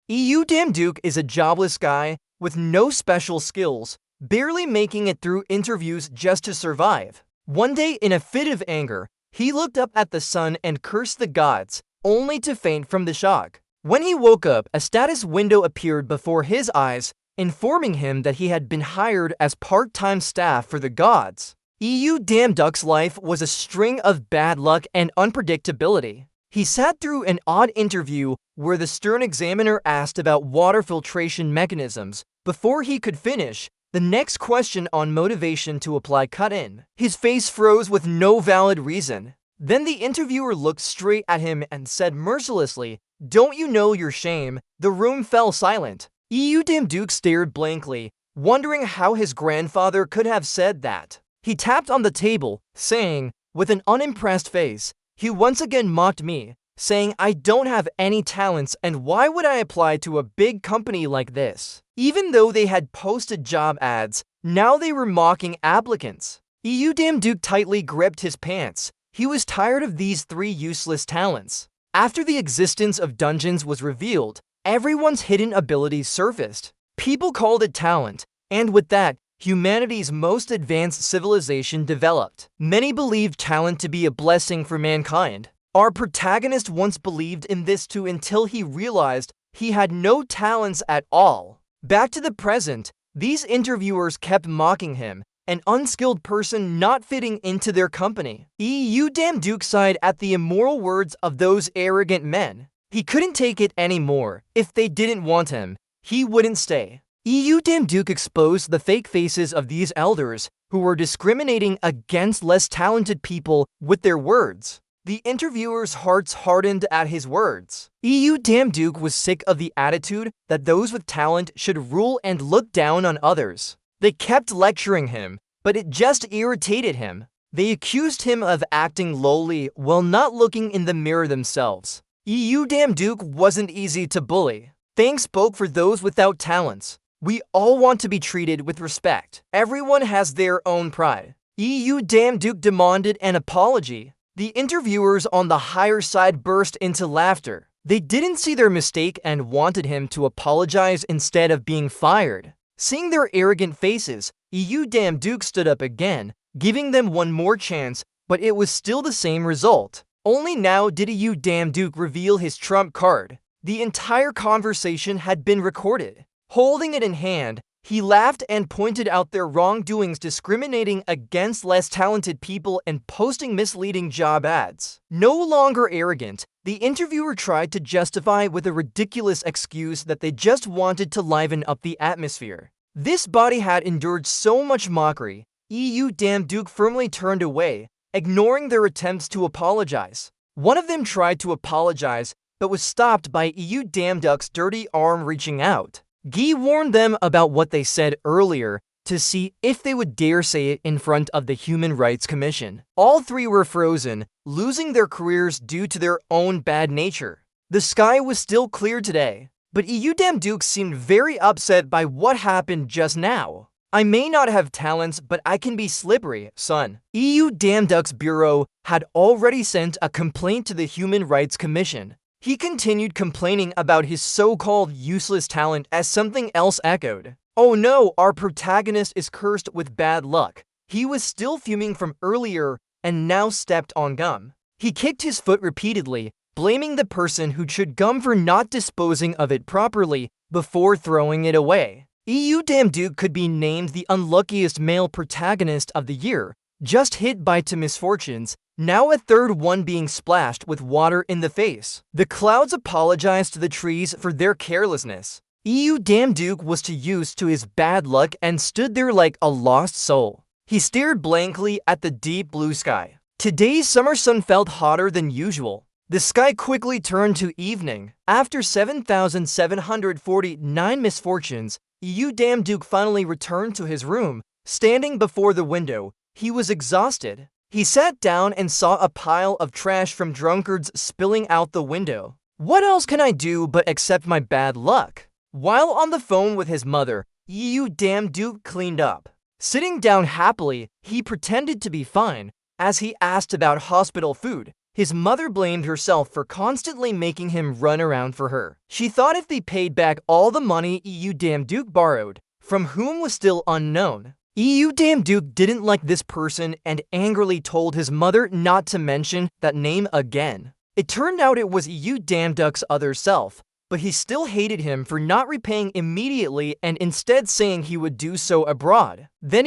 EU Damn Duke is a jobless guy with no special skills, barely making it through interviews just to survive. One day, in a fit of anger, he looked up at the sun and cursed the gods, only to faint from the shock. When he woke up, a status window appeared before his eyes, informing him that he had been hired as part-time staff for the gods. EU Damn Duck's life was a string of bad luck and unpredictability. He sat through an odd interview where the stern examiner asked about water filtration mechanisms. Before he could finish, the next question on motivation to apply cut in. His face froze with no valid reason. Then the interviewer looked straight at him and said mercilessly, "Don't you know your shame?" The room fell silent. EU Damn Duke stared blankly, wondering how his grandfather could have said that. He tapped on the table, saying, with an unimpressed face, "He once again mocked me, saying I don't have any talents and why would I apply to a big company like this?" Even though they had posted job ads, now they were mocking applicants. EU Damn Duke tightly gripped his pants. He was tired of these three useless talents. After the existence of dungeons was revealed, everyone's hidden abilities surfaced. People called it talent, and with that, humanity's most advanced civilization developed. Many believed talent to be a blessing for mankind. Our protagonist once believed in this too until he realized he had no talents at all. Back to the present, these interviewers kept mocking him, an unskilled person not fitting into their company. EU Damn Duke sighed at the immoral words of those arrogant men. He couldn't take it anymore. If they didn't want him, he wouldn't stay. EU Damn Duke exposed the fake faces of these elders who were discriminating against less talented people with their words. The interviewers' hearts hardened at his words. EU Damn Duke was sick of the attitude that those with talent should rule and look down on others. They kept lecturing him, but it just irritated him. They accused him of acting lowly while not looking in the mirror themselves. EU Damn Duke wasn't easy to bully. Thanks spoke for those without talents. We all want to be treated with respect. Everyone has their own pride. EU Damn Duke demanded an apology. The interviewers on the higher side burst into laughter. They didn't see their mistake and wanted him to apologize instead of being fired. Seeing their arrogant faces, EU Damn Duke stood up again, giving them one more chance, but it was still the same result. Only now did EU Damn Duke reveal his trump card. The entire conversation had been recorded. Holding it in hand, he laughed and pointed out their wrongdoings, discriminating against less talented people and posting misleading job ads. No longer arrogant, the interviewer tried to justify with a ridiculous excuse that they just wanted to liven up the atmosphere. This body had endured so much mockery, EU Damn Duke firmly turned away, ignoring their attempts to apologize. One of them tried to apologize, but was stopped by EU Damn Duck's dirty arm reaching out. Guy warned them about what they said earlier to see if they would dare say it in front of the Human Rights Commission. All three were frozen, losing their careers due to their own bad nature. The sky was still clear today, but EU Damn Duke seemed very upset by what happened just now. "I may not have talents, but I can be slippery, son." EU Damn Duck's bureau had already sent a complaint to the Human Rights Commission. He continued complaining about his so-called useless talent as something else echoed. "Oh no, our protagonist is cursed with bad luck." He was still fuming from earlier and now stepped on gum. He kicked his foot repeatedly, blaming the person who chewed gum for not disposing of it properly before throwing it away. EU Damn Duke could be named the unluckiest male protagonist of the year, just hit by two misfortunes, now a third one being splashed with water in the face. The clouds apologized to the trees for their carelessness. EU Damn Duke was too used to his bad luck and stood there like a lost soul. He stared blankly at the deep blue sky. Today's summer sun felt hotter than usual. The sky quickly turned to evening. After 7,749 misfortunes, EU Damn Duke finally returned to his room. Standing before the window, he was exhausted. He sat down and saw a pile of trash from drunkards spilling out the window. What else can I do but accept my bad luck? While on the phone with his mother, EU Damn Duke cleaned up. Sitting down happily, he pretended to be fine. As he asked about hospital food, His mother blamed herself for constantly making him run around for her. She thought if they paid back all the money Duke borrowed, from whom was still unknown. Duke didn't like this person and angrily told his mother not to mention that name again. It turned out it was Duke's other self, but he still hated him for not repaying immediately and instead saying he would do so abroad. Then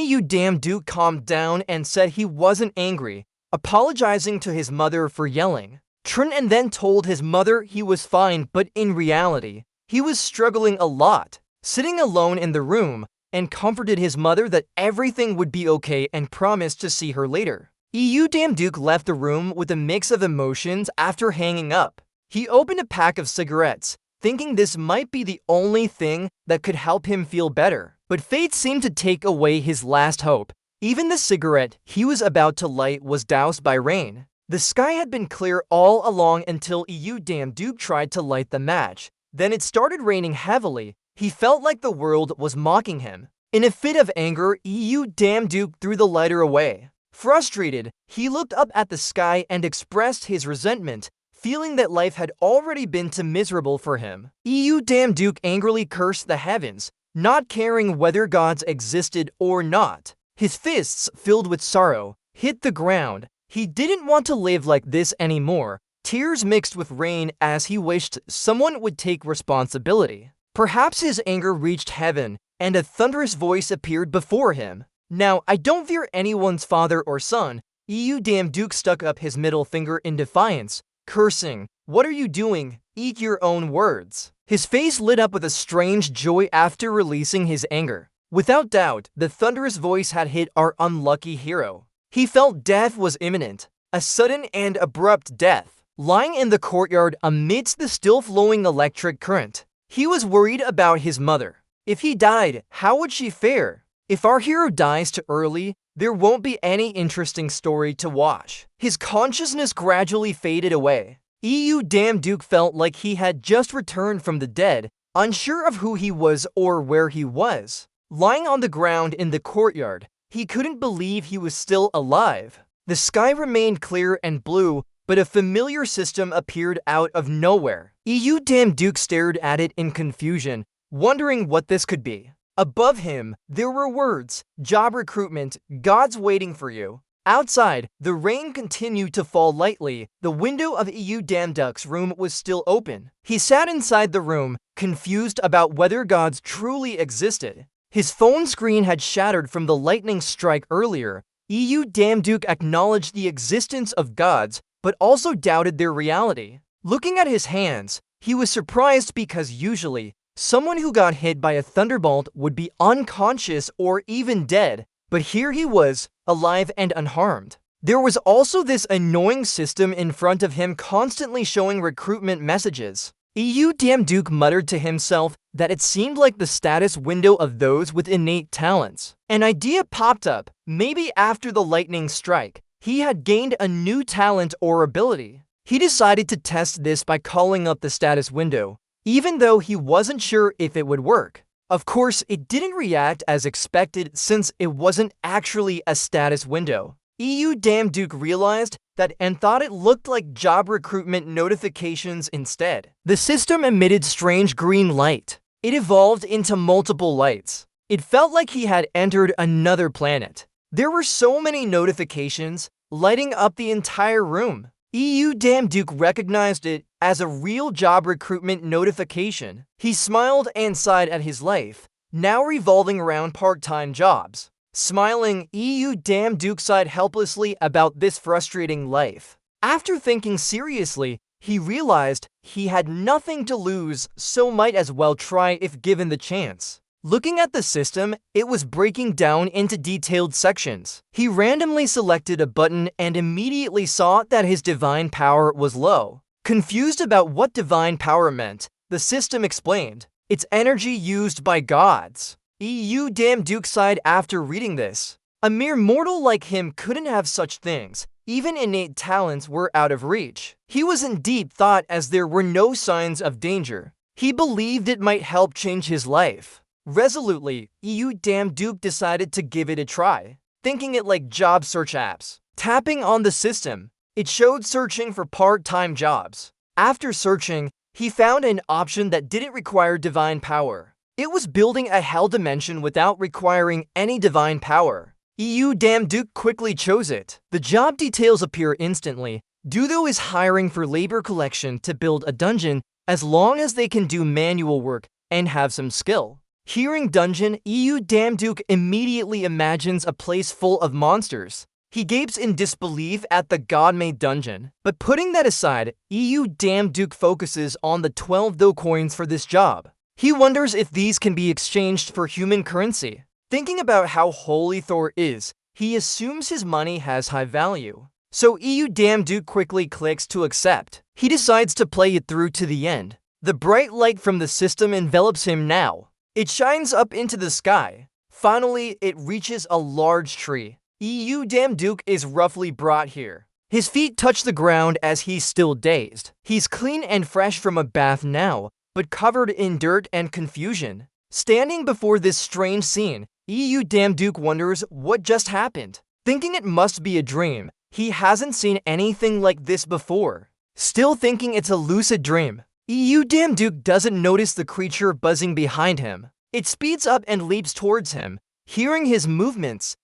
Duke calmed down and said he wasn't angry, apologizing to his mother for yelling. And then told his mother he was fine, but in reality, he was struggling a lot. Sitting alone in the room, and comforted his mother that everything would be okay and promised to see her later. Duke left the room with a mix of emotions after hanging up. He opened a pack of cigarettes, thinking this might be the only thing that could help him feel better. But fate seemed to take away his last hope. Even the cigarette he was about to light was doused by rain. The sky had been clear all along until Duke tried to light the match. Then it started raining heavily. He felt like the world was mocking him. In a fit of anger, Duke threw the lighter away. Frustrated, he looked up at the sky and expressed his resentment, feeling that life had already been too miserable for him. Duke angrily cursed the heavens, not caring whether gods existed or not. His fists, filled with sorrow, hit the ground. He didn't want to live like this anymore. Tears mixed with rain as he wished someone would take responsibility. Perhaps his anger reached heaven, and a thunderous voice appeared before him. Now, I don't fear anyone's father or son. Duke stuck up his middle finger in defiance, cursing, "What are you doing? Eat your own words." His face lit up with a strange joy after releasing his anger. Without doubt, the thunderous voice had hit our unlucky hero. He felt death was imminent, a sudden and abrupt death, lying in the courtyard amidst the still-flowing electric current. He was worried about his mother. If he died, how would she fare? If our hero dies too early, there won't be any interesting story to watch. His consciousness gradually faded away. Duke felt like he had just returned from the dead, unsure of who he was or where he was. Lying on the ground in the courtyard, he couldn't believe he was still alive. The sky remained clear and blue, but a familiar system appeared out of nowhere. Duke stared at it in confusion, wondering what this could be. Above him, there were words, "Job recruitment, God's waiting for you." Outside, the rain continued to fall lightly. The window of Duke's room was still open. He sat inside the room, confused about whether gods truly existed. His phone screen had shattered from the lightning strike earlier. Duke acknowledged the existence of gods, but also doubted their reality. Looking at his hands, he was surprised because usually, someone who got hit by a thunderbolt would be unconscious or even dead, but here he was, alive and unharmed. There was also this annoying system in front of him constantly showing recruitment messages. Duke muttered to himself that it seemed like the status window of those with innate talents. An idea popped up, maybe after the lightning strike. He had gained a new talent or ability. He decided to test this by calling up the status window, even though he wasn't sure if it would work. Of course, it didn't react as expected since it wasn't actually a status window. Duke realized that and thought it looked like job recruitment notifications instead. The system emitted strange green light. It evolved into multiple lights. It felt like he had entered another planet. There were so many notifications, lighting up the entire room. Duke recognized it as a real job recruitment notification. He smiled and sighed at his life, now revolving around part-time jobs. Smiling, Duke sighed helplessly about this frustrating life. After thinking seriously, he realized he had nothing to lose, so might as well try if given the chance. Looking at the system, it was breaking down into detailed sections. He randomly selected a button and immediately saw that his divine power was low. Confused about what divine power meant, the system explained, "It's energy used by gods." Duke sighed after reading this. A mere mortal like him couldn't have such things. Even innate talents were out of reach. He was in deep thought as there were no signs of danger. He believed it might help change his life. Resolutely, Duke decided to give it a try, thinking it like job search apps. Tapping on the system, It showed searching for part-time jobs. After searching, he found an option that didn't require divine power. It was building a hell dimension without requiring any divine power. Damn Duke quickly chose it. The job details appear instantly. Dudo is hiring for labor collection to build a dungeon as long as they can do manual work and have some skill. Hearing dungeon, Damn Duke immediately imagines a place full of monsters. He gapes in disbelief at the god-made dungeon. But putting that aside, Damn Duke focuses on the 12 Do coins for this job. He wonders if these can be exchanged for human currency. Thinking about how holy Thor is, he assumes his money has high value. So Damn Duke quickly clicks to accept. He decides to play it through to the end. The bright light from the system envelops him now. It shines up into the sky. Finally, it reaches a large tree. Damn Duke is roughly brought here. His feet touch the ground as he's still dazed. He's clean and fresh from a bath now, but covered in dirt and confusion. Standing before this strange scene, Damn Duke wonders what just happened. Thinking it must be a dream, he hasn't seen anything like this before. Still thinking it's a lucid dream, Damn Duke doesn't notice the creature buzzing behind him. It speeds up and leaps towards him. Hearing his movements,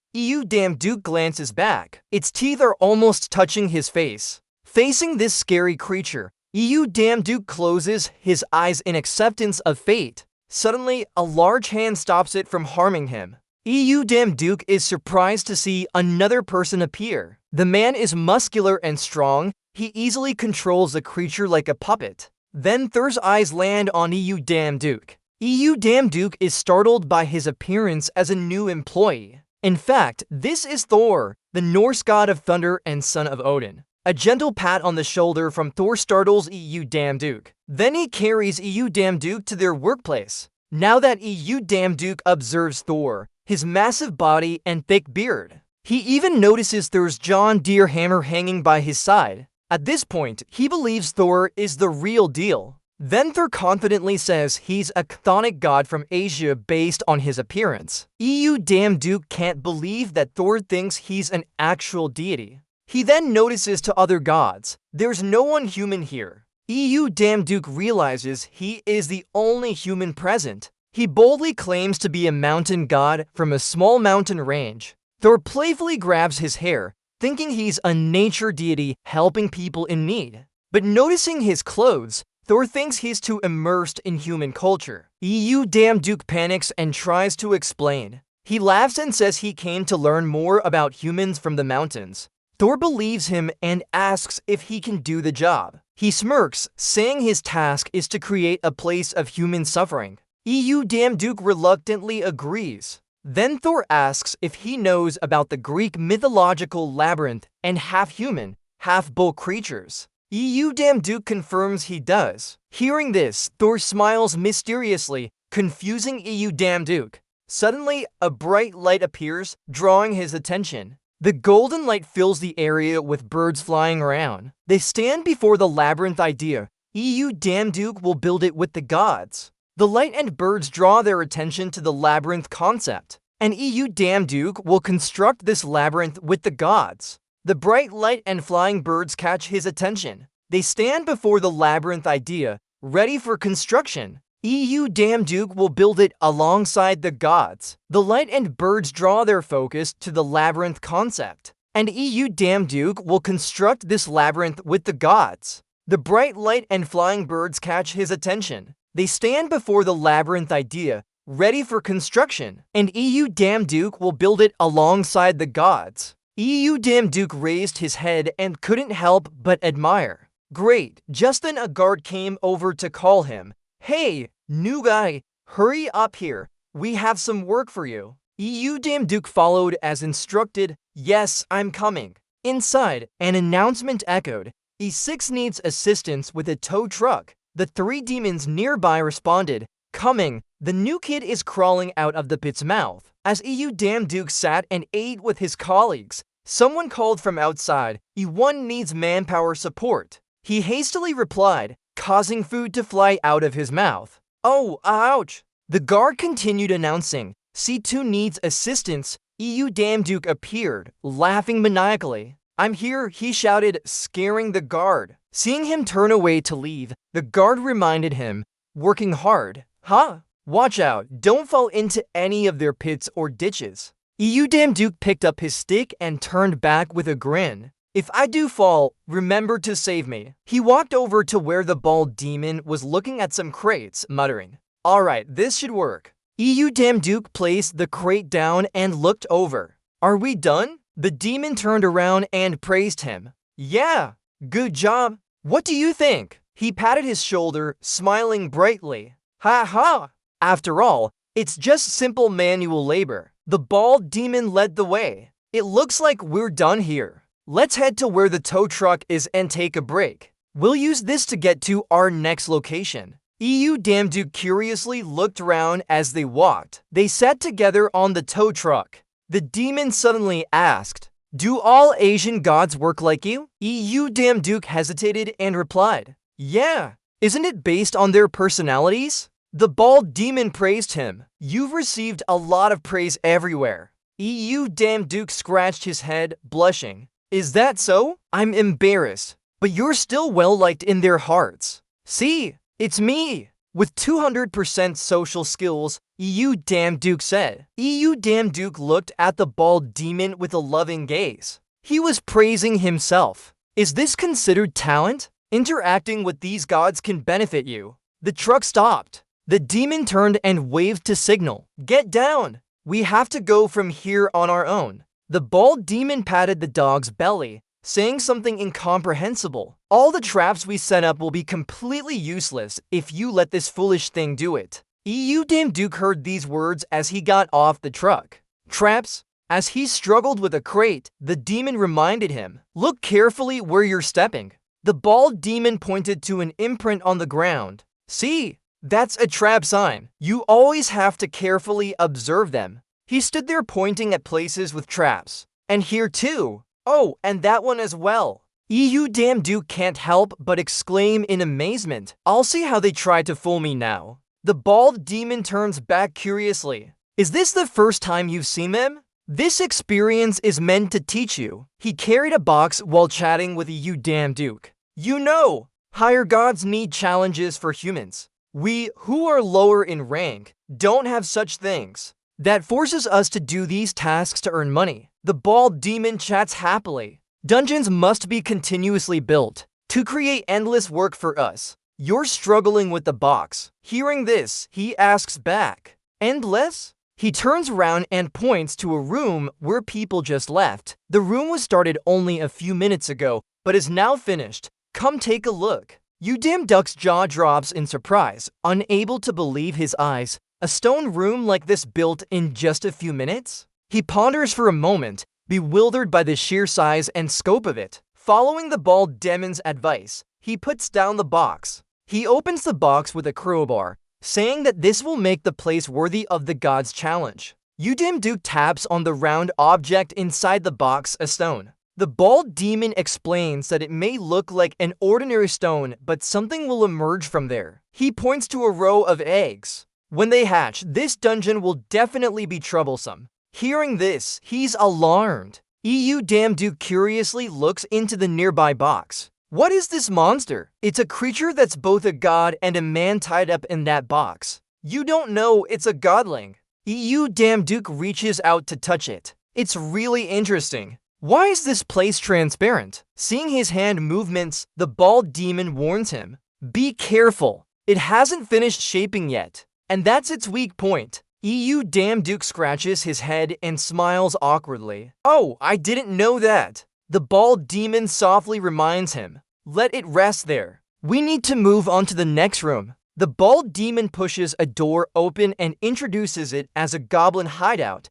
Damn Duke glances back. Its teeth are almost touching his face. Facing this scary creature, Damn Duke closes his eyes in acceptance of fate. Suddenly, a large hand stops it from harming him. Damn Duke is surprised to see another person appear. The man is muscular and strong. He easily controls the creature like a puppet. Then Thor's eyes land on Damn Duke. Damn Duke is startled by his appearance as a new employee. In fact, this is Thor, the Norse god of thunder and son of Odin. A gentle pat on the shoulder from Thor startles Damn Duke. Then he carries Damn Duke to their workplace. Now that Damn Duke observes Thor, his massive body and thick beard, he even notices Thor's John Deere hammer hanging by his side. At this point, he believes Thor is the real deal. Then Thor confidently says he's a chthonic god from Asia based on his appearance. Damn Duke can't believe that Thor thinks he's an actual deity. He then notices to other gods. There's no one human here. Damn Duke realizes he is the only human present. He boldly claims to be a mountain god from a small mountain range. Thor playfully grabs his hair, thinking he's a nature deity helping people in need. But noticing his clothes, Thor thinks he's too immersed in human culture. Damn Duke panics and tries to explain. He laughs and says he came to learn more about humans from the mountains. Thor believes him and asks if he can do the job. He smirks, saying his task is to create a place of human suffering. Damn Duke reluctantly agrees. Then Thor asks if he knows about the Greek mythological labyrinth and half-human, half-bull creatures. Damn Duke confirms he does. Hearing this, Thor smiles mysteriously, confusing Damn Duke. Suddenly, a bright light appears, drawing his attention. The golden light fills the area with birds flying around. They stand before the labyrinth idea. Damn Duke will build it with the gods. The light and birds draw their attention to the labyrinth concept, and Damn Duke will construct this labyrinth with the gods. The bright light and flying birds catch his attention. They stand before the labyrinth idea, ready for construction. Damn Duke will build it alongside the gods. The light and birds draw their focus to the labyrinth concept, and Damn Duke will construct this labyrinth with the gods. The bright light and flying birds catch his attention. They stand before the labyrinth idea, ready for construction, and Damn Duke will build it alongside the gods. Damn Duke raised his head and couldn't help but admire. Great, just then a guard came over to call him. Hey, new guy, hurry up here. We have some work for you. Damn Duke followed as instructed. Yes, I'm coming. Inside, an announcement echoed. E6 needs assistance with a tow truck. The 3 demons nearby responded. Coming. The new kid is crawling out of the pit's mouth. As Damn Duke sat and ate with his colleagues, someone called from outside. E1 needs manpower support. He hastily replied, causing food to fly out of his mouth. Oh, ouch! The guard continued announcing, C2 needs assistance. Damn Duke appeared, laughing maniacally. I'm here, he shouted, scaring the guard. Seeing him turn away to leave, the guard reminded him, working hard. Huh? Watch out, don't fall into any of their pits or ditches. Damn Duke picked up his stick and turned back with a grin. If I do fall, remember to save me. He walked over to where the bald demon was looking at some crates, muttering, Alright, this should work. Damn Duke placed the crate down and looked over. Are we done? The demon turned around and praised him. Yeah, good job. What do you think? He patted his shoulder, smiling brightly. Ha ha! After all, it's just simple manual labor. The bald demon led the way. It looks like we're done here. Let's head to where the tow truck is and take a break. We'll use this to get to our next location. Damn Duke curiously looked around as they walked. They sat together on the tow truck. The demon suddenly asked, Do all Asian gods work like you? Damn Duke hesitated and replied, Yeah. Isn't it based on their personalities? The bald demon praised him. You've received a lot of praise everywhere. Damn Duke scratched his head, blushing. Is that so? I'm embarrassed. But you're still well-liked in their hearts. See, it's me. With 200% social skills, Damn Duke said. Damn Duke looked at the bald demon with a loving gaze. He was praising himself. Is this considered talent? Interacting with these gods can benefit you. The truck stopped. The demon turned and waved to signal. Get down. We have to go from here on our own. The bald demon patted the dog's belly, saying something incomprehensible. All the traps we set up will be completely useless if you let this foolish thing do it. Damn Duke heard these words as he got off the truck. Traps? As he struggled with a crate, the demon reminded him, Look carefully where you're stepping. The bald demon pointed to an imprint on the ground. See? That's a trap sign. You always have to carefully observe them. He stood there pointing at places with traps. And here too. Oh, and that one as well. Damn Duke can't help but exclaim in amazement. I'll see how they try to fool me now. The bald demon turns back curiously. Is this the first time you've seen them? This experience is meant to teach you. He carried a box while chatting with Damn Duke. You know, higher gods need challenges for humans. We, who are lower in rank, don't have such things. That forces us to do these tasks to earn money. The bald demon chats happily. Dungeons must be continuously built to create endless work for us. You're struggling with the box. Hearing this, he asks back, Endless? He turns around and points to a room where people just left. The room was started only a few minutes ago, but is now finished. Come take a look. Damn Duck's jaw drops in surprise, unable to believe his eyes. A stone room like this built in just a few minutes? He ponders for a moment, bewildered by the sheer size and scope of it. Following the bald demon's advice, he puts down the box. He opens the box with a crowbar, saying that this will make the place worthy of the god's challenge. Damn Duke taps on the round object inside the box, a stone. The bald demon explains that it may look like an ordinary stone, but something will emerge from there. He points to a row of eggs. When they hatch, this dungeon will definitely be troublesome. Hearing this, he's alarmed. Damn Duke curiously looks into the nearby box. What is this monster? It's a creature that's both a god and a man tied up in that box. You don't know it's a godling. Damn Duke reaches out to touch it. It's really interesting. Why is this place transparent? Seeing his hand movements, the bald demon warns him. Be careful. It hasn't finished shaping yet. And that's its weak point. Damn Duke scratches his head and smiles awkwardly. Oh, I didn't know that. The bald demon softly reminds him. Let it rest there. We need to move on to the next room. The bald demon pushes a door open and introduces it as a goblin hideout.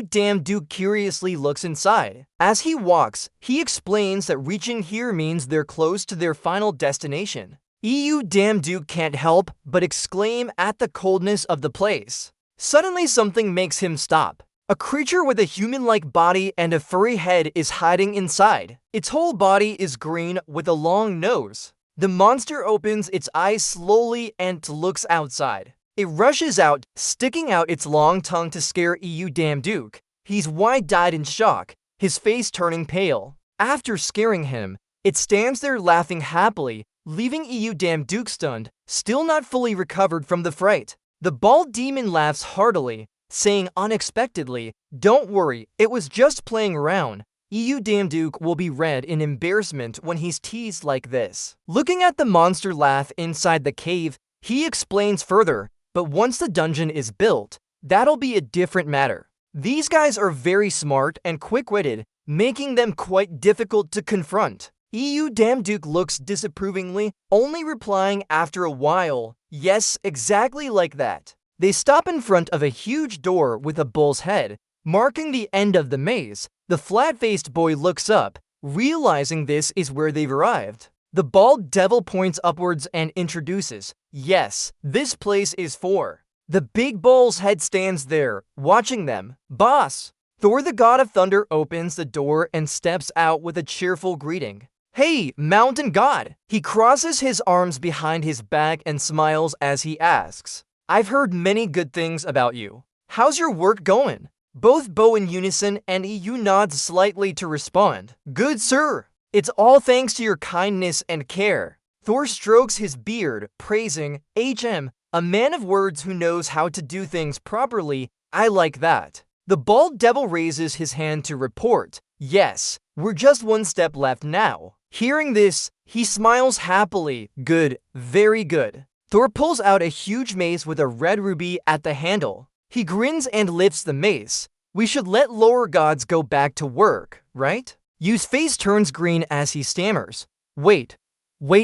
Damn Duke curiously looks inside. As he walks, he explains that reaching here means they're close to their final destination. Damn Duke can't help but exclaim at the coldness of the place. Suddenly something makes him stop. A creature with a human-like body and a furry head is hiding inside. Its whole body is green with a long nose. The monster opens its eyes slowly and looks outside. It rushes out, sticking out its long tongue to scare Damn Duke. He's wide-eyed in shock, his face turning pale. After scaring him, it stands there laughing happily, leaving EU damn Duke stunned, still not fully recovered from the fright. The bald demon laughs heartily, saying unexpectedly, "Don't worry, it was just playing around." EU damn Duke will be red in embarrassment when he's teased like this. Looking at the monster laugh inside the cave, he explains further, but once the dungeon is built, that'll be a different matter. These guys are very smart and quick-witted, making them quite difficult to confront. EU damn Duke looks disapprovingly, only replying after a while, "Yes, exactly like that." They stop in front of a huge door with a bull's head, marking the end of the maze. The flat-faced boy looks up, realizing this is where they've arrived. The bald devil points upwards and introduces, "Yes, this place is for." The big bull's head stands there, watching them. "Boss!" Thor the god of thunder opens the door and steps out with a cheerful greeting. "Hey, mountain god!" He crosses his arms behind his back and smiles as he asks, "I've heard many good things about you. How's your work going?" Both bow in unison and EU nods slightly to respond. "Good, sir. It's all thanks to your kindness and care." Thor strokes his beard, praising, "HM, a man of words who knows how to do things properly. I like that." The bald devil raises his hand to report, "Yes, we're just one step left now." Hearing this, he smiles happily. "Good, very good." Thor pulls out a huge mace with a red ruby at the handle. He grins and lifts the mace. "We should let lower gods go back to work, right?" Yu's face turns green as he stammers. Wait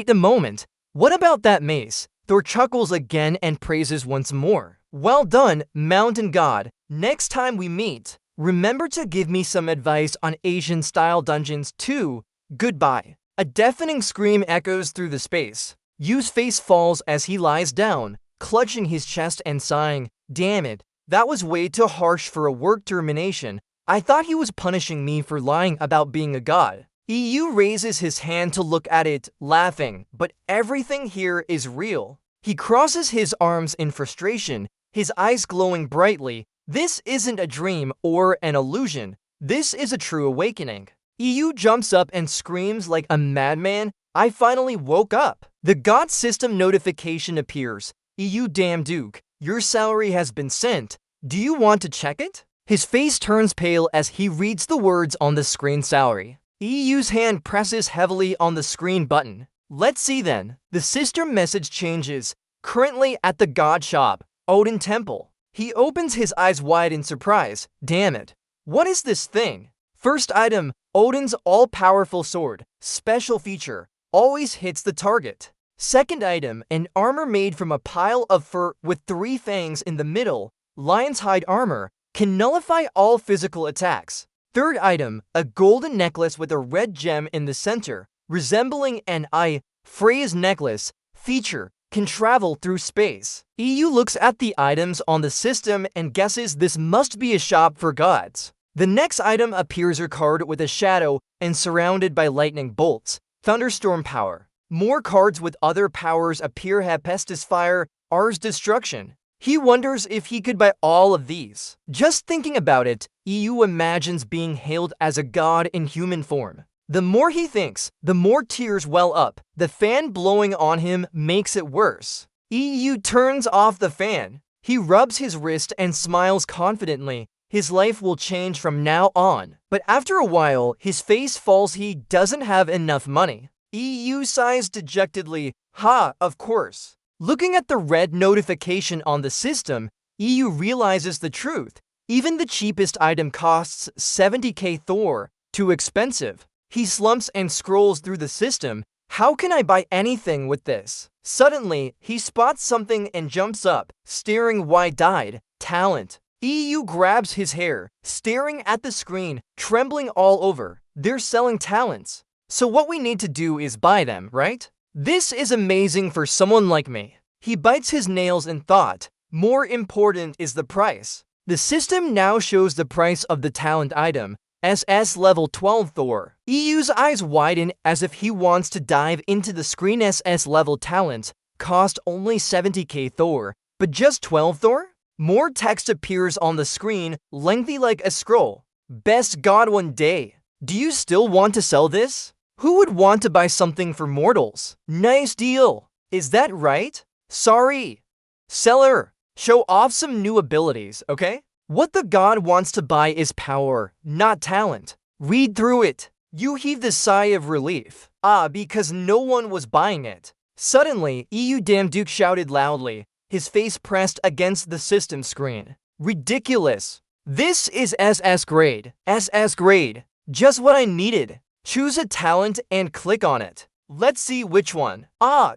a moment. What about that mace?" Thor chuckles again and praises once more. "Well done, mountain god. Next time we meet, remember to give me some advice on Asian-style dungeons too. Goodbye." A deafening scream echoes through the space. Yu's face falls as he lies down, clutching his chest and sighing, "Damn it. That was way too harsh for a work termination. I thought he was punishing me for lying about being a god." EU raises his hand to look at it, laughing, but everything here is real. He crosses his arms in frustration, his eyes glowing brightly. This isn't a dream or an illusion. This is a true awakening. EU jumps up and screams like a madman, "I finally woke up." The god system notification appears. "EU damn Duke, your salary has been sent. Do you want to check it?" His face turns pale as he reads the words on the screen. Salary. EU's hand presses heavily on the screen button. "Let's see then." The system message changes. "Currently at the god shop, Odin Temple." He opens his eyes wide in surprise. "Damn it. What is this thing?" First item, Odin's all-powerful sword. Special feature, always hits the target. Second item, an armor made from a pile of fur with 3 fangs in the middle. Lion's hide armor, can nullify all physical attacks. Third item, a golden necklace with a red gem in the center, resembling an eye. Freya's necklace. Feature, can travel through space. EU looks at the items on the system and guesses this must be a shop for gods. The next item appears a card with a shadow and surrounded by lightning bolts. Thunderstorm power. More cards with other powers appear. Hephaestus fire, Ars destruction. He wonders if he could buy all of these. Just thinking about it, EU imagines being hailed as a god in human form. The more he thinks, the more tears well up. The fan blowing on him makes it worse. EU turns off the fan. He rubs his wrist and smiles confidently. His life will change from now on. But after a while, his face falls. He doesn't have enough money. EU sighs dejectedly. "Ha, of course." Looking at the red notification on the system, EU realizes the truth. Even the cheapest item costs 70k Thor. Too expensive. He slumps and scrolls through the system. How can I buy anything with this? Suddenly, he spots something and jumps up, staring wide-eyed. Talent. EU grabs his hair, staring at the screen, trembling all over. They're selling talents. So what we need to do is buy them, right? This is amazing for someone like me. He bites his nails in thought. More important is the price. The system now shows the price of the talent item. SS level 12 Thor. EU's eyes widen as if he wants to dive into the screen. SS level talent cost only 70k Thor, but just 12 Thor? More text appears on the screen, lengthy like a scroll. Best god one day. Do you still want to sell this? Who would want to buy something for mortals? Nice deal. Is that right? Sorry. Seller, show off some new abilities, okay? What the god wants to buy is power, not talent. Read through it. You heaved a sigh of relief. Because no one was buying it. Suddenly, EU Damn Duke shouted loudly, his face pressed against the system screen. Ridiculous. This is SS grade. SS grade. Just what I needed. Choose a talent and click on it. Let's see which one.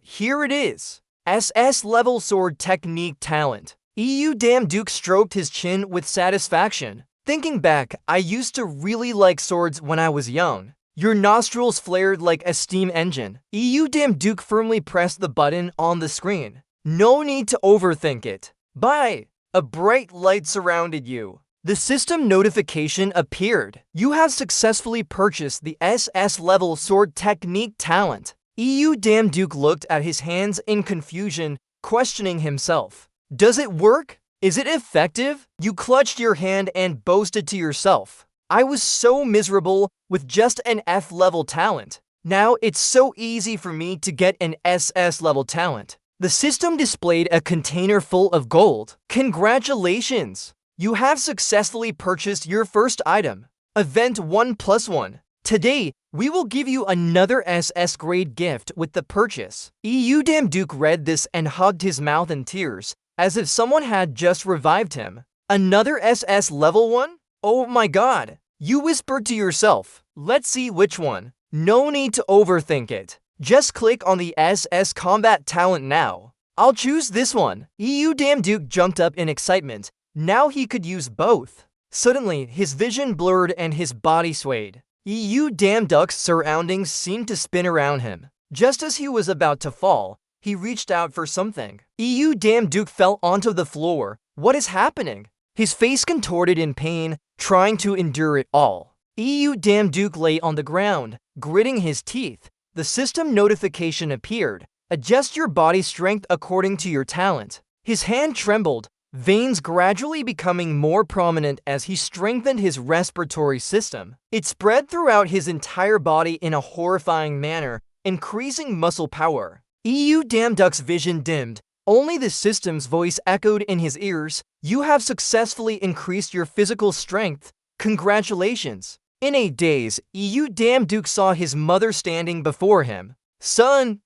Here it is. SS level sword technique talent. EU Damn Duke stroked his chin with satisfaction. Thinking back, I used to really like swords when I was young. Your nostrils flared like a steam engine. EU Damn Duke firmly pressed the button on the screen. No need to overthink it. Bye. A bright light surrounded you. The system notification appeared. You have successfully purchased the SS level sword technique talent. EU Damn Duke looked at his hands in confusion, questioning himself. Does it work? Is it effective? You clutched your hand and boasted to yourself. I was so miserable with just an F level talent. Now it's so easy for me to get an SS level talent. The system displayed a container full of gold. Congratulations! You have successfully purchased your first item. Event 1+1. Today, we will give you another SS grade gift with the purchase. EU Damn Duke read this and hugged his mouth in tears, as if someone had just revived him. Another SS level one? Oh my god. You whispered to yourself. Let's see which one. No need to overthink it. Just click on the SS combat talent now. I'll choose this one. EU Damn Duke jumped up in excitement. Now he could use both. Suddenly, his vision blurred and his body swayed. EU Damn Duck's surroundings seemed to spin around him. Just as he was about to fall, he reached out for something. EU Damn Duke fell onto the floor. What is happening? His face contorted in pain, trying to endure it all. EU Damn Duke lay on the ground, gritting his teeth. The system notification appeared. Adjust your body strength according to your talent. His hand trembled, veins gradually becoming more prominent as he strengthened his respiratory system. It spread throughout his entire body in a horrifying manner, increasing muscle power. EU Damn Duck's vision dimmed. Only the system's voice echoed in his ears. You have successfully increased your physical strength. Congratulations. In a daze, EU Damn Duke saw his mother standing before him. Son,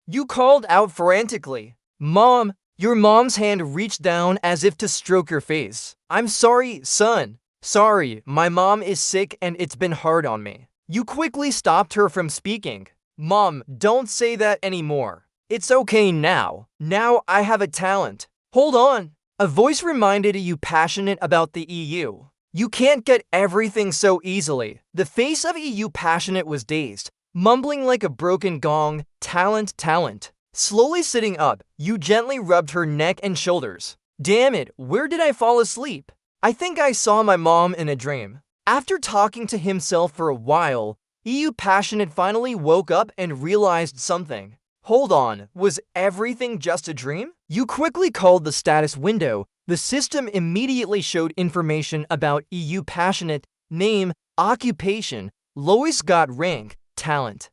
you called out frantically. Mom, your mom's hand reached down as if to stroke your face. I'm sorry, son. Sorry, my mom is sick and it's been hard on me. You quickly stopped her from speaking. Mom, don't say that anymore. It's okay now. Now I have a talent. Hold on. A voice reminded you passionate about the EU. You can't get everything so easily. The face of EU passionate was dazed, mumbling like a broken gong, talent. Slowly sitting up, you gently rubbed her neck and shoulders. Damn it, where did I fall asleep? I think I saw my mom in a dream. After talking to himself for a while, EU passionate finally woke up and realized something. Hold on, was everything just a dream? You quickly called the status window. The system immediately showed information about EU passionate, name, occupation, lowest god rank, talent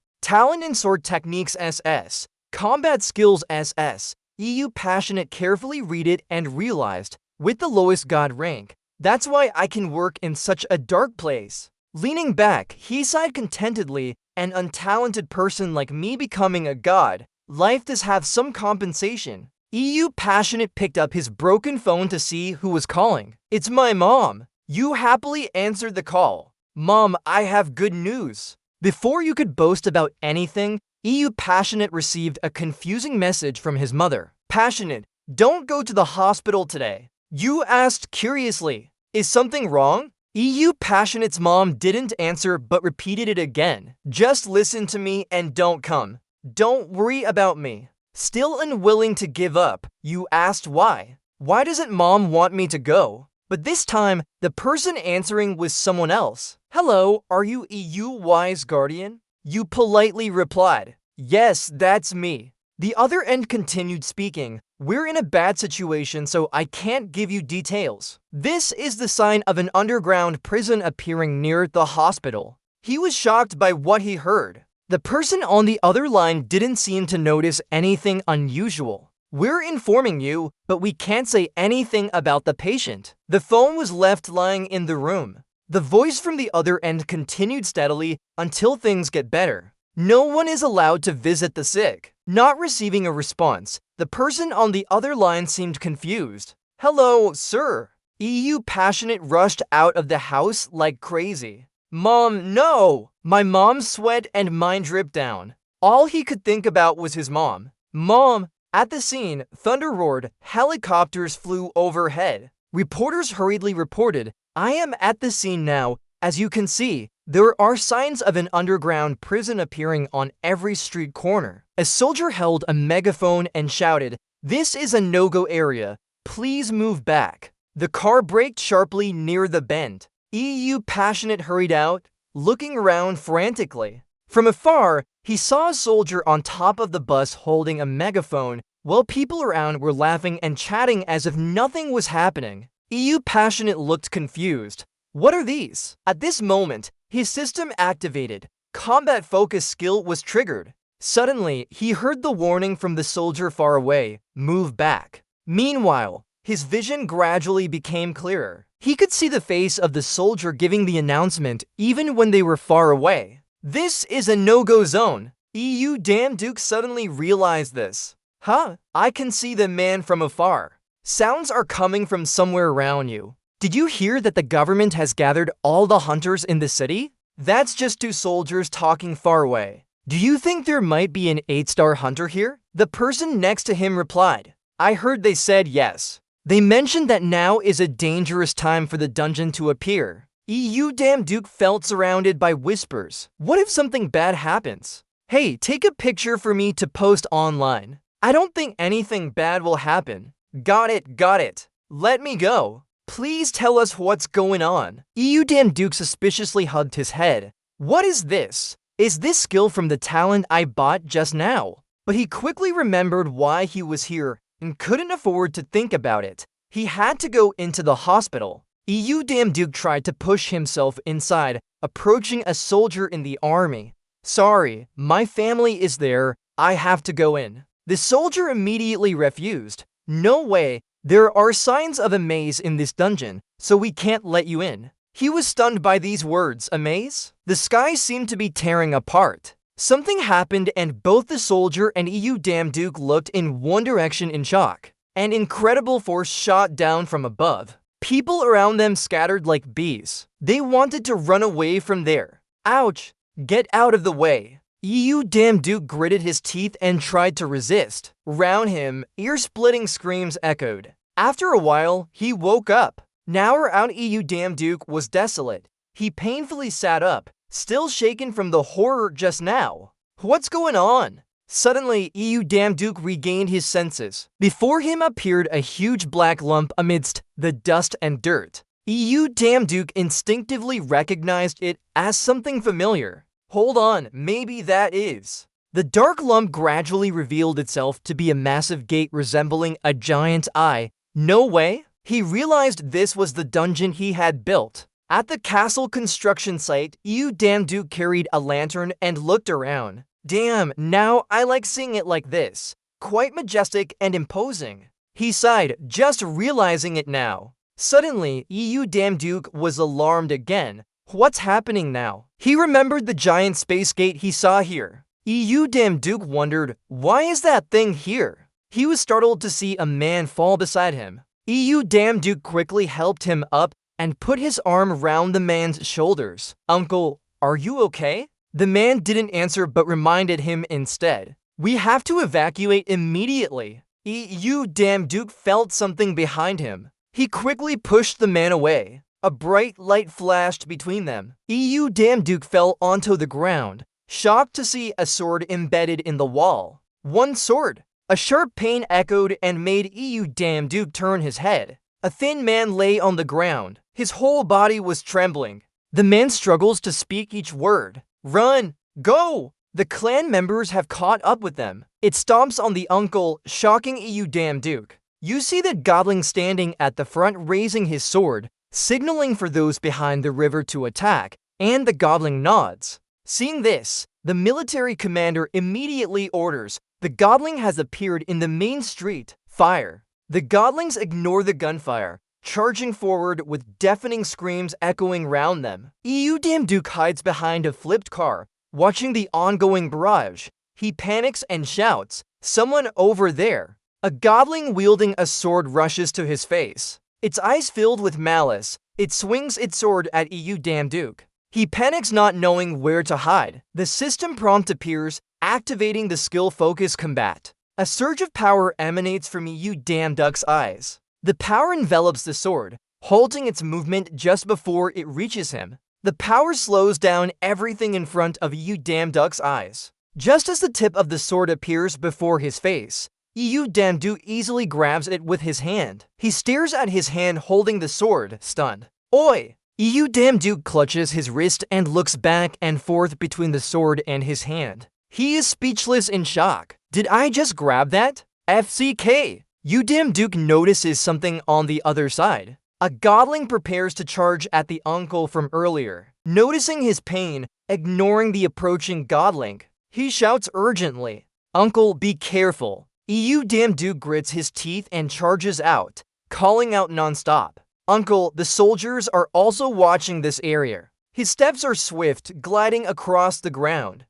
in sword techniques SS, combat skills SS. EU passionate carefully read it and realized, with the lowest god rank, that's why I can work in such a dark place. Leaning back, he sighed contentedly. An untalented person like me becoming a god, life does have some compensation. EU passionate picked up his broken phone to see who was calling. It's my mom. You happily answered the call. Mom, I have good news. Before you could boast about anything, EU passionate received a confusing message from his mother. Passionate, don't go to the hospital today. You asked curiously, is something wrong? EU passionate's mom didn't answer but repeated it again. Just listen to me and don't come. Don't worry about me. Still unwilling to give up, you asked why. Why doesn't mom want me to go? But this time, the person answering was someone else. Hello, are you EU wise guardian? You politely replied. Yes, that's me. The other end continued speaking. We're in a bad situation, so I can't give you details. This is the sign of an underground prison appearing near the hospital. He was shocked by what he heard. The person on the other line didn't seem to notice anything unusual. We're informing you, but we can't say anything about the patient. The phone was left lying in the room. The voice from the other end continued steadily until things get better. No one is allowed to visit the sick. Not receiving a response, the person on the other line seemed confused. Hello, sir. EU passionate rushed out of the house like crazy. Mom, no! My mom's sweat and mine dripped down. All he could think about was his mom. Mom! At the scene, thunder roared, helicopters flew overhead. Reporters hurriedly reported, I am at the scene now. As you can see, there are signs of an underground prison appearing on every street corner. A soldier held a megaphone and shouted, this is a no-go area. Please move back. The car braked sharply near the bend. EU passionate hurried out, looking around frantically. From afar, he saw a soldier on top of the bus holding a megaphone, while people around were laughing and chatting as if nothing was happening. EU passionate looked confused. What are these? At this moment, his system activated. Combat focus skill was triggered. Suddenly, he heard the warning from the soldier far away, move back. Meanwhile, his vision gradually became clearer. He could see the face of the soldier giving the announcement even when they were far away. This is a no-go zone. EU Damn Duke suddenly realized this. Huh? I can see the man from afar. Sounds are coming from somewhere around you. Did you hear that the government has gathered all the hunters in the city? That's just two soldiers talking far away. Do you think there might be an 8-star hunter here? The person next to him replied. I heard they said yes. They mentioned that now is a dangerous time for the dungeon to appear. EU Damn Duke felt surrounded by whispers. What if something bad happens? Hey, take a picture for me to post online. I don't think anything bad will happen. Got it. Let me go. Please tell us what's going on. EU Damn Duke suspiciously hugged his head. What is this? Is this skill from the talent I bought just now? But he quickly remembered why he was here and couldn't afford to think about it. He had to go into the hospital. EU Damn Duke tried to push himself inside, approaching a soldier in the army. Sorry, my family is there. I have to go in. The soldier immediately refused. No way. There are signs of a maze in this dungeon, so we can't let you in. He was stunned by these words. A maze? The sky seemed to be tearing apart. Something happened and both the soldier and EU Damn Duke looked in one direction in shock. An incredible force shot down from above. People around them scattered like bees. They wanted to run away from there. Ouch! Get out of the way. EU Damn Duke gritted his teeth and tried to resist. Round him, ear-splitting screams echoed. After a while, he woke up. Now around EU Damn Duke was desolate. He painfully sat up, still shaken from the horror just now. What's going on? Suddenly, EU Damn Duke regained his senses. Before him appeared a huge black lump amidst the dust and dirt. EU Damn Duke instinctively recognized it as something familiar. Hold on, maybe that is. The dark lump gradually revealed itself to be a massive gate resembling a giant eye. No way? He realized this was the dungeon he had built. At the castle construction site, EU Damn Duke carried a lantern and looked around. Damn, now I like seeing it like this. Quite majestic and imposing. He sighed, just realizing it now. Suddenly, EU Damn Duke was alarmed again. What's happening now? He remembered the giant space gate he saw here. EU Damn Duke wondered, why is that thing here? He was startled to see a man fall beside him. EU Damn Duke quickly helped him up and put his arm around the man's shoulders. Uncle, are you okay? The man didn't answer but reminded him instead. We have to evacuate immediately. EU Damn Duke felt something behind him. He quickly pushed the man away. A bright light flashed between them. EU Damn Duke fell onto the ground, shocked to see a sword embedded in the wall. One sword. A sharp pain echoed and made EU Damn Duke turn his head. A thin man lay on the ground. His whole body was trembling. The man struggles to speak each word. Run! Go! The clan members have caught up with them. It stomps on the uncle, shocking you damn Duke. You see the godling standing at the front raising his sword, signaling for those behind the river to attack, and the godling nods. Seeing this, the military commander immediately orders, "The godling has appeared in the main street. Fire." The godlings ignore the gunfire, charging forward with deafening screams echoing round them. EU damn Duke hides behind a flipped car, watching the ongoing barrage. He panics and shouts, "Someone over there!" A godling wielding a sword rushes to his face. Its eyes filled with malice, it swings its sword at EU damn Duke. He panics, not knowing where to hide. The system prompt appears, activating the skill focus combat. A surge of power emanates from EU damn Duck's eyes. The power envelops the sword, halting its movement just before it reaches him. The power slows down everything in front of EU damn Duck's eyes. Just as the tip of the sword appears before his face, EU damn Duke easily grabs it with his hand. He stares at his hand holding the sword, stunned. "Oi!" EU damn Duke clutches his wrist and looks back and forth between the sword and his hand. He is speechless in shock. Did I just grab that? FCK! EU damn Duke notices something on the other side. A godling prepares to charge at the uncle from earlier. Noticing his pain, ignoring the approaching godling, he shouts urgently, "Uncle, be careful." EU damn Duke grits his teeth and charges out, calling out non-stop. "Uncle, the soldiers are also watching this area." His steps are swift, gliding across the ground.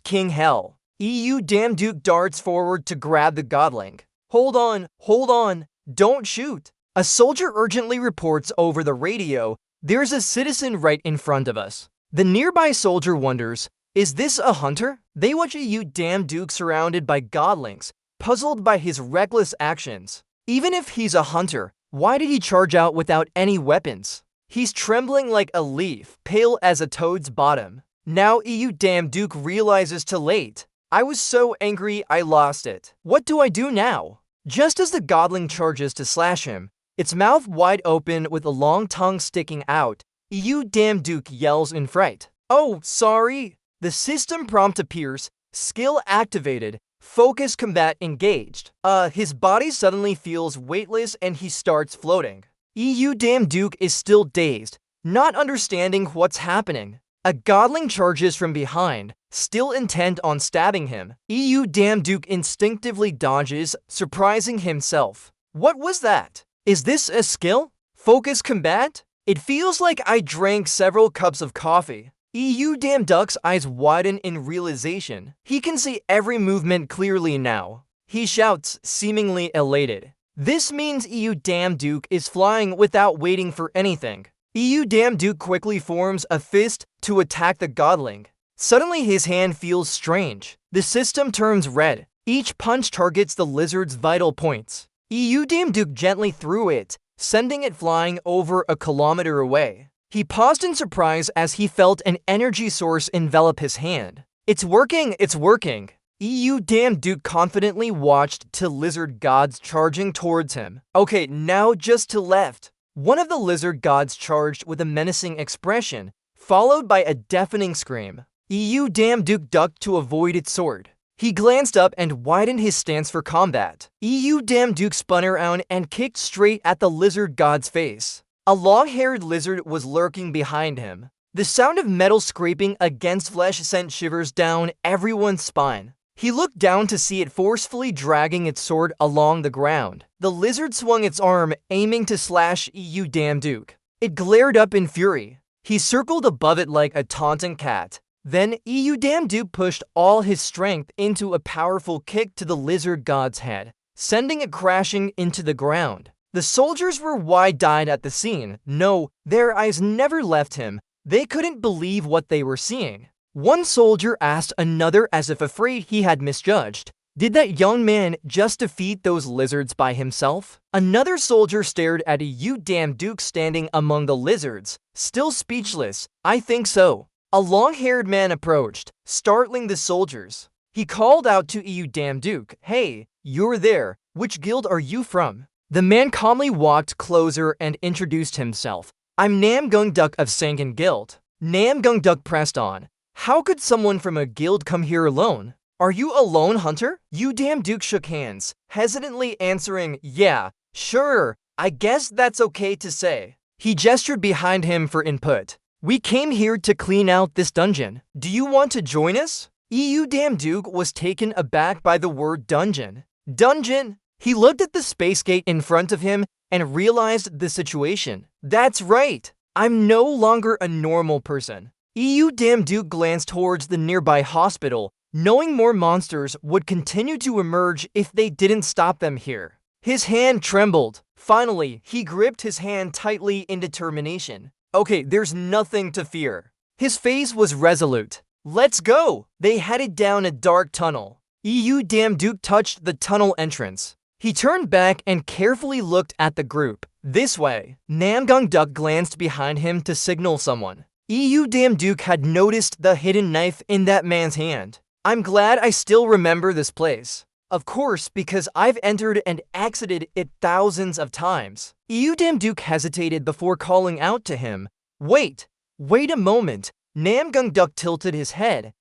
King hell. EU damn Duke darts forward to grab the godling. Hold on, don't shoot." A soldier urgently reports over the radio, "There's a citizen right in front of us." The nearby soldier wonders, is this a hunter? They watch EU damn Duke surrounded by godlings, puzzled by his reckless actions. Even if he's a hunter, why did he charge out without any weapons? He's trembling like a leaf, pale as a toad's bottom. Now EU damn Duke realizes too late. "I was so angry I lost it. What do I do now?" Just as the godling charges to slash him, its mouth wide open with a long tongue sticking out, EU damn Duke yells in fright. "Oh, sorry." The system prompt appears, skill activated, focus combat engaged. His body suddenly feels weightless and he starts floating. EU damn Duke is still dazed, not understanding what's happening. A godling charges from behind, still intent on stabbing him. EU damn Duke instinctively dodges, surprising himself. What was that? Is this a skill? Focus combat? It feels like I drank several cups of coffee. EU damn Duck's eyes widen in realization. He can see every movement clearly now. He shouts, seemingly elated. This means EU damn Duke is flying without waiting for anything. EU damn Duke quickly forms a fist to attack the godling. Suddenly his hand feels strange. The system turns red. Each punch targets the lizard's vital points. EU damn Duke gently threw it, sending it flying over a kilometer away. He paused in surprise as he felt an energy source envelop his hand. It's working! EU damn Duke confidently watched two lizard gods charging towards him. Okay, now just to left. One of the lizard gods charged with a menacing expression, followed by a deafening scream. EU damn Duke ducked to avoid its sword. He glanced up and widened his stance for combat. EU damn Duke spun around and kicked straight at the lizard god's face. A long-haired lizard was lurking behind him. The sound of metal scraping against flesh sent shivers down everyone's spine. He looked down to see it forcefully dragging its sword along the ground. The lizard swung its arm, aiming to slash EU damn Duke. It glared up in fury. He circled above it like a taunting cat. Then EU damn Duke pushed all his strength into a powerful kick to the lizard god's head, sending it crashing into the ground. The soldiers were wide-eyed at the scene. No, their eyes never left him. They couldn't believe what they were seeing. One soldier asked another as if afraid he had misjudged, "Did that young man just defeat those lizards by himself?" Another soldier stared at EU damn Duke standing among the lizards, still speechless. "I think so." A long-haired man approached, startling the soldiers. He called out to EU damn Duke, "Hey, you're there. Which guild are you from?" The man calmly walked closer and introduced himself. "I'm Nam Gung Duk of Sangan Guild." Nam Gung Duk pressed on. How could someone from a guild come here alone? Are you a lone hunter? You damn Duke shook hands, hesitantly answering, yeah, sure, I guess that's okay to say. He gestured behind him for input. We came here to clean out this dungeon. Do you want to join us? EU damn Duke was taken aback by the word dungeon. Dungeon? He looked at the space gate in front of him and realized the situation. That's right. I'm no longer a normal person. EU damn Duke glanced towards the nearby hospital, knowing more monsters would continue to emerge if they didn't stop them here. His hand trembled. Finally, he gripped his hand tightly in determination. Okay, there's nothing to fear. His face was resolute. Let's go! They headed down a dark tunnel. EU damn Duke touched the tunnel entrance. He turned back and carefully looked at the group. This way. Namgung Duck glanced behind him to signal someone. EU damn Duke had noticed the hidden knife in that man's hand. I'm glad I still remember this place. Of course, because I've entered and exited it thousands of times. EU damn Duke hesitated before calling out to him. Wait a moment. Namgung Duck tilted his head.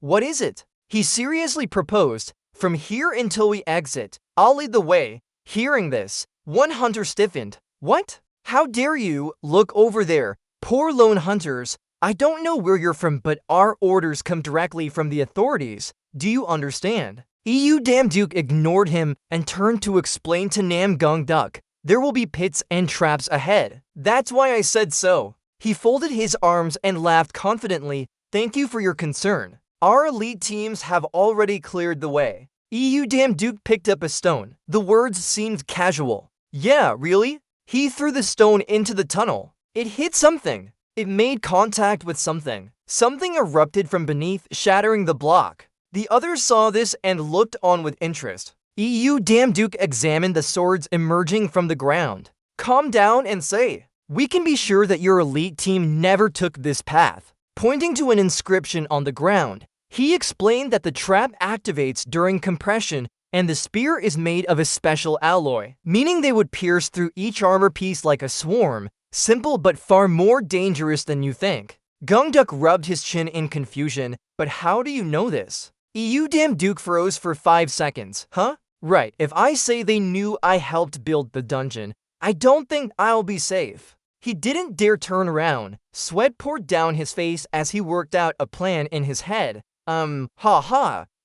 What is it? He seriously proposed. From here until we exit, I'll lead the way. Hearing this, one hunter stiffened. What? How dare you? Look over there. Poor lone hunters. I don't know where you're from, but our orders come directly from the authorities. Do you understand? EU damn Duke ignored him and turned to explain to Namgung Duck. There will be pits and traps ahead. That's why I said so. He folded his arms and laughed confidently. Thank you for your concern. Our elite teams have already cleared the way. EU damn Duke picked up a stone. The words seemed casual. Yeah, really? He threw the stone into the tunnel. It hit something. It made contact with something. Something erupted from beneath, shattering the block. The others saw this and looked on with interest. EU damn Duke examined the swords emerging from the ground. Calm down and say, we can be sure that your elite team never took this path. Pointing to an inscription on the ground, he explained that the trap activates during compression and the spear is made of a special alloy, meaning they would pierce through each armor piece like a swarm. Simple but far more dangerous than you think. Gungduck rubbed his chin in confusion, but how do you know this? EU damn Duke froze for 5 seconds. Huh? Right, if I say they knew I helped build the dungeon, I don't think I'll be safe. He didn't dare turn around. Sweat poured down his face as he worked out a plan in his head.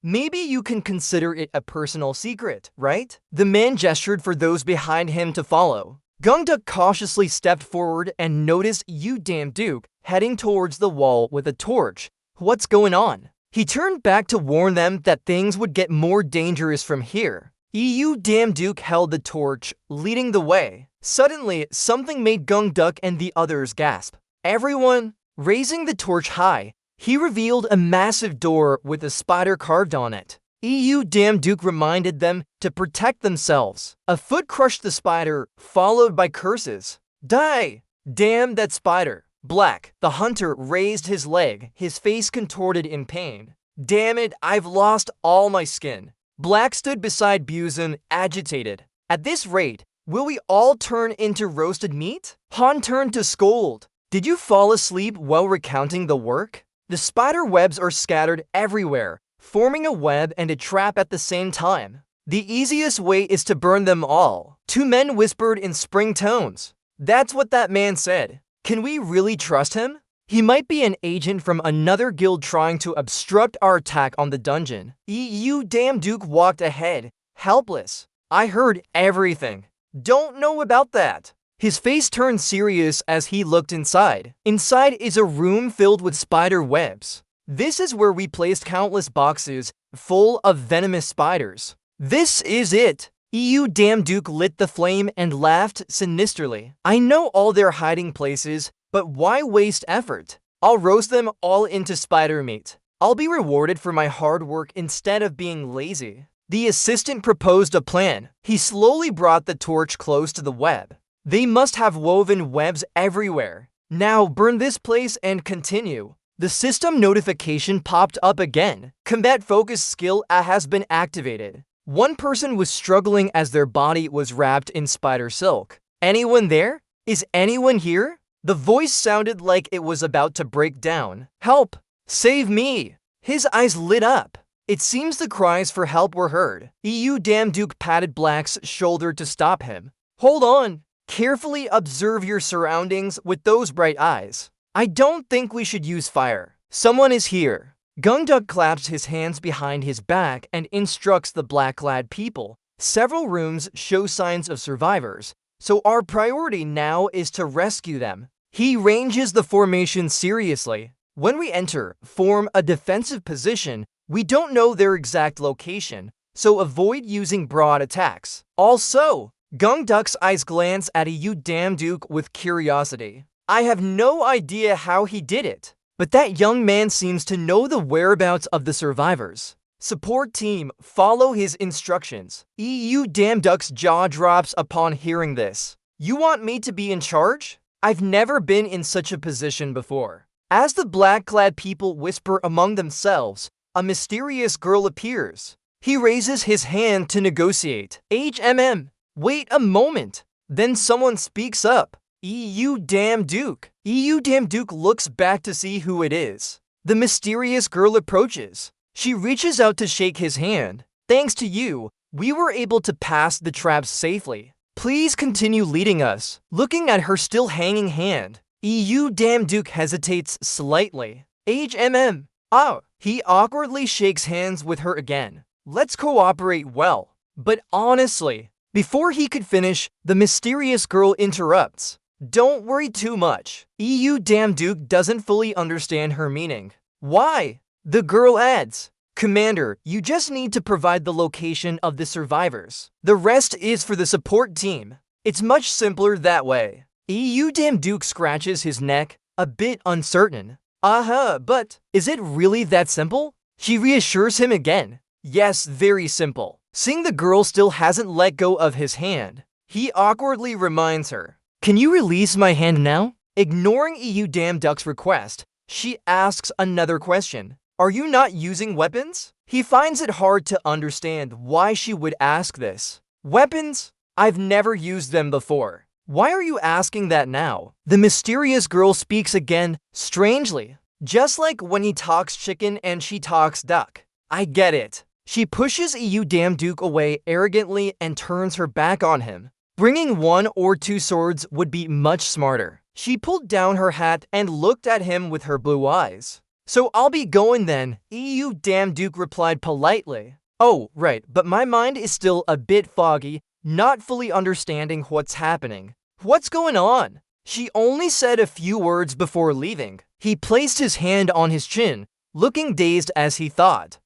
Maybe you can consider it a personal secret, right? The man gestured for those behind him to follow. Gungduck cautiously stepped forward and noticed EU damn Duke heading towards the wall with a torch. What's going on? He turned back to warn them that things would get more dangerous from here. EU damn Duke held the torch, leading the way. Suddenly, something made Gungduck and the others gasp. Everyone, raising the torch high, he revealed a massive door with a spider carved on it. EU damn Duke reminded them to protect themselves. A foot crushed the spider, followed by curses. Die! Damn that spider! Black, the hunter, raised his leg, his face contorted in pain. Damn it, I've lost all my skin. Black stood beside Buzin, agitated. At this rate, will we all turn into roasted meat? Han turned to scold. Did you fall asleep while recounting the work? The spider webs are scattered everywhere, forming a web and a trap at the same time. The easiest way is to burn them all. 2 men whispered in spring tones. That's what that man said. Can we really trust him? He might be an agent from another guild trying to obstruct our attack on the dungeon. EU damn Duke walked ahead, helpless. I heard everything. Don't know about that. His face turned serious as he looked inside. Inside is a room filled with spider webs. This is where we placed countless boxes full of venomous spiders. This is it. EU damn Duke lit the flame and laughed sinisterly. I know all their hiding places, but why waste effort? I'll roast them all into spider meat. I'll be rewarded for my hard work instead of being lazy. The assistant proposed a plan. He slowly brought the torch close to the web. They must have woven webs everywhere. Now burn this place and continue. The system notification popped up again. Combat focus skill has been activated. One person was struggling as their body was wrapped in spider silk. Anyone there? Is anyone here? The voice sounded like it was about to break down. Help! Save me! His eyes lit up. It seems the cries for help were heard. Damn Duke patted Black's shoulder to stop him. Hold on. Carefully observe your surroundings with those bright eyes. I don't think we should use fire. Someone is here. Gungduk claps his hands behind his back and instructs the black-clad people. Several rooms show signs of survivors, so our priority now is to rescue them. He ranges the formation seriously. When we enter, form a defensive position. We don't know their exact location, so avoid using broad attacks. Also, Gungduk's eyes glance at Damn Duke with curiosity. I have no idea how he did it, but that young man seems to know the whereabouts of the survivors. Support team, follow his instructions. Damn Duck's jaw drops upon hearing this. You want me to be in charge? I've never been in such a position before. As the black-clad people whisper among themselves, a mysterious girl appears. He raises his hand to negotiate. Wait a moment. Then someone speaks up. Damn Duke. Damn Duke looks back to see who it is. The mysterious girl approaches. She reaches out to shake his hand. Thanks to you, we were able to pass the traps safely. Please continue leading us. Looking at her still hanging hand, Damn Duke hesitates slightly. He awkwardly shakes hands with her again. Let's cooperate well. But honestly, before he could finish, the mysterious girl interrupts. Don't worry too much. Damn Duke doesn't fully understand her meaning. Why? The girl adds. Commander, you just need to provide the location of the survivors. The rest is for the support team. It's much simpler that way. Damn Duke scratches his neck, a bit uncertain. But is it really that simple? She reassures him again. Yes, very simple. Seeing the girl still hasn't let go of his hand, he awkwardly reminds her. Can you release my hand now? Ignoring Damn Duck's request, she asks another question. Are you not using weapons? He finds it hard to understand why she would ask this. Weapons? I've never used them before. Why are you asking that now? The mysterious girl speaks again, strangely. Just like when he talks chicken and she talks duck. I get it. She pushes Damn Duke away arrogantly and turns her back on him. Bringing 1 or 2 swords would be much smarter. She pulled down her hat and looked at him with her blue eyes. So I'll be going then, Damn Duke replied politely. Oh, right, but my mind is still a bit foggy, not fully understanding what's happening. What's going on? She only said a few words before leaving. He placed his hand on his chin, looking dazed as he thought.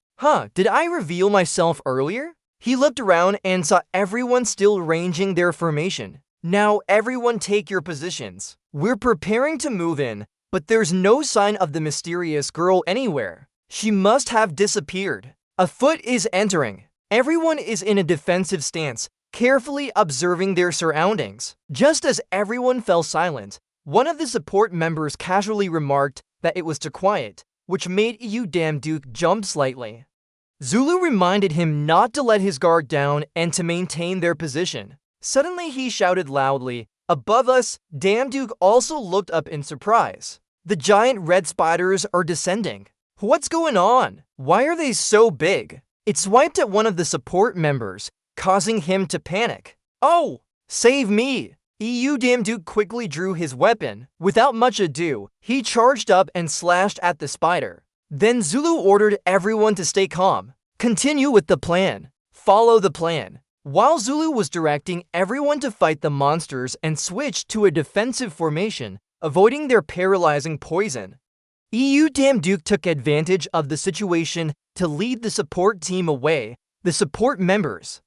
Did I reveal myself earlier? He looked around and saw everyone still ranging their formation. Now everyone take your positions. We're preparing to move in, but there's no sign of the mysterious girl anywhere. She must have disappeared. A foot is entering. Everyone is in a defensive stance, carefully observing their surroundings. Just as everyone fell silent, one of the support members casually remarked that it was too quiet, which made Damn Duke jump slightly. Zulu reminded him not to let his guard down and to maintain their position. Suddenly he shouted loudly, above us. Damn Duke also looked up in surprise. The giant red spiders are descending. What's going on? Why are they so big? It swiped at one of the support members, causing him to panic. Oh, save me! Damn Duke quickly drew his weapon. Without much ado, he charged up and slashed at the spider. Then Zulu ordered everyone to stay calm. Continue with the plan. Follow the plan. While Zulu was directing everyone to fight the monsters and switch to a defensive formation, avoiding their paralyzing poison, Damn Duke took advantage of the situation to lead the support team away. The support members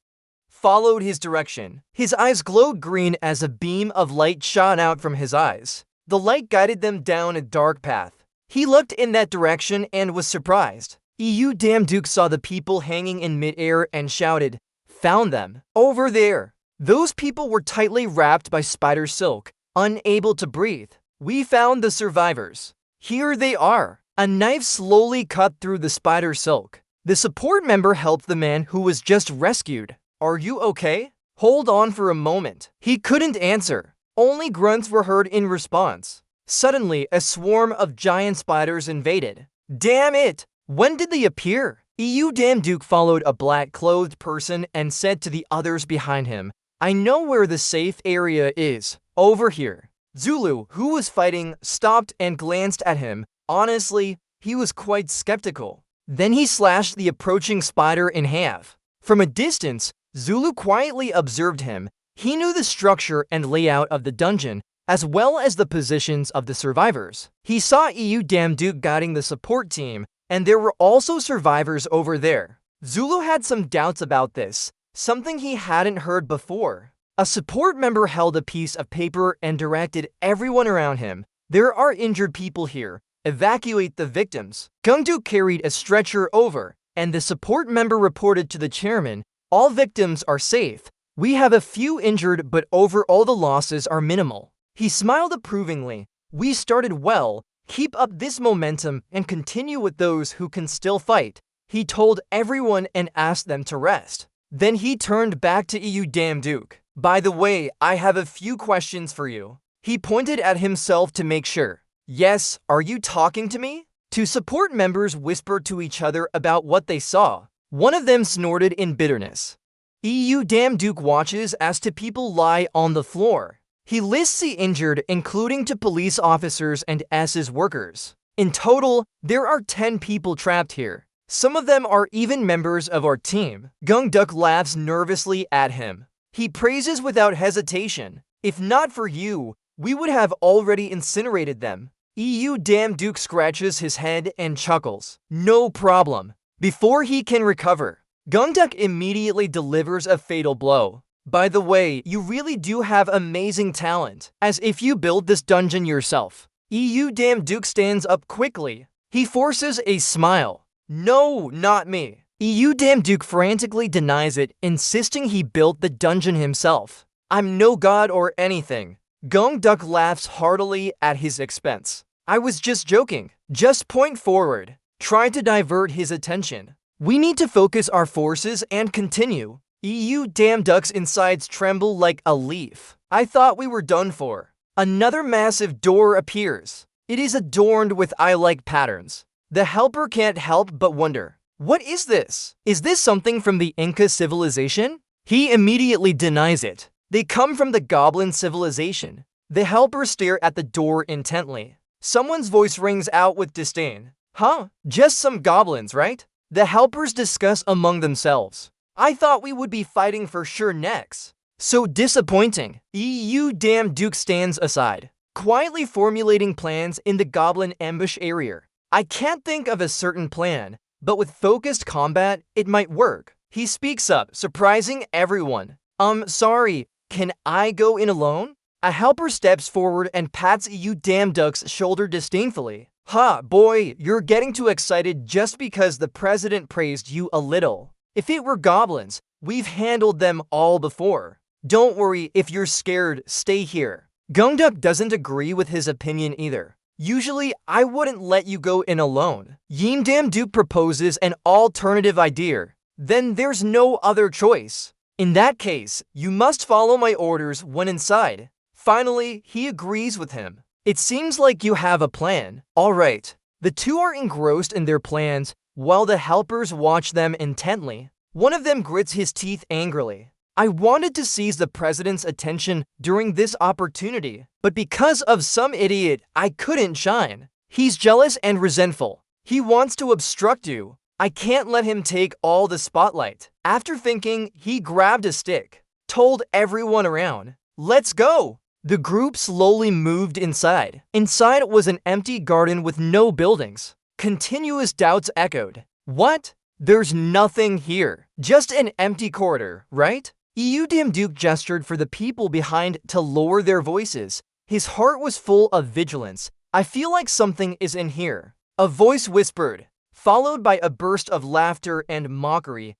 followed his direction. His eyes glowed green as a beam of light shot out from his eyes. The light guided them down a dark path. He looked in that direction and was surprised. Damn Duke saw the people hanging in midair and shouted, "Found them! Over there!" Those people were tightly wrapped by spider silk, unable to breathe. We found the survivors. Here they are. A knife slowly cut through the spider silk. The support member helped the man who was just rescued. Are you okay? Hold on for a moment. He couldn't answer. Only grunts were heard in response. Suddenly, a swarm of giant spiders invaded. Damn it! When did they appear? Damn Duke followed a black-clothed person and said to the others behind him, I know where the safe area is. Over here. Zulu, who was fighting, stopped and glanced at him. Honestly, he was quite skeptical. Then he slashed the approaching spider in half. From a distance, Zulu quietly observed him. He knew the structure and layout of the dungeon, as well as the positions of the survivors. He saw Damn Duke guiding the support team, and there were also survivors over there. Zulu had some doubts about this, something he hadn't heard before. A support member held a piece of paper and directed everyone around him. There are injured people here. Evacuate the victims. Gungdu carried a stretcher over, and the support member reported to the chairman, all victims are safe. We have a few injured, but overall the losses are minimal. He smiled approvingly. We started well. Keep up this momentum and continue with those who can still fight. He told everyone and asked them to rest. Then he turned back to Damn Duke. By the way, I have a few questions for you. He pointed at himself to make sure. Yes, are you talking to me? Two support members whispered to each other about what they saw. One of them snorted in bitterness. Damn Duke watches as two people lie on the floor. He lists the injured, including to police officers and S's workers. In total, there are 10 people trapped here. Some of them are even members of our team. Gung Duk laughs nervously at him. He praises without hesitation. If not for you, we would have already incinerated them. Damn Duke scratches his head and chuckles. No problem. Before he can recover, Gung Duk immediately delivers a fatal blow. By the way, you really do have amazing talent, as if you build this dungeon yourself. Damn Duke stands up quickly. He forces a smile. No, not me. Damn Duke frantically denies it, insisting he built the dungeon himself. I'm no god or anything. Gung Duk laughs heartily at his expense. I was just joking. Just point forward. Try to divert his attention. We need to focus our forces and continue. Damn Duck's insides tremble like a leaf. I thought we were done for. Another massive door appears. It is adorned with eye-like patterns. The helper can't help but wonder, what is this? Is this something from the Inca civilization? He immediately denies it. They come from the goblin civilization. The helpers stare at the door intently. Someone's voice rings out with disdain. Huh? Just some goblins, right? The helpers discuss among themselves. I thought we would be fighting for sure next. So disappointing. Damn Duke stands aside, quietly formulating plans in the goblin ambush area. I can't think of a certain plan, but with focused combat, it might work. He speaks up, surprising everyone. Sorry, can I go in alone? A helper steps forward and pats Damn Duck's shoulder disdainfully. Ha, boy, you're getting too excited just because the president praised you a little. If it were goblins, we've handled them all before. Don't worry, if you're scared, stay here. Gung Duk doesn't agree with his opinion either. Usually, I wouldn't let you go in alone. Damn Duke proposes an alternative idea. Then there's no other choice. In that case, you must follow my orders when inside. Finally, he agrees with him. It seems like you have a plan. All right. The two are engrossed in their plans, while the helpers watch them intently. One of them grits his teeth angrily. I wanted to seize the president's attention during this opportunity, but because of some idiot, I couldn't shine. He's jealous and resentful. He wants to obstruct you. I can't let him take all the spotlight. After thinking, he grabbed a stick, told everyone around, let's go. The group slowly moved inside. Inside was an empty garden with no buildings. Continuous doubts echoed. What? There's nothing here. Just an empty corridor, right? Damn Duke gestured for the people behind to lower their voices. His heart was full of vigilance. I feel like something is in here. A voice whispered, followed by a burst of laughter and mockery.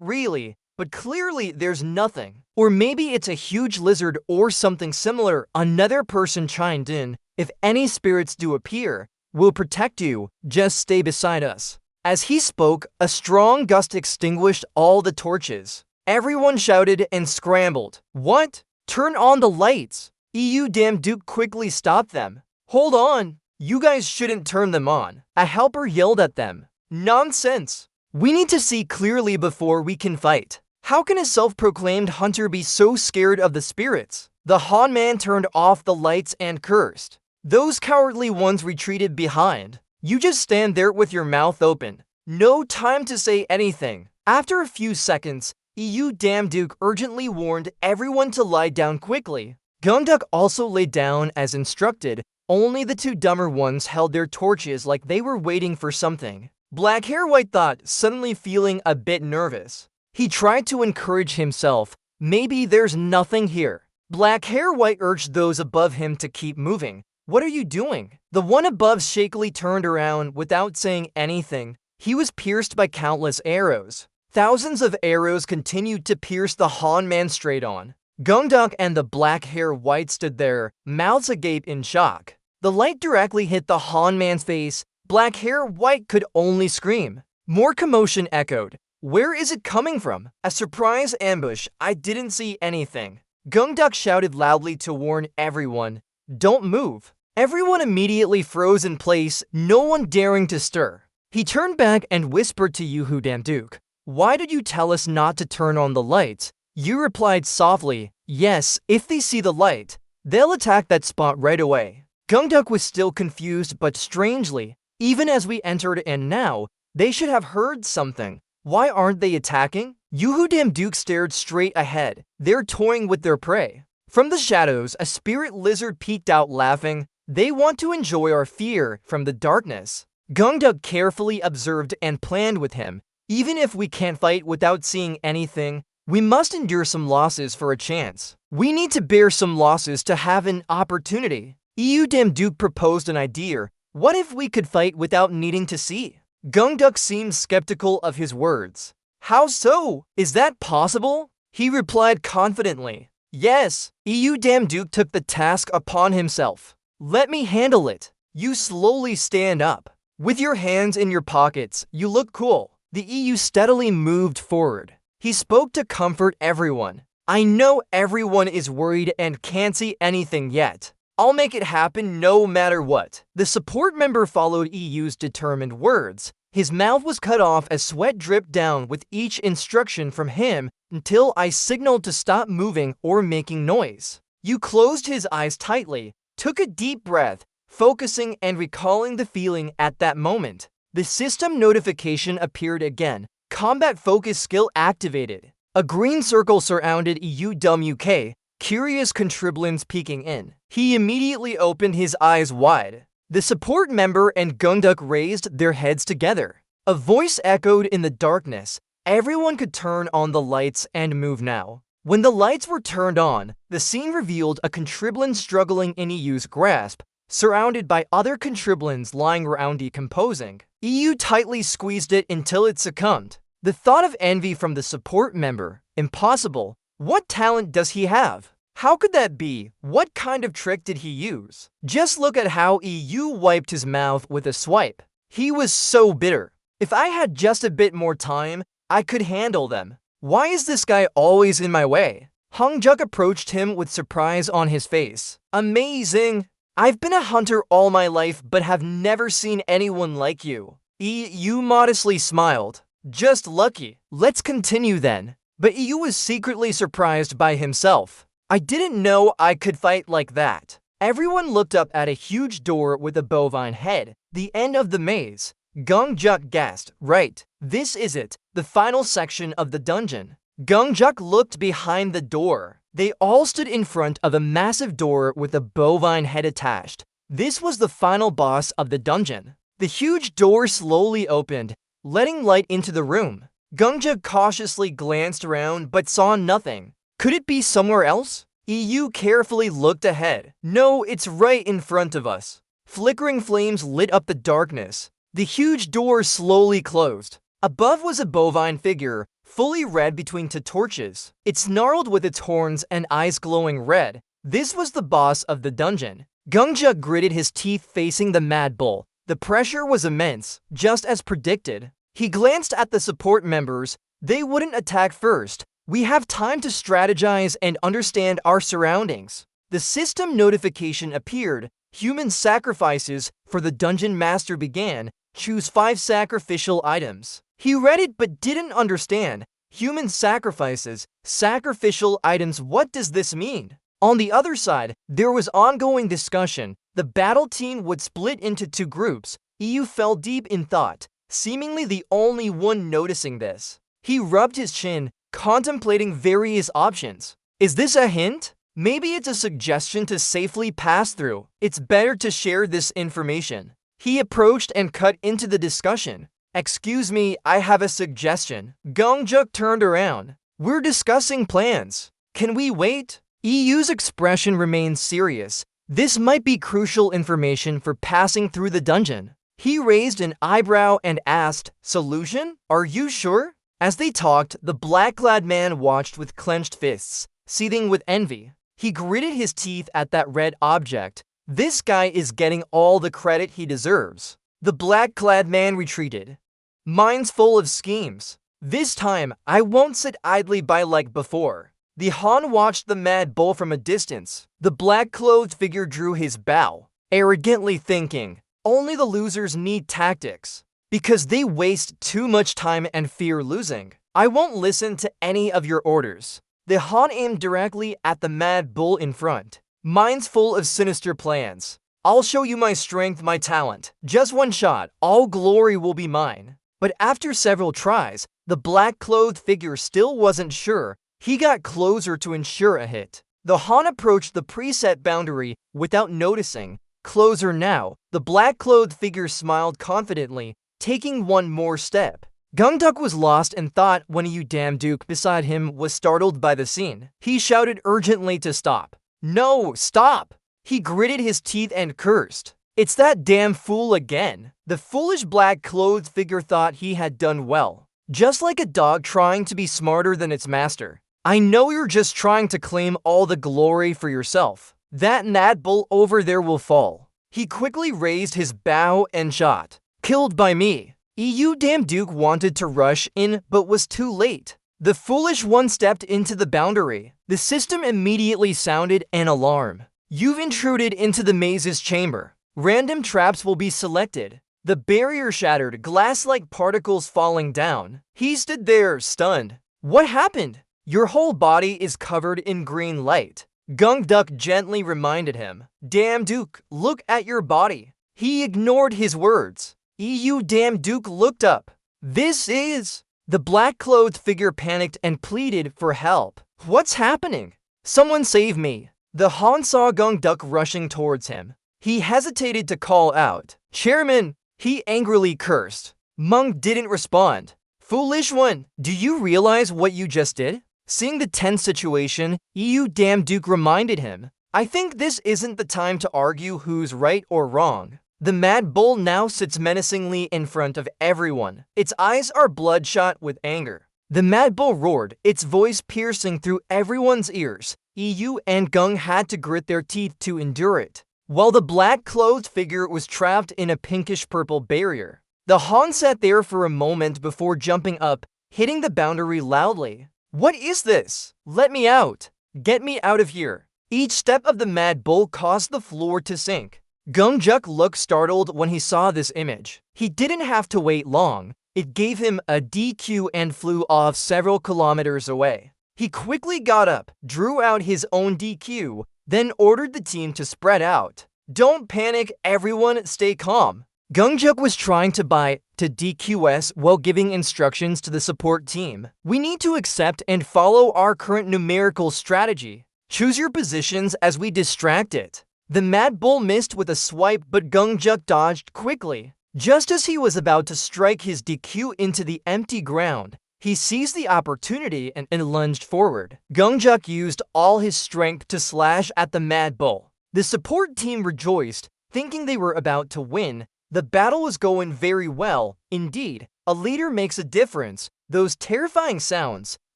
Really? But clearly there's nothing. Or maybe it's a huge lizard or something similar. Another person chimed in. If any spirits do appear, we'll protect you. Just stay beside us. As he spoke, a strong gust extinguished all the torches. Everyone shouted and scrambled. What? Turn on the lights. Damn Duke quickly stopped them. Hold on. You guys shouldn't turn them on. A helper yelled at them. Nonsense. We need to see clearly before we can fight. How can a self-proclaimed hunter be so scared of the spirits? The Han man turned off the lights and cursed. Those cowardly ones retreated behind. You just stand there with your mouth open. No time to say anything. After a few seconds, Damduke urgently warned everyone to lie down quickly. Gungduk also lay down as instructed. Only the two dumber ones held their torches like they were waiting for something. Black Hair White thought, suddenly feeling a bit nervous. He tried to encourage himself. Maybe there's nothing here. Black Hair White urged those above him to keep moving. What are you doing? The one above shakily turned around without saying anything. He was pierced by countless arrows. Thousands of arrows continued to pierce the Han man straight on. Gungduk and the Black Hair White stood there, mouths agape in shock. The light directly hit the Han man's face. Black Hair White could only scream. More commotion echoed. Where is it coming from? A surprise ambush. I didn't see anything. Gungduk shouted loudly to warn everyone. Don't move. Everyone immediately froze in place, no one daring to stir. He turned back and whispered to Damduke. Why did you tell us not to turn on the lights? You replied softly, yes, if they see the light, they'll attack that spot right away. Gungduk was still confused, but strangely, even as we entered and now, they should have heard something. Why aren't they attacking? Damduke stared straight ahead. They're toying with their prey. From the shadows, a spirit lizard peeked out laughing. They want to enjoy our fear from the darkness. Gungduk carefully observed and planned with him. Even if we can't fight without seeing anything, we must endure some losses for a chance. We need to bear some losses to have an opportunity. Damduke proposed an idea. What if we could fight without needing to see? Gungduk seemed skeptical of his words. How so? Is that possible? He replied confidently. Yes, Damduke took the task upon himself. Let me handle it. You slowly stand up. With your hands in your pockets, you look cool. The EU steadily moved forward. He spoke to comfort everyone. I know everyone is worried and can't see anything yet. I'll make it happen no matter what. The support member followed EU's determined words. His mouth was cut off as sweat dripped down with each instruction from him until I signaled to stop moving or making noise. You closed his eyes tightly, took a deep breath, focusing and recalling the feeling at that moment. The system notification appeared again. Combat focus skill activated. A green circle surrounded EUWK, curious contriblins peeking in. He immediately opened his eyes wide. The support member and Gungduk raised their heads together. A voice echoed in the darkness. Everyone could turn on the lights and move now. When the lights were turned on, the scene revealed a contriblin struggling in EU's grasp, surrounded by other contriblins lying around decomposing. EU tightly squeezed it until it succumbed. The thought of envy from the support member. Impossible. What talent does he have? How could that be? What kind of trick did he use? Just look at how EU wiped his mouth with a swipe. He was so bitter. If I had just a bit more time, I could handle them. Why is this guy always in my way? Hongjuk approached him with surprise on his face. Amazing! I've been a hunter all my life but have never seen anyone like you. EU modestly smiled. Just lucky. Let's continue then. But EU was secretly surprised by himself. I didn't know I could fight like that. Everyone looked up at a huge door with a bovine head, the end of the maze. Gungjuk gasped. Right, this is it, the final section of the dungeon. Gungjuk looked behind the door. They all stood in front of a massive door with a bovine head attached. This was the final boss of the dungeon. The huge door slowly opened, letting light into the room. Gungjuk cautiously glanced around but saw nothing. Could it be somewhere else? EU carefully looked ahead. No, it's right in front of us. Flickering flames lit up the darkness. The huge door slowly closed. Above was a bovine figure, fully red between two torches. It snarled with its horns and eyes glowing red. This was the boss of the dungeon. Gungjuk gritted his teeth facing the mad bull. The pressure was immense, just as predicted. He glanced at the support members. They wouldn't attack first. We have time to strategize and understand our surroundings. The system notification appeared. Human sacrifices for the dungeon master began. Choose 5 sacrificial items. He read it but didn't understand. Human sacrifices, sacrificial items, what does this mean? On the other side, there was ongoing discussion. The battle team would split into 2 groups. EU fell deep in thought, seemingly the only one noticing this. He rubbed his chin, contemplating various options. Is this a hint? Maybe it's a suggestion to safely pass through. It's better to share this information. He approached and cut into the discussion. Excuse me, I have a suggestion. Gongjuk turned around. We're discussing plans. Can we wait? EU's expression remained serious. This might be crucial information for passing through the dungeon. He raised an eyebrow and asked, "Solution? Are you sure?" As they talked, the black-clad man watched with clenched fists, seething with envy. He gritted his teeth at that red object. This guy is getting all the credit he deserves. The black-clad man retreated. Mine's full of schemes. This time, I won't sit idly by like before. The Han watched the Mad Bull from a distance. The black-clothed figure drew his bow, arrogantly thinking, only the losers need tactics, because they waste too much time and fear losing. I won't listen to any of your orders. The Han aimed directly at the Mad Bull in front. Mine's full of sinister plans. I'll show you my strength, my talent. Just one shot, all glory will be mine. But after several tries, the black-clothed figure still wasn't sure. He got closer to ensure a hit. The Han approached the preset boundary without noticing. Closer now, the black-clothed figure smiled confidently, taking one more step. Gungduk was lost in thought when Yu Dam Duke beside him was startled by the scene. He shouted urgently to stop. No, stop! He gritted his teeth and cursed. It's that damn fool again. The foolish black-clothed figure thought he had done well. Just like a dog trying to be smarter than its master. I know you're just trying to claim all the glory for yourself. That Mad Bull over there will fall. He quickly raised his bow and shot. Killed by me. Yu Dam Duke wanted to rush in but was too late. The foolish one stepped into the boundary. The system immediately sounded an alarm. You've intruded into the maze's chamber. Random traps will be selected. The barrier shattered, glass-like particles falling down. He stood there, stunned. What happened? Your whole body is covered in green light. Gungduk gently reminded him. Damn Duke, look at your body. He ignored his words. Yu Dam Duke looked up. This is... The black-clothed figure panicked and pleaded for help. What's happening? Someone save me. The Han saw Gungduk rushing towards him. He hesitated to call out. Chairman! He angrily cursed. Meng didn't respond. Foolish one, do you realize what you just did? Seeing the tense situation, Yu Dam Duke reminded him. I think this isn't the time to argue who's right or wrong. The Mad Bull now sits menacingly in front of everyone. Its eyes are bloodshot with anger. The Mad Bull roared, its voice piercing through everyone's ears. EU and Gung had to grit their teeth to endure it, while the black-clothed figure was trapped in a pinkish-purple barrier. The Han sat there for a moment before jumping up, hitting the boundary loudly. What is this? Let me out! Get me out of here! Each step of the Mad Bull caused the floor to sink. Gungjuk looked startled when he saw this image. He didn't have to wait long. It gave him a DQ and flew off several kilometers away. He quickly got up, drew out his own DQ, then ordered the team to spread out. Don't panic, everyone, stay calm. Gungjuk was trying to buy to DQS while giving instructions to the support team. We need to accept and follow our current numerical strategy. Choose your positions as we distract it. The Mad Bull missed with a swipe, but Gungjuk dodged quickly. Just as he was about to strike his DQ into the empty ground, he seized the opportunity and lunged forward. Gungjuk used all his strength to slash at the Mad Bull. The support team rejoiced, thinking they were about to win. The battle was going very well. Indeed, a leader makes a difference. Those terrifying sounds.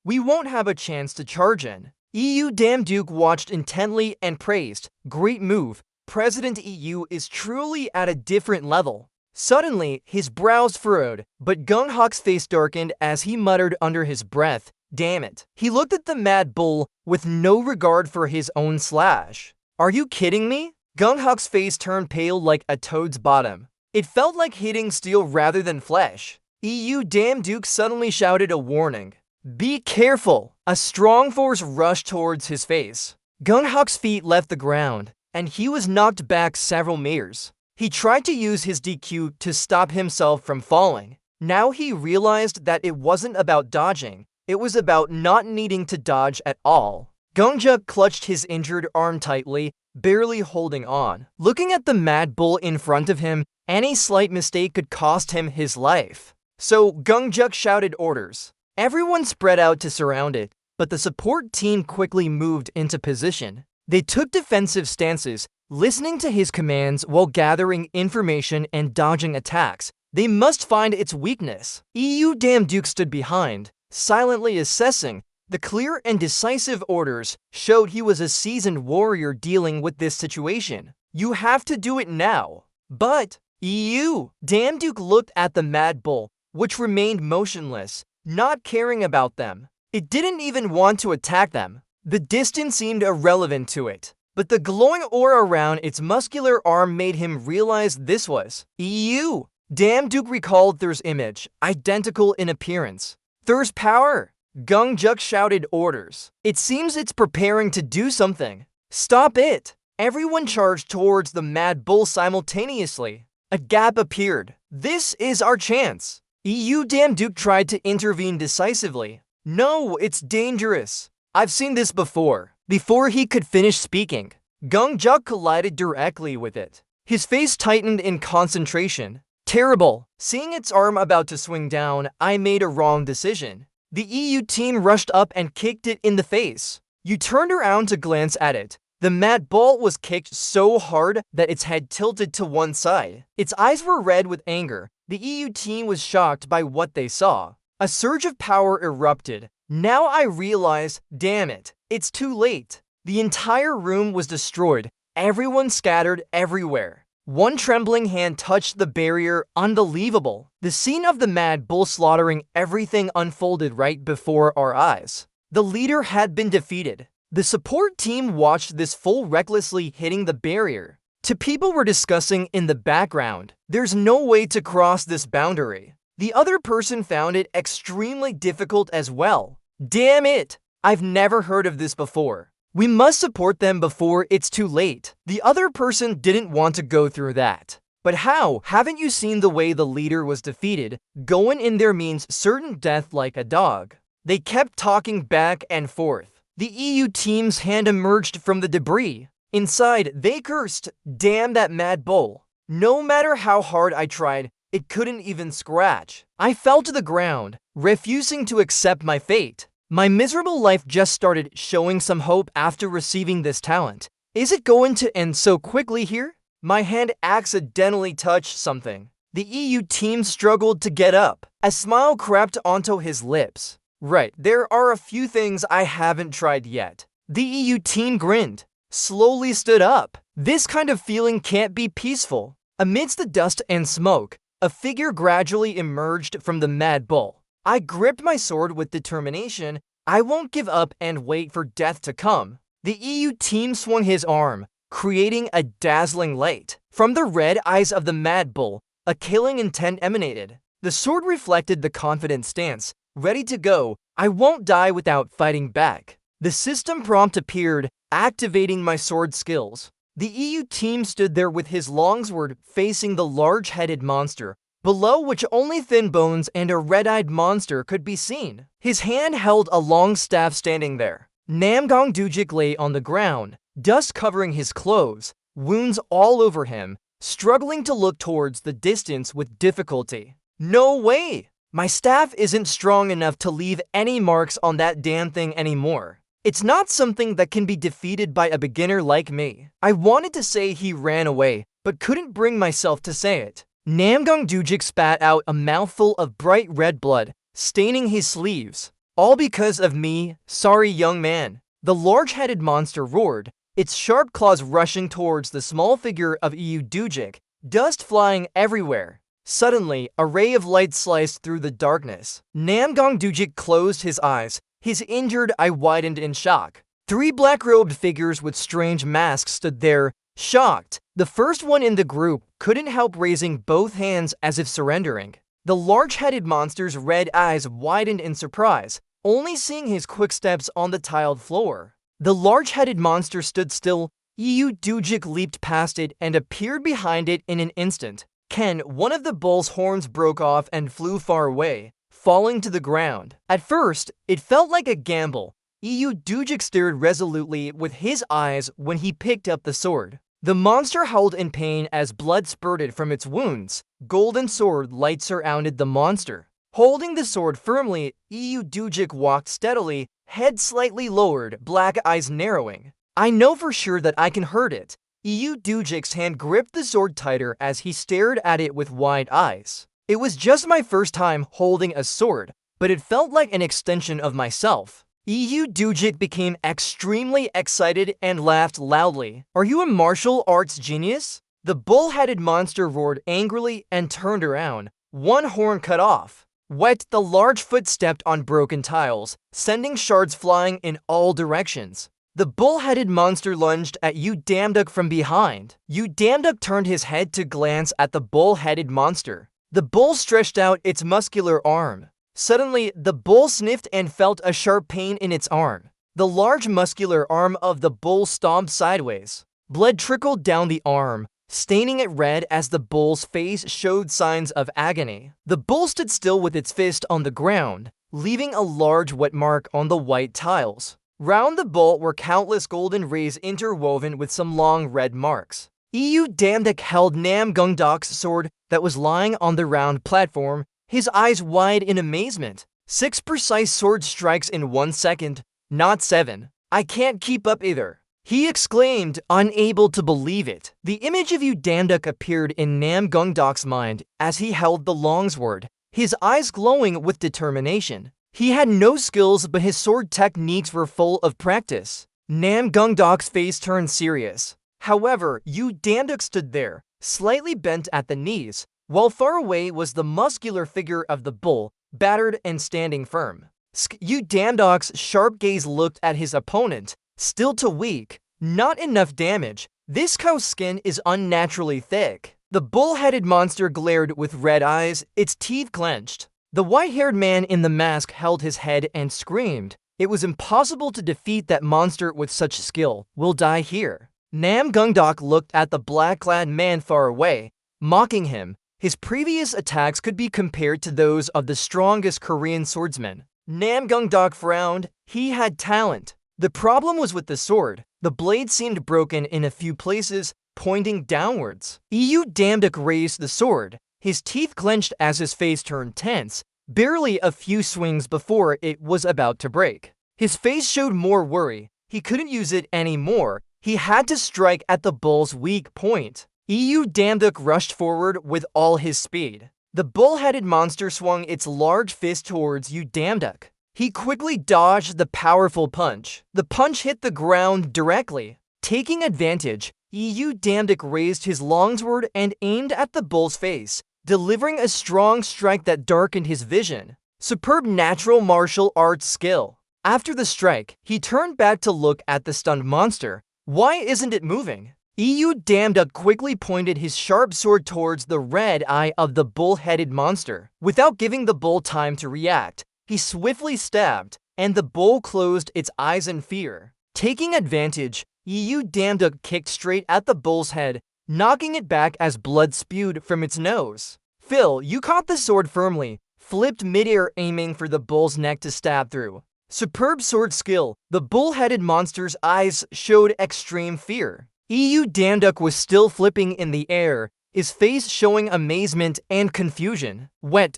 We won't have a chance to charge in. EU Dam Duke watched intently and praised. Great move. President EU is truly at a different level. Suddenly, his brows furrowed, but Gunghawk's face darkened as he muttered under his breath, damn it. He looked at the Mad Bull with no regard for his own slash. Are you kidding me? Gung-huk's face turned pale like a toad's bottom. It felt like hitting steel rather than flesh. "You damn Duke," suddenly shouted a warning. "Be careful!" A strong force rushed towards his face. Gung-huk's feet left the ground, and he was knocked back several meters. He tried to use his DQ to stop himself from falling. Now he realized that it wasn't about dodging, it was about not needing to dodge at all. Gung-juk clutched his injured arm tightly, barely holding on. Looking at the Mad Bull in front of him, any slight mistake could cost him his life. So Gung-juk shouted orders. Everyone spread out to surround it, but the support team quickly moved into position. They took defensive stances, listening to his commands while gathering information and dodging attacks. They must find its weakness. EU Damn Duke stood behind, silently assessing. The clear and decisive orders showed he was a seasoned warrior dealing with this situation. "You have to do it now." But EU Damn Duke looked at the Mad Bull, which remained motionless, not caring about them. It didn't even want to attack them. The distance seemed irrelevant to it. But the glowing aura around its muscular arm made him realize this was EU. Damn Duke recalled Thor's image, identical in appearance. "Thor's power!" Gung-juk shouted orders. "It seems it's preparing to do something. Stop it!" Everyone charged towards the Mad Bull simultaneously. A gap appeared. "This is our chance." EU Damn Duke tried to intervene decisively. "No, it's dangerous. I've seen this before." Before he could finish speaking, Gung-juk collided directly with it. His face tightened in concentration. "Terrible." Seeing its arm about to swing down, I made a wrong decision. The EU team rushed up and kicked it in the face. You turned around to glance at it. The Mad Bull was kicked so hard that its head tilted to one side. Its eyes were red with anger. The EU team was shocked by what they saw. A surge of power erupted. Now I realize, damn it, it's too late. The entire room was destroyed. Everyone scattered everywhere. One trembling hand touched the barrier. Unbelievable. The scene of the Mad Bull slaughtering everything unfolded right before our eyes. The leader had been defeated. The support team watched this fool recklessly hitting the barrier. Two people were discussing in the background. There's no way to cross this boundary. The other person found it extremely difficult as well. Damn it! I've never heard of this before. We must support them before it's too late. The other person didn't want to go through that. But how? Haven't you seen the way the leader was defeated? Going in there means certain death like a dog. They kept talking back and forth. The EU team's hand emerged from the debris. Inside, they cursed, "Damn that Mad Bull." No matter how hard I tried, it couldn't even scratch. I fell to the ground, refusing to accept my fate. My miserable life just started showing some hope after receiving this talent. Is it going to end so quickly here? My hand accidentally touched something. The EU team struggled to get up. A smile crept onto his lips. Right, there are a few things I haven't tried yet. The EU team grinned, slowly stood up. This kind of feeling can't be peaceful. Amidst the dust and smoke, a figure gradually emerged from the Mad Bull. I gripped my sword with determination. I won't give up and wait for death to come. The EU team swung his arm, creating a dazzling light. From the red eyes of the Mad Bull, a killing intent emanated. The sword reflected the confident stance, ready to go. I won't die without fighting back. The system prompt appeared, activating my sword skills. The EU team stood there with his longsword facing the large-headed monster, below which only thin bones and a red-eyed monster could be seen. His hand held a long staff standing there. Namgong Dujik lay on the ground, dust covering his clothes, wounds all over him, struggling to look towards the distance with difficulty. No way! My staff isn't strong enough to leave any marks on that damn thing anymore. It's not something that can be defeated by a beginner like me. I wanted to say he ran away, but couldn't bring myself to say it. Namgong Dujik spat out a mouthful of bright red blood, staining his sleeves. All because of me, sorry young man. The large-headed monster roared, its sharp claws rushing towards the small figure of EU Dujik, dust flying everywhere. Suddenly, a ray of light sliced through the darkness. Namgong Dujik closed his eyes, his injured eye widened in shock. Three black-robed figures with strange masks stood there, Shocked, the first one in the group couldn't help raising both hands as if surrendering. The large-headed monster's red eyes widened in surprise, only seeing his quick steps on the tiled floor. The large-headed monster stood still. Dujik leaped past it and appeared behind it in an instant. One of the bull's horns broke off and flew far away, falling to the ground. At first, it felt like a gamble. Dujik stared resolutely with his eyes when he picked up the sword. The monster howled in pain as blood spurted from its wounds. Golden sword light surrounded the monster. Holding the sword firmly, Dujik walked steadily, head slightly lowered, black eyes narrowing. I know for sure that I can hurt it. Dujik's hand gripped the sword tighter as he stared at it with wide eyes. It was just my first time holding a sword, but it felt like an extension of myself. Dujik became extremely excited and laughed loudly. Are you a martial arts genius? The bull-headed monster roared angrily and turned around, one horn cut off. The large foot stepped on broken tiles, sending shards flying in all directions. The bull-headed monster lunged at Udamduk from behind. Udamduk turned his head to glance at the bull-headed monster. The bull stretched out its muscular arm. Suddenly, the bull sniffed and felt a sharp pain in its arm. The large muscular arm of the bull stomped sideways. Blood trickled down the arm, staining it red as the bull's face showed signs of agony. The bull stood still with its fist on the ground, leaving a large wet mark on the white tiles. Round the bull were countless golden rays interwoven with some long red marks. Udamduk held Namgungdok's sword that was lying on the round platform, his eyes wide in amazement. 6 precise sword strikes in 1 second, not 7. I can't keep up either, he exclaimed, unable to believe it. The image of Udamduk appeared in Namgungdok's mind as he held the longsword, his eyes glowing with determination. He had no skills, but his sword techniques were full of practice. Namgungdok's face turned serious. However, Udamduk stood there, slightly bent at the knees, while far away was the muscular figure of the bull, battered and standing firm. Udamduk's sharp gaze looked at his opponent, still too weak. Not enough damage. This cow's skin is unnaturally thick. The bull-headed monster glared with red eyes, its teeth clenched. The white-haired man in the mask held his head and screamed. It was impossible to defeat that monster with such skill. We'll die here. Namgungdok looked at the black-clad man far away, mocking him. His previous attacks could be compared to those of the strongest Korean swordsmen. Namgungdok frowned. He had talent. The problem was with the sword. The blade seemed broken in a few places, pointing downwards. Udamduk raised the sword, his teeth clenched as his face turned tense, barely a few swings before it was about to break. His face showed more worry. He couldn't use it anymore. He had to strike at the bull's weak point. Udamduk rushed forward with all his speed. The bull-headed monster swung its large fist towards Udamduk. He quickly dodged the powerful punch. The punch hit the ground directly. Taking advantage, Udamduk raised his longsword and aimed at the bull's face, delivering a strong strike that darkened his vision. Superb natural martial arts skill. After the strike, he turned back to look at the stunned monster. Why isn't it moving? Udamduk quickly pointed his sharp sword towards the red eye of the bull-headed monster. Without giving the bull time to react, he swiftly stabbed, and the bull closed its eyes in fear. Taking advantage, Udamduk kicked straight at the bull's head, knocking it back as blood spewed from its nose. Phil, you caught the sword firmly, flipped midair aiming for the bull's neck to stab through. Superb sword skill. The bull-headed monster's eyes showed extreme fear. Udamduk was still flipping in the air, his face showing amazement and confusion.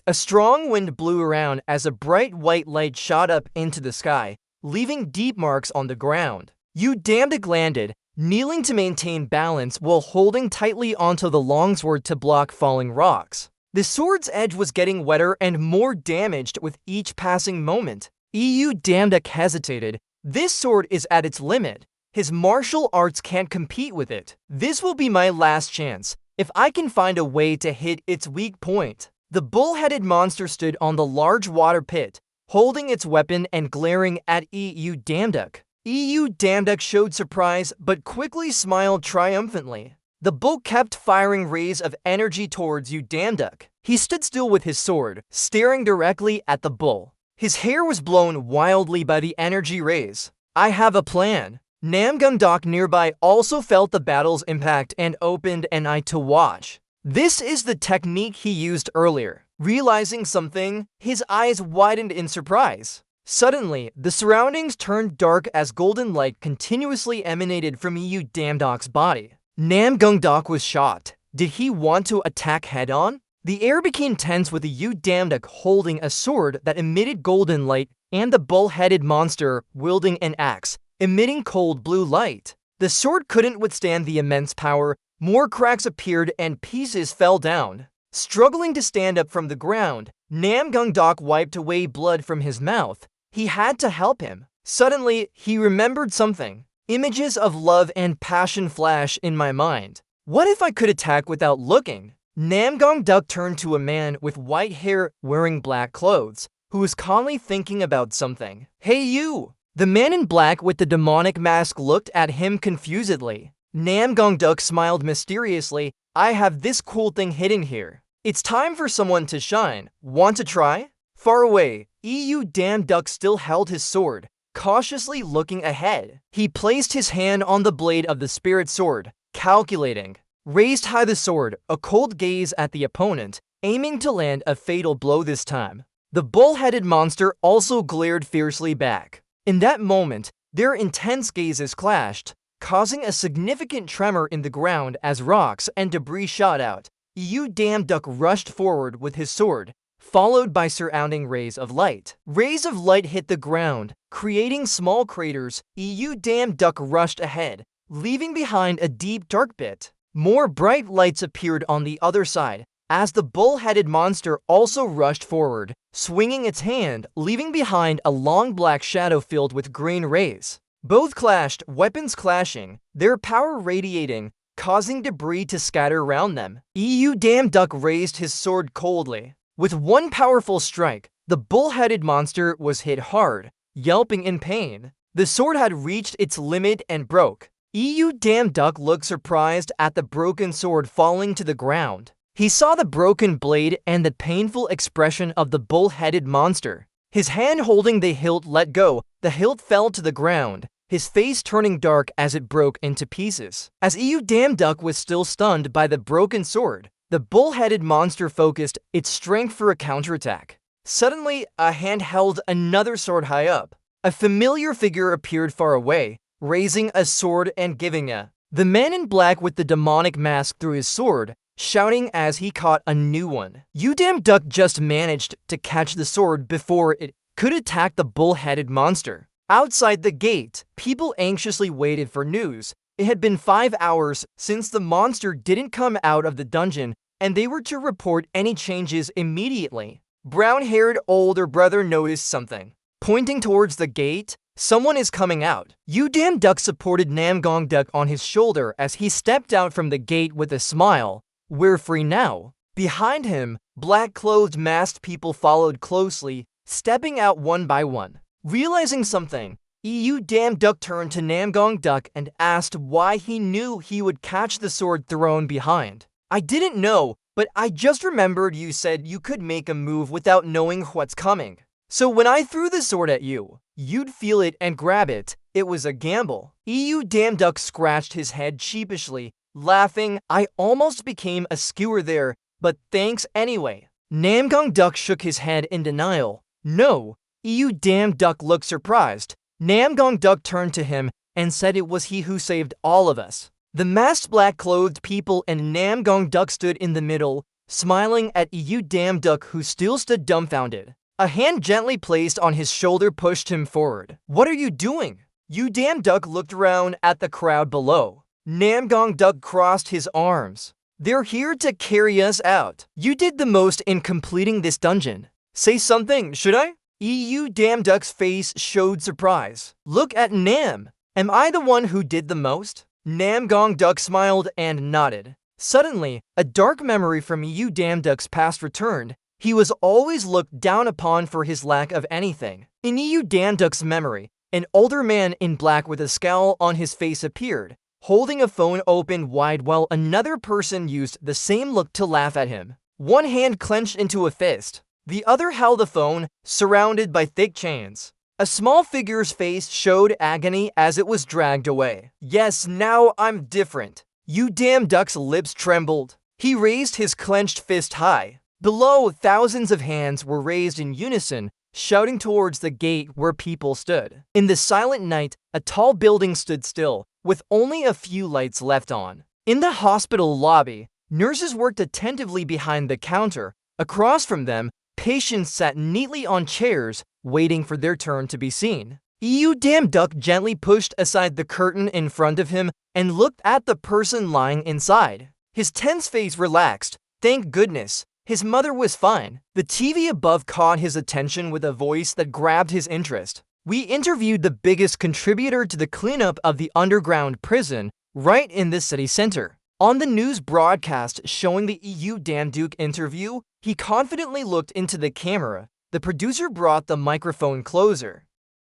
A strong wind blew around as a bright white light shot up into the sky, leaving deep marks on the ground. Udamduk landed, kneeling to maintain balance while holding tightly onto the longsword to block falling rocks. The sword's edge was getting wetter and more damaged with each passing moment. Udamduk hesitated. This sword is at its limit. His martial arts can't compete with it. This will be my last chance, if I can find a way to hit its weak point. The bull-headed monster stood on the large water pit, holding its weapon and glaring at Udamduk. EU Damduk showed surprise but quickly smiled triumphantly. The bull kept firing rays of energy towards EU Damduk. He stood still with his sword, staring directly at the bull. His hair was blown wildly by the energy rays. I have a plan. Namgungdok nearby also felt the battle's impact and opened an eye to watch. This is the technique he used earlier. Realizing something, his eyes widened in surprise. Suddenly, the surroundings turned dark as golden light continuously emanated from EU Damdok's body. Namgungdok was shocked. Did he want to attack head-on? The air became tense with EU Damdok holding a sword that emitted golden light and the bull-headed monster wielding an axe, emitting cold blue light. The sword couldn't withstand the immense power. More cracks appeared and pieces fell down. Struggling to stand up from the ground, Namgungdok wiped away blood from his mouth. He had to help him. Suddenly, he remembered something. Images of love and passion flash in my mind. What if I could attack without looking? Namgungdok turned to a man with white hair wearing black clothes, who was calmly thinking about something. Hey you! The man in black with the demonic mask looked at him confusedly. Namgungdok smiled mysteriously. I have this cool thing hidden here. It's time for someone to shine. Want to try? Far away, EU Damduk still held his sword, cautiously looking ahead. He placed his hand on the blade of the spirit sword, calculating. Raised high the sword, a cold gaze at the opponent, aiming to land a fatal blow this time. The bull-headed monster also glared fiercely back. In that moment, their intense gazes clashed, causing a significant tremor in the ground as rocks and debris shot out. EU Damduk rushed forward with his sword, followed by surrounding rays of light. Rays of light hit the ground, creating small craters. EU Damduk rushed ahead, leaving behind a deep dark pit. More bright lights appeared on the other side, as the bull-headed monster also rushed forward, swinging its hand, leaving behind a long black shadow filled with green rays. Both clashed, weapons clashing, their power radiating, causing debris to scatter around them. EU Damduk raised his sword coldly. With one powerful strike, the bull-headed monster was hit hard, yelping in pain. The sword had reached its limit and broke. EU Damduk looked surprised at the broken sword falling to the ground. He saw the broken blade and the painful expression of the bull-headed monster. His hand holding the hilt let go. The hilt fell to the ground, his face turning dark as it broke into pieces. As EU Damduk was still stunned by the broken sword, the bull-headed monster focused its strength for a counterattack. Suddenly, a hand held another sword high up. A familiar figure appeared far away, raising a sword and giving a. The man in black with the demonic mask threw his sword, shouting as he caught a new one. EU Damduk just managed to catch the sword before it could attack the bull-headed monster. Outside the gate, people anxiously waited for news. It had been 5 hours since the monster didn't come out of the dungeon, and they were to report any changes immediately. Brown-haired older brother noticed something. Pointing towards the gate, someone is coming out. EU Damduk supported Namgungduk on his shoulder as he stepped out from the gate with a smile. We're free now. Behind him, black-clothed masked people followed closely, stepping out one by one. Realizing something, EU Damduk turned to Namgungduk and asked why he knew he would catch the sword thrown behind. I didn't know, but I just remembered you said you could make a move without knowing what's coming. So when I threw the sword at you, you'd feel it and grab it. It was a gamble. EU Damduk scratched his head sheepishly, laughing. I almost became a skewer there, but thanks anyway. Namgungduk shook his head in denial. No. EU Damduk looked surprised. Namgungduk turned to him and said it was he who saved all of us. The masked black-clothed people and Namgungduk stood in the middle, smiling at EU Damduk, who still stood dumbfounded. A hand gently placed on his shoulder pushed him forward. What are you doing? EU Damduk looked around at the crowd below. Namgungduk crossed his arms. They're here to carry us out. You did the most in completing this dungeon. Say something, should I? EU Damduk's face showed surprise. Look at Nam. Am I the one who did the most? Namgungduk smiled and nodded. Suddenly, a dark memory from EU Damduk's past returned. He was always looked down upon for his lack of anything. In EU Damduk's memory, An older man in black with a scowl on his face appeared, holding a phone open wide while another person used the same look to laugh at him. One hand clenched into a fist. The other held the phone, surrounded by thick chains. A small figure's face showed agony as it was dragged away. "Yes, now I'm different." You damn duck's lips trembled. He raised his clenched fist high. Below, thousands of hands were raised in unison, shouting towards the gate where people stood. In the silent night, a tall building stood still, with only a few lights left on. In the hospital lobby, nurses worked attentively behind the counter. Across from them, patients sat neatly on chairs, waiting for their turn to be seen. You damn duck gently pushed aside the curtain in front of him and looked at the person lying inside. His tense face relaxed. Thank goodness. His mother was fine. The TV above caught his attention with a voice that grabbed his interest. "We interviewed the biggest contributor to the cleanup of the underground prison right in the city center." On the news broadcast showing the EU damn Duke interview, he confidently looked into the camera. The producer brought the microphone closer,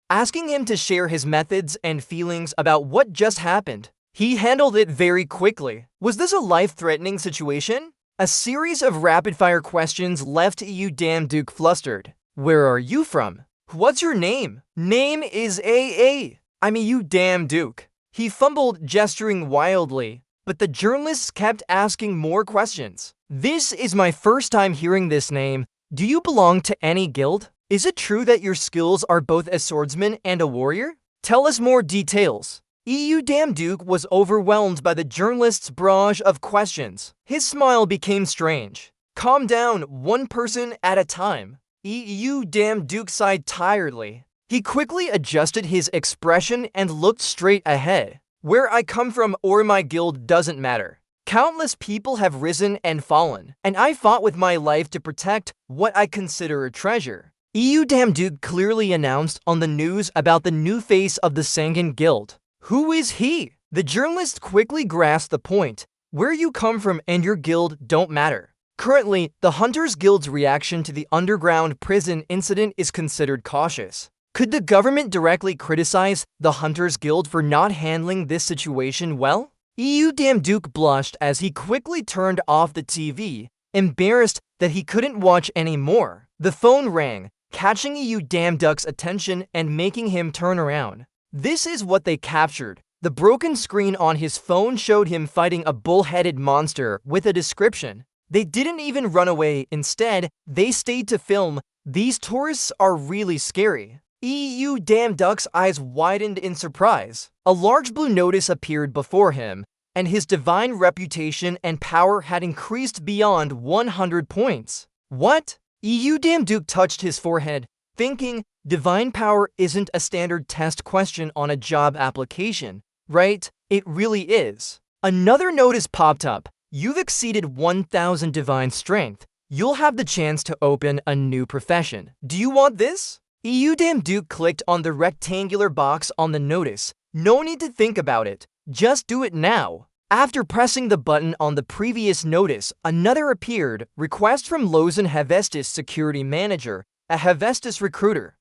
asking him to share his methods and feelings about what just happened. He handled it very quickly. Was this a life-threatening situation? A series of rapid-fire questions left you damn Duke flustered. "Where are you from? What's your name?" "Name is AA. I'm you damn Duke." He fumbled, gesturing wildly, but the journalists kept asking more questions. "This is my first time hearing this name. Do you belong to any guild? Is it true that your skills are both a swordsman and a warrior? Tell us more details." EU damn Duke was overwhelmed by the journalist's barrage of questions. His smile became strange. "Calm down, one person at a time." EU damn Duke sighed tiredly. He quickly adjusted his expression and looked straight ahead. "Where I come from or my guild doesn't matter. Countless people have risen and fallen, and I fought with my life to protect what I consider a treasure." EU damn Duke clearly announced on the news about the new face of the Sangan Guild. Who is he? The journalist quickly grasped the point. Where you come from and your guild don't matter. Currently, the Hunters Guild's reaction to the underground prison incident is considered cautious. Could the government directly criticize the Hunters Guild for not handling this situation well? EU damn Duke blushed as he quickly turned off the TV, embarrassed that he couldn't watch anymore. The phone rang, catching EU damn Duck's attention and making him turn around. This is what they captured. The broken screen on his phone showed him fighting a bull-headed monster with a description. They didn't even run away. Instead, they stayed to film. These tourists are really scary. EU damn Duck's eyes widened in surprise. A large blue notice appeared before him, and his divine reputation and power had increased beyond 100 points. What? EU damn Duke touched his forehead, thinking, divine power isn't a standard test question on a job application, right? It really is. Another notice popped up. You've exceeded 1,000 divine strength. You'll have the chance to open a new profession. Do you want this? EU damn Duke clicked on the rectangular box on the notice. No need to think about it. Just do it now. After pressing the button on the previous notice, another appeared. Request from Lozen Hephaestus Security Manager, a Hephaestus recruiter,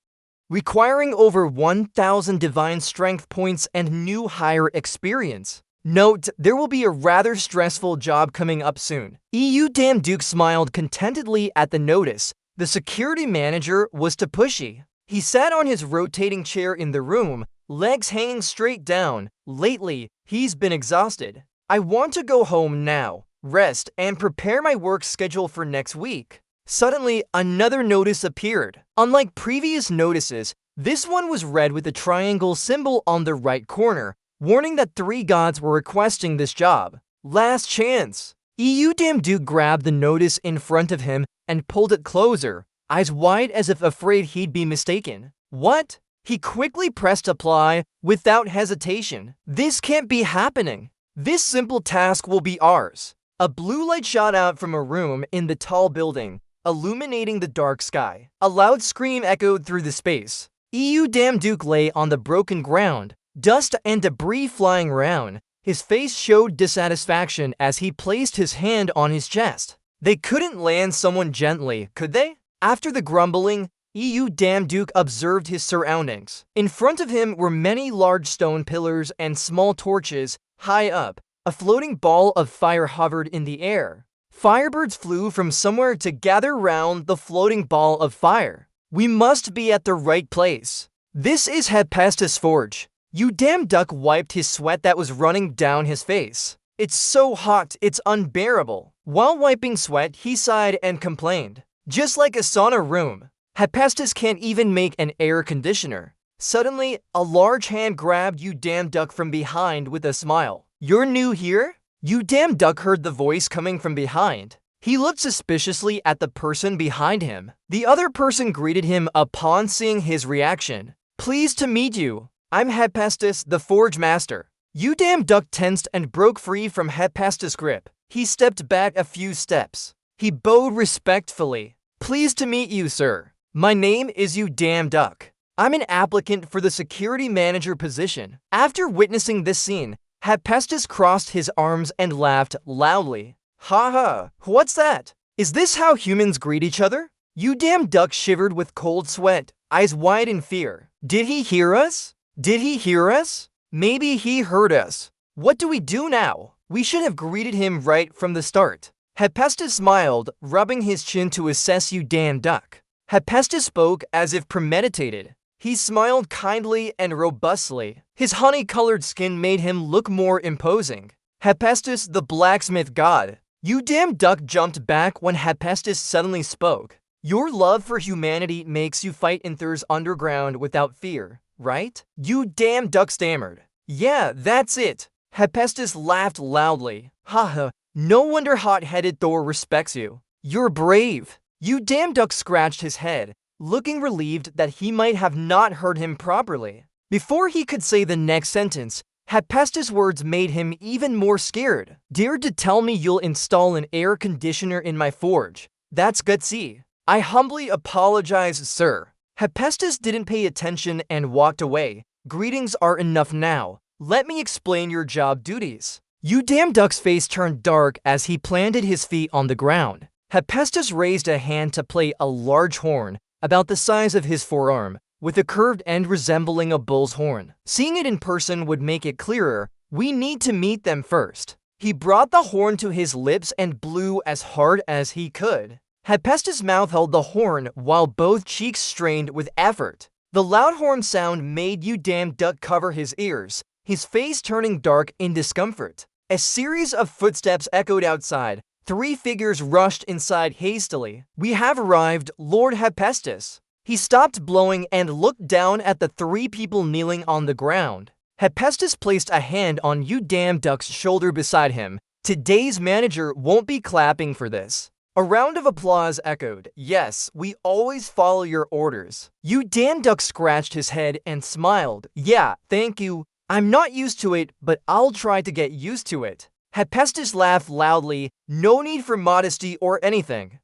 requiring over 1,000 divine strength points and new hire experience. Note, there will be a rather stressful job coming up soon. EU damn Duke smiled contentedly at the notice. The security manager was too pushy. He sat on his rotating chair in the room, legs hanging straight down. Lately, he's been exhausted. I want to go home now, rest, and prepare my work schedule for next week. Suddenly, another notice appeared. Unlike previous notices, this one was red with a triangle symbol on the right corner, warning that 3 gods were requesting this job. Last chance. EU damn Duke grabbed the notice in front of him and pulled it closer, eyes wide as if afraid he'd be mistaken. What? He quickly pressed apply without hesitation. This can't be happening. This simple task will be ours. A blue light shot out from a room in the tall building, illuminating the dark sky. A loud scream echoed through the space. EU damn Duke lay on the broken ground, dust and debris flying around. His face showed dissatisfaction as he placed his hand on his chest. They couldn't land someone gently, could they? After the grumbling, EU Damn Duke observed his surroundings. In front of him were many large stone pillars and small torches. High up, a floating ball of fire hovered in the air. Firebirds flew from somewhere to gather round the floating ball of fire. We must be at the right place. This is Hephaestus' forge. You Damn Duck wiped his sweat that was running down his face. It's so hot, it's unbearable. While wiping sweat, he sighed and complained. Just like a sauna room. Hephaestus can't even make an air conditioner. Suddenly, a large hand grabbed You Damn Duck from behind with a smile. You're new here? You Damn Duck heard the voice coming from behind. He looked suspiciously at the person behind him. The other person greeted him upon seeing his reaction. Pleased to meet you. I'm Hephaestus, the Forge Master. You Damn Duck tensed and broke free from Hephaestus' grip. He stepped back a few steps. He bowed respectfully. Pleased to meet you, sir. My name is You Damn Duck. I'm an applicant for the security manager position. After witnessing this scene, Hephaestus crossed his arms and laughed loudly. Ha ha, what's that? Is this how humans greet each other? You Damn Duck shivered with cold sweat, eyes wide in fear. Did he hear us? Did he hear us? Maybe he heard us. What do we do now? We should have greeted him right from the start. Hephaestus smiled, rubbing his chin to assess You Damn Duck. Hephaestus spoke as if premeditated. He smiled kindly and robustly. His honey-colored skin made him look more imposing. Hephaestus, the blacksmith god. You Damn Duck jumped back when Hephaestus suddenly spoke. Your love for humanity makes you fight in Thor's underground without fear, right? You Damn Duck stammered. Yeah, that's it. Hephaestus laughed loudly. Haha, no wonder hot-headed Thor respects you. You're brave. You Damn Duck scratched his head, looking relieved that he might have not heard him properly. Before he could say the next sentence, Hephaestus' words made him even more scared. Dared to tell me you'll install an air conditioner in my forge. That's gutsy. I humbly apologize, sir. Hephaestus didn't pay attention and walked away. Greetings are enough now. Let me explain your job duties. You Damn Duck's face turned dark as he planted his feet on the ground. Hephaestus raised a hand to play a large horn, about the size of his forearm, with a curved end resembling a bull's horn. Seeing it in person would make it clearer. We need to meet them first. He brought the horn to his lips and blew as hard as he could. Hephaestus' mouth held the horn while both cheeks strained with effort. The loud horn sound made You Damn Duck cover his ears, his face turning dark in discomfort. A series of footsteps echoed outside. 3 figures rushed inside hastily. We have arrived, Lord Hephaestus. He stopped blowing and looked down at the 3 people kneeling on the ground. Hephaestus placed a hand on You Damn Duck's shoulder beside him. Today's manager won't be clapping for this. A round of applause echoed. Yes, we always follow your orders. You Damn Duck scratched his head and smiled. Yeah, thank you. I'm not used to it, but I'll try to get used to it. Hephaestus laughed loudly. No need for modesty or anything.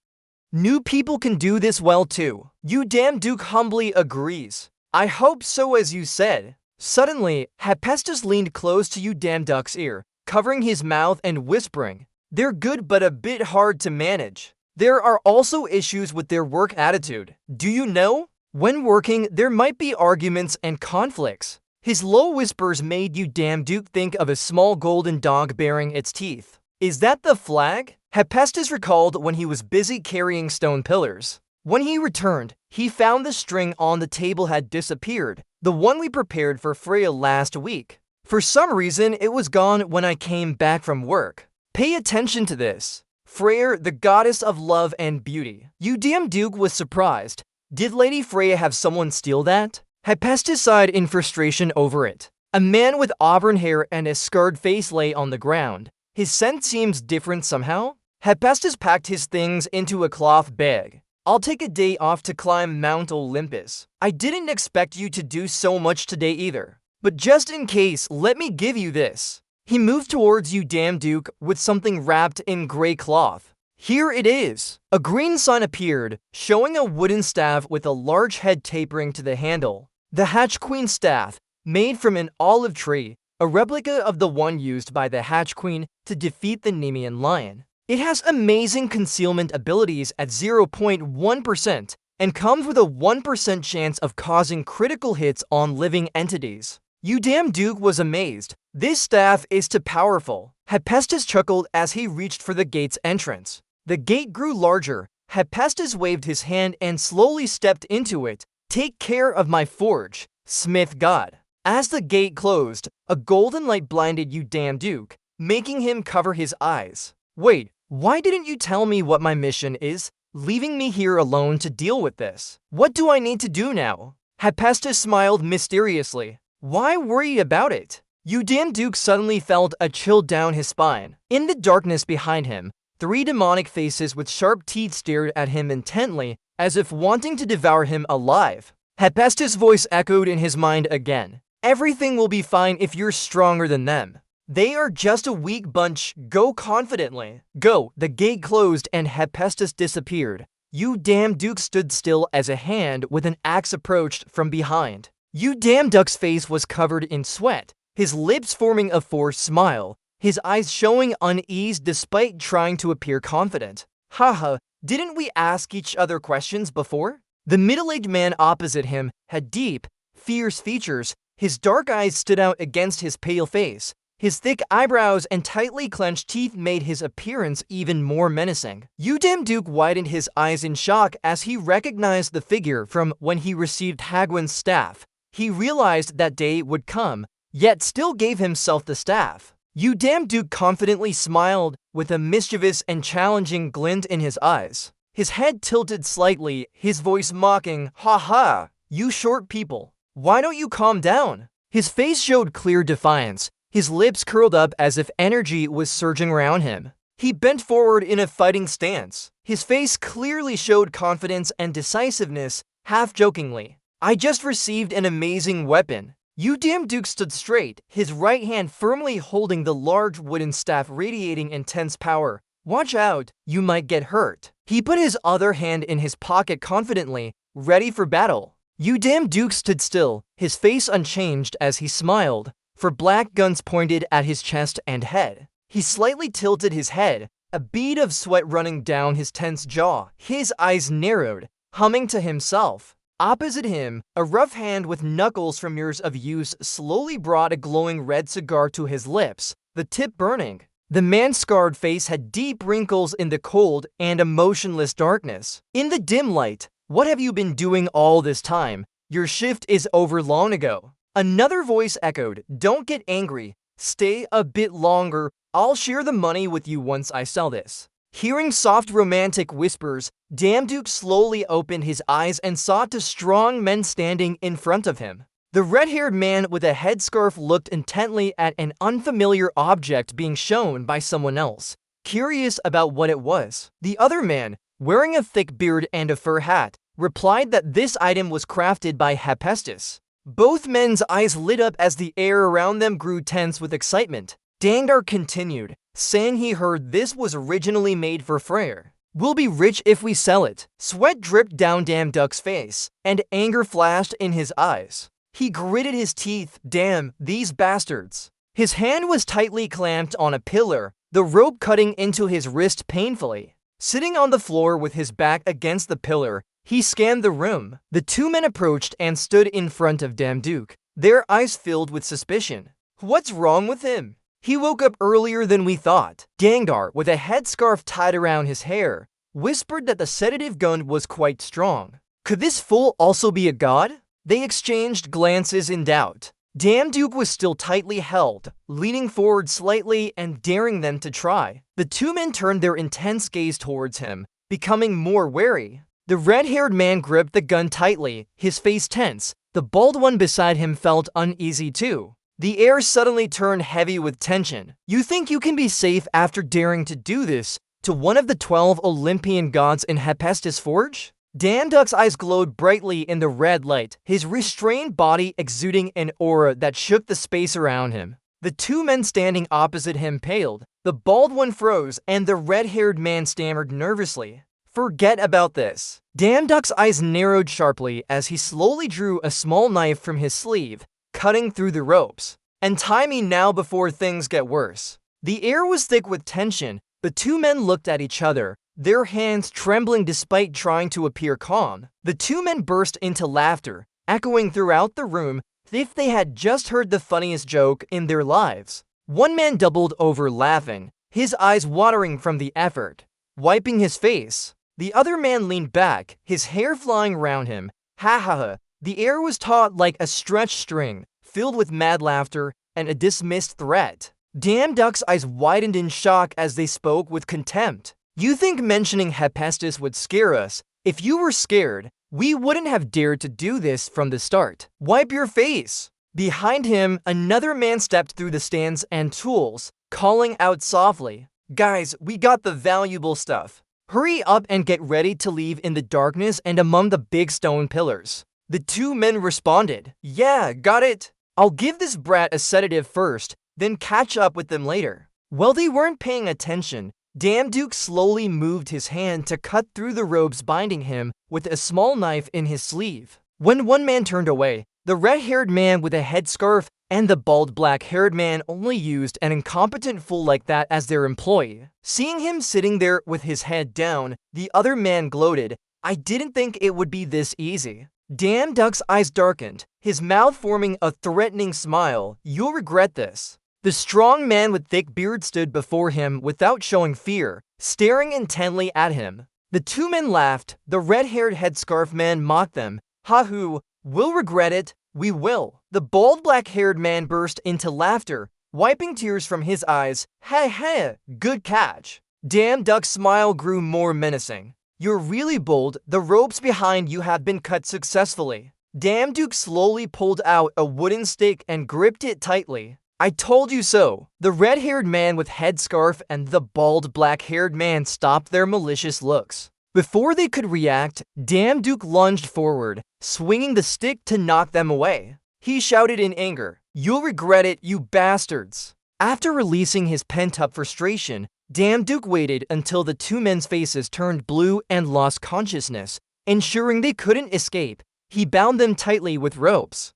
New people can do this well too. You Damn Duke humbly agrees. I hope so, as you said. Suddenly, Hephaestus leaned close to You Damn Duck's ear, covering his mouth and whispering. They're good but a bit hard to manage. There are also issues with their work attitude. Do you know? When working, there might be arguments and conflicts. His low whispers made You Damn Duke think of a small golden dog baring its teeth. Is that the flag? Hephaestus recalled when he was busy carrying stone pillars. When he returned, he found the string on the table had disappeared, the one we prepared for Freya last week. For some reason, it was gone when I came back from work. Pay attention to this. Freya, the goddess of love and beauty. You Damn Duke was surprised. Did Lady Freya have someone steal that? Hephaestus sighed in frustration over it. A man with auburn hair and a scarred face lay on the ground. His scent seems different somehow. Hephaestus packed his things into a cloth bag. I'll take a day off to climb Mount Olympus. I didn't expect you to do so much today either. But just in case, let me give you this. He moved towards You Damn Duke with something wrapped in gray cloth. Here it is. A green sun appeared, showing a wooden staff with a large head tapering to the handle. The Hatch Queen staff, made from an olive tree, a replica of the one used by the Hatch Queen to defeat the Nemean lion. It has amazing concealment abilities at 0.1% and comes with a 1% chance of causing critical hits on living entities. Duke was amazed. This staff is too powerful. Hephaestus chuckled as he reached for the gate's entrance. The gate grew larger. Hephaestus waved his hand and slowly stepped into it. Take care of my forge, smith god. As the gate closed, a golden light blinded Duke, making him cover his eyes. Wait, why didn't you tell me what my mission is, leaving me here alone to deal with this? What do I need to do now? Hephaestus smiled mysteriously. Why worry about it? Duke suddenly felt a chill down his spine. In the darkness behind him, 3 demonic faces with sharp teeth stared at him intently, as if wanting to devour him alive. Hephaestus' voice echoed in his mind again. Everything will be fine if you're stronger than them. They are just a weak bunch. Go confidently. Go. The gate closed and Hephaestus disappeared. Duke stood still as a hand with an axe approached from behind. Duck's face was covered in sweat, his lips forming a forced smile, his eyes showing unease despite trying to appear confident. Haha, didn't we ask each other questions before? The middle-aged man opposite him had deep, fierce features. His dark eyes stood out against his pale face. His thick eyebrows and tightly clenched teeth made his appearance even more menacing. Duke widened his eyes in shock as he recognized the figure from when he received Hagwin's staff. He realized that day would come, yet still gave himself the staff. Duke confidently smiled with a mischievous and challenging glint in his eyes. His head tilted slightly, his voice mocking, "Ha ha, you short people. Why don't you calm down?" His face showed clear defiance. His lips curled up as if energy was surging around him. He bent forward in a fighting stance. His face clearly showed confidence and decisiveness, half-jokingly. I just received an amazing weapon. Duke stood straight, his right hand firmly holding the large wooden staff radiating intense power. Watch out, you might get hurt. He put his other hand in his pocket confidently, ready for battle. Duke stood still, his face unchanged as he smiled, for black guns pointed at his chest and head. He slightly tilted his head, a bead of sweat running down his tense jaw. His eyes narrowed, humming to himself. Opposite him, a rough hand with knuckles from years of use slowly brought a glowing red cigar to his lips, the tip burning. The man's scarred face had deep wrinkles in the cold and emotionless darkness. In the dim light, "What have you been doing all this time? Your shift is over long ago." Another voice echoed, "Don't get angry. Stay a bit longer. I'll share the money with you once I sell this." Hearing soft romantic whispers, Duke slowly opened his eyes and saw 2 strong men standing in front of him. The red-haired man with a headscarf looked intently at an unfamiliar object being shown by someone else, curious about what it was. The other man, wearing a thick beard and a fur hat, replied that this item was crafted by Hephaestus. Both men's eyes lit up as the air around them grew tense with excitement. Dangdar continued, saying he heard this was originally made for Freyr. "We'll be rich if we sell it." Sweat dripped down Duck's face, and anger flashed in his eyes. He gritted his teeth. Damn, these bastards. His hand was tightly clamped on a pillar, the rope cutting into his wrist painfully. Sitting on the floor with his back against the pillar, he scanned the room. The 2 men approached and stood in front of Duke, their eyes filled with suspicion. What's wrong with him? He woke up earlier than we thought. Dangdar, with a headscarf tied around his hair, whispered that the sedative gun was quite strong. Could this fool also be a god? They exchanged glances in doubt. Duke was still tightly held, leaning forward slightly and daring them to try. The 2 men turned their intense gaze towards him, becoming more wary. The red-haired man gripped the gun tightly, his face tense. The bald one beside him felt uneasy too. The air suddenly turned heavy with tension. "You think you can be safe after daring to do this to one of the 12 Olympian gods in Hephaestus' forge?" Duck's eyes glowed brightly in the red light, his restrained body exuding an aura that shook the space around him. The 2 men standing opposite him paled, the bald one froze, and the red-haired man stammered nervously. "Forget about this." Duck's eyes narrowed sharply as he slowly drew a small knife from his sleeve, cutting through the ropes. "And tie me now before things get worse." The air was thick with tension. The 2 men looked at each other, their hands trembling despite trying to appear calm. The two men burst into laughter, echoing throughout the room as if they had just heard the funniest joke in their lives. One man doubled over laughing, his eyes watering from the effort, wiping his face. The other man leaned back, his hair flying around him. Ha ha ha. The air was taut like a stretched string, filled with mad laughter and a dismissed threat. Damn Duck's eyes widened in shock as they spoke with contempt. You think mentioning Hephaestus would scare us? If you were scared, we wouldn't have dared to do this from the start. Wipe your face. Behind him, another man stepped through the stands and tools, calling out softly, "Guys, we got the valuable stuff. Hurry up and get ready to leave in the darkness and among the big stone pillars." The two men responded, "Yeah, got it. I'll give this brat a sedative first, then catch up with them later." While they weren't paying attention, Damn Duke slowly moved his hand to cut through the ropes binding him with a small knife in his sleeve. When one man turned away, the red-haired man with a headscarf and the bald black-haired man only used an incompetent fool like that as their employee. Seeing him sitting there with his head down, the other man gloated, "I didn't think it would be this easy." Damn Duck's eyes darkened, his mouth forming a threatening smile. "You'll regret this." The strong man with thick beard stood before him without showing fear, staring intently at him. The two men laughed. The red-haired headscarf man mocked them. "Ha-hoo, we'll regret it. We will." The bald black-haired man burst into laughter, wiping tears from his eyes. "Hey, hey, good catch." Damn Duck's smile grew more menacing. "You're really bold. The ropes behind you have been cut successfully." Damn Duke slowly pulled out a wooden stick and gripped it tightly. "I told you so." The red-haired man with headscarf and the bald black-haired man stopped their malicious looks. Before they could react, Damn Duke lunged forward, swinging the stick to knock them away. He shouted in anger, "You'll regret it, you bastards." After releasing his pent-up frustration, Damn Duke waited until the two men's faces turned blue and lost consciousness. Ensuring they couldn't escape, he bound them tightly with ropes.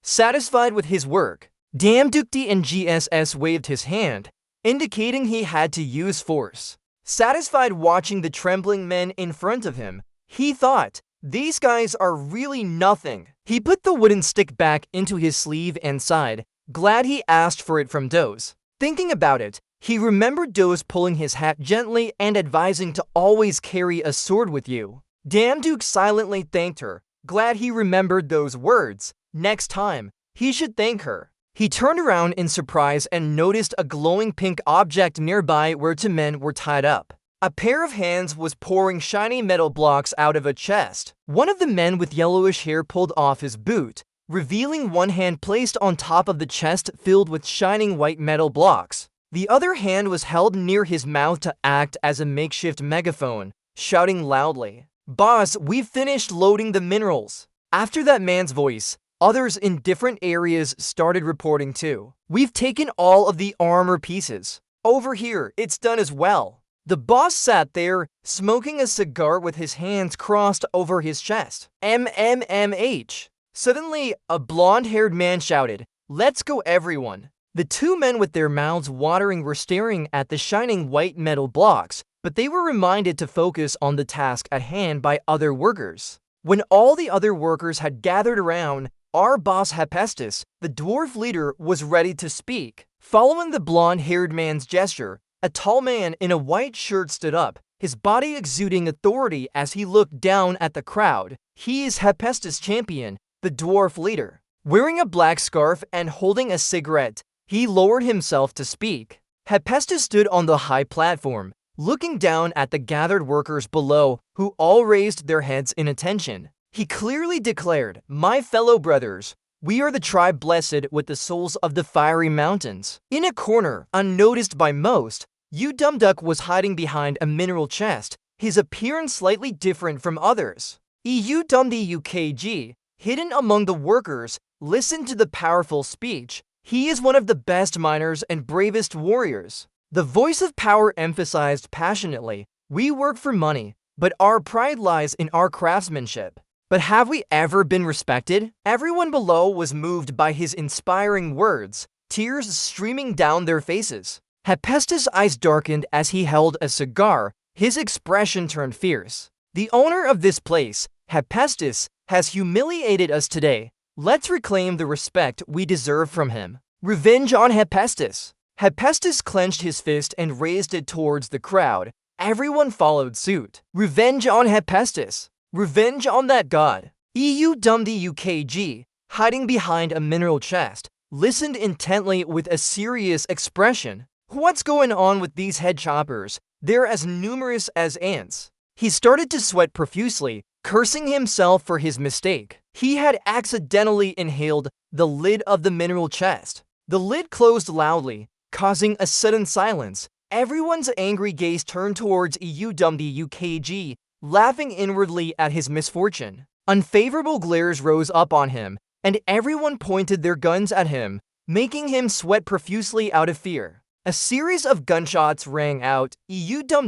Satisfied with his work, Damn Duke DNGSS waved his hand, indicating he had to use force. Satisfied watching the trembling men in front of him, he thought, "These guys are really nothing." He put the wooden stick back into his sleeve and sighed, glad he asked for it from Doze. Thinking about it, he remembered Doze pulling his hat gently and advising to always carry a sword with you. Damn Duke silently thanked her, glad he remembered those words. Next time, he should thank her. He turned around in surprise and noticed a glowing pink object nearby where two men were tied up. A pair of hands was pouring shiny metal blocks out of a chest. One of the men with yellowish hair pulled off his boot, revealing one hand placed on top of the chest filled with shining white metal blocks. The other hand was held near his mouth to act as a makeshift megaphone, shouting loudly, "Boss, we've finished loading the minerals." After that man's voice, others in different areas started reporting too. "We've taken all of the armor pieces. Over here, it's done as well." The boss sat there, smoking a cigar with his hands crossed over his chest. MMMH. Suddenly, a blonde-haired man shouted, "Let's go, everyone." The two men with their mouths watering were staring at the shining white metal blocks, but they were reminded to focus on the task at hand by other workers. When all the other workers had gathered around, our boss Hephaestus, the dwarf leader, was ready to speak. Following the blonde-haired man's gesture, a tall man in a white shirt stood up, his body exuding authority as he looked down at the crowd. He is Hephaestus' champion, the dwarf leader. Wearing a black scarf and holding a cigarette, he lowered himself to speak. Hephaestus stood on the high platform, looking down at the gathered workers below, who all raised their heads in attention. He clearly declared, "My fellow brothers, we are the tribe blessed with the souls of the fiery mountains." In a corner, unnoticed by most, Duck was hiding behind a mineral chest, his appearance slightly different from others. UKG, hidden among the workers, listened to the powerful speech. He is one of the best miners and bravest warriors. The voice of power emphasized passionately, "We work for money, but our pride lies in our craftsmanship." But have we ever been respected? Everyone below was moved by his inspiring words, tears streaming down their faces. Hephaestus' eyes darkened as he held a cigar, His expression turned fierce. "The owner of this place, Hephaestus, has humiliated us today. Let's reclaim the respect we deserve from him. Revenge on Hephaestus." Hephaestus clenched his fist and raised it towards the crowd. Everyone followed suit. "Revenge on Hephaestus. Revenge on that god." UKG, hiding behind a mineral chest, listened intently with a serious expression. "What's going on with these head choppers? They're as numerous as ants." He started to sweat profusely, cursing himself for his mistake. He had accidentally inhaled the lid of the mineral chest. The lid closed loudly, causing a sudden silence. Everyone's angry gaze turned towards UKG, laughing inwardly at his misfortune. Unfavorable glares rose up on him, and everyone pointed their guns at him, making him sweat profusely out of fear. A series of gunshots rang out.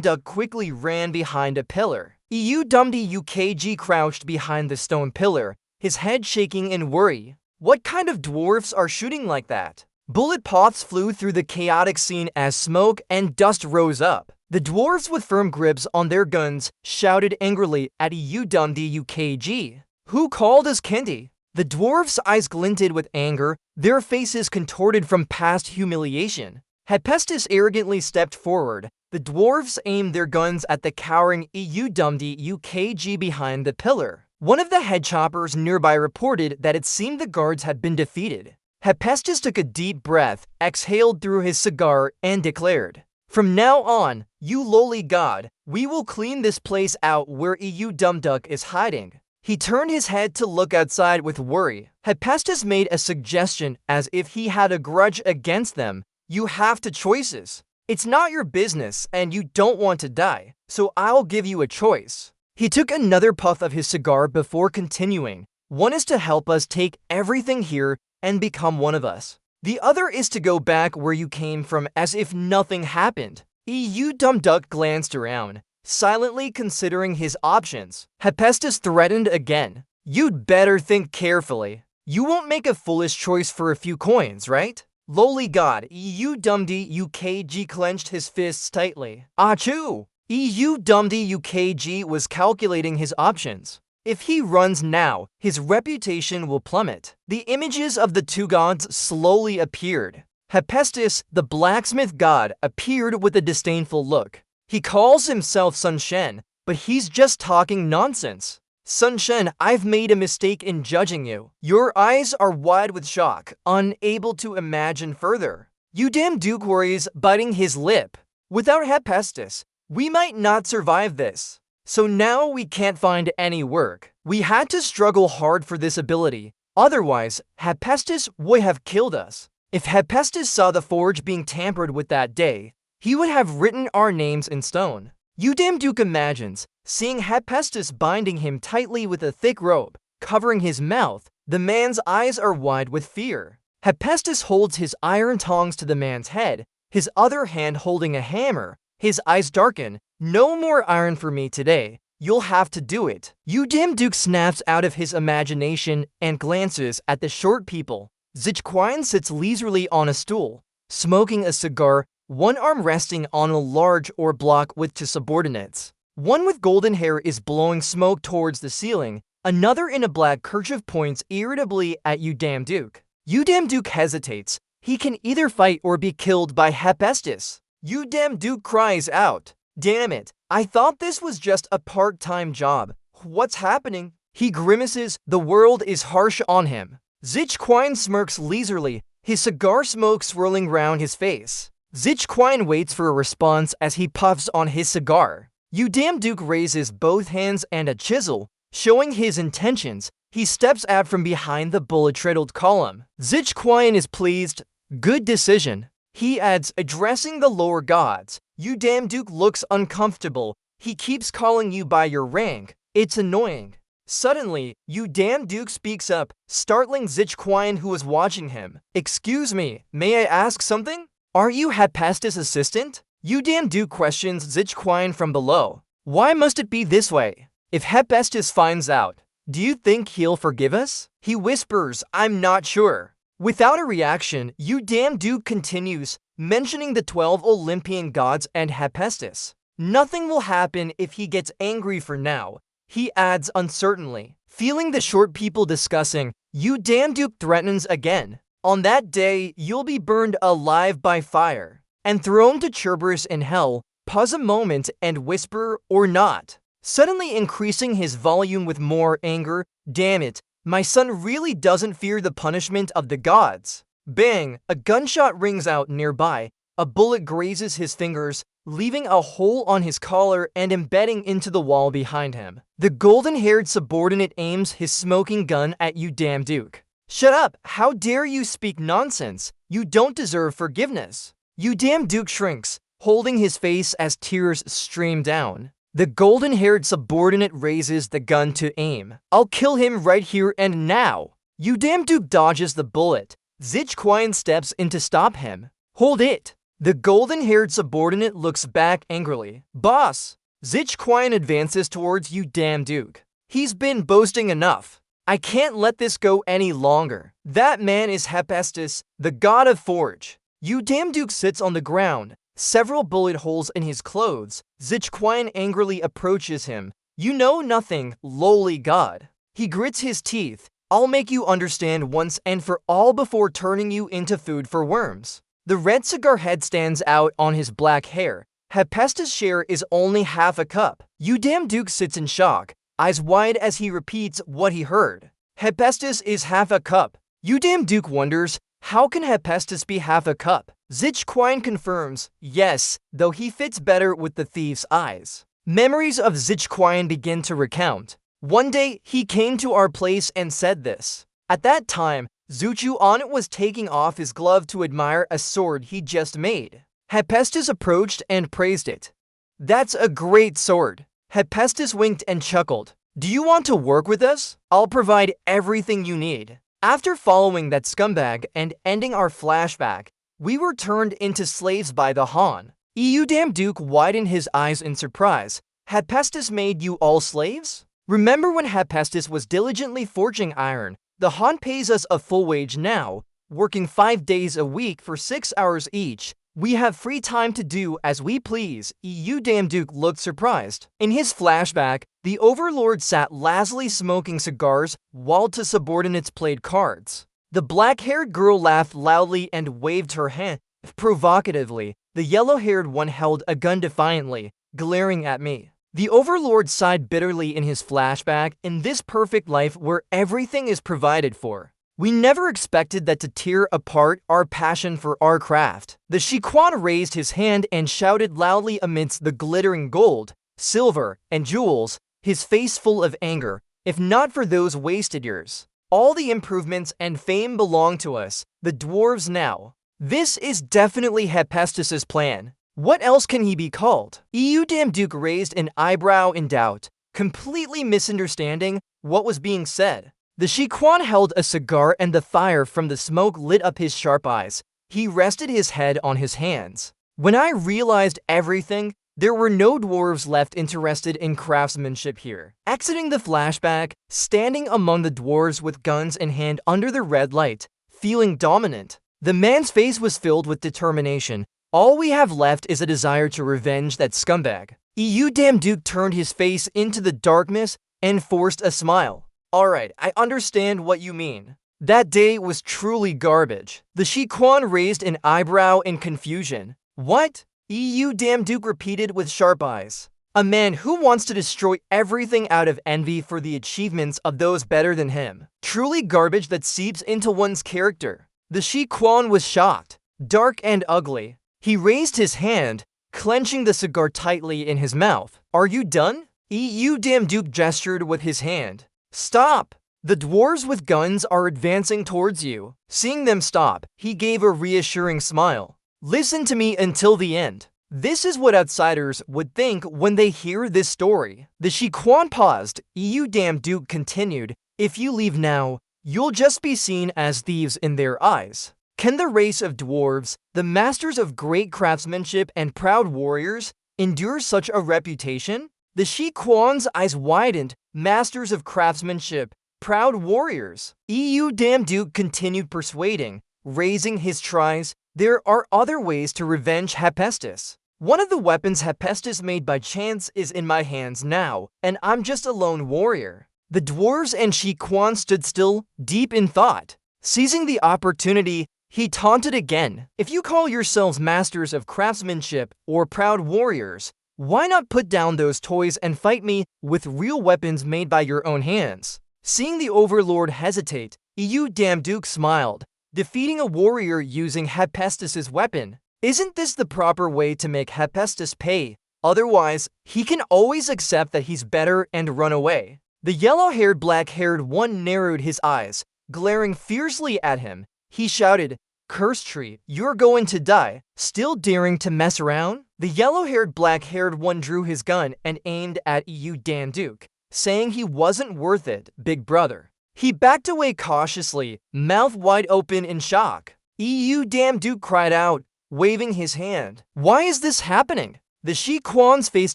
Duck quickly ran behind a pillar. UKG crouched behind the stone pillar, his head shaking in worry. What kind of dwarfs are shooting like that? Bullet poths flew through the chaotic scene as smoke and dust rose up. The dwarves with firm grips on their guns shouted angrily at UKG. "Who called us kindy?" The dwarves' eyes glinted with anger, their faces contorted from past humiliation. Hephaestus arrogantly stepped forward. The dwarves aimed their guns at the cowering UKG behind the pillar. One of the head choppers nearby reported that it seemed the guards had been defeated. Hephaestus took a deep breath, exhaled through his cigar, and declared, "From now on, you lowly god, we will clean this place out where Duck is hiding." He turned his head to look outside with worry. Hephaestus made a suggestion as if he had a grudge against them. "You have two choices. It's not your business and you don't want to die, so I'll give you a choice." He took another puff of his cigar before continuing. "One is to help us take everything here and become one of us. The other is to go back where you came from as if nothing happened." Duck glanced around, silently considering his options. Hephaestus threatened again. "You'd better think carefully. You won't make a foolish choice for a few coins, right?" Lowly god, UKG clenched his fists tightly. Achoo! UKG was calculating his options. If he runs now, his reputation will plummet. The images of the two gods slowly appeared. Hephaestus, the blacksmith god, appeared with a disdainful look. He calls himself Sun Shen, but he's just talking nonsense. "Sun Shen, I've made a mistake in judging you." Your eyes are wide with shock, unable to imagine further. Duke worries, biting his lip. "Without Hephaestus, we might not survive this. So now we can't find any work. We had to struggle hard for this ability. Otherwise, Hephaestus would have killed us. If Hephaestus saw the forge being tampered with that day, he would have written our names in stone." Duke imagines seeing Hephaestus binding him tightly with a thick rope, covering his mouth. The man's eyes are wide with fear. Hephaestus holds his iron tongs to the man's head, his other hand holding a hammer. His eyes darken. "No more iron for me today. You'll have to do it." Duke snaps out of his imagination and glances at the short people. Zichquine sits leisurely on a stool, smoking a cigar, one arm resting on a large ore block with two subordinates. One with golden hair is blowing smoke towards the ceiling. Another in a black kerchief points irritably at Duke. Duke hesitates. He can either fight or be killed by Hephaestus. Duke cries out, "Damn it, I thought this was just a part-time job. What's happening?" He grimaces. The world is harsh on him. Zichquine smirks leisurely, his cigar smoke swirling round his face. Zichquine waits for a response as he puffs on his cigar. Duke raises both hands and a chisel, showing his intentions. He steps out from behind the bullet-riddled column. Zichquine is pleased. "Good decision," he adds, addressing the lower gods. Duke looks uncomfortable. "He keeps calling you by your rank. It's annoying." Suddenly, Duke speaks up, startling Zichquine, who was watching him. "Excuse me, may I ask something? Are you Hephaestus' assistant?" Duke questions Zichquine from below. "Why must it be this way? If Hephaestus finds out, do you think he'll forgive us?" He whispers, "I'm not sure." Without a reaction, Duke continues, mentioning the 12 Olympian gods and Hephaestus. Nothing will happen if he gets angry for now, he adds uncertainly. Feeling the short people discussing, you damn Duke threatens again. On that day, you'll be burned alive by fire and thrown to Cerberus in hell. Pause a moment and whisper, or not. Suddenly increasing his volume with more anger. Damn it, my son really doesn't fear the punishment of the gods. Bang! A gunshot rings out nearby. A bullet grazes his fingers, leaving a hole on his collar and embedding into the wall behind him. The golden-haired subordinate aims his smoking gun at you, damn Duke. Shut up! How dare you speak nonsense? You don't deserve forgiveness. You damn Duke shrinks, holding his face as tears stream down. The golden-haired subordinate raises the gun to aim. I'll kill him right here and now. You damn Duke dodges the bullet. Zichquine steps in to stop him. Hold it. The golden-haired subordinate looks back angrily. Boss! Zichquine advances towards you, damn Duke. He's been boasting enough. I can't let this go any longer. That man is Hephaestus, the god of forge. You damn Duke sits on the ground, several bullet holes in his clothes. Zichquine angrily approaches him. You know nothing, lowly god. He grits his teeth. I'll make you understand once and for all before turning you into food for worms. The red cigar head stands out on his black hair. Hephaestus' share is only half a cup. You damn Duke sits in shock, eyes wide as he repeats what he heard. Hephaestus is half a cup. You damn Duke wonders, how can Hephaestus be half a cup? Zichquine confirms, yes, though he fits better with the thief's eyes. Memories of Zichquine begin to recount. One day, he came to our place and said this. At that time, Zuchuan was taking off his glove to admire a sword he just made. Hephaestus approached and praised it. That's a great sword. Hephaestus winked and chuckled. Do you want to work with us? I'll provide everything you need. After following that scumbag and ending our flashback, we were turned into slaves by the Han. EU damn Duke widened his eyes in surprise. Hephaestus made you all slaves? Remember when Hephaestus was diligently forging iron? The Han pays us a full wage now, working 5 days a week for 6 hours each. We have free time to do as we please. EU damn Duke looked surprised. In his flashback, the Overlord sat lazily smoking cigars while two subordinates played cards. The black-haired girl laughed loudly and waved her hand provocatively. The yellow-haired one held a gun defiantly, glaring at me. The Overlord sighed bitterly in his flashback. In this perfect life where everything is provided for, we never expected that to tear apart our passion for our craft. The Shiquan raised his hand and shouted loudly amidst the glittering gold, silver, and jewels, his face full of anger. If not for those wasted years, all the improvements and fame belong to us, the dwarves now. This is definitely Hephaestus' plan. What else can he be called? EU damn Duke raised an eyebrow in doubt, completely misunderstanding what was being said. The Shiquan held a cigar and the fire from the smoke lit up his sharp eyes. He rested his head on his hands. When I realized everything, there were no dwarves left interested in craftsmanship here. Exiting the flashback, standing among the dwarves with guns in hand under the red light, feeling dominant. The man's face was filled with determination. All we have left is a desire to revenge that scumbag. EU damn Duke turned his face into the darkness and forced a smile. Alright, I understand what you mean. That day was truly garbage. The Shiquan raised an eyebrow in confusion. What? EU damn Duke repeated with sharp eyes. A man who wants to destroy everything out of envy for the achievements of those better than him. Truly garbage that seeps into one's character. The Shiquan was shocked, dark and ugly. He raised his hand, clenching the cigar tightly in his mouth. Are you done? EU damn Duke gestured with his hand. Stop! The dwarves with guns are advancing towards you. Seeing them stop, he gave a reassuring smile. Listen to me until the end. This is what outsiders would think when they hear this story. The Shiquan paused. EU damn Duke continued. If you leave now, you'll just be seen as thieves in their eyes. Can the race of dwarves, the masters of great craftsmanship and proud warriors, endure such a reputation? The Shiquan's eyes widened. Masters of craftsmanship, proud warriors. EU damn Duke continued persuading, raising his tries. There are other ways to revenge Hephaestus. One of the weapons Hephaestus made by chance is in my hands now, and I'm just a lone warrior. The dwarves and Quan stood still, deep in thought. Seizing the opportunity, he taunted again. If you call yourselves masters of craftsmanship or proud warriors, why not put down those toys and fight me with real weapons made by your own hands? Seeing the overlord hesitate, Damduke smiled, defeating a warrior using Hephaestus's weapon. Isn't this the proper way to make Hephaestus pay? Otherwise, he can always accept that he's better and run away. The yellow-haired, black-haired one narrowed his eyes, glaring fiercely at him. He shouted, "Curse tree, you're going to die, still daring to mess around?" The yellow-haired, black-haired one drew his gun and aimed at Damduke, saying he wasn't worth it, big brother. He backed away cautiously, mouth wide open in shock. Damduke cried out, waving his hand. Why is this happening? The Quan's face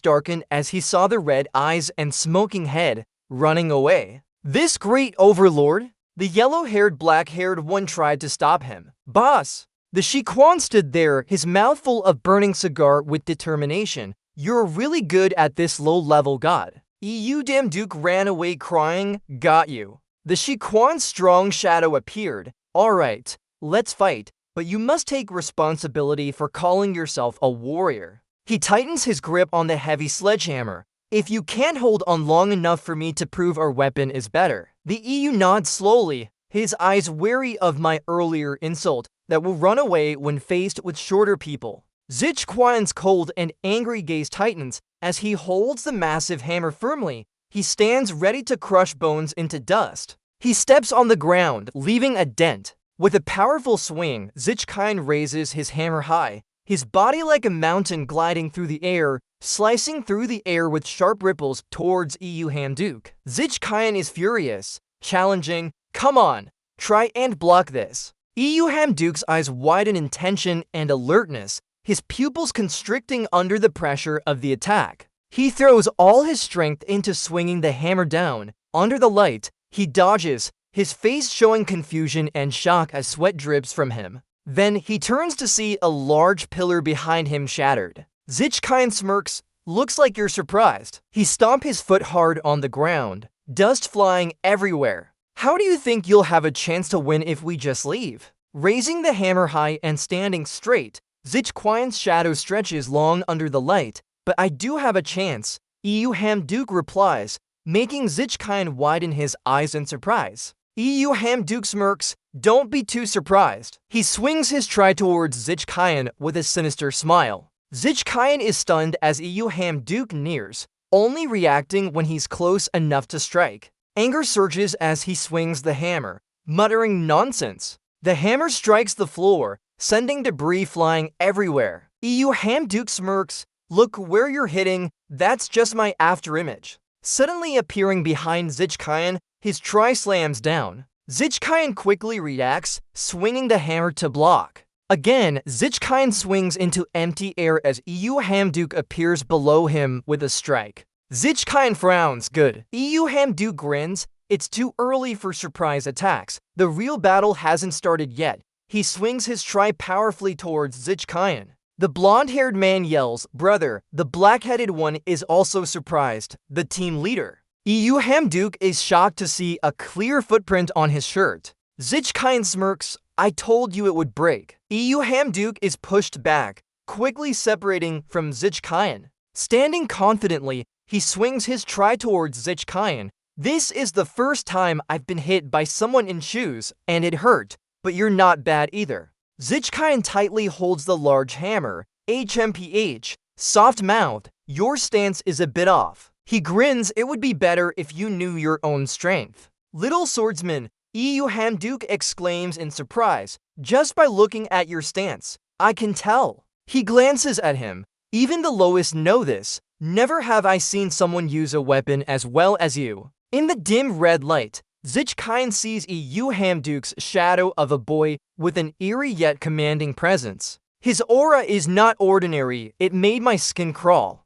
darkened as he saw the red eyes and smoking head running away. This great overlord? The yellow-haired, black-haired one tried to stop him. Boss! The Quan stood there, his mouth full of burning cigar with determination. You're really good at this low-level god. Damduke ran away crying, got you. The Quan's strong shadow appeared. Alright, let's fight, but you must take responsibility for calling yourself a warrior. He tightens his grip on the heavy sledgehammer. If you can't hold on long enough for me to prove our weapon is better. The EU nods slowly, his eyes wary of my earlier insult that will run away when faced with shorter people. Quan's cold and angry gaze tightens as he holds the massive hammer firmly. He stands ready to crush bones into dust. He steps on the ground, leaving a dent. With a powerful swing, Quan raises his hammer high, his body like a mountain gliding through the air, slicing through the air with sharp ripples towards Damduke. Quan is furious, challenging, "Come on, try and block this." Damduke's eyes widen in tension and alertness, his pupils constricting under the pressure of the attack. He throws all his strength into swinging the hammer down. Under the light, he dodges, his face showing confusion and shock as sweat drips from him. Then he turns to see a large pillar behind him shattered. Quan smirks, "Looks like you're surprised." He stomps his foot hard on the ground, dust flying everywhere. "How do you think you'll have a chance to win if we just leave?" Raising the hammer high and standing straight, Quan's shadow stretches long under the light. "But I do have a chance," Damduke replies, making Quan widen his eyes in surprise. Damduke smirks, "Don't be too surprised." He swings his try towards Quan with a sinister smile. Quan is stunned as Damduke nears, only reacting when he's close enough to strike. Anger surges as he swings the hammer, muttering nonsense. The hammer strikes the floor, sending debris flying everywhere. Damduke smirks, "Look where you're hitting, that's just my afterimage." Suddenly appearing behind Quan, his try slams down. Quan quickly reacts, swinging the hammer to block. Again, Quan swings into empty air as Damduke appears below him with a strike. Quan frowns, good. Damduke grins, it's too early for surprise attacks. The real battle hasn't started yet. He swings his try powerfully towards Quan. The blonde-haired man yells, "Brother." The black-headed one is also surprised, the team leader. Damduke is shocked to see a clear footprint on his shirt. Quan smirks, "I told you it would break." Damduke is pushed back, quickly separating from Quan. Standing confidently, he swings his try towards Quan. "This is the first time I've been hit by someone in shoes, and it hurt, but you're not bad either." Quan tightly holds the large hammer. HMPH, soft-mouthed, "Your stance is a bit off." He grins, "It would be better if you knew your own strength." "Little swordsman," Damduke exclaims in surprise, "just by looking at your stance, I can tell." He glances at him. "Even the lowest know this. Never have I seen someone use a weapon as well as you." In the dim red light, Quan sees Damduke's shadow of a boy with an eerie yet commanding presence. His aura is not ordinary, it made my skin crawl.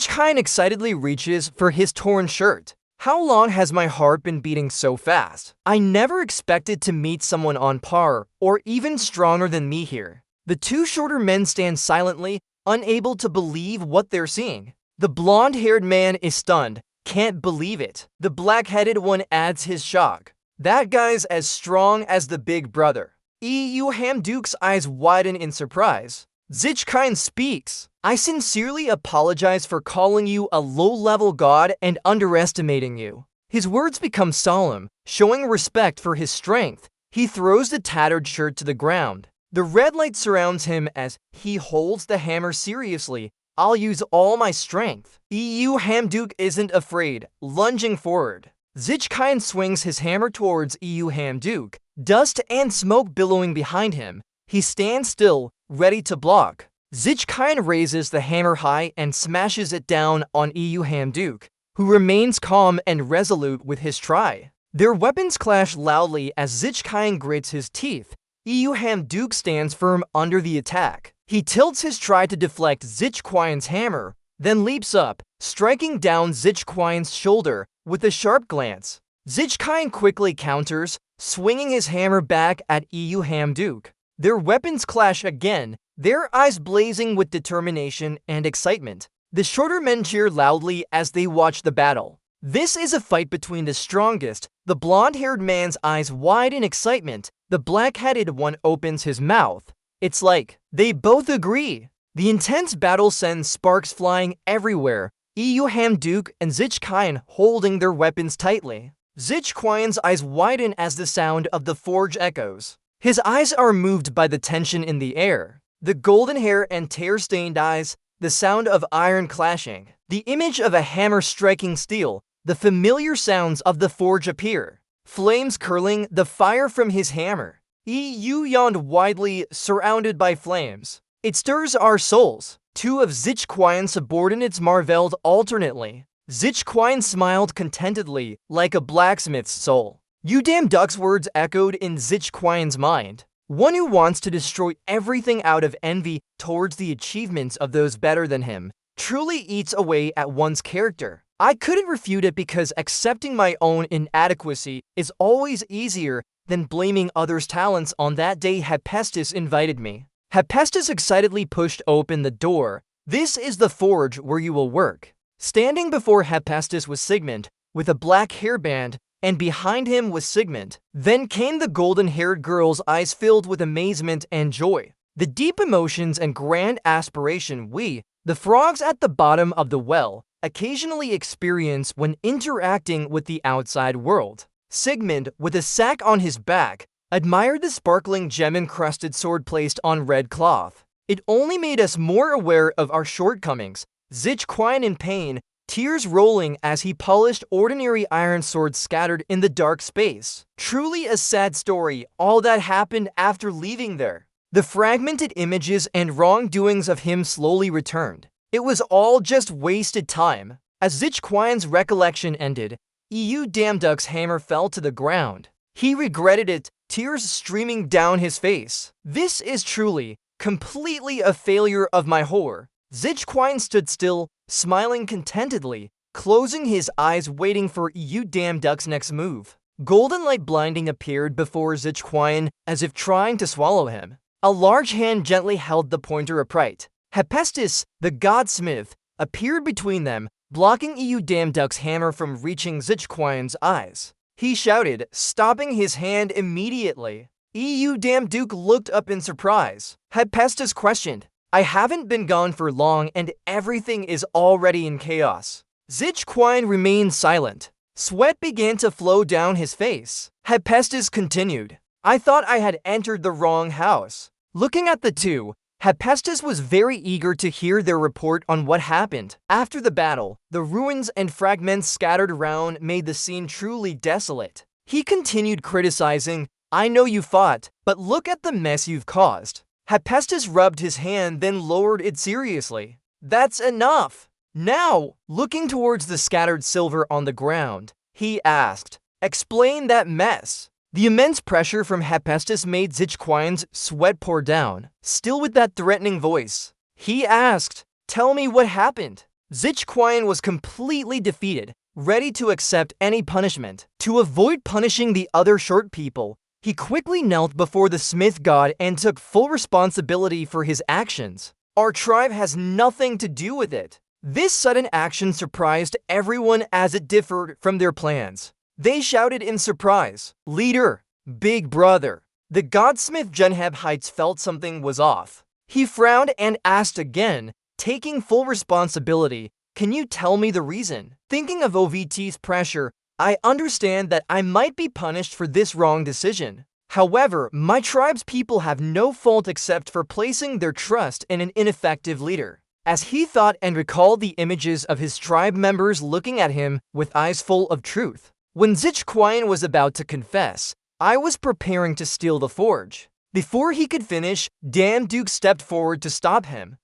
Quan excitedly reaches for his torn shirt. "How long has my heart been beating so fast? I never expected to meet someone on par, or even stronger than me here." The two shorter men stand silently, unable to believe what they're seeing. The blonde-haired man is stunned, can't believe it. The black-headed one adds his shock. That guy's as strong as the big brother. EU Hamduke's eyes widen in surprise. Zichkind speaks. I sincerely apologize for calling you a low-level god and underestimating you. His words become solemn, showing respect for his strength. He throws the tattered shirt to the ground. The red light surrounds him as he holds the hammer seriously. I'll use all my strength. EU Hamduke isn't afraid, lunging forward. Zichkind swings his hammer towards EU Hamduke, dust and smoke billowing behind him. He stands still, ready to block. Zichkind raises the hammer high and smashes it down on EU Hamduke, who remains calm and resolute with his try. Their weapons clash loudly as Zichkind grits his teeth. EU Hamduke stands firm under the attack. He tilts his try to deflect Zichkind's hammer, then leaps up, striking down Zichkind's shoulder with a sharp glance. Zichkind quickly counters, swinging his hammer back at EU Hamduke. Their weapons clash again, their eyes blazing with determination and excitement. The shorter men cheer loudly as they watch the battle. This is a fight between the strongest. The blonde-haired man's eyes wide in excitement. The black-headed one opens his mouth. It's like they both agree. The intense battle sends sparks flying everywhere. EU Hamduke and Zichkind holding their weapons tightly. Zichkind's eyes widen as the sound of the forge echoes. His eyes are moved by the tension in the air. The golden hair and tear-stained eyes, the sound of iron clashing, the image of a hammer striking steel, the familiar sounds of the forge appear. Flames curling, the fire from his hammer. EU yawned widely, surrounded by flames. It stirs our souls. Two of Zichkind's subordinates marveled alternately. Zichkind smiled contentedly, like a blacksmith's soul. You damn duck's words echoed in Zichkind's mind. One who wants to destroy everything out of envy towards the achievements of those better than him truly eats away at one's character. I couldn't refute it because accepting my own inadequacy is always easier than blaming others' talents. On that day, Hephaestus invited me. Hephaestus excitedly pushed open the door. This is the forge where you will work. Standing before Hephaestus was Sigmund, with a black hairband, and behind him was Sigmund. Then came the golden-haired girl's eyes filled with amazement and joy. The deep emotions and grand aspiration we, the frogs at the bottom of the well, occasionally experience when interacting with the outside world. Sigmund, with a sack on his back, admired the sparkling gem-encrusted sword placed on red cloth. It only made us more aware of our shortcomings. Zichkind in pain, tears rolling as he polished ordinary iron swords scattered in the dark space. Truly a sad story, all that happened after leaving there. The fragmented images and wrongdoings of him slowly returned. It was all just wasted time. As Zichkind's recollection ended, EU Damduck's hammer fell to the ground. He regretted it, tears streaming down his face. This is truly, completely a failure of my horror. Zichkind stood still, smiling contentedly, closing his eyes waiting for EU Damduck's next move. Golden light blinding appeared before Zichkind as if trying to swallow him. A large hand gently held the pointer upright. Hephaestus, the godsmith, appeared between them, blocking EU Damduck's hammer from reaching Zichkind's eyes. He shouted, stopping his hand immediately. EU Damduke looked up in surprise. Hephaestus questioned, I haven't been gone for long and everything is already in chaos. Zichkind remained silent. Sweat began to flow down his face. Hephaestus continued, I thought I had entered the wrong house. Looking at the two, Hephaestus was very eager to hear their report on what happened. After the battle, the ruins and fragments scattered around made the scene truly desolate. He continued criticizing, I know you fought, but look at the mess you've caused. Hephaestus rubbed his hand, then lowered it seriously. That's enough. Now, looking towards the scattered silver on the ground, he asked, explain that mess. The immense pressure from Hephaestus made Zichkind's sweat pour down. Still with that threatening voice, he asked, tell me what happened. Zichkind was completely defeated, ready to accept any punishment. To avoid punishing the other short people, he quickly knelt before the smith god and took full responsibility for his actions. Our tribe has nothing to do with it. This sudden action surprised everyone as it differed from their plans. They shouted in surprise, "Leader! Big brother!" The godsmith Junheb felt something was off. He frowned and asked again, taking full responsibility, "Can you tell me the reason?" Thinking of OVT's pressure, I understand that I might be punished for this wrong decision. However, my tribe's people have no fault except for placing their trust in an ineffective leader. As he thought and recalled the images of his tribe members looking at him with eyes full of truth. When Zichquine was about to confess, I was preparing to steal the forge. Before he could finish, Dan Duke stepped forward to stop him.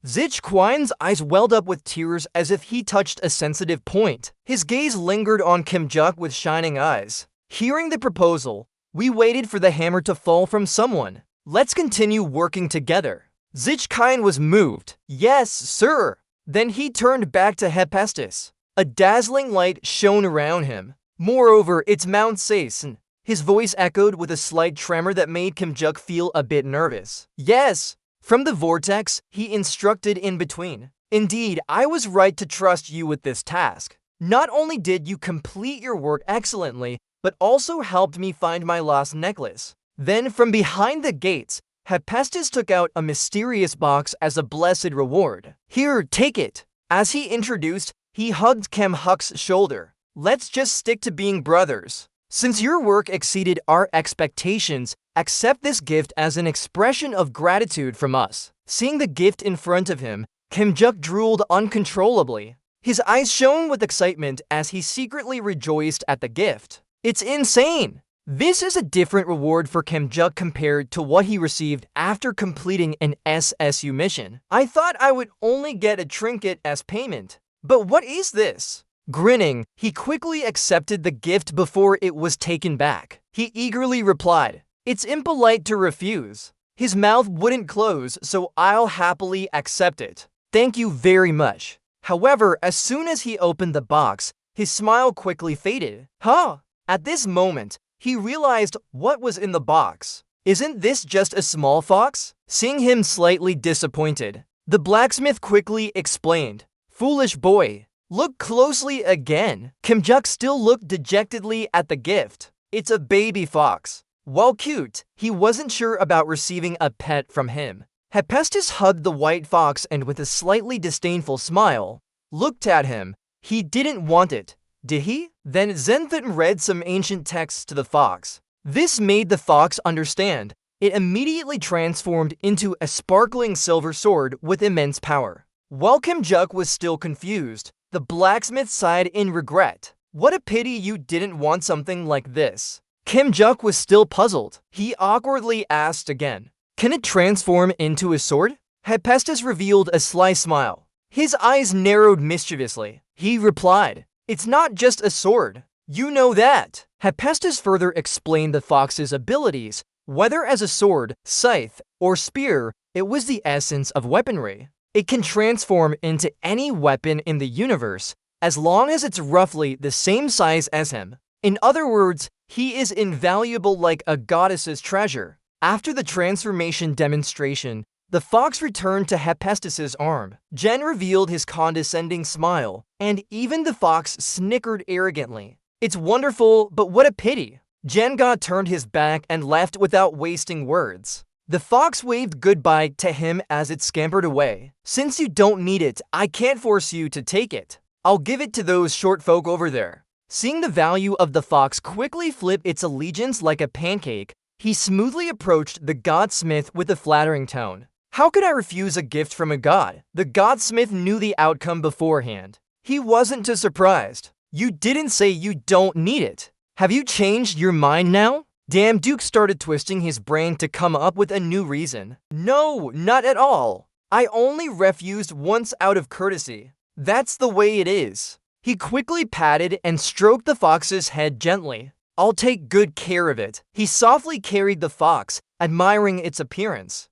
Zichquine's eyes welled up with tears as if he touched a sensitive point. His gaze lingered on Kimjuk with shining eyes. Hearing the proposal, we waited for the hammer to fall from someone. "Let's continue working together." Zichquine was moved. "Yes, sir." Then he turned back to Hephaestus. A dazzling light shone around him. "Moreover, it's Mount Saison." His voice echoed with a slight tremor that made Kimjuk feel a bit nervous. "Yes." From the vortex, he instructed in between. "Indeed, I was right to trust you with this task. Not only did you complete your work excellently, but also helped me find my lost necklace." Then from behind the gates, Hephaestus took out a mysterious box as a blessed reward. "Here, take it." As he introduced, he hugged Kemhuk's shoulder. "Let's just stick to being brothers. Since your work exceeded our expectations, accept this gift as an expression of gratitude from us." Seeing the gift in front of him, Kimjuk drooled uncontrollably. His eyes shone with excitement as he secretly rejoiced at the gift. "It's insane!" This is a different reward for Kimjuk compared to what he received after completing an SSU mission. "I thought I would only get a trinket as payment. But what is this?" Grinning, he quickly accepted the gift before it was taken back. He eagerly replied, "It's impolite to refuse." His mouth wouldn't close, so I'll happily accept it. "Thank you very much." However, as soon as he opened the box, his smile quickly faded. Huh! At this moment, he realized what was in the box. "Isn't this just a small fox?" Seeing him slightly disappointed, the blacksmith quickly explained, "Foolish boy. Look closely again." Kimjuk still looked dejectedly at the gift. "It's a baby fox." While cute, he wasn't sure about receiving a pet from him. Hephaestus hugged the white fox and with a slightly disdainful smile, looked at him. He didn't want it, did he? Then Zenthon read some ancient texts to the fox. This made the fox understand. It immediately transformed into a sparkling silver sword with immense power. While Kimjuk was still confused, the blacksmith sighed in regret. "What a pity you didn't want something like this." Kimjuk was still puzzled. He awkwardly asked again, "Can it transform into a sword?" Hephaestus revealed a sly smile. His eyes narrowed mischievously. He replied, "It's not just a sword. You know that." Hephaestus further explained the fox's abilities. Whether as a sword, scythe, or spear, it was the essence of weaponry. It can transform into any weapon in the universe, as long as it's roughly the same size as him. In other words, he is invaluable like a goddess's treasure. After the transformation demonstration, the fox returned to Hephaestus's arm. Jen revealed his condescending smile, and even the fox snickered arrogantly. "It's wonderful, but what a pity." Jenga turned his back and left without wasting words. The fox waved goodbye to him as it scampered away. "Since you don't need it, I can't force you to take it. I'll give it to those short folk over there." Seeing the value of the fox quickly flip its allegiance like a pancake, he smoothly approached the godsmith with a flattering tone. How could I refuse a gift from a god? The godsmith knew the outcome beforehand. He wasn't too surprised. "You didn't say you don't need it. Have you changed your mind now?" Damn Duke started twisting his brain to come up with a new reason. "No, not at all. I only refused once out of courtesy. That's the way it is." He quickly patted and stroked the fox's head gently. I'll take good care of it. He softly carried the fox, admiring its appearance.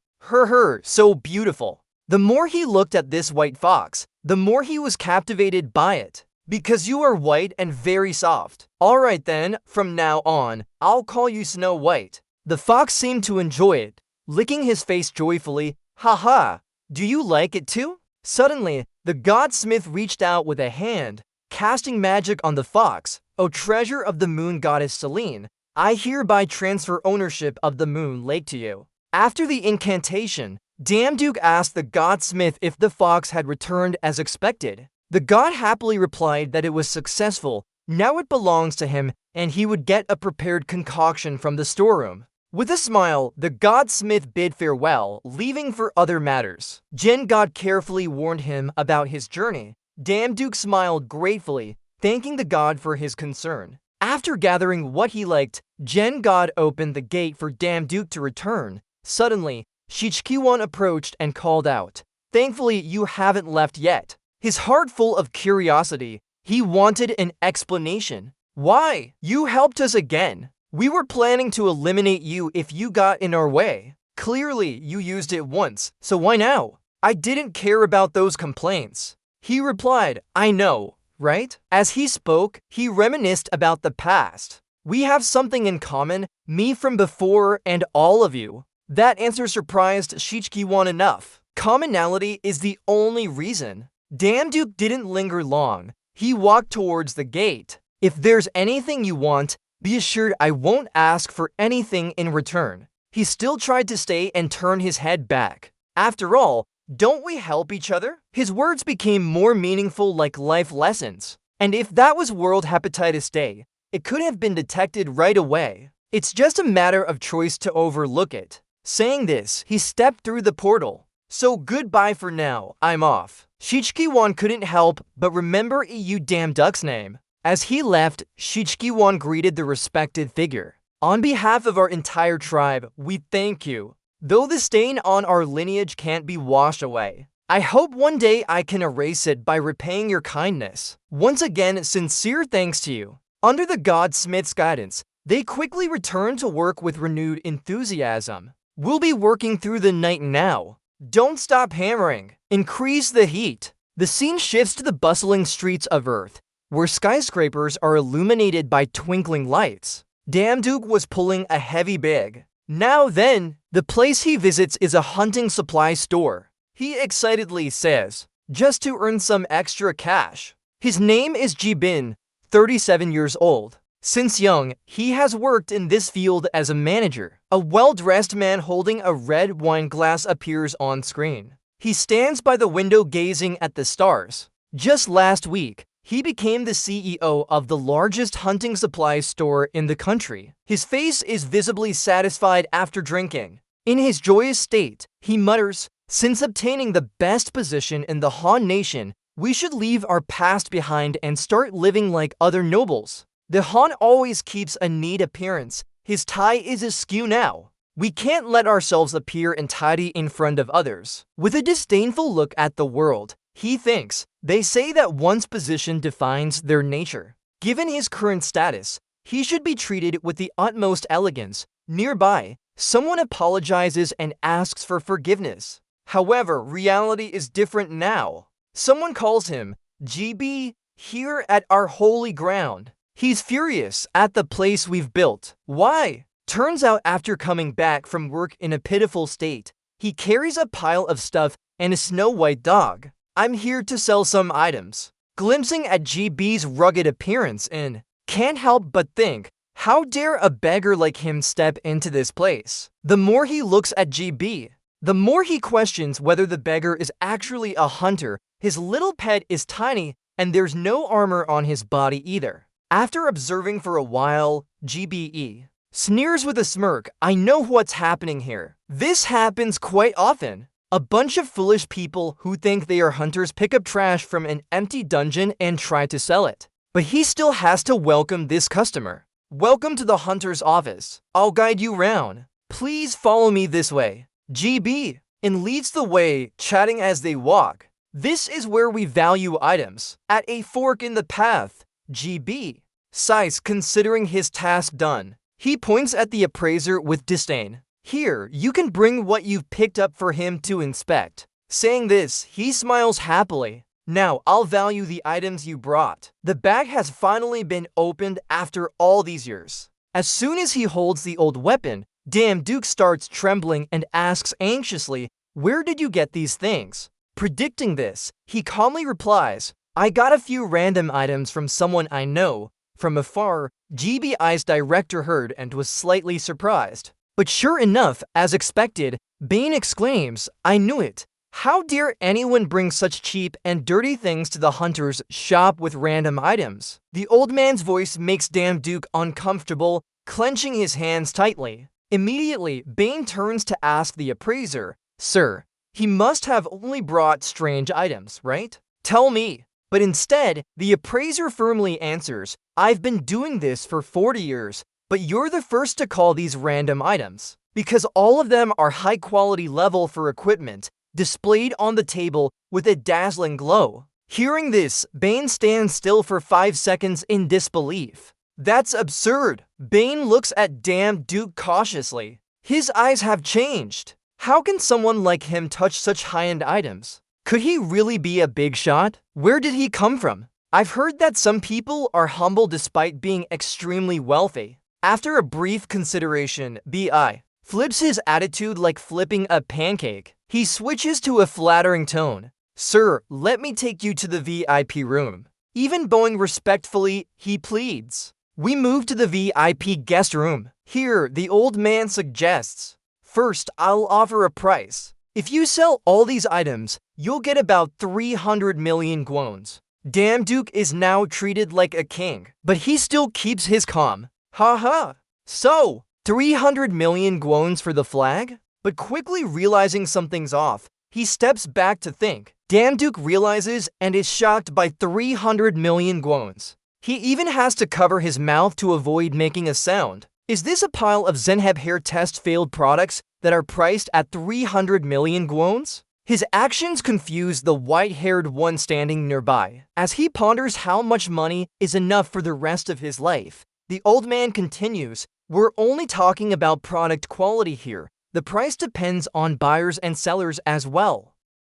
So beautiful. The more he looked at this white fox, the more he was captivated by it. Because you are white and very soft. Alright then, from now on, I'll call you Snow White. The fox seemed to enjoy it, licking his face joyfully. Haha, do you like it too? Suddenly, the godsmith reached out with a hand, casting magic on the fox. O treasure of the moon goddess Selene, I hereby transfer ownership of the moon lake to you. After the incantation, Damduke asked the godsmith if the fox had returned as expected. The god happily replied that it was successful, now it belongs to him, and he would get a prepared concoction from the storeroom. With a smile, the godsmith bid farewell, leaving for other matters. Gen God carefully warned him about his journey. Damduke smiled gratefully, thanking the god for his concern. After gathering what he liked, Gen God opened the gate for Damduke to return. Suddenly, Shichkiwan approached and called out, "Thankfully, you haven't left yet." His heart full of curiosity, he wanted an explanation. "Why? You helped us again. We were planning to eliminate you if you got in our way. Clearly, you used it once, so why now?" "I didn't care about those complaints," he replied. "I know, right?" As he spoke, he reminisced about the past. "We have something in common, me from before and all of you." That answer surprised Shichkiwan enough. Commonality is the only reason. Damduke didn't linger long. He walked towards the gate. "If there's anything you want, be assured I won't ask for anything in return." He still tried to stay and turn his head back. "After all, don't we help each other?" His words became more meaningful, like life lessons. And if that was World Hepatitis Day, it could have been detected right away. It's just a matter of choice to overlook it. Saying this, he stepped through the portal. "So goodbye for now, I'm off." Shichkiwan couldn't help but remember you damn duck's name. As he left, Shichkiwan greeted the respected figure. "On behalf of our entire tribe, we thank you. Though the stain on our lineage can't be washed away, I hope one day I can erase it by repaying your kindness. Once again, sincere thanks to you." Under the godsmith's guidance, they quickly returned to work with renewed enthusiasm. "We'll be working through the night now. Don't stop hammering. Increase the heat." The scene shifts to the bustling streets of Earth, where skyscrapers are illuminated by twinkling lights. Damduke was pulling a heavy bag. Now then, the place he visits is a hunting supply store. He excitedly says, "Just to earn some extra cash." His name is Jibin, 37 years old. Since young, he has worked in this field as a manager. A well-dressed man holding a red wine glass appears on screen. He stands by the window gazing at the stars. Just last week, he became the CEO of the largest hunting supplies store in the country. His face is visibly satisfied after drinking. In his joyous state, he mutters, "Since obtaining the best position in the Han Nation, we should leave our past behind and start living like other nobles. The Han always keeps a neat appearance. His tie is askew now. We can't let ourselves appear untidy in front of others." With a disdainful look at the world, he thinks, "They say that one's position defines their nature. Given his current status, he should be treated with the utmost elegance." Nearby, someone apologizes and asks for forgiveness. However, reality is different now. Someone calls him, "GB, here at our holy ground." He's furious at the place we've built. Why? Turns out after coming back from work in a pitiful state, he carries a pile of stuff and a snow-white dog. "I'm here to sell some items." Glimpsing at GB's rugged appearance and can't help but think, how dare a beggar like him step into this place? The more he looks at GB, the more he questions whether the beggar is actually a hunter. His little pet is tiny, and there's no armor on his body either. After observing for a while, GBE sneers with a smirk, "I know what's happening here. This happens quite often. A bunch of foolish people who think they are hunters pick up trash from an empty dungeon and try to sell it. But he still has to welcome this customer. Welcome to the hunter's office. I'll guide you round. Please follow me this way." GB and leads the way, chatting as they walk. "This is where we value items. At a fork in the path, GB sighs considering his task done. He points at the appraiser with disdain. Here, you can bring what you've picked up for him to inspect. Saying this, he smiles happily. Now, I'll value the items you brought. The bag has finally been opened after all these years. As soon as he holds the old weapon, Damn Duke starts trembling and asks anxiously, "Where did you get these things?" Predicting this, he calmly replies, "I got a few random items from someone I know." From afar, GBI's director heard and was slightly surprised. But sure enough, as expected, Bane exclaims, "I knew it. How dare anyone bring such cheap and dirty things to the hunter's shop with random items?" The old man's voice makes Damn Duke uncomfortable, clenching his hands tightly. Immediately, Bane turns to ask the appraiser, "Sir, he must have only brought strange items, right? Tell me." But instead, the appraiser firmly answers, "I've been doing this for 40 years, but you're the first to call these random items, because all of them are high-quality level for equipment, displayed on the table with a dazzling glow." Hearing this, Bane stands still for 5 seconds in disbelief. That's absurd. Bane looks at Damn Duke cautiously. His eyes have changed. How can someone like him touch such high-end items? Could he really be a big shot? Where did he come from? I've heard that some people are humble despite being extremely wealthy. After a brief consideration, BI flips his attitude like flipping a pancake. He switches to a flattering tone. "Sir, let me take you to the VIP room." Even bowing respectfully, he pleads. We move to the VIP guest room. Here, the old man suggests, "First, I'll offer a price. If you sell all these items, you'll get about 300 million guons." Damn Duke is now treated like a king, but he still keeps his calm. Haha. So, 300 million guons for the flag? But quickly realizing something's off, he steps back to think. Damn Duke realizes and is shocked by 300 million guons. He even has to cover his mouth to avoid making a sound. Is this a pile of Zenheb hair test failed products that are priced at 300 million guons? His actions confuse the white-haired one standing nearby. As he ponders how much money is enough for the rest of his life, the old man continues, "We're only talking about product quality here. The price depends on buyers and sellers as well.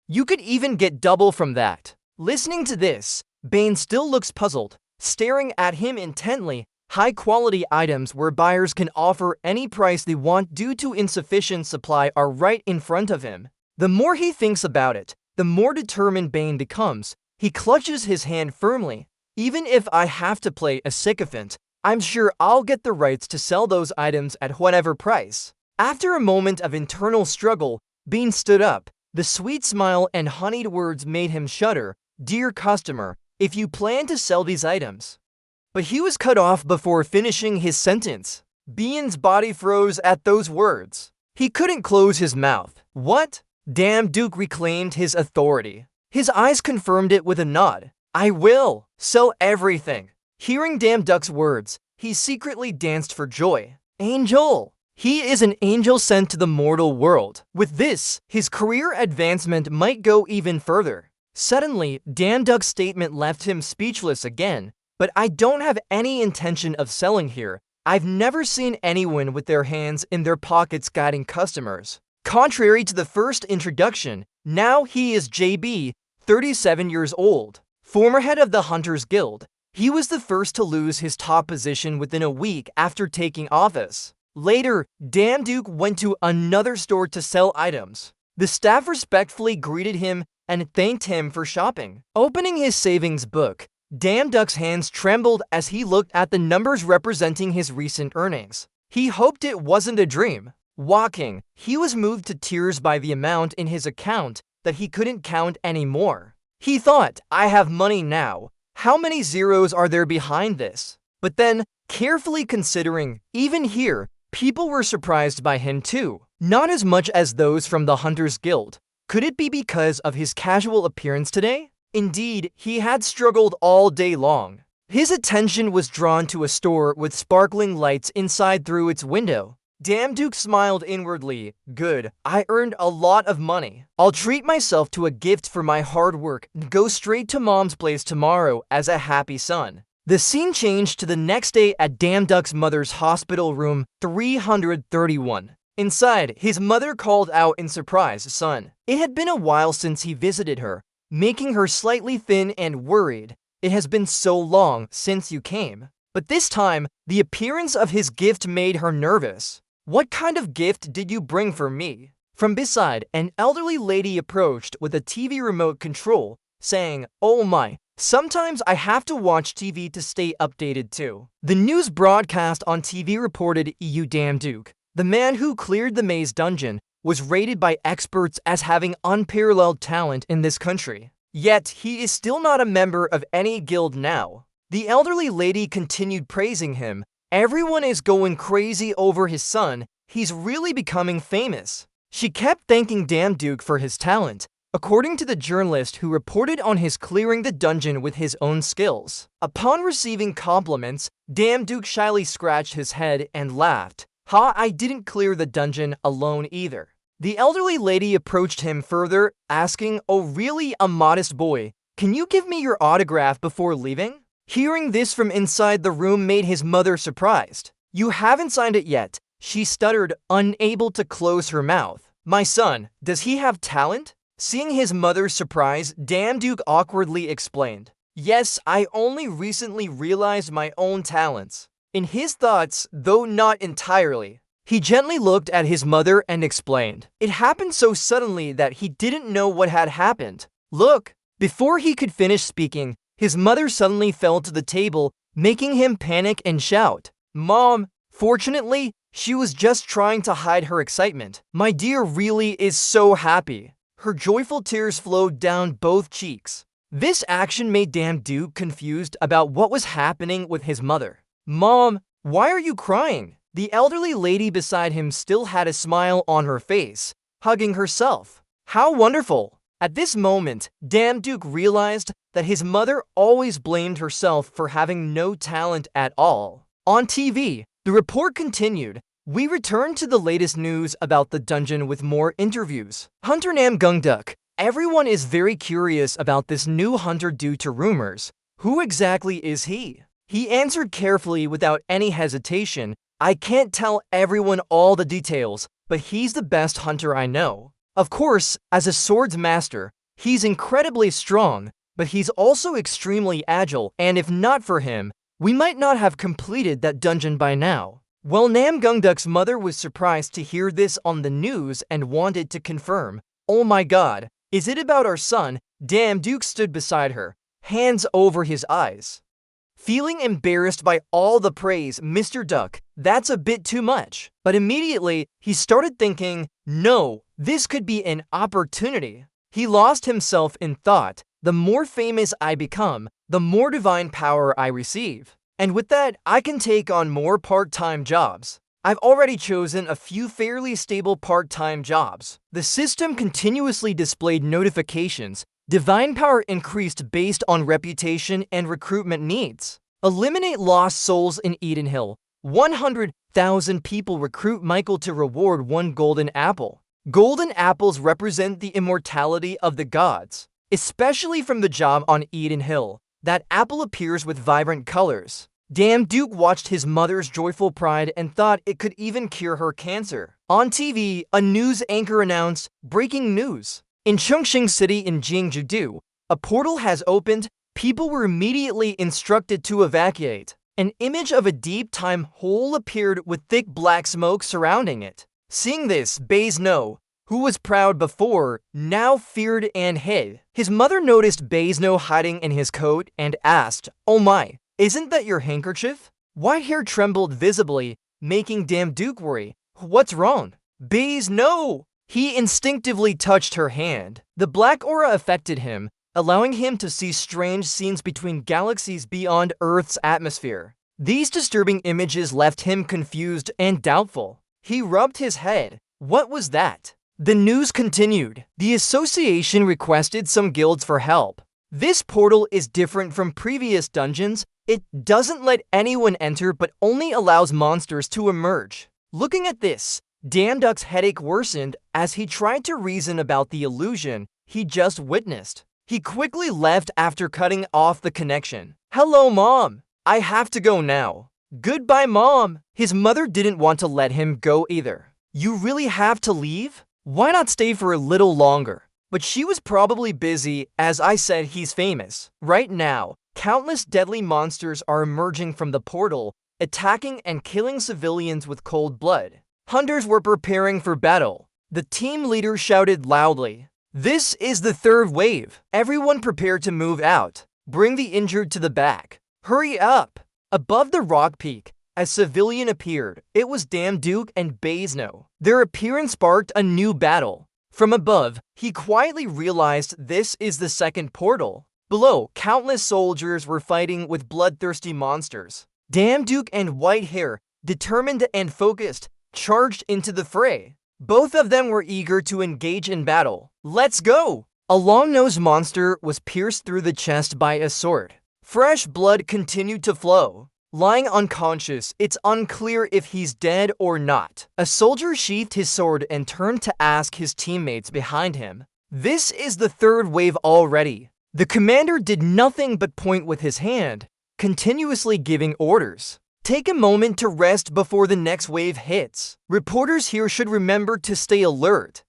You could even get double from that." Listening to this, Bane still looks puzzled, staring at him intently. High-quality items where buyers can offer any price they want due to insufficient supply are right in front of him. The more he thinks about it, the more determined Bane becomes. He clutches his hand firmly. "Even if I have to play a sycophant, I'm sure I'll get the rights to sell those items at whatever price." After a moment of internal struggle, Bane stood up. The sweet smile and honeyed words made him shudder. "Dear customer, if you plan to sell these items..." But he was cut off before finishing his sentence. Bane's body froze at those words. He couldn't close his mouth. What? Damn Duke reclaimed his authority. His eyes confirmed it with a nod. "I will sell everything." Hearing Damn Duck's words, he secretly danced for joy. Angel! He is an angel sent to the mortal world. With this, his career advancement might go even further. Suddenly, Damn Duck's statement left him speechless again. "But I don't have any intention of selling here. I've never seen anyone with their hands in their pockets guiding customers." Contrary to the first introduction, now he is JB, 37 years old, former head of the Hunters Guild. He was the first to lose his top position within a week after taking office. Later, Damn Duke went to another store to sell items. The staff respectfully greeted him and thanked him for shopping. Opening his savings book, Damn Duck's hands trembled as he looked at the numbers representing his recent earnings. He hoped it wasn't a dream. Walking, he was moved to tears by the amount in his account that he couldn't count anymore. He thought, "I have money now. How many zeros are there behind this?" But then, carefully considering, even here, people were surprised by him too. Not as much as those from the Hunters Guild. Could it be because of his casual appearance today? Indeed, he had struggled all day long. His attention was drawn to a store with sparkling lights inside through its window. Damn Duke smiled inwardly. "Good, I earned a lot of money. I'll treat myself to a gift for my hard work and go straight to Mom's place tomorrow as a happy son." The scene changed to the next day at Duck's mother's hospital room 331. Inside, his mother called out in surprise, "Son." It had been a while since he visited her, making her slightly thin and worried. "It has been so long since you came." But this time, the appearance of his gift made her nervous. "What kind of gift did you bring for me?" From beside, an elderly lady approached with a TV remote control, saying, "Oh my, sometimes I have to watch TV to stay updated too." The news broadcast on TV reported Duke, the man who cleared the maze dungeon, was rated by experts as having unparalleled talent in this country. Yet, he is still not a member of any guild now. The elderly lady continued praising him. "Everyone is going crazy over his son. He's really becoming famous." She kept thanking Duke for his talent, according to the journalist who reported on his clearing the dungeon with his own skills. Upon receiving compliments, Duke shyly scratched his head and laughed. "Ha, I didn't clear the dungeon alone either." The elderly lady approached him further, asking, "Oh really, a modest boy, can you give me your autograph before leaving?" Hearing this from inside the room made his mother surprised. "You haven't signed it yet," she stuttered, unable to close her mouth. "My son, does he have talent?" Seeing his mother's surprise, Duke awkwardly explained, "Yes, I only recently realized my own talents." In his thoughts, though not entirely. He gently looked at his mother and explained, "It happened so suddenly that he didn't know what had happened. Look." Before he could finish speaking, his mother suddenly fell to the table, making him panic and shout, "Mom!" Fortunately, she was just trying to hide her excitement. "My dear really is so happy." Her joyful tears flowed down both cheeks. This action made Duke confused about what was happening with his mother. "Mom, why are you crying?" The elderly lady beside him still had a smile on her face, hugging herself. "How wonderful!" At this moment, Duke realized that his mother always blamed herself for having no talent at all. On TV, the report continued. We return to the latest news about the dungeon with more interviews. Hunter Duck. Everyone is very curious about this new hunter due to rumors. Who exactly is he? He answered carefully without any hesitation. "I can't tell everyone all the details, but he's the best hunter I know. Of course, as a swords master, he's incredibly strong, but he's also extremely agile, and if not for him, we might not have completed that dungeon by now." Well, Duck's mother was surprised to hear this on the news and wanted to confirm. "Oh my god, is it about our son?" Duke stood beside her, hands over his eyes. Feeling embarrassed by all the praise, "Mr. Duck, that's a bit too much." But immediately, he started thinking, "No, this could be an opportunity." He lost himself in thought. "The more famous I become, the more divine power I receive. And with that, I can take on more part-time jobs. I've already chosen a few fairly stable part-time jobs." The system continuously displayed notifications. Divine power increased based on reputation and recruitment needs. Eliminate lost souls in Eden Hill. 100,000 people recruit Michael to reward 1 golden apple. Golden apples represent the immortality of the gods, especially from the job on Eden Hill. That apple appears with vibrant colors. Duke watched his mother's joyful pride and thought it could even cure her cancer. On TV, a news anchor announced, "Breaking news. In Chongqing City in Jiangsu, a portal has opened. People were immediately instructed to evacuate." An image of a deep time hole appeared with thick black smoke surrounding it. Seeing this, Baisno, who was proud before, now feared and hid. His mother noticed Baisno hiding in his coat and asked, "Oh my, isn't that your handkerchief?" White hair trembled visibly, making Duke worry. "What's wrong?" "Baisno!" He instinctively touched her hand. The black aura affected him, allowing him to see strange scenes between galaxies beyond Earth's atmosphere. These disturbing images left him confused and doubtful. He rubbed his head. What was that? The news continued. The association requested some guilds for help. This portal is different from previous dungeons. It doesn't let anyone enter but only allows monsters to emerge. Looking at this, Duck's headache worsened as he tried to reason about the illusion he just witnessed. He quickly left after cutting off the connection. "Hello, Mom. I have to go now. Goodbye, Mom. His mother didn't want to let him go either. You really have to leave? Why not stay for a little longer? But she was probably busy. As I said, he's famous. Right now, countless deadly monsters are emerging from the portal, attacking and killing civilians with cold blood. Hunters were preparing for battle. The team leader shouted loudly, "This is the third wave. Everyone prepare to move out. Bring the injured to the back. Hurry up." Above the rock peak, a civilian appeared. It was Duke and Baisno. Their appearance sparked a new battle. From above, he quietly realized this is the second portal. Below, countless soldiers were fighting with bloodthirsty monsters. Duke and Whitehair, determined and focused, charged into the fray. Both of them were eager to engage in battle. Let's go! A long-nosed monster was pierced through the chest by a sword. Fresh blood continued to flow. Lying unconscious, it's unclear if he's dead or not. A soldier sheathed his sword and turned to ask his teammates behind him. This is the third wave already. The commander did nothing but point with his hand, continuously giving orders. Take a moment to rest before the next wave hits. Reporters here should remember to stay alert.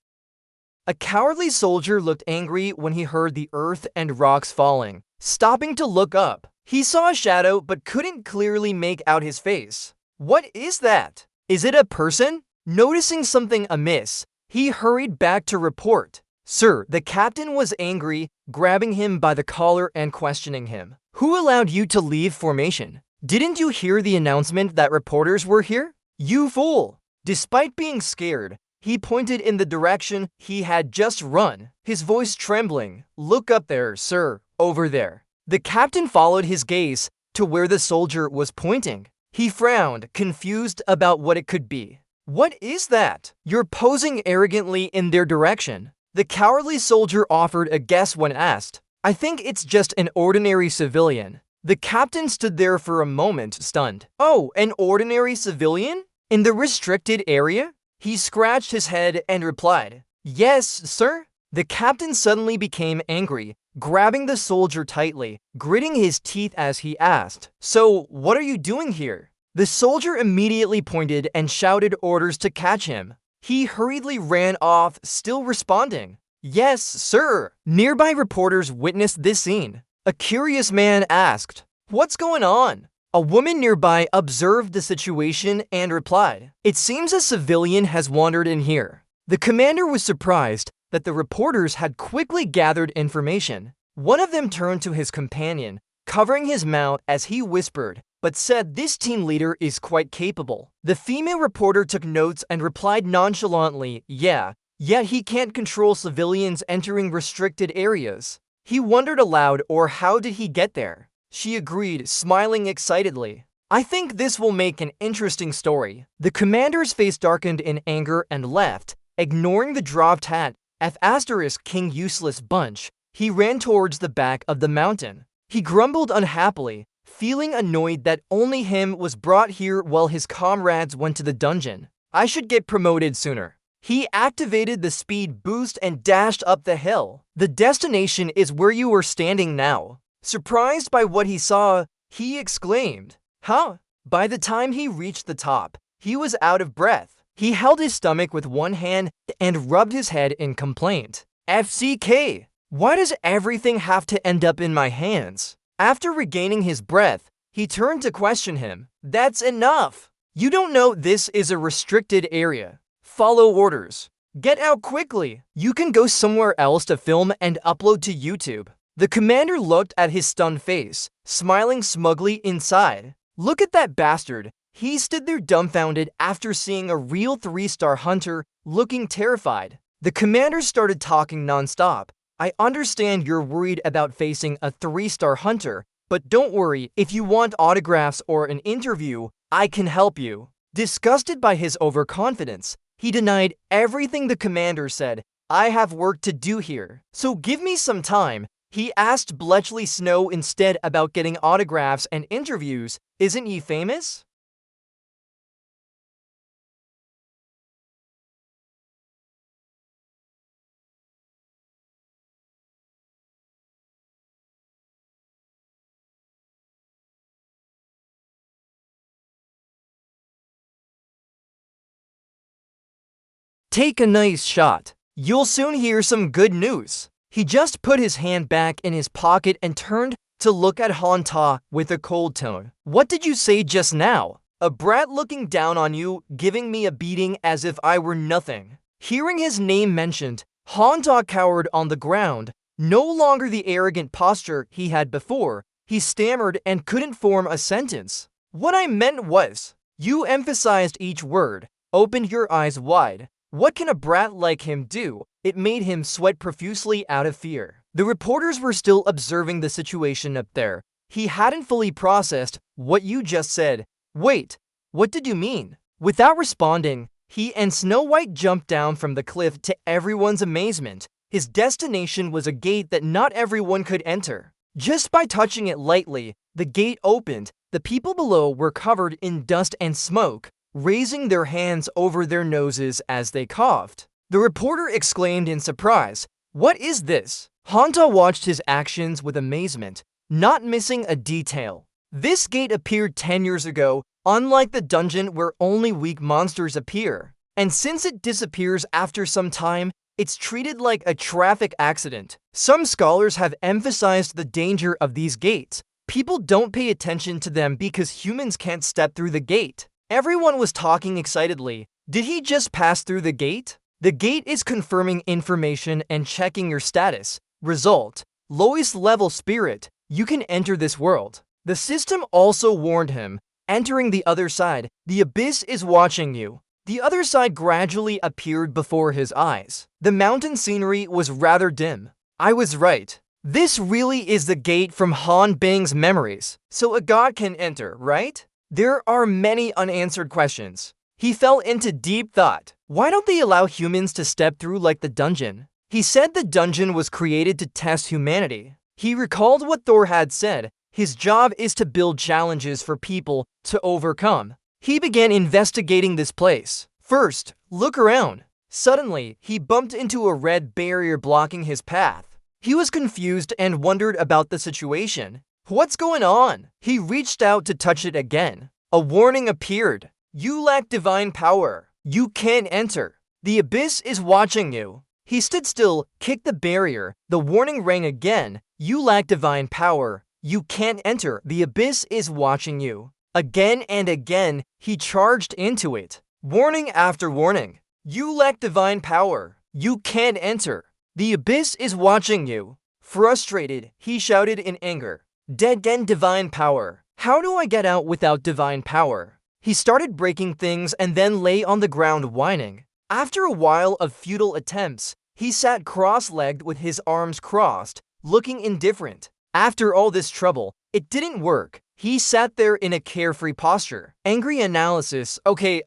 A cowardly soldier looked angry when he heard the earth and rocks falling. Stopping to look up, he saw a shadow but couldn't clearly make out his face. What is that? Is it a person? Noticing something amiss, he hurried back to report. Sir, the captain was angry, grabbing him by the collar and questioning him. Who allowed you to leave formation? Didn't you hear the announcement that reporters were here? You fool! Despite being scared, he pointed in the direction he had just run, his voice trembling. Look up there, sir, over there. The captain followed his gaze to where the soldier was pointing. He frowned, confused about what it could be. What is that? You're posing arrogantly in their direction. The cowardly soldier offered a guess when asked. I think it's just an ordinary civilian. The captain stood there for a moment, stunned. Oh, an ordinary civilian? In the restricted area? He scratched his head and replied, Yes, sir. The captain suddenly became angry, grabbing the soldier tightly, gritting his teeth as he asked, So, what are you doing here? The soldier immediately pointed and shouted orders to catch him. He hurriedly ran off, still responding, Yes, sir. Nearby reporters witnessed this scene. A curious man asked, What's going on? A woman nearby observed the situation and replied, It seems a civilian has wandered in here. The commander was surprised that the reporters had quickly gathered information. One of them turned to his companion, covering his mouth as he whispered, but said this team leader is quite capable. The female reporter took notes and replied nonchalantly, Yeah, yet he can't control civilians entering restricted areas. He wondered aloud, or how did he get there? She agreed, smiling excitedly. I think this will make an interesting story. The commander's face darkened in anger and left, ignoring the dropped hat. King useless bunch. He ran towards the back of the mountain. He grumbled unhappily, feeling annoyed that only him was brought here while his comrades went to the dungeon. I should get promoted sooner. He activated the speed boost and dashed up the hill. The destination is where you are standing now. Surprised by what he saw, he exclaimed, Huh? By the time he reached the top, he was out of breath. He held his stomach with one hand and rubbed his head in complaint. FCK, why does everything have to end up in my hands? After regaining his breath, he turned to question him. That's enough. You don't know this is a restricted area. Follow orders. Get out quickly. You can go somewhere else to film and upload to YouTube. The commander looked at his stunned face, smiling smugly inside. Look at that bastard. He stood there dumbfounded after seeing a real 3-star hunter, looking terrified. The commander started talking nonstop. I understand you're worried about facing a 3-star hunter, but don't worry, if you want autographs or an interview, I can help you. Disgusted by his overconfidence, he denied everything the commander said. I have work to do here, so give me some time. He asked Bletchley Snow instead about getting autographs and interviews. Isn't he famous? Take a nice shot. You'll soon hear some good news. He just put his hand back in his pocket and turned to look at Hanta with a cold tone. What did you say just now? A brat looking down on you, giving me a beating as if I were nothing. Hearing his name mentioned, Hanta cowered on the ground, no longer the arrogant posture he had before. He stammered and couldn't form a sentence. What I meant was, you emphasized each word, opened your eyes wide. What can a brat like him do? It made him sweat profusely out of fear. The reporters were still observing the situation up there. He hadn't fully processed what you just said. Wait, what did you mean? Without responding, he and Snow White jumped down from the cliff to everyone's amazement. His destination was a gate that not everyone could enter. Just by touching it lightly, the gate opened. The people below were covered in dust and smoke, raising their hands over their noses as they coughed. The reporter exclaimed in surprise, "What is this?" Hanta watched his actions with amazement, not missing a detail. This gate appeared 10 years ago, unlike the dungeon where only weak monsters appear. And since it disappears after some time, it's treated like a traffic accident. Some scholars have emphasized the danger of these gates. People don't pay attention to them because humans can't step through the gate. Everyone was talking excitedly. Did he just pass through the gate? The gate is confirming information and checking your status. Result: lowest level spirit. You can enter this world. The system also warned him. Entering the other side, the abyss is watching you. The other side gradually appeared before his eyes. The mountain scenery was rather dim. I was right. This really is the gate from Han Bing's memories. So a god can enter, right? There are many unanswered questions. He fell into deep thought. Why don't they allow humans to step through like the dungeon? He said the dungeon was created to test humanity. He recalled what Thor had said. His job is to build challenges for people to overcome. He began investigating this place. First, look around. Suddenly, he bumped into a red barrier blocking his path. He was confused and wondered about the situation. What's going on? He reached out to touch it again. A warning appeared. You lack divine power. You can't enter. The abyss is watching you. He stood still, kicked the barrier. The warning rang again. You lack divine power. You can't enter. The abyss is watching you. Again and again, he charged into it. Warning after warning. You lack divine power. You can't enter. The abyss is watching you. Frustrated, he shouted in anger. Dead end divine power. How do I get out without divine power? He started breaking things and then lay on the ground whining. After a while of futile attempts, he sat cross-legged with his arms crossed, looking indifferent. After all this trouble, it didn't work. He sat there in a carefree posture. Angry analysis. Okay,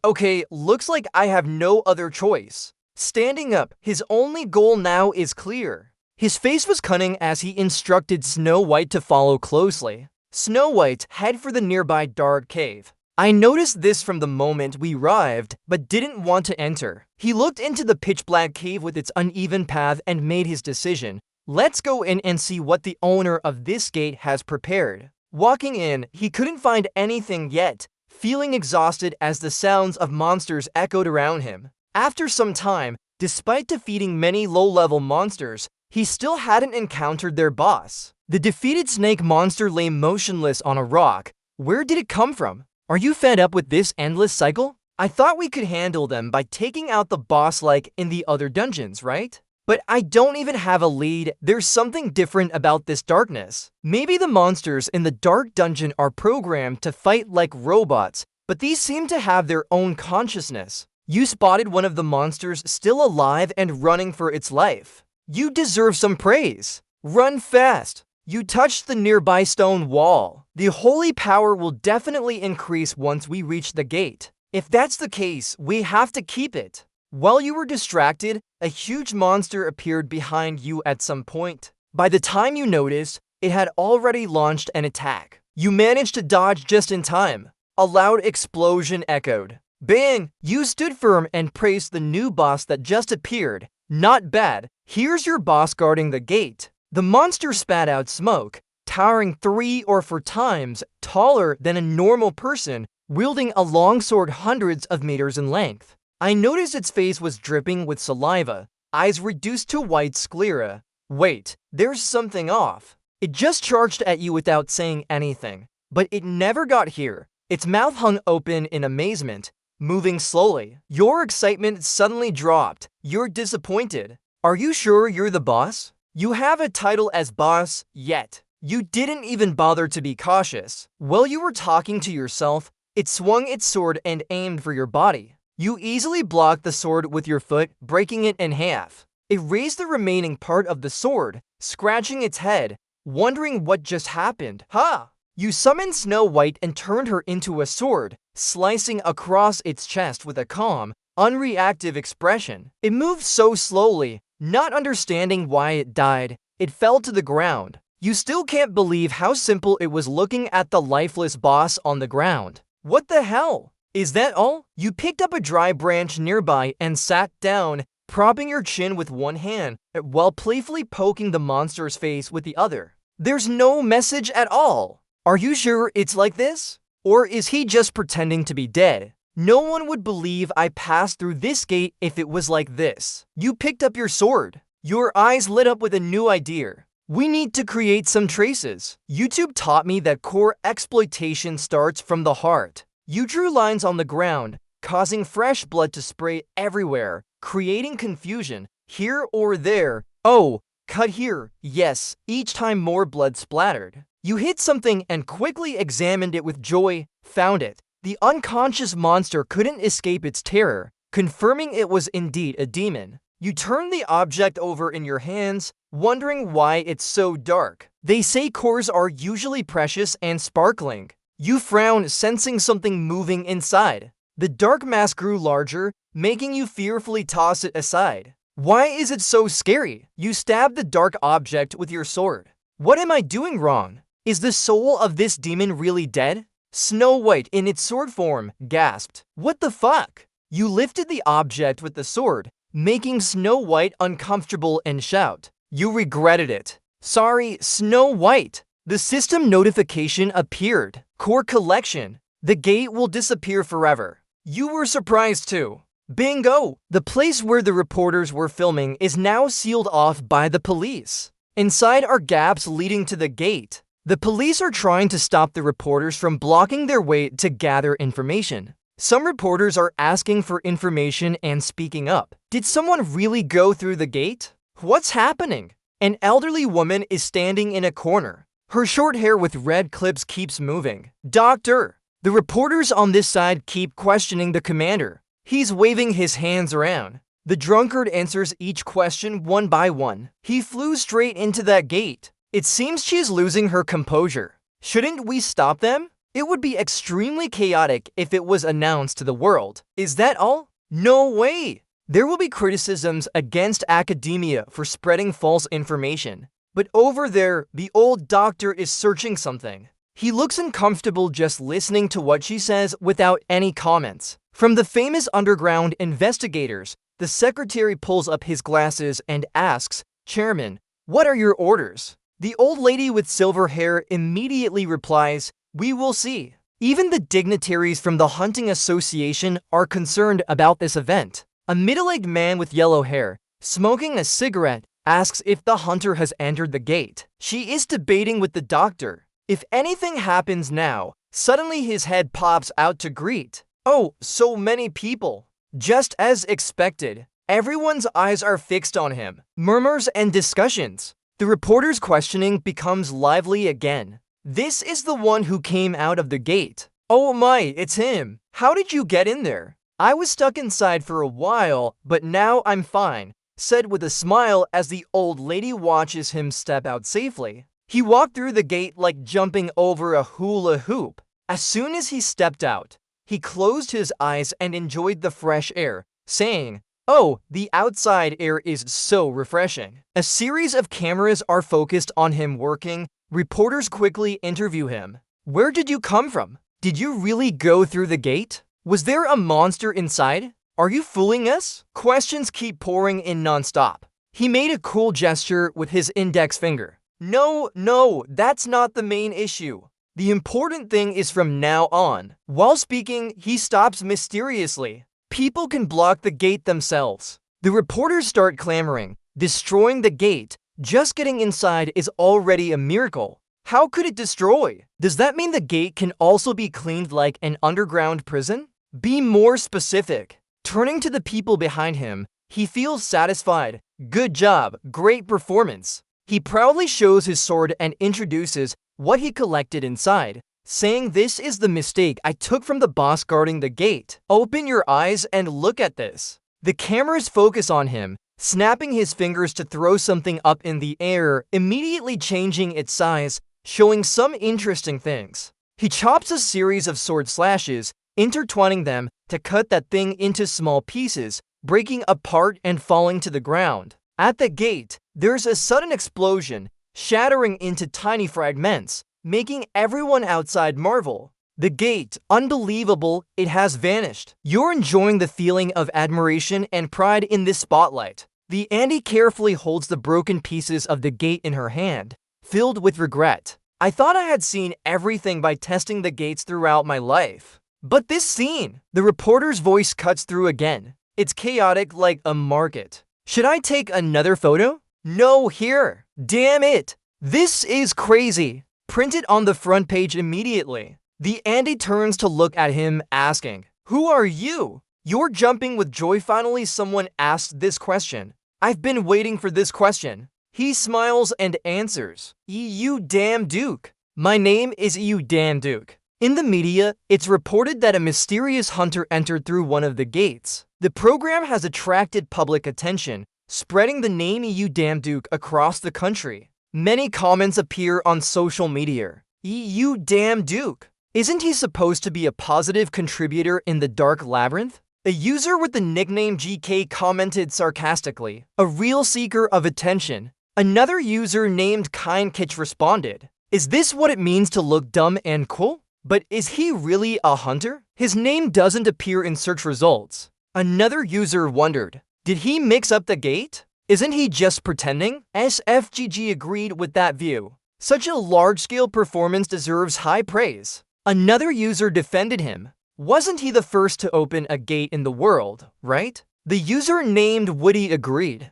looks like I have no other choice. Standing up, his only goal now is clear. His face was cunning as he instructed Snow White to follow closely. Snow White, head for the nearby dark cave. I noticed this from the moment we arrived, but didn't want to enter. He looked into the pitch-black cave with its uneven path and made his decision. Let's go in and see what the owner of this gate has prepared. Walking in, he couldn't find anything yet, feeling exhausted as the sounds of monsters echoed around him. After some time, despite defeating many low-level monsters, he still hadn't encountered their boss. The defeated snake monster lay motionless on a rock. Where did it come from? Are you fed up with this endless cycle? I thought we could handle them by taking out the boss like in the other dungeons, right? But I don't even have a lead. There's something different about this darkness. Maybe the monsters in the dark dungeon are programmed to fight like robots, but these seem to have their own consciousness. You spotted one of the monsters still alive and running for its life. You deserve some praise. Run fast. You touched the nearby stone wall. The holy power will definitely increase once we reach the gate. If that's the case, we have to keep it. While you were distracted, a huge monster appeared behind you at some point. By the time you noticed, it had already launched an attack. You managed to dodge just in time. A loud explosion echoed. Bang! You stood firm and praised the new boss that just appeared. Not bad. Here's your boss guarding the gate. The monster spat out smoke, towering 3 or 4 times taller than a normal person, wielding a long sword hundreds of meters in length. I noticed its face was dripping with saliva, eyes reduced to white sclera. Wait, there's something off. It just charged at you without saying anything, but it never got here. Its mouth hung open in amazement, moving slowly. Your excitement suddenly dropped. You're disappointed. Are you sure you're the boss? You have a title as boss, yet you didn't even bother to be cautious. While you were talking to yourself, it swung its sword and aimed for your body. You easily blocked the sword with your foot, breaking it in half. It raised the remaining part of the sword, scratching its head, wondering what just happened. Ha! You summoned Snow White and turned her into a sword, slicing across its chest with a calm, unreactive expression. It moved so slowly, not understanding why it died. It fell to the ground. You still can't believe how simple it was looking at the lifeless boss on the ground. What the hell? Is that all? You picked up a dry branch nearby and sat down, propping your chin with one hand, while playfully poking the monster's face with the other. There's no message at all. Are you sure it's like this? Or is he just pretending to be dead? No one would believe I passed through this gate if it was like this. You picked up your sword. Your eyes lit up with a new idea. We need to create some traces. YouTube taught me that core exploitation starts from the heart. You drew lines on the ground, causing fresh blood to spray everywhere, creating confusion here or there. Oh, cut here. Yes, each time more blood splattered. You hit something and quickly examined it with joy, found it. The unconscious monster couldn't escape its terror, confirming it was indeed a demon. You turned the object over in your hands, wondering why it's so dark. They say cores are usually precious and sparkling. You frowned, sensing something moving inside. The dark mass grew larger, making you fearfully toss it aside. Why is it so scary? You stabbed the dark object with your sword. What am I doing wrong? Is the soul of this demon really dead? Snow White, in its sword form, gasped. What the fuck? You lifted the object with the sword, making Snow White uncomfortable and shout. You regretted it. Sorry, Snow White. The system notification appeared. Core collection. The gate will disappear forever. You were surprised too. Bingo! The place where the reporters were filming is now sealed off by the police. Inside are gaps leading to the gate. The police are trying to stop the reporters from blocking their way to gather information. Some reporters are asking for information and speaking up. Did someone really go through the gate? What's happening? An elderly woman is standing in a corner. Her short hair with red clips keeps moving. Doctor! The reporters on this side keep questioning the commander. He's waving his hands around. The drunkard answers each question one by one. He flew straight into that gate. It seems she's losing her composure. Shouldn't we stop them? It would be extremely chaotic if it was announced to the world. Is that all? No way! There will be criticisms against academia for spreading false information. But over there, the old doctor is searching something. He looks uncomfortable just listening to what she says without any comments. From the famous underground investigators, the secretary pulls up his glasses and asks, Chairman, what are your orders? The old lady with silver hair immediately replies, we will see. Even the dignitaries from the Hunting Association are concerned about this event. A middle-aged man with yellow hair, smoking a cigarette, asks if the hunter has entered the gate. She is debating with the doctor. If anything happens now, suddenly his head pops out to greet. Oh, so many people. Just as expected, everyone's eyes are fixed on him. Murmurs and discussions. The reporter's questioning becomes lively again. This is the one who came out of the gate. Oh my, it's him. How did you get in there? I was stuck inside for a while, but now I'm fine, said with a smile as the old lady watches him step out safely. He walked through the gate like jumping over a hula hoop. As soon as he stepped out, he closed his eyes and enjoyed the fresh air, saying, oh, the outside air is so refreshing. A series of cameras are focused on him working. Reporters quickly interview him. Where did you come from? Did you really go through the gate? Was there a monster inside? Are you fooling us? Questions keep pouring in nonstop. He made a cool gesture with his index finger. No, that's not the main issue. The important thing is from now on. While speaking, he stops mysteriously. People can block the gate themselves. The reporters start clamoring, destroying the gate. Just getting inside is already a miracle. How could it destroy? Does that mean the gate can also be cleaned like an underground prison? Be more specific. Turning to the people behind him, he feels satisfied. Good job, great performance. He proudly shows his sword and introduces what he collected inside, saying, "This is the mistake I took from the boss guarding the gate. Open your eyes and look at this." The cameras focus on him, snapping his fingers to throw something up in the air, immediately changing its size, showing some interesting things. He chops a series of sword slashes, intertwining them to cut that thing into small pieces, breaking apart and falling to the ground. At the gate, there's a sudden explosion, shattering into tiny fragments, making everyone outside marvel. The gate, unbelievable, it has vanished. You're enjoying the feeling of admiration and pride in this spotlight. The Andy carefully holds the broken pieces of the gate in her hand, filled with regret. I thought I had seen everything by testing the gates throughout my life. But this scene, the reporter's voice cuts through again. It's chaotic like a market. Should I take another photo? No, here. Damn it. This is crazy. Print it on the front page immediately. The Andy turns to look at him, asking, "Who are you?" You're jumping with joy. Finally, someone asked this question. I've been waiting for this question. He smiles and answers, "You damn Duke. My name is You damn Duke." In the media, it's reported that a mysterious hunter entered through one of the gates. The program has attracted public attention, spreading the name You damn Duke across the country. Many comments appear on social media. You damn Duke. Isn't he supposed to be a positive contributor in the dark labyrinth? A user with the nickname GK commented sarcastically, "A real seeker of attention." Another user named KindKitch responded, "Is this what it means to look dumb and cool? But is he really a hunter? His name doesn't appear in search results." Another user wondered, "Did he mix up the gate? Isn't he just pretending?" SFGG agreed with that view. Such a large-scale performance deserves high praise. Another user defended him. Wasn't he the first to open a gate in the world, right? The user named Woody agreed.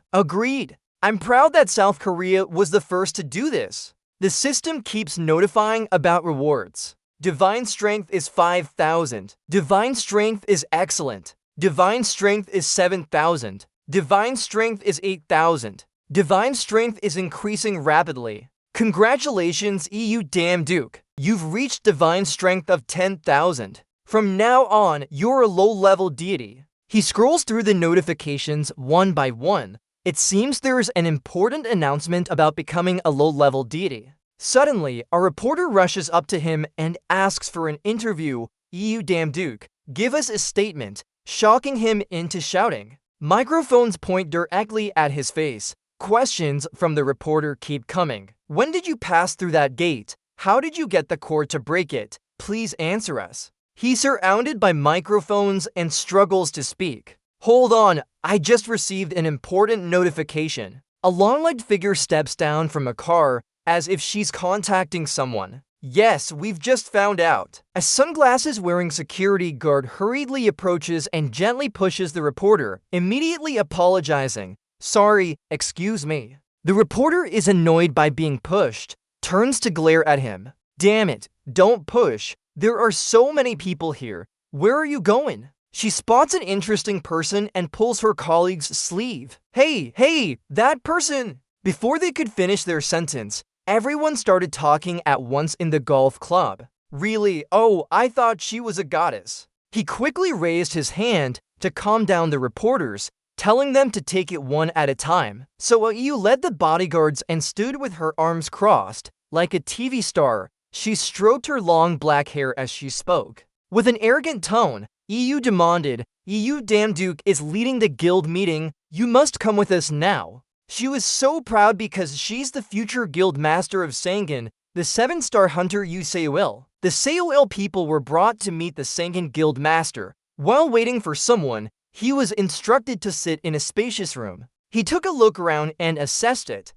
I'm proud that South Korea was the first to do this. The system keeps notifying about rewards. Divine Strength is 5,000. Divine Strength is excellent. Divine Strength is 7,000. Divine Strength is 8,000. Divine Strength is increasing rapidly. Congratulations, You damn Duke. You've reached Divine Strength of 10,000. From now on, you're a low-level deity. He scrolls through the notifications one by one. It seems there's an important announcement about becoming a low-level deity. Suddenly, a reporter rushes up to him and asks for an interview. You damn Duke, give us a statement, shocking him into shouting. Microphones point directly at his face. Questions from the reporter keep coming. When did you pass through that gate? How did you get the cord to break it? Please answer us. He's surrounded by microphones and struggles to speak. Hold on, I just received an important notification. A long-legged figure steps down from a car as if she's contacting someone. Yes, we've just found out. A sunglasses-wearing security guard hurriedly approaches and gently pushes the reporter, immediately apologizing. Sorry, excuse me. The reporter is annoyed by being pushed, turns to glare at him. Damn it, don't push. There are so many people here. Where are you going? She spots an interesting person and pulls her colleague's sleeve. Hey, that person! Before they could finish their sentence, everyone started talking at once in the golf club. Really? Oh, I thought she was a goddess. He quickly raised his hand to calm down the reporters, telling them to take it one at a time. So EU led the bodyguards and stood with her arms crossed. Like a TV star, she stroked her long black hair as she spoke. With an arrogant tone, EU demanded, "You damn Duke is leading the guild meeting. You must come with us now." She was so proud because she's the future guild master of Sangan, the 7-star hunter Yu Seoil. The Seoil people were brought to meet the Sangan guild master. While waiting for someone, he was instructed to sit in a spacious room. He took a look around and assessed it.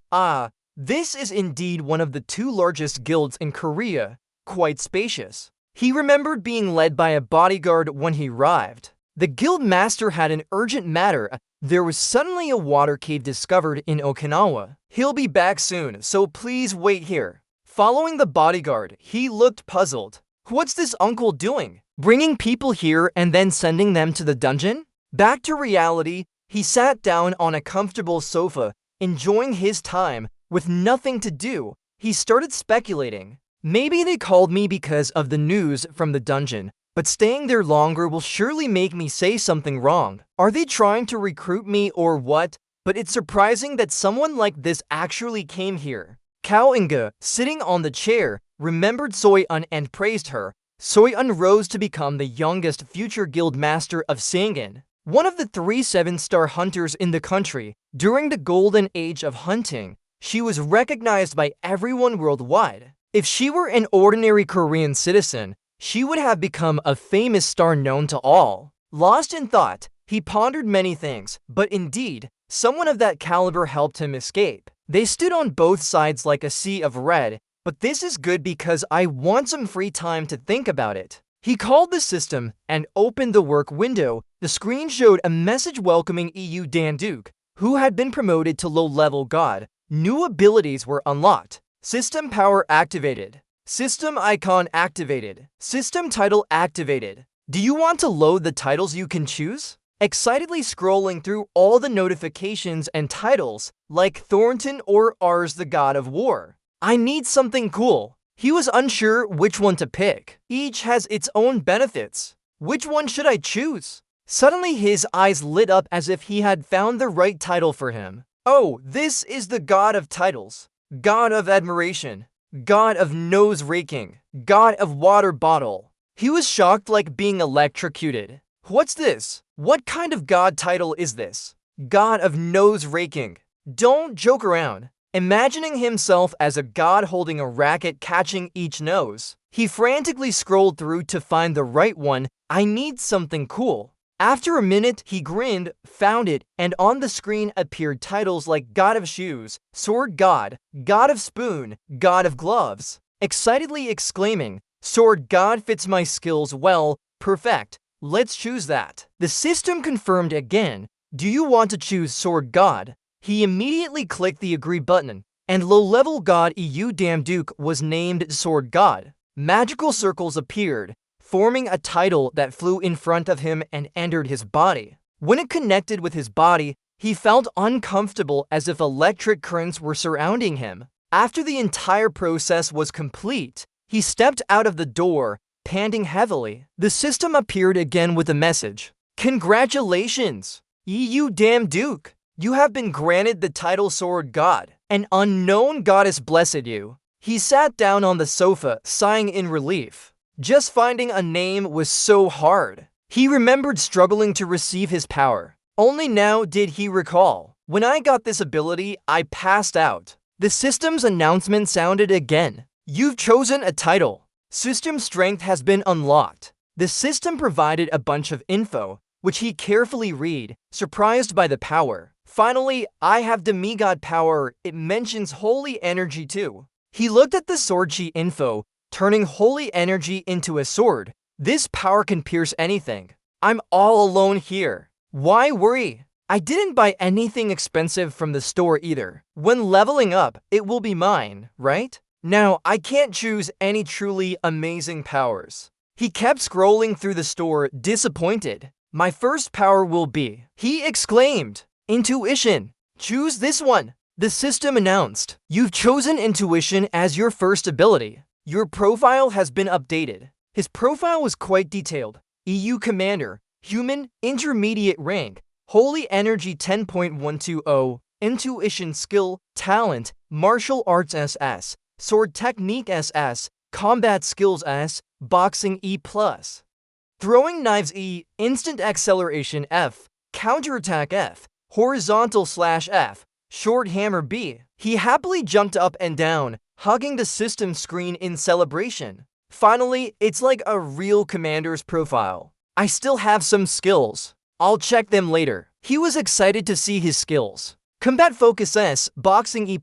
This is indeed one of the 2 largest guilds in Korea, quite spacious. He remembered being led by a bodyguard when he arrived. The guild master had an urgent matter. There was suddenly a water cave discovered in Okinawa. He'll be back soon, so please wait here. Following the bodyguard, he looked puzzled. What's this uncle doing? Bringing people here and then sending them to the dungeon? Back to reality, he sat down on a comfortable sofa, enjoying his time. With nothing to do, he started speculating. Maybe they called me because of the news from the dungeon, but staying there longer will surely make me say something wrong. Are they trying to recruit me or what? But it's surprising that someone like this actually came here. Kao Inga, sitting on the chair, remembered Soyeon and praised her. Soyeon rose to become the youngest future guild master of Sangan, one of the 3 7-star hunters in the country. During the golden age of hunting, she was recognized by everyone worldwide. If she were an ordinary Korean citizen, she would have become a famous star known to all. Lost in thought, he pondered many things, but indeed, someone of that caliber helped him escape. They stood on both sides like a sea of red, but this is good because I want some free time to think about it. He called the system and opened the work window. The screen showed a message welcoming EU Danduk, who had been promoted to low-level god. New abilities were unlocked. System power activated. System icon activated. System title activated. Do you want to load the titles you can choose? Excitedly scrolling through all the notifications and titles, like Thornton or Ars the God of War. I need something cool. He was unsure which one to pick. Each has its own benefits. Which one should I choose? Suddenly his eyes lit up as if he had found the right title for him. Oh, this is the God of Titles. God of Admiration. God of Nose Raking. God of Water Bottle. He was shocked like being electrocuted. What's this? What kind of god title is this? God of Nose Raking. Don't joke around. Imagining himself as a god holding a racket catching each nose, he frantically scrolled through to find the right one. I need something cool. After a minute, he grinned, found it, and on the screen appeared titles like God of Shoes, Sword God, God of Spoon, God of Gloves. Excitedly exclaiming, Sword God fits my skills well, perfect, let's choose that. The system confirmed again, do you want to choose Sword God? He immediately clicked the agree button, and low-level god EU Damduke was named Sword God. Magical circles appeared, forming a title that flew in front of him and entered his body. When it connected with his body, he felt uncomfortable as if electric currents were surrounding him. After the entire process was complete, he stepped out of the door, panting heavily. The system appeared again with a message. Congratulations, EU Damduke! You have been granted the title Sword God. An unknown goddess blessed you. He sat down on the sofa, sighing in relief. Just finding a name was so hard. He remembered struggling to receive his power. Only now did he recall. When I got this ability, I passed out. The system's announcement sounded again. You've chosen a title. System strength has been unlocked. The system provided a bunch of info, which he carefully read, surprised by the power. Finally, I have demigod power. It mentions holy energy too. He looked at the sword sheet info, turning holy energy into a sword. This power can pierce anything. I'm all alone here. Why worry? I didn't buy anything expensive from the store either. When leveling up, it will be mine, right? Now, I can't choose any truly amazing powers. He kept scrolling through the store, disappointed. My first power will be, he exclaimed, Intuition. Choose this one. The system announced, you've chosen Intuition as your first ability. Your profile has been updated. His profile was quite detailed. EU Commander, Human, Intermediate Rank, Holy Energy 10.120, Intuition Skill, Talent, Martial Arts SS, Sword Technique SS, Combat Skills S, Boxing E+, Throwing Knives E, Instant Acceleration F, Counterattack F, Horizontal Slash F, Short Hammer B. He happily jumped up and down, hugging the system screen in celebration. Finally, it's like a real commander's profile. I still have some skills. I'll check them later. He was excited to see his skills. Combat Focus S, Boxing E+,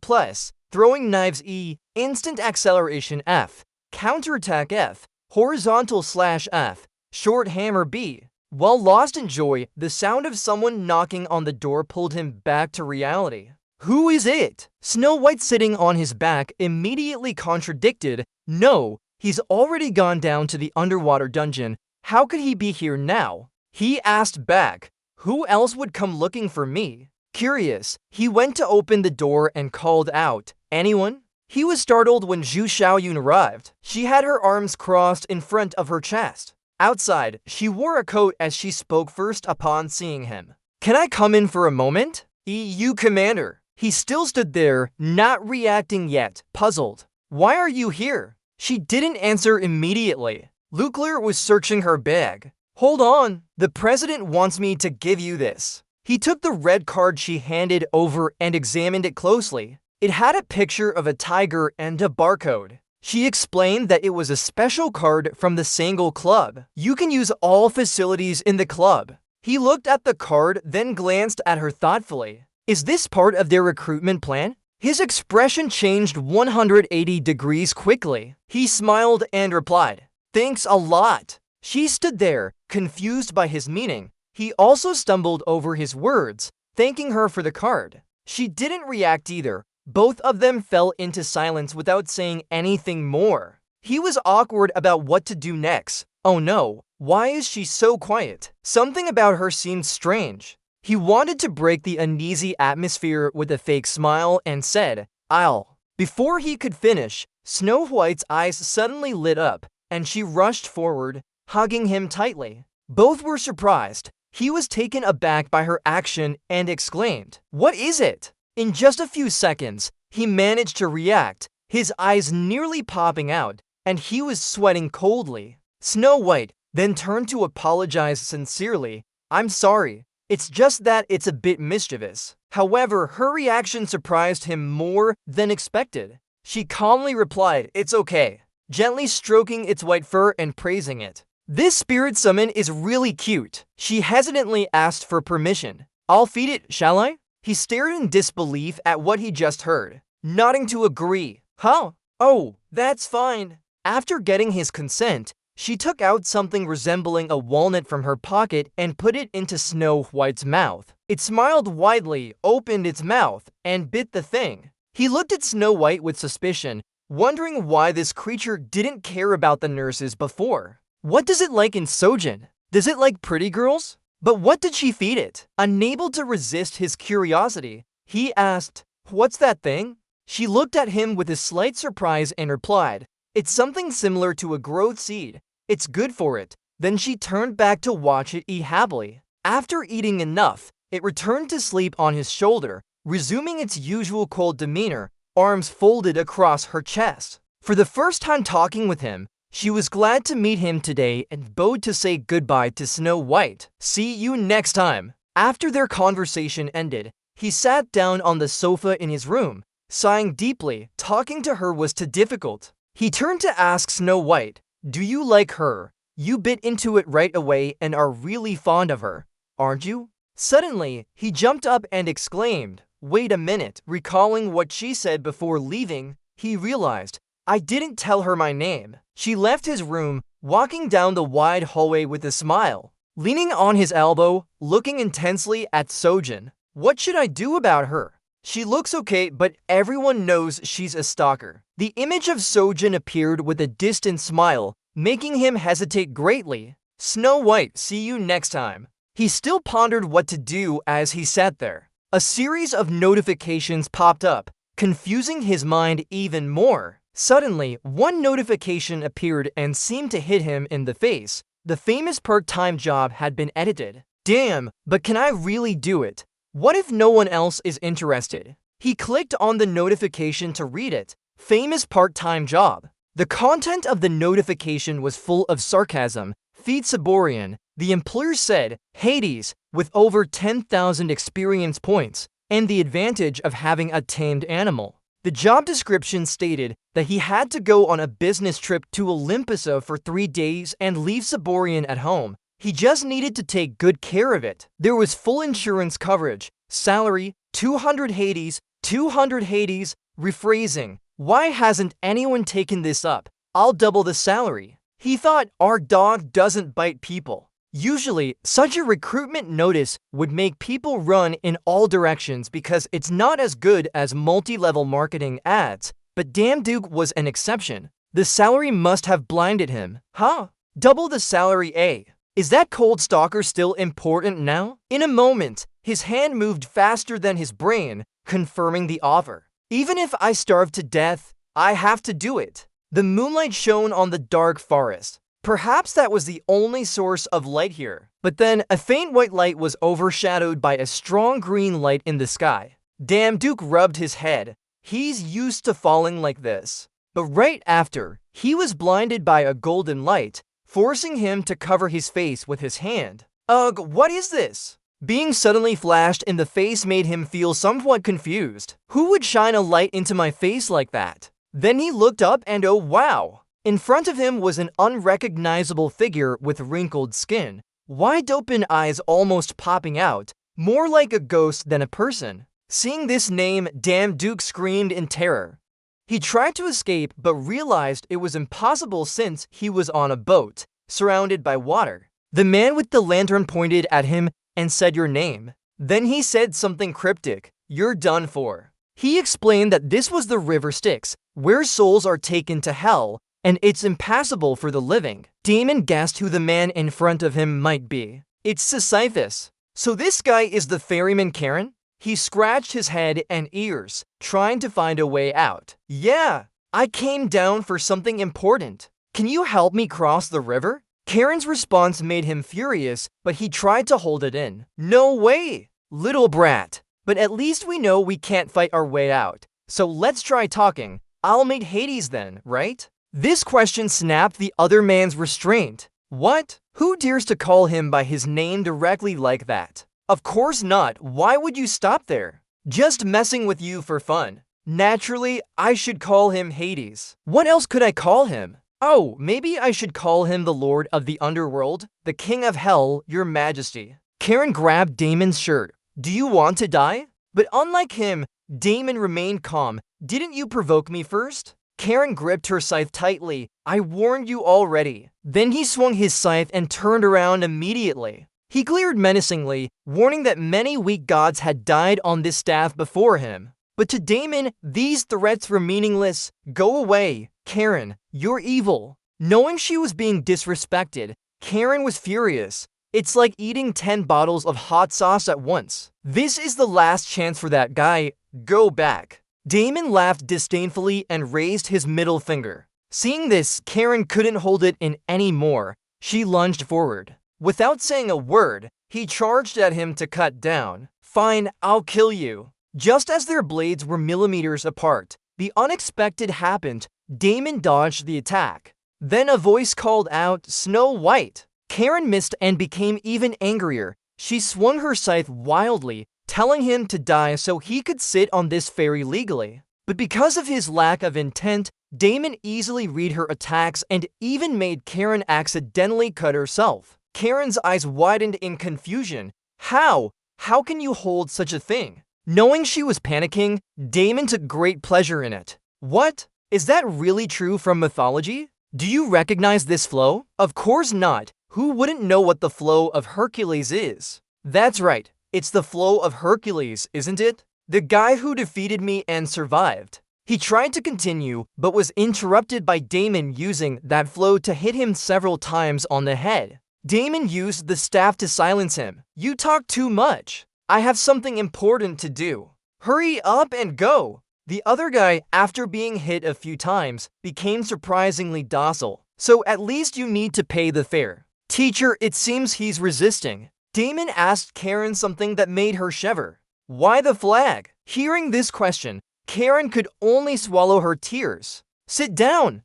Throwing Knives E, Instant Acceleration F, Counterattack F, Horizontal Slash F, Short Hammer B. While lost in joy, the sound of someone knocking on the door pulled him back to reality. Who is it? Snow White, sitting on his back, immediately contradicted. No, he's already gone down to the underwater dungeon. How could he be here now? He asked back. Who else would come looking for me? Curious, he went to open the door and called out, anyone? He was startled when Zhu Xiaoyun arrived. She had her arms crossed in front of her chest. Outside, she wore a coat as she spoke first upon seeing him. Can I come in for a moment? EU Commander. He still stood there, not reacting yet, puzzled. Why are you here? She didn't answer immediately. Lucler was searching her bag. Hold on, the president wants me to give you this. He took the red card she handed over and examined it closely. It had a picture of a tiger and a barcode. She explained that it was a special card from the Sangle Club. You can use all facilities in the club. He looked at the card, then glanced at her thoughtfully. Is this part of their recruitment plan? His expression changed 180 degrees quickly. He smiled and replied, thanks a lot. She stood there, confused by his meaning. He also stumbled over his words, thanking her for the card. She didn't react either. Both of them fell into silence without saying anything more. He was awkward about what to do next. Oh no, why is she so quiet? Something about her seemed strange. He wanted to break the uneasy atmosphere with a fake smile and said, I'll. Before he could finish, Snow White's eyes suddenly lit up, and she rushed forward, hugging him tightly. Both were surprised. He was taken aback by her action and exclaimed, what is it? In just a few seconds, he managed to react, his eyes nearly popping out, and he was sweating coldly. Snow White then turned to apologize sincerely. I'm sorry, it's just that it's a bit mischievous. However, her reaction surprised him more than expected. She calmly replied, it's okay, gently stroking its white fur and praising it. This spirit summon is really cute. She hesitantly asked for permission. I'll feed it, shall I? He stared in disbelief at what he just heard, nodding to agree. Huh? Oh, that's fine. After getting his consent, she took out something resembling a walnut from her pocket and put it into Snow White's mouth. It smiled widely, opened its mouth, and bit the thing. He looked at Snow White with suspicion, wondering why this creature didn't care about the nurses before. What does it like in Sojin? Does it like pretty girls? But what did she feed it? Unable to resist his curiosity, he asked, what's that thing? She looked at him with a slight surprise and replied, it's something similar to a growth seed. It's good for it. Then she turned back to watch it eat happily. After eating enough, it returned to sleep on his shoulder, resuming its usual cold demeanor, arms folded across her chest. For the first time talking with him, she was glad to meet him today and bowed to say goodbye to Snow White. See you next time. After their conversation ended, he sat down on the sofa in his room, sighing deeply. Talking to her was too difficult. He turned to ask Snow White, do you like her? You bit into it right away and are really fond of her, aren't you? Suddenly, he jumped up and exclaimed, wait a minute. Recalling what she said before leaving, he realized, I didn't tell her my name. She left his room, walking down the wide hallway with a smile. Leaning on his elbow, looking intensely at Sojin. What should I do about her? She looks okay, but everyone knows she's a stalker. The image of Sojin appeared with a distant smile, making him hesitate greatly. Snow White, see you next time. He still pondered what to do as he sat there. A series of notifications popped up, confusing his mind even more. Suddenly, one notification appeared and seemed to hit him in the face. The famous part-time job had been edited. Damn, but can I really do it? What if no one else is interested? He clicked on the notification to read it. Famous part-time job. The content of the notification was full of sarcasm. Feed Saborian, the employer said, Hades, with over 10,000 experience points, and the advantage of having a tamed animal. The job description stated that he had to go on a business trip to Olympisa for 3 days and leave Saborian at home. He just needed to take good care of it. There was full insurance coverage, salary, 200 Hades, 200 Hades, rephrasing. Why hasn't anyone taken this up? I'll double the salary. He thought, our dog doesn't bite people. Usually, such a recruitment notice would make people run in all directions because it's not as good as multi-level marketing ads, but damn Duke was an exception. The salary must have blinded him. Huh? Double the salary, eh? Is that cold stalker still important now? In a moment, his hand moved faster than his brain, confirming the offer. Even if I starve to death, I have to do it. The moonlight shone on the dark forest. Perhaps that was the only source of light here. But then, a faint white light was overshadowed by a strong green light in the sky. Damn Duke rubbed his head. He's used to falling like this. But right after, he was blinded by a golden light, forcing him to cover his face with his hand. Ugh, what is this? Being suddenly flashed in the face made him feel somewhat confused. Who would shine a light into my face like that? Then he looked up and oh wow! In front of him was an unrecognizable figure with wrinkled skin, wide-open eyes almost popping out, more like a ghost than a person. Seeing this name, damn Duke screamed in terror. He tried to escape but realized it was impossible since he was on a boat, surrounded by water. The man with the lantern pointed at him and said your name. Then he said something cryptic, "You're done for." He explained that this was the river Styx, where souls are taken to hell, and it's impassable for the living. Damon guessed who the man in front of him might be. It's Sisyphus. So this guy is the ferryman Karen? He scratched his head and ears, trying to find a way out. Yeah, I came down for something important. Can you help me cross the river? Karen's response made him furious, but he tried to hold it in. No way, little brat. But at least we know we can't fight our way out. So let's try talking. I'll meet Hades then, right? This question snapped the other man's restraint. What? Who dares to call him by his name directly like that? Of course not. Why would you stop there? Just messing with you for fun. Naturally, I should call him Hades. What else could I call him? Oh, maybe I should call him the Lord of the Underworld, the King of Hell, Your Majesty. Karen grabbed Damon's shirt. Do you want to die? But unlike him, Damon remained calm. Didn't you provoke me first? Karen gripped her scythe tightly. I warned you already. Then he swung his scythe and turned around immediately. He glared menacingly, warning that many weak gods had died on this staff before him. But to Damon, these threats were meaningless. Go away, Karen, you're evil. Knowing she was being disrespected, Karen was furious. It's like eating 10 bottles of hot sauce at once. This is the last chance for that guy. Go back. Damon laughed disdainfully and raised his middle finger. Seeing this, Karen couldn't hold it in anymore. She lunged forward. Without saying a word, he charged at him to cut down. Fine, I'll kill you. Just as their blades were millimeters apart, the unexpected happened. Damon dodged the attack. Then a voice called out, Snow White. Karen missed and became even angrier. She swung her scythe wildly, telling him to die so he could sit on this ferry legally. But because of his lack of intent, Damon easily read her attacks and even made Karen accidentally cut herself. Karen's eyes widened in confusion. How? How can you hold such a thing? Knowing she was panicking, Damon took great pleasure in it. What? Is that really true from mythology? Do you recognize this flow? Of course not. Who wouldn't know what the flow of Hercules is? That's right. It's the flow of Hercules, isn't it? The guy who defeated me and survived. He tried to continue, but was interrupted by Damon using that flow to hit him several times on the head. Damon used the staff to silence him. You talk too much. I have something important to do. Hurry up and go. The other guy, after being hit a few times, became surprisingly docile. So at least you need to pay the fare. Teacher, it seems he's resisting. Damon asked Karen something that made her shiver. Why the flag? Hearing this question, Karen could only swallow her tears. Sit down.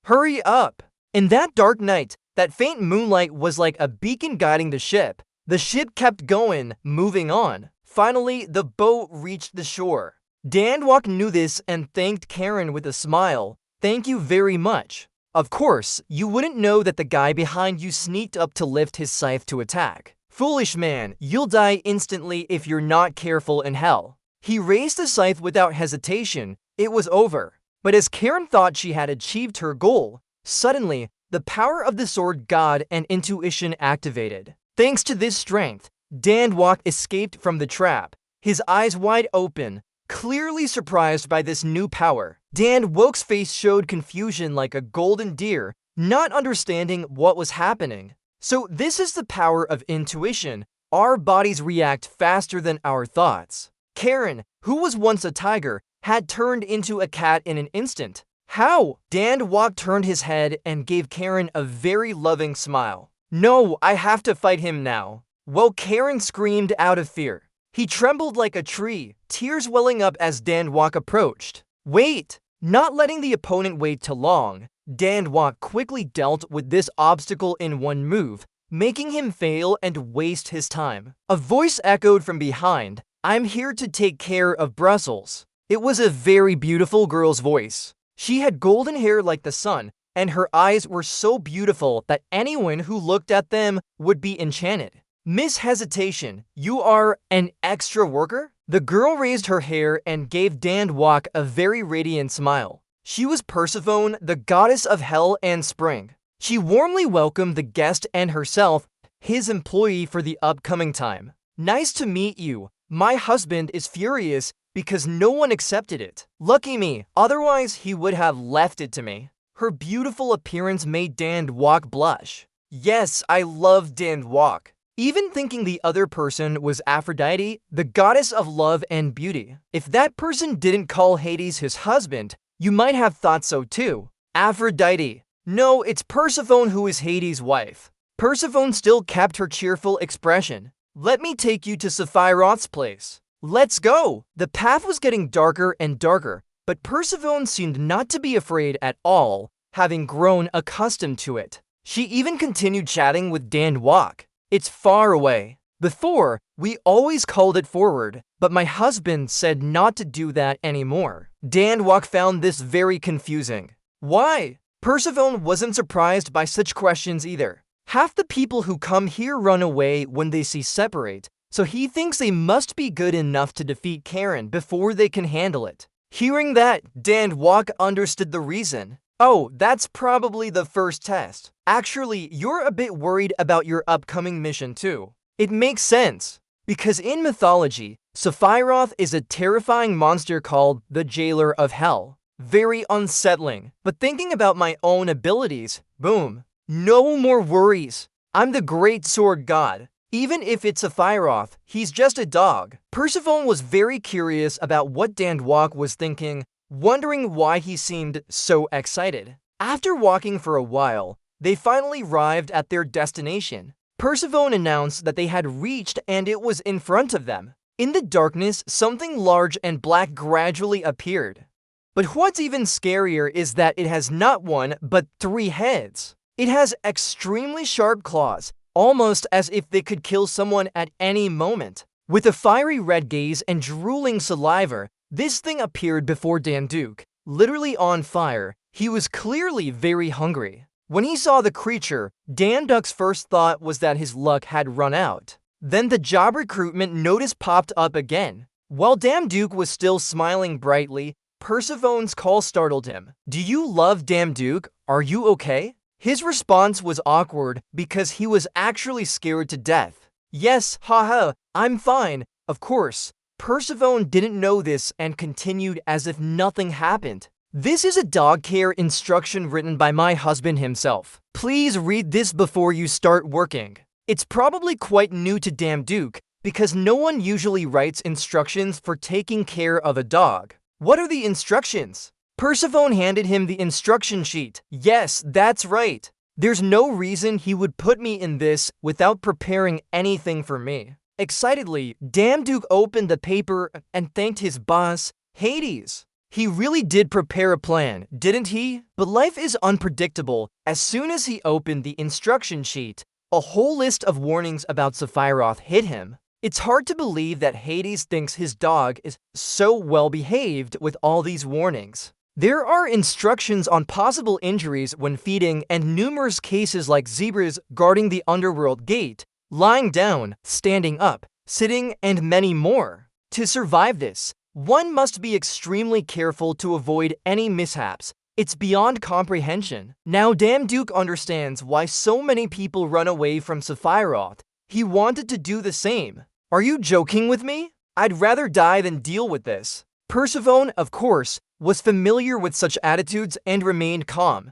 Hurry up. In that dark night, that faint moonlight was like a beacon guiding the ship. The ship kept going, moving on. Finally, the boat reached the shore. Danwalk knew this and thanked Karen with a smile. Thank you very much. Of course, you wouldn't know that the guy behind you sneaked up to lift his scythe to attack. Foolish man, you'll die instantly if you're not careful in hell. He raised the scythe without hesitation. It was over. But as Karen thought she had achieved her goal, suddenly, the power of the sword god and intuition activated. Thanks to this strength, Dwok escaped from the trap, his eyes wide open, clearly surprised by this new power. Dwok's face showed confusion like a golden deer, not understanding what was happening. So this is the power of intuition. Our bodies react faster than our thoughts. Karen, who was once a tiger, had turned into a cat in an instant. How? Dwok turned his head and gave Karen a very loving smile. No, I have to fight him now. Well, Karen screamed out of fear. He trembled like a tree, tears welling up as Dwok approached. Wait! Not letting the opponent wait too long, Dwok quickly dealt with this obstacle in one move, making him fail and waste his time. A voice echoed from behind, "I'm here to take care of Brussels." It was a very beautiful girl's voice. She had golden hair like the sun, and her eyes were so beautiful that anyone who looked at them would be enchanted. Miss Hesitation, you are an extra worker? The girl raised her hair and gave Dwok a very radiant smile. She was Persephone, the goddess of hell and spring. She warmly welcomed the guest and herself, his employee for the upcoming time. Nice to meet you. My husband is furious because no one accepted it. Lucky me, otherwise he would have left it to me. Her beautiful appearance made Dwok blush. Yes, I love Dwok. Even thinking the other person was Aphrodite, the goddess of love and beauty. If that person didn't call Hades his husband, you might have thought so too. Aphrodite. No, it's Persephone who is Hades' wife. Persephone still kept her cheerful expression. Let me take you to Sephiroth's place. Let's go! The path was getting darker and darker, but Persephone seemed not to be afraid at all, having grown accustomed to it. She even continued chatting with Dwok. It's far away. Before, we always called it forward, but my husband said not to do that anymore. Dwok found this very confusing. Why? Persephone wasn't surprised by such questions either. Half the people who come here run away when they see separate, so he thinks they must be good enough to defeat Karen before they can handle it. Hearing that, Dwok understood the reason. Oh, that's probably the first test. Actually, you're a bit worried about your upcoming mission too. It makes sense, because in mythology, Sephiroth is a terrifying monster called the Jailer of Hell. Very unsettling, but thinking about my own abilities, boom. No more worries. I'm the great sword god. Even if it's Sephiroth, he's just a dog. Persephone was very curious about what Dwok was thinking, wondering why he seemed so excited. After walking for a while, they finally arrived at their destination. Persephone announced that they had reached and it was in front of them. In the darkness, something large and black gradually appeared. But what's even scarier is that it has not one, but 3 heads. It has extremely sharp claws, almost as if they could kill someone at any moment. With a fiery red gaze and drooling saliva, this thing appeared before Dwok, literally on fire. He was clearly very hungry. When he saw the creature, Dwok's first thought was that his luck had run out. Then the job recruitment notice popped up again. While Dwok was still smiling brightly, Persephone's call startled him. Do you love Dwok? Are you okay? His response was awkward because he was actually scared to death. Yes, haha, I'm fine, of course. Persephone didn't know this and continued as if nothing happened. This is a dog care instruction written by my husband himself. Please read this before you start working. It's probably quite new to Dwok because no one usually writes instructions for taking care of a dog. What are the instructions? Persephone handed him the instruction sheet. Yes, that's right. There's no reason he would put me in this without preparing anything for me. Excitedly, Dwok opened the paper and thanked his boss, Hades. He really did prepare a plan, didn't he? But life is unpredictable. As soon as he opened the instruction sheet, a whole list of warnings about Sephiroth hit him. It's hard to believe that Hades thinks his dog is so well behaved with all these warnings. There are instructions on possible injuries when feeding and numerous cases like zebras guarding the underworld gate, lying down, standing up, sitting, and many more. To survive this, one must be extremely careful to avoid any mishaps, It's beyond comprehension. Now Damn Duke understands why so many people run away from Sephiroth. He wanted to do the same. Are you joking with me? I'd rather die than deal with this. Persephone, of course, was familiar with such attitudes and remained calm.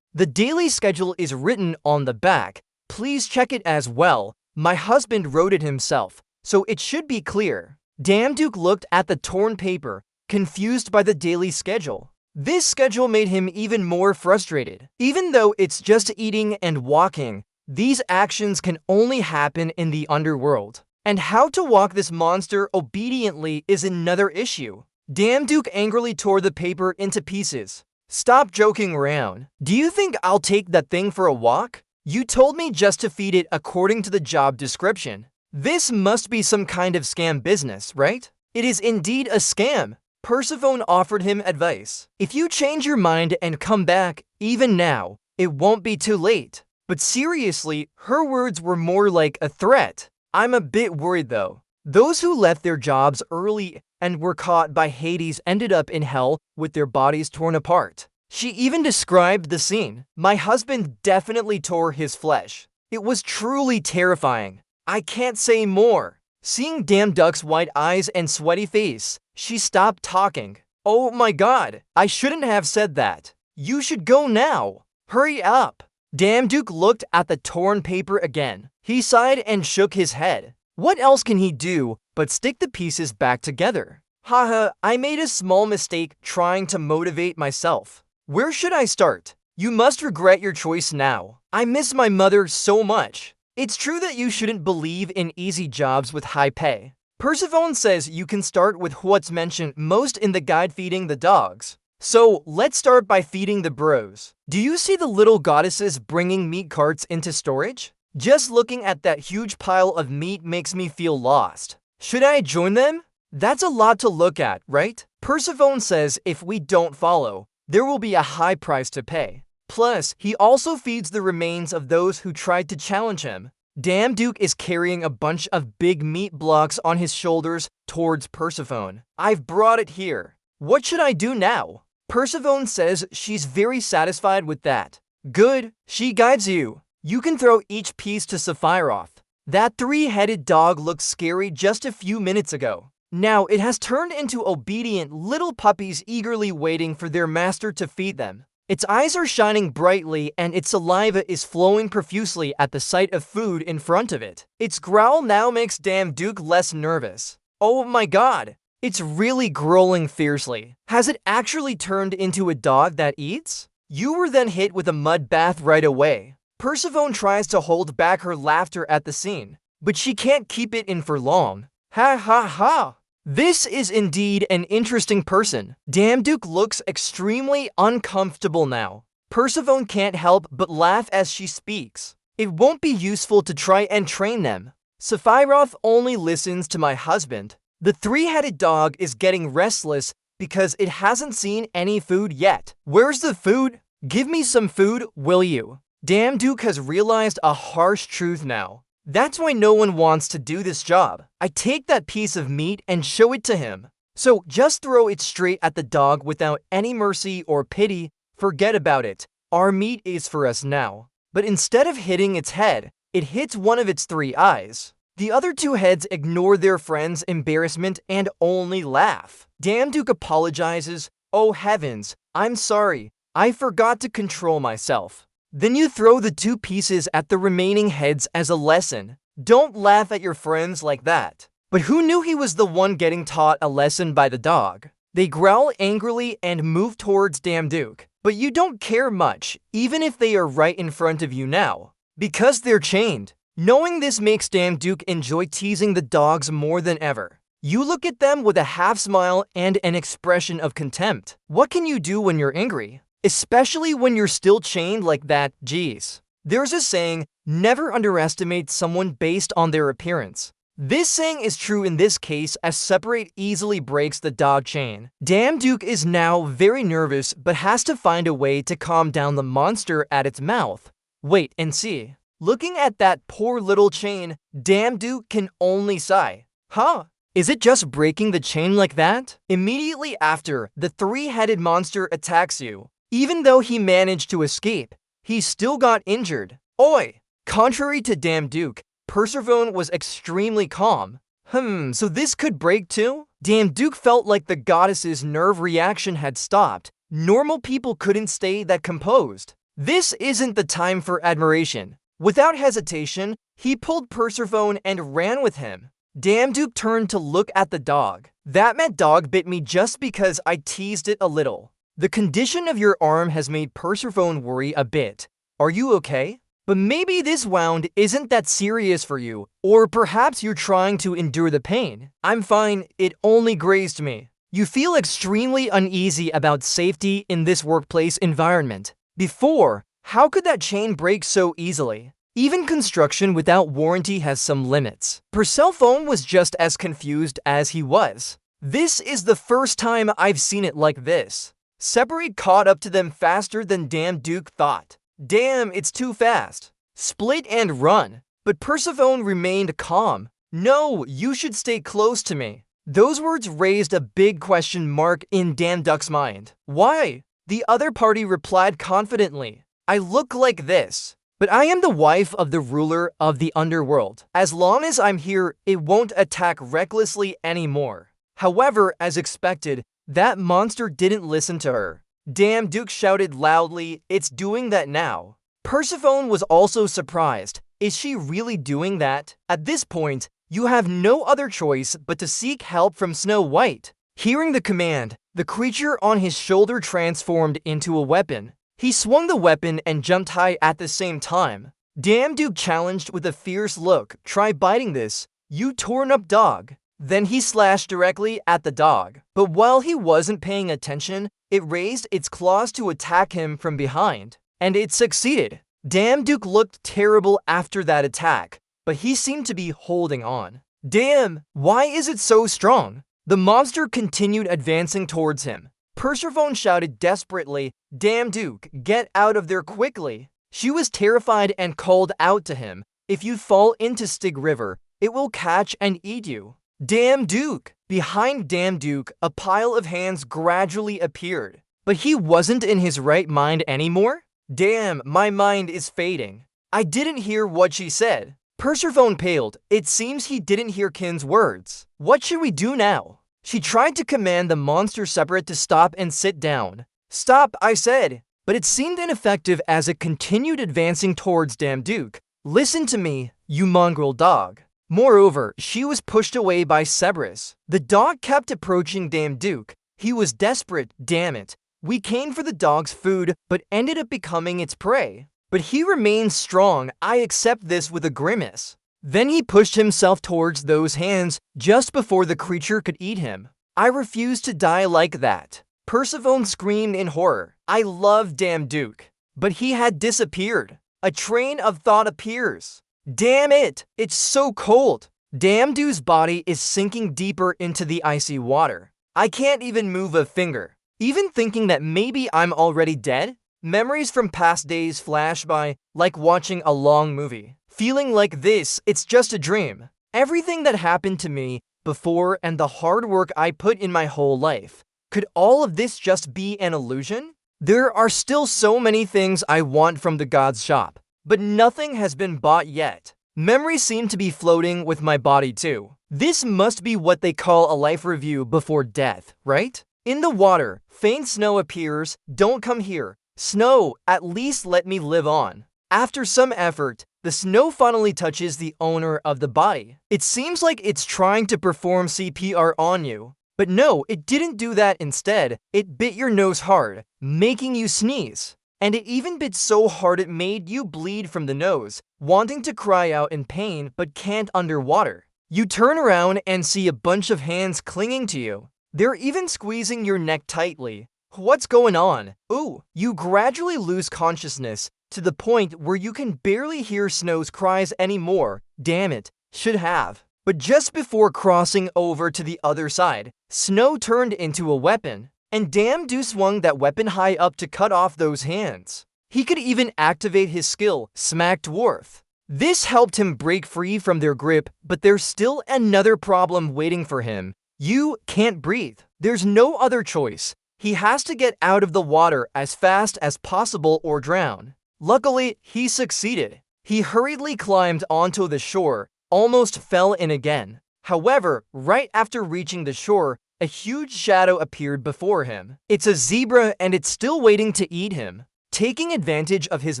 The daily schedule is written on the back. Please check it as well. My husband wrote it himself, so it should be clear. Damn Duke looked at the torn paper, confused by the daily schedule. This schedule made him even more frustrated. Even though it's just eating and walking, these actions can only happen in the underworld. And how to walk this monster obediently is another issue. Damn Duke angrily tore the paper into pieces. Stop joking around. Do you think I'll take that thing for a walk? You told me just to feed it according to the job description. This must be some kind of scam business, right? It is indeed a scam. Persephone offered him advice. If you change your mind and come back, even now, it won't be too late. But seriously, her words were more like a threat. I'm a bit worried though. Those who left their jobs early and were caught by Hades ended up in hell with their bodies torn apart. She even described the scene. My husband definitely tore his flesh. It was truly terrifying. I can't say more. Seeing Damn Duck's white eyes and sweaty face, she stopped talking. Oh my god, I shouldn't have said that. You should go now. Hurry up. Damn Duke looked at the torn paper again. He sighed and shook his head. What else can he do but stick the pieces back together? Haha, I made a small mistake trying to motivate myself. Where should I start? You must regret your choice now. I miss my mother so much. It's true that you shouldn't believe in easy jobs with high pay. Persephone says you can start with what's mentioned most in the guide, feeding the dogs. So let's start by feeding the bros. Do you see the little goddesses bringing meat carts into storage? Just looking at that huge pile of meat makes me feel lost. Should I join them? That's a lot to look at, right? Persephone says if we don't follow, there will be a high price to pay. Plus, he also feeds the remains of those who tried to challenge him. Damn Duke is carrying a bunch of big meat blocks on his shoulders towards Persephone. I've brought it here. What should I do now? Persephone says she's very satisfied with that. Good, she guides you. You can throw each piece to Sephiroth. That three-headed dog looked scary just a few minutes ago. Now it has turned into obedient little puppies eagerly waiting for their master to feed them. Its eyes are shining brightly and its saliva is flowing profusely at the sight of food in front of it. Its growl now makes Damn Duke less nervous. Oh my god, it's really growling fiercely. Has it actually turned into a dog that eats? You were then hit with a mud bath right away. Persephone tries to hold back her laughter at the scene, but she can't keep it in for long. Ha ha ha! This is indeed an interesting person. Damn Duke looks extremely uncomfortable now. Persephone can't help but laugh as she speaks. It won't be useful to try and train them. Sephiroth only listens to my husband. The three-headed dog is getting restless because it hasn't seen any food yet. Where's the food? Give me some food, will you? Damn Duke has realized a harsh truth now. That's why no one wants to do this job. I take that piece of meat and show it to him. So just throw it straight at the dog without any mercy or pity. Forget about it. Our meat is for us now. But instead of hitting its head, it hits one of its three eyes. The other two heads ignore their friend's embarrassment and only laugh. Damn Duke apologizes. Oh heavens, I'm sorry. I forgot to control myself. Then you throw the two pieces at the remaining heads as a lesson. Don't laugh at your friends like that. But who knew he was the one getting taught a lesson by the dog? They growl angrily and move towards Damn Duke. But you don't care much, even if they are right in front of you now, because they're chained. Knowing this makes Damn Duke enjoy teasing the dogs more than ever. You look at them with a half smile and an expression of contempt. What can you do when you're angry? Especially when you're still chained like that, geez. There's a saying, never underestimate someone based on their appearance. This saying is true in this case as Separate easily breaks the dog chain. Damn Duke is now very nervous but has to find a way to calm down the monster at its mouth. Wait and see. Looking at that poor little chain, Damn Duke can only sigh. Huh? Is it just breaking the chain like that? Immediately after, the three-headed monster attacks you. Even though he managed to escape, he still got injured. Oi! Contrary to Duke, Persephone was extremely calm. So this could break too? Duke felt like the goddess's nerve reaction had stopped. Normal people couldn't stay that composed. This isn't the time for admiration. Without hesitation, he pulled Persephone and ran with him. Duke turned to look at the dog. That meant dog bit me just because I teased it a little. The condition of your arm has made Persephone worry a bit. Are you okay? But maybe this wound isn't that serious for you, or perhaps you're trying to endure the pain. I'm fine, it only grazed me. You feel extremely uneasy about safety in this workplace environment. Before, how could that chain break so easily? Even construction without warranty has some limits. Persephone was just as confused as he was. This is the first time I've seen it like this. Separate caught up to them faster than Duke thought. Damn, it's too fast. Split and run. But Persephone remained calm. No, you should stay close to me. Those words raised a big question mark in Duck's mind. Why? The other party replied confidently. I look like this. But I am the wife of the ruler of the underworld. As long as I'm here, it won't attack recklessly anymore. However, as expected, that monster didn't listen to her. Duke shouted loudly, it's doing that now. Persephone was also surprised. Is she really doing that? At this point, you have no other choice but to seek help from Snow White. Hearing the command, the creature on his shoulder transformed into a weapon. He swung the weapon and jumped high at the same time. Duke challenged with a fierce look, try biting this, you torn up dog. Then he slashed directly at the dog. But while he wasn't paying attention, it raised its claws to attack him from behind. And it succeeded. Duke looked terrible after that attack, but he seemed to be holding on. Damn, why is it so strong? The monster continued advancing towards him. Persephone shouted desperately, Duke, get out of there quickly. She was terrified and called out to him, if you fall into Styx River, it will catch and eat you. Duke! Behind Duke, a pile of hands gradually appeared. But he wasn't in his right mind anymore? Damn, my mind is fading. I didn't hear what she said. Persephone paled. It seems he didn't hear Kin's words. What should we do now? She tried to command the monster separate to stop and sit down. Stop, I said. But it seemed ineffective as it continued advancing towards Duke. Listen to me, you mongrel dog. Moreover, she was pushed away by Cerberus. The dog kept approaching Duke. He was desperate, damn it. We came for the dog's food, but ended up becoming its prey. But he remained strong, I accept this with a grimace. Then he pushed himself towards those hands just before the creature could eat him. I refuse to die like that. Persephone screamed in horror. I love Duke. But he had disappeared. A train of thought appears. Damn it! It's so cold! Duke's body is sinking deeper into the icy water. I can't even move a finger. Even thinking that maybe I'm already dead? Memories from past days flash by, like watching a long movie. Feeling like this, it's just a dream. Everything that happened to me before and the hard work I put in my whole life. Could all of this just be an illusion? There are still so many things I want from the God's shop. But nothing has been bought yet. Memories seem to be floating with my body too. This must be what they call a life review before death, right? In the water, faint snow appears. Don't come here. Snow, at least let me live on. After some effort, the snow finally touches the owner of the body. It seems like it's trying to perform CPR on you. But no, it didn't do that instead. It bit your nose hard, making you sneeze. And it even bit so hard it made you bleed from the nose, wanting to cry out in pain but can't underwater. You turn around and see a bunch of hands clinging to you. They're even squeezing your neck tightly. What's going on? Ooh, you gradually lose consciousness to the point where you can barely hear Snow's cries anymore. Damn it, should have. But just before crossing over to the other side, Snow turned into a weapon. And Duke swung that weapon high up to cut off those hands. He could even activate his skill, Smack Dwarf. This helped him break free from their grip, but there's still another problem waiting for him. You can't breathe. There's no other choice. He has to get out of the water as fast as possible or drown. Luckily, he succeeded. He hurriedly climbed onto the shore, almost fell in again. However, right after reaching the shore, a huge shadow appeared before him. It's a zebra and it's still waiting to eat him. Taking advantage of his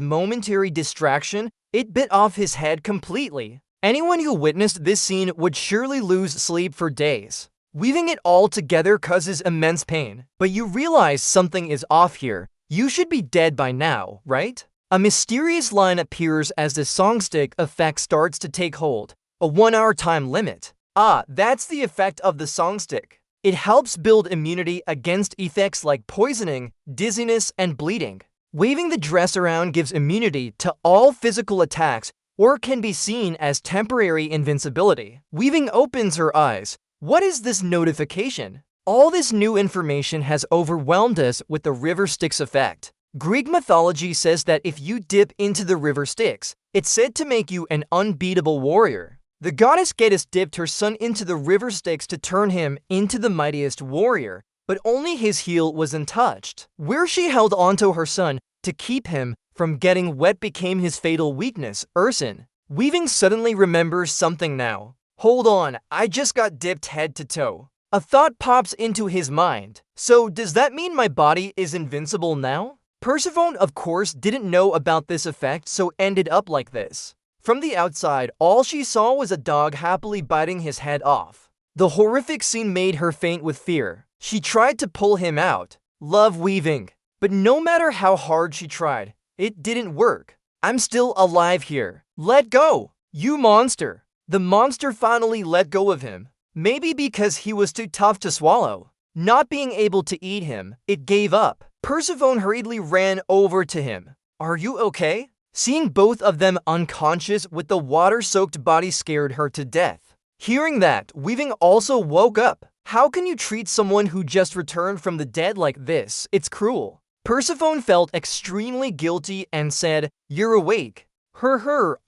momentary distraction, it bit off his head completely. Anyone who witnessed this scene would surely lose sleep for days. Weaving it all together causes immense pain, but you realize something is off here. You should be dead by now, right? A mysterious line appears as the songstick effect starts to take hold. A 1-hour time limit. Ah, that's the effect of the songstick. It helps build immunity against effects like poisoning, dizziness, and bleeding. Waving the dress around gives immunity to all physical attacks or can be seen as temporary invincibility. Weaving opens her eyes. What is this notification? All this new information has overwhelmed us with the river Styx effect. Greek mythology says that if you dip into the river Styx, it's said to make you an unbeatable warrior. The goddess Getis dipped her son into the river Styx to turn him into the mightiest warrior, but only his heel was untouched. Where she held onto her son to keep him from getting wet became his fatal weakness, Ursin. Weaving suddenly remembers something now. Hold on, I just got dipped head to toe. A thought pops into his mind. So does that mean my body is invincible now? Persephone, of course, didn't know about this effect, so ended up like this. From the outside, all she saw was a dog happily biting his head off. The horrific scene made her faint with fear. She tried to pull him out. Love weaving. But no matter how hard she tried, it didn't work. I'm still alive here. Let go! You monster! The monster finally let go of him. Maybe because he was too tough to swallow. Not being able to eat him, it gave up. Persephone hurriedly ran over to him. Are you okay? Seeing both of them unconscious with the water-soaked body scared her to death. Hearing that, Weaving also woke up. How can you treat someone who just returned from the dead like this? It's cruel. Persephone felt extremely guilty and said, "You're awake."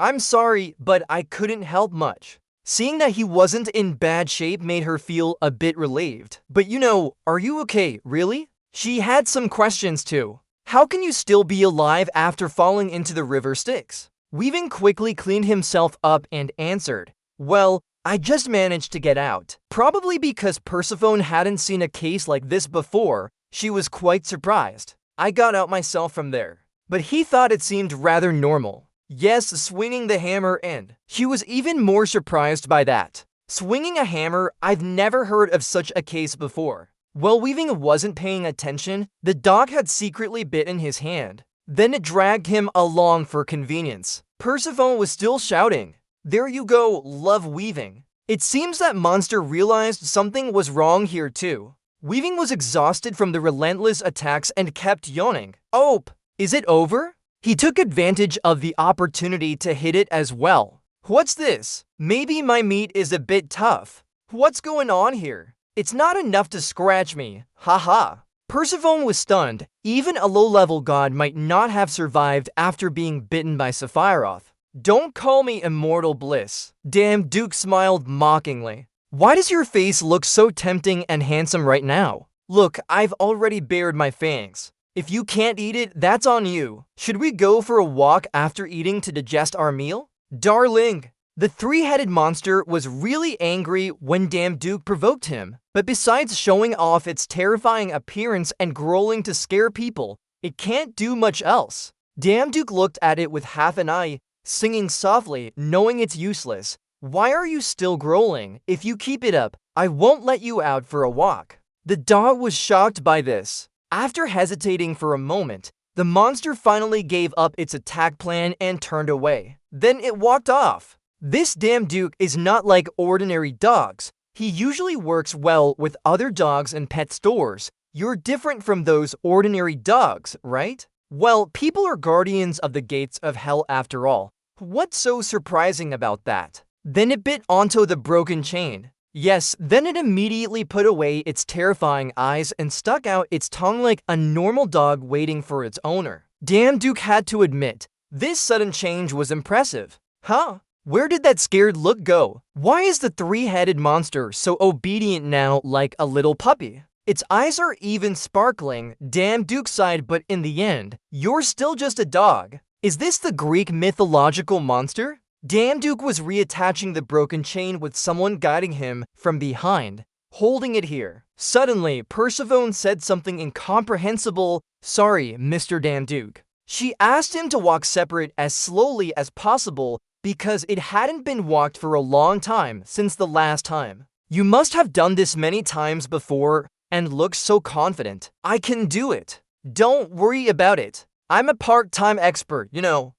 I'm sorry, but I couldn't help much. Seeing that he wasn't in bad shape made her feel a bit relieved. But are you okay, really? She had some questions too. How can you still be alive after falling into the river Styx? Weaving quickly cleaned himself up and answered, "Well, I just managed to get out." Probably because Persephone hadn't seen a case like this before, she was quite surprised. "I got out myself from there." But he thought it seemed rather normal. Yes, swinging the hammer and she was even more surprised by that. Swinging a hammer, I've never heard of such a case before. While Weaving wasn't paying attention, the dog had secretly bitten his hand. Then it dragged him along for convenience. Persephone was still shouting, "There you go, love Weaving." It seems that monster realized something was wrong here too. Weaving was exhausted from the relentless attacks and kept yawning. "Oh, is it over?" He took advantage of the opportunity to hit it as well. "What's this? Maybe my meat is a bit tough. What's going on here? It's not enough to scratch me. Haha." Persephone was stunned. Even a low-level god might not have survived after being bitten by Sephiroth. "Don't call me Immortal Bliss." Damn Duke smiled mockingly. "Why does your face look so tempting and handsome right now? Look, I've already bared my fangs. If you can't eat it, that's on you. Should we go for a walk after eating to digest our meal?" "Darling." The three-headed monster was really angry when Damn Duke provoked him. But besides showing off its terrifying appearance and growling to scare people, it can't do much else. Damn Duke looked at it with half an eye, singing softly, knowing it's useless. "Why are you still growling? If you keep it up, I won't let you out for a walk." The dog was shocked by this. After hesitating for a moment, the monster finally gave up its attack plan and turned away. Then it walked off. This Damn Duke is not like ordinary dogs. He usually works well with other dogs in pet stores. You're different from those ordinary dogs, right? Well, people are guardians of the gates of hell after all. What's so surprising about that? Then it bit onto the broken chain. Yes, then it immediately put away its terrifying eyes and stuck out its tongue like a normal dog waiting for its owner. Damn Duke had to admit, this sudden change was impressive. Huh? Where did that scared look go? Why is the three-headed monster so obedient now like a little puppy? Its eyes are even sparkling. Damn, Duke sighed, but in the end, you're still just a dog. Is this the Greek mythological monster? Damn, Duke was reattaching the broken chain with someone guiding him from behind, holding it here. Suddenly, Persephone said something incomprehensible. Sorry, Mr. Damn Duke. She asked him to walk separate as slowly as possible because it hadn't been walked for a long time since the last time. You must have done this many times before and look so confident. I can do it. Don't worry about it. I'm a part-time expert,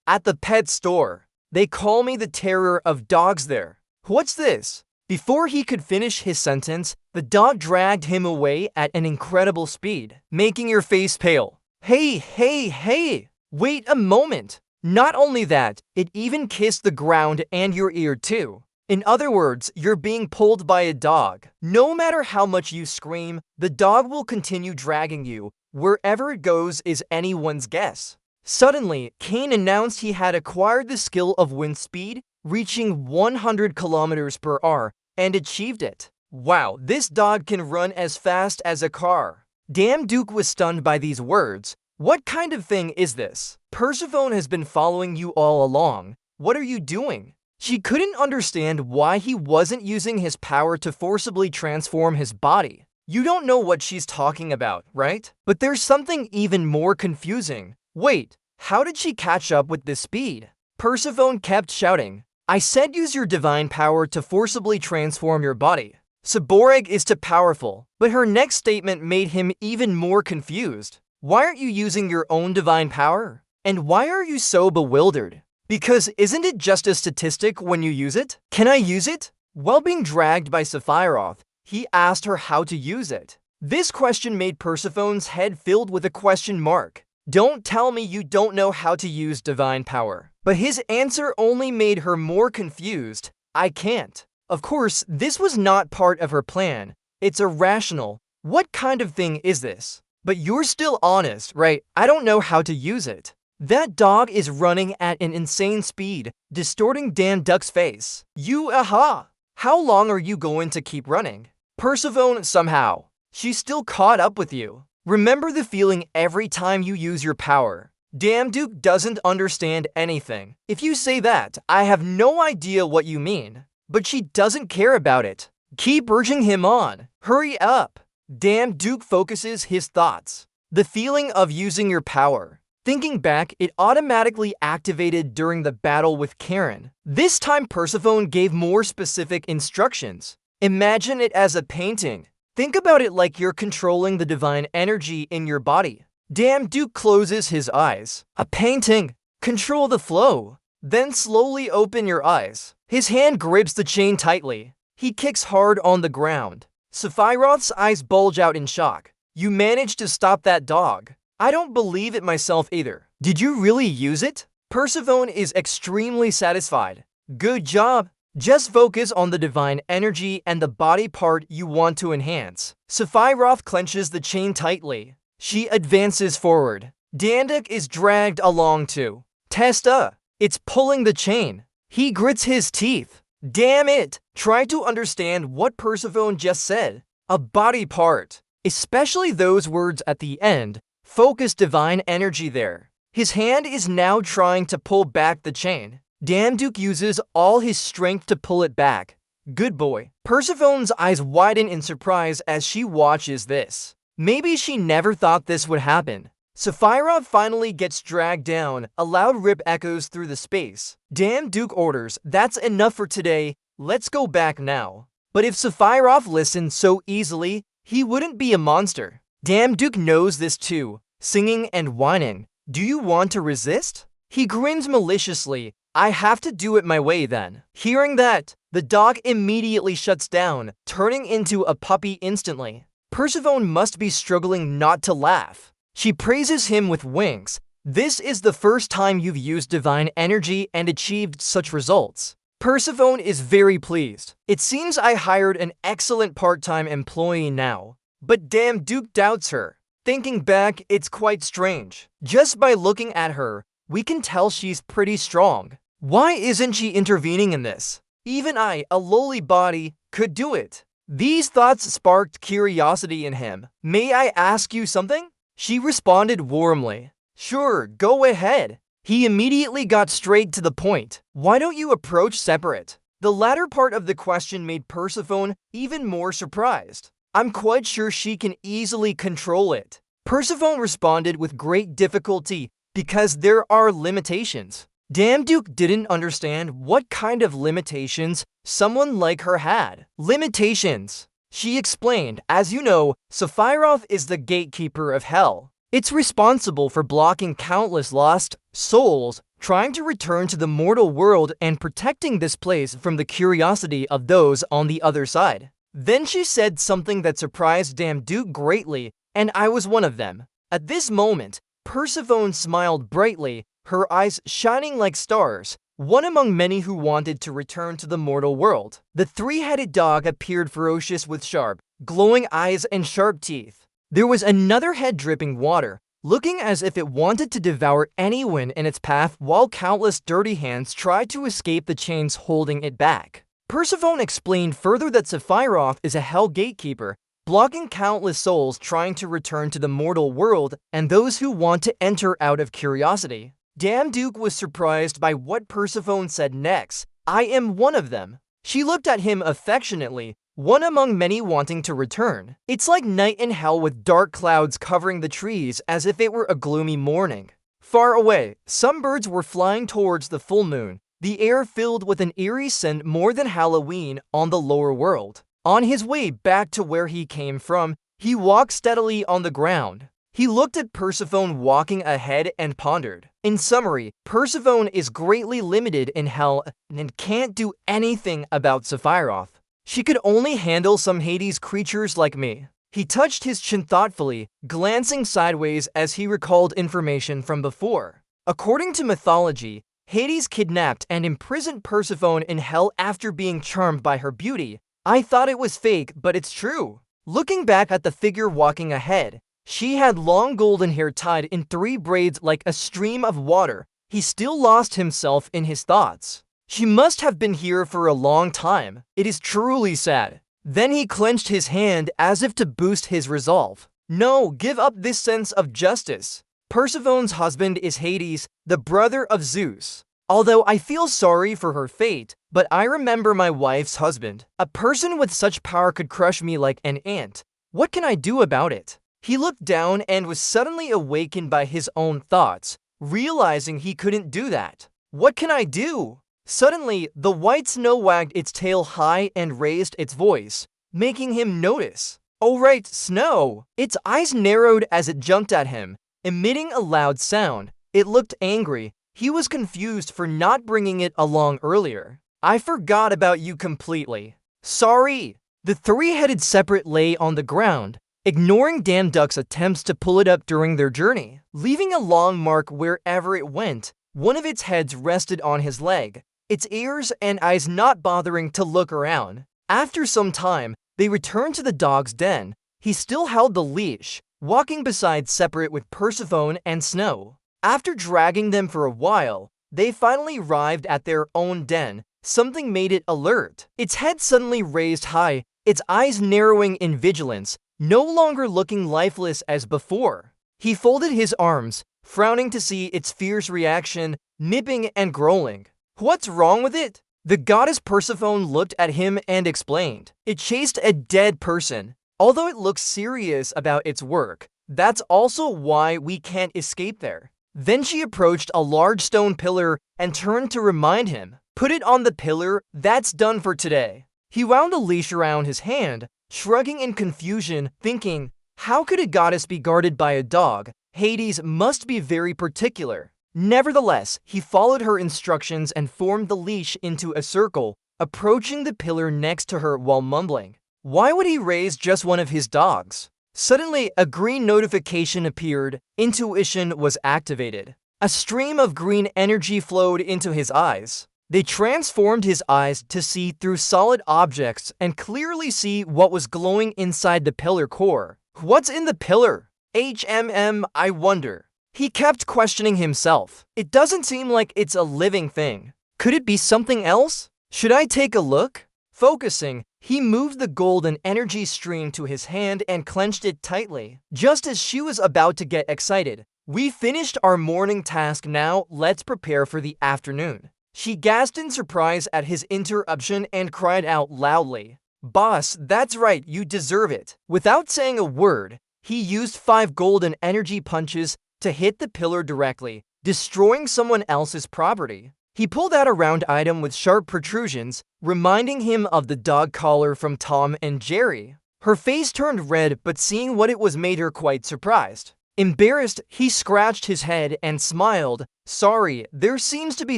at the pet store. They call me the terror of dogs there. What's this? Before he could finish his sentence, the dog dragged him away at an incredible speed, making your face pale. Hey! Wait a moment. Not only that, it even kissed the ground and your ear too. In other words, you're being pulled by a dog. No matter how much you scream, the dog will continue dragging you. Wherever it goes is anyone's guess. Suddenly, Kane announced he had acquired the skill of wind speed, reaching 100 kilometers per hour, and achieved it. Wow, this dog can run as fast as a car. Damn, Duke was stunned by these words. What kind of thing is this? Persephone has been following you all along. What are you doing? She couldn't understand why he wasn't using his power to forcibly transform his body. You don't know what she's talking about, right? But there's something even more confusing. Wait, how did she catch up with this speed? Persephone kept shouting. I said use your divine power to forcibly transform your body. Saboreg is too powerful, but her next statement made him even more confused. Why aren't you using your own divine power? And why are you so bewildered? Because isn't it just a statistic when you use it? Can I use it? While being dragged by Sephiroth, he asked her how to use it. This question made Persephone's head filled with a question mark. Don't tell me you don't know how to use divine power. But his answer only made her more confused. I can't. Of course, this was not part of her plan. It's irrational. What kind of thing is this? But you're still honest, right? I don't know how to use it. That dog is running at an insane speed, distorting Dan Duck's face. Aha! How long are you going to keep running? Persephone, somehow. She's still caught up with you. Remember the feeling every time you use your power. Damn, Duke doesn't understand anything. If you say that, I have no idea what you mean. But she doesn't care about it. Keep urging him on. Hurry up. Damn, Duke focuses his thoughts. The feeling of using your power. Thinking back, it automatically activated during the battle with Karen. This time Persephone gave more specific instructions. Imagine it as a painting. Think about it like you're controlling the divine energy in your body. Damn, Duke closes his eyes. A painting. Control the flow. Then slowly open your eyes. His hand grips the chain tightly. He kicks hard on the ground. Sephiroth's eyes bulge out in shock. You managed to stop that dog. I don't believe it myself either. Did you really use it? Persephone is extremely satisfied. Good job. Just focus on the divine energy and the body part you want to enhance. Sephiroth clenches the chain tightly. She advances forward. Danduk is dragged along too. Testa, it's pulling the chain. He grits his teeth. Damn it! Try to understand what Persephone just said. A body part. Especially those words at the end. Focus divine energy there. His hand is now trying to pull back the chain. Danduk uses all his strength to pull it back. Good boy. Persephone's eyes widen in surprise as she watches this. Maybe she never thought this would happen. Sephiroth finally gets dragged down. A loud rip echoes through the space. Damn, Duke orders, that's enough for today. Let's go back now. But if Sephiroth listened so easily, he wouldn't be a monster. Damn, Duke knows this too, singing and whining. Do you want to resist? He grins maliciously. I have to do it my way then. Hearing that, the dog immediately shuts down, turning into a puppy instantly. Persephone must be struggling not to laugh. She praises him with winks. This is the first time you've used divine energy and achieved such results. Persephone is very pleased. It seems I hired an excellent part-time employee now. But damn, Duke doubts her. Thinking back, it's quite strange. Just by looking at her, we can tell she's pretty strong. Why isn't she intervening in this? Even I, a lowly body, could do it. These thoughts sparked curiosity in him. "May I ask you something?" She responded warmly. "Sure, go ahead." He immediately got straight to the point. "Why don't you approach separate?" The latter part of the question made Persephone even more surprised. "I'm quite sure she can easily control it." Persephone responded with great difficulty, "Because there are limitations." Damduke didn't understand what kind of limitations someone like her had. "Limitations," she explained. "As you know, Sephiroth is the gatekeeper of hell. It's responsible for blocking countless lost souls trying to return to the mortal world and protecting this place from the curiosity of those on the other side." Then she said something that surprised Damduke greatly, "And I was one of them." At this moment, Persephone smiled brightly, her eyes shining like stars, one among many who wanted to return to the mortal world. The three-headed dog appeared ferocious with sharp, glowing eyes and sharp teeth. There was another head dripping water, looking as if it wanted to devour anyone in its path, while countless dirty hands tried to escape the chains holding it back. Persephone explained further that Sephiroth is a hell gatekeeper, blocking countless souls trying to return to the mortal world and those who want to enter out of curiosity. Damduke was surprised by what Persephone said next. "I am one of them." She looked at him affectionately, one among many wanting to return. "It's like night in hell with dark clouds covering the trees as if it were a gloomy morning." Far away, some birds were flying towards the full moon, the air filled with an eerie scent more than Halloween on the lower world. On his way back to where he came from, he walked steadily on the ground. He looked at Persephone walking ahead and pondered. In summary, Persephone is greatly limited in hell and can't do anything about Sephiroth. She could only handle some Hades creatures like me. He touched his chin thoughtfully, glancing sideways as he recalled information from before. According to mythology, Hades kidnapped and imprisoned Persephone in hell after being charmed by her beauty. I thought it was fake, but it's true. Looking back at the figure walking ahead, she had long golden hair tied in 3 braids like a stream of water. He still lost himself in his thoughts. She must have been here for a long time. It is truly sad. Then he clenched his hand as if to boost his resolve. "No, give up this sense of justice. Persephone's husband is Hades, the brother of Zeus. Although I feel sorry for her fate, but I remember my wife's husband. A person with such power could crush me like an ant. What can I do about it?" He looked down and was suddenly awakened by his own thoughts, realizing he couldn't do that. "What can I do?" Suddenly, the white snow wagged its tail high and raised its voice, making him notice. "Oh right, Snow!" Its eyes narrowed as it jumped at him, emitting a loud sound. It looked angry. He was confused for not bringing it along earlier. "I forgot about you completely. Sorry." The three-headed separate lay on the ground, ignoring Damduke's attempts to pull it up during their journey. Leaving a long mark wherever it went, one of its heads rested on his leg, its ears and eyes not bothering to look around. After some time, they returned to the dog's den. He still held the leash, walking beside Separate with Persephone and Snow. After dragging them for a while, they finally arrived at their own den. Something made it alert. Its head suddenly raised high, its eyes narrowing in vigilance, no longer looking lifeless as before. He folded his arms, frowning to see its fierce reaction, nipping and growling. "What's wrong with it?" The goddess Persephone looked at him and explained. "It chased a dead person. Although it looks serious about its work, that's also why we can't escape there." Then she approached a large stone pillar and turned to remind him. "Put it on the pillar, that's done for today." He wound a leash around his hand, shrugging in confusion, thinking, how could a goddess be guarded by a dog? Hades must be very particular. Nevertheless, he followed her instructions and formed the leash into a circle, approaching the pillar next to her while mumbling. Why would he raise just one of his dogs? Suddenly, a green notification appeared. Intuition was activated. A stream of green energy flowed into his eyes. They transformed his eyes to see through solid objects and clearly see what was glowing inside the pillar core. What's in the pillar? I wonder. He kept questioning himself. It doesn't seem like it's a living thing. Could it be something else? Should I take a look? Focusing, he moved the golden energy stream to his hand and clenched it tightly. Just as she was about to get excited, "We finished our morning task, now let's prepare for the afternoon." She gasped in surprise at his interruption and cried out loudly, "Boss, that's right, you deserve it." Without saying a word, he used 5 golden energy punches to hit the pillar directly, destroying someone else's property. He pulled out a round item with sharp protrusions, reminding him of the dog collar from Tom and Jerry. Her face turned red, but seeing what it was made her quite surprised. Embarrassed, he scratched his head and smiled. "Sorry, there seems to be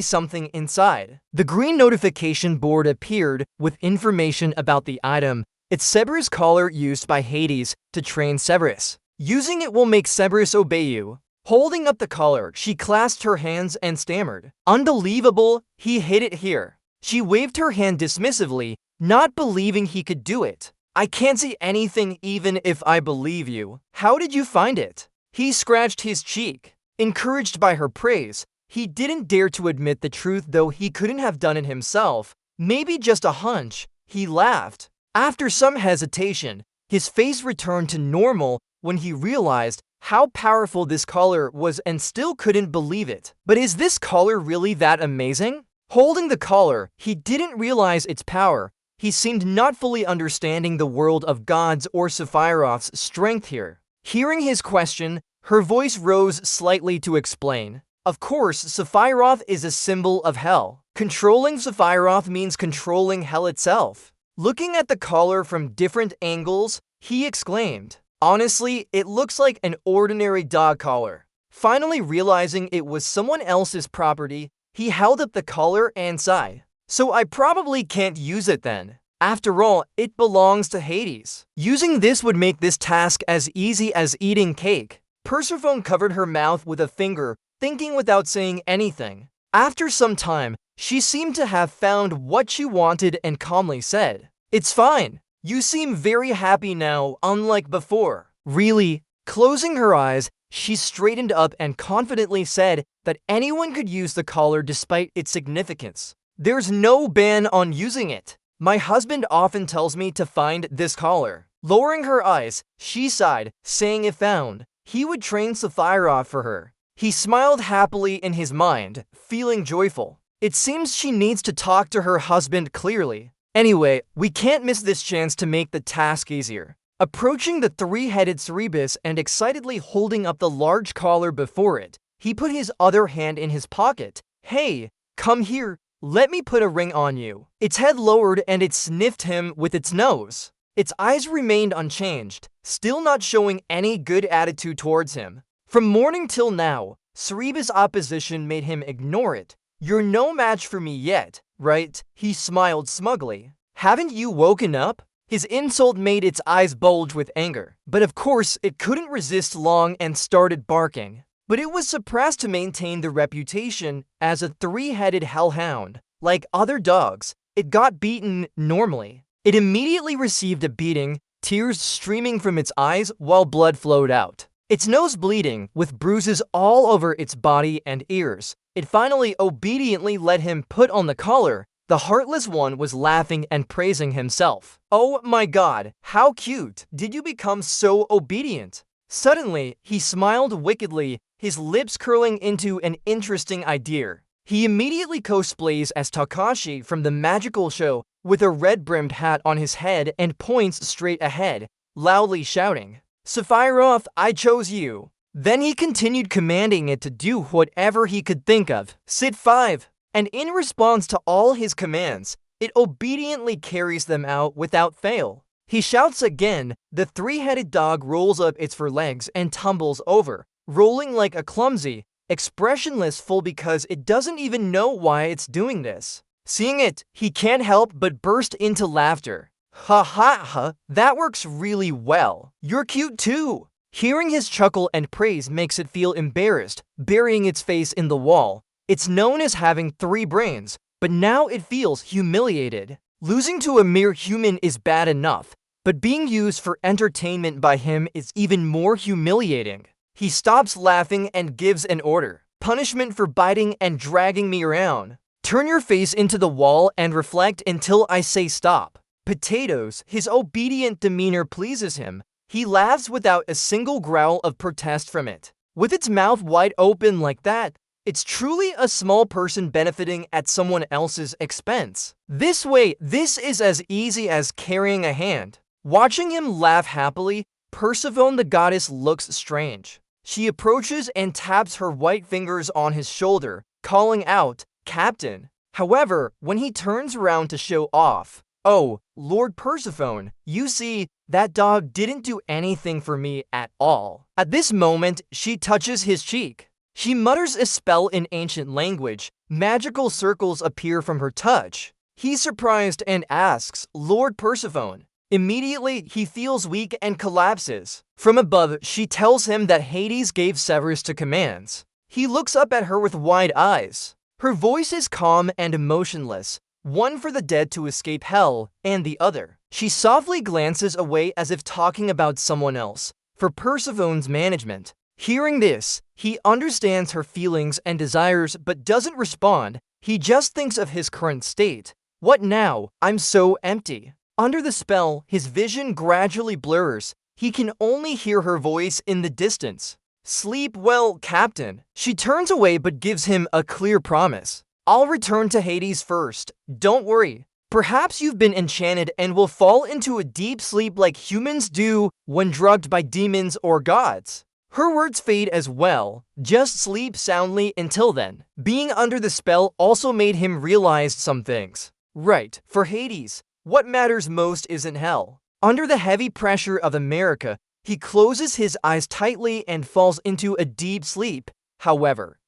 something inside." The green notification board appeared with information about the item. It's Cerberus' collar used by Hades to train Cerberus. Using it will make Cerberus obey you. Holding up the collar, she clasped her hands and stammered, "Unbelievable, he hid it here." She waved her hand dismissively, not believing he could do it. "I can't see anything even if I believe you. How did you find it?" He scratched his cheek. Encouraged by her praise, he didn't dare to admit the truth, though he couldn't have done it himself. Maybe just a hunch. He laughed. After some hesitation, his face returned to normal when he realized how powerful this collar was and still couldn't believe it. But is this collar really that amazing? Holding the collar, he didn't realize its power. He seemed not fully understanding the world of gods or Sephiroth's strength here. Hearing his question, her voice rose slightly to explain. Of course, Sephiroth is a symbol of hell. Controlling Sephiroth means controlling hell itself. Looking at the collar from different angles, he exclaimed, "Honestly, it looks like an ordinary dog collar." Finally realizing it was someone else's property, he held up the collar and sighed. "So I probably can't use it then. After all, it belongs to Hades. Using this would make this task as easy as eating cake." Persephone covered her mouth with a finger, thinking without saying anything. After some time, she seemed to have found what she wanted and calmly said, "It's fine. You seem very happy now, unlike before." "Really?" Closing her eyes, she straightened up and confidently said that anyone could use the collar despite its significance. "There's no ban on using it. My husband often tells me to find this collar." Lowering her eyes, she sighed, saying if found, he would train Sephiroth for her. He smiled happily in his mind, feeling joyful. It seems she needs to talk to her husband clearly. Anyway, we can't miss this chance to make the task easier. Approaching the 3-headed Cerberus and excitedly holding up the large collar before it, he put his other hand in his pocket. "Hey, come here. Let me put a ring on you." Its head lowered and it sniffed him with its nose. Its eyes remained unchanged, still not showing any good attitude towards him. From morning till now, Cerberus' opposition made him ignore it. "You're no match for me yet, right?" He smiled smugly. "Haven't you woken up?" His insult made its eyes bulge with anger. But of course, it couldn't resist long and started barking. But it was suppressed to maintain the reputation as a 3-headed hellhound. Like other dogs, it got beaten normally. It immediately received a beating, tears streaming from its eyes while blood flowed out. Its nose bleeding, with bruises all over its body and ears. It finally obediently let him put on the collar. The heartless one was laughing and praising himself. "Oh my god, how cute! Did you become so obedient?" Suddenly, he smiled wickedly, his lips curling into an interesting idea. He immediately cosplays as Takashi from the magical show with a red-brimmed hat on his head and points straight ahead, loudly shouting, "Sephiroth, I chose you." Then he continued commanding it to do whatever he could think of. "Sit 5. And in response to all his commands, it obediently carries them out without fail. He shouts again, the 3-headed dog rolls up its forelegs and tumbles over, rolling like a clumsy, expressionless fool because it doesn't even know why it's doing this. Seeing it, he can't help but burst into laughter. "Ha ha ha, that works really well. You're cute too." Hearing his chuckle and praise makes it feel embarrassed, burying its face in the wall. It's known as having 3 brains, but now it feels humiliated. Losing to a mere human is bad enough, but being used for entertainment by him is even more humiliating. He stops laughing and gives an order. "Punishment for biting and dragging me around." Turn your face into the wall and reflect until I say stop. Potatoes, his obedient demeanor pleases him. He laughs without a single growl of protest from it. With its mouth wide open like that, it's truly a small person benefiting at someone else's expense. This way, this is as easy as carrying a hand. Watching him laugh happily, Persephone the goddess looks strange. She approaches and taps her white fingers on his shoulder, calling out, "Captain." However, when he turns around to show off, "Oh, Lord Persephone, you see, that dog didn't do anything for me at all." At this moment, she touches his cheek. She mutters a spell in ancient language. Magical circles appear from her touch. He's surprised and asks, "Lord Persephone." Immediately, he feels weak and collapses. From above, she tells him that Hades gave Cerberus to commands. He looks up at her with wide eyes. Her voice is calm and emotionless, one for the dead to escape hell, and the other. She softly glances away as if talking about someone else, for Persephone's management. Hearing this, he understands her feelings and desires but doesn't respond. He just thinks of his current state. What now? I'm so empty. Under the spell, his vision gradually blurs. He can only hear her voice in the distance. "Sleep well, Captain." She turns away but gives him a clear promise. "I'll return to Hades first. Don't worry. Perhaps you've been enchanted and will fall into a deep sleep like humans do when drugged by demons or gods." Her words fade as well. Just sleep soundly until then. Being under the spell also made him realize some things. Right, for Hades, what matters most isn't hell. Under the heavy pressure of America, he closes his eyes tightly and falls into a deep sleep. However,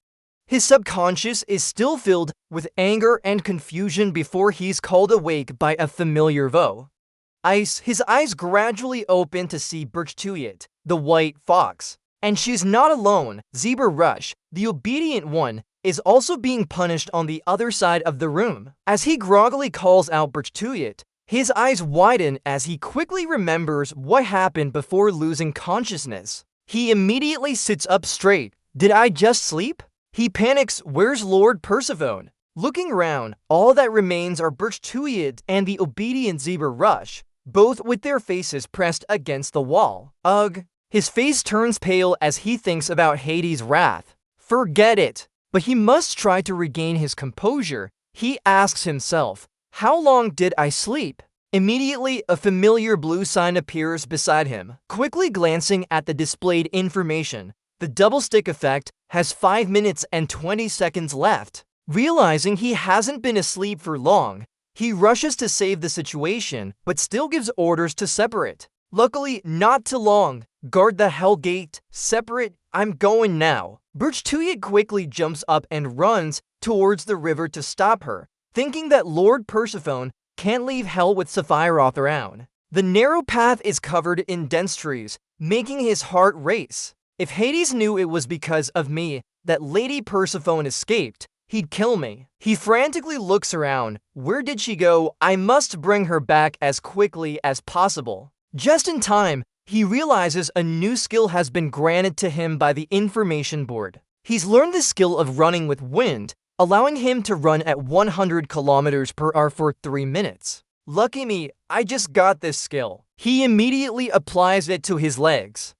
his subconscious is still filled with anger and confusion before he's called awake by a familiar voice. His eyes gradually open to see Berchtuyet, the white fox. And she's not alone. Zebra Rush, the obedient one, is also being punished on the other side of the room. As he groggily calls out Berchtuyet, his eyes widen as he quickly remembers what happened before losing consciousness. He immediately sits up straight. Did I just sleep? He panics, where's Lord Persephone? Looking around, all that remains are Berchtuyet and the obedient Zebra Rush, both with their faces pressed against the wall. Ugh. His face turns pale as he thinks about Hades' wrath. Forget it. But he must try to regain his composure. He asks himself, how long did I sleep? Immediately, a familiar blue sign appears beside him. Quickly glancing at the displayed information, the double stick effect has 5 minutes and 20 seconds left. Realizing he hasn't been asleep for long, he rushes to save the situation, but still gives orders to separate. Luckily, not too long. Guard the hell gate. Separate. I'm going now. Berchtuyet quickly jumps up and runs towards the river to stop her, thinking that Lord Persephone can't leave hell with Sephiroth around. The narrow path is covered in dense trees, making his heart race. If Hades knew it was because of me that Lady Persephone escaped, he'd kill me. He frantically looks around. Where did she go? I must bring her back as quickly as possible. Just in time, he realizes a new skill has been granted to him by the information board. He's learned the skill of running with wind, allowing him to run at 100 kilometers per hour for 3 minutes. Lucky me, I just got this skill. He immediately applies it to his legs.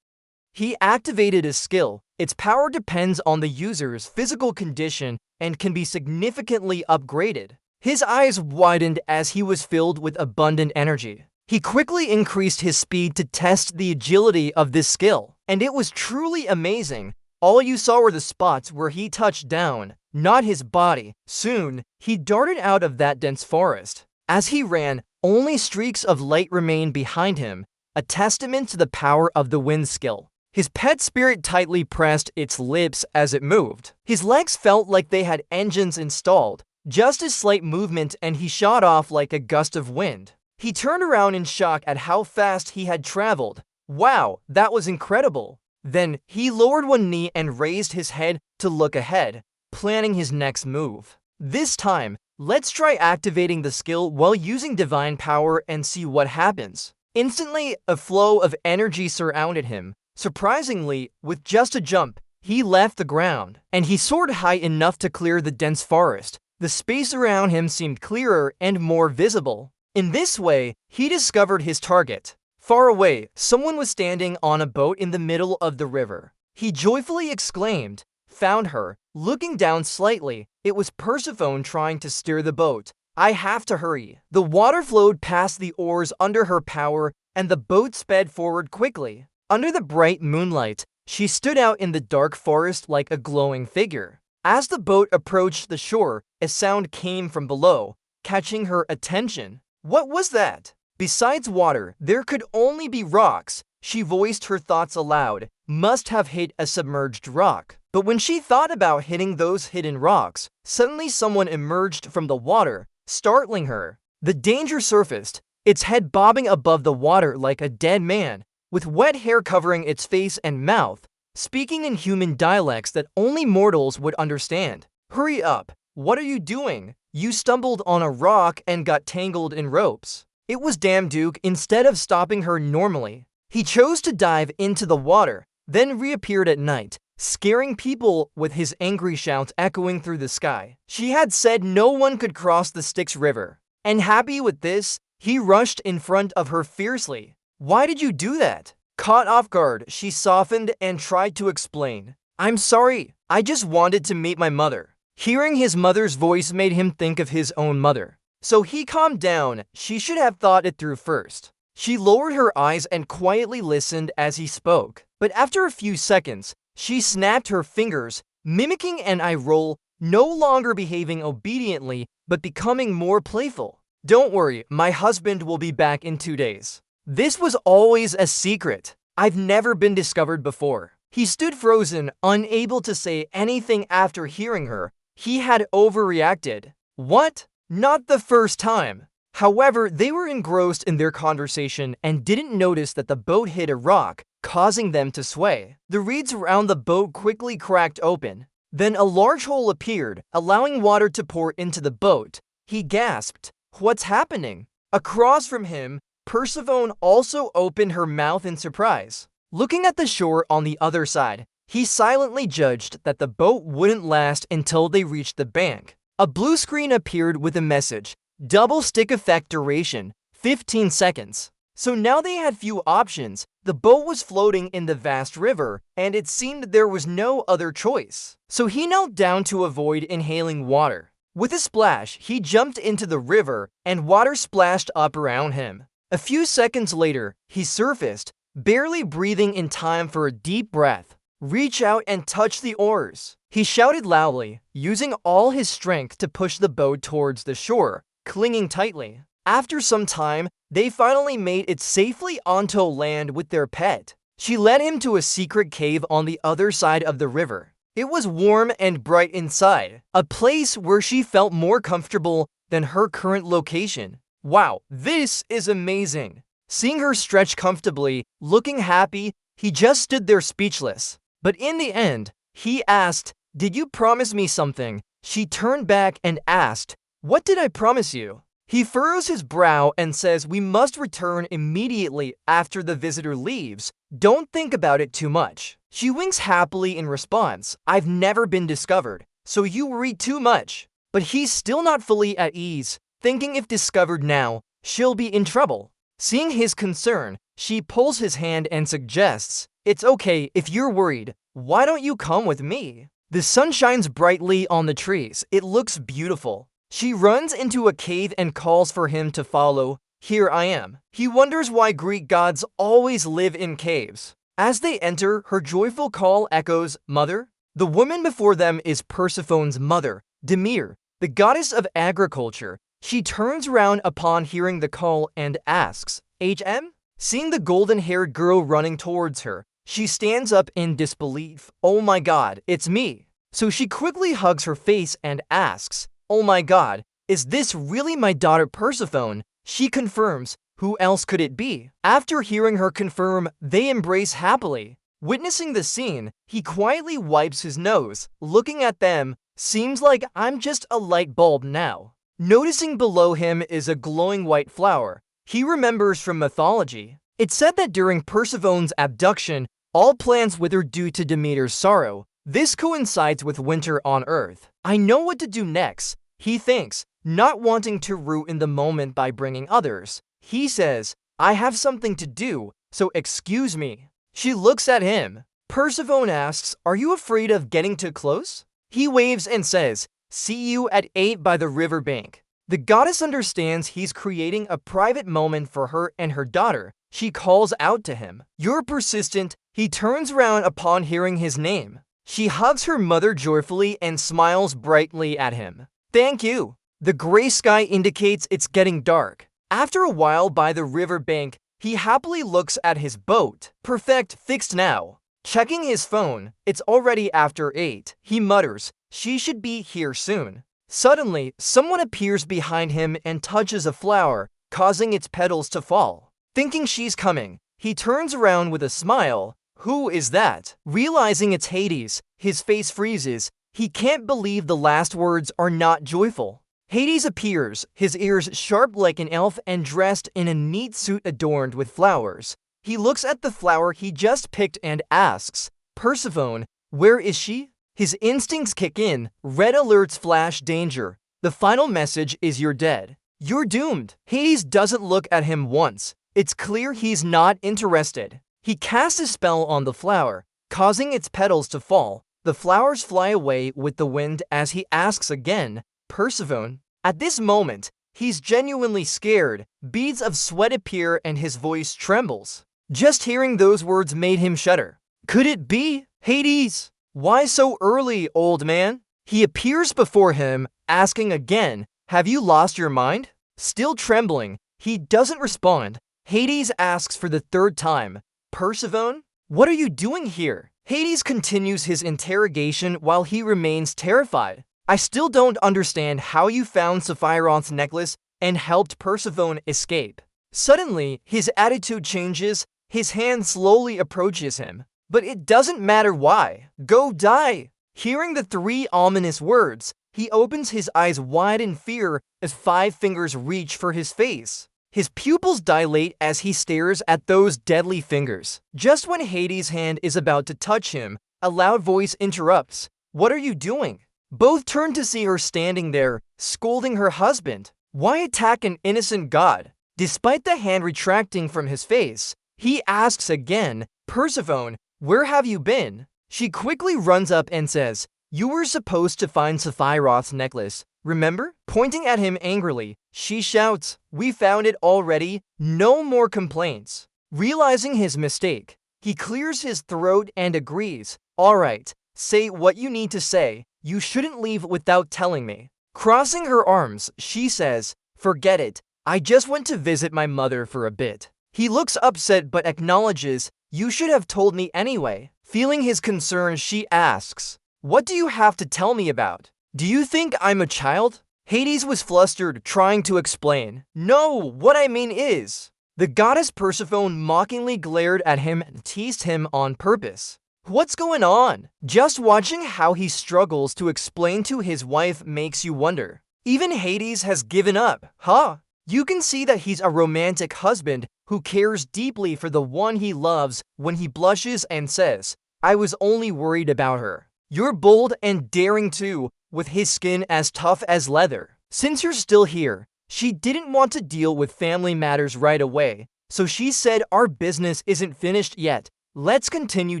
He activated a skill. Its power depends on the user's physical condition and can be significantly upgraded. His eyes widened as he was filled with abundant energy. He quickly increased his speed to test the agility of this skill, and it was truly amazing. All you saw were the spots where he touched down, not his body. Soon, he darted out of that dense forest. As he ran, only streaks of light remained behind him, a testament to the power of the wind skill. His pet spirit tightly pressed its lips as it moved. His legs felt like they had engines installed, just a slight movement and he shot off like a gust of wind. He turned around in shock at how fast he had traveled. Wow, that was incredible. Then, he lowered one knee and raised his head to look ahead, planning his next move. This time, let's try activating the skill while using divine power and see what happens. Instantly, a flow of energy surrounded him. Surprisingly, with just a jump, he left the ground, and he soared high enough to clear the dense forest. The space around him seemed clearer and more visible. In this way, he discovered his target. Far away, someone was standing on a boat in the middle of the river. He joyfully exclaimed, "Found her." Looking down slightly, it was Persephone trying to steer the boat. "I have to hurry." The water flowed past the oars under her power, and the boat sped forward quickly. Under the bright moonlight, she stood out in the dark forest like a glowing figure. As the boat approached the shore, a sound came from below, catching her attention. What was that? Besides water, there could only be rocks. She voiced her thoughts aloud. Must have hit a submerged rock. But when she thought about hitting those hidden rocks, suddenly someone emerged from the water, startling her. The danger surfaced, its head bobbing above the water like a dead man, with wet hair covering its face and mouth, speaking in human dialects that only mortals would understand. "Hurry up! What are you doing? You stumbled on a rock and got tangled in ropes." It was Damduke. Instead of stopping her normally, he chose to dive into the water, then reappeared at night, scaring people with his angry shouts echoing through the sky. She had said no one could cross the Styx River, and happy with this, he rushed in front of her fiercely. "Why did you do that?" Caught off guard, she softened and tried to explain. "I'm sorry, I just wanted to meet my mother." Hearing his mother's voice made him think of his own mother. So he calmed down. She should have thought it through first. She lowered her eyes and quietly listened as he spoke. But after a few seconds, she snapped her fingers, mimicking an eye roll, no longer behaving obediently, but becoming more playful. "Don't worry, my husband will be back in 2 days." This was always a secret. I've never been discovered before. He stood frozen, unable to say anything after hearing her. He had overreacted. What? Not the first time. However, they were engrossed in their conversation and didn't notice that the boat hit a rock, causing them to sway. The reeds around the boat quickly cracked open. Then a large hole appeared, allowing water to pour into the boat. He gasped, "What's happening?" Across from him, Persephone also opened her mouth in surprise. Looking at the shore on the other side, he silently judged that the boat wouldn't last until they reached the bank. A blue screen appeared with a message, "Double stick effect duration, 15 seconds. So now they had few options. The boat was floating in the vast river, and it seemed there was no other choice. So he knelt down to avoid inhaling water. With a splash, he jumped into the river, and water splashed up around him. A few seconds later, he surfaced, barely breathing in time for a deep breath. "Reach out and touch the oars," he shouted loudly, using all his strength to push the boat towards the shore, clinging tightly. After some time, they finally made it safely onto land with their pet. She led him to a secret cave on the other side of the river. It was warm and bright inside, a place where she felt more comfortable than her current location. Wow, this is amazing. Seeing her stretch comfortably, looking happy, he just stood there speechless. But in the end, he asked, "Did you promise me something?" She turned back and asked, "What did I promise you?" He furrows his brow and says, "We must return immediately after the visitor leaves. Don't think about it too much." She winks happily in response, "I've never been discovered, so you worry too much." But he's still not fully at ease, thinking if discovered now, she'll be in trouble. Seeing his concern, she pulls his hand and suggests, "It's okay if you're worried. Why don't you come with me?" The sun shines brightly on the trees. It looks beautiful. She runs into a cave and calls for him to follow. "Here I am." He wonders why Greek gods always live in caves. As they enter, her joyful call echoes, "Mother?" The woman before them is Persephone's mother, Demeter, the goddess of agriculture. She turns around upon hearing the call and asks, "HM?" Seeing the golden-haired girl running towards her, she stands up in disbelief. "Oh my god, it's me." So she quickly hugs her face and asks, "Oh my god, is this really my daughter Persephone?" She confirms, who else could it be? After hearing her confirm, they embrace happily. Witnessing the scene, he quietly wipes his nose. Looking at them, seems like I'm just a light bulb now. Noticing below him is a glowing white flower. He remembers from mythology. It's said that during Persephone's abduction, all plants withered due to Demeter's sorrow. This coincides with winter on Earth. "I know what to do next. He thinks, not wanting to ruin the moment by bringing others. He says, I have something to do, so excuse me. She looks at him. Persephone asks, are you afraid of getting too close? He waves and says, see you at 8 by the riverbank. The goddess understands he's creating a private moment for her and her daughter. She calls out to him. You're persistent. He turns around upon hearing his name. She hugs her mother joyfully and smiles brightly at him. Thank you. The gray sky indicates it's getting dark. After a while by the riverbank, he happily looks at his boat. Perfect, fixed now. Checking his phone, it's already after 8. He mutters, she should be here soon. Suddenly, someone appears behind him and touches a flower, causing its petals to fall. Thinking she's coming, he turns around with a smile. Who is that? Realizing it's Hades, his face freezes. He can't believe the last words are not joyful. Hades appears, his ears sharp like an elf and dressed in a neat suit adorned with flowers. He looks at the flower he just picked and asks, Persephone, where is she? His instincts kick in, red alerts flash danger. The final message is you're dead. You're doomed. Hades doesn't look at him once. It's clear he's not interested. He casts a spell on the flower, causing its petals to fall. The flowers fly away with the wind as he asks again, Persephone. At this moment, he's genuinely scared. Beads of sweat appear and his voice trembles. Just hearing those words made him shudder. Could it be? Hades? Why so early, old man? He appears before him, asking again, have you lost your mind? Still trembling, he doesn't respond. Hades asks for the third time, Persephone, what are you doing here? Hades continues his interrogation while he remains terrified. I still don't understand how you found Sephiroth's necklace and helped Persephone escape. Suddenly, his attitude changes. His hand slowly approaches him. But it doesn't matter why. Go die! Hearing the 3 ominous words, he opens his eyes wide in fear as 5 fingers reach for his face. His pupils dilate as he stares at those deadly fingers. Just when Hades' hand is about to touch him, a loud voice interrupts. What are you doing? Both turn to see her standing there, scolding her husband. Why attack an innocent god? Despite the hand retracting from his face, he asks again, Persephone, where have you been? She quickly runs up and says, you were supposed to find Sephiroth's necklace, remember? Pointing at him angrily, she shouts, we found it already, no more complaints. Realizing his mistake, he clears his throat and agrees, all right, say what you need to say, you shouldn't leave without telling me. Crossing her arms, she says, forget it, I just went to visit my mother for a bit. He looks upset but acknowledges, you should have told me anyway. Feeling his concern, she asks, what do you have to tell me about? Do you think I'm a child? Hades was flustered, trying to explain. No, what I mean is... The goddess Persephone mockingly glared at him and teased him on purpose. What's going on? Just watching how he struggles to explain to his wife makes you wonder. Even Hades has given up, huh? You can see that he's a romantic husband who cares deeply for the one he loves when he blushes and says, I was only worried about her. You're bold and daring too, with his skin as tough as leather. Since you're still here, she didn't want to deal with family matters right away, so she said our business isn't finished yet. Let's continue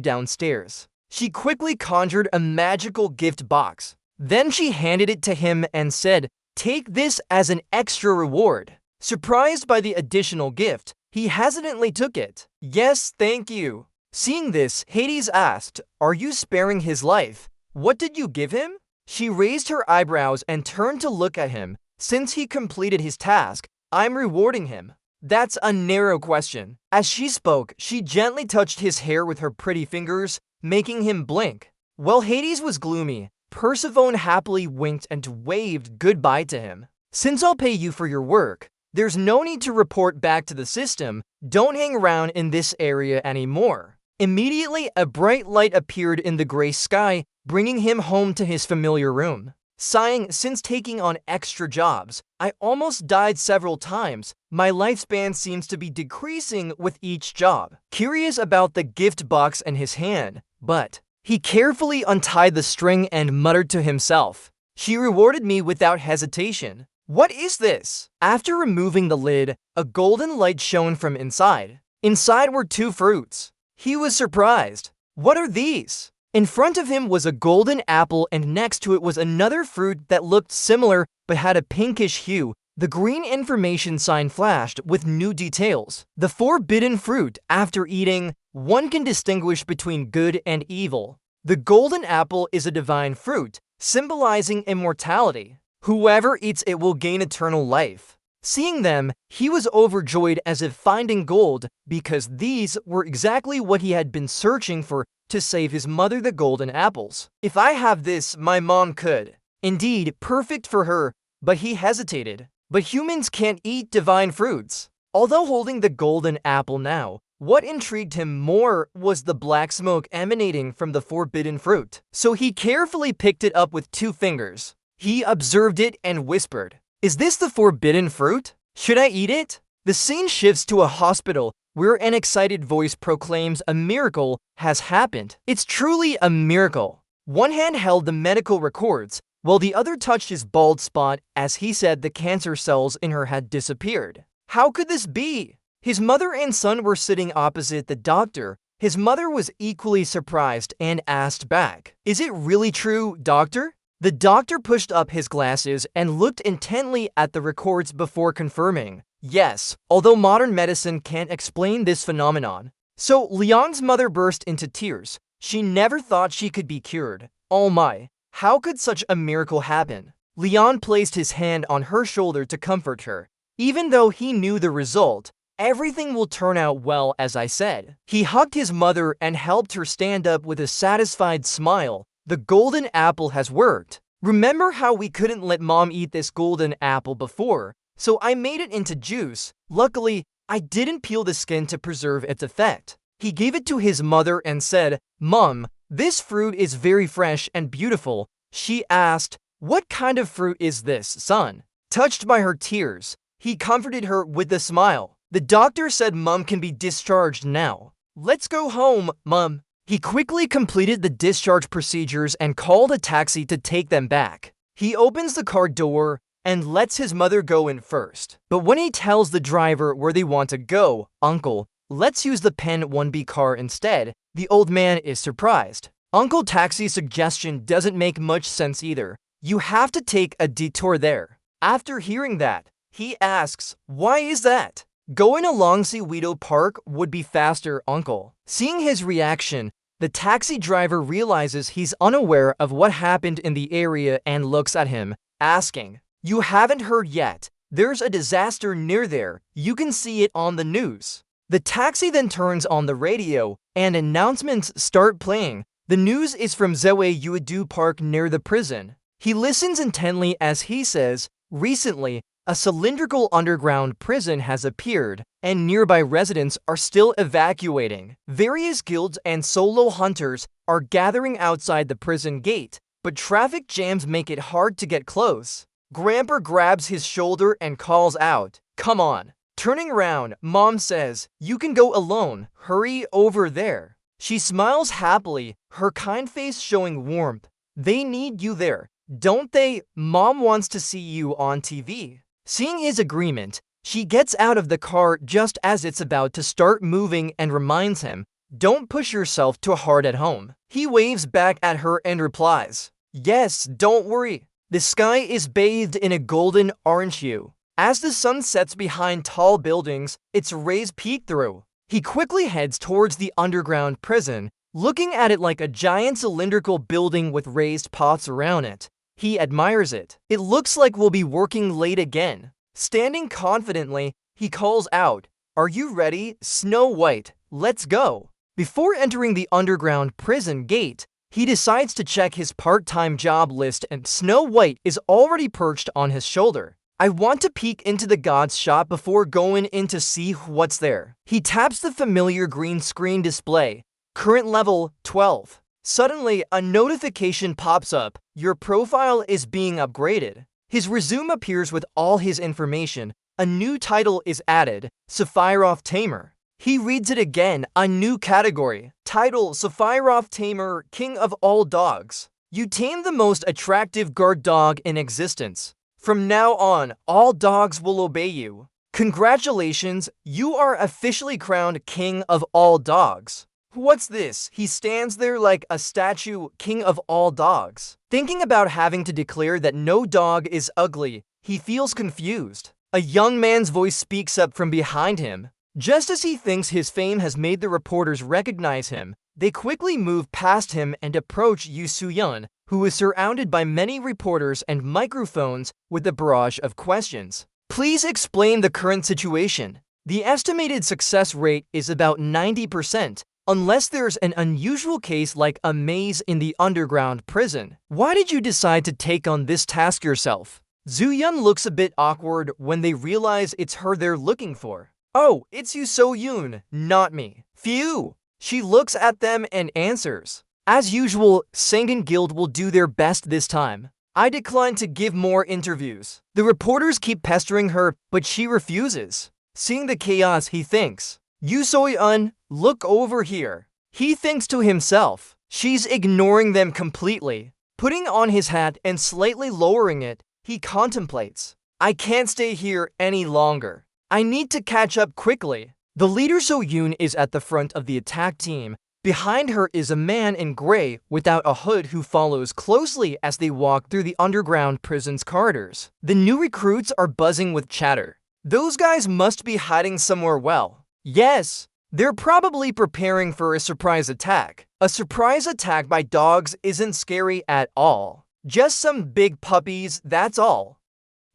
downstairs. She quickly conjured a magical gift box. Then she handed it to him and said, take this as an extra reward. Surprised by the additional gift, he hesitantly took it. Yes, thank you. Seeing this, Hades asked, are you sparing his life? What did you give him? She raised her eyebrows and turned to look at him. Since he completed his task, I'm rewarding him. That's a narrow question. As she spoke, she gently touched his hair with her pretty fingers, making him blink. While Hades was gloomy, Persephone happily winked and waved goodbye to him. Since I'll pay you for your work, there's no need to report back to the system. Don't hang around in this area anymore. Immediately, a bright light appeared in the gray sky, bringing him home to his familiar room. Sighing, since taking on extra jobs, I almost died several times. My lifespan seems to be decreasing with each job. Curious about the gift box in his hand, but he carefully untied the string and muttered to himself, She rewarded me without hesitation. What is this? After removing the lid, a golden light shone from inside. Inside were 2 fruits. He was surprised. What are these? In front of him was a golden apple, and next to it was another fruit that looked similar but had a pinkish hue. The green information sign flashed with new details. The forbidden fruit. After eating, one can distinguish between good and evil. The golden apple is a divine fruit, symbolizing immortality. Whoever eats it will gain eternal life. Seeing them, he was overjoyed as if finding gold, because these were exactly what he had been searching for to save his mother the golden apples. If I have this, my mom could. Indeed, perfect for her, but he hesitated. But humans can't eat divine fruits. Although holding the golden apple now, what intrigued him more was the black smoke emanating from the forbidden fruit. So he carefully picked it up with 2 fingers. He observed it and whispered, "Is this the forbidden fruit? Should I eat it?" The scene shifts to a hospital where an excited voice proclaims a miracle has happened. It's truly a miracle. One hand held the medical records, while the other touched his bald spot as he said the cancer cells in her had disappeared. How could this be? His mother and son were sitting opposite the doctor. His mother was equally surprised and asked back, "Is it really true, doctor?" The doctor pushed up his glasses and looked intently at the records before confirming, "Yes, although modern medicine can't explain this phenomenon." So Leon's mother burst into tears. She never thought she could be cured. Oh my, how could such a miracle happen? Leon placed his hand on her shoulder to comfort her. Even though he knew the result, everything will turn out well, as I said. He hugged his mother and helped her stand up with a satisfied smile. The golden apple has worked. Remember how we couldn't let mom eat this golden apple before, so I made it into juice. Luckily, I didn't peel the skin to preserve its effect. He gave it to his mother and said, "Mom, this fruit is very fresh and beautiful." She asked, "What kind of fruit is this, son?" Touched by her tears, he comforted her with a smile. The doctor said Mom can be discharged now. "Let's go home, Mom." He quickly completed the discharge procedures and called a taxi to take them back. He opens the car door and lets his mother go in first. But when he tells the driver where they want to go, "Uncle, let's use the Pen 1B car instead," the old man is surprised. Uncle Taxi's suggestion doesn't make much sense either. You have to take a detour there. After hearing that, he asks, "Why is that?" "Going along Sewedo Park would be faster, Uncle." Seeing his reaction, the taxi driver realizes he's unaware of what happened in the area and looks at him, asking, "You haven't heard yet. There's a disaster near there. You can see it on the news." The taxi then turns on the radio, and announcements start playing. The news is from Sewedo Park near the prison. He listens intently as he says, "Recently, a cylindrical underground prison has appeared, and nearby residents are still evacuating. Various guilds and solo hunters are gathering outside the prison gate, but traffic jams make it hard to get close." Grandpa grabs his shoulder and calls out, "Come on." Turning around, Mom says, "You can go alone. Hurry over there." She smiles happily, her kind face showing warmth. "They need you there, don't they? Mom wants to see you on TV." Seeing his agreement, she gets out of the car just as it's about to start moving and reminds him, "Don't push yourself too hard at home." He waves back at her and replies, "Yes, don't worry." The sky is bathed in a golden orange hue. As the sun sets behind tall buildings, its rays peek through. He quickly heads towards the underground prison, looking at it like a giant cylindrical building with raised pots around it. He admires it. It looks like we'll be working late again. Standing confidently, he calls out, "Are you ready, Snow White? Let's go." Before entering the underground prison gate, he decides to check his part-time job list, and Snow White is already perched on his shoulder. "I want to peek into the god's shop before going in to see what's there." He taps the familiar green screen display. Current level 12. Suddenly, a notification pops up. Your profile is being upgraded. His resume appears with all his information. A new title is added, Sephiroth Tamer. He reads it again, a new category. Title, Sephiroth Tamer, King of All Dogs. You tamed the most attractive guard dog in existence. From now on, all dogs will obey you. Congratulations, you are officially crowned king of all dogs. What's this? He stands there like a statue, king of all dogs. Thinking about having to declare that no dog is ugly, he feels confused. A young man's voice speaks up from behind him. Just as he thinks his fame has made the reporters recognize him, they quickly move past him and approach Yu Soo-yeon, who is surrounded by many reporters and microphones with a barrage of questions. Please explain the current situation. The estimated success rate is about 90%, unless there's an unusual case like a maze in the underground prison. Why did you decide to take on this task yourself? Soo-yeon looks a bit awkward when they realize it's her they're looking for. Oh, it's Yu So-yoon, not me. Phew! She looks at them and answers. As usual, Sangin Guild will do their best this time. I decline to give more interviews. The reporters keep pestering her, but she refuses. Seeing the chaos, he thinks, Yu So-yeon, look over here. He thinks to himself, she's ignoring them completely. Putting on his hat and slightly lowering it, he contemplates. I can't stay here any longer. I need to catch up quickly. The leader So-yoon is at the front of the attack team. Behind her is a man in gray without a hood who follows closely as they walk through the underground prison's corridors. The new recruits are buzzing with chatter. Those guys must be hiding somewhere well. Yes, they're probably preparing for a surprise attack. A surprise attack by dogs isn't scary at all. Just some big puppies, that's all.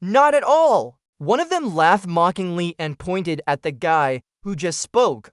Not at all. One of them laughed mockingly and pointed at the guy who just spoke.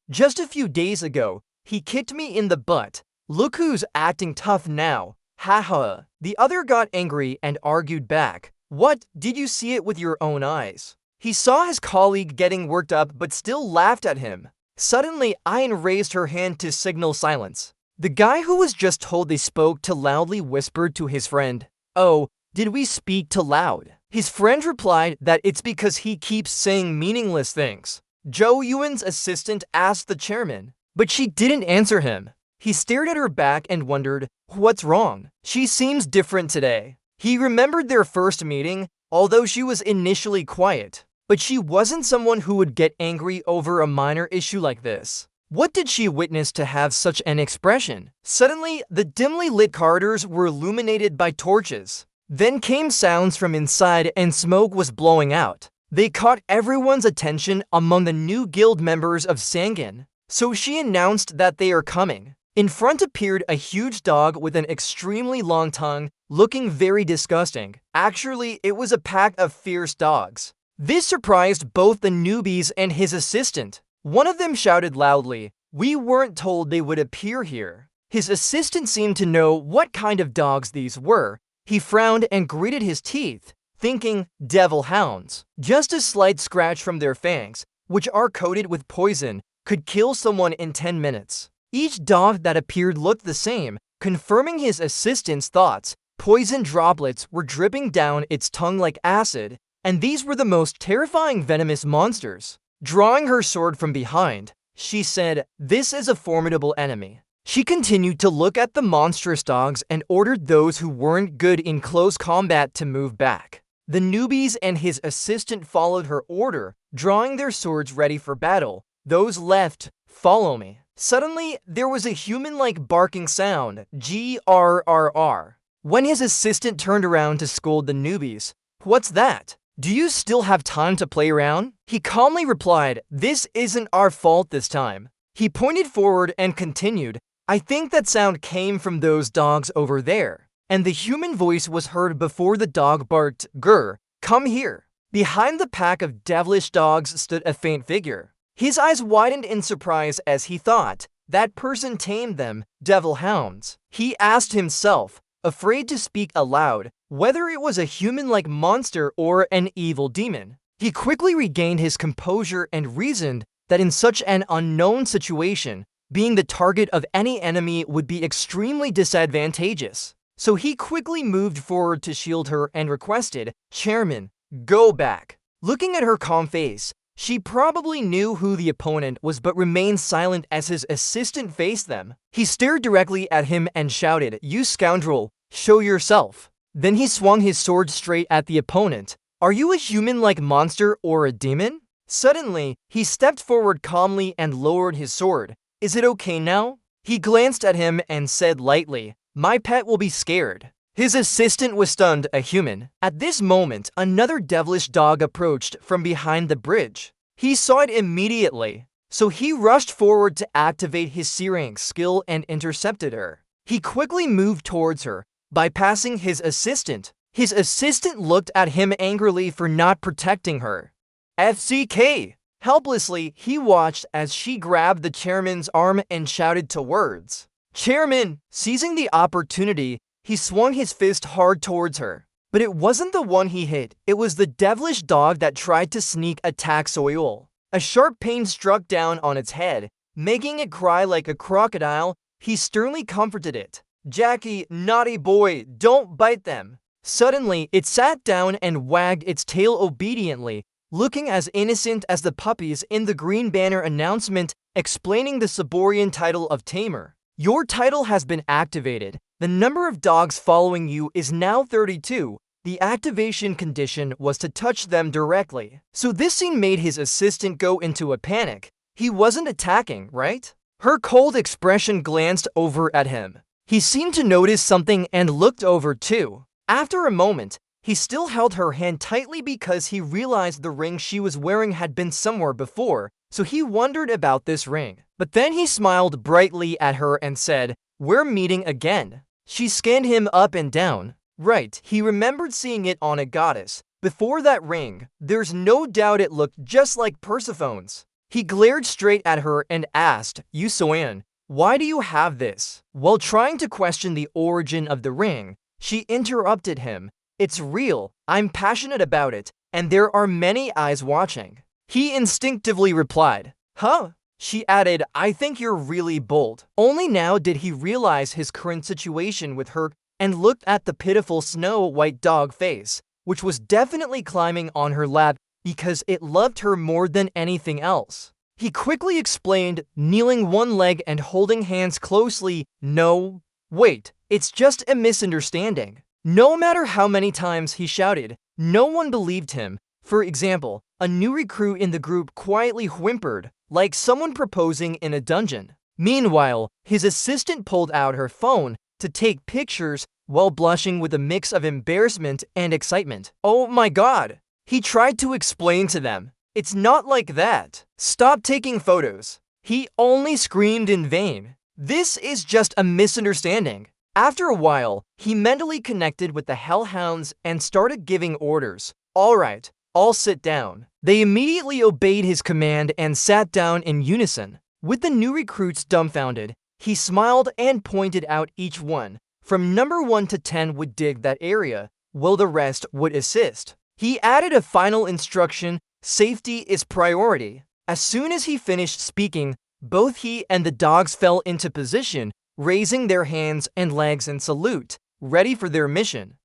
Just a few days ago, he kicked me in the butt. Look who's acting tough now. Haha. The other got angry and argued back. What? Did you see it with your own eyes? He saw his colleague getting worked up but still laughed at him. Suddenly, Ayn raised her hand to signal silence. The guy who was just told they spoke too loudly whispered to his friend, "Oh, did we speak too loud?" His friend replied that it's because he keeps saying meaningless things. Jo Ewan's assistant asked the chairman, but she didn't answer him. He stared at her back and wondered, what's wrong? She seems different today. He remembered their first meeting, although she was initially quiet. But she wasn't someone who would get angry over a minor issue like this. What did she witness to have such an expression? Suddenly, the dimly lit corridors were illuminated by torches. Then came sounds from inside and smoke was blowing out. They caught everyone's attention among the new guild members of Sangin. So she announced that they are coming. In front appeared a huge dog with an extremely long tongue, looking very disgusting. Actually, it was a pack of fierce dogs. This surprised both the newbies and his assistant. One of them shouted loudly, "We weren't told they would appear here." His assistant seemed to know what kind of dogs these were. He frowned and gritted his teeth, thinking, devil hounds. Just a slight scratch from their fangs, which are coated with poison, could kill someone in 10 minutes. Each dog that appeared looked the same, confirming his assistant's thoughts. Poison droplets were dripping down its tongue like acid, and these were the most terrifying venomous monsters. Drawing her sword from behind, she said, "This is a formidable enemy." She continued to look at the monstrous dogs and ordered those who weren't good in close combat to move back. The newbies and his assistant followed her order, drawing their swords ready for battle. Those left, "Follow me." Suddenly, there was a human-like barking sound, grrr. When his assistant turned around to scold the newbies, "What's that? Do you still have time to play around?" He calmly replied, "This isn't our fault this time." He pointed forward and continued, "I think that sound came from those dogs over there." And the human voice was heard before the dog barked, "Grr, come here." Behind the pack of devilish dogs stood a faint figure. His eyes widened in surprise as he thought, that person tamed them, devil hounds. He asked himself, afraid to speak aloud, whether it was a human-like monster or an evil demon. He quickly regained his composure and reasoned that in such an unknown situation, being the target of any enemy would be extremely disadvantageous. So he quickly moved forward to shield her and requested, "Chairman, go back." Looking at her calm face, She probably knew who the opponent was but remained silent as his assistant faced them. He stared directly at him and shouted, "You scoundrel, show yourself." Then he swung his sword straight at the opponent. "Are you a human-like monster or a demon?" Suddenly, he stepped forward calmly and lowered his sword. "Is it okay now?" He glanced at him and said lightly, "My pet will be scared." His assistant was stunned, a human. At this moment, another devilish dog approached from behind the bridge. He saw it immediately, so he rushed forward to activate his searing skill and intercepted her. He quickly moved towards her, bypassing his assistant. His assistant looked at him angrily for not protecting her. FCK! Helplessly, he watched as she grabbed the chairman's arm and shouted to words. "Chairman!" Seizing the opportunity, he swung his fist hard towards her. But it wasn't the one he hit, it was the devilish dog that tried to sneak attack Soil. A sharp pain struck down on its head, making it cry like a crocodile. He sternly comforted it. "Jackie, naughty boy, don't bite them." Suddenly, it sat down and wagged its tail obediently, looking as innocent as the puppies in the green banner announcement explaining the Saborian title of Tamer. "Your title has been activated. The number of dogs following you is now 32. The activation condition was to touch them directly." So this scene made his assistant go into a panic. He wasn't attacking, right? Her cold expression glanced over at him. He seemed to notice something and looked over too. After a moment, he still held her hand tightly because he realized the ring she was wearing had been somewhere before, so he wondered about this ring. But then he smiled brightly at her and said, "We're meeting again." She scanned him up and down. Right, he remembered seeing it on a goddess. Before that ring, there's no doubt it looked just like Persephone's. He glared straight at her and asked, "You Soan, why do you have this?" While trying to question the origin of the ring, she interrupted him. "It's real, I'm passionate about it, and there are many eyes watching." He instinctively replied, "Huh?" She added, "I think you're really bold." Only now did he realize his current situation with her and looked at the pitiful snow-white dog face, which was definitely climbing on her lap because it loved her more than anything else. He quickly explained, kneeling one leg and holding hands closely, "No, wait, it's just a misunderstanding." No matter how many times he shouted, no one believed him. For example, a new recruit in the group quietly whimpered, like someone proposing in a dungeon. Meanwhile, his assistant pulled out her phone to take pictures while blushing with a mix of embarrassment and excitement. "Oh my god!" He tried to explain to them. "It's not like that. Stop taking photos." He only screamed in vain. This is just a misunderstanding. After a while, he mentally connected with the hellhounds and started giving orders. "All right, all sit down." They immediately obeyed his command and sat down in unison. With the new recruits dumbfounded, he smiled and pointed out each one. From number 1 to 10 would dig that area, while the rest would assist. He added a final instruction: safety is priority. As soon as he finished speaking, both he and the dogs fell into position, raising their hands and legs in salute, ready for their mission.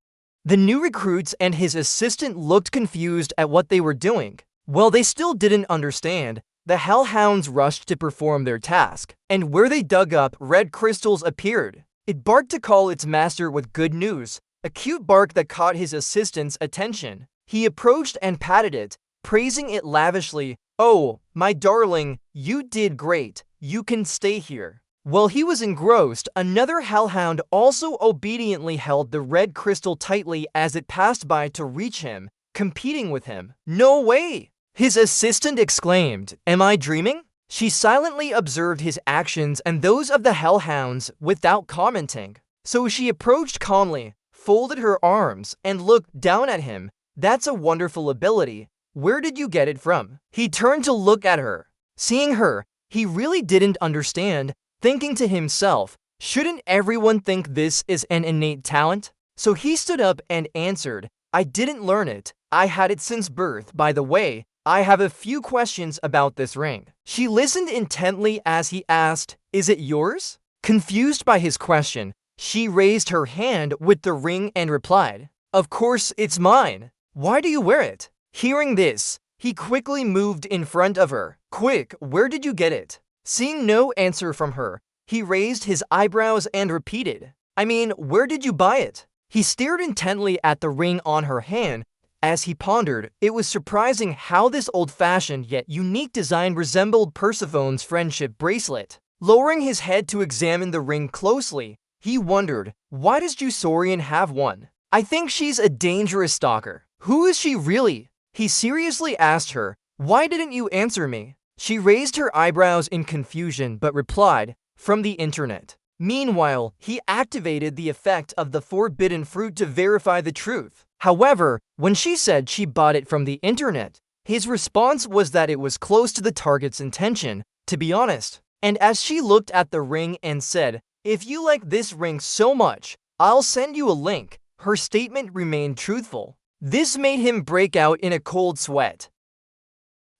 The new recruits and his assistant looked confused at what they were doing. While they still didn't understand, the hellhounds rushed to perform their task, and where they dug up, red crystals appeared. It barked to call its master with good news, a cute bark that caught his assistant's attention. He approached and patted it, praising it lavishly. "Oh, my darling, you did great. You can stay here." While he was engrossed, another hellhound also obediently held the red crystal tightly as it passed by to reach him, competing with him. "No way!" His assistant exclaimed. "Am I dreaming?" She silently observed his actions and those of the hellhounds without commenting. So she approached calmly, folded her arms, and looked down at him. "That's a wonderful ability. Where did you get it from?" He turned to look at her. Seeing her, he really didn't understand, thinking to himself, shouldn't everyone think this is an innate talent? So he stood up and answered, "I didn't learn it. I had it since birth. By the way, I have a few questions about this ring." She listened intently as he asked, "Is it yours?" Confused by his question, she raised her hand with the ring and replied, "Of course it's mine. Why do you wear it?" Hearing this, He quickly moved in front of her. Quick, where did you get it? Seeing no answer from her, he raised his eyebrows and repeated, I mean, where did you buy it? He stared intently at the ring on her hand. As he pondered, it was surprising how this old-fashioned yet unique design resembled Persephone's friendship bracelet. Lowering his head to examine the ring closely, he wondered, why does Jusorian have one? I think she's a dangerous stalker. Who is she really? He seriously asked her, why didn't you answer me? She raised her eyebrows in confusion but replied, from the internet. Meanwhile, he activated the effect of the forbidden fruit to verify the truth. However, when she said she bought it from the internet, his response was that it was close to the target's intention, to be honest. And as she looked at the ring and said, if you like this ring so much, I'll send you a link, her statement remained truthful. This made him break out in a cold sweat.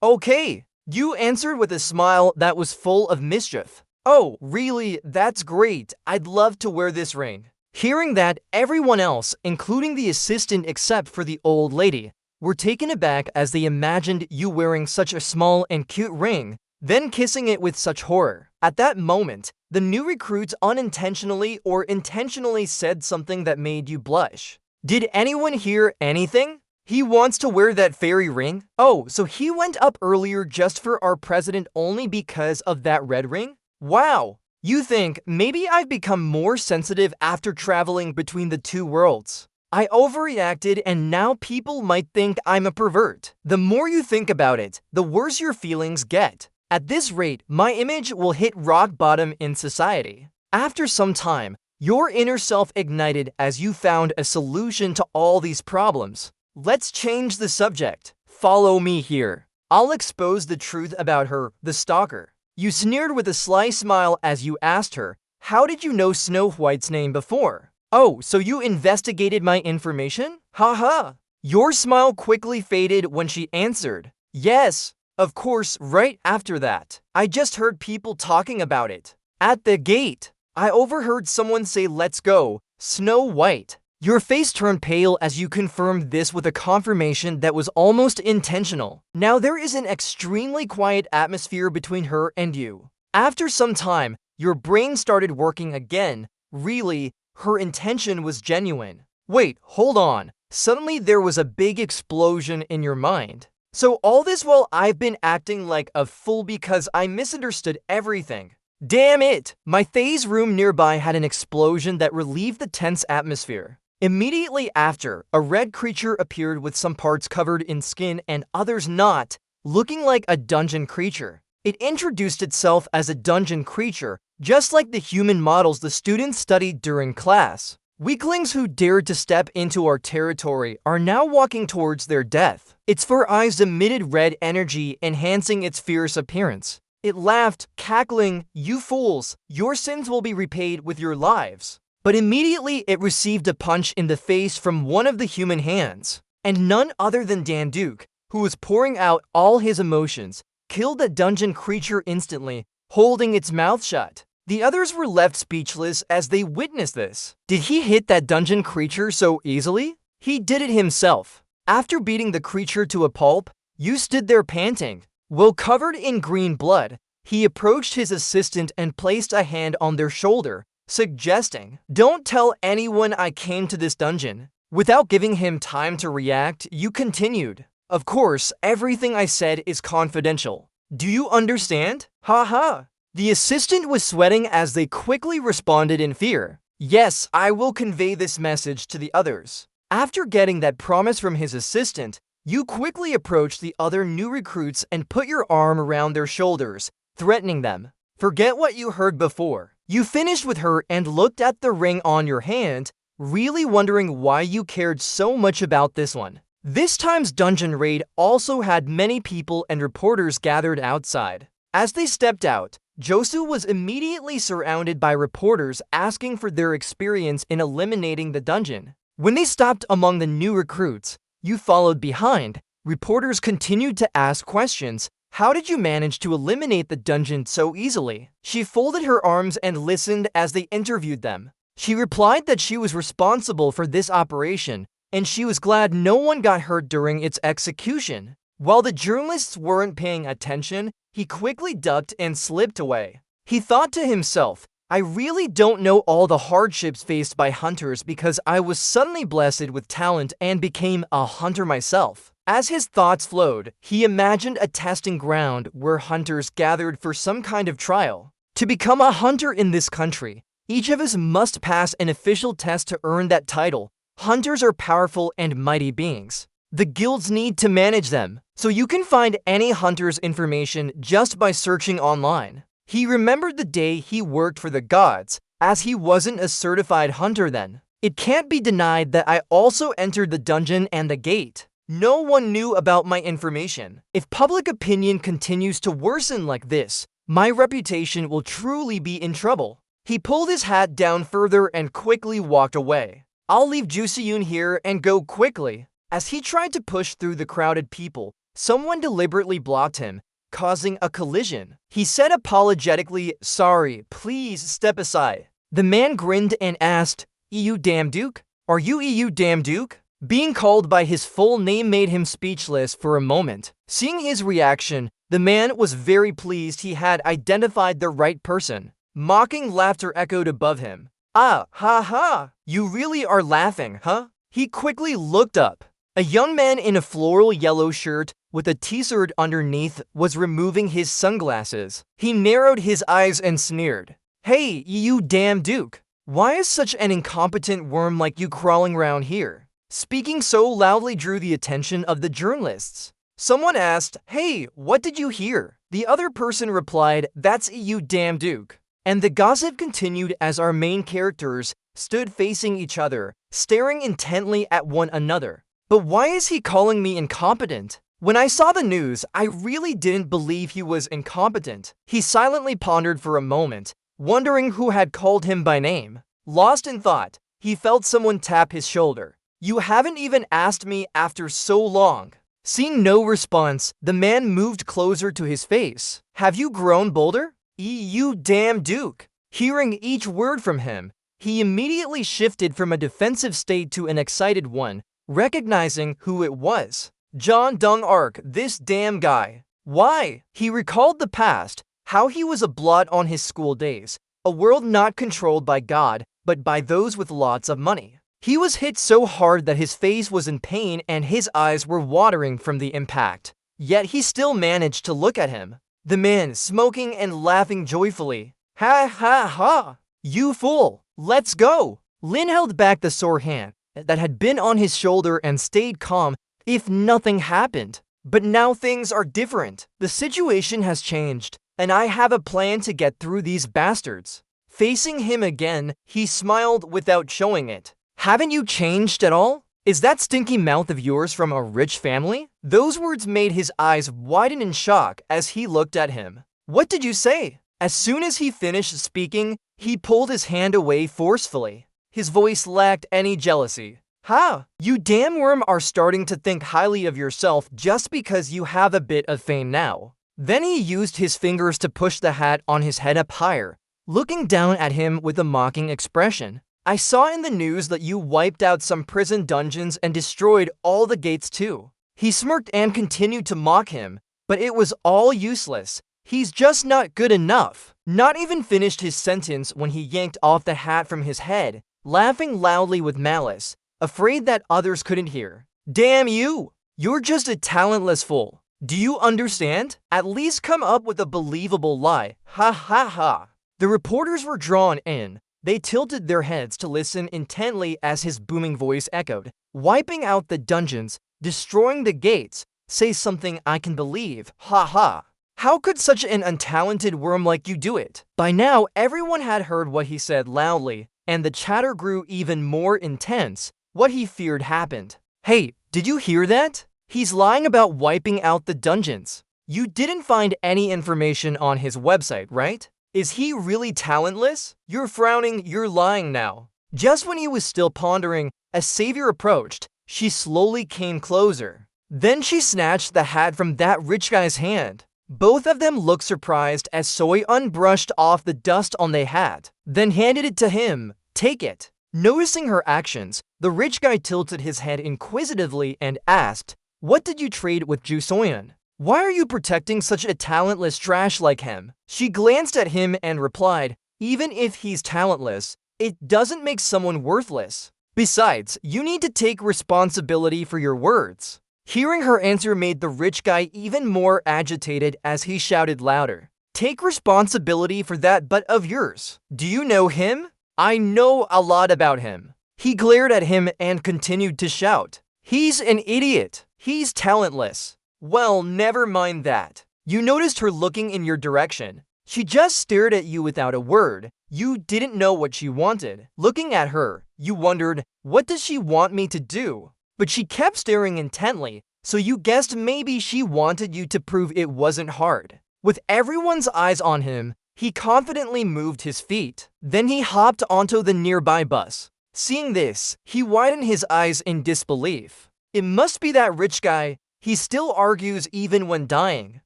Okay, you answered with a smile that was full of mischief. Oh, really? That's great. I'd love to wear this ring. Hearing that, everyone else, including the assistant except for the old lady, were taken aback as they imagined you wearing such a small and cute ring, then kissing it with such horror. At that moment, the new recruits unintentionally or intentionally said something that made you blush. Did anyone hear anything? He wants to wear that fairy ring? Oh, so he went up earlier just for our president only because of that red ring? Wow! You think maybe I've become more sensitive after traveling between the two worlds. I overreacted and now people might think I'm a pervert. The more you think about it, the worse your feelings get. At this rate, my image will hit rock bottom in society. After some time, your inner self ignited as you found a solution to all these problems. Let's change the subject. Follow me here. I'll expose the truth about her, the stalker. You sneered with a sly smile as you asked her, how did you know Snow White's name before? Oh, so you investigated my information? Haha. Your smile quickly faded when she answered, yes, of course, right after that. I just heard people talking about it. At the gate, I overheard someone say, let's go, Snow White. Your face turned pale as you confirmed this with a confirmation that was almost intentional. Now there is an extremely quiet atmosphere between her and you. After some time, your brain started working again. Really, her intention was genuine. Wait, hold on. Suddenly there was a big explosion in your mind. So all this while I've been acting like a fool because I misunderstood everything. Damn it! My Thay's room nearby had an explosion that relieved the tense atmosphere. Immediately after, a red creature appeared with some parts covered in skin and others not, looking like a dungeon creature. It introduced itself as a dungeon creature, just like the human models the students studied during class. Weaklings who dared to step into our territory are now walking towards their death. Its four eyes emitted red energy, enhancing its fierce appearance. It laughed, cackling, you fools, your sins will be repaid with your lives. But immediately it received a punch in the face from one of the human hands. And none other than Dan Duke, who was pouring out all his emotions, killed the dungeon creature instantly, holding its mouth shut. The others were left speechless as they witnessed this. Did he hit that dungeon creature so easily? He did it himself. After beating the creature to a pulp, you stood there panting. While covered in green blood, he approached his assistant and placed a hand on their shoulder, suggesting, don't tell anyone I came to this dungeon. Without giving him time to react, you continued. Of course, everything I said is confidential. Do you understand? Haha. The assistant was sweating as they quickly responded in fear. Yes, I will convey this message to the others. After getting that promise from his assistant, you quickly approached the other new recruits and put your arm around their shoulders, threatening them. Forget what you heard before. You finished with her and looked at the ring on your hand, really wondering why you cared so much about this one. This time's dungeon raid also had many people and reporters gathered outside. As they stepped out, Josu was immediately surrounded by reporters asking for their experience in eliminating the dungeon. When they stopped among the new recruits, you followed behind. Reporters continued to ask questions. How did you manage to eliminate the dungeon so easily? She folded her arms and listened as they interviewed them. She replied that she was responsible for this operation, and she was glad no one got hurt during its execution. While the journalists weren't paying attention, he quickly ducked and slipped away. He thought to himself, I really don't know all the hardships faced by hunters because I was suddenly blessed with talent and became a hunter myself. As his thoughts flowed, he imagined a testing ground where hunters gathered for some kind of trial. To become a hunter in this country, each of us must pass an official test to earn that title. Hunters are powerful and mighty beings. The guilds need to manage them, so you can find any hunter's information just by searching online. He remembered the day he worked for the gods, as he wasn't a certified hunter then. It can't be denied that I also entered the dungeon and the gate. No one knew about my information. If public opinion continues to worsen like this, my reputation will truly be in trouble. He pulled his hat down further and quickly walked away. I'll leave Juseyun here and go quickly. As he tried to push through the crowded people, someone deliberately blocked him, causing a collision. He said apologetically, sorry, please step aside. The man grinned and asked, "You damn duke? Are you damn duke?" Being called by his full name made him speechless for a moment. Seeing his reaction, the man was very pleased he had identified the right person. Mocking laughter echoed above him. Ah, ha ha, you really are laughing, huh? He quickly looked up. A young man in a floral yellow shirt with a t-shirt underneath was removing his sunglasses. He narrowed his eyes and sneered. Hey, you damn duke. Why is such an incompetent worm like you crawling around here? Speaking so loudly drew the attention of the journalists. Someone asked, hey, what did you hear? The other person replied, that's you damn duke. And the gossip continued as our main characters stood facing each other, staring intently at one another. But why is he calling me incompetent? When I saw the news, I really didn't believe he was incompetent. He silently pondered for a moment, wondering who had called him by name. Lost in thought, he felt someone tap his shoulder. You haven't even asked me after so long. Seeing no response, the man moved closer to his face. Have you grown bolder? You damn duke. Hearing each word from him, he immediately shifted from a defensive state to an excited one, recognizing who it was. John Dung Ark, this damn guy. Why? He recalled the past, how he was a blot on his school days, a world not controlled by God, but by those with lots of money. He was hit so hard that his face was in pain and his eyes were watering from the impact. Yet he still managed to look at him. The man smoking and laughing joyfully. Ha ha ha! You fool! Let's go! Lin held back the sore hand that had been on his shoulder and stayed calm if nothing happened. But now things are different. The situation has changed, and I have a plan to get through these bastards. Facing him again, he smiled without showing it. Haven't you changed at all? Is that stinky mouth of yours from a rich family? Those words made his eyes widen in shock as he looked at him. What did you say? As soon as he finished speaking, he pulled his hand away forcefully. His voice lacked any jealousy. Ha! You damn worm are starting to think highly of yourself just because you have a bit of fame now. Then he used his fingers to push the hat on his head up higher, looking down at him with a mocking expression. I saw in the news that you wiped out some prison dungeons and destroyed all the gates too. He smirked and continued to mock him, but it was all useless. He's just not good enough. Not even finished his sentence when he yanked off the hat from his head, laughing loudly with malice, afraid that others couldn't hear. Damn you! You're just a talentless fool. Do you understand? At least come up with a believable lie. Ha ha ha. The reporters were drawn in. They tilted their heads to listen intently as his booming voice echoed. Wiping out the dungeons, destroying the gates, say something I can believe. Ha ha. How could such an untalented worm like you do it? By now, everyone had heard what he said loudly, and the chatter grew even more intense. What he feared happened. Hey, did you hear that? He's lying about wiping out the dungeons. You didn't find any information on his website, right? Is he really talentless? You're frowning, you're lying now. Just when he was still pondering, a savior approached. She slowly came closer. Then she snatched the hat from that rich guy's hand. Both of them looked surprised as Soy unbrushed off the dust on their hat, then handed it to him. Take it. Noticing her actions, the rich guy tilted his head inquisitively and asked, What did you trade with Ju Soyeon? Why are you protecting such a talentless trash like him? She glanced at him and replied, even if he's talentless, it doesn't make someone worthless. Besides, you need to take responsibility for your words. Hearing her answer made the rich guy even more agitated as he shouted louder. Take responsibility for that butt of yours. Do you know him? I know a lot about him. He glared at him and continued to shout. He's an idiot. He's talentless. Well, never mind that. You noticed her looking in your direction. She just stared at you without a word. You didn't know what she wanted. Looking at her, you wondered, what does she want me to do? But she kept staring intently, so you guessed maybe she wanted you to prove it wasn't hard. With everyone's eyes on him, he confidently moved his feet. Then he hopped onto the nearby bus. Seeing this, he widened his eyes in disbelief. It must be that rich guy. He still argues even when dying.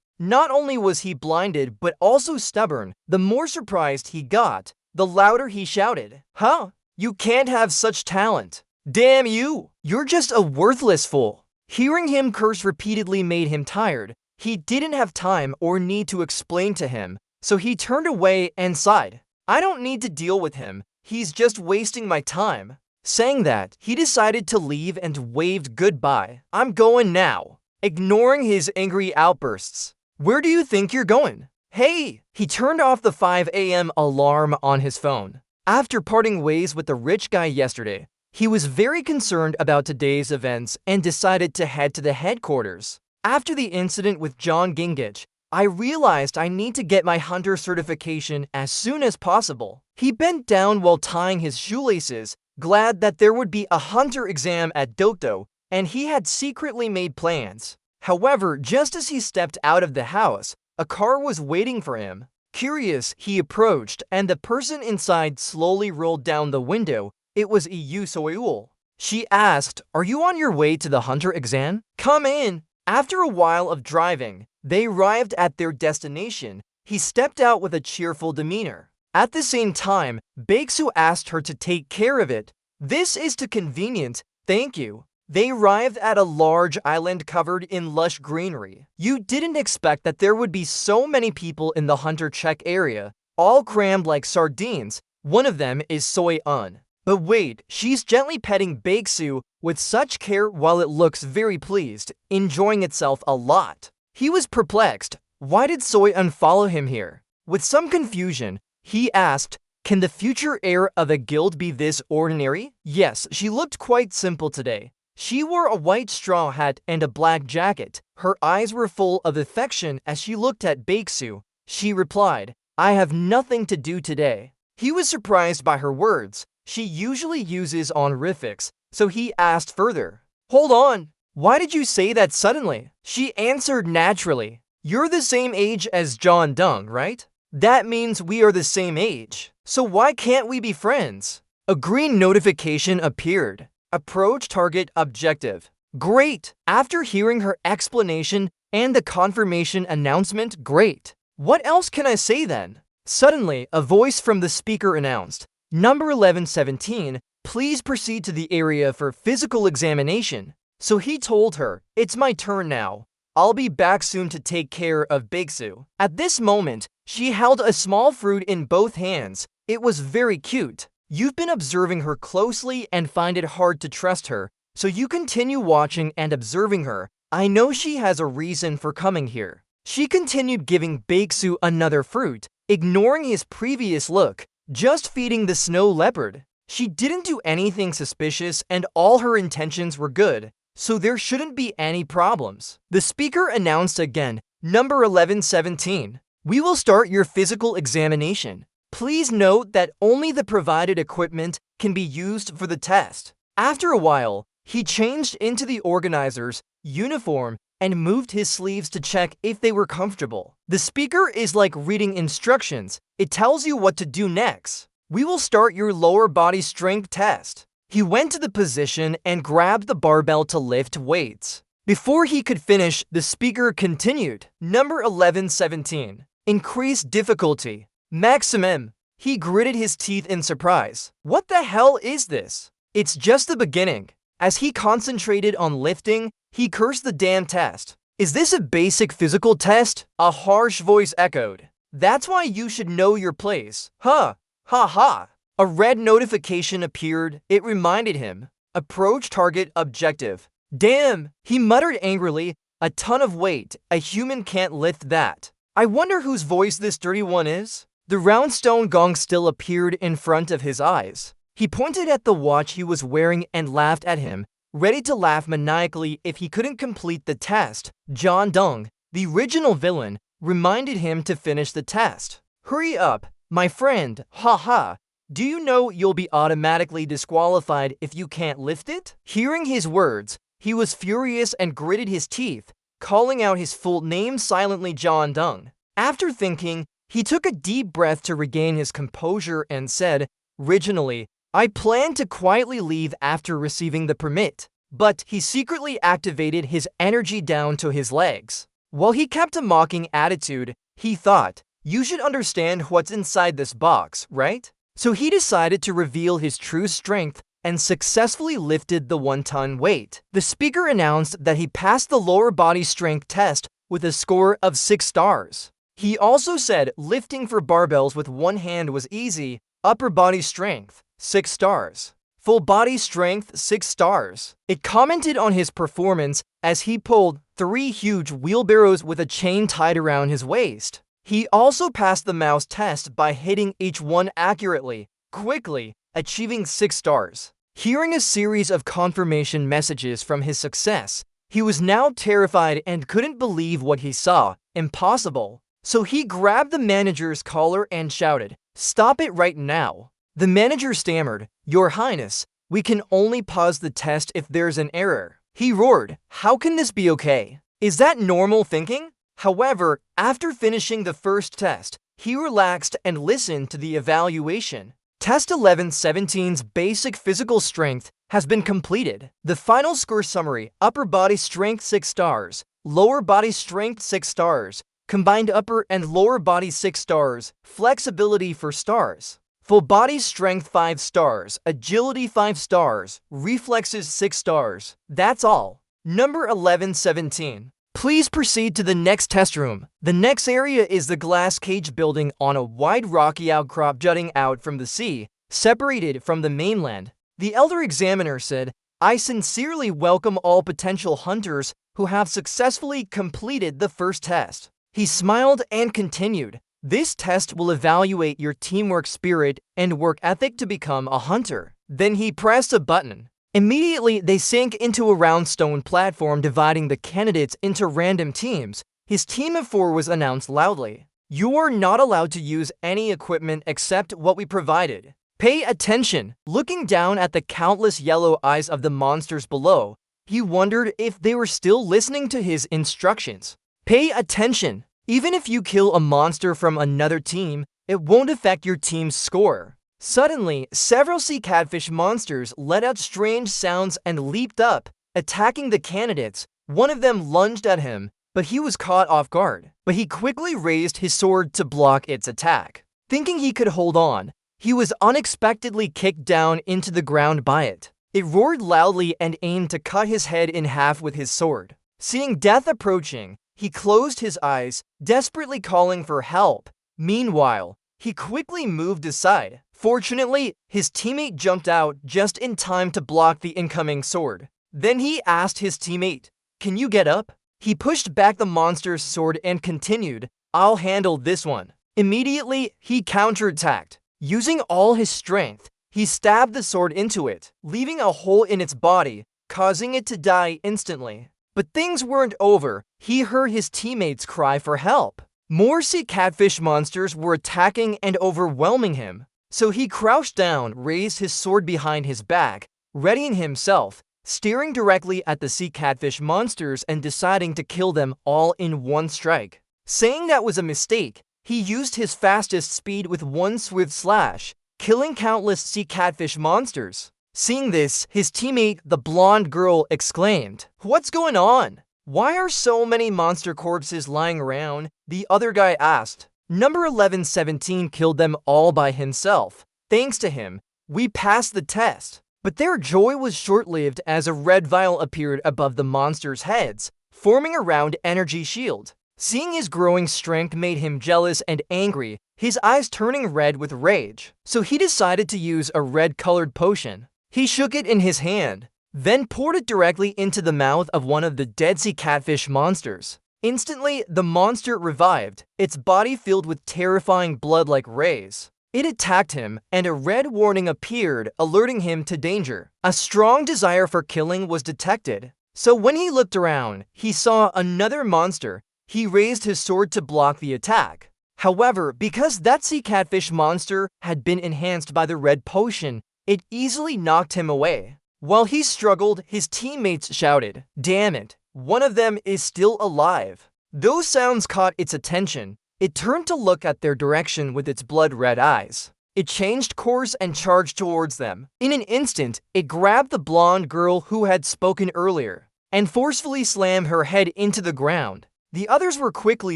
Not only was he blinded, but also stubborn. The more surprised he got, the louder he shouted. Huh? You can't have such talent. Damn you! You're just a worthless fool. Hearing him curse repeatedly made him tired. He didn't have time or need to explain to him, so he turned away and sighed. I don't need to deal with him. He's just wasting my time. Saying that, he decided to leave and waved goodbye. I'm going now. Ignoring his angry outbursts. Where do you think you're going? Hey! He turned off the 5 a.m. alarm on his phone. After parting ways with the rich guy yesterday, he was very concerned about today's events and decided to head to the headquarters. After the incident with John Gingich, I realized I need to get my hunter certification as soon as possible. He bent down while tying his shoelaces, glad that there would be a hunter exam at Dokdo, and he had secretly made plans. However, just as he stepped out of the house, a car was waiting for him. Curious, he approached, and the person inside slowly rolled down the window. It was Yu Soyeol. She asked, "Are you on your way to the hunter exam? Come in." After a while of driving, they arrived at their destination. He stepped out with a cheerful demeanor. At the same time, Baeksu asked her to take care of it. This is too convenient, thank you. They arrived at a large island covered in lush greenery. You didn't expect that there would be so many people in the hunter check area, all crammed like sardines. One of them is Soyeon. But wait, she's gently petting Baeksu with such care while it looks very pleased, enjoying itself a lot. He was perplexed. Why did Soyeon follow him here? With some confusion, he asked, can the future heir of a guild be this ordinary? Yes, she looked quite simple today. She wore a white straw hat and a black jacket. Her eyes were full of affection as she looked at Baeksu. She replied, I have nothing to do today. He was surprised by her words. She usually uses honorifics, so he asked further. Hold on, why did you say that suddenly? She answered naturally. You're the same age as John Dung, right? That means we are the same age. So why can't we be friends? A green notification appeared. Approach target objective. Great! After hearing her explanation and the confirmation announcement, great. What else can I say then? Suddenly, a voice from the speaker announced, Number 1117, please proceed to the area for physical examination. So he told her, it's my turn now. I'll be back soon to take care of Baeksu. At this moment, she held a small fruit in both hands. It was very cute. You've been observing her closely and find it hard to trust her, so you continue watching and observing her. I know she has a reason for coming here. She continued giving Baeksu another fruit, ignoring his previous look, just feeding the snow leopard. She didn't do anything suspicious and all her intentions were good, so there shouldn't be any problems. The speaker announced again, Number 1117, we will start your physical examination. Please note that only the provided equipment can be used for the test. After a while, he changed into the organizer's uniform and moved his sleeves to check if they were comfortable. The speaker is like reading instructions. It tells you what to do next. We will start your lower body strength test. He went to the position and grabbed the barbell to lift weights. Before he could finish, the speaker continued. Number 1117. Increase difficulty. Maximum. He gritted his teeth in surprise. What the hell is this? It's just the beginning. As he concentrated on lifting, He cursed the damn test. Is this a basic physical test? A harsh voice echoed. That's why you should know your place. Huh. Ha ha. A red notification appeared. It reminded him. Approach target objective. Damn, he muttered angrily. A ton of weight. A human can't lift that. I wonder whose voice this dirty one is? The round stone gong still appeared in front of his eyes. He pointed at the watch he was wearing and laughed at him, ready to laugh maniacally if he couldn't complete the test. John Dung, the original villain, reminded him to finish the test. Hurry up, my friend, ha ha. Do you know you'll be automatically disqualified if you can't lift it? Hearing his words, he was furious and gritted his teeth, calling out his full name silently, John Dung. After thinking, he took a deep breath to regain his composure and said, originally, I planned to quietly leave after receiving the permit, but he secretly activated his energy down to his legs. While he kept a mocking attitude, he thought, you should understand what's inside this box, right? So he decided to reveal his true strength and successfully lifted the 1-ton weight. The speaker announced that he passed the lower body strength test with a score of 6 stars. He also said lifting for barbells with one hand was easy, upper body strength, 6 stars. Full body strength, 6 stars. It commented on his performance as he pulled 3 huge wheelbarrows with a chain tied around his waist. He also passed the mouse test by hitting each one accurately, quickly, achieving 6 stars. Hearing a series of confirmation messages from his success, he was now terrified and couldn't believe what he saw. Impossible. So he grabbed the manager's collar and shouted, "Stop it right now." The manager stammered, "Your Highness, we can only pause the test if there's an error." He roared, "How can this be okay? Is that normal thinking?" However, after finishing the first test, he relaxed and listened to the evaluation. Test 1117's basic physical strength has been completed. The final score summary: upper body strength 6 stars, lower body strength 6 stars, combined upper and lower body 6 stars, flexibility 4 stars. Full body strength 5 stars, agility 5 stars, reflexes 6 stars. That's all. Number 1117. Please proceed to the next test room. The next area is the glass cage building on a wide rocky outcrop jutting out from the sea, separated from the mainland. The elder examiner said, I sincerely welcome all potential hunters who have successfully completed the first test. He smiled and continued, this test will evaluate your teamwork spirit and work ethic to become a hunter. Then he pressed a button. Immediately, they sank into a round stone platform dividing the candidates into random teams. His team of 4 was announced loudly. You are not allowed to use any equipment except what we provided. Pay attention. Looking down at the countless yellow eyes of the monsters below, he wondered if they were still listening to his instructions. Pay attention. Even if you kill a monster from another team, it won't affect your team's score. Suddenly, several sea catfish monsters let out strange sounds and leaped up, attacking the candidates. One of them lunged at him, but he was caught off guard. But he quickly raised his sword to block its attack. Thinking he could hold on, he was unexpectedly kicked down into the ground by it. It roared loudly and aimed to cut his head in half with his sword. Seeing death approaching, he closed his eyes, desperately calling for help. Meanwhile, he quickly moved aside. Fortunately, his teammate jumped out just in time to block the incoming sword. Then he asked his teammate, Can you get up? He pushed back the monster's sword and continued, I'll handle this one. Immediately, he counterattacked. Using all his strength, he stabbed the sword into it, leaving a hole in its body, causing it to die instantly. But things weren't over. He heard his teammates cry for help. More sea catfish monsters were attacking and overwhelming him. So he crouched down, raised his sword behind his back, readying himself, staring directly at the sea catfish monsters and deciding to kill them all in one strike. Saying that was a mistake, he used his fastest speed with one swift slash, killing countless sea catfish monsters. Seeing this, his teammate, the blonde girl, exclaimed, What's going on? Why are so many monster corpses lying around? The other guy asked. Number 1117 killed them all by himself. Thanks to him, we passed the test. But their joy was short-lived as a red vial appeared above the monsters' heads, forming a round energy shield. Seeing his growing strength made him jealous and angry, his eyes turning red with rage. So he decided to use a red-colored potion. He shook it in his hand, then poured it directly into the mouth of one of the dead sea catfish monsters. Instantly, the monster revived, its body filled with terrifying blood-like rays. It attacked him, and a red warning appeared, alerting him to danger. A strong desire for killing was detected. So when he looked around, he saw another monster. He raised his sword to block the attack. However, because that sea catfish monster had been enhanced by the red potion, it easily knocked him away. While he struggled, his teammates shouted, "Damn it, one of them is still alive." Those sounds caught its attention. It turned to look at their direction with its blood-red eyes. It changed course and charged towards them. In an instant, it grabbed the blonde girl who had spoken earlier and forcefully slammed her head into the ground. The others were quickly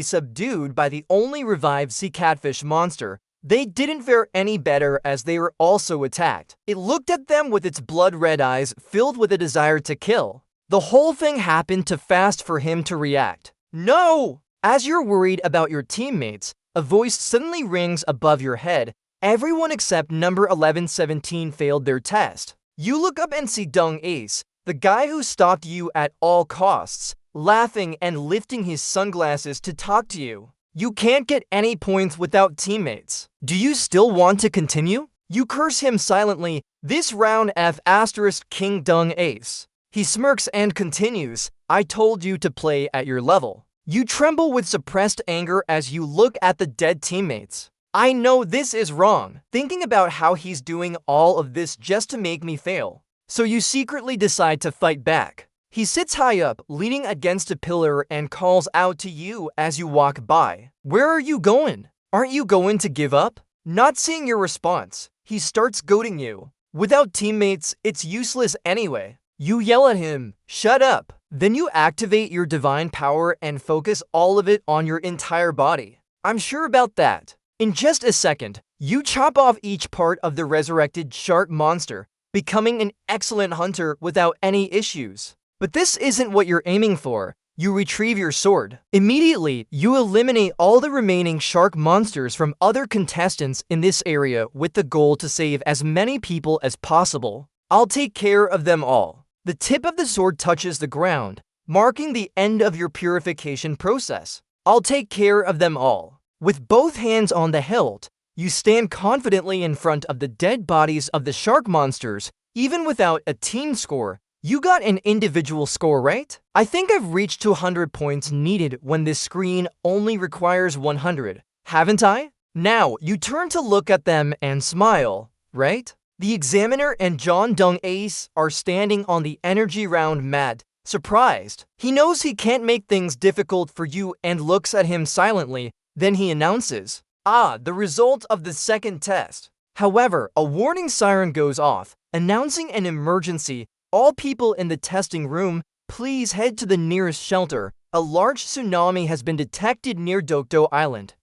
subdued by the only revived sea catfish monster. They didn't fare any better as they were also attacked. It looked at them with its blood-red eyes filled with a desire to kill. The whole thing happened too fast for him to react. No! As you're worried about your teammates, a voice suddenly rings above your head. Everyone except number 1117 failed their test. You look up and see Dung Ace, the guy who stopped you at all costs, laughing and lifting his sunglasses to talk to you. You can't get any points without teammates. Do you still want to continue? You curse him silently. This round F * King Dung Ace. He smirks and continues, "I told you to play at your level." You tremble with suppressed anger as you look at the dead teammates. I know this is wrong, thinking about how he's doing all of this just to make me fail. So you secretly decide to fight back. He sits high up, leaning against a pillar and calls out to you as you walk by. "Where are you going? Aren't you going to give up?" Not seeing your response, he starts goading you. Without teammates, it's useless anyway. You yell at him, "Shut up." Then you activate your divine power and focus all of it on your entire body. I'm sure about that. In just a second, you chop off each part of the resurrected shark monster, becoming an excellent hunter without any issues. But this isn't what you're aiming for. You retrieve your sword. Immediately, you eliminate all the remaining shark monsters from other contestants in this area with the goal to save as many people as possible. I'll take care of them all. The tip of the sword touches the ground, marking the end of your purification process. I'll take care of them all. With both hands on the hilt, you stand confidently in front of the dead bodies of the shark monsters. Even without a team score, you got an individual score, right? I think I've reached 200 points needed when this screen only requires 100, haven't I? Now, you turn to look at them and smile, right? The examiner and John Dung Ace are standing on the energy round mat, surprised. He knows he can't make things difficult for you and looks at him silently. Then he announces, the result of the second test. However, a warning siren goes off, announcing an emergency. All people in the testing room, please head to the nearest shelter. A large tsunami has been detected near Dokdo Island.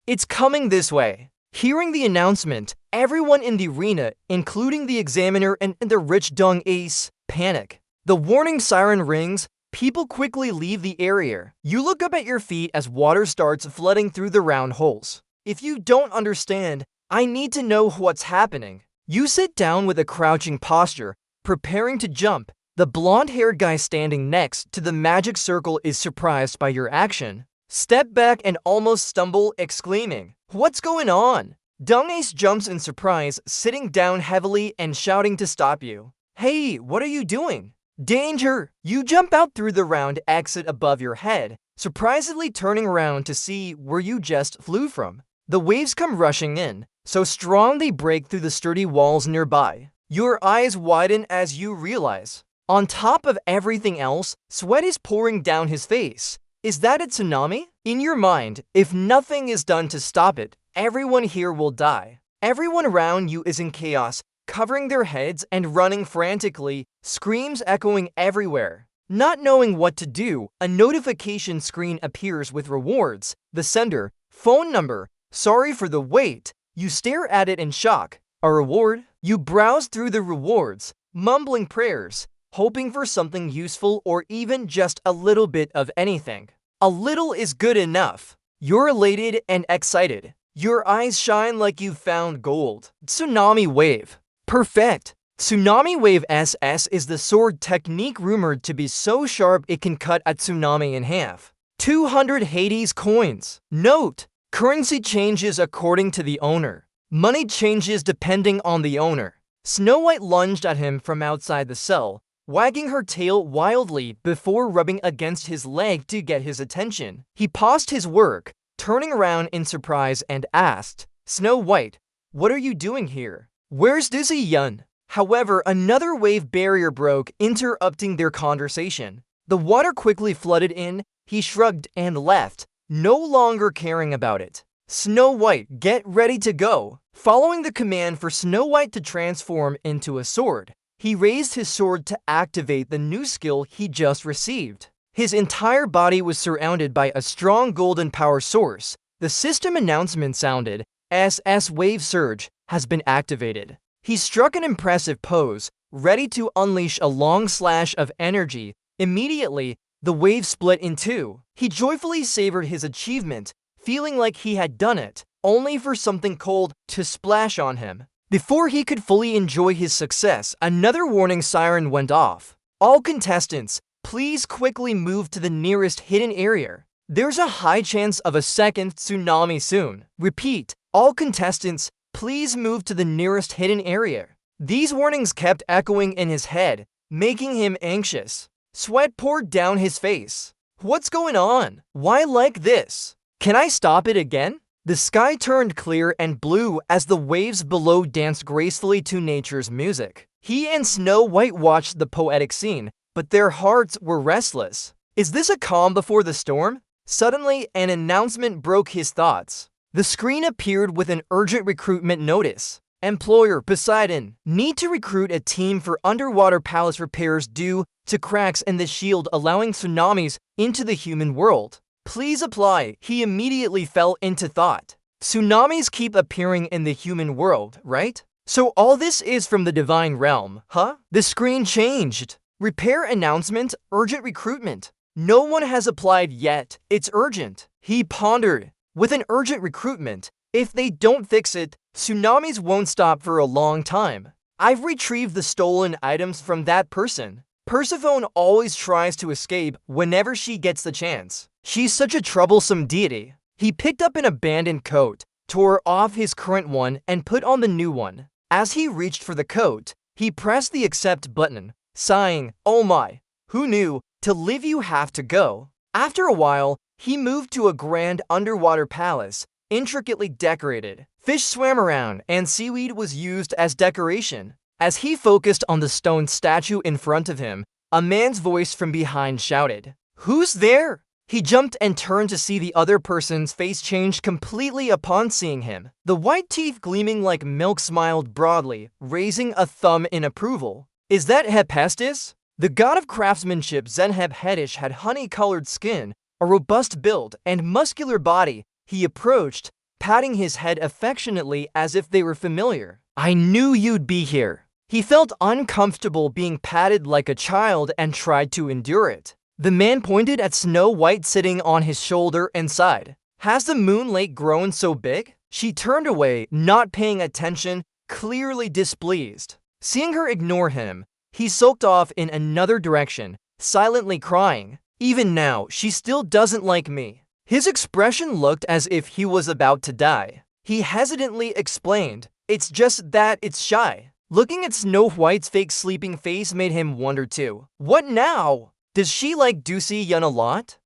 It's coming this way. Hearing the announcement, everyone in the arena, including the examiner and the rich Dung Ace, panic. The warning siren rings. People quickly leave the area. You look up at your feet as water starts flooding through the round holes. If you don't understand, I need to know what's happening. You sit down with a crouching posture, preparing to jump. The blonde-haired guy standing next to the magic circle is surprised by your action. Step back and almost stumble, exclaiming, "What's going on?" Dung Ace jumps in surprise, sitting down heavily and shouting to stop you. "Hey, what are you doing?" "Danger!" You jump out through the round exit above your head, surprisingly turning around to see where you just flew from. The waves come rushing in, so strong they break through the sturdy walls nearby. Your eyes widen as you realize, on top of everything else, sweat is pouring down his face. Is that a tsunami? In your mind, if nothing is done to stop it, everyone here will die. Everyone around you is in chaos, covering their heads and running frantically, screams echoing everywhere. Not knowing what to do, a notification screen appears with rewards. The sender, phone number, sorry for the wait. You stare at it in shock. A reward? You browse through the rewards. mumbling prayers, hoping for something useful or even just a little bit of anything. A little is good enough. You're elated and excited. Your eyes shine like you've found gold. Tsunami Wave. Perfect. Tsunami Wave SS is the sword technique rumored to be so sharp it can cut a tsunami in half. 200 Hades coins. Note: currency changes according to the owner. Money changes depending on the owner. Snow White lunged at him from outside the cell, wagging her tail wildly before rubbing against his leg to get his attention. He paused his work, turning around in surprise and asked, "Snow White, what are you doing here? Where's Dizzy Yun?" However, another wave barrier broke, interrupting their conversation. The water quickly flooded in. He shrugged and left, no longer caring about it. Snow White, get ready to go. Following the command for Snow White to transform into a sword, he raised his sword to activate the new skill he just received. His entire body was surrounded by a strong golden power source. The system announcement sounded, "SS Wave Surge has been activated." He struck an impressive pose, ready to unleash a long slash of energy. Immediately, the wave split in two. He joyfully savored his achievement, feeling like he had done it, only for something cold to splash on him. Before he could fully enjoy his success, another warning siren went off. All contestants, please quickly move to the nearest hidden area. There's a high chance of a second tsunami soon. Repeat, all contestants, please move to the nearest hidden area. These warnings kept echoing in his head, making him anxious. Sweat poured down his face. What's going on? Why like this? Can I stop it again? The sky turned clear and blue as the waves below danced gracefully to nature's music. He and Snow White watched the poetic scene, but their hearts were restless. Is this a calm before the storm? Suddenly, an announcement broke his thoughts. The screen appeared with an urgent recruitment notice. Employer Poseidon, need to recruit a team for underwater palace repairs due to cracks in the shield allowing tsunamis into the human world. Please apply. He immediately fell into thought. Tsunamis keep appearing in the human world, right? So all this is from the divine realm, huh? The screen changed. Repair announcement, urgent recruitment. No one has applied yet. It's urgent. He pondered. With an urgent recruitment, if they don't fix it, tsunamis won't stop for a long time. I've retrieved the stolen items from that person. Persephone always tries to escape whenever she gets the chance. She's such a troublesome deity. He picked up an abandoned coat, tore off his current one, and put on the new one. As he reached for the coat, he pressed the accept button, sighing, "Oh my, who knew? To live you have to go." After a while, he moved to a grand underwater palace, intricately decorated. Fish swam around, and seaweed was used as decoration. As he focused on the stone statue in front of him, a man's voice from behind shouted, "Who's there?" He jumped and turned to see the other person's face change completely upon seeing him. The white teeth gleaming like milk smiled broadly, raising a thumb in approval. "Is that Hephaestus?" The god of craftsmanship Zenheb-Hedish had honey-colored skin, a robust build, and muscular body. He approached, patting his head affectionately as if they were familiar. "I knew you'd be here." He felt uncomfortable being patted like a child and tried to endure it. The man pointed at Snow White sitting on his shoulder and sighed. "Has the moon lake grown so big?" She turned away, not paying attention, clearly displeased. Seeing her ignore him, he sulked off in another direction, silently crying. "Even now, she still doesn't like me." His expression looked as if he was about to die. He hesitantly explained, "It's just that it's shy." Looking at Snow White's fake sleeping face made him wonder too. What now? Does she like Ducey Yun a lot?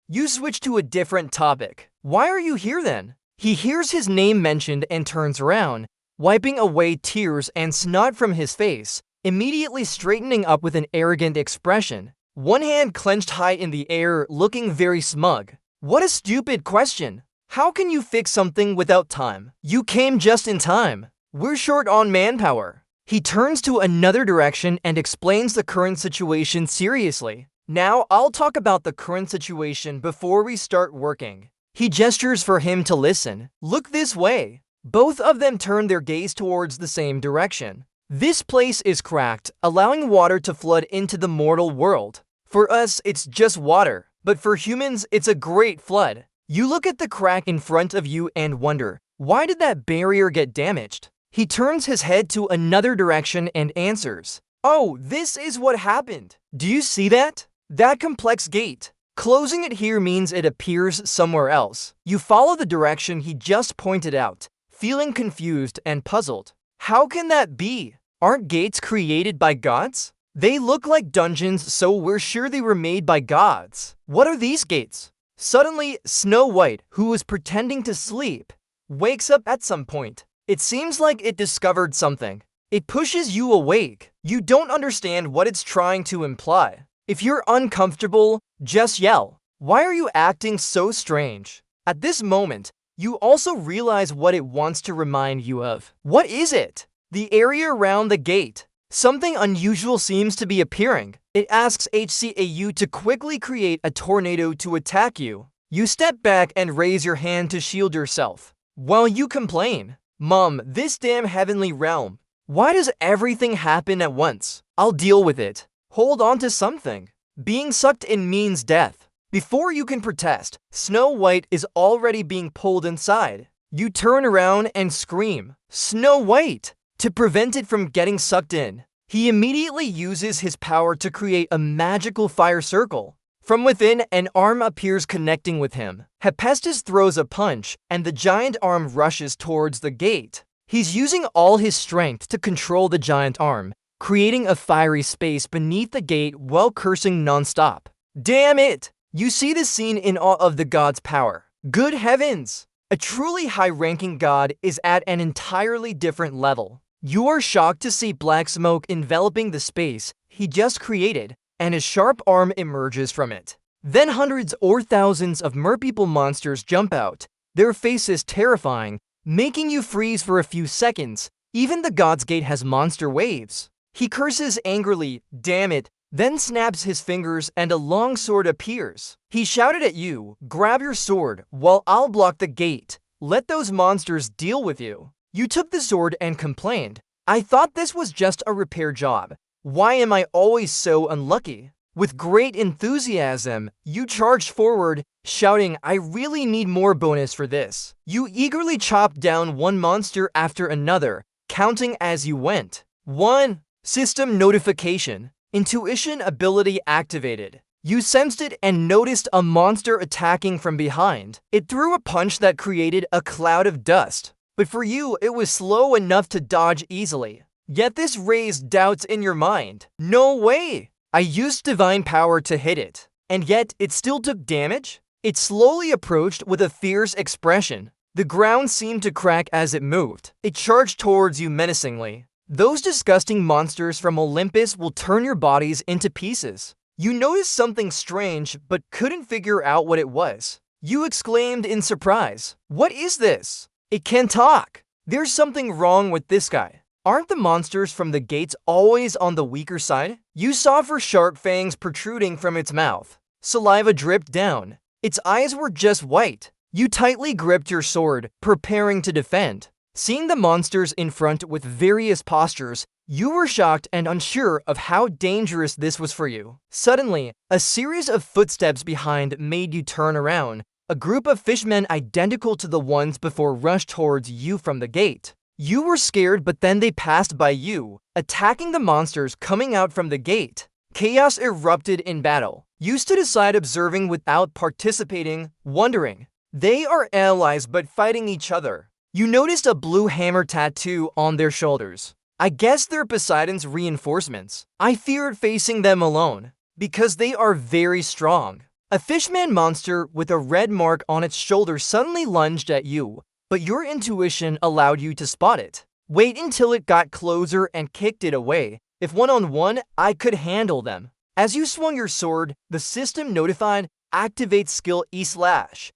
You switch to a different topic. Why are you here then? He hears his name mentioned and turns around, wiping away tears and snot from his face, immediately straightening up with an arrogant expression. One hand clenched high in the air, looking very smug. What a stupid question. How can you fix something without time? You came just in time. We're short on manpower. He turns to another direction and explains the current situation seriously. Now I'll talk about the current situation before we start working. He gestures for him to listen. Look this way. Both of them turn their gaze towards the same direction. This place is cracked, allowing water to flood into the mortal world. For us, it's just water, but for humans, it's a great flood. You look at the crack in front of you and wonder, why did that barrier get damaged? He turns his head to another direction and answers, "Oh, this is what happened. Do you see that? That complex gate. Closing it here means it appears somewhere else." You follow the direction he just pointed out, feeling confused and puzzled. How can that be? Aren't gates created by gods? They look like dungeons, so we're sure they were made by gods. What are these gates? Suddenly, Snow White, who was pretending to sleep, wakes up at some point. It seems like it discovered something. It pushes you awake. You don't understand what it's trying to imply. If you're uncomfortable, just yell. Why are you acting so strange? At this moment, you also realize what it wants to remind you of. What is it? The area around the gate. Something unusual seems to be appearing. It asks HCAU to quickly create a tornado to attack you. You step back and raise your hand to shield yourself. While you complain, "Mom, this damn heavenly realm. Why does everything happen at once? I'll deal with it. Hold on to something." Being sucked in means death. Before you can protest, Snow White is already being pulled inside. You turn around and scream, "Snow White!" to prevent it from getting sucked in. He immediately uses his power to create a magical fire circle. From within, an arm appears connecting with him. Hephaestus throws a punch, and the giant arm rushes towards the gate. He's using all his strength to control the giant arm, creating a fiery space beneath the gate while cursing nonstop. Damn it! You see this scene in awe of the god's power. Good heavens! A truly high-ranking god is at an entirely different level. You are shocked to see black smoke enveloping the space he just created, and a sharp arm emerges from it. Then hundreds or thousands of merpeople monsters jump out, their faces terrifying, making you freeze for a few seconds. Even the God's Gate has monster waves. He curses angrily, "Damn it," then snaps his fingers and a long sword appears. He shouted at you, "Grab your sword, while I'll block the gate. Let those monsters deal with you." You took the sword and complained, "I thought this was just a repair job. Why am I always so unlucky?" With great enthusiasm, you charged forward, shouting, "I really need more bonus for this." You eagerly chopped down one monster after another, counting as you went. 1. System notification. Intuition ability activated. You sensed it and noticed a monster attacking from behind. It threw a punch that created a cloud of dust. But for you, it was slow enough to dodge easily. Yet this raised doubts in your mind. No way! I used divine power to hit it. And yet, it still took damage? It slowly approached with a fierce expression. The ground seemed to crack as it moved. It charged towards you menacingly. Those disgusting monsters from Olympus will turn your bodies into pieces. You noticed something strange, but couldn't figure out what it was. You exclaimed in surprise, "What is this? It can talk! There's something wrong with this guy." Aren't the monsters from the gates always on the weaker side? You saw for sharp fangs protruding from its mouth. Saliva dripped down. Its eyes were just white. You tightly gripped your sword, preparing to defend. Seeing the monsters in front with various postures, you were shocked and unsure of how dangerous this was for you. Suddenly, a series of footsteps behind made you turn around. A group of fishmen identical to the ones before rushed towards you from the gate. You were scared, but then they passed by you, attacking the monsters coming out from the gate. Chaos erupted in battle. You stood aside observing without participating, wondering. They are allies but fighting each other. You noticed a blue hammer tattoo on their shoulders. I guess they're Poseidon's reinforcements. I feared facing them alone, because they are very strong. A fishman monster with a red mark on its shoulder suddenly lunged at you, but your intuition allowed you to spot it. Wait until it got closer and kicked it away. If one-on-one, I could handle them. As you swung your sword, the system notified, activate skill E/C/.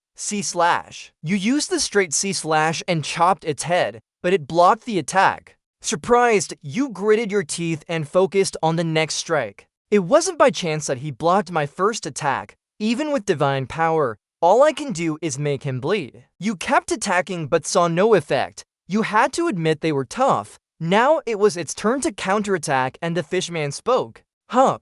You used the straight C/ and chopped its head, but it blocked the attack. Surprised, you gritted your teeth and focused on the next strike. It wasn't by chance that he blocked my first attack. Even with divine power, all I can do is make him bleed. You kept attacking but saw no effect. You had to admit they were tough, Now it was its turn to counterattack, and the fishman spoke.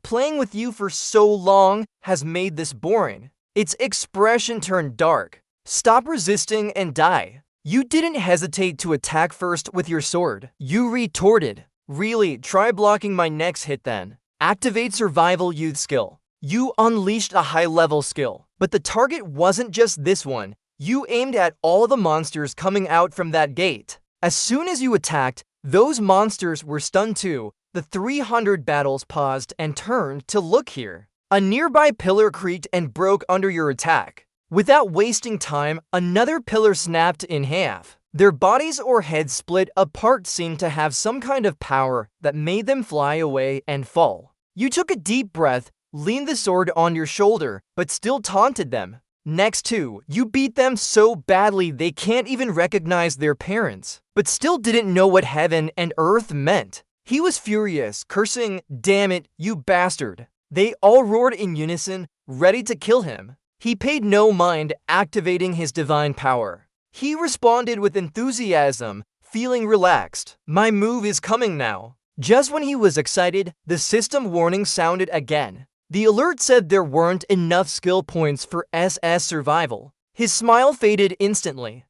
Playing with you for so long has made this boring. Its expression turned dark. Stop resisting and die. You didn't hesitate to attack first with your sword. You retorted. Really, try blocking my next hit then. Activate survival youth skill. You unleashed a high-level skill. But the target wasn't just this one. You aimed at all the monsters coming out from that gate. As soon as you attacked, those monsters were stunned too. The 300 battles paused and turned to look here. A nearby pillar creaked and broke under your attack. Without wasting time, another pillar snapped in half. Their bodies or heads split apart seemed to have some kind of power that made them fly away and fall. You took a deep breath, leaned the sword on your shoulder, but still taunted them. Next too, you beat them so badly they can't even recognize their parents, but still didn't know what heaven and earth meant. He was furious, cursing, "Damn it, you bastard." They all roared in unison, ready to kill him. He paid no mind, activating his divine power. He responded with enthusiasm, feeling relaxed. My move is coming now. Just when he was excited, the system warning sounded again. The alert said there weren't enough skill points for SS survival. His smile faded instantly.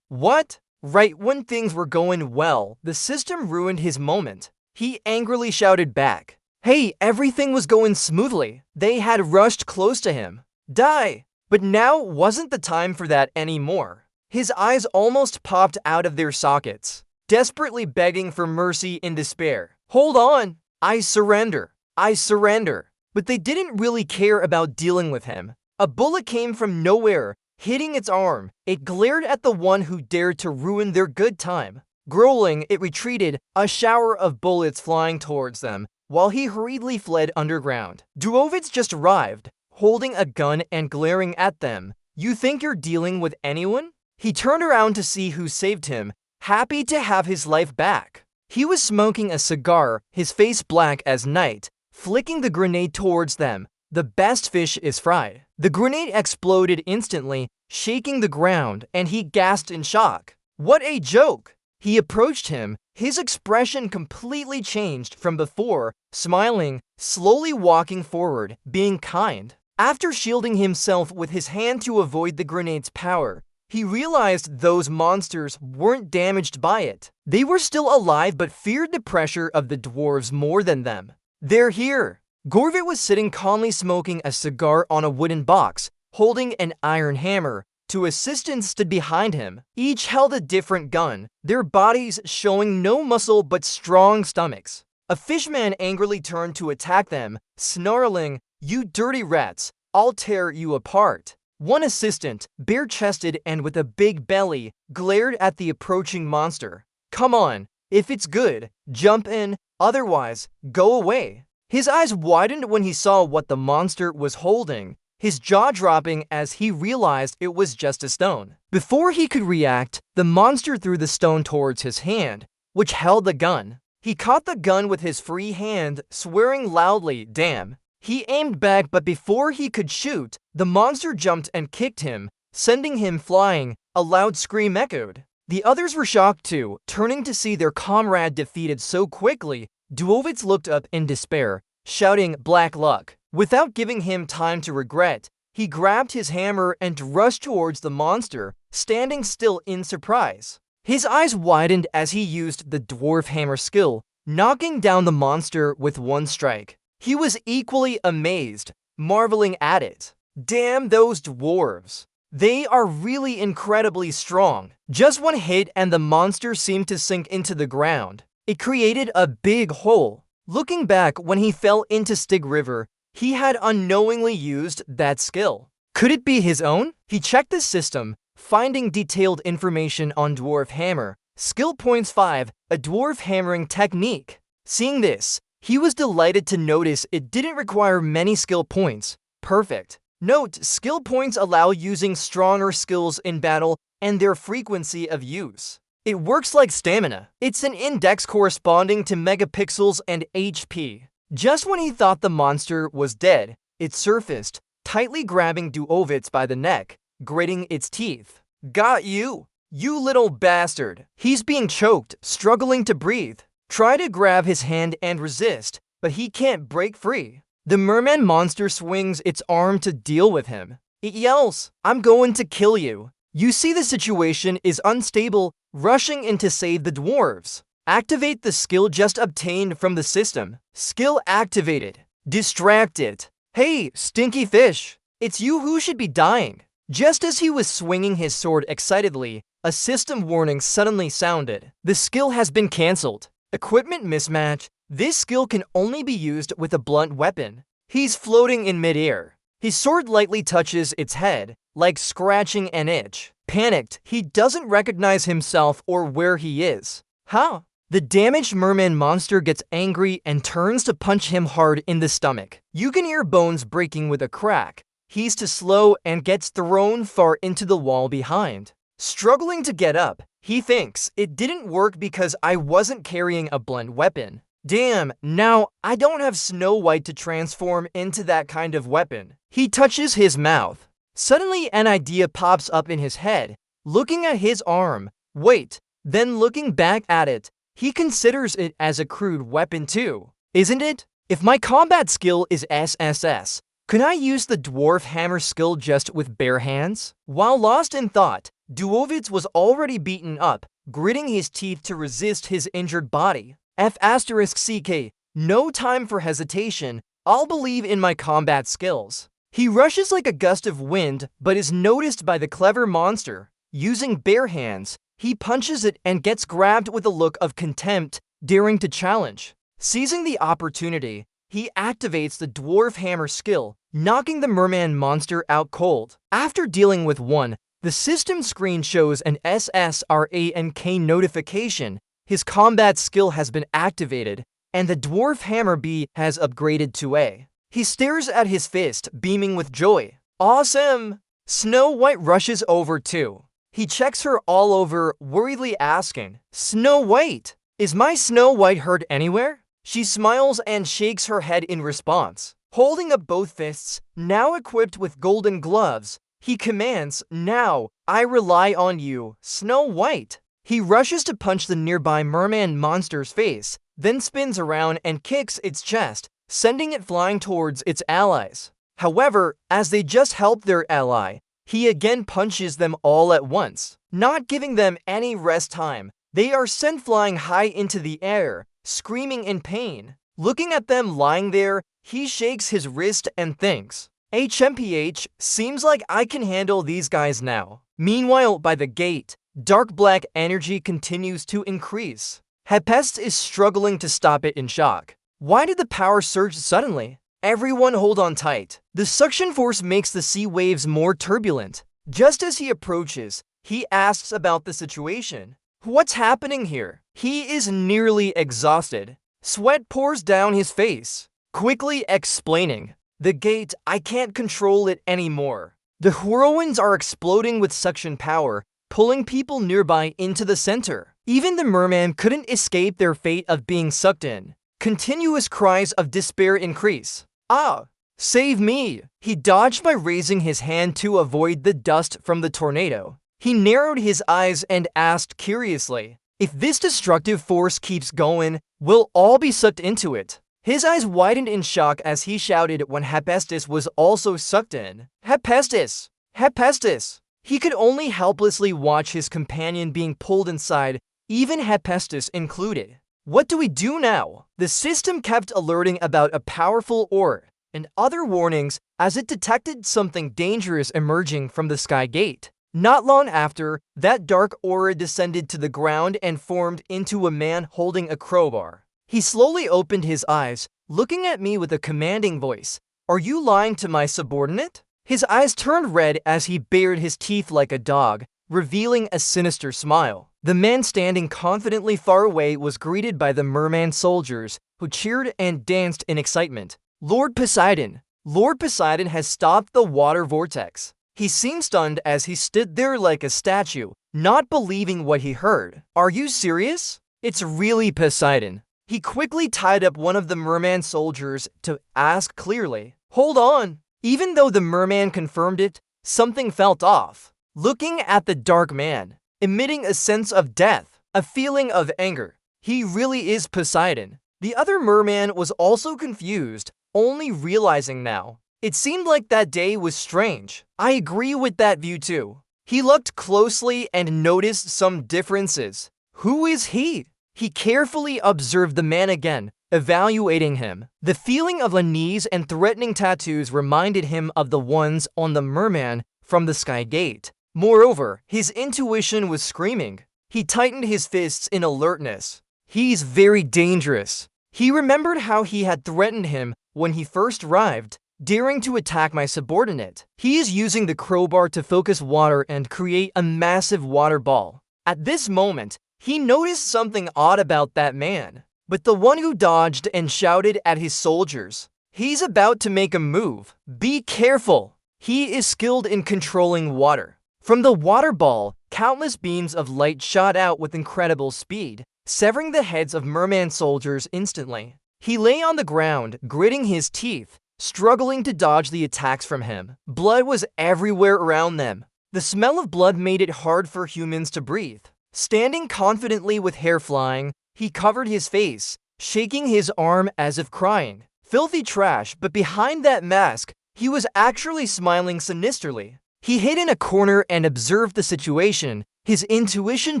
What? Right when things were going well, the system ruined his moment. He angrily shouted back. Hey, everything was going smoothly. They had rushed close to him. Die! But now wasn't the time for that anymore. His eyes almost popped out of their sockets, desperately begging for mercy in despair. Hold on! I surrender! I surrender! But they didn't really care about dealing with him. A bullet came from nowhere, hitting its arm. It glared at the one who dared to ruin their good time. Growling, it retreated, a shower of bullets flying towards them, while he hurriedly fled underground. Duovitz just arrived, holding a gun and glaring at them. You think you're dealing with anyone? He turned around to see who saved him, happy to have his life back. He was smoking a cigar, his face black as night, flicking the grenade towards them. The best fish is fried. The grenade exploded instantly, shaking the ground, and he gasped in shock. What a joke! He approached him, his expression completely changed from before, smiling, slowly walking forward, being kind. After shielding himself with his hand to avoid the grenade's power, he realized those monsters weren't damaged by it. They were still alive but feared the pressure of the dwarves more than them. They're here! Gorvit was sitting calmly smoking a cigar on a wooden box, holding an iron hammer. Two assistants stood behind him. Each held a different gun, their bodies showing no muscle but strong stomachs. A fishman angrily turned to attack them, snarling, "You dirty rats, I'll tear you apart." One assistant, bare-chested and with a big belly, glared at the approaching monster. Come on, if it's good, jump in, otherwise, go away. His eyes widened when he saw what the monster was holding, his jaw dropping as he realized it was just a stone. Before he could react, the monster threw the stone towards his hand, which held the gun. He caught the gun with his free hand, swearing loudly, "Damn." He aimed back, but before he could shoot, the monster jumped and kicked him, sending him flying. A loud scream echoed. The others were shocked too, turning to see their comrade defeated so quickly. Duovitz looked up in despair, shouting, "Black luck." Without giving him time to regret, he grabbed his hammer and rushed towards the monster, standing still in surprise. His eyes widened as he used the dwarf hammer skill, knocking down the monster with one strike. He was equally amazed, marveling at it. Damn those dwarves. They are really incredibly strong. Just one hit and the monster seemed to sink into the ground. It created a big hole. Looking back when he fell into Stig River, he had unknowingly used that skill. Could it be his own? He checked the system, finding detailed information on Dwarf Hammer. Skill points 5, a dwarf hammering technique. Seeing this, he was delighted to notice it didn't require many skill points. Perfect. Note, skill points allow using stronger skills in battle and their frequency of use. It works like stamina. It's an index corresponding to megapixels and HP. Just when he thought the monster was dead, it surfaced, tightly grabbing Duovitz by the neck, gritting its teeth. Got you! You little bastard. He's being choked, struggling to breathe. Try to grab his hand and resist, but he can't break free. The merman monster swings its arm to deal with him. It yells, "I'm going to kill you." You see the situation is unstable, rushing in to save the dwarves. Activate the skill just obtained from the system. Skill activated. Distract it. Hey, stinky fish. It's you who should be dying. Just as he was swinging his sword excitedly, a system warning suddenly sounded. The skill has been cancelled. Equipment mismatch. This skill can only be used with a blunt weapon. He's floating in midair. His sword lightly touches its head, like scratching an itch. Panicked, he doesn't recognize himself or where he is. Huh? The damaged merman monster gets angry and turns to punch him hard in the stomach. You can hear bones breaking with a crack. He's too slow and gets thrown far into the wall behind. Struggling to get up, he thinks, it didn't work because I wasn't carrying a blunt weapon. Damn, now I don't have Snow White to transform into that kind of weapon. He touches his mouth. Suddenly an idea pops up in his head. Looking at his arm, wait, then looking back at it, he considers it as a crude weapon too, isn't it? If my combat skill is SSS, can I use the dwarf hammer skill just with bare hands? While lost in thought, Duovitz was already beaten up, gritting his teeth to resist his injured body. F***CK, no time for hesitation, I'll believe in my combat skills. He rushes like a gust of wind, but is noticed by the clever monster. Using bare hands, he punches it and gets grabbed with a look of contempt, daring to challenge. Seizing the opportunity, he activates the dwarf hammer skill, knocking the merman monster out cold. After dealing with one, the system screen shows an SSRANK notification. His combat skill has been activated, and the dwarf hammer B has upgraded to A. He stares at his fist, beaming with joy. Awesome! Snow White rushes over too. He checks her all over, worriedly asking, "Snow White, is my Snow White hurt anywhere?" She smiles and shakes her head in response. Holding up both fists, now equipped with golden gloves, he commands, "Now, I rely on you, Snow White." He rushes to punch the nearby merman monster's face, then spins around and kicks its chest, sending it flying towards its allies. However, as they just help their ally, he again punches them all at once. Not giving them any rest time, they are sent flying high into the air, screaming in pain. Looking at them lying there, he shakes his wrist and thinks, HMPH, seems like I can handle these guys now. Meanwhile, by the gate, dark black energy continues to increase. Hephaestus is struggling to stop it in shock. Why did the power surge suddenly? Everyone hold on tight. The suction force makes the sea waves more turbulent. Just as he approaches, he asks about the situation. What's happening here? He is nearly exhausted. Sweat pours down his face. Quickly explaining, the gate, I can't control it anymore. The whirlwinds are exploding with suction power, pulling people nearby into the center. Even the merman couldn't escape their fate of being sucked in. Continuous cries of despair increase. Ah! Save me! He dodged by raising his hand to avoid the dust from the tornado. He narrowed his eyes and asked curiously, if this destructive force keeps going, we'll all be sucked into it. His eyes widened in shock as he shouted when Hephaestus was also sucked in. Hephaestus! Hephaestus! He could only helplessly watch his companion being pulled inside, even Hephaestus included. What do we do now? The system kept alerting about a powerful aura and other warnings as it detected something dangerous emerging from the sky gate. Not long after, that dark aura descended to the ground and formed into a man holding a crowbar. He slowly opened his eyes, looking at me with a commanding voice. Are you lying to my subordinate? His eyes turned red as he bared his teeth like a dog, revealing a sinister smile. The man standing confidently far away was greeted by the merman soldiers, who cheered and danced in excitement. Lord Poseidon! Lord Poseidon has stopped the water vortex. He seemed stunned as he stood there like a statue, not believing what he heard. Are you serious? It's really Poseidon. He quickly tied up one of the merman soldiers to ask clearly. Hold on! Even though the merman confirmed it, something felt off. Looking at the dark man, emitting a sense of death, a feeling of anger. He really is Poseidon. The other merman was also confused, only realizing now. It seemed like that day was strange. I agree with that view too. He looked closely and noticed some differences. Who is he? He carefully observed the man again, evaluating him. The feeling of unease and threatening tattoos reminded him of the ones on the merman from the Sky Gate. Moreover, his intuition was screaming. He tightened his fists in alertness. He's very dangerous. He remembered how he had threatened him when he first arrived, daring to attack my subordinate. He is using the crowbar to focus water and create a massive water ball. At this moment, he noticed something odd about that man, but the one who dodged and shouted at his soldiers. He's about to make a move. Be careful. He is skilled in controlling water. From the water ball, countless beams of light shot out with incredible speed, severing the heads of merman soldiers instantly. He lay on the ground, gritting his teeth, struggling to dodge the attacks from him. Blood was everywhere around them. The smell of blood made it hard for humans to breathe. Standing confidently with hair flying, he covered his face, shaking his arm as if crying. Filthy trash, but behind that mask, he was actually smiling sinisterly. He hid in a corner and observed the situation. His intuition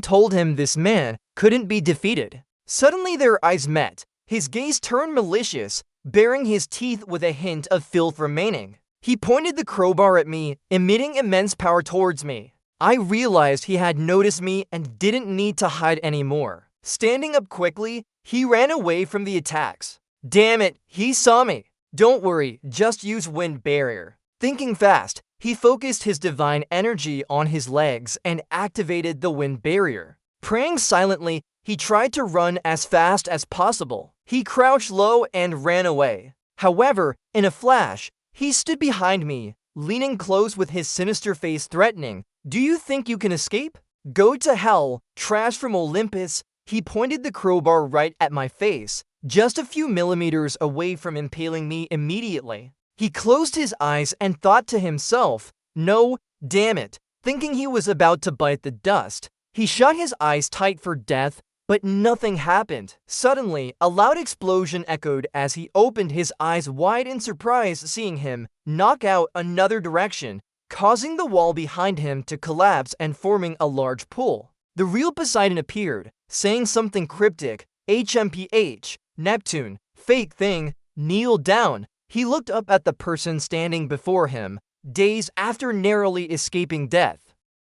told him this man couldn't be defeated. Suddenly their eyes met. His gaze turned malicious, baring his teeth with a hint of filth remaining. He pointed the crowbar at me, emitting immense power towards me. I realized he had noticed me and didn't need to hide anymore. Standing up quickly, he ran away from the attacks. Damn it, he saw me. Don't worry, just use wind barrier. Thinking fast, he focused his divine energy on his legs and activated the wind barrier. Praying silently, he tried to run as fast as possible. He crouched low and ran away. However, in a flash, he stood behind me, leaning close with his sinister face threatening. Do you think you can escape? Go to hell, trash from Olympus. He pointed the crowbar right at my face, just a few millimeters away from impaling me immediately. He closed his eyes and thought to himself, no, damn it, thinking he was about to bite the dust. He shut his eyes tight for death, but nothing happened. Suddenly, a loud explosion echoed as he opened his eyes wide in surprise, seeing him knock out another direction, causing the wall behind him to collapse and forming a large pool. The real Poseidon appeared, saying something cryptic. HMPH, Neptune, fake thing, kneel down. He looked up at the person standing before him, days after narrowly escaping death.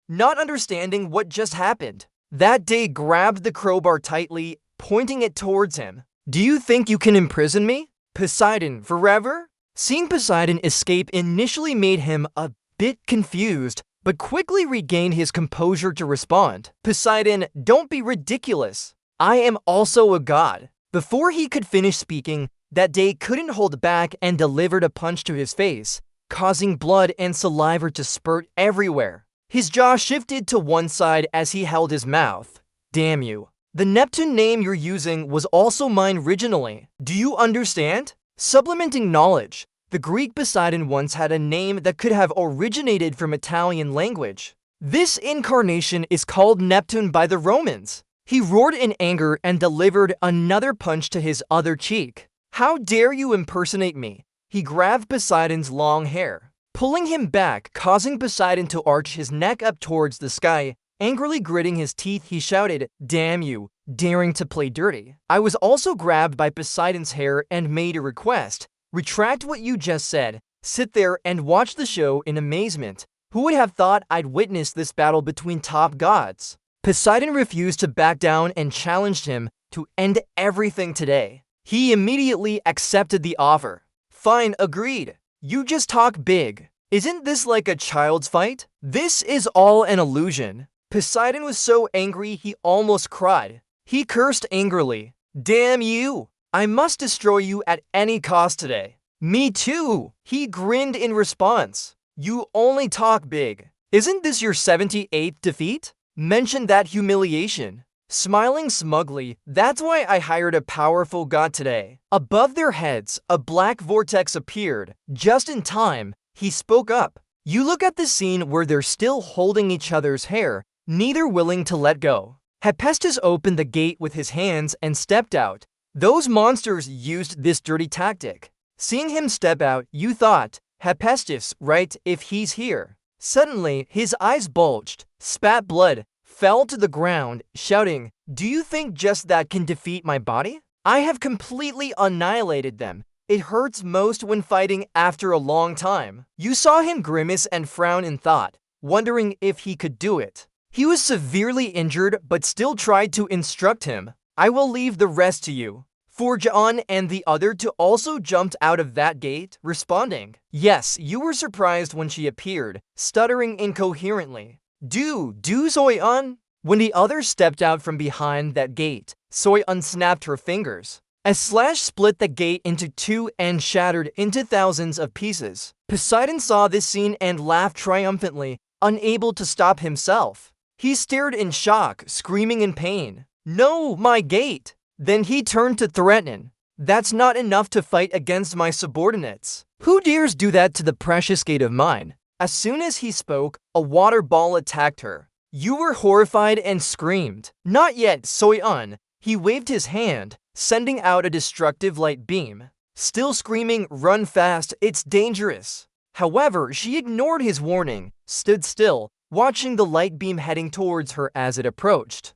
Not understanding what just happened, that day grabbed the crowbar tightly, pointing it towards him. Do you think you can imprison me? Poseidon, forever? Seeing Poseidon escape initially made him a bit confused, but quickly regained his composure to respond. Poseidon, don't be ridiculous. I am also a god. Before he could finish speaking, that day couldn't hold back and delivered a punch to his face, causing blood and saliva to spurt everywhere. His jaw shifted to one side as he held his mouth. Damn you. The Neptune name you're using was also mine originally. Do you understand? Supplementing knowledge. The Greek Poseidon once had a name that could have originated from Italian language. This incarnation is called Neptune by the Romans. He roared in anger and delivered another punch to his other cheek. How dare you impersonate me? He grabbed Poseidon's long hair, pulling him back, causing Poseidon to arch his neck up towards the sky. Angrily gritting his teeth, he shouted, "Damn you, daring to play dirty." I was also grabbed by Poseidon's hair and made a request. Retract what you just said. Sit there and watch the show in amazement. Who would have thought I'd witness this battle between top gods? Poseidon refused to back down and challenged him to end everything today. He immediately accepted the offer. Fine, agreed. You just talk big. Isn't this like a child's fight? This is all an illusion. Poseidon was so angry he almost cried. He cursed angrily. Damn you! I must destroy you at any cost today. Me too! He grinned in response. You only talk big. Isn't this your 78th defeat? Mention that humiliation. Smiling smugly, that's why I hired a powerful god today. Above their heads, a black vortex appeared. Just in time, he spoke up. You look at the scene where they're still holding each other's hair. neither willing to let go. Hephaestus opened the gate with his hands and stepped out. Those monsters used this dirty tactic. Seeing him step out, you thought, Hephaestus, right, if he's here. Suddenly, his eyes bulged, spat blood, fell to the ground, shouting, "Do you think just that can defeat my body? I have completely annihilated them. It hurts most when fighting after a long time." You saw him grimace and frown in thought, wondering if he could do it. He was severely injured but still tried to instruct him. "I will leave the rest to you." Forjon and the other two also jumped out of that gate, responding. Yes, you were surprised when she appeared, stuttering incoherently. Do Soyeon? When the others stepped out from behind that gate, Soyeon snapped her fingers. A slash split the gate into two and shattered into thousands of pieces. Poseidon saw this scene and laughed triumphantly, unable to stop himself. He stared in shock, screaming in pain. "No, my gate!" Then he turned to threaten. "That's not enough to fight against my subordinates. Who dares do that to the precious gate of mine?" As soon as he spoke, a water ball attacked her. You were horrified and screamed. "Not yet, Soyeon." He waved his hand, sending out a destructive light beam. Still screaming, "Run fast, it's dangerous." However, she ignored his warning, stood still, watching the light beam heading towards her as it approached.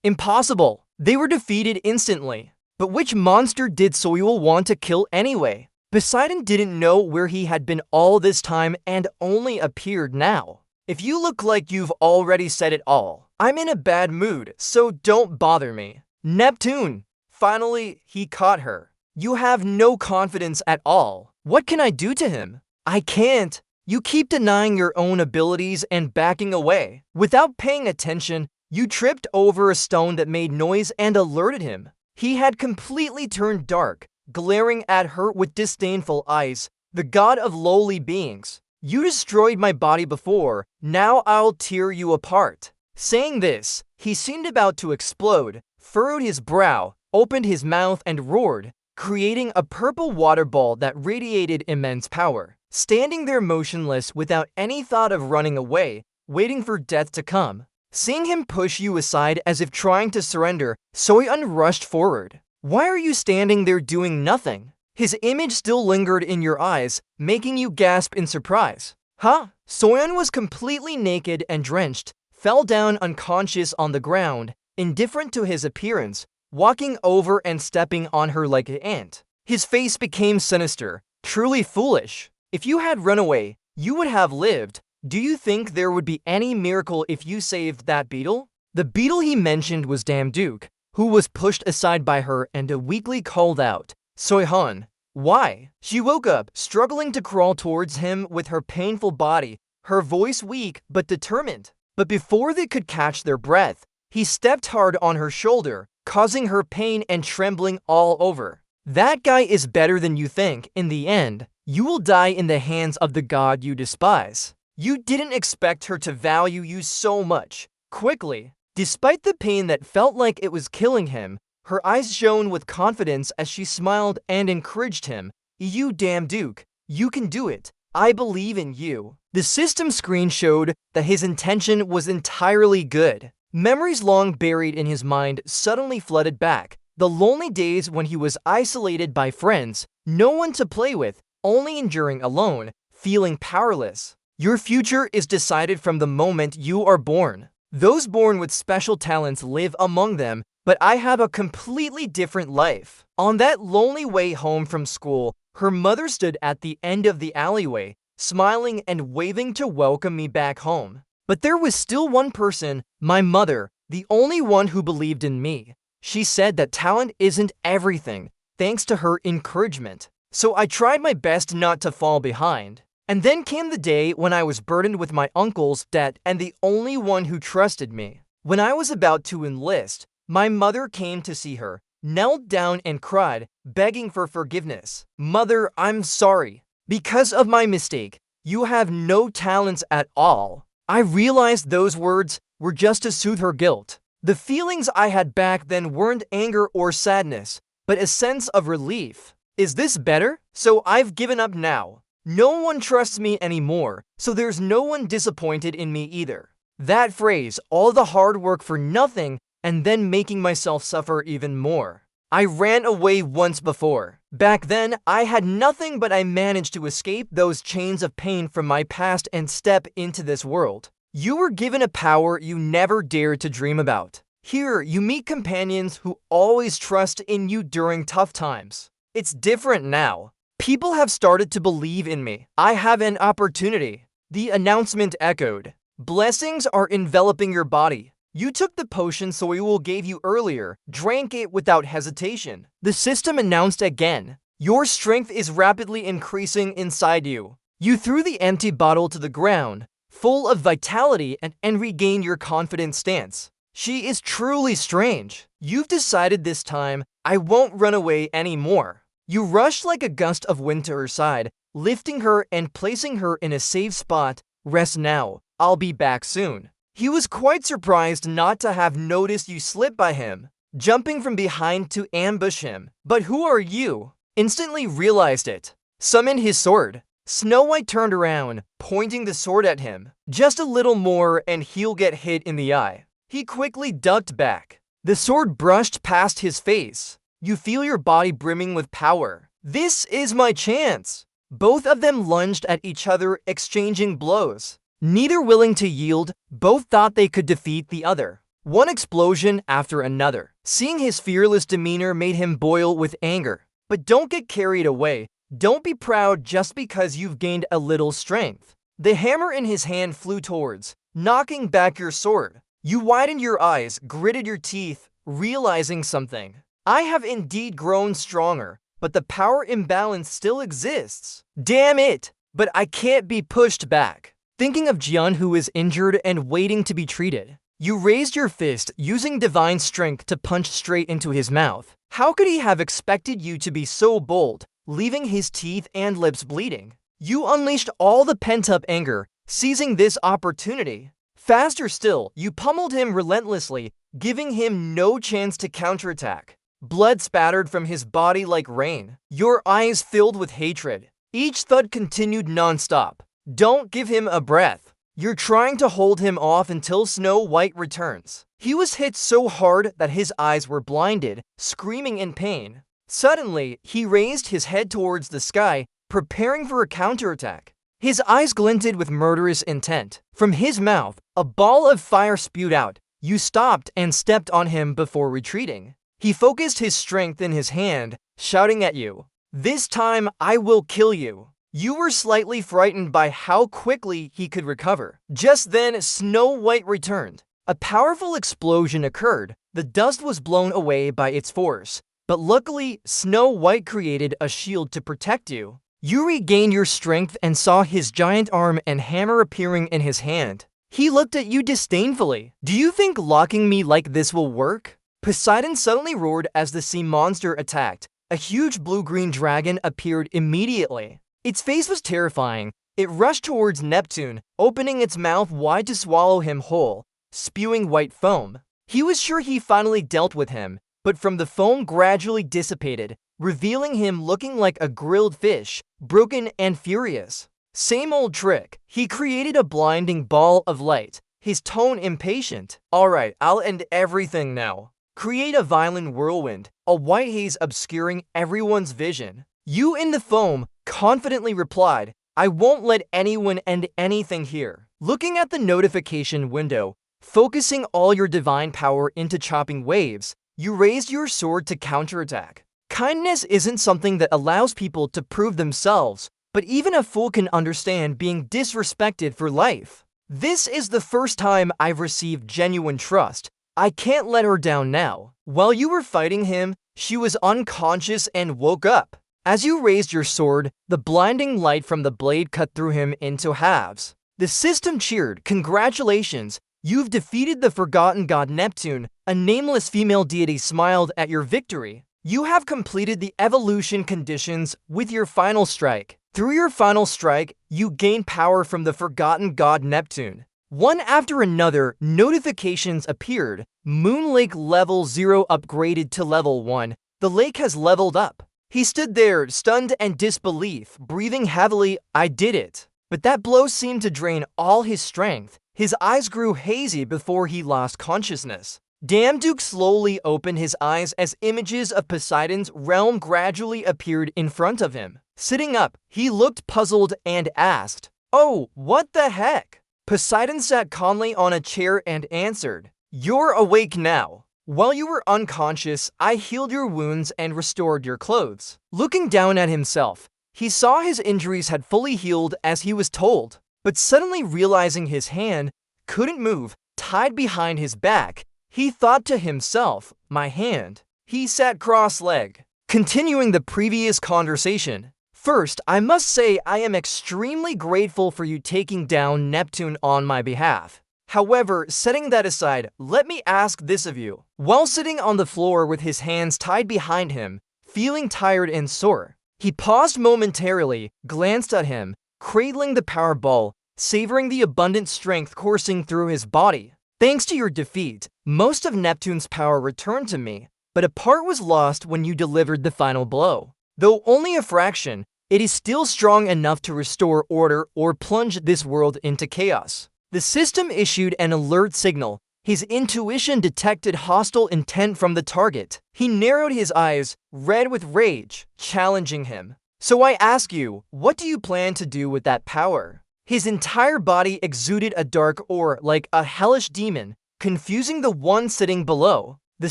Impossible! They were defeated instantly. But which monster did Soyeon want to kill anyway? Poseidon didn't know where he had been all this time and only appeared now. If you look like you've already said it all, I'm in a bad mood, so don't bother me. Neptune! Finally, he caught her. You have no confidence at all. What can I do to him? I can't. You keep denying your own abilities and backing away. Without paying attention, you tripped over a stone that made noise and alerted him. He had completely turned dark, glaring at her with disdainful eyes, the god of lowly beings. You destroyed my body before, now I'll tear you apart. Saying this, he seemed about to explode, furrowed his brow, opened his mouth and roared, creating a purple water ball that radiated immense power. Standing there motionless without any thought of running away, waiting for death to come. Seeing him push you aside as if trying to surrender, Soyeon rushed forward. Why are you standing there doing nothing? His image still lingered in your eyes, making you gasp in surprise. Huh? Soyeon was completely naked and drenched, fell down unconscious on the ground, indifferent to his appearance, walking over and stepping on her like an ant. His face became sinister, truly foolish. If you had run away, you would have lived. Do you think there would be any miracle if you saved that beetle? The beetle he mentioned was Damduke, who was pushed aside by her and weakly called out, "Soyeon, why?" She woke up, struggling to crawl towards him with her painful body, her voice weak but determined. But before they could catch their breath, he stepped hard on her shoulder, causing her pain and trembling all over. That guy is better than you think. In the end, you will die in the hands of the god you despise. You didn't expect her to value you so much. Quickly, despite the pain that felt like it was killing him, her eyes shone with confidence as she smiled and encouraged him. "You damn Duke, you can do it. I believe in you." The system screen showed that his intention was entirely good. Memories long buried in his mind suddenly flooded back. The lonely days when he was isolated by friends, no one to play with, only enduring alone, feeling powerless. Your future is decided from the moment you are born. Those born with special talents live among them, but I have a completely different life. On that lonely way home from school, her mother stood at the end of the alleyway, smiling and waving to welcome me back home. But there was still one person, my mother, the only one who believed in me. She said that talent isn't everything, thanks to her encouragement. So I tried my best not to fall behind. And then came the day when I was burdened with my uncle's debt and the only one who trusted me. When I was about to enlist, my mother came to see her, knelt down and cried, begging for forgiveness. "Mother, I'm sorry. Because of my mistake, You have no talents at all." I realized those words were just to soothe her guilt. The feelings I had back then weren't anger or sadness, but a sense of relief. Is this better? So I've given up now. No one trusts me anymore, so there's no one disappointed in me either. That phrase, all the hard work for nothing, and then making myself suffer even more. I ran away once before. Back then, I had nothing, but I managed to escape those chains of pain from my past and step into this world. You were given a power you never dared to dream about. Here, you meet companions who always trust in you during tough times. It's different now. People have started to believe in me. I have an opportunity. The announcement echoed. Blessings are enveloping your body. You took the potion Soyul gave you earlier, drank it without hesitation. The system announced again. Your strength is rapidly increasing inside you. You threw the empty bottle to the ground, full of vitality, and regained your confident stance. She is truly strange. You've decided this time, I won't run away anymore. You rushed like a gust of wind to her side, lifting her and placing her in a safe spot. Rest now. I'll be back soon. He was quite surprised not to have noticed you slip by him, jumping from behind to ambush him. But who are you? Instantly realized it. Summon his sword. Snow White turned around, pointing the sword at him. Just a little more and he'll get hit in the eye. He quickly ducked back. The sword brushed past his face. You feel your body brimming with power. This is my chance. Both of them lunged at each other, exchanging blows. Neither willing to yield, both thought they could defeat the other. One explosion after another. Seeing his fearless demeanor made him boil with anger. But don't get carried away. Don't be proud just because you've gained a little strength. The hammer in his hand flew towards, knocking back your sword. You widened your eyes, gritted your teeth, realizing something. I have indeed grown stronger, but the power imbalance still exists. Damn it! But I can't be pushed back. Thinking of Jian, who is injured and waiting to be treated. You raised your fist, using divine strength to punch straight into his mouth. How could he have expected you to be so bold, leaving his teeth and lips bleeding? You unleashed all the pent-up anger, seizing this opportunity. Faster still, you pummeled him relentlessly, giving him no chance to counterattack. Blood spattered from his body like rain. Your eyes filled with hatred. Each thud continued non-stop. Don't give him a breath. You're trying to hold him off until Snow White returns. He was hit so hard that his eyes were blinded, screaming in pain. Suddenly, he raised his head towards the sky, preparing for a counterattack. His eyes glinted with murderous intent. From his mouth, a ball of fire spewed out. You stopped and stepped on him before retreating. He focused his strength in his hand, shouting at you. This time, I will kill you. You were slightly frightened by how quickly he could recover. Just then, Snow White returned. A powerful explosion occurred. The dust was blown away by its force. But luckily, Snow White created a shield to protect you. You regained your strength and saw his giant arm and hammer appearing in his hand. He looked at you disdainfully. Do you think locking me like this will work? Poseidon suddenly roared as the sea monster attacked. A huge blue-green dragon appeared immediately. Its face was terrifying. It rushed towards Neptune, opening its mouth wide to swallow him whole, spewing white foam. He was sure he finally dealt with him, but from the foam gradually dissipated, revealing him looking like a grilled fish, broken and furious. Same old trick. He created a blinding ball of light, his tone impatient. Alright, I'll end everything now. Create a violent whirlwind, a white haze obscuring everyone's vision. You in the foam confidently replied, I won't let anyone end anything here. Looking at the notification window, focusing all your divine power into chopping waves, you raised your sword to counterattack. Kindness isn't something that allows people to prove themselves, but even a fool can understand being disrespected for life. This is the first time I've received genuine trust. I can't let her down now. While you were fighting him, she was unconscious and woke up. As you raised your sword, the blinding light from the blade cut through him into halves. The system cheered. Congratulations! You've defeated the forgotten god Neptune. A nameless female deity smiled at your victory. You have completed the evolution conditions with your final strike. Through your final strike, you gain power from the forgotten god Neptune. One after another, notifications appeared. Moon Lake level 0 upgraded to level 1. The lake has leveled up. He stood there, stunned and disbelief, breathing heavily. I did it. But that blow seemed to drain all his strength. His eyes grew hazy before he lost consciousness. Damduke slowly opened his eyes as images of Poseidon's realm gradually appeared in front of him. Sitting up, he looked puzzled and asked, "Oh, what the heck?" Poseidon sat calmly on a chair and answered, "You're awake now. While you were unconscious, I healed your wounds and restored your clothes." Looking down at himself, he saw his injuries had fully healed as he was told, but suddenly realizing his hand couldn't move, tied behind his back, he thought to himself, "My hand." He sat cross-legged, continuing the previous conversation. "First, I must say I am extremely grateful for you taking down Neptune on my behalf. However, setting that aside, let me ask this of you." While sitting on the floor with his hands tied behind him, feeling tired and sore, he paused momentarily, glanced at him, cradling the power ball, savoring the abundant strength coursing through his body. "Thanks to your defeat, most of Neptune's power returned to me, but a part was lost when you delivered the final blow. Though only a fraction, it is still strong enough to restore order or plunge this world into chaos." The system issued an alert signal. His intuition detected hostile intent from the target. He narrowed his eyes, red with rage, challenging him. "So I ask you, what do you plan to do with that power?" His entire body exuded a dark aura like a hellish demon, confusing the one sitting below. The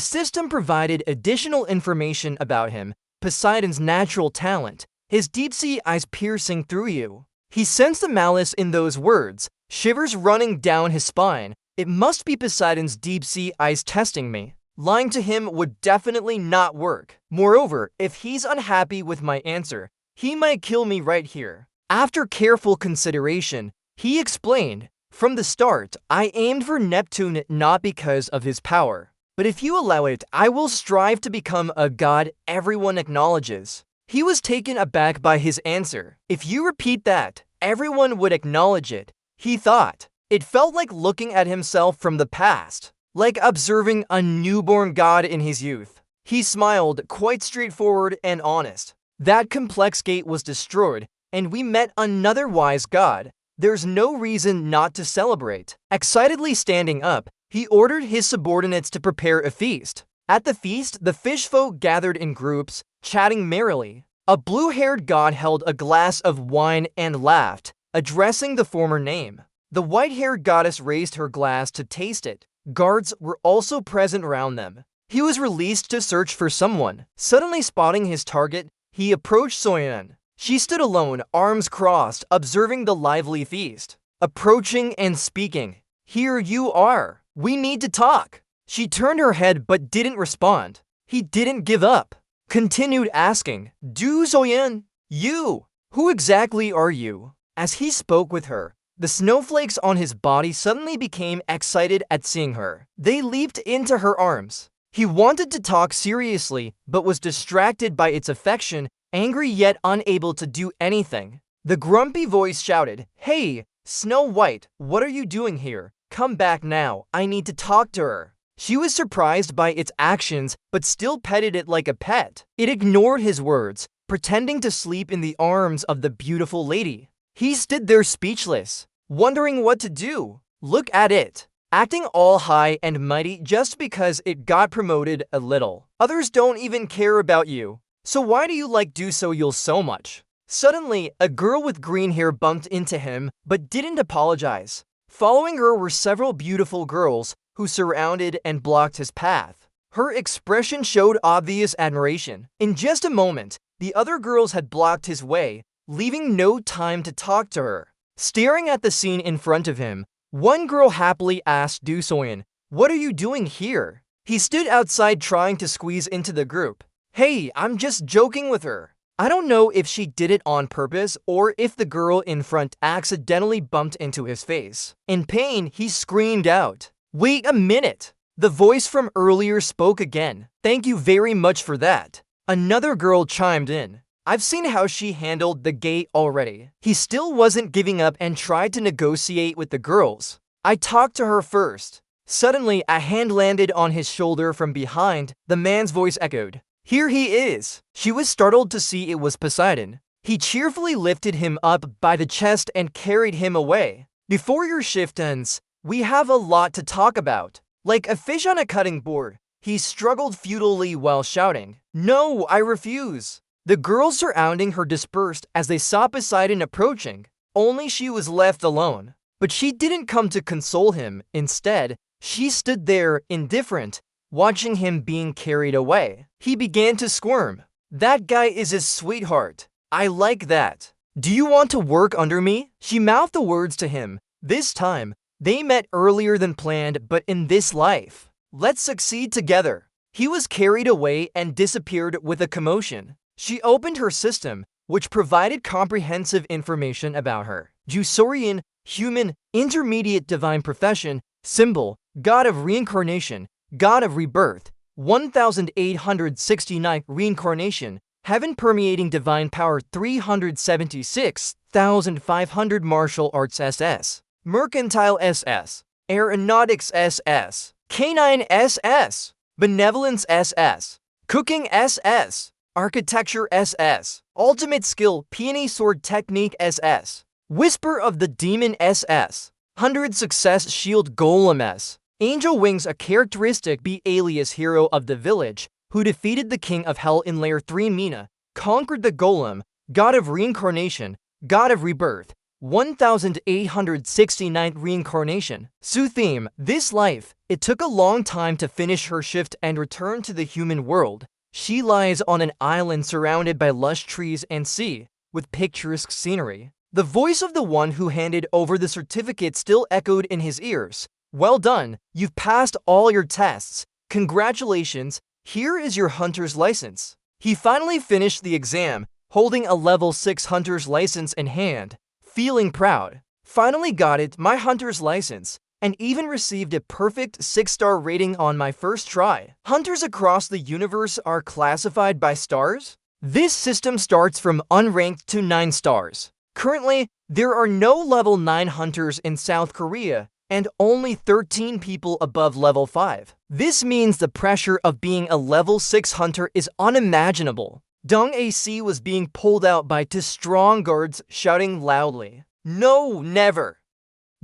system provided additional information about him, Poseidon's natural talent, his deep-sea eyes piercing through you. He sensed the malice in those words, shivers running down his spine. It must be Poseidon's deep-sea eyes testing me. Lying to him would definitely not work. Moreover, if he's unhappy with my answer, he might kill me right here. After careful consideration, he explained, "From the start, I aimed for Neptune not because of his power. But if you allow it, I will strive to become a god everyone acknowledges." He was taken aback by his answer. If you repeat that, everyone would acknowledge it, he thought. It felt like looking at himself from the past, like observing a newborn god in his youth. He smiled, quite straightforward and honest. "That complex gate was destroyed, and we met another wise god. There's no reason not to celebrate." Excitedly standing up, he ordered his subordinates to prepare a feast. At the feast, the fish folk gathered in groups, chatting merrily. A blue-haired god held a glass of wine and laughed, addressing the former name. The white-haired goddess raised her glass to taste it. Guards were also present around them. He was released to search for someone. Suddenly spotting his target, he approached Soyeon. She stood alone, arms crossed, observing the lively feast. Approaching and speaking, "Here you are. We need to talk." She turned her head but didn't respond. He didn't give up. Continued asking, "Do Soyeon? You? Who exactly are you?" As he spoke with her, the snowflakes on his body suddenly became excited at seeing her. They leaped into her arms. He wanted to talk seriously, but was distracted by its affection, angry yet unable to do anything. The grumpy voice shouted, "Hey, Snow White, what are you doing here? Come back now, I need to talk to her." She was surprised by its actions, but still petted it like a pet. It ignored his words, pretending to sleep in the arms of the beautiful lady. He stood there speechless, wondering what to do. Look at it, acting all high and mighty just because it got promoted a little. Others don't even care about you. So why do you like Do Soyeon so much? Suddenly, a girl with green hair bumped into him, but didn't apologize. Following her were several beautiful girls who surrounded and blocked his path. Her expression showed obvious admiration. In just a moment, the other girls had blocked his way, leaving no time to talk to her. Staring at the scene in front of him, one girl happily asked Do Soyeon, "What are you doing here?" He stood outside trying to squeeze into the group. "Hey, I'm just joking with her." I don't know if she did it on purpose or if the girl in front accidentally bumped into his face. In pain, he screamed out, "Wait a minute!" The voice from earlier spoke again. "Thank you very much for that." Another girl chimed in. I've seen how she handled the gate already. He still wasn't giving up and tried to negotiate with the girls. I talked to her first. Suddenly, a hand landed on his shoulder from behind. The man's voice echoed. Here he is. She was startled to see it was Poseidon. He cheerfully lifted him up by the chest and carried him away. Before your shift ends, we have a lot to talk about. Like a fish on a cutting board, he struggled futilely while shouting, "No, I refuse." The girls surrounding her dispersed as they saw Poseidon approaching. Only she was left alone. But she didn't come to console him. Instead, she stood there, indifferent, watching him being carried away. He began to squirm. That guy is his sweetheart. I like that. Do you want to work under me? She mouthed the words to him. This time, they met earlier than planned, but in this life. Let's succeed together. He was carried away and disappeared with a commotion. She opened her system, which provided comprehensive information about her. Jusorian, human, intermediate divine profession, symbol, god of reincarnation, god of rebirth, 1869 reincarnation, heaven permeating divine power 376,500 martial arts SS, mercantile SS, aeronautics SS, canine SS, benevolence SS, cooking SS, architecture SS, ultimate skill peony sword technique SS, whisper of the demon SS, 100 success shield golem S, angel wings a characteristic B alias hero of the village, who defeated the king of hell in layer 3 Mina, conquered the golem, god of reincarnation, god of rebirth, 1869th reincarnation. Sue theme, this life, it took a long time to finish her shift and return to the human world. She lies on an island surrounded by lush trees and sea, with picturesque scenery. The voice of the one who handed over the certificate still echoed in his ears. Well done, you've passed all your tests. Congratulations, here is your hunter's license. He finally finished the exam, holding a level 6 hunter's license in hand, feeling proud. Finally got it, my hunter's license, and even received a perfect 6-star rating on my first try. Hunters across the universe are classified by stars? This system starts from unranked to 9 stars. Currently, there are no level 9 hunters in South Korea, and only 13 people above level 5. This means the pressure of being a level 6 hunter is unimaginable. Dong AC was being pulled out by 2 strong guards shouting loudly, "No, never!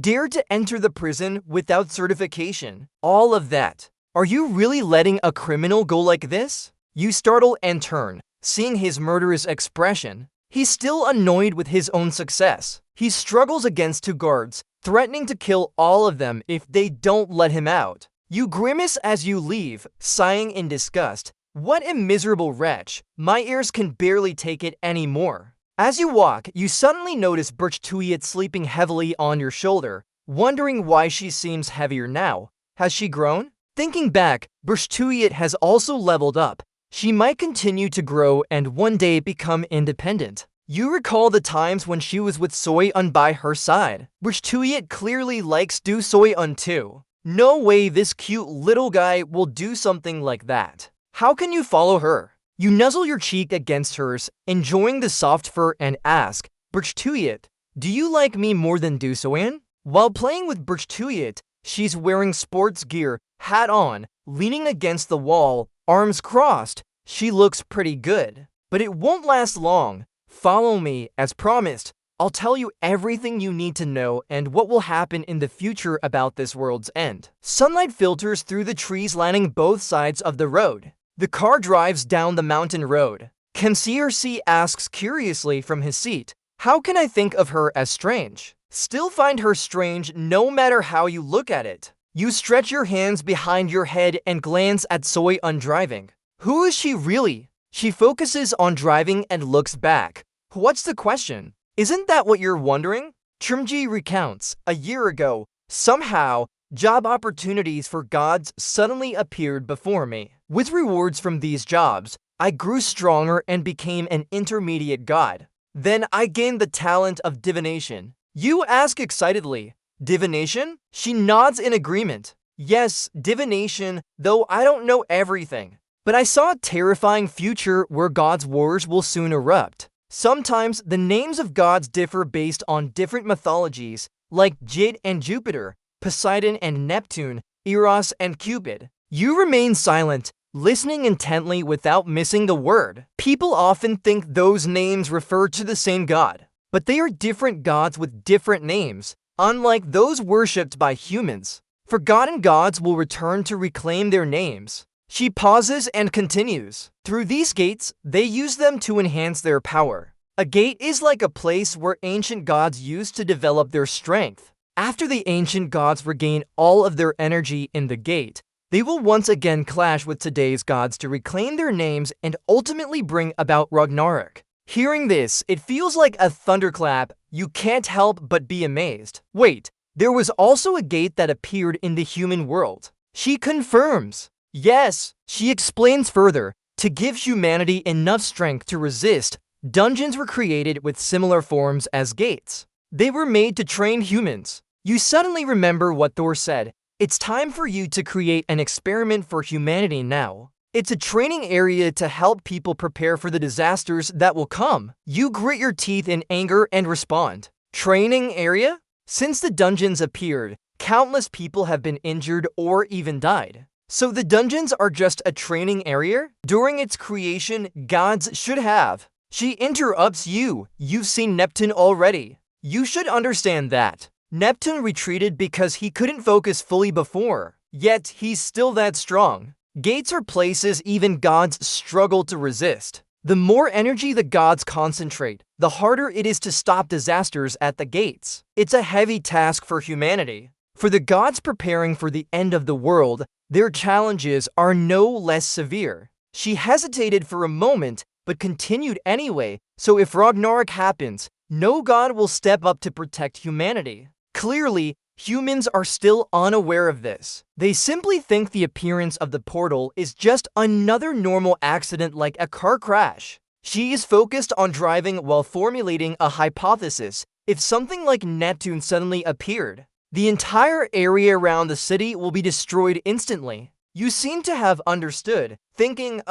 Dare to enter the prison without certification. All of that. Are you really letting a criminal go like this?" You startle and turn, seeing his murderous expression. He's still annoyed with his own success. He struggles against 2 guards, threatening to kill all of them if they don't let him out. You grimace as you leave, sighing in disgust. What a miserable wretch. My ears can barely take it anymore. As you walk, you suddenly notice Birchtuyet sleeping heavily on your shoulder, wondering why she seems heavier now. Has she grown? Thinking back, Birchtuyet has also leveled up. She might continue to grow and one day become independent. You recall the times when she was with Soyeon by her side. Birchtuyet clearly likes Do Soyeon too. No way this cute little guy will do something like that. How can you follow her? You nuzzle your cheek against hers, enjoying the soft fur, and ask, Birchtuyet, do you like me more than Do Soyeon? While playing with Birchtuyet, she's wearing sports gear, hat on, leaning against the wall, arms crossed. She looks pretty good. But it won't last long. Follow me, as promised. I'll tell you everything you need to know and what will happen in the future about this world's end. Sunlight filters through the trees lining both sides of the road. The car drives down the mountain road. Concierge asks curiously from his seat, how can I think of her as strange? Still find her strange no matter how you look at it. You stretch your hands behind your head and glance at Soyeon driving. Who is she really? She focuses on driving and looks back. What's the question? Isn't that what you're wondering? Chumji recounts, a year ago, somehow, job opportunities for gods suddenly appeared before me. With rewards from these jobs, I grew stronger and became an intermediate god. Then I gained the talent of divination. You ask excitedly, divination? She nods in agreement. Yes, divination, though I don't know everything. but I saw a terrifying future where God's wars will soon erupt. Sometimes the names of gods differ based on different mythologies, like Jid and Jupiter, Poseidon and Neptune, Eros and Cupid. You remain silent, listening intently without missing a word. People often think those names refer to the same god, but they are different gods with different names, unlike those worshipped by humans. Forgotten gods will return to reclaim their names. She pauses and continues. Through these gates, they use them to enhance their power. A gate is like a place where ancient gods used to develop their strength. After the ancient gods regain all of their energy in the gate, they will once again clash with today's gods to reclaim their names and ultimately bring about Ragnarok. Hearing this, it feels like a thunderclap. You can't help but be amazed. Wait, there was also a gate that appeared in the human world. She confirms. Yes, she explains further. To give humanity enough strength to resist, dungeons were created with similar forms as gates. They were made to train humans. You suddenly remember what Thor said. It's time for you to create an experiment for humanity now. It's a training area to help people prepare for the disasters that will come. You grit your teeth in anger and respond. Training area? Since the dungeons appeared, countless people have been injured or even died. So the dungeons are just a training area? During its creation, gods should have. She interrupts you. You've seen Neptune already. You should understand that. Neptune retreated because he couldn't focus fully before. Yet, he's still that strong. Gates are places even gods struggle to resist. The more energy the gods concentrate, the harder it is to stop disasters at the gates. It's a heavy task for humanity. For the gods preparing for the end of the world, their challenges are no less severe. She hesitated for a moment, but continued anyway, so if Ragnarok happens, no god will step up to protect humanity. Clearly, humans are still unaware of this. They simply think the appearance of the portal is just another normal accident like a car crash. She is focused on driving while formulating a hypothesis. If something like Neptune suddenly appeared, the entire area around the city will be destroyed instantly. You seem to have understood, thinking,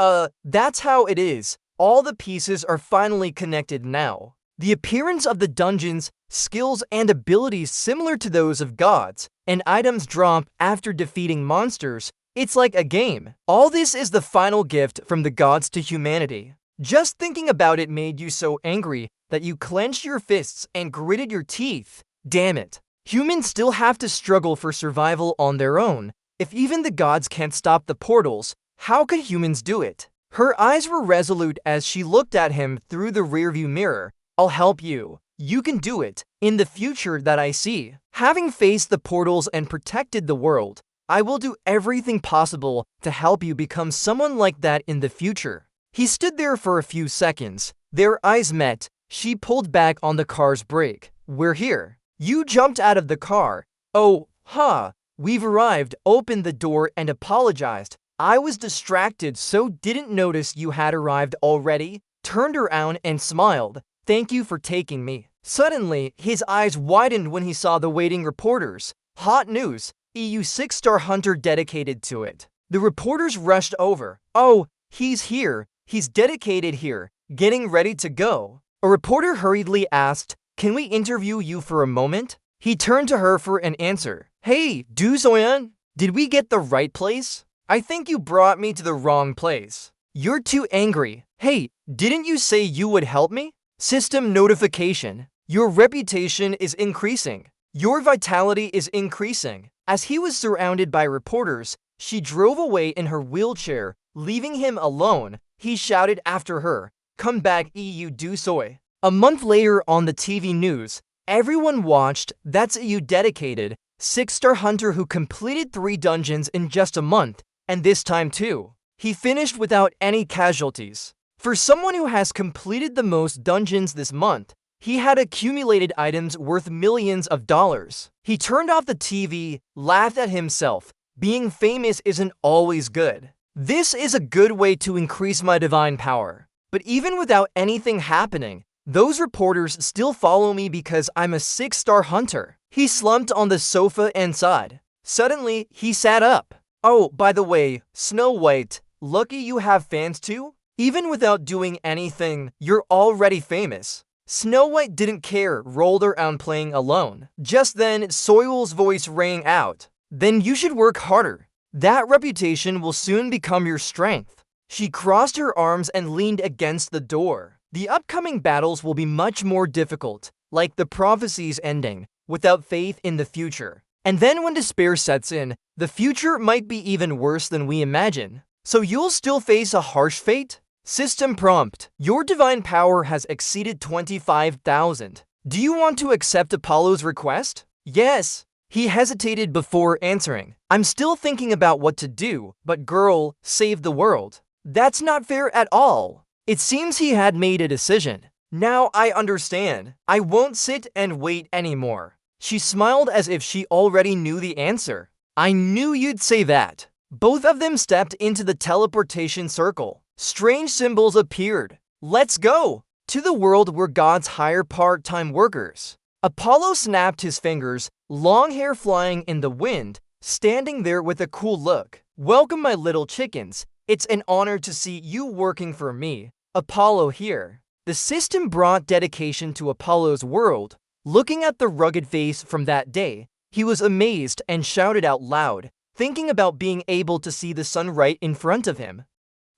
that's how it is. All the pieces are finally connected now. The appearance of the dungeons, skills and abilities similar to those of gods, and items dropped after defeating monsters, it's like a game. All this is the final gift from the gods to humanity. Just thinking about it made you so angry that you clenched your fists and gritted your teeth. Damn it. Humans still have to struggle for survival on their own. If even the gods can't stop the portals, how could humans do it? Her eyes were resolute as she looked at him through the rearview mirror. I'll help you. You can do it. In the future that I see, having faced the portals and protected the world, I will do everything possible to help you become someone like that in the future. He stood there for a few seconds. Their eyes met. She pulled back on the car's brake. We're here. You jumped out of the car. Oh, we've arrived. Opened the door and apologized. I was distracted, so didn't notice you had arrived already. Turned around and smiled. Thank you for taking me. Suddenly, his eyes widened when he saw the waiting reporters. Hot news. EU 6-star hunter dedicated to it. The reporters rushed over. Oh, he's here. He's dedicated here. Getting ready to go. A reporter hurriedly asked, can we interview you for a moment? He turned to her for an answer. Hey, Du Soyan, did we get the right place? I think you brought me to the wrong place. You're too angry. Hey, didn't you say you would help me? System notification. Your reputation is increasing. Your vitality is increasing. As he was surrounded by reporters, she drove away in her wheelchair, leaving him alone. He shouted after her, come back EU Du Soy. A month later on the TV news, everyone watched. That's EU dedicated 6-star hunter who completed 3 dungeons in just a month, and this time too. He finished without any casualties. For someone who has completed the most dungeons this month, he had accumulated items worth millions of dollars. He turned off the TV, laughed at himself. Being famous isn't always good. This is a good way to increase my divine power. But even without anything happening, those reporters still follow me because I'm a 6-star hunter. He slumped on the sofa and sighed. Suddenly, he sat up. Oh, by the way, Snow White, Lucky you have fans too? Even without doing anything, you're already famous. Snow White didn't care, rolled around playing alone. Just then, Soil's voice rang out. Then you should work harder. That reputation will soon become your strength. She crossed her arms and leaned against the door. The upcoming battles will be much more difficult, like the prophecies ending, without faith in the future. And then when despair sets in, the future might be even worse than we imagine. So you'll still face a harsh fate? System prompt. Your divine power has exceeded 25,000. Do you want to accept Apollo's request? Yes. He hesitated before answering. I'm still thinking about what to do, but girl, save the world. That's not fair at all. It seems he had made a decision. Now I understand. I won't sit and wait anymore. She smiled as if she already knew the answer. I knew you'd say that. Both of them stepped into the teleportation circle. Strange symbols appeared. Let's go! To the world where gods hire part-time workers. Apollo snapped his fingers, long hair flying in the wind, standing there with a cool look. Welcome, my little chickens. It's an honor to see you working for me. Apollo here. The system brought dedication to Apollo's world. Looking at the rugged face from that day, he was amazed and shouted out loud, thinking about being able to see the sun right in front of him.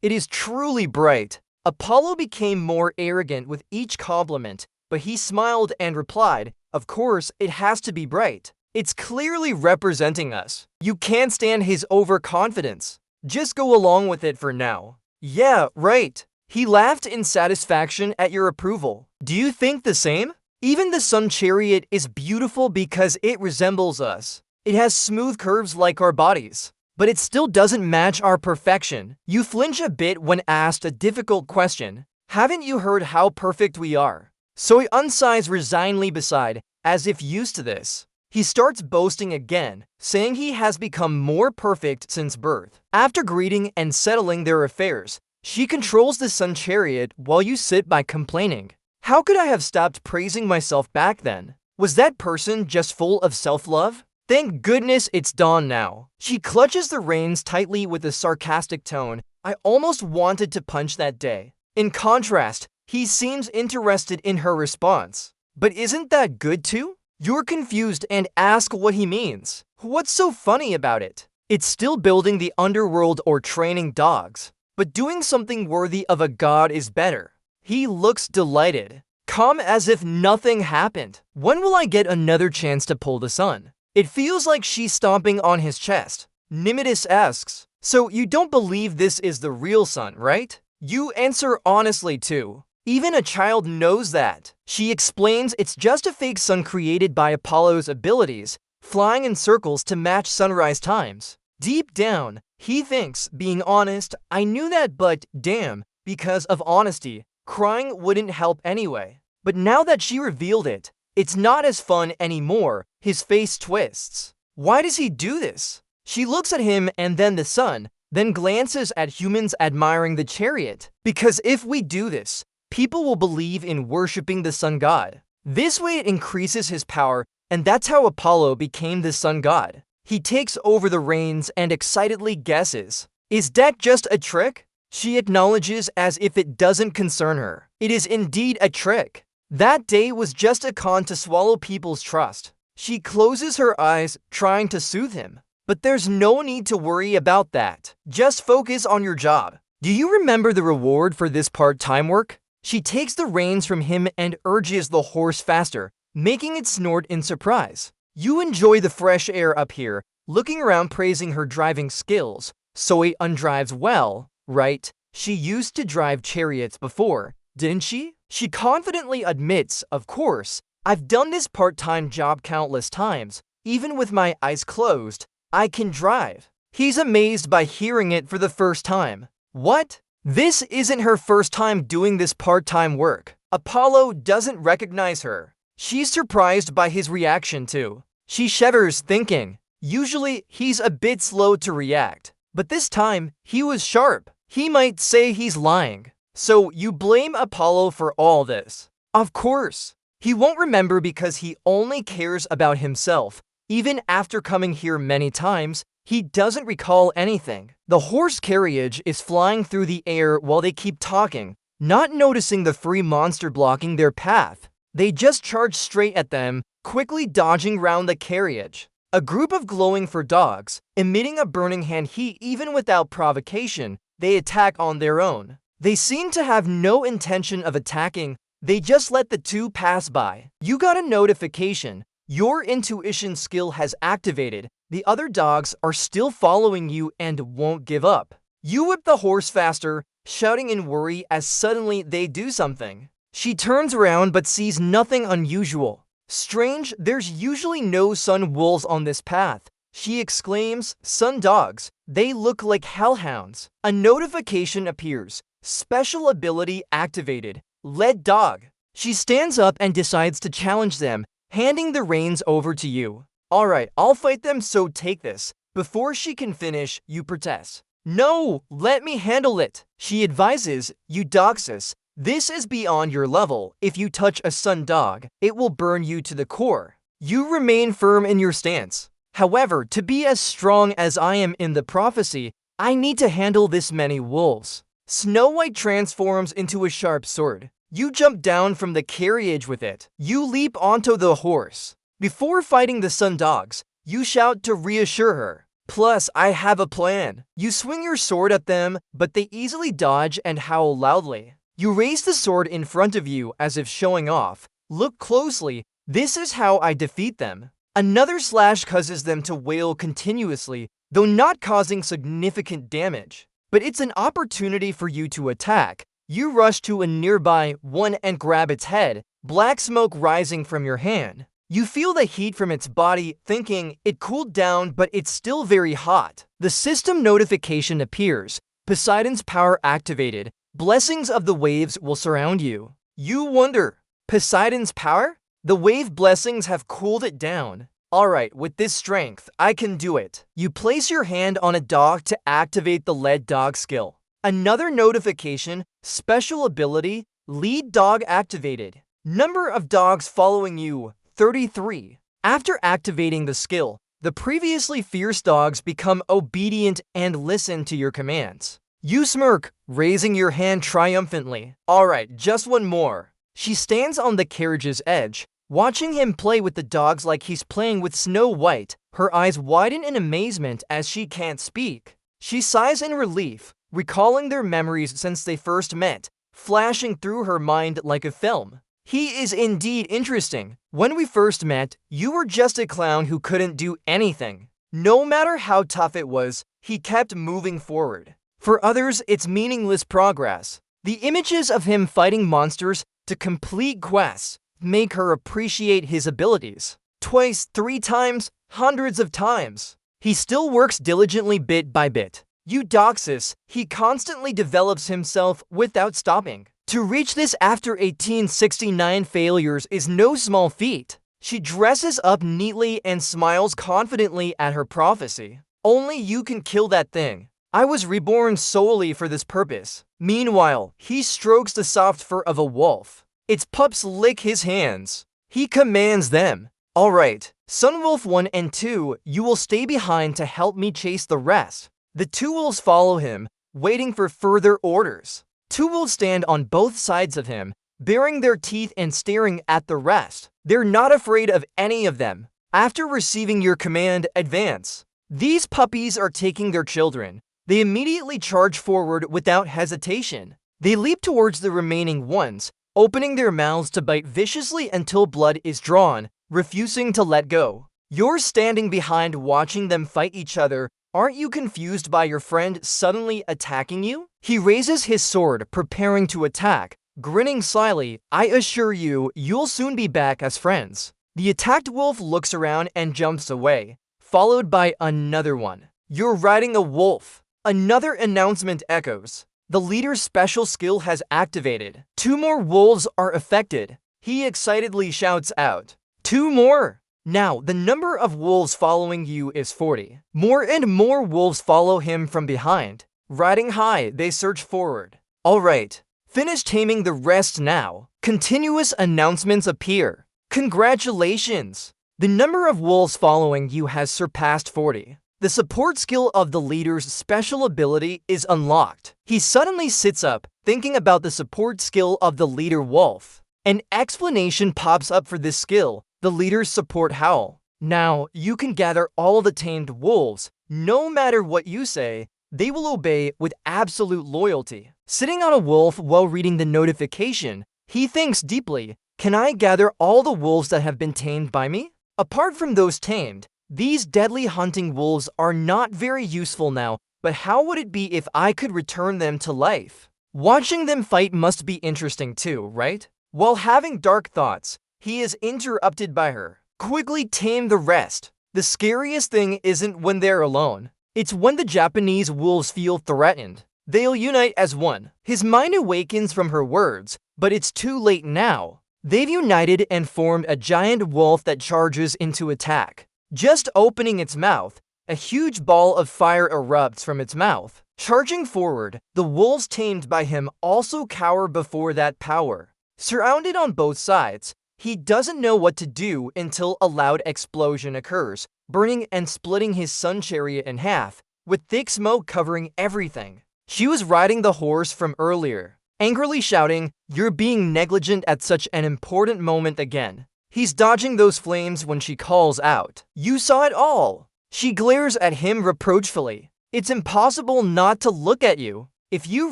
It is truly bright. Apollo became more arrogant with each compliment, but he smiled and replied, of course, it has to be bright. It's clearly representing us. You can't stand his overconfidence. Just go along with it for now. Yeah, right. He laughed in satisfaction at your approval. Do you think the same? Even the sun chariot is beautiful because it resembles us. It has smooth curves like our bodies. But it still doesn't match our perfection. You flinch a bit when asked a difficult question. Haven't you heard how perfect we are? So he unsighs resignedly beside, as if used to this. He starts boasting again, saying he has become more perfect since birth. After greeting and settling their affairs, she controls the sun chariot while you sit by complaining. How could I have stopped praising myself back then? Was that person just full of self-love? Thank goodness it's dawn now. She clutches the reins tightly with a sarcastic tone. I almost wanted to punch that day. In contrast, he seems interested in her response. But isn't that good too? You're confused and ask what he means. What's so funny about it? It's still building the underworld or training dogs. But doing something worthy of a god is better. He looks delighted, calm as if nothing happened. When will I get another chance to pull the sun? It feels like she's stomping on his chest. Nimitus asks, so you don't believe this is the real sun, right? You answer honestly too. Even a child knows that. She explains it's just a fake sun created by Apollo's abilities, flying in circles to match sunrise times. Deep down, he thinks, being honest, I knew that, but damn, because of honesty, crying wouldn't help anyway. But now that she revealed it, it's not as fun anymore. His face twists. Why does he do this? She looks at him and then the sun, then glances at humans admiring the chariot. Because if we do this, people will believe in worshipping the sun god. This way it increases his power, and that's how Apollo became the sun god. He takes over the reins and excitedly guesses. Is that just a trick? She acknowledges as if it doesn't concern her. It is indeed a trick. That day was just a con to swallow people's trust. She closes her eyes, trying to soothe him. But there's no need to worry about that. Just focus on your job. Do you remember the reward for this part-time work? She takes the reins from him and urges the horse faster, making it snort in surprise. You enjoy the fresh air up here, looking around praising her driving skills. Soe undrives well, right? She used to drive chariots before, didn't she? She confidently admits, of course, I've done this part-time job countless times. Even with my eyes closed, I can drive. He's amazed by hearing it for the first time. What? This isn't her first time doing this part-time work. Apollo doesn't recognize her. She's surprised by his reaction too. She shudders thinking, usually he's a bit slow to react. But this time, he was sharp. He might say he's lying. So you blame Apollo for all this? Of course. He won't remember because he only cares about himself. Even after coming here many times, He doesn't recall anything. The horse carriage is flying through the air while they keep talking, not noticing the free monster blocking their path. They just charge straight at them, quickly dodging round the carriage. A group of glowing fur dogs, emitting a burning hand heat even without provocation, they attack on their own. They seem to have no intention of attacking, they just let the two pass by. You got a notification. Your intuition skill has activated. The other dogs are still following you and won't give up. You whip the horse faster, shouting in worry as suddenly they do something. She turns around but sees nothing unusual. Strange, there's usually no sun wolves on this path. She exclaims, sun dogs. They look like hellhounds. A notification appears. Special ability activated. Lead dog. She stands up and decides to challenge them, handing the reins over to you. Alright, I'll fight them, so take this. Before she can finish, you protest. No, let me handle it. She advises, Eudoxus. This is beyond your level. If you touch a sun dog, it will burn you to the core. You remain firm in your stance. However, to be as strong as I am in the prophecy, I need to handle this many wolves. Snow White transforms into a sharp sword. You jump down from the carriage with it. You leap onto the horse. Before fighting the sun dogs, you shout to reassure her. Plus, I have a plan. You swing your sword at them, but they easily dodge and howl loudly. You raise the sword in front of you as if showing off. Look closely. This is how I defeat them. Another slash causes them to wail continuously, though not causing significant damage. But it's an opportunity for you to attack. You rush to a nearby one and grab its head, black smoke rising from your hand. You feel the heat from its body, thinking it cooled down, but it's still very hot. The system notification appears. Poseidon's power activated. Blessings of the waves will surround you. You wonder, Poseidon's power? The wave blessings have cooled it down. Alright, with this strength, I can do it. You place your hand on a dog to activate the lead dog skill. Another notification, special ability, lead dog activated. Number of dogs following you, 33. After activating the skill, the previously fierce dogs become obedient and listen to your commands. You smirk, raising your hand triumphantly. Alright, just one more. She stands on the carriage's edge, watching him play with the dogs like he's playing with Snow White. Her eyes widen in amazement as she can't speak. She sighs in relief, recalling their memories since they first met, flashing through her mind like a film. He is indeed interesting. When we first met, you were just a clown who couldn't do anything. No matter how tough it was, he kept moving forward. For others, it's meaningless progress. The images of him fighting monsters to complete quests make her appreciate his abilities. Twice, 3 times, hundreds of times. He still works diligently bit by bit. Eudoxus, he constantly develops himself without stopping. To reach this after 1869 failures is no small feat. She dresses up neatly and smiles confidently at her prophecy. Only you can kill that thing. I was reborn solely for this purpose. Meanwhile, he strokes the soft fur of a wolf. Its pups lick his hands. He commands them. Alright, Sunwolf 1 and 2, you will stay behind to help me chase the rest. The 2 wolves follow him, waiting for further orders. 2 wolves stand on both sides of him, baring their teeth and staring at the rest. They're not afraid of any of them. After receiving your command, advance. These puppies are taking their children. They immediately charge forward without hesitation. They leap towards the remaining ones, opening their mouths to bite viciously until blood is drawn, refusing to let go. You're standing behind watching them fight each other. Aren't you confused by your friend suddenly attacking you? He raises his sword, preparing to attack, grinning slyly. I assure you, you'll soon be back as friends. The attacked wolf looks around and jumps away, followed by another one. You're riding a wolf. Another announcement echoes. The leader's special skill has activated. 2 more wolves are affected. He excitedly shouts out, 2 more! Now, the number of wolves following you is 40. More and more wolves follow him from behind. Riding high, they surge forward. Alright, finish taming the rest now. Continuous announcements appear. Congratulations! The number of wolves following you has surpassed 40. The the support skill of the leader's special ability is unlocked. He suddenly sits up, thinking about the support skill of the leader wolf. An explanation pops up for this skill, the leader's support howl. Now, you can gather all the tamed wolves. No matter what you say, they will obey with absolute loyalty. Sitting on a wolf while reading the notification, he thinks deeply, can I gather all the wolves that have been tamed by me? Apart from those tamed, these deadly hunting wolves are not very useful now, but how would it be if I could return them to life? Watching them fight must be interesting too, right? While having dark thoughts, he is interrupted by her. Quickly tame the rest. The scariest thing isn't when they're alone. It's when the Japanese wolves feel threatened. They'll unite as one. His mind awakens from her words, but it's too late now. They've united and formed a giant wolf that charges into attack. Just opening its mouth, a huge ball of fire erupts from its mouth. Charging forward, the wolves tamed by him also cower before that power. Surrounded on both sides, he doesn't know what to do until a loud explosion occurs, burning and splitting his sun chariot in half, with thick smoke covering everything. She was riding the horse from earlier, angrily shouting, "You're being negligent at such an important moment again." He's dodging those flames when she calls out, "You saw it all!" She glares at him reproachfully. "It's impossible not to look at you. If you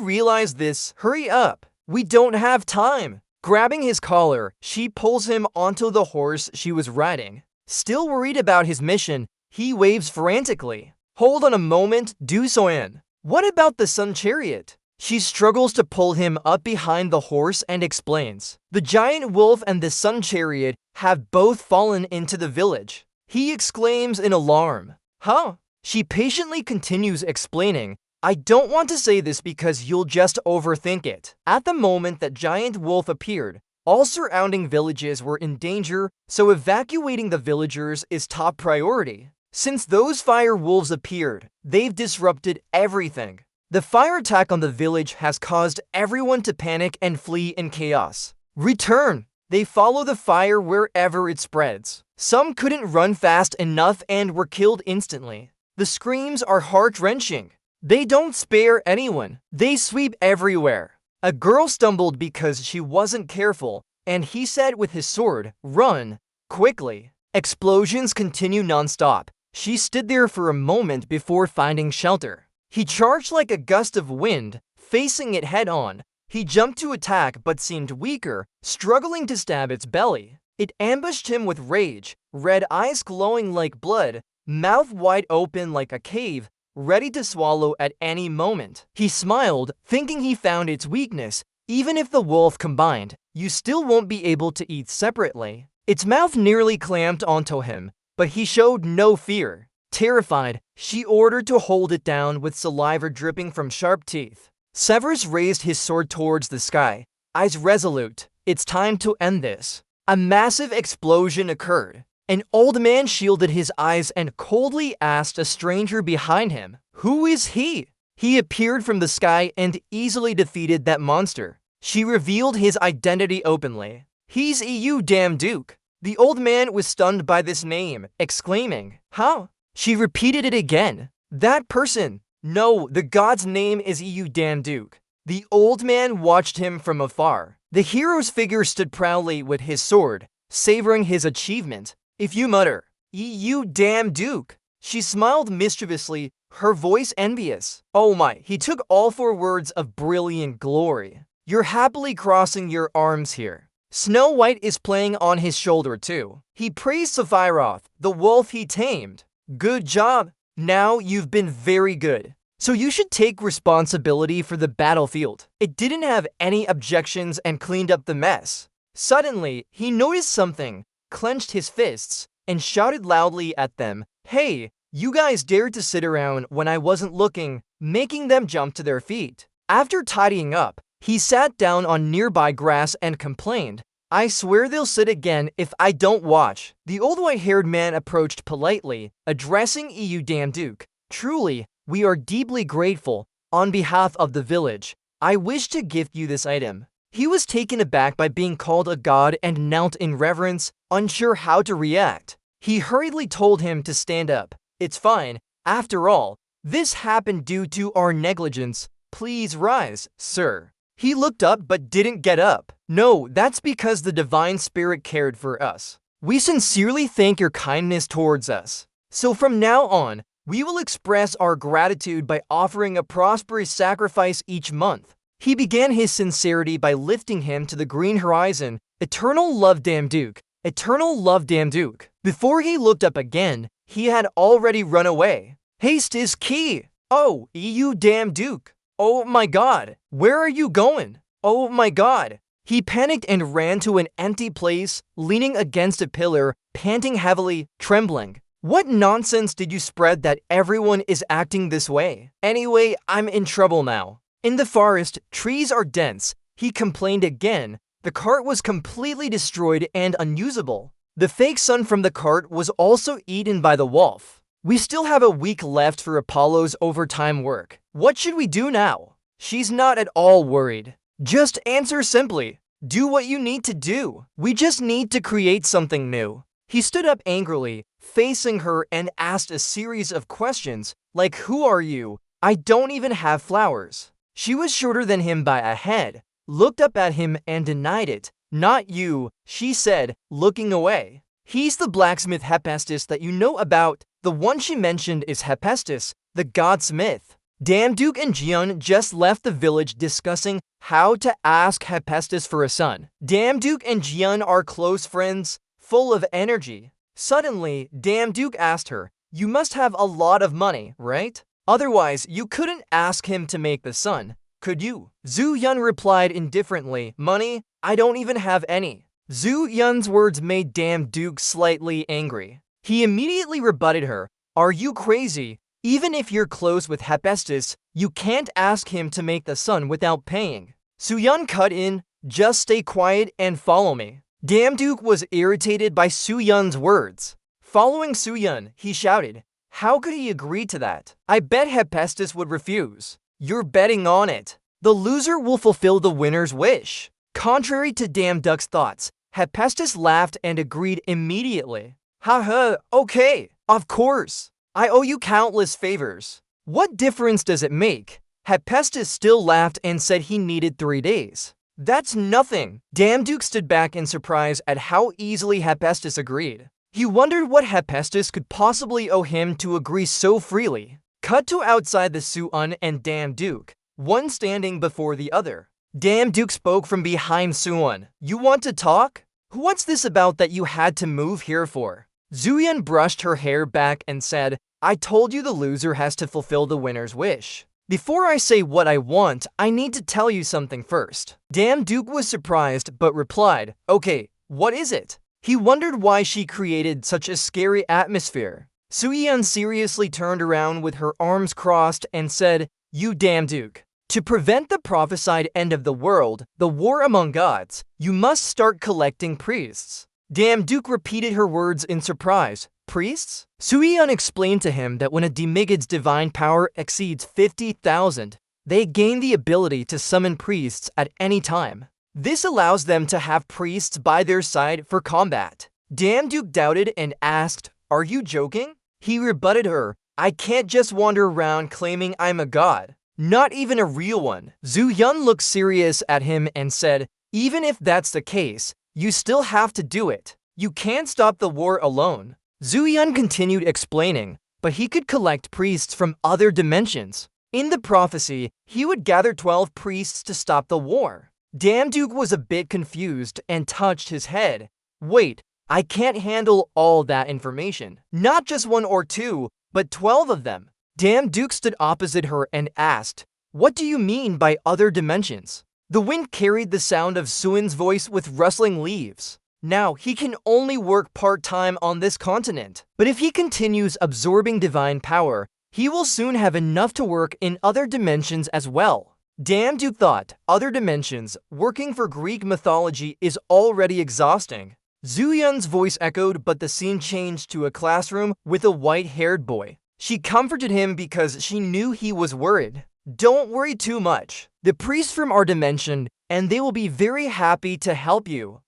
realize this, hurry up. We don't have time." Grabbing his collar, she pulls him onto the horse she was riding. Still worried about his mission, he waves frantically. "Hold on a moment, Do-Soen. What about the sun chariot?" She struggles to pull him up behind the horse and explains. The giant wolf and the sun chariot have both fallen into the village. He exclaims in alarm. "Huh?" She patiently continues explaining. "I don't want to say this because you'll just overthink it." At the moment that giant wolf appeared, all surrounding villages were in danger, so evacuating the villagers is top priority. Since those fire wolves appeared, they've disrupted everything. The fire attack on the village has caused everyone to panic and flee in chaos. Return! They follow the fire wherever it spreads. Some couldn't run fast enough and were killed instantly. The screams are heart-wrenching. They don't spare anyone. They sweep everywhere. A girl stumbled because she wasn't careful, and he said with his sword, "Run, quickly." Explosions continue non-stop. She stood there for a moment before finding shelter. He charged like a gust of wind, facing it head-on. He jumped to attack but seemed weaker, struggling to stab its belly. It ambushed him with rage, red eyes glowing like blood, mouth wide open like a cave, ready to swallow at any moment. He smiled, thinking he found its weakness. Even if the wolf combined, you still won't be able to eat separately. Its mouth nearly clamped onto him, but he showed no fear. Terrified, she ordered to hold it down with saliva dripping from sharp teeth. Severus raised his sword towards the sky, eyes resolute. It's time to end this. A massive explosion occurred. An old man shielded his eyes and coldly asked a stranger behind him, "Who is he?" He appeared from the sky and easily defeated that monster. She revealed his identity openly. "He's you damn Duke." The old man was stunned by this name, exclaiming, "How?" She repeated it again. "That person. No, the god's name is you damn Duke." The old man watched him from afar. The hero's figure stood proudly with his sword, savoring his achievement. "If you mutter, you damn Duke." She smiled mischievously, her voice envious. "Oh my," he took all 4 words of brilliant glory. "You're happily crossing your arms here." Snow White is playing on his shoulder too. He praised Sephiroth, the wolf he tamed. "Good job. Now you've been very good. So you should take responsibility for the battlefield." It didn't have any objections and cleaned up the mess. Suddenly, he noticed something, clenched his fists, and shouted loudly at them, "Hey, you guys dared to sit around when I wasn't looking," making them jump to their feet. After tidying up, he sat down on nearby grass and complained, "I swear they'll sit again if I don't watch." The old white-haired man approached politely, addressing EU damn Duke. "Truly, we are deeply grateful. On behalf of the village, I wish to gift you this item." He was taken aback by being called a god and knelt in reverence, unsure how to react. He hurriedly told him to stand up. "It's fine. After all, this happened due to our negligence. Please rise, sir. He looked up but didn't get up. No, that's because the divine spirit cared for us. We sincerely thank your kindness towards us. So from now on, we will express our gratitude by offering a prosperous sacrifice each month. He began his sincerity by lifting him to the green horizon. Eternal love, damn Duke. Eternal love, damn Duke. Before he looked up again, he had already run away. Haste is key. Oh, you damn Duke. Oh my God. Where are you going? Oh my God. He panicked and ran to an empty place, leaning against a pillar, panting heavily, trembling. What nonsense did you spread that everyone is acting this way? Anyway, I'm in trouble now. In the forest, trees are dense. He complained again. The cart was completely destroyed and unusable. The fake sun from the cart was also eaten by the wolf. We still have a week left for Apollo's overtime work. What should we do now? She's not at all worried. Just answer simply. Do what you need to do. We just need to create something new. He stood up angrily, facing her, and asked a series of questions, like, who are you? I don't even have flowers. She was shorter than him by a head, looked up at him and denied it. Not you, she said, looking away. He's the blacksmith Hephaestus that you know about. The one she mentioned is Hephaestus, the godsmith. Damn Duke and Jian just left the village discussing how to ask Hephaestus for a son. Damn Duke and Jian are close friends, full of energy. Suddenly, Damn Duke asked her, you must have a lot of money, right? Otherwise, you couldn't ask him to make the son, could you? Zhu Yun replied indifferently, money? I don't even have any. Zhu Yun's words made Damn Duke slightly angry. He immediately rebutted her, are you crazy? Even if you're close with Hephaestus, you can't ask him to make the son without paying. Su Yun cut in, just stay quiet and follow me. Damn Duke was irritated by Su Yun's words. Following Su Yun, he shouted, how could he agree to that? I bet Hephaestus would refuse. You're betting on it. The loser will fulfill the winner's wish. Contrary to Damn Duck's thoughts, Hephaestus laughed and agreed immediately. Haha, okay, of course. I owe you countless favors. What difference does it make? Hephaestus still laughed and said he needed 3 days. That's nothing. Damn Duke stood back in surprise at how easily Hephaestus agreed. He wondered what Hephaestus could possibly owe him to agree so freely. Cut to outside the Su-un and Damn Duke, one standing before the other. Damn Duke spoke from behind Su-un. You want to talk? What's this about that you had to move here for? Zhu-yun brushed her hair back and said, I told you the loser has to fulfill the winner's wish. Before I say what I want, I need to tell you something first. Damn Duke was surprised but replied, okay, what is it? He wondered why she created such a scary atmosphere. Su-yun seriously turned around with her arms crossed and said, you Damn Duke. To prevent the prophesied end of the world, the war among gods, you must start collecting priests. Damn Duke repeated her words in surprise. Priests? Su-yun explained to him that when a demigod's divine power exceeds 50,000, they gain the ability to summon priests at any time. This allows them to have priests by their side for combat. Damn Duke doubted and asked, are you joking? He rebutted her, I can't just wander around claiming I'm a god. Not even a real one. Zhu Yun looked serious at him and said, even if that's the case, you still have to do it. You can't stop the war alone. Zhu Yun continued explaining, but he could collect priests from other dimensions. In the prophecy, he would gather 12 priests to stop the war. Damn Duke was a bit confused and touched his head. Wait, I can't handle all that information. Not just 1 or 2, but 12 of them. Damn Duke stood opposite her and asked, what do you mean by other dimensions? The wind carried the sound of Suin's voice with rustling leaves. Now, he can only work part-time on this continent. But if he continues absorbing divine power, he will soon have enough to work in other dimensions as well. Damn Duke thought, other dimensions, working for Greek mythology is already exhausting. Zhu Yun's voice echoed, but the scene changed to a classroom with a white-haired boy. She comforted him because she knew he was worried. Don't worry too much. The priests from our dimension, and they will be very happy to help you.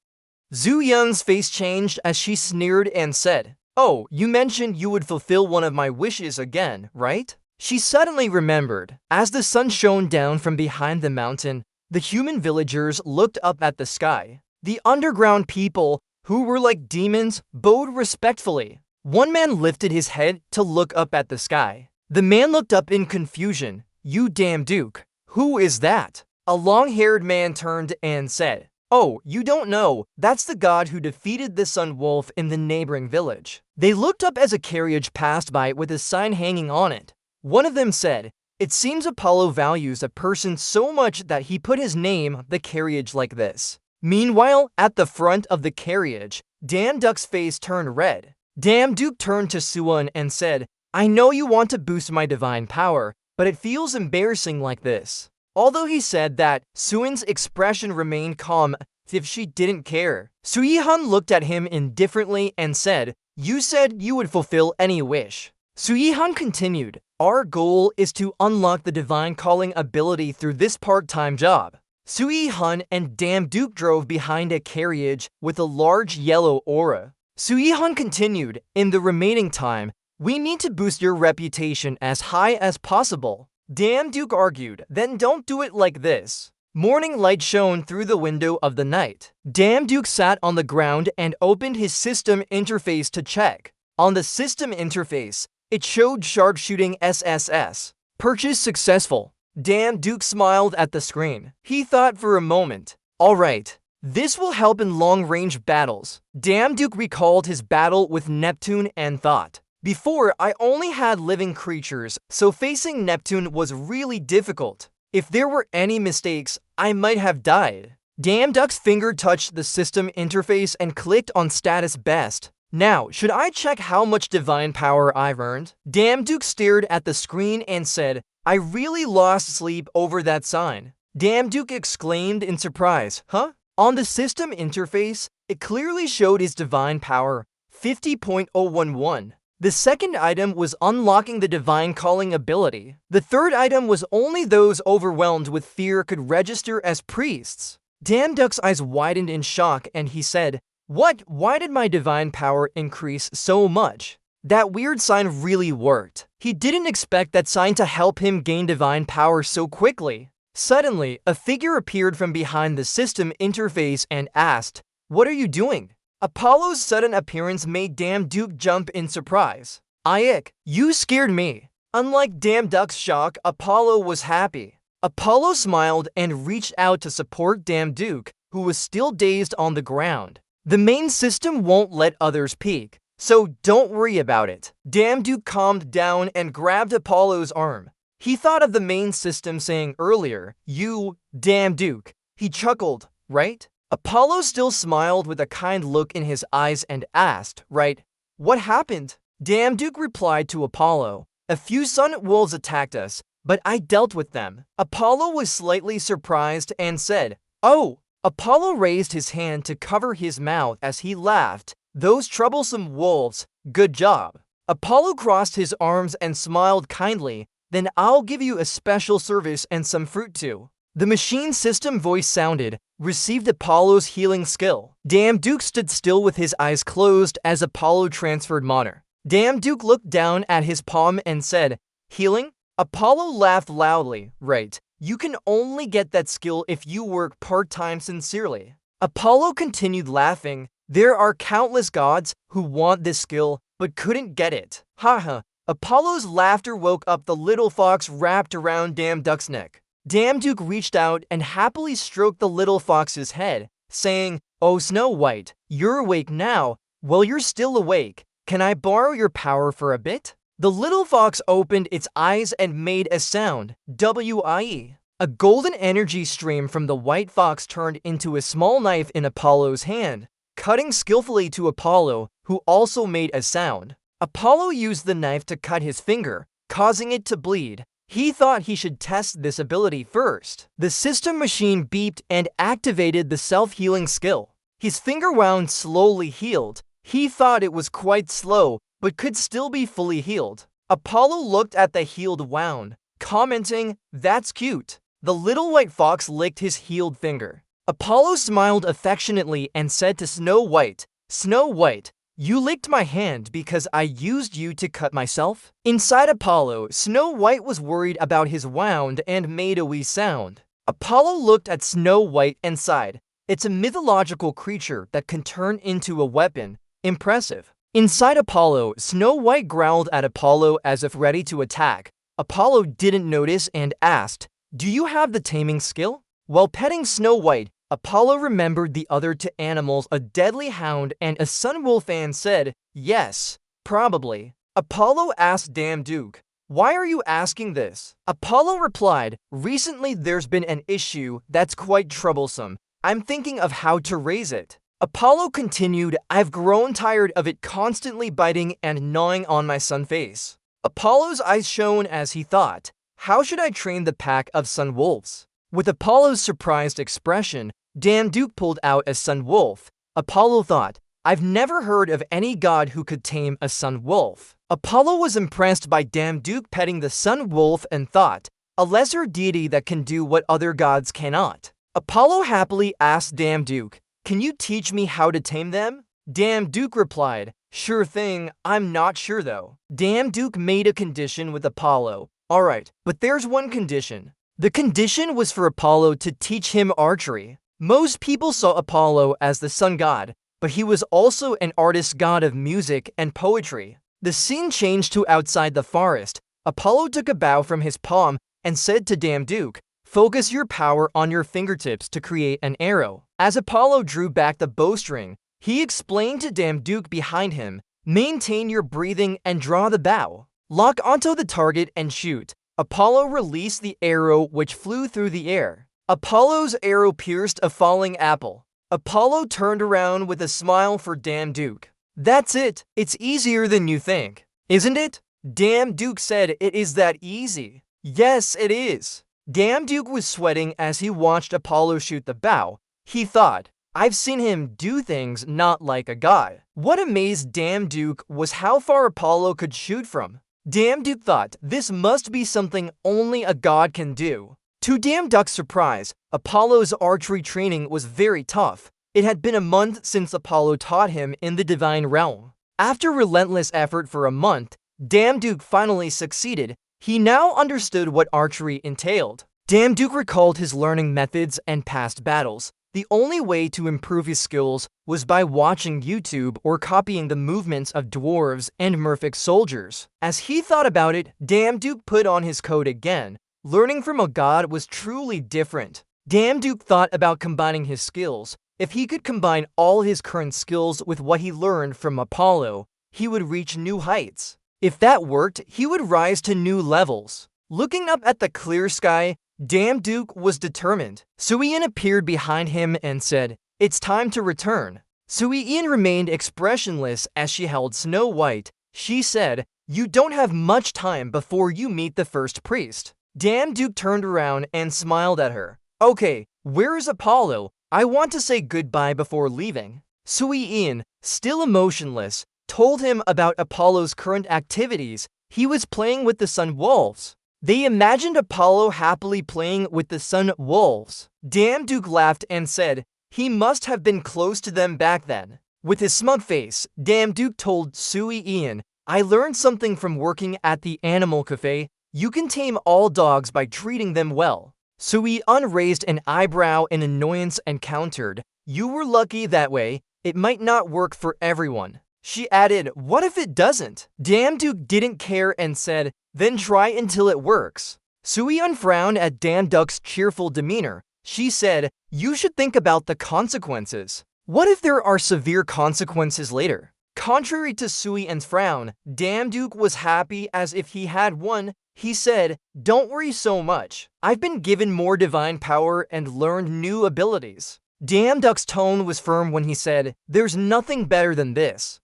Zhu Yun's face changed as she sneered and said, "Oh, you mentioned you would fulfill one of my wishes again, right?" She suddenly remembered. As the sun shone down from behind the mountain, the human villagers looked up at the sky. The underground people, who were like demons, bowed respectfully. One man lifted his head to look up at the sky. The man looked up in confusion. "You damn Duke, who is that?" A long-haired man turned and said, "Oh, you don't know, that's the god who defeated the Sun Wolf in the neighboring village." They looked up as a carriage passed by with a sign hanging on it. One of them said, "It seems Apollo values a person so much that he put his name on the carriage like this." Meanwhile, at the front of the carriage, Damn Duke's face turned red. Damn Duke turned to Suwon and said, "I know you want to boost my divine power, but it feels embarrassing like this." Although he said that, Suwon's expression remained calm as if she didn't care. Soo-yi-han looked at him indifferently and said, "You said you would fulfill any wish." Soo-yi-han continued, "Our goal is to unlock the divine calling ability through this part-time job." Soo-yi-han and Damn Duke drove behind a carriage with a large yellow aura. Soo-yi-han continued, "In the remaining time, we need to boost your reputation as high as possible." Damn Duke argued, "Then don't do it like this." Morning light shone through the window of the night. Damn Duke sat on the ground and opened his system interface to check. On the system interface, it showed sharpshooting SSS. Purchase successful. Damn Duke smiled at the screen. He thought for a moment. Alright, this will help in long-range battles. Damn Duke recalled his battle with Neptune and thought, "Before, I only had living creatures, so facing Neptune was really difficult. If there were any mistakes, I might have died." Damn Duck's finger touched the system interface and clicked on status best. "Now, should I check how much divine power I've earned?" Damn Duke stared at the screen and said, "I really lost sleep over that sign." Damn Duke exclaimed in surprise, "Huh?" On the system interface, it clearly showed his divine power, 50.011. The second item was unlocking the divine calling ability. The third item was only those overwhelmed with fear could register as priests. Damn Duck's eyes widened in shock and he said, "What? Why did my divine power increase so much?" That weird sign really worked. He didn't expect that sign to help him gain divine power so quickly. Suddenly, a figure appeared from behind the system interface and asked, "What are you doing?" Apollo's sudden appearance made Damn Duke jump in surprise. "Ayek, you scared me." Unlike Damn Duck's shock, Apollo was happy. Apollo smiled and reached out to support Damn Duke, who was still dazed on the ground. "The main system won't let others peek, so don't worry about it." Damn Duke calmed down and grabbed Apollo's arm. He thought of the main system saying earlier, "You, Damn Duke." He chuckled, "Right?" Apollo still smiled with a kind look in his eyes and asked, "Right, what happened?" Damn Duke replied to Apollo, "A few sun wolves attacked us, but I dealt with them." Apollo was slightly surprised and said, "Oh." Apollo raised his hand to cover his mouth as he laughed. "Those troublesome wolves, good job." Apollo crossed his arms and smiled kindly. "Then I'll give you a special service and some fruit too." The machine system voice sounded, "Received Apollo's healing skill." Damn Duke stood still with his eyes closed as Apollo transferred mana. Damn Duke looked down at his palm and said, "Healing?" Apollo laughed loudly, "Right. You can only get that skill if you work part-time sincerely." Apollo continued laughing. "There are countless gods who want this skill but couldn't get it. Haha." Apollo's laughter woke up the little fox wrapped around Damn Duck's neck. Damn Duke reached out and happily stroked the little fox's head, saying, "Oh Snow White, you're awake now. Well, you're still awake. Can I borrow your power for a bit?" The little fox opened its eyes and made a sound, "W-I-E." A golden energy stream from the white fox turned into a small knife in Apollo's hand, cutting skillfully to Apollo, who also made a sound. Apollo used the knife to cut his finger, causing it to bleed. He thought he should test this ability first. The system machine beeped and activated the self-healing skill. His finger wound slowly healed. He thought it was quite slow, but could still be fully healed. Apollo looked at the healed wound, commenting, "That's cute." The little white fox licked his healed finger. Apollo smiled affectionately and said to Snow White, "Snow White, You licked my hand because I used you to cut myself? Inside Apollo, Snow White was worried about his wound and made a wee sound. Apollo looked at Snow White and sighed. It's a mythological creature that can turn into a weapon. Impressive. Inside Apollo, Snow White growled at Apollo as if ready to attack. Apollo didn't notice and asked, "Do you have the taming skill?" While petting Snow White, Apollo remembered the other two animals, a deadly hound and a sun wolf, and said, "Yes, probably." Apollo asked Duke, "Why are you asking this?" Apollo replied, "Recently there's been an issue that's quite troublesome. I'm thinking of how to raise it." Apollo continued, "I've grown tired of it constantly biting and gnawing on my sun face." Apollo's eyes shone as he thought, "How should I train the pack of sun wolves?" With Apollo's surprised expression, Duke pulled out a sun wolf. Apollo thought, "I've never heard of any god who could tame a sun wolf." Apollo was impressed by Duke petting the sun wolf and thought, "A lesser deity that can do what other gods cannot." Apollo happily asked Duke, "Can you teach me how to tame them?" Duke replied, "Sure thing, I'm not sure though." Duke made a condition with Apollo. "Alright, but there's one condition." The condition was for Apollo to teach him archery. Most people saw Apollo as the sun god, but he was also an artist god of music and poetry. The scene changed to outside the forest. Apollo took a bow from his palm and said to Duke, "Focus your power on your fingertips to create an arrow." As Apollo drew back the bowstring, he explained to Duke behind him, "Maintain your breathing and draw the bow. Lock onto the target and shoot." Apollo released the arrow, which flew through the air. Apollo's arrow pierced a falling apple. Apollo turned around with a smile for Duke. "That's it. It's easier than you think, isn't it?" Duke said, "It is that easy." "Yes, it is." Duke was sweating as he watched Apollo shoot the bow. He thought, "I've seen him do things not like a god." What amazed Duke was how far Apollo could shoot from. Duke thought, this must be something only a god can do. To Duke's surprise, Apollo's archery training was very tough. It had been a month since Apollo taught him in the divine realm. After relentless effort for a month, Duke finally succeeded. He now understood what archery entailed. Duke recalled his learning methods and past battles. The only way to improve his skills was by watching YouTube or copying the movements of dwarves and merfolk soldiers. As he thought about it, Duke put on his coat again. Learning from a god was truly different. Duke thought about combining his skills. If he could combine all his current skills with what he learned from Apollo, he would reach new heights. If that worked, he would rise to new levels. Looking up at the clear sky, Duke was determined. Sui-Yin appeared behind him and said, "It's time to return." Sui-Yin remained expressionless as she held Snow White. She said, "You don't have much time before you meet the first priest." Duke turned around and smiled at her. "Okay, where is Apollo? I want to say goodbye before leaving." Sui-Yin, still emotionless, told him about Apollo's current activities. He was playing with the sun wolves. They imagined Apollo happily playing with the sun wolves. Duke laughed and said, "He must have been close to them back then." With his smug face, Duke told Sui-Yin, "I learned something from working at the animal cafe. You can tame all dogs by treating them well." Sui-Yin raised an eyebrow in annoyance and countered, "You were lucky that way. It might not work for everyone." She added, "What if it doesn't?" Duke didn't care and said, "Then try until it works." Sui-Yin frowned at Duke's cheerful demeanor. She said, "You should think about the consequences. What if there are severe consequences later?" Contrary to Sui-Yin's frown, Duke was happy as if he had one. He said, "Don't worry so much. I've been given more divine power and learned new abilities." Duke's tone was firm when he said, "There's nothing better than this."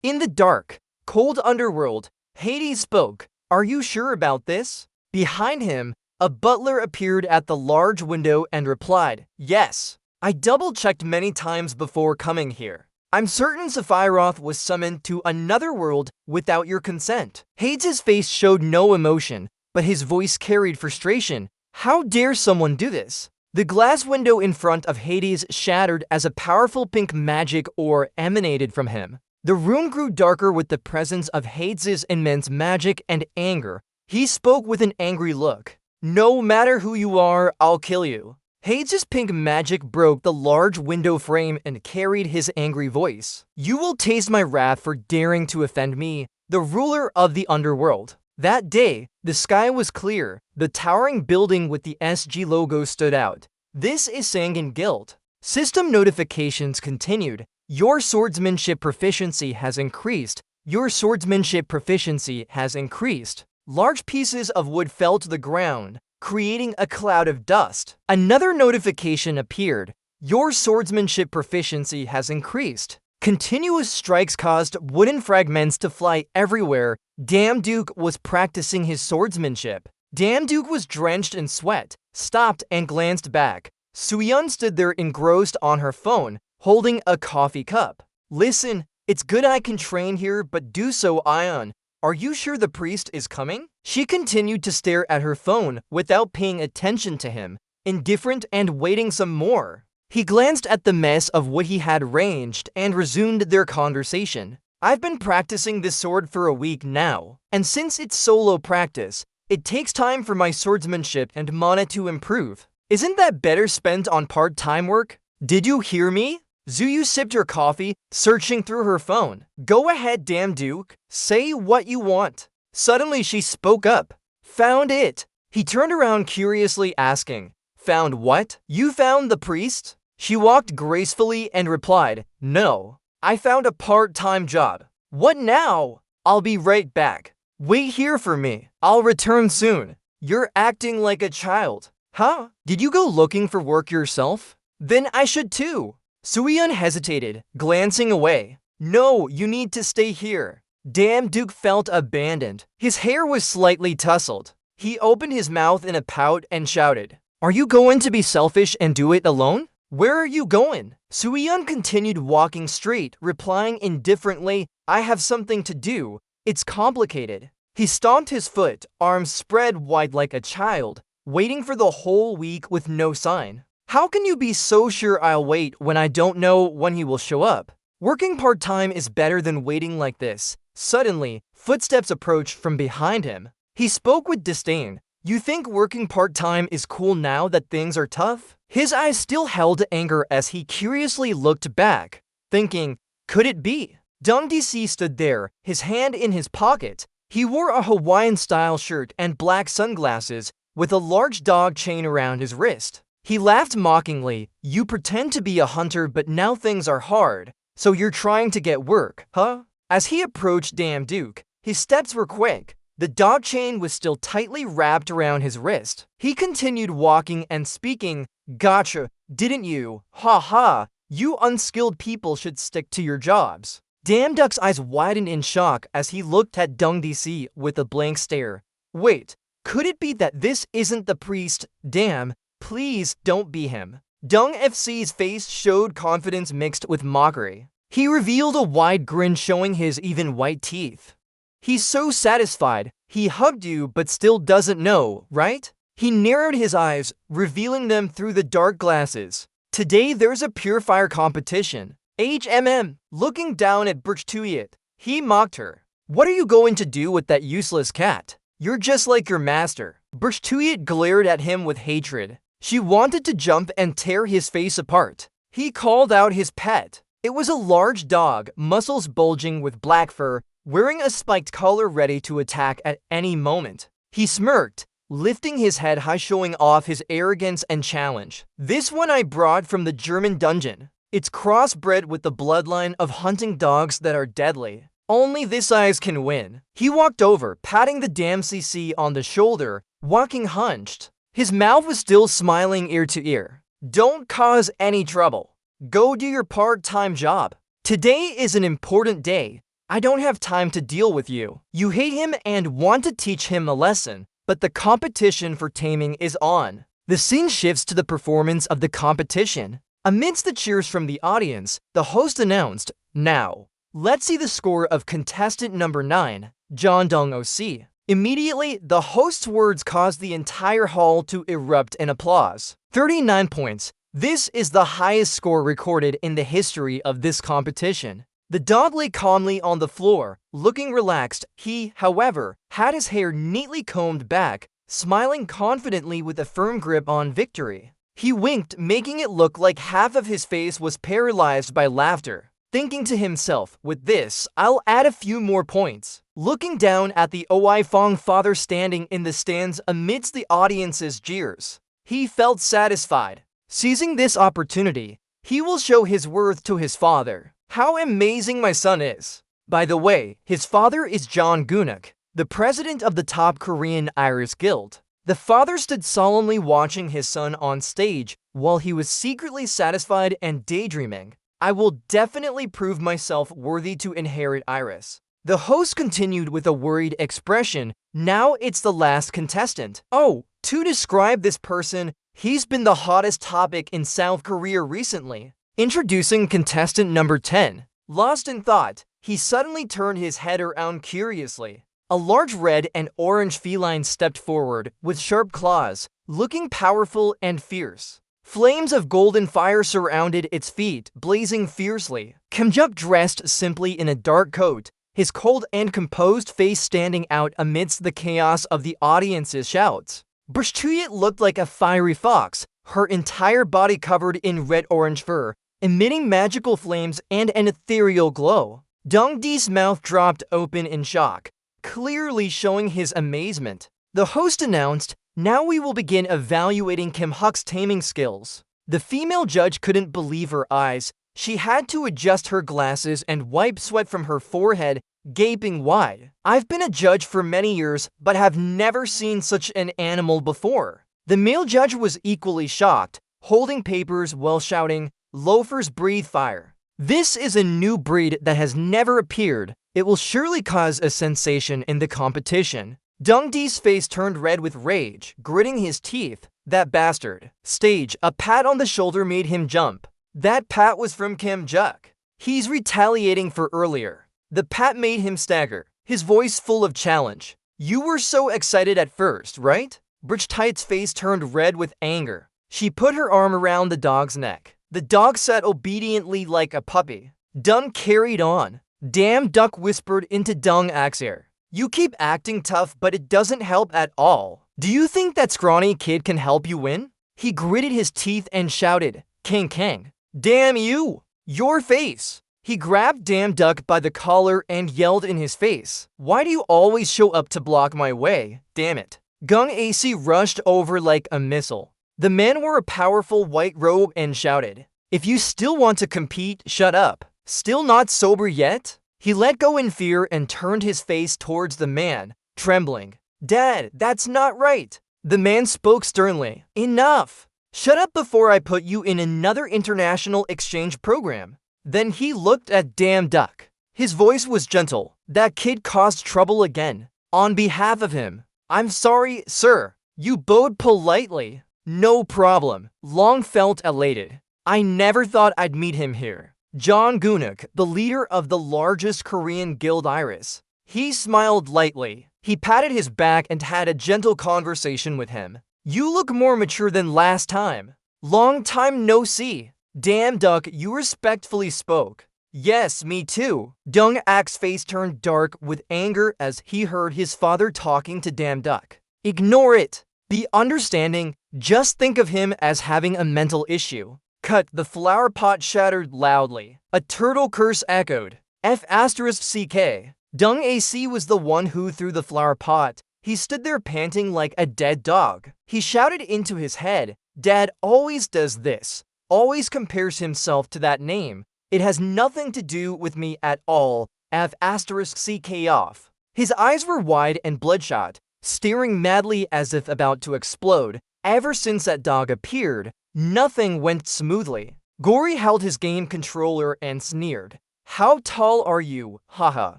In the dark, cold underworld, Hades spoke, "Are you sure about this?" Behind him, a butler appeared at the large window and replied, "Yes. I double-checked many times before coming here. I'm certain Sephiroth was summoned to another world without your consent." Hades' face showed no emotion, but his voice carried frustration. How dare someone do this? The glass window in front of Hades shattered as a powerful pink magic ore emanated from him. The room grew darker with the presence of Hades' immense magic and anger. He spoke with an angry look. No matter who you are, I'll kill you. Hades' pink magic broke the large window frame and carried his angry voice. You will taste my wrath for daring to offend me, the ruler of the underworld. That day, the sky was clear. The towering building with the SG logo stood out. This is Sanguine Guild. System notifications continued. Your swordsmanship proficiency has increased. Your swordsmanship proficiency has increased. Large pieces of wood fell to the ground, creating a cloud of dust. Another notification appeared. Your swordsmanship proficiency has increased. Continuous strikes caused wooden fragments to fly everywhere. Damduke was practicing his swordsmanship. Damduke was drenched in sweat, stopped and glanced back. Suyeon stood there engrossed on her phone, holding a coffee cup. Listen, it's good I can train here, but do so, Ion. Are you sure the priest is coming? She continued to stare at her phone without paying attention to him, indifferent and waiting some more. He glanced at the mess of what he had arranged and resumed their conversation. I've been practicing this sword for a week now, and since it's solo practice, it takes time for my swordsmanship and mana to improve. Isn't that better spent on part-time work? Did you hear me? Zuyu sipped her coffee, searching through her phone. Go ahead, Damduke. Say what you want. Suddenly she spoke up. Found it. He turned around curiously asking, Found what? You found the priest? She walked gracefully and replied, No. I found a part-time job. What now? I'll be right back. Wait here for me. I'll return soon. You're acting like a child. Huh? Did you go looking for work yourself? Then I should too. Suyeon hesitated, glancing away. No, you need to stay here. Damduke felt abandoned. His hair was slightly tousled. He opened his mouth in a pout and shouted, Are you going to be selfish and do it alone? Where are you going? Suyeon continued walking straight, replying indifferently, I have something to do. It's complicated. He stomped his foot, arms spread wide like a child, waiting for the whole week with no sign. How can you be so sure I'll wait when I don't know when he will show up? Working part-time is better than waiting like this. Suddenly, footsteps approached from behind him. He spoke with disdain. You think working part-time is cool now that things are tough? His eyes still held anger as he curiously looked back, thinking, could it be? Dong DC stood there, his hand in his pocket. He wore a Hawaiian-style shirt and black sunglasses with a large dog chain around his wrist. He laughed mockingly. You pretend to be a hunter, but now things are hard, so you're trying to get work, huh? As he approached Damduke, his steps were quick. The dog chain was still tightly wrapped around his wrist. He continued walking and speaking. Gotcha, didn't you? Ha ha, you unskilled people should stick to your jobs. Damduke's eyes widened in shock as he looked at Dong DC with a blank stare. Wait, could it be that this isn't the priest? Damn. Please don't be him. Dong FC's face showed confidence mixed with mockery. He revealed a wide grin showing his even white teeth. He's so satisfied. He hugged you but still doesn't know, right? He narrowed his eyes, revealing them through the dark glasses. Today there's a purifier competition. Looking down at Birchtuyet, he mocked her. What are you going to do with that useless cat? You're just like your master. Birchtuyet glared at him with hatred. She wanted to jump and tear his face apart. He called out his pet. It was a large dog, muscles bulging with black fur, wearing a spiked collar ready to attack at any moment. He smirked, lifting his head high, showing off his arrogance and challenge. This one I brought from the German dungeon. It's crossbred with the bloodline of hunting dogs that are deadly. Only this size can win. He walked over, patting the damn CC on the shoulder, walking hunched. His mouth was still smiling ear to ear. Don't cause any trouble. Go do your part-time job. Today is an important day. I don't have time to deal with you. You hate him and want to teach him a lesson, but the competition for taming is on. The scene shifts to the performance of the competition. Amidst the cheers from the audience, the host announced, Now, let's see the score of contestant number 9, John Dong OC. Immediately, the host's words caused the entire hall to erupt in applause. 39 points. This is the highest score recorded in the history of this competition. The dog lay calmly on the floor, looking relaxed. He, however, had his hair neatly combed back, smiling confidently with a firm grip on victory. He winked, making it look like half of his face was paralyzed by laughter. Thinking to himself, with this, I'll add a few more points. Looking down at the Oi Fong father standing in the stands amidst the audience's jeers, he felt satisfied. Seizing this opportunity, he will show his worth to his father. How amazing my son is. By the way, his father is John Gunuk, the president of the top Korean Iris Guild. The father stood solemnly watching his son on stage while he was secretly satisfied and daydreaming. I will definitely prove myself worthy to inherit Iris. The host continued with a worried expression. Now it's the last contestant. Oh, to describe this person, he's been the hottest topic in South Korea recently. Introducing contestant number 10. Lost in thought, he suddenly turned his head around curiously. A large red and orange feline stepped forward with sharp claws, looking powerful and fierce. Flames of golden fire surrounded its feet, blazing fiercely. Kimjuk dressed simply in a dark coat, his cold and composed face standing out amidst the chaos of the audience's shouts. Brishchuyet looked like a fiery fox, her entire body covered in red-orange fur, emitting magical flames and an ethereal glow. Dongdi's mouth dropped open in shock, clearly showing his amazement. The host announced, "Now we will begin evaluating Kim Huk's taming skills." The female judge couldn't believe her eyes. She had to adjust her glasses and wipe sweat from her forehead, gaping wide. I've been a judge for many years, but have never seen such an animal before. The male judge was equally shocked, holding papers while shouting, "Loafers breathe fire. This is a new breed that has never appeared. It will surely cause a sensation in the competition." Dongdi's face turned red with rage, gritting his teeth. That bastard. Stage, a pat on the shoulder made him jump. That pat was from Kim Juk. He's retaliating for earlier. The pat made him stagger, his voice full of challenge. You were so excited at first, right? Bridgetite's face turned red with anger. She put her arm around the dog's neck. The dog sat obediently like a puppy. Dung carried on. Damn Duck whispered into Dung Ak's ear. You keep acting tough, but it doesn't help at all. Do you think that scrawny kid can help you win? He gritted his teeth and shouted, King Kang. Damn you! Your face! He grabbed Damn Duck by the collar and yelled in his face. Why do you always show up to block my way? Damn it. Gung AC rushed over like a missile. The man wore a powerful white robe and shouted, If you still want to compete, shut up. Still not sober yet? He let go in fear and turned his face towards the man, trembling. Dad, that's not right. The man spoke sternly. Enough. Shut up before I put you in another international exchange program. Then he looked at Damn Duck. His voice was gentle. That kid caused trouble again. On behalf of him. I'm sorry, sir. You bowed politely. No problem. Long felt elated. I never thought I'd meet him here. John Gunuk, the leader of the largest Korean guild Iris. He smiled lightly. He patted his back and had a gentle conversation with him. You look more mature than last time. Long time no see. Damn Duck, you respectfully spoke. Yes, me too. Dung Ak's face turned dark with anger as he heard his father talking to Damn Duck. Ignore it. Be understanding. Just think of him as having a mental issue. Cut, the flower pot shattered loudly. A turtle curse echoed. F*CK. Dung AC was the one who threw the flower pot. He stood there panting like a dead dog. He shouted into his head, Dad always does this. Always compares himself to that name. It has nothing to do with me at all. F*CK off. His eyes were wide and bloodshot, staring madly as if about to explode. Ever since that dog appeared, nothing went smoothly. Gory held his game controller and sneered. How tall are you? Haha.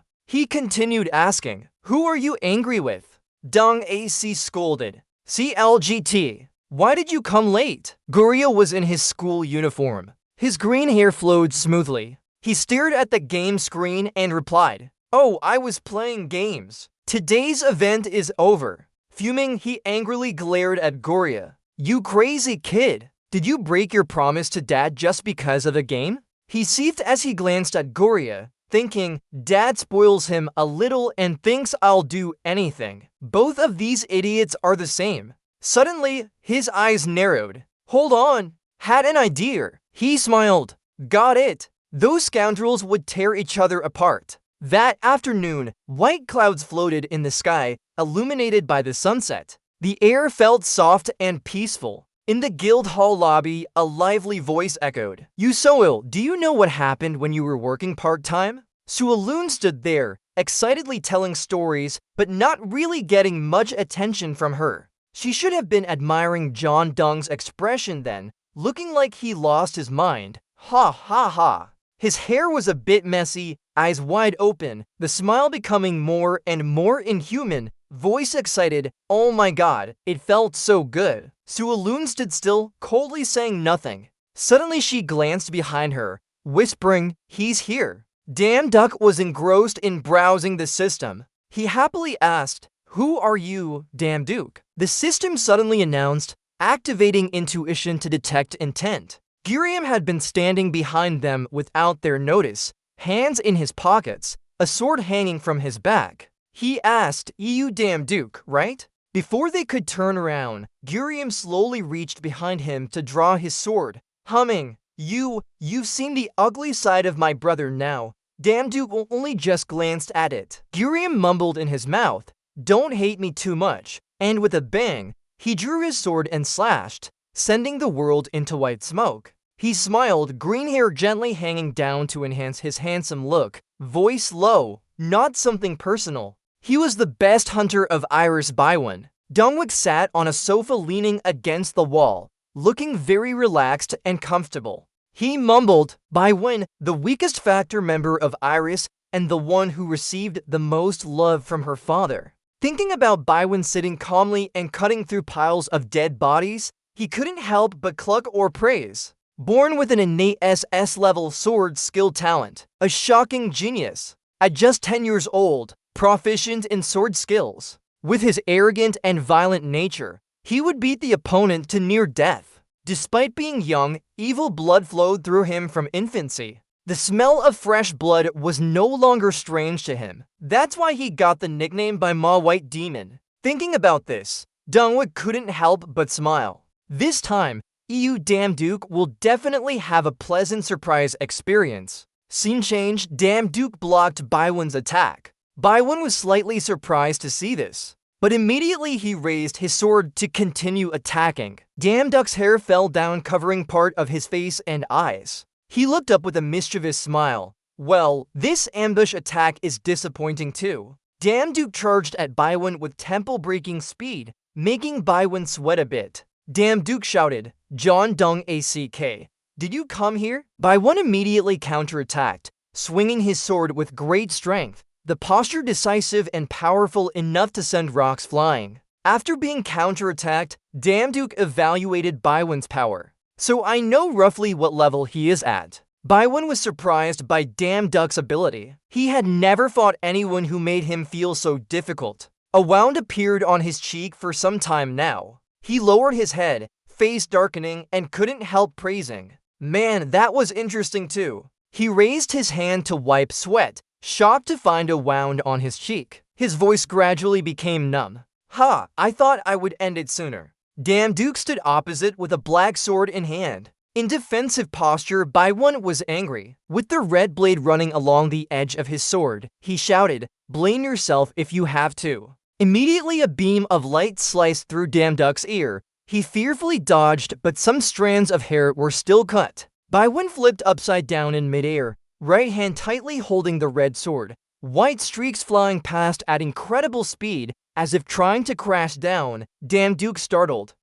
He continued asking, Who are you angry with? Dung AC scolded. CLGT. Why did you come late? Goryeo was in his school uniform. His green hair flowed smoothly. He stared at the game screen and replied, Oh, I was playing games. Today's event is over. Fuming, he angrily glared at Goryeo. You crazy kid. Did you break your promise to Dad just because of a game? He seethed as he glanced at Goryeo. thinking dad spoils him a little and thinks I'll do anything. Both of these idiots are the same. Suddenly, his eyes narrowed. Hold on, had an idea. He smiled. Got it. Those scoundrels would tear each other apart. That afternoon, white clouds floated in the sky, illuminated by the sunset. The air felt soft and peaceful. In the guild hall lobby, a lively voice echoed. Yusoil, do you know what happened when you were working part-time? Sualoon stood there, excitedly telling stories, but not really getting much attention from her. She should have been admiring John Dong's expression then, looking like he lost his mind. Ha ha ha. His hair was a bit messy, eyes wide open, the smile becoming more and more inhuman, voice excited. Oh my god, it felt so good. Sualoon stood still, coldly saying nothing. Suddenly she glanced behind her, whispering, he's here. Dan Duck was engrossed in browsing the system. He happily asked, who are you, Damn Duke? The system suddenly announced, activating intuition to detect intent. Guriam had been standing behind them without their notice, hands in his pockets, a sword hanging from his back. He asked, you Damn Duke, right? Before they could turn around, Guriam slowly reached behind him to draw his sword, humming, You've seen the ugly side of my brother now. Damn Duke only just glanced at it. Guriam mumbled in his mouth, don't hate me too much, and with a bang, he drew his sword and slashed, sending the world into white smoke. He smiled, green hair gently hanging down to enhance his handsome look, voice low, not something personal. He was the best hunter of Iris Baiwen. Dongwook sat on a sofa leaning against the wall, looking very relaxed and comfortable. He mumbled, Baiwen, the weakest factor member of Iris and the one who received the most love from her father. Thinking about Baiwen sitting calmly and cutting through piles of dead bodies, he couldn't help but cluck or praise. Born with an innate SS-level sword skill talent, a shocking genius. At just 10 years old, proficient in sword skills. With his arrogant and violent nature, he would beat the opponent to near death. Despite being young, evil blood flowed through him from infancy. The smell of fresh blood was no longer strange to him. That's why he got the nickname by Ma White Demon. Thinking about this, Dongwook couldn't help but smile. This time, EU Damn Duke will definitely have a pleasant surprise experience. Scene change, Damn Duke blocked Baiwen's attack. Baiwen was slightly surprised to see this, but immediately he raised his sword to continue attacking. Damn Duck's hair fell down, covering part of his face and eyes. He looked up with a mischievous smile. Well, this ambush attack is disappointing too. Damn Duke charged at Baiwen with temple-breaking speed, making Baiwen sweat a bit. Damn Duke shouted, John Dong ACK. Did you come here? Baiwen immediately counterattacked, swinging his sword with great strength, the posture decisive and powerful enough to send rocks flying. After being counterattacked, Damn Duke evaluated Baiwen's power. So I know roughly what level he is at. Baiwen was surprised by Damn Duck's ability. He had never fought anyone who made him feel so difficult. A wound appeared on his cheek for some time now. He lowered his head, face darkening, and couldn't help praising. Man, that was interesting too. He raised his hand to wipe sweat, shocked to find a wound on his cheek. His voice gradually became numb. Ha, I thought I would end it sooner. Damn Duke stood opposite with a black sword in hand. In defensive posture, Baiwen was angry. With the red blade running along the edge of his sword, he shouted, blame yourself if you have to. Immediately a beam of light sliced through Damn Duck's ear. He fearfully dodged, but some strands of hair were still cut. Baiwen flipped upside down in midair, right hand tightly holding the red sword. White streaks flying past at incredible speed, as if trying to crash down. Damn Duke startled,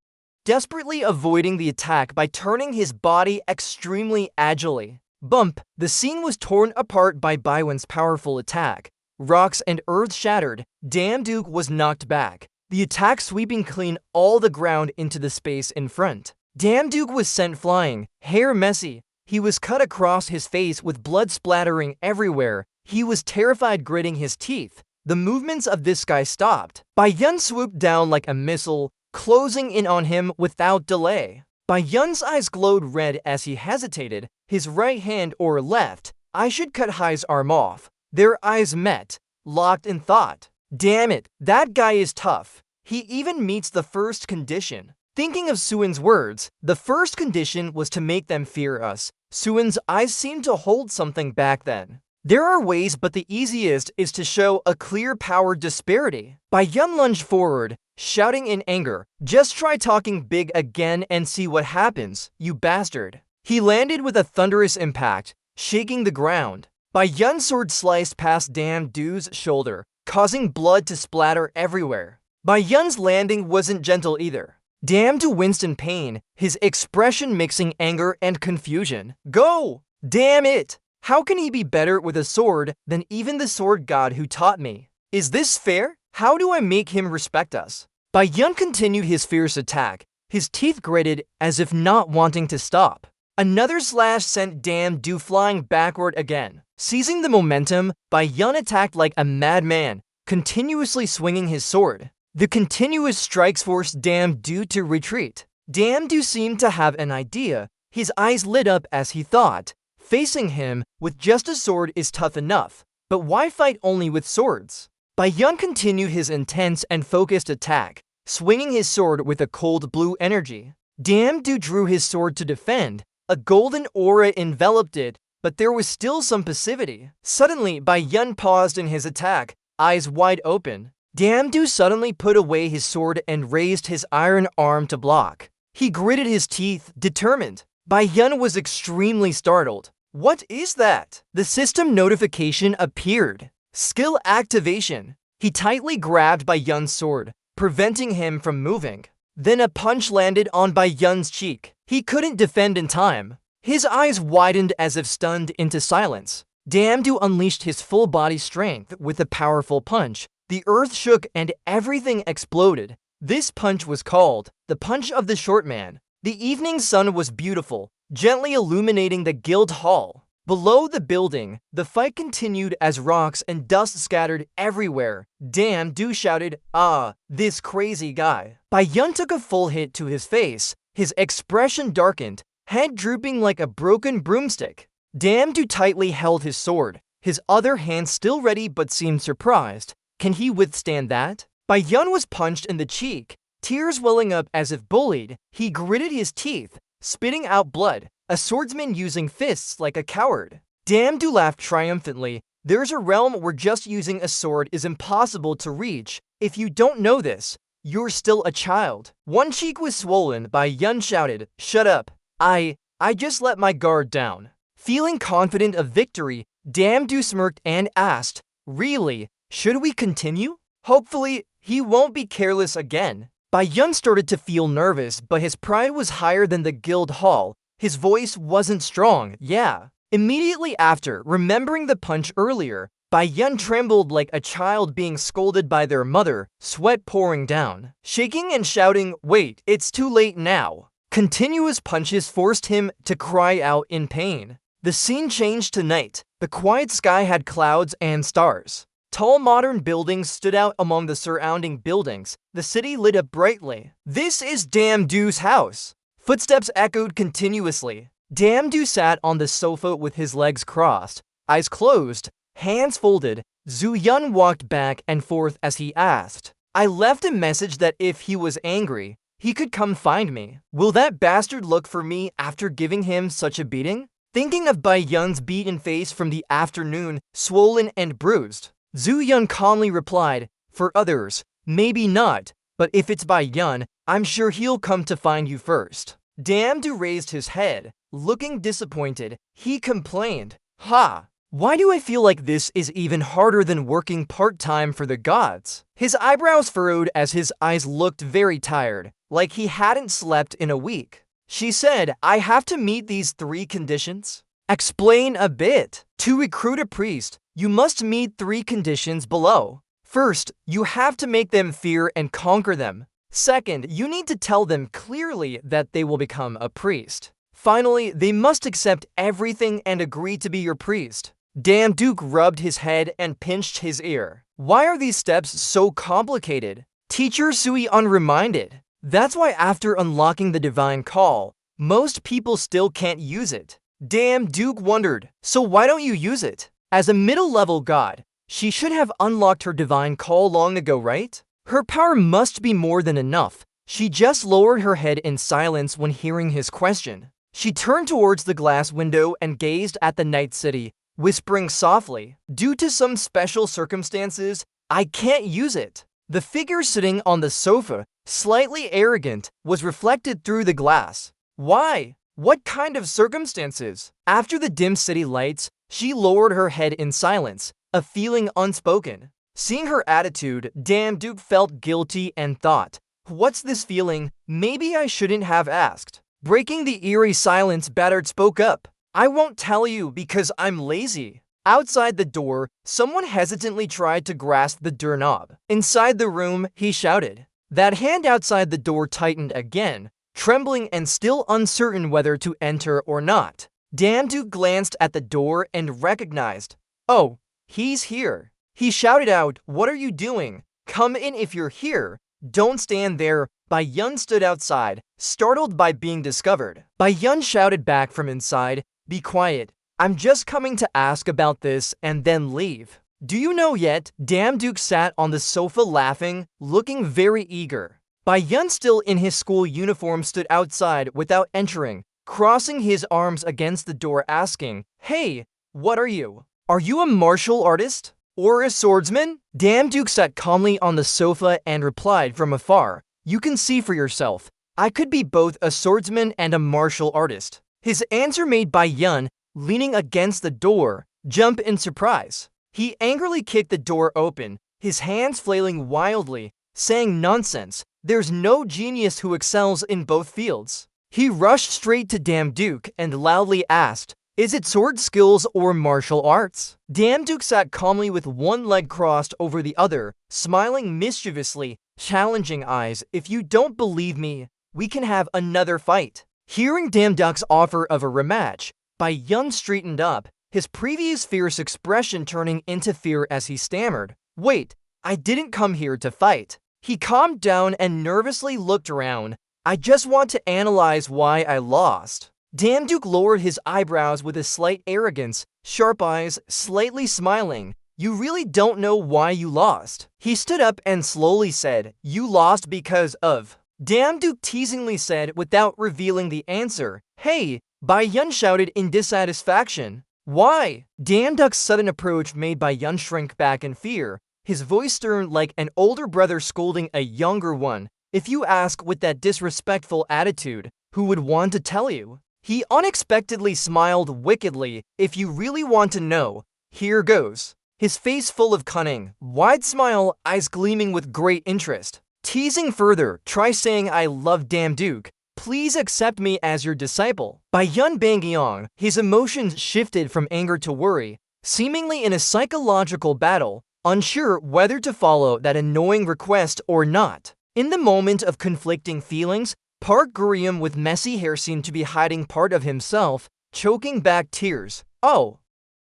desperately avoiding the attack by turning his body extremely agilely. Bump! The scene was torn apart by Baiwen's powerful attack. Rocks and earth shattered. Damn Duke was knocked back, the attack sweeping clean all the ground into the space in front. Damn Duke was sent flying, hair messy. He was cut across his face with blood splattering everywhere. He was terrified, gritting his teeth. The movements of this guy stopped. Baiwen swooped down like a missile, closing in on him without delay. Baiwen's eyes glowed red as he hesitated, his right hand or left, I should cut Hai's arm off. Their eyes met, locked in thought. Damn it, that guy is tough. He even meets the first condition. Thinking of Suin's words, the first condition was to make them fear us. Suin's eyes seemed to hold something back then. There are ways, but the easiest is to show a clear power disparity. Bai Yun lunged forward, shouting in anger, "Just try talking big again and see what happens, you bastard." He landed with a thunderous impact, shaking the ground. Bai Yun's sword sliced past Damn Du's shoulder, causing blood to splatter everywhere. Bai Yun's landing wasn't gentle either. Damn Du winced in pain, his expression mixing anger and confusion. Go! Damn it! How can he be better with a sword than even the sword god who taught me? Is this fair? How do I make him respect us? Bai Yun continued his fierce attack, his teeth gritted as if not wanting to stop. Another slash sent Damn Du flying backward again. Seizing the momentum, Bai Yun attacked like a madman, continuously swinging his sword. The continuous strikes forced Damn Du to retreat. Damn Du seemed to have an idea. His eyes lit up as he thought. Facing him with just a sword is tough enough, but why fight only with swords? Bai Yun continued his intense and focused attack, swinging his sword with a cold blue energy. Damn Du drew his sword to defend. A golden aura enveloped it, but there was still some passivity. Suddenly, Bai Yun paused in his attack, eyes wide open. Damn Du suddenly put away his sword and raised his iron arm to block. He gritted his teeth, determined. Bai Yun was extremely startled. What is that? The system notification appeared. Skill activation. He tightly grabbed Bai Yun's sword, preventing him from moving. Then a punch landed on Bai Yun's cheek. He couldn't defend in time. His eyes widened as if stunned into silence. Damn Du unleashed his full body strength with a powerful punch. The earth shook and everything exploded. This punch was called the Punch of the Short Man. The evening sun was beautiful, gently illuminating the guild hall. Below the building, the fight continued as rocks and dust scattered everywhere. Damn Du shouted, "Ah, this crazy guy." Bai Yun took a full hit to his face. His expression darkened, head drooping like a broken broomstick. Damn Du tightly held his sword, his other hand still ready but seemed surprised. Can he withstand that? Bai Yun was punched in the cheek, tears welling up as if bullied. He gritted his teeth, spitting out blood, a swordsman using fists like a coward. Damn Du laughed triumphantly. There's a realm where just using a sword is impossible to reach. If you don't know this, you're still a child. One cheek was swollen. Bai Yun shouted, "Shut up. I just let my guard down." Feeling confident of victory, Damn Du smirked and asked, "Really? Should we continue? Hopefully, he won't be careless again." Bai Yun started to feel nervous, but his pride was higher than the guild hall. His voice wasn't strong, yeah. Immediately after, remembering the punch earlier, Bai Yun trembled like a child being scolded by their mother, sweat pouring down. Shaking and shouting, "Wait, it's too late now." Continuous punches forced him to cry out in pain. The scene changed to night. The quiet sky had clouds and stars. Tall modern buildings stood out among the surrounding buildings. The city lit up brightly. "This is Damn Du's house." Footsteps echoed continuously. Damn Du sat on the sofa with his legs crossed, eyes closed, hands folded. Zhu Yun walked back and forth as he asked, "I left a message that if he was angry, he could come find me. Will that bastard look for me after giving him such a beating?" Thinking of Bai Yun's beaten face from the afternoon, swollen and bruised, Zhu Yun calmly replied, "For others, maybe not, but if it's Bai Yun, I'm sure he'll come to find you first." Damn Du raised his head, looking disappointed. He complained, "Ha! Why do I feel like this is even harder than working part-time for the gods?" His eyebrows furrowed as his eyes looked very tired, like he hadn't slept in a week. She said, "I have to meet these 3 conditions." Explain a bit. To recruit a priest, you must meet 3 conditions below. First, you have to make them fear and conquer them. Second, you need to tell them clearly that they will become a priest. Finally, they must accept everything and agree to be your priest. Damn Duke rubbed his head and pinched his ear. Why are these steps so complicated? Teacher Sui unreminded. That's why after unlocking the divine call, most people still can't use it. Damn, Duke wondered, so why don't you use it? As a middle-level god, she should have unlocked her divine call long ago, right? Her power must be more than enough. She just lowered her head in silence when hearing his question. She turned towards the glass window and gazed at the night city, whispering softly, "Due to some special circumstances, I can't use it." The figure sitting on the sofa, slightly arrogant, was reflected through the glass. Why? What kind of circumstances? After the dim city lights, she lowered her head in silence, a feeling unspoken. Seeing her attitude, Dan Duke felt guilty and thought, "What's this feeling? Maybe I shouldn't have asked." Breaking the eerie silence, Battard spoke up. "I won't tell you because I'm lazy." Outside the door, someone hesitantly tried to grasp the doorknob. Inside the room, he shouted. That hand outside the door tightened again, trembling and still uncertain whether to enter or not. Dan Duke glanced at the door and recognized, "Oh, he's here." He shouted out, "What are you doing? Come in if you're here. Don't stand there." Bai Yun stood outside, startled by being discovered. Bai Yun shouted back from inside, "Be quiet. I'm just coming to ask about this and then leave." "Do you know yet?" Dan Duke sat on the sofa laughing, looking very eager. Bai Yun, still in his school uniform, stood outside without entering, crossing his arms against the door asking, "Hey, what are you? Are you a martial artist? Or a swordsman?" Dan Duke sat calmly on the sofa and replied from afar, "You can see for yourself. I could be both a swordsman and a martial artist." His answer made Bai Yun, leaning against the door, jump in surprise. He angrily kicked the door open, his hands flailing wildly, saying, "Nonsense. There's no genius who excels in both fields." He rushed straight to Dan Duke and loudly asked, "Is it sword skills or martial arts?" Dan Duke sat calmly with one leg crossed over the other, smiling mischievously, challenging eyes. "If you don't believe me, we can have another fight." Hearing Dan Duke's offer of a rematch, Bai Yun straightened up, his previous fierce expression turning into fear as he stammered, "Wait, I didn't come here to fight." He calmed down and nervously looked around. "I just want to analyze why I lost." Dan Duke lowered his eyebrows with a slight arrogance, sharp eyes, slightly smiling. "You really don't know why you lost." He stood up and slowly said, "You lost because of." Dan Duke teasingly said without revealing the answer, "Hey," Bai Yun shouted in dissatisfaction. "Why?" Dan Duke's sudden approach made Bai Yun shrink back in fear, his voice stern like an older brother scolding a younger one. "If you ask with that disrespectful attitude, who would want to tell you?" He unexpectedly smiled wickedly. "If you really want to know, here goes." His face full of cunning, wide smile, eyes gleaming with great interest. Teasing further, "Try saying I love Dan Duke. Please accept me as your disciple." Bai Yun Bangyong, his emotions shifted from anger to worry, seemingly in a psychological battle, unsure whether to follow that annoying request or not. In the moment of conflicting feelings, Park Gurium with messy hair seemed to be hiding part of himself, choking back tears. "Oh!"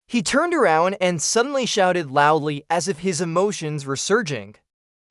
He turned around and suddenly shouted loudly as if his emotions were surging.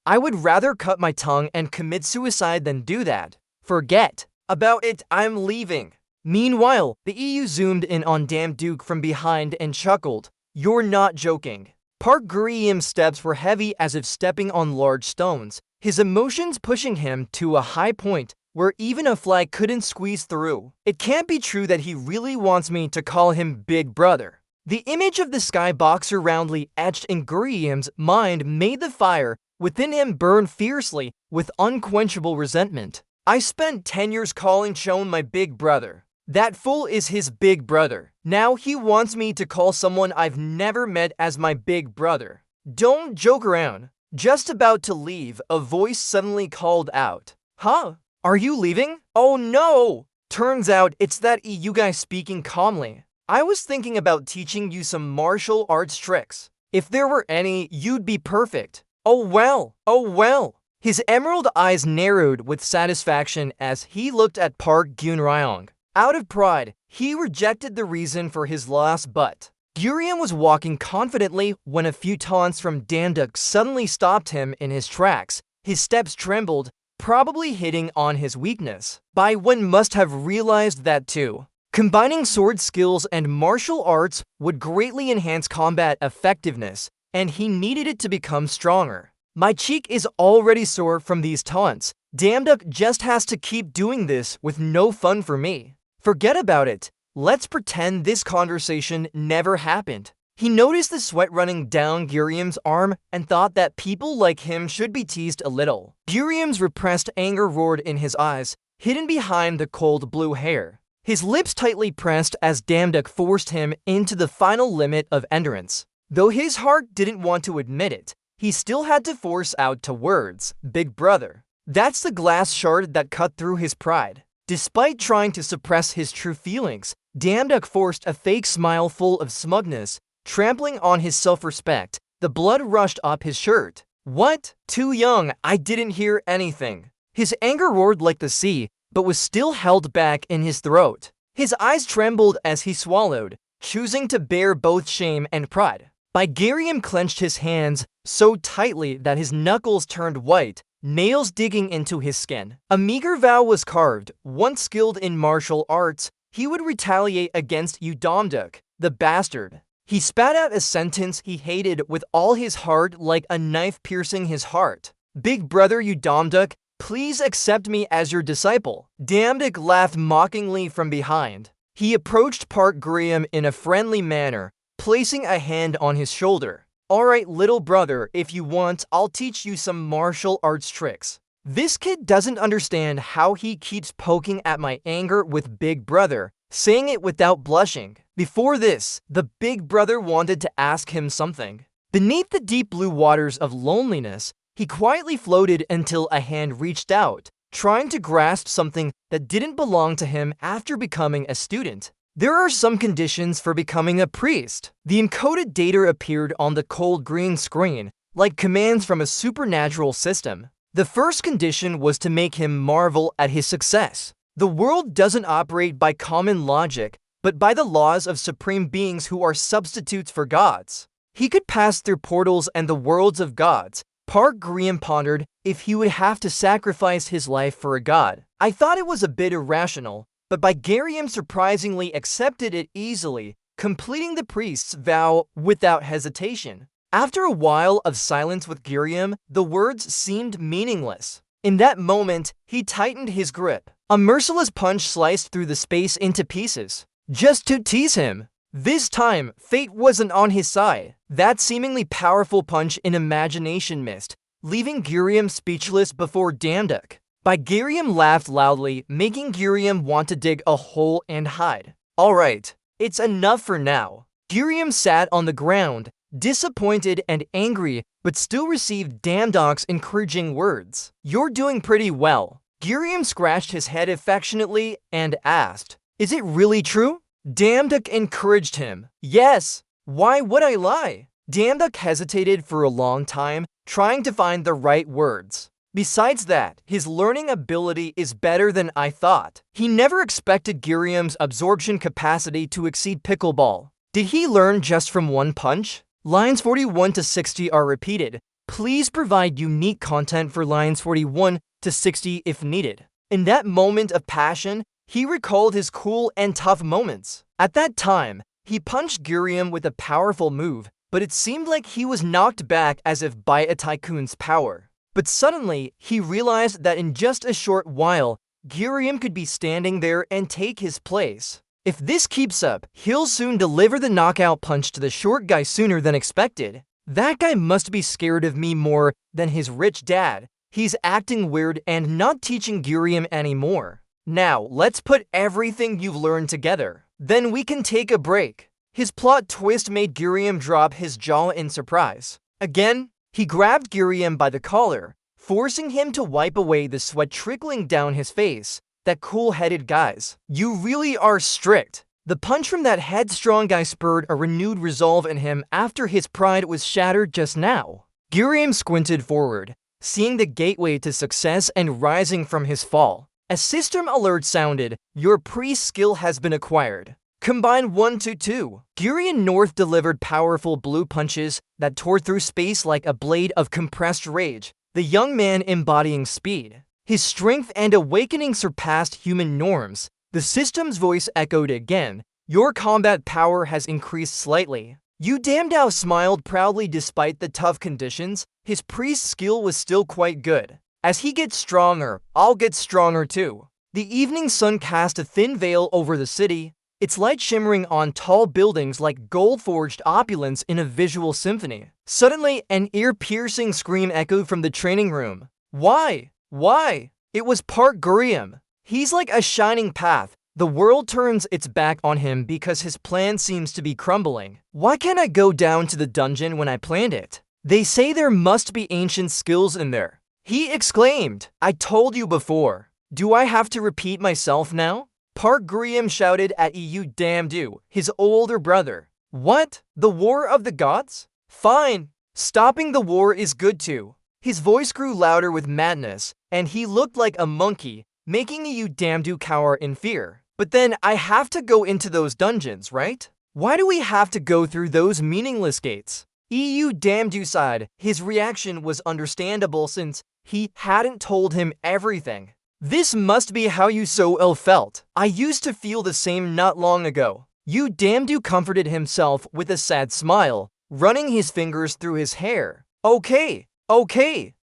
"I would rather cut my tongue and commit suicide than do that. Forget about it, I'm leaving." Meanwhile, the EU zoomed in on Dan Duke from behind and chuckled. "You're not joking." Park Gurium's steps were heavy as if stepping on large stones, his emotions pushing him to a high point where even a fly couldn't squeeze through. "It can't be true that he really wants me to call him Big Brother." The image of the sky boxer roundly etched in Gurium's mind made the fire within him burn fiercely with unquenchable resentment. "I spent 10 years calling Chon my big brother. That fool is his big brother. Now he wants me to call someone I've never met as my big brother. Don't joke around." Just about to leave, a voice suddenly called out, "Huh? Are you leaving?" "Oh no! Turns out it's that EU guy speaking calmly. I was thinking about teaching you some martial arts tricks. If there were any, you'd be perfect." "Oh well, oh well." His emerald eyes narrowed with satisfaction as he looked at Park Gyun-ryong. Out of pride, he rejected the reason for his loss, but Gurium was walking confidently when a few taunts from Dan Duke suddenly stopped him in his tracks. His steps trembled, probably hitting on his weakness. Bai Wen must have realized that too. Combining sword skills and martial arts would greatly enhance combat effectiveness, and he needed it to become stronger. My cheek is already sore from these taunts. Damduck just has to keep doing this with no fun for me. Forget about it. Let's pretend this conversation never happened. He noticed the sweat running down Giriam's arm and thought that people like him should be teased a little. Giriam's repressed anger roared in his eyes, hidden behind the cold blue hair. His lips tightly pressed as Damduck forced him into the final limit of endurance. Though his heart didn't want to admit it, he still had to force out the words, "Big brother." That's the glass shard that cut through his pride. Despite trying to suppress his true feelings, Damduck forced a fake smile full of smugness, trampling on his self-respect. The blood rushed up his shirt. What? Too young, I didn't hear anything. His anger roared like the sea, but was still held back in his throat. His eyes trembled as he swallowed, choosing to bear both shame and pride. Giriam clenched his hands so tightly that his knuckles turned white, nails digging into his skin. A meager vow was carved. Once skilled in martial arts, he would retaliate against Damduck, the bastard. He spat out a sentence he hated with all his heart, like a knife piercing his heart. "Big brother Damduck, please accept me as your disciple." Damduck laughed mockingly from behind. He approached Giriam in a friendly manner, placing a hand on his shoulder. "Alright, little brother, if you want, I'll teach you some martial arts tricks." This kid doesn't understand how he keeps poking at my anger with Big Brother, saying it without blushing. Before this, the Big Brother wanted to ask him something. Beneath the deep blue waters of loneliness, he quietly floated until a hand reached out, trying to grasp something that didn't belong to him after becoming a student. There are some conditions for becoming a priest. The encoded data appeared on the cold green screen, like commands from a supernatural system. The first condition was to make him marvel at his success. The world doesn't operate by common logic, but by the laws of supreme beings who are substitutes for gods. He could pass through portals and the worlds of gods. Giriam pondered if he would have to sacrifice his life for a god. I thought it was a bit irrational, but Giriam surprisingly accepted it easily, completing the priest's vow without hesitation. After a while of silence with Giriam, the words seemed meaningless. In that moment, he tightened his grip. A merciless punch sliced through the space into pieces, just to tease him. This time, fate wasn't on his side. That seemingly powerful punch in imagination missed, leaving Giriam speechless before Damduck. Giriam laughed loudly, making Giriam want to dig a hole and hide. "Alright, it's enough for now." Giriam sat on the ground, disappointed and angry, but still received Damduck's encouraging words. "You're doing pretty well." Giriam scratched his head affectionately and asked, "Is it really true?" Damduck encouraged him. "Yes. Why would I lie?" Damduck hesitated for a long time, trying to find the right words. Besides that, his learning ability is better than I thought. He never expected Giriam's absorption capacity to exceed pickleball. Did he learn just from one punch? Lines 41 to 60 are repeated. Please provide unique content for lines 41 to 60 if needed. In that moment of passion, he recalled his cool and tough moments. At that time, he punched Giriam with a powerful move, but it seemed like he was knocked back as if by a tycoon's power. But suddenly, he realized that in just a short while, Giriam could be standing there and take his place. If this keeps up, he'll soon deliver the knockout punch to the short guy sooner than expected. That guy must be scared of me more than his rich dad. He's acting weird and not teaching Giriam anymore. Now, let's put everything you've learned together. Then we can take a break. His plot twist made Giriam drop his jaw in surprise. Again, he grabbed Giriam by the collar, forcing him to wipe away the sweat trickling down his face. That cool-headed guys. You really are strict. The punch from that headstrong guy spurred a renewed resolve in him after his pride was shattered just now. Giriam squinted forward, seeing the gateway to success and rising from his fall. A system alert sounded. Your priest skill has been acquired. Combine 1 to 2. Giriam North delivered powerful blue punches that tore through space like a blade of compressed rage, the young man embodying speed. His strength and awakening surpassed human norms. The system's voice echoed again. Your combat power has increased slightly. Yu Damdao smiled proudly despite the tough conditions. His priest skill was still quite good. As he gets stronger, I'll get stronger too. The evening sun cast a thin veil over the city, its light shimmering on tall buildings like gold-forged opulence in a visual symphony. Suddenly, an ear-piercing scream echoed from the training room. Why? Why? It was Park Gurium. He's like a shining path. The world turns its back on him because his plan seems to be crumbling. Why can't I go down to the dungeon when I planned it? They say there must be ancient skills in there. He exclaimed. I told you before. Do I have to repeat myself now? Park Gurium shouted at Yu Damdao, his older brother. What? The War of the Gods? Fine. Stopping the war is good too. His voice grew louder with madness, and he looked like a monkey, making Yu Damdao cower in fear. But then I have to go into those dungeons, right? Why do we have to go through those meaningless gates? Yu Damdao sighed. His reaction was understandable since he hadn't told him everything. This must be how you so ill felt. I used to feel the same not long ago. Yu Damdao comforted himself with a sad smile, running his fingers through his hair. Okay,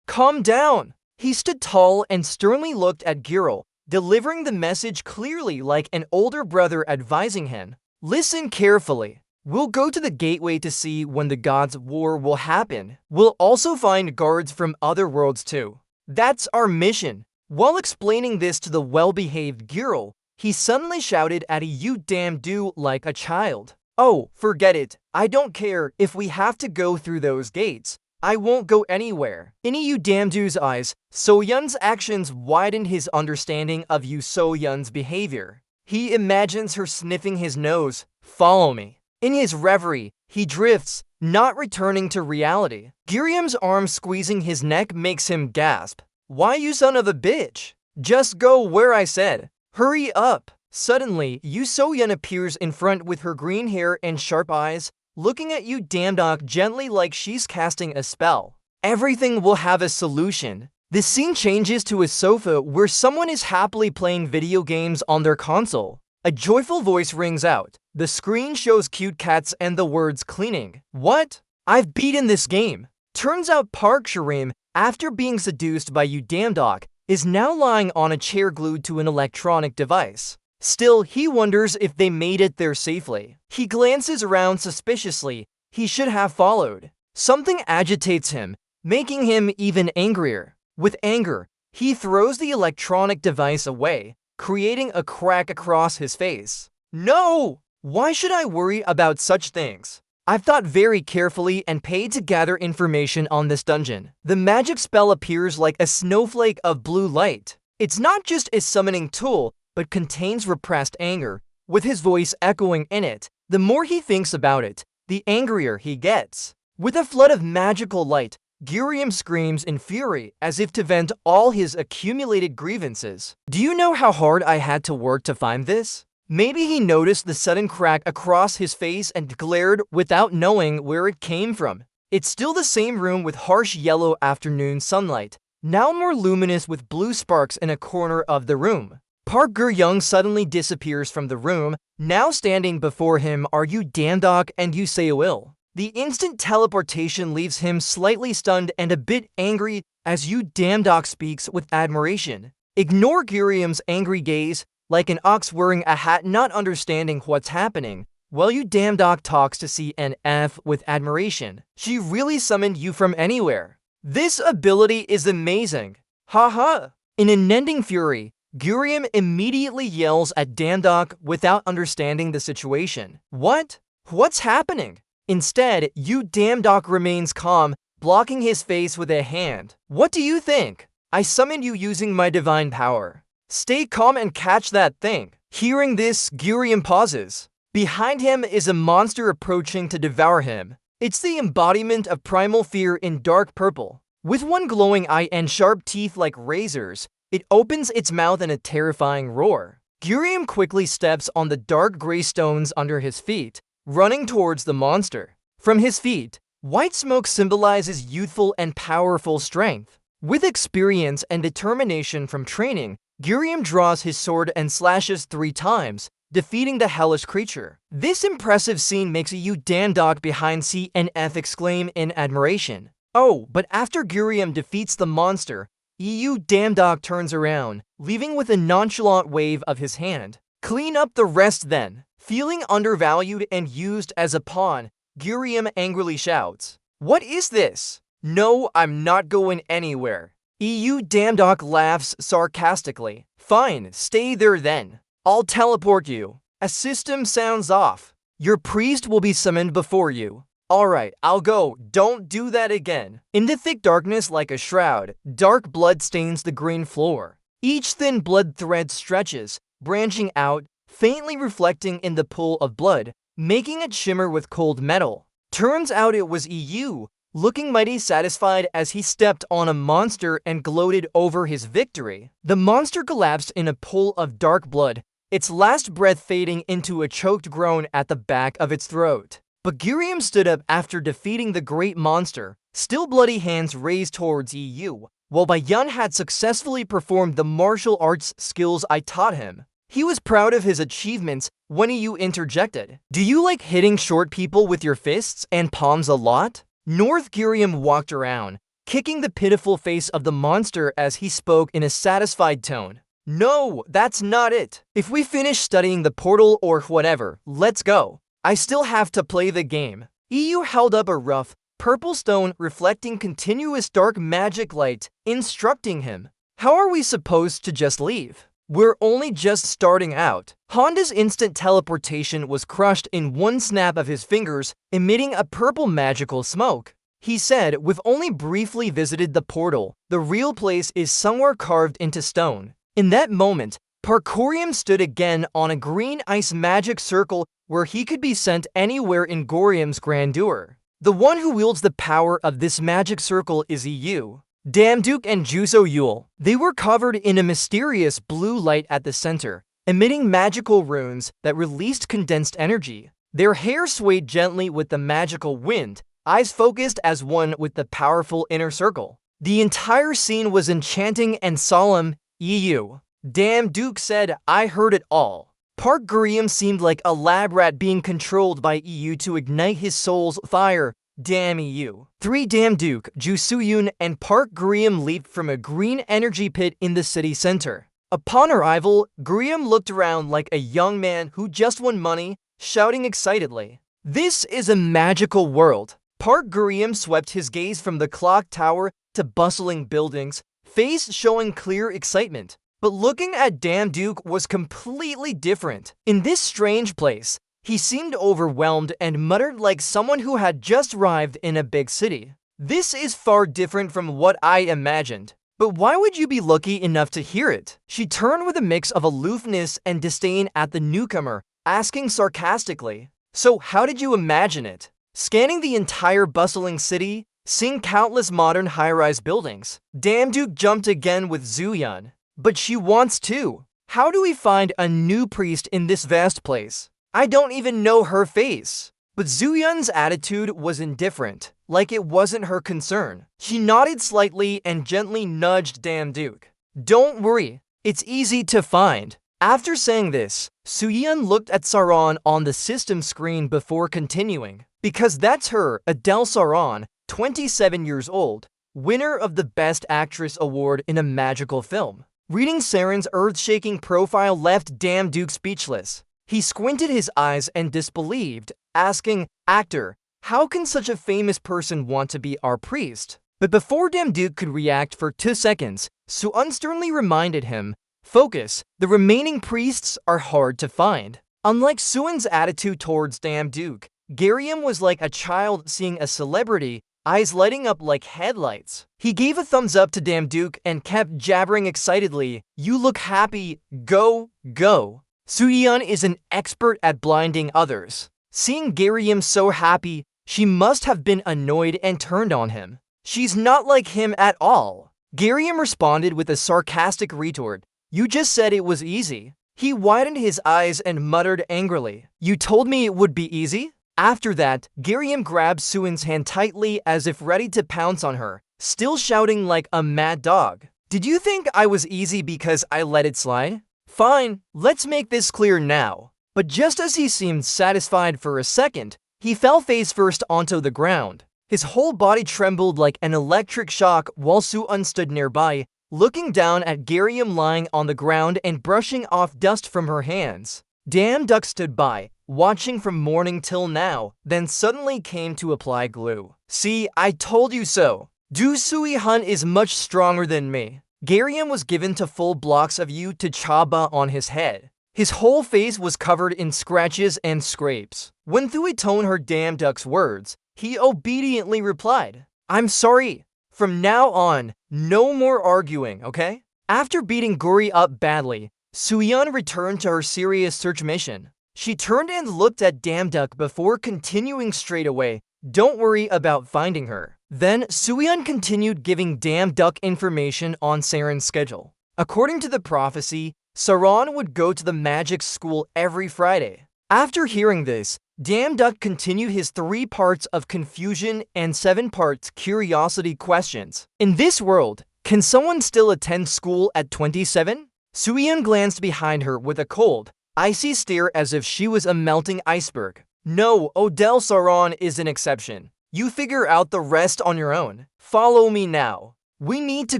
calm down. He stood tall and sternly looked at Girl, delivering the message clearly like an older brother advising him. Listen carefully. We'll go to the gateway to see when the gods' war will happen. We'll also find guards from other worlds too. That's our mission. While explaining this to the well-behaved girl, he suddenly shouted at Yu Damdao like a child. Oh, forget it. I don't care if we have to go through those gates. I won't go anywhere. In Yu Damdao's eyes, So-yun's actions widened his understanding of Yu So-yun's behavior. He imagines her sniffing his nose. Follow me. In his reverie, he drifts, not returning to reality. Gurium's arm squeezing his neck makes him gasp. Why, you son of a bitch? Just go where I said. Hurry up. Suddenly, Yu So-yun appears in front with her green hair and sharp eyes, looking at Yu Damdao gently like she's casting a spell. Everything will have a solution. The scene changes to a sofa where someone is happily playing video games on their console. A joyful voice rings out. The screen shows cute cats and the words cleaning. What? I've beaten this game. Turns out Park Gurium, after being seduced by Yu Damdao, is now lying on a chair glued to an electronic device. Still, he wonders if they made it there safely. He glances around suspiciously. He should have followed. Something agitates him, making him even angrier. With anger, he throws the electronic device away, creating a crack across his face. No! Why should I worry about such things? I've thought very carefully and paid to gather information on this dungeon. The magic spell appears like a snowflake of blue light. It's not just a summoning tool, but contains repressed anger, with his voice echoing in it. The more he thinks about it, the angrier he gets. With a flood of magical light, Gurium screams in fury as if to vent all his accumulated grievances. Do you know how hard I had to work to find this? Maybe he noticed the sudden crack across his face and glared without knowing where it came from. It's still the same room with harsh yellow afternoon sunlight, now more luminous with blue sparks in a corner of the room. Park Gurium suddenly disappears from the room. Now standing before him are Yu Damdao and Yu Seoil. The instant teleportation leaves him slightly stunned and a bit angry as Yu Damdao speaks with admiration. Ignore Gurium's angry gaze, like an ox wearing a hat not understanding what's happening, while Yu Damdao talks to CNF with admiration. She really summoned you from anywhere. This ability is amazing. Haha. In unending fury, Gurium immediately yells at Damdao without understanding the situation. What? What's happening? Instead, Yu Damdao remains calm, blocking his face with a hand. What do you think? I summoned you using my divine power. Stay calm and catch that thing. Hearing this, Gurium pauses. Behind him is a monster approaching to devour him. It's the embodiment of primal fear in dark purple. With one glowing eye and sharp teeth like razors, it opens its mouth in a terrifying roar. Gurium quickly steps on the dark gray stones under his feet, running towards the monster. From his feet, white smoke symbolizes youthful and powerful strength. With experience and determination from training, Gurium draws his sword and slashes 3 times, defeating the hellish creature. This impressive scene makes EU Damdok behind C and F exclaim in admiration. Oh, but after Gurium defeats the monster, EU Damdok turns around, leaving with a nonchalant wave of his hand. Clean up the rest then. Feeling undervalued and used as a pawn, Gurium angrily shouts, "What is this? No, I'm not going anywhere." EU Damdok laughs sarcastically. "Fine, stay there then. I'll teleport you." A system sounds off. "Your priest will be summoned before you." "Alright, I'll go. Don't do that again." In the thick darkness like a shroud, dark blood stains the green floor. Each thin blood thread stretches, branching out, faintly reflecting in the pool of blood, making it shimmer with cold metal. Turns out it was EU, looking mighty satisfied as he stepped on a monster and gloated over his victory. The monster collapsed in a pool of dark blood, its last breath fading into a choked groan at the back of its throat. But Gurium stood up after defeating the great monster, still bloody hands raised towards EU, while Bayan had successfully performed the martial arts skills I taught him. He was proud of his achievements when EU interjected, "Do you like hitting short people with your fists and palms a lot?" North Gurium walked around, kicking the pitiful face of the monster as he spoke in a satisfied tone. "No, that's not it. If we finish studying the portal or whatever, let's go. I still have to play the game." EU held up a rough, purple stone reflecting continuous dark magic light, instructing him. "How are we supposed to just leave? We're only just starting out." Honda's instant teleportation was crushed in one snap of his fingers, emitting a purple magical smoke. He said, "We've only briefly visited the portal. The real place is somewhere carved into stone." In that moment, Parkourium stood again on a green ice magic circle where he could be sent anywhere in Gorium's grandeur. The one who wields the power of this magic circle is EU Damduke and Juso Yule. They were covered in a mysterious blue light at the center, emitting magical runes that released condensed energy. Their hair swayed gently with the magical wind, eyes focused as one with the powerful inner circle. The entire scene was enchanting and solemn. EU Damduke said, "I heard it all." Park Gurium seemed like a lab rat being controlled by EU to ignite his soul's fire. Damn EU. 3 Damduke, Jusuyun, and Park Gurium leaped from a green energy pit in the city center. Upon arrival, Gurium looked around like a young man who just won money, shouting excitedly, "This is a magical world." Park Gurium swept his gaze from the clock tower to bustling buildings, face showing clear excitement. But looking at Damduke was completely different. In this strange place, he seemed overwhelmed and muttered like someone who had just arrived in a big city. "This is far different from what I imagined. But why would you be lucky enough to hear it?" She turned with a mix of aloofness and disdain at the newcomer, asking sarcastically, "So how did you imagine it?" Scanning the entire bustling city, seeing countless modern high-rise buildings, Damduke jumped again with Zuyun. "But she wants to. How do we find a new priest in this vast place? I don't even know her face." But Zuyun's attitude was indifferent, like it wasn't her concern. She nodded slightly and gently nudged Damduke. "Don't worry, it's easy to find." After saying this, Suyun looked at Saran on the system screen before continuing. "Because that's her, Adele Saran, 27 years old, winner of the Best Actress Award in a magical film." Reading Saren's earth-shaking profile left Damduke speechless. He squinted his eyes and disbelieved, asking, "Actor, how can such a famous person want to be our priest?" But before Damduke could react for 2 seconds, Suun sternly reminded him, "Focus, the remaining priests are hard to find." Unlike Suun's attitude towards Damduke, Gurium was like a child seeing a celebrity, eyes lighting up like headlights. He gave a thumbs up to Damduke and kept jabbering excitedly, "You look happy, go, go." Suyun is an expert at blinding others. Seeing Gurium so happy, she must have been annoyed and turned on him. "She's not like him at all." Gurium responded with a sarcastic retort, "You just said it was easy." He widened his eyes and muttered angrily, "You told me it would be easy?" After that, Gurium grabbed Suin's hand tightly as if ready to pounce on her, still shouting like a mad dog. Did you think I was easy because I let it slide? Fine, let's make this clear now. But just as he seemed satisfied for a second, he fell face first onto the ground. His whole body trembled like an electric shock while Soo-eun stood nearby, looking down at Gariam lying on the ground and brushing off dust from her hands. Damn Duck stood by, watching from morning till now, then suddenly came to apply glue. See, I told you so. Do Soo-hun is much stronger than me. Gariam was given to full blocks of you to chaba on his head. His whole face was covered in scratches and scrapes. When Thuiton heard Damn Duck's words, he obediently replied, I'm sorry. From now on, no more arguing, okay? After beating Guri up badly, Soo-yeon returned to her serious search mission. She turned and looked at Damn Duck before continuing straight away. Don't worry about finding her. Then, Soo-yeon continued giving Damn Duck information on Saren's schedule. According to the prophecy, Saran would go to the magic school every Friday. After hearing this, Damn Duck continued his 3 parts of confusion and 7 parts curiosity questions. In this world, can someone still attend school at 27? Soo-yeon glanced behind her with a cold, icy stare as if she was a melting iceberg. No, Odell Saran is an exception. You figure out the rest on your own. Follow me now. We need to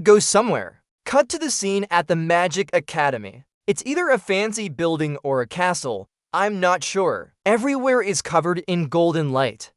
go somewhere. Cut to the scene at the Magic Academy. It's either a fancy building or a castle. I'm not sure. Everywhere is covered in golden light.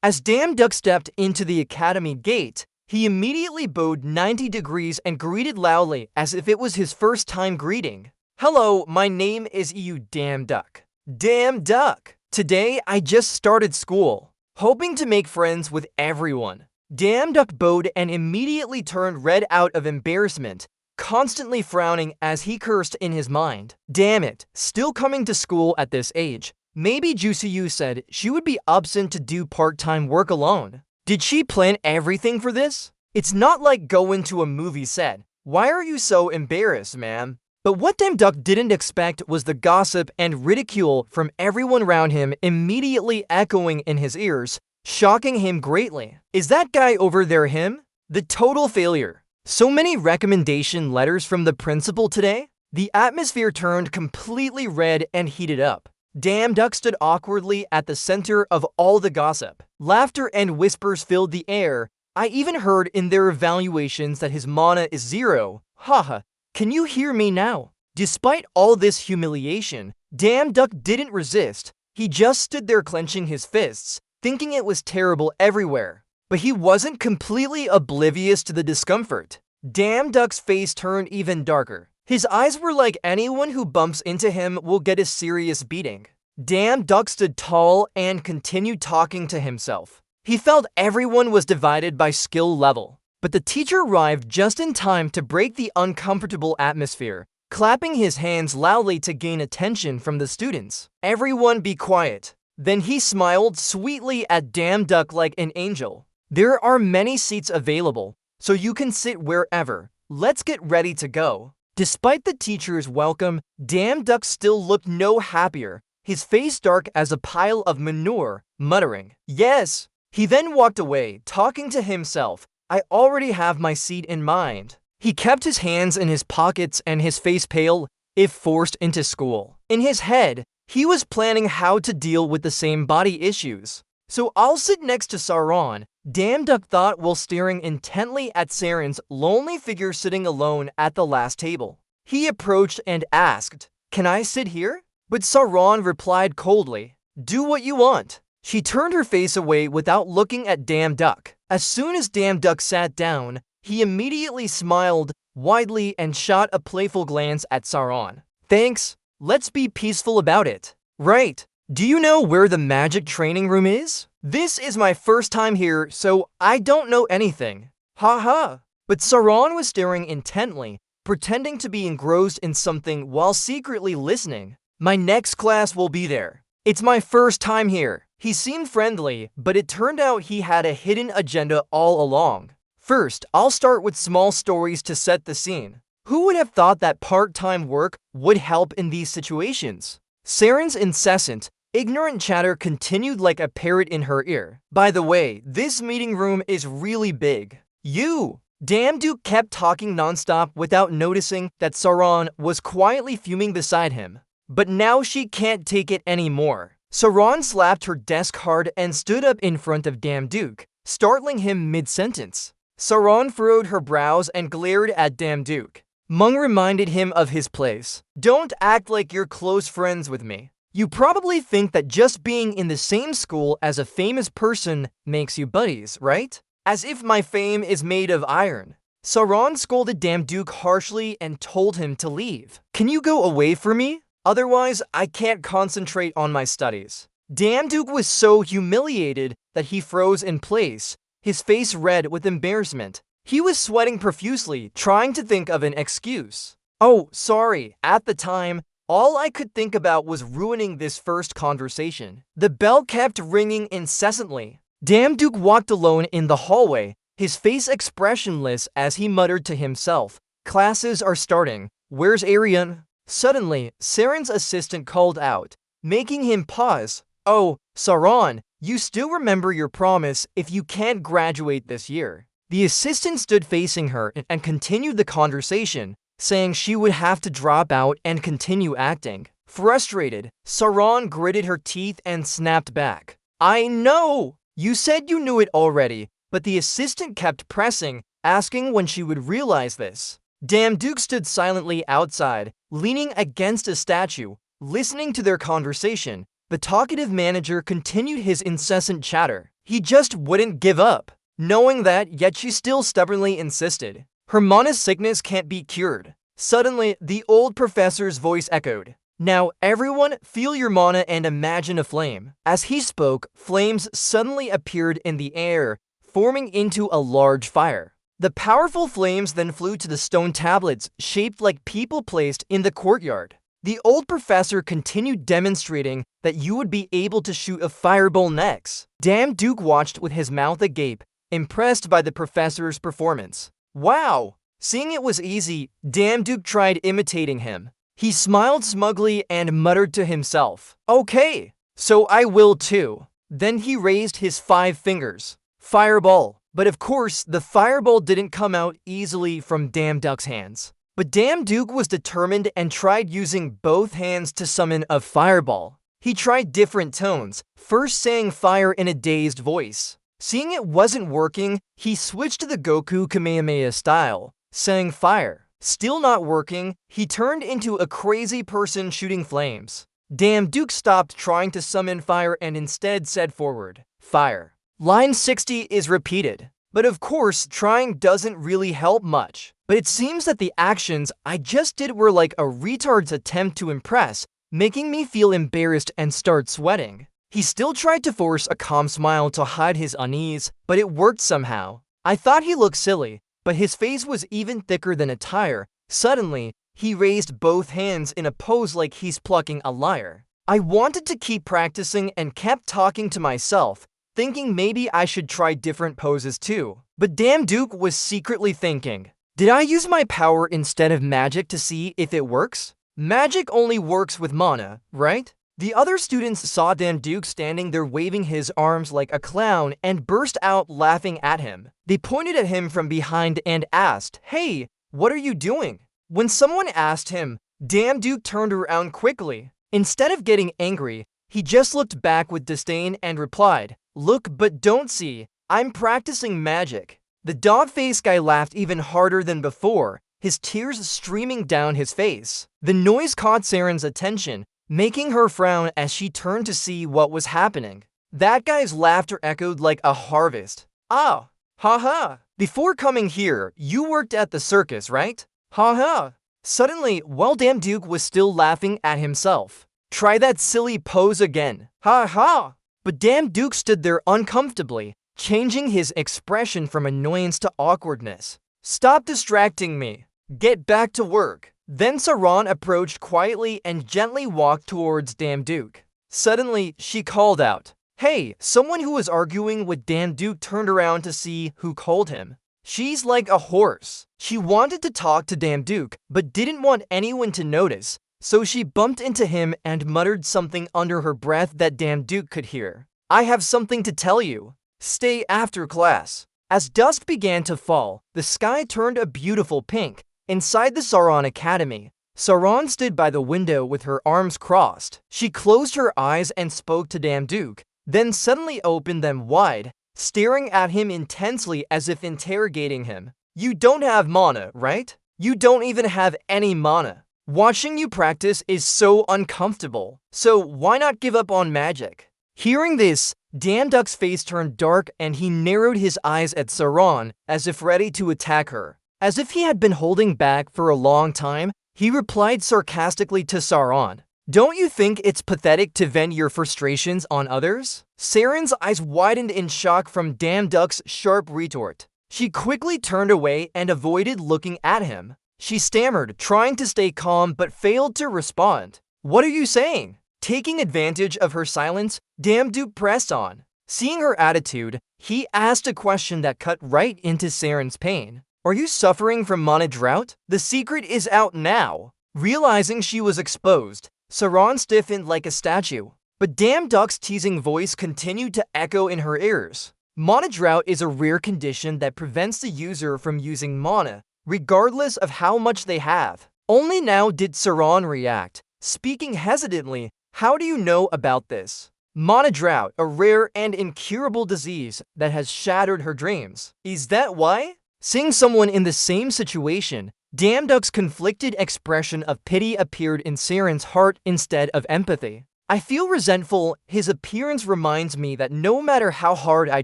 As Damn Duck stepped into the academy gate, he immediately bowed 90 degrees and greeted loudly as if it was his first time greeting. Hello, my name is you, Damn Duck. Damn Duck! Today, I just started school, hoping to make friends with everyone. Damn Duck bowed and immediately turned red out of embarrassment, constantly frowning as he cursed in his mind. Damn it, still coming to school at this age. Maybe Jusiyu said she would be absent to do part-time work alone. Did she plan everything for this? It's not like going to a movie set. Why are you so embarrassed, ma'am? But what Damn Duck didn't expect was the gossip and ridicule from everyone around him immediately echoing in his ears, shocking him greatly. Is that guy over there him? The total failure. So many recommendation letters from the principal today? The atmosphere turned completely red and heated up. Damn Duck stood awkwardly at the center of all the gossip. Laughter and whispers filled the air. I even heard in their evaluations that his mana is 0. Haha. Can you hear me now? Despite all this humiliation, Damn Duck didn't resist. He just stood there clenching his fists, thinking it was terrible everywhere. But he wasn't completely oblivious to the discomfort. Damn Duck's face turned even darker. His eyes were like anyone who bumps into him will get a serious beating. Damn Duck stood tall and continued talking to himself. He felt everyone was divided by skill level. But the teacher arrived just in time to break the uncomfortable atmosphere, clapping his hands loudly to gain attention from the students. Everyone be quiet. Then he smiled sweetly at Damn Duck like an angel. There are many seats available, so you can sit wherever. Let's get ready to go. Despite the teacher's welcome, Damn Duck still looked no happier, his face dark as a pile of manure, muttering, Yes! He then walked away, talking to himself. I already have my seat in mind. He kept his hands in his pockets and his face pale, if forced into school. In his head, he was planning how to deal with the same body issues. So I'll sit next to Saran, Damn Duck thought while staring intently at Saren's lonely figure sitting alone at the last table. He approached and asked, Can I sit here? But Saran replied coldly, Do what you want. She turned her face away without looking at Damn Duck. As soon as Damn Duck sat down, he immediately smiled widely and shot a playful glance at Saran. Thanks, let's be peaceful about it. Right, do you know where the magic training room is? This is my first time here, so I don't know anything. Ha. But Saran was staring intently, pretending to be engrossed in something while secretly listening. My next class will be there. It's my first time here. He seemed friendly, but it turned out he had a hidden agenda all along. First, I'll start with small stories to set the scene. Who would have thought that part-time work would help in these situations? Saren's incessant, ignorant chatter continued like a parrot in her ear. By the way, this meeting room is really big. You! Duke kept talking nonstop without noticing that Sauron was quietly fuming beside him. But now she can't take it anymore. Sauron slapped her desk hard and stood up in front of Duke, startling him mid-sentence. Sauron furrowed her brows and glared at Duke. Mung reminded him of his place. Don't act like you're close friends with me. You probably think that just being in the same school as a famous person makes you buddies, right? As if my fame is made of iron. Sauron scolded Duke harshly and told him to leave. Can you go away from me? Otherwise, I can't concentrate on my studies. Duke was so humiliated that he froze in place, his face red with embarrassment. He was sweating profusely, trying to think of an excuse. Oh, sorry, at the time, all I could think about was ruining this first conversation. The bell kept ringing incessantly. Duke walked alone in the hallway, his face expressionless as he muttered to himself, "Classes are starting. Where's Arian?" Suddenly, Saren's assistant called out, making him pause. "Oh, Sauron, you still remember your promise if you can't graduate this year." The assistant stood facing her and continued the conversation, saying she would have to drop out and continue acting. Frustrated, Sauron gritted her teeth and snapped back. "I know! You said you knew it already," but the assistant kept pressing, asking when she would realize this. Duke stood silently outside, leaning against a statue, listening to their conversation. The talkative manager continued his incessant chatter. He just wouldn't give up. Knowing that, yet she still stubbornly insisted. Her mana's sickness can't be cured. Suddenly, the old professor's voice echoed. "Now, everyone, feel your mana and imagine a flame." As he spoke, flames suddenly appeared in the air, forming into a large fire. The powerful flames then flew to the stone tablets, shaped like people placed in the courtyard. The old professor continued demonstrating that you would be able to shoot a fireball next. Duke watched with his mouth agape, impressed by the professor's performance. Wow! Seeing it was easy, Duke tried imitating him. He smiled smugly and muttered to himself, "Okay, so I will too." Then he raised his 5 fingers. Fireball. But of course, the fireball didn't come out easily from Duke's hands. But Duke was determined and tried using both hands to summon a fireball. He tried different tones, first saying fire in a dazed voice. Seeing it wasn't working, he switched to the Goku Kamehameha style, saying fire. Still not working, he turned into a crazy person shooting flames. Duke stopped trying to summon fire and instead said forward, "Fire." Line 60 is repeated. But of course, trying doesn't really help much. But it seems that the actions I just did were like a retard's attempt to impress, making me feel embarrassed and start sweating. He still tried to force a calm smile to hide his unease, but it worked somehow. I thought he looked silly, but his face was even thicker than a tire. Suddenly, he raised both hands in a pose like he's plucking a lyre. I wanted to keep practicing and kept talking to myself, thinking maybe I should try different poses too. But Duke was secretly thinking, did I use my power instead of magic to see if it works? Magic only works with mana, right? The other students saw Duke standing there waving his arms like a clown and burst out laughing at him. They pointed at him from behind and asked, "Hey, what are you doing?" When someone asked him, Duke turned around quickly. Instead of getting angry, he just looked back with disdain and replied, "Look but don't see, I'm practicing magic." The dog-faced guy laughed even harder than before, his tears streaming down his face. The noise caught Saren's attention, making her frown as she turned to see what was happening. That guy's laughter echoed like a harvest. "Ah, haha. Before coming here, you worked at the circus, right? Haha." Suddenly, while Duke was still laughing at himself, "Try that silly pose again. Ha ha." But Duke stood there uncomfortably, changing his expression from annoyance to awkwardness. "Stop distracting me. Get back to work." Then Sauron approached quietly and gently walked towards Duke. Suddenly, she called out, "Hey!" Someone who was arguing with Duke turned around to see who called him. She's like a horse. She wanted to talk to Duke, but didn't want anyone to notice, so she bumped into him and muttered something under her breath that Duke could hear. "I have something to tell you. Stay after class." As dusk began to fall, the sky turned a beautiful pink. Inside the Sauron Academy, Sauron stood by the window with her arms crossed. She closed her eyes and spoke to Damduke, then suddenly opened them wide, staring at him intensely as if interrogating him. You don't have mana, right? You don't even have any mana. Watching you practice is so uncomfortable, so why not give up on magic? Hearing this, Damduke's face turned dark and he narrowed his eyes at Sauron as if ready to attack her. As if he had been holding back for a long time, he replied sarcastically to Sauron, "Don't you think it's pathetic to vent your frustrations on others?" Saren's eyes widened in shock from Damduke's sharp retort. She quickly turned away and avoided looking at him. She stammered, trying to stay calm but failed to respond. "What are you saying?" Taking advantage of her silence, Damduke pressed on. Seeing her attitude, he asked a question that cut right into Saren's pain. "Are you suffering from mana drought? The secret is out now." Realizing she was exposed, Sauron stiffened like a statue. But Damduke's teasing voice continued to echo in her ears. Mana drought is a rare condition that prevents the user from using mana, regardless of how much they have. Only now did Sauron react, speaking hesitantly. "How do you know about this?" Mana drought, a rare and incurable disease that has shattered her dreams. "Is that why?" Seeing someone in the same situation, Damduke's conflicted expression of pity appeared in Saren's heart instead of empathy. "I feel resentful. His appearance reminds me that no matter how hard I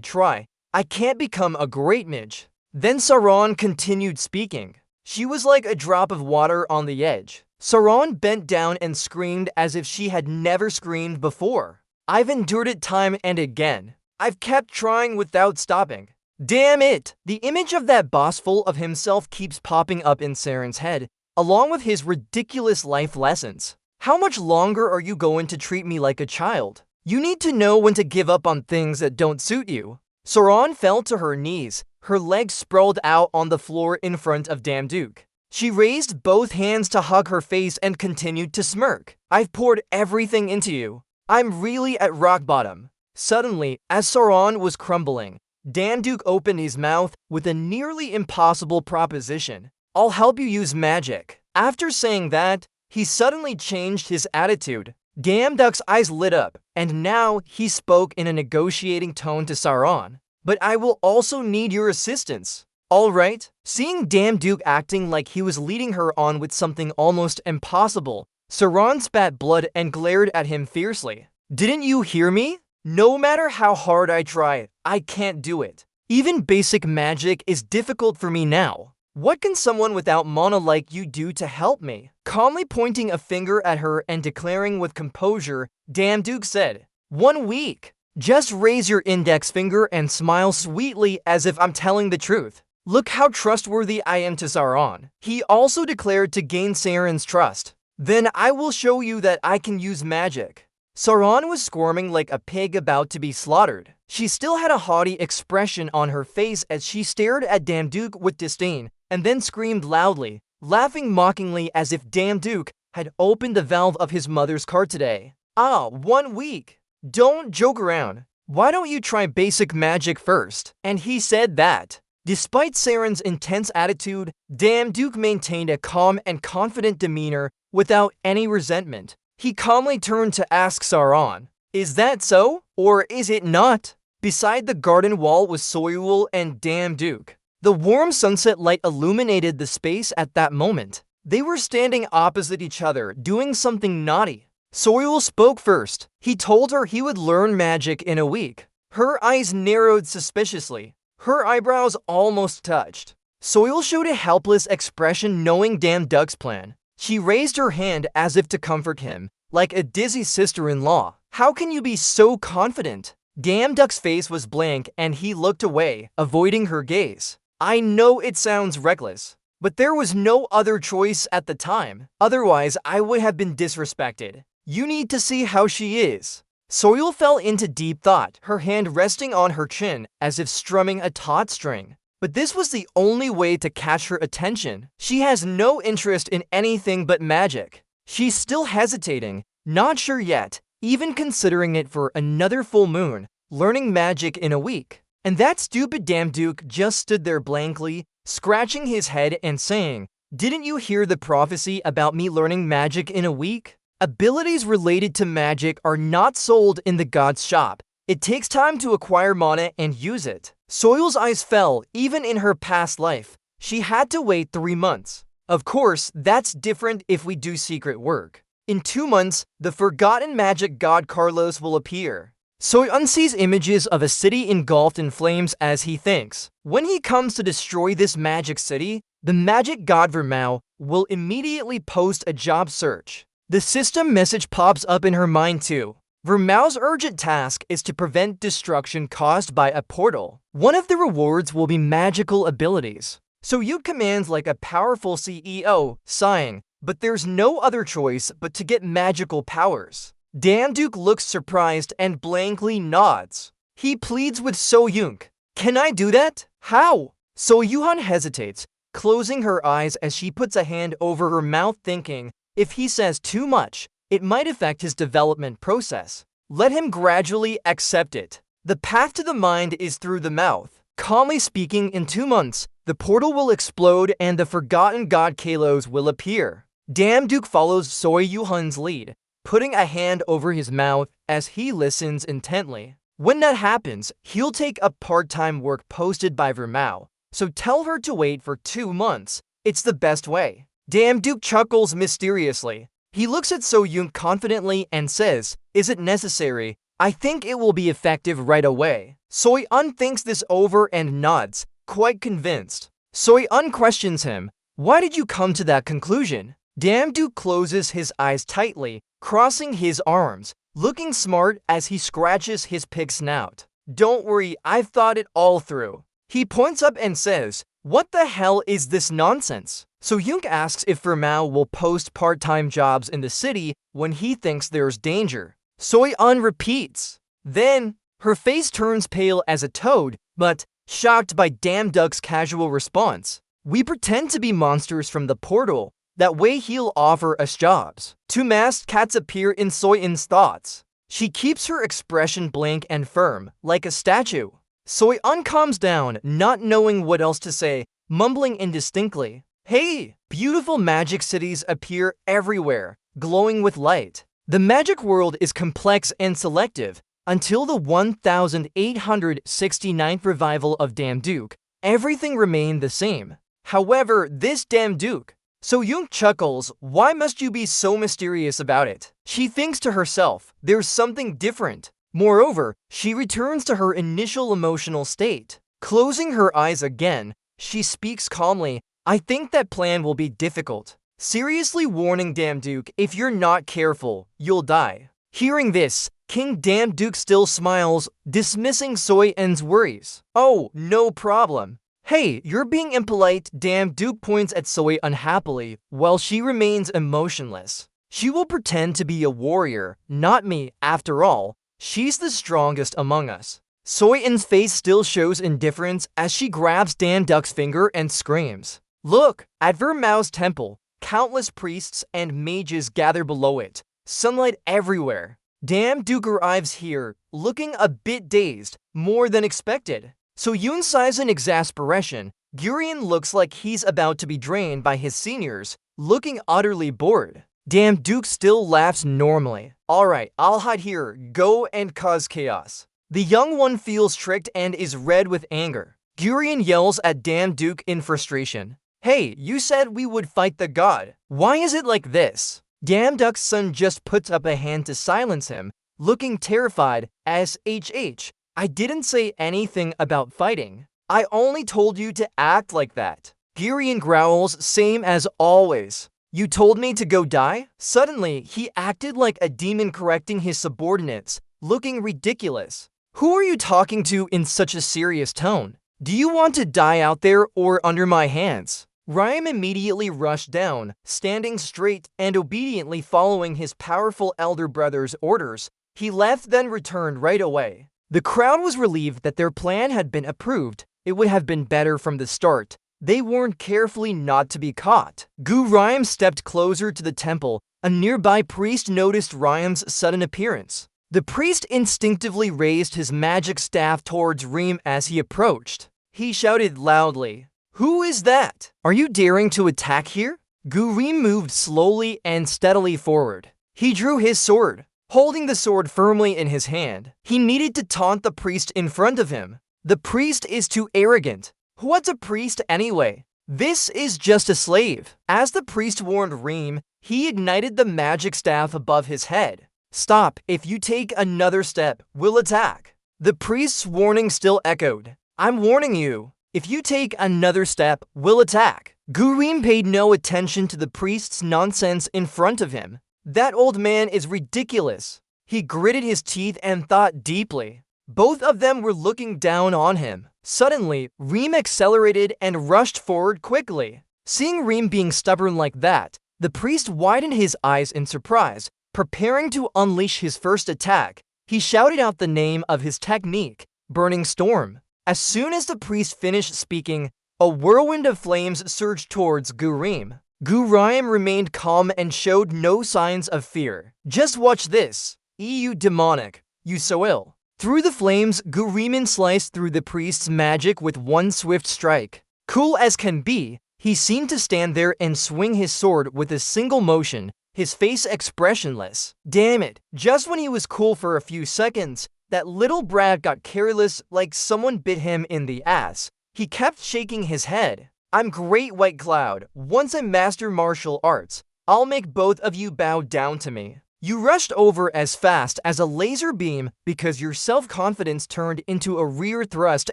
try, I can't become a great mage." Then Sauron continued speaking. She was like a drop of water on the edge. Sauron bent down and screamed as if she had never screamed before. "I've endured it time and again. I've kept trying without stopping. Damn it!" The image of that boss full of himself keeps popping up in Saren's head, along with his ridiculous life lessons. "How much longer are you going to treat me like a child? You need to know when to give up on things that don't suit you." Sauron fell to her knees, her legs sprawled out on the floor in front of Damduke. She raised both hands to hug her face and continued to smirk. "I've poured everything into you. I'm really at rock bottom." Suddenly, as Sauron was crumbling, Damduke opened his mouth with a nearly impossible proposition. "I'll help you use magic." After saying that, he suddenly changed his attitude. Damduke's eyes lit up, and now he spoke in a negotiating tone to Sauron. "But I will also need your assistance." "All right." Seeing Damduke acting like he was leading her on with something almost impossible, Sauron spat blood and glared at him fiercely. "Didn't you hear me? No matter how hard I try, I can't do it. Even basic magic is difficult for me now. What can someone without mana like you do to help me?" Calmly pointing a finger at her and declaring with composure, Damduke said, "1 week. Just raise your index finger and smile sweetly as if I'm telling the truth. Look how trustworthy I am to Sauron." He also declared to gain Saren's trust. "Then I will show you that I can use magic." Sauron was squirming like a pig about to be slaughtered. She still had a haughty expression on her face as she stared at Damduke with disdain, and then screamed loudly, laughing mockingly as if Damduke had opened the valve of his mother's cart today. "Ah, 1 week. Don't joke around. Why don't you try basic magic first?" And he said that. Despite Saren's intense attitude, Damduke maintained a calm and confident demeanor without any resentment. He calmly turned to ask Sauron, "Is that so, or is it not?" Beside the garden wall was Soil and Damduke. The warm sunset light illuminated the space at that moment. They were standing opposite each other, doing something naughty. Soil spoke first. He told her he would learn magic in a week. Her eyes narrowed suspiciously. Her eyebrows almost touched. Soil showed a helpless expression knowing Damduke's plan. She raised her hand as if to comfort him, like a dizzy sister-in-law. "How can you be so confident?" Damduke's face was blank and he looked away, avoiding her gaze. "I know it sounds reckless, but there was no other choice at the time. Otherwise, I would have been disrespected. You need to see how she is." Soil fell into deep thought, her hand resting on her chin as if strumming a taut string. But this was the only way to catch her attention. She has no interest in anything but magic. She's still hesitating, not sure yet, even considering it for another full moon, learning magic in a week. And that stupid damn Duke just stood there blankly, scratching his head and saying, "Didn't you hear the prophecy about me learning magic in a week? Abilities related to magic are not sold in the god's shop. It takes time to acquire mana and use it." Soil's eyes fell. Even in her past life, she had to wait 3 months. Of course, that's different if we do secret work. In 2 months, the forgotten magic god Carlos will appear. Soyeon sees images of a city engulfed in flames as he thinks. When he comes to destroy this magic city, the magic god Vermao will immediately post a job search. The system message pops up in her mind too. Vermao's urgent task is to prevent destruction caused by a portal. One of the rewards will be magical abilities. So you commands like a powerful CEO, sighing, but there's no other choice but to get magical powers. Damduke looks surprised and blankly nods. He pleads with So-young. "Can I do that? How?" So-yuhan hesitates, closing her eyes as she puts a hand over her mouth thinking, if he says too much, it might affect his development process. Let him gradually accept it. The path to the mind is through the mouth. Calmly speaking, in 2 months, the portal will explode and the forgotten god Kalos will appear. Damduke follows So-yuhan's lead, putting a hand over his mouth as he listens intently. When that happens, he'll take up part-time work posted by Vermao, so tell her to wait for 2 months. It's the best way. Damduke chuckles mysteriously. He looks at So-young confidently and says, "Is it necessary? I think it will be effective right away." Soyeon thinks this over and nods, quite convinced. Soyeon questions him, "Why did you come to that conclusion?" Damduke closes his eyes tightly, crossing his arms, looking smart as he scratches his pig snout. "Don't worry, I've thought it all through." He points up and says, "What the hell is this nonsense?" So-young asks if Vermao will post part-time jobs in the city when he thinks there's danger. Soyeon repeats. Then, her face turns pale as a toad, but, shocked by Damduke's casual response, "We pretend to be monsters from the portal. That way he'll offer us jobs." 2 masked cats appear in Soyeon's thoughts. She keeps her expression blank and firm, like a statue. Soyeon calms down, not knowing what else to say, mumbling indistinctly. Hey! Beautiful magic cities appear everywhere, glowing with light. The magic world is complex and selective. Until the 1869th revival of Damduke, everything remained the same. However, this Damduke... So-young chuckles, "Why must you be so mysterious about it?" She thinks to herself, there's something different. Moreover, she returns to her initial emotional state. Closing her eyes again, she speaks calmly, "I think that plan will be difficult. Seriously warning Damduke, if you're not careful, you'll die." Hearing this, King Damduke still smiles, dismissing Soyeon's worries. "Oh, no problem. Hey, you're being impolite." Damduke points at Soyeon unhappily, while she remains emotionless. "She will pretend to be a warrior, not me, after all. She's the strongest among us." Soyeon's face still shows indifference as she grabs Damduke's finger and screams. Look! At Vermao's temple, countless priests and mages gather below it, sunlight everywhere. Damduke arrives here, looking a bit dazed, more than expected. So-young sighs in exasperation. Gurion looks like he's about to be drained by his seniors, looking utterly bored. Damduke still laughs normally. "Alright, I'll hide here. Go and cause chaos." The young one feels tricked and is red with anger. Gurion yells at Damduke in frustration. "Hey, you said we would fight the god. Why is it like this?" Damduke's son just puts up a hand to silence him, looking terrified. "SHH. I didn't say anything about fighting. I only told you to act like that." Gurion growls, "Same as always. You told me to go die?" Suddenly, he acted like a demon correcting his subordinates, looking ridiculous. "Who are you talking to in such a serious tone? Do you want to die out there or under my hands?" Rhyme immediately rushed down, standing straight and obediently following his powerful elder brother's orders. He left, then returned right away. The crowd was relieved that their plan had been approved. It would have been better from the start. They warned carefully not to be caught. Rhyme stepped closer to the temple. A nearby priest noticed Rhyme's sudden appearance. The priest instinctively raised his magic staff towards Reem as he approached. He shouted loudly, "Who is that? Are you daring to attack here?" Reem moved slowly and steadily forward. He drew his sword, holding the sword firmly in his hand. He needed to taunt the priest in front of him. The priest is too arrogant. What's a priest anyway? This is just a slave. As the priest warned Reem, he ignited the magic staff above his head. "Stop, if you take another step, we'll attack." The priest's warning still echoed. "I'm warning you. If you take another step, we'll attack." Reem paid no attention to the priest's nonsense in front of him. That old man is ridiculous. He gritted his teeth and thought deeply. Both of them were looking down on him. Suddenly, Reem accelerated and rushed forward quickly. Seeing Reem being stubborn like that, the priest widened his eyes in surprise. Preparing to unleash his first attack, he shouted out the name of his technique, Burning Storm. As soon as the priest finished speaking, a whirlwind of flames surged towards Reem. Reem remained calm and showed no signs of fear. "Just watch this. You demonic. You so ill." Through the flames, Reem sliced through the priest's magic with one swift strike. Cool as can be, he seemed to stand there and swing his sword with a single motion, his face expressionless. Damn it, just when he was cool for a few seconds, that little brat got careless like someone bit him in the ass. He kept shaking his head. "I'm great, White Cloud. Once I master martial arts, I'll make both of you bow down to me." You rushed over as fast as a laser beam because your self-confidence turned into a rear thrust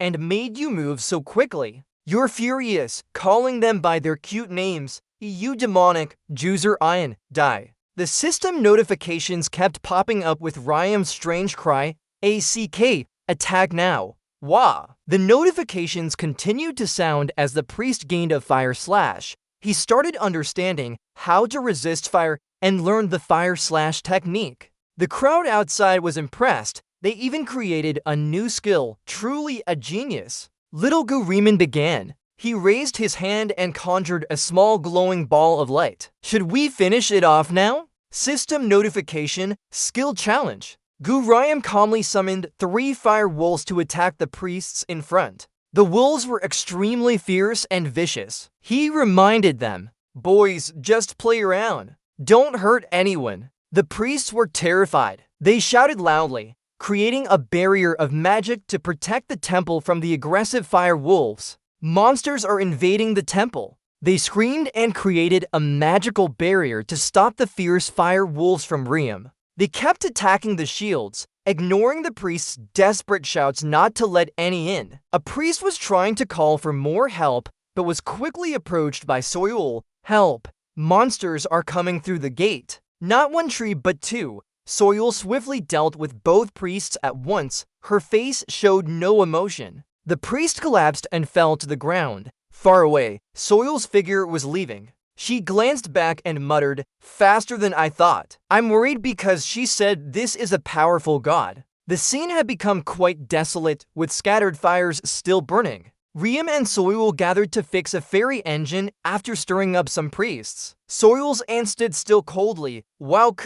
and made you move so quickly. You're furious, calling them by their cute names. "You demonic, Juicer Iron, die." The system notifications kept popping up with Reem's strange cry, "ACK, attack now." Wah! The notifications continued to sound as the priest gained a fire slash. He started understanding how to resist fire and learned the fire slash technique. The crowd outside was impressed. They even created a new skill, truly a genius. Little Reem began. He raised his hand and conjured a small glowing ball of light. "Should we finish it off now?" System notification, skill challenge. Reem calmly summoned 3 fire wolves to attack the priests in front. The wolves were extremely fierce and vicious. He reminded them, "Boys, just play around. Don't hurt anyone." The priests were terrified. They shouted loudly, creating a barrier of magic to protect the temple from the aggressive fire wolves. "Monsters are invading the temple." They screamed and created a magical barrier to stop the fierce fire wolves from Reem. They kept attacking the shields, ignoring the priest's desperate shouts not to let any in. A priest was trying to call for more help, but was quickly approached by Soil. "Help! Monsters are coming through the gate." Not 1 tree but 2. Soil swiftly dealt with both priests at once. Her face showed no emotion. The priest collapsed and fell to the ground. Far away, Soil's figure was leaving. She glanced back and muttered, "Faster than I thought." I'm worried because she said this is a powerful god. The scene had become quite desolate, with scattered fires still burning. Reem and Soil gathered to fix a fairy engine after stirring up some priests. Soil's aunt stood still coldly, while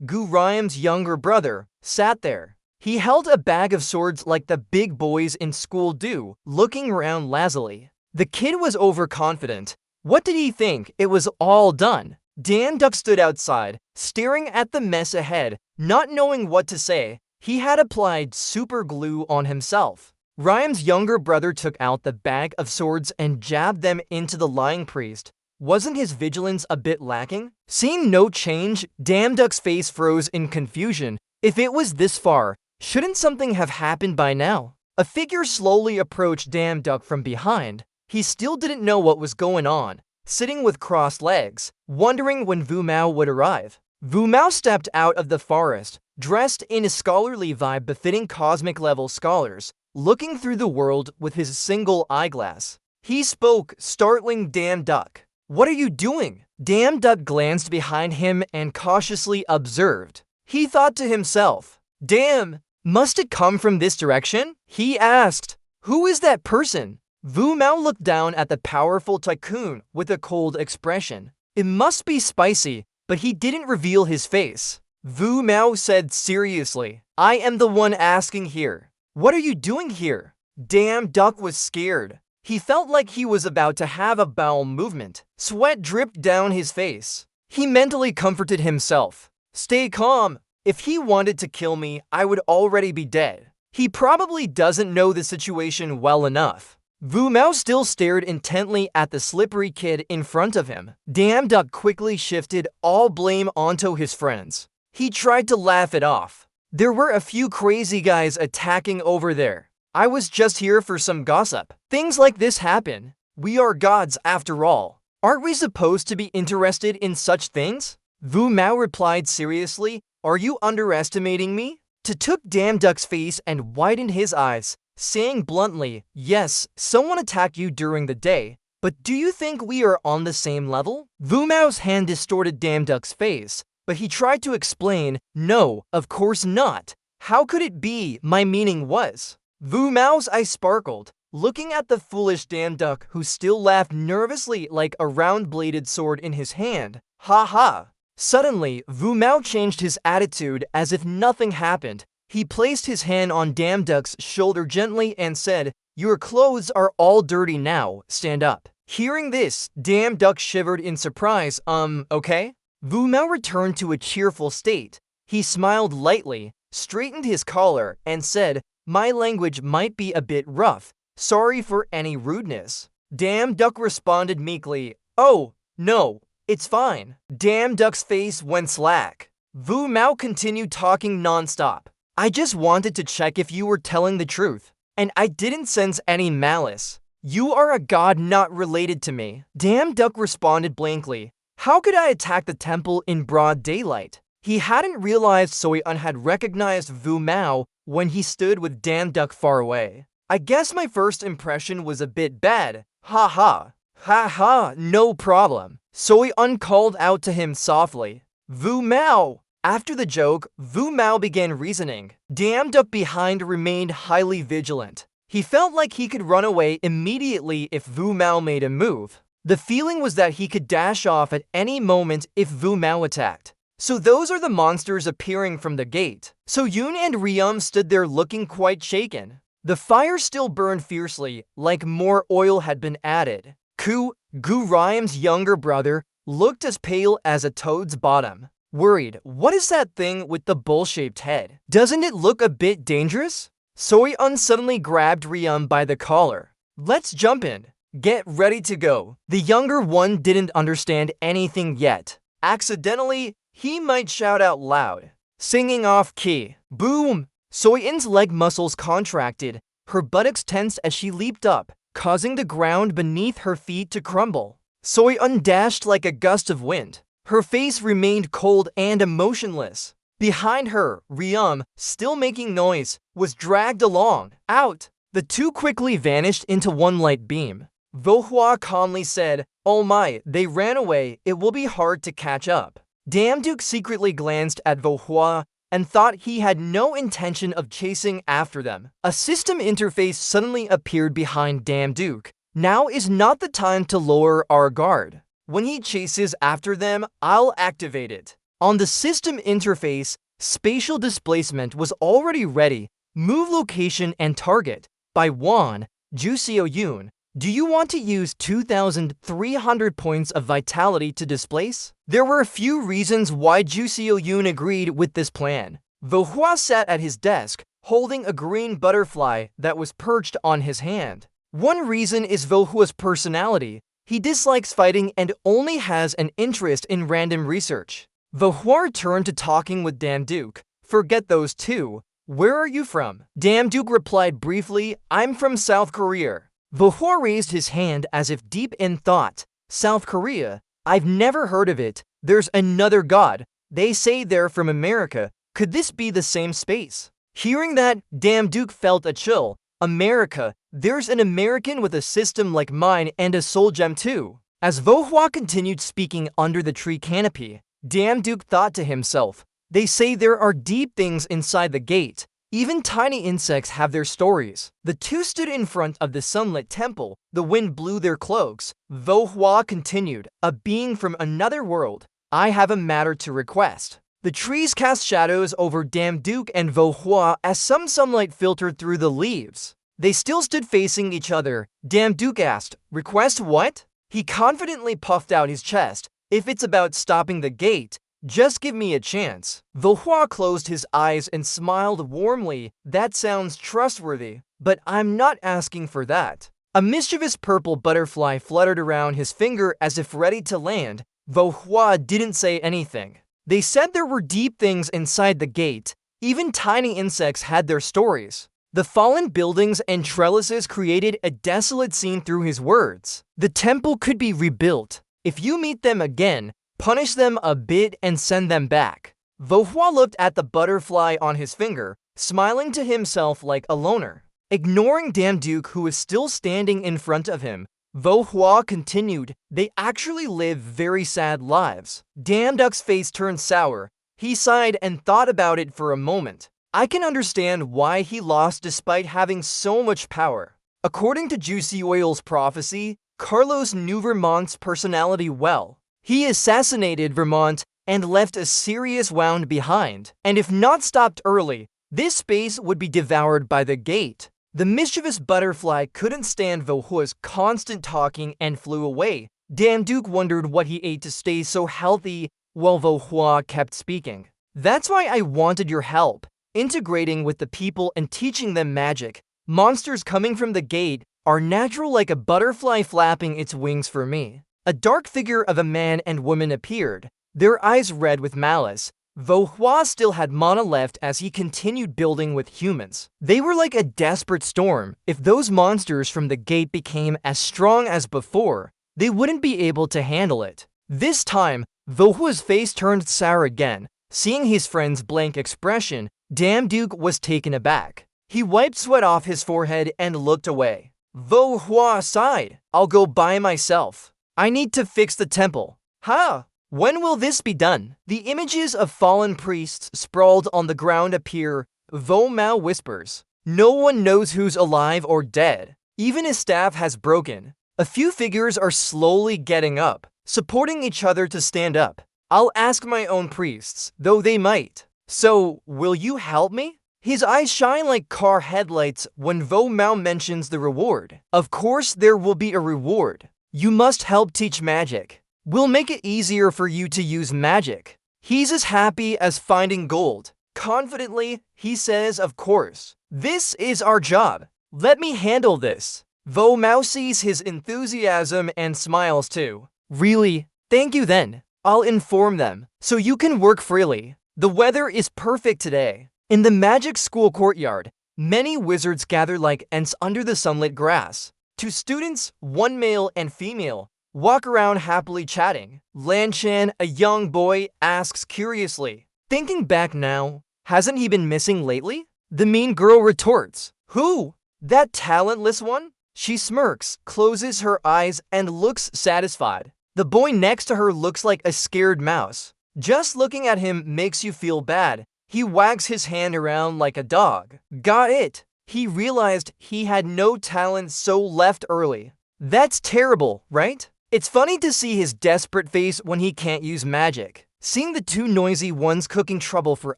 Reem's younger brother, sat there. He held a bag of swords like the big boys in school do, looking around lazily. The kid was overconfident. What did he think? It was all done. Dan Duck stood outside, staring at the mess ahead, not knowing what to say. He had applied super glue on himself. Reem's younger brother took out the bag of swords and jabbed them into the lying priest. Wasn't his vigilance a bit lacking? Seeing no change, Dan Duck's face froze in confusion. If it was this far, shouldn't something have happened by now? A figure slowly approached Dan Duck from behind. He still didn't know what was going on, sitting with crossed legs, wondering when Vu Mao would arrive. Vu Mao stepped out of the forest, dressed in a scholarly vibe befitting cosmic-level scholars, looking through the world with his single eyeglass. He spoke, startling Dan Duck. "What are you doing?" Dan Duck glanced behind him and cautiously observed. He thought to himself, "Damn, must it come from this direction?" He asked, "Who is that person?" Vu Mao looked down at the powerful tycoon with a cold expression. It must be spicy, but he didn't reveal his face. Vu Mao said seriously. I am the one asking here. What are you doing here? Damn Duck was scared. He felt like he was about to have a bowel movement. Sweat dripped down his face. He mentally comforted himself. Stay calm. If he wanted to kill me, I would already be dead. He probably doesn't know the situation well enough. Vu Mao still stared intently at the slippery kid in front of him. Damn Duck quickly shifted all blame onto his friends. He tried to laugh it off. There were a few crazy guys attacking over there. I was just here for some gossip. Things like this happen. We are gods after all. Aren't we supposed to be interested in such things? Vu Mao replied seriously, are you underestimating me? Took Damn Duck's face and widened his eyes, saying bluntly, yes, someone attacked you during the day, but do you think we are on the same level? Vu Mao's hand distorted Damn Duck's face, but he tried to explain, no, of course not. How could it be? My meaning was. Vu Mao's eyes sparkled, looking at the foolish Damn Duck who still laughed nervously like a round-bladed sword in his hand. Ha ha! Suddenly, Vu Mao changed his attitude as if nothing happened. He placed his hand on Damn Duck's shoulder gently and said, your clothes are all dirty now, stand up. Hearing this, Damn Duck shivered in surprise, okay? Vu Mao returned to a cheerful state. He smiled lightly, straightened his collar, and said, my language might be a bit rough. Sorry for any rudeness. Damn Duck responded meekly, oh, no, it's fine. Damn Duck's face went slack. Vu Mao continued talking nonstop. I just wanted to check if you were telling the truth, and I didn't sense any malice. You are a god not related to me. Damn Duck responded blankly. How could I attack the temple in broad daylight? He hadn't realized Soyeon had recognized Vu Mao when he stood with Damn Duck far away. I guess my first impression was a bit bad. Ha ha. Ha ha, no problem. Soyeon called out to him softly. Vu Mao! After the joke, Vu Mao began reasoning. Damn Duck behind remained highly vigilant. He felt like he could run away immediately if Vu Mao made a move. The feeling was that he could dash off at any moment if Vu Mao attacked. So those are the monsters appearing from the gate. So Yoon and Ryum stood there looking quite shaken. The fire still burned fiercely, like more oil had been added. Gu Ryum's younger brother looked as pale as a toad's bottom. Worried, what is that thing with the bowl-shaped head? Doesn't it look a bit dangerous? Soyeon suddenly grabbed Ryum by the collar. Let's jump in. Get ready to go. The younger one didn't understand anything yet. Accidentally, he might shout out loud. Singing off key. Boom! Soyeon's leg muscles contracted. Her buttocks tensed as she leaped up, causing the ground beneath her feet to crumble. Soyeon dashed like a gust of wind. Her face remained cold and emotionless. Behind her, Ryum, still making noise, was dragged along. Out! The two quickly vanished into one light beam. Vohua calmly said, oh my, they ran away, it will be hard to catch up. Damn Duke secretly glanced at Vohua and thought he had no intention of chasing after them. A system interface suddenly appeared behind Damn Duke. Now is not the time to lower our guard. When he chases after them, I'll activate it. On the system interface, spatial displacement was already ready. Move location and target by Won, Juseo Yoon. Do you want to use 2,300 points of vitality to displace? There were a few reasons why Juseo Yoon agreed with this plan. Vohua sat at his desk, holding a green butterfly that was perched on his hand. One reason is Vohua's personality. He dislikes fighting and only has an interest in random research. Vohua returned to talking with Damn Duke. Forget those two. Where are you from? Damn Duke replied briefly, I'm from South Korea. Vohua raised his hand as if deep in thought. South Korea? I've never heard of it. There's another god. They say they're from America. Could this be the same space? Hearing that, Damn Duke felt a chill. America. There's an American with a system like mine and a soul gem too. As Vohua continued speaking under the tree canopy, Damn Duke thought to himself, they say there are deep things inside the gate. Even tiny insects have their stories. The two stood in front of the sunlit temple. The wind blew their cloaks. Vohua continued, a being from another world. I have a matter to request. The trees cast shadows over Dame Duke and Vauhua as some sunlight filtered through the leaves. They still stood facing each other. Dame Duke asked, "Request what?" He confidently puffed out his chest. "If it's about stopping the gate, just give me a chance." Vauhua closed his eyes and smiled warmly. "That sounds trustworthy, but I'm not asking for that." A mischievous purple butterfly fluttered around his finger as if ready to land. Vauhua didn't say anything. They said there were deep things inside the gate. Even tiny insects had their stories. The fallen buildings and trellises created a desolate scene through his words. The temple could be rebuilt. If you meet them again, punish them a bit and send them back. Vauhua looked at the butterfly on his finger, smiling to himself like a loner. Ignoring Dame Duke, who was still standing in front of him, Vauhua continued, "They actually live very sad lives." Dame Duke's face turned sour. He sighed and thought about it for a moment. I can understand why he lost despite having so much power. According to Juicy Oil's prophecy, Carlos knew Vermont's personality well. He assassinated Vermont and left a serious wound behind. And if not stopped early, this space would be devoured by the gate. The mischievous butterfly couldn't stand Vauhua's constant talking and flew away. Dame Duke wondered what he ate to stay so healthy while Vauhua kept speaking. "That's why I wanted your help. Integrating with the people and teaching them magic. Monsters coming from the gate are natural like a butterfly flapping its wings for me." A dark figure of a man and woman appeared, their eyes red with malice. Vauhua still had mana left as he continued building with humans. They were like a desperate storm. If those monsters from the gate became as strong as before, they wouldn't be able to handle it. This time, Vauhua's face turned sour again. Seeing his friend's blank expression, Dame Duke was taken aback. He wiped sweat off his forehead and looked away. Vauhua sighed. "I'll go by myself. I need to fix the temple." "Ha! When will this be done?" The images of fallen priests sprawled on the ground appear. Vauhua whispers, "No one knows who's alive or dead. Even his staff has broken." A few figures are slowly getting up, supporting each other to stand up. "I'll ask my own priests, though they might." "So, will you help me?" His eyes shine like car headlights when Vauhua mentions the reward. "Of course there will be a reward. You must help teach magic. We'll make it easier for you to use magic." He's as happy as finding gold. Confidently, he says, "Of course. This is our job. Let me handle this." Vauhua sees his enthusiasm and smiles too. "Really? Thank you then. I'll inform them, so you can work freely. The weather is perfect today." In the magic school courtyard, many wizards gather like ants under the sunlit grass. Two students, one male and female, walk around happily chatting. Lanchan, a young boy, asks curiously, "Thinking back now, hasn't he been missing lately?" The mean girl retorts, "Who? That talentless one?" She smirks, closes her eyes, and looks satisfied. The boy next to her looks like a scared mouse. Just looking at him makes you feel bad. He wags his hand around like a dog. Got it. He realized he had no talent, so left early. That's terrible, right? It's funny to see his desperate face when he can't use magic. Seeing the two noisy ones cooking trouble for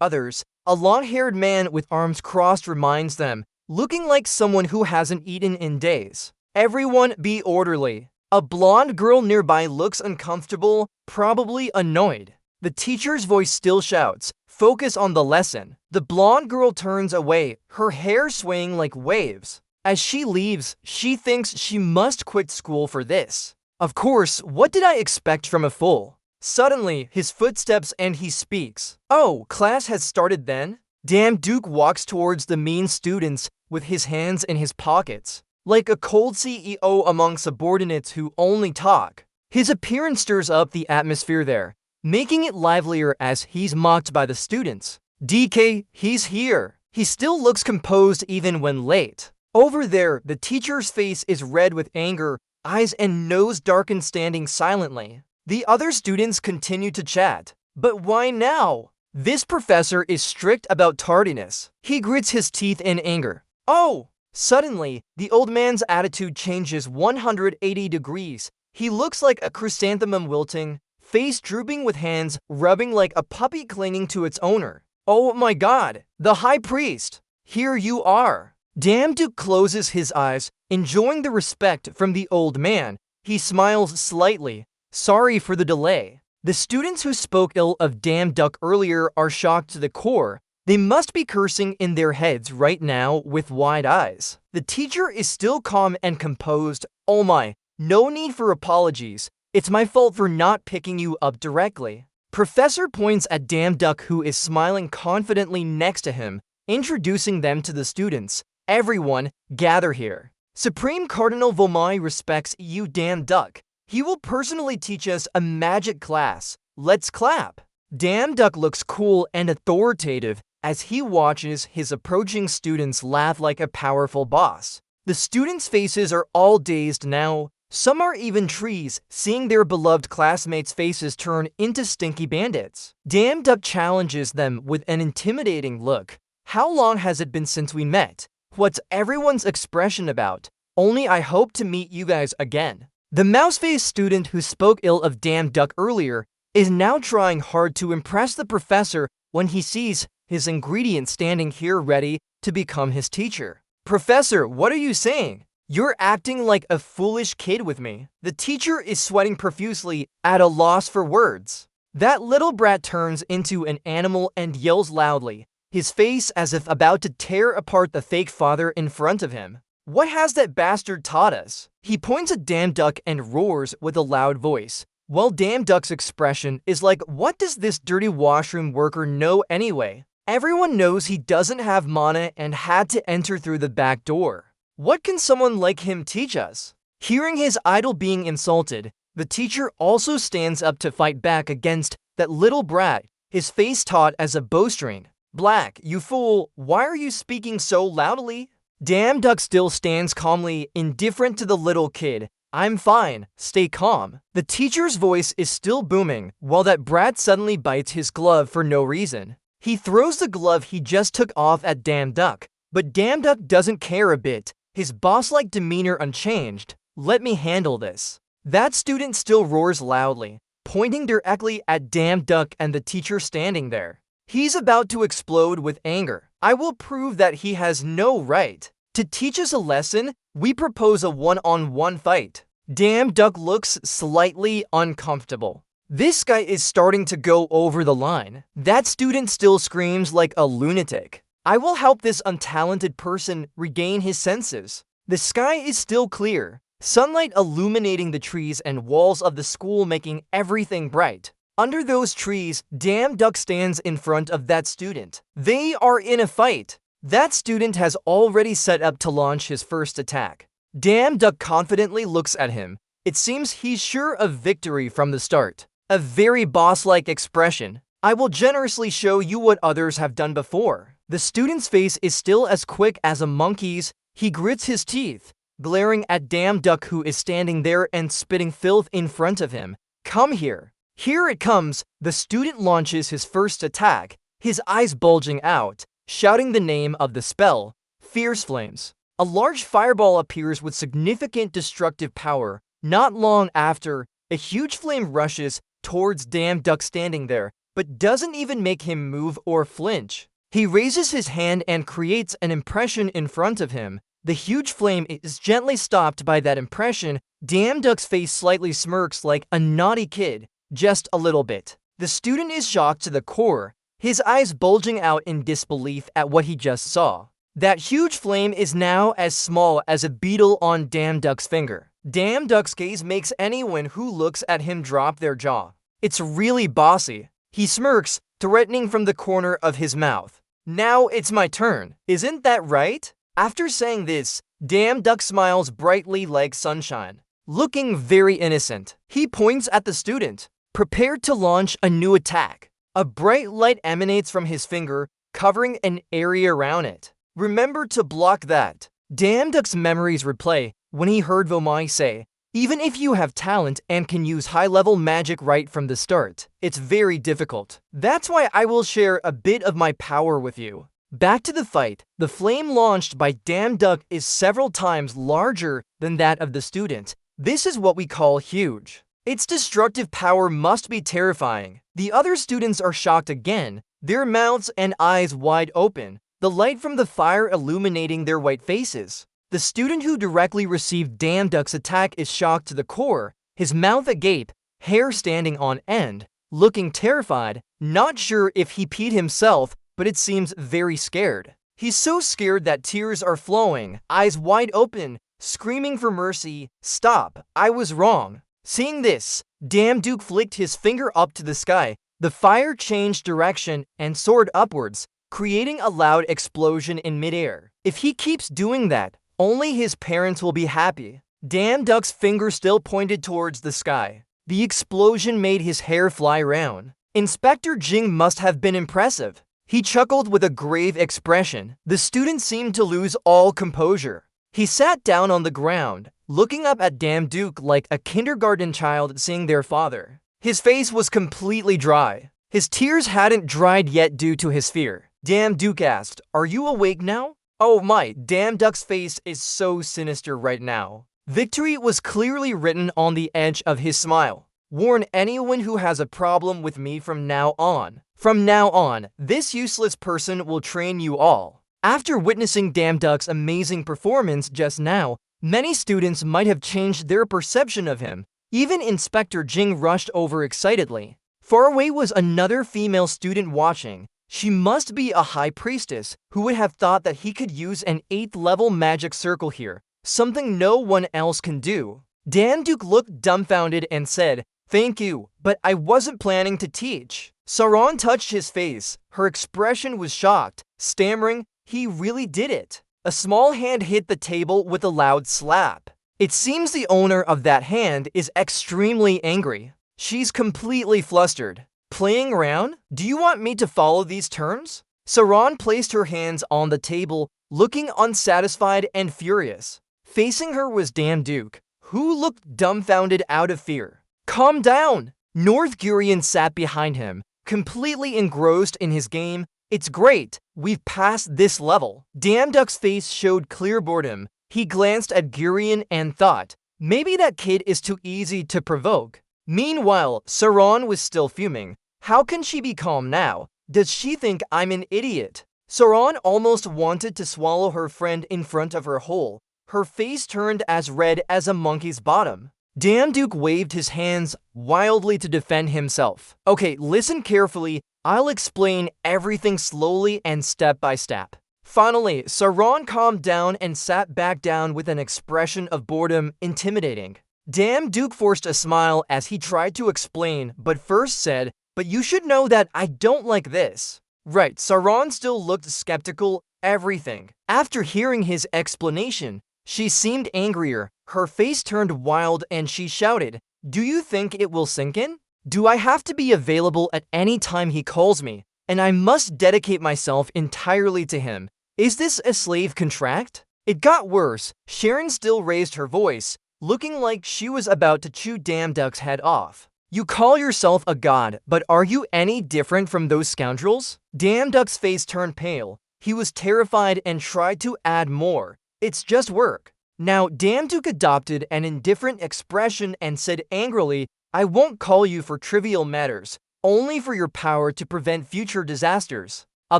others, a long-haired man with arms crossed reminds them, looking like someone who hasn't eaten in days. "Everyone be orderly." A blonde girl nearby looks uncomfortable, probably annoyed. The teacher's voice still shouts, "Focus on the lesson." The blonde girl turns away, her hair swaying like waves. As she leaves, she thinks she must quit school for this. Of course, what did I expect from a fool? Suddenly, his footsteps and he speaks. "Oh, class has started then?" Dame Duke walks towards the mean students with his hands in his pockets, like a cold CEO among subordinates who only talk. His appearance stirs up the atmosphere there, making it livelier as he's mocked by the students. "DK, he's here." He still looks composed even when late. Over there, the teacher's face is red with anger, eyes and nose darkened, standing silently. The other students continue to chat. But why now? This professor is strict about tardiness. He grits his teeth in anger. "Oh!" Suddenly, the old man's attitude changes 180 degrees. He looks like a chrysanthemum wilting, face drooping with hands rubbing like a puppy clinging to its owner. Oh my god, the high priest! Here you are! Duke closes his eyes, enjoying the respect from the old man. He smiles slightly. Sorry for the delay. The students who spoke ill of Duck earlier are shocked to the core. They must be cursing in their heads right now with wide eyes. The teacher is still calm and composed. Oh my, no need for apologies. It's my fault for not picking you up directly. Professor points at Duck, who is smiling confidently next to him, introducing them to the students. Everyone, gather here. Supreme Cardinal Vomai respects you, Duck. He will personally teach us a magic class. Let's clap. Duck looks cool and authoritative as he watches his approaching students laugh like a powerful boss. The students' faces are all dazed now. Some are even trees, seeing their beloved classmates' faces turn into stinky bandits. Duck challenges them with an intimidating look. How long has it been since we met? What's everyone's expression about? Only I hope to meet you guys again. The mouse-faced student who spoke ill of Duck earlier is now trying hard to impress the professor when he sees his ingredient standing here ready to become his teacher. Professor, what are you saying? You're acting like a foolish kid with me. The teacher is sweating profusely, at a loss for words. That little brat turns into an animal and yells loudly, his face as if about to tear apart the fake father in front of him. What has that bastard taught us? He points at Duck and roars with a loud voice, while Duck's expression is like, what does this dirty washroom worker know anyway? Everyone knows he doesn't have mana and had to enter through the back door. What can someone like him teach us? Hearing his idol being insulted, the teacher also stands up to fight back against that little brat, his face taut as a bowstring. Black, you fool, why are you speaking so loudly? Duck still stands calmly, indifferent to the little kid. I'm fine, stay calm. The teacher's voice is still booming, while that brat suddenly bites his glove for no reason. He throws the glove he just took off at Duck, but Duck doesn't care a bit. His boss-like demeanor unchanged. Let me handle this. That student still roars loudly, pointing directly at Duck and the teacher standing there. He's about to explode with anger. I will prove that he has no right. To teach us a lesson, we propose a one-on-one fight. Duck looks slightly uncomfortable. This guy is starting to go over the line. That student still screams like a lunatic. I will help this untalented person regain his senses. The sky is still clear, sunlight illuminating the trees and walls of the school, making everything bright. Under those trees, Duck stands in front of that student. They are in a fight. That student has already set up to launch his first attack. Duck confidently looks at him. It seems he's sure of victory from the start. A very boss-like expression. I will generously show you what others have done before. The student's face is still as quick as a monkey's. He grits his teeth, glaring at Duck, who is standing there and spitting filth in front of him. Come here. Here it comes. The student launches his first attack, his eyes bulging out, shouting the name of the spell, Fierce Flames. A large fireball appears with significant destructive power. Not long after, a huge flame rushes towards Duck standing there, but doesn't even make him move or flinch. He raises his hand and creates an impression in front of him. The huge flame is gently stopped by that impression. Duck's face slightly smirks like a naughty kid, just a little bit. The student is shocked to the core, his eyes bulging out in disbelief at what he just saw. That huge flame is now as small as a beetle on Duck's finger. Duck's gaze makes anyone who looks at him drop their jaw. It's really bossy. He smirks, threatening from the corner of his mouth. Now it's my turn, isn't that right? After saying this, Duck smiles brightly like sunshine. Looking very innocent, he points at the student, prepared to launch a new attack. A bright light emanates from his finger, covering an area around it. Remember to block that. Duck's memories replay when he heard Vomai say, even if you have talent and can use high-level magic right from the start, it's very difficult. That's why I will share a bit of my power with you. Back to the fight. The flame launched by Duck is several times larger than that of the student. This is what we call huge. Its destructive power must be terrifying. The other students are shocked again, their mouths and eyes wide open, the light from the fire illuminating their white faces. The student who directly received Damduck's attack is shocked to the core, his mouth agape, hair standing on end, looking terrified, not sure if he peed himself, but it seems very scared. He's so scared that tears are flowing, eyes wide open, screaming for mercy. "Stop, I was wrong." Seeing this, Damduke flicked his finger up to the sky. The fire changed direction and soared upwards, creating a loud explosion in midair. If he keeps doing that, only his parents will be happy. Damduck's finger still pointed towards the sky. The explosion made his hair fly round. Inspector Jing must have been impressive. He chuckled with a grave expression. The student seemed to lose all composure. He sat down on the ground, looking up at Damduke like a kindergarten child seeing their father. His face was completely dry. His tears hadn't dried yet due to his fear. Damduke asked, "Are you awake now?" Oh my, Damduck's face is so sinister right now. Victory was clearly written on the edge of his smile. "Warn anyone who has a problem with me from now on. From now on, this useless person will train you all." After witnessing Damduck's amazing performance just now, many students might have changed their perception of him. Even Inspector Jing rushed over excitedly. Far away was another female student watching. She must be a high priestess. Who would have thought that he could use an 8th level magic circle here, something no one else can do. Damduke looked dumbfounded and said, "Thank you, but I wasn't planning to teach." Saran touched his face. Her expression was shocked, stammering, "He really did it." A small hand hit the table with a loud slap. It seems the owner of that hand is extremely angry. She's completely flustered. "Playing around? Do you want me to follow these terms?" Saran placed her hands on the table, looking unsatisfied and furious. Facing her was Damduke, who looked dumbfounded out of fear. "Calm down!" North Gurion sat behind him, completely engrossed in his game. "It's great, we've passed this level." Damduck's face showed clear boredom. He glanced at Gurion and thought, maybe that kid is too easy to provoke. Meanwhile, Saran was still fuming. How can she be calm now? Does she think I'm an idiot? Saran almost wanted to swallow her friend in front of her whole. Her face turned as red as a monkey's bottom. Damduke waved his hands wildly to defend himself. "Okay, listen carefully. I'll explain everything slowly and step by step." Finally, Saran calmed down and sat back down with an expression of boredom intimidating. Damduke forced a smile as he tried to explain, but first said, "But you should know that I don't like this." Right, Saran still looked skeptical, everything. After hearing his explanation, she seemed angrier. Her face turned wild and she shouted, "Do you think it will sink in? Do I have to be available at any time he calls me, and I must dedicate myself entirely to him? Is this a slave contract?" It got worse. Sharon still raised her voice, looking like she was about to chew Damduck's head off. "You call yourself a god, but are you any different from those scoundrels?" Damduck's face turned pale. He was terrified and tried to add more. "It's just work." Now, Damduke adopted an indifferent expression and said angrily, "I won't call you for trivial matters, only for your power to prevent future disasters." A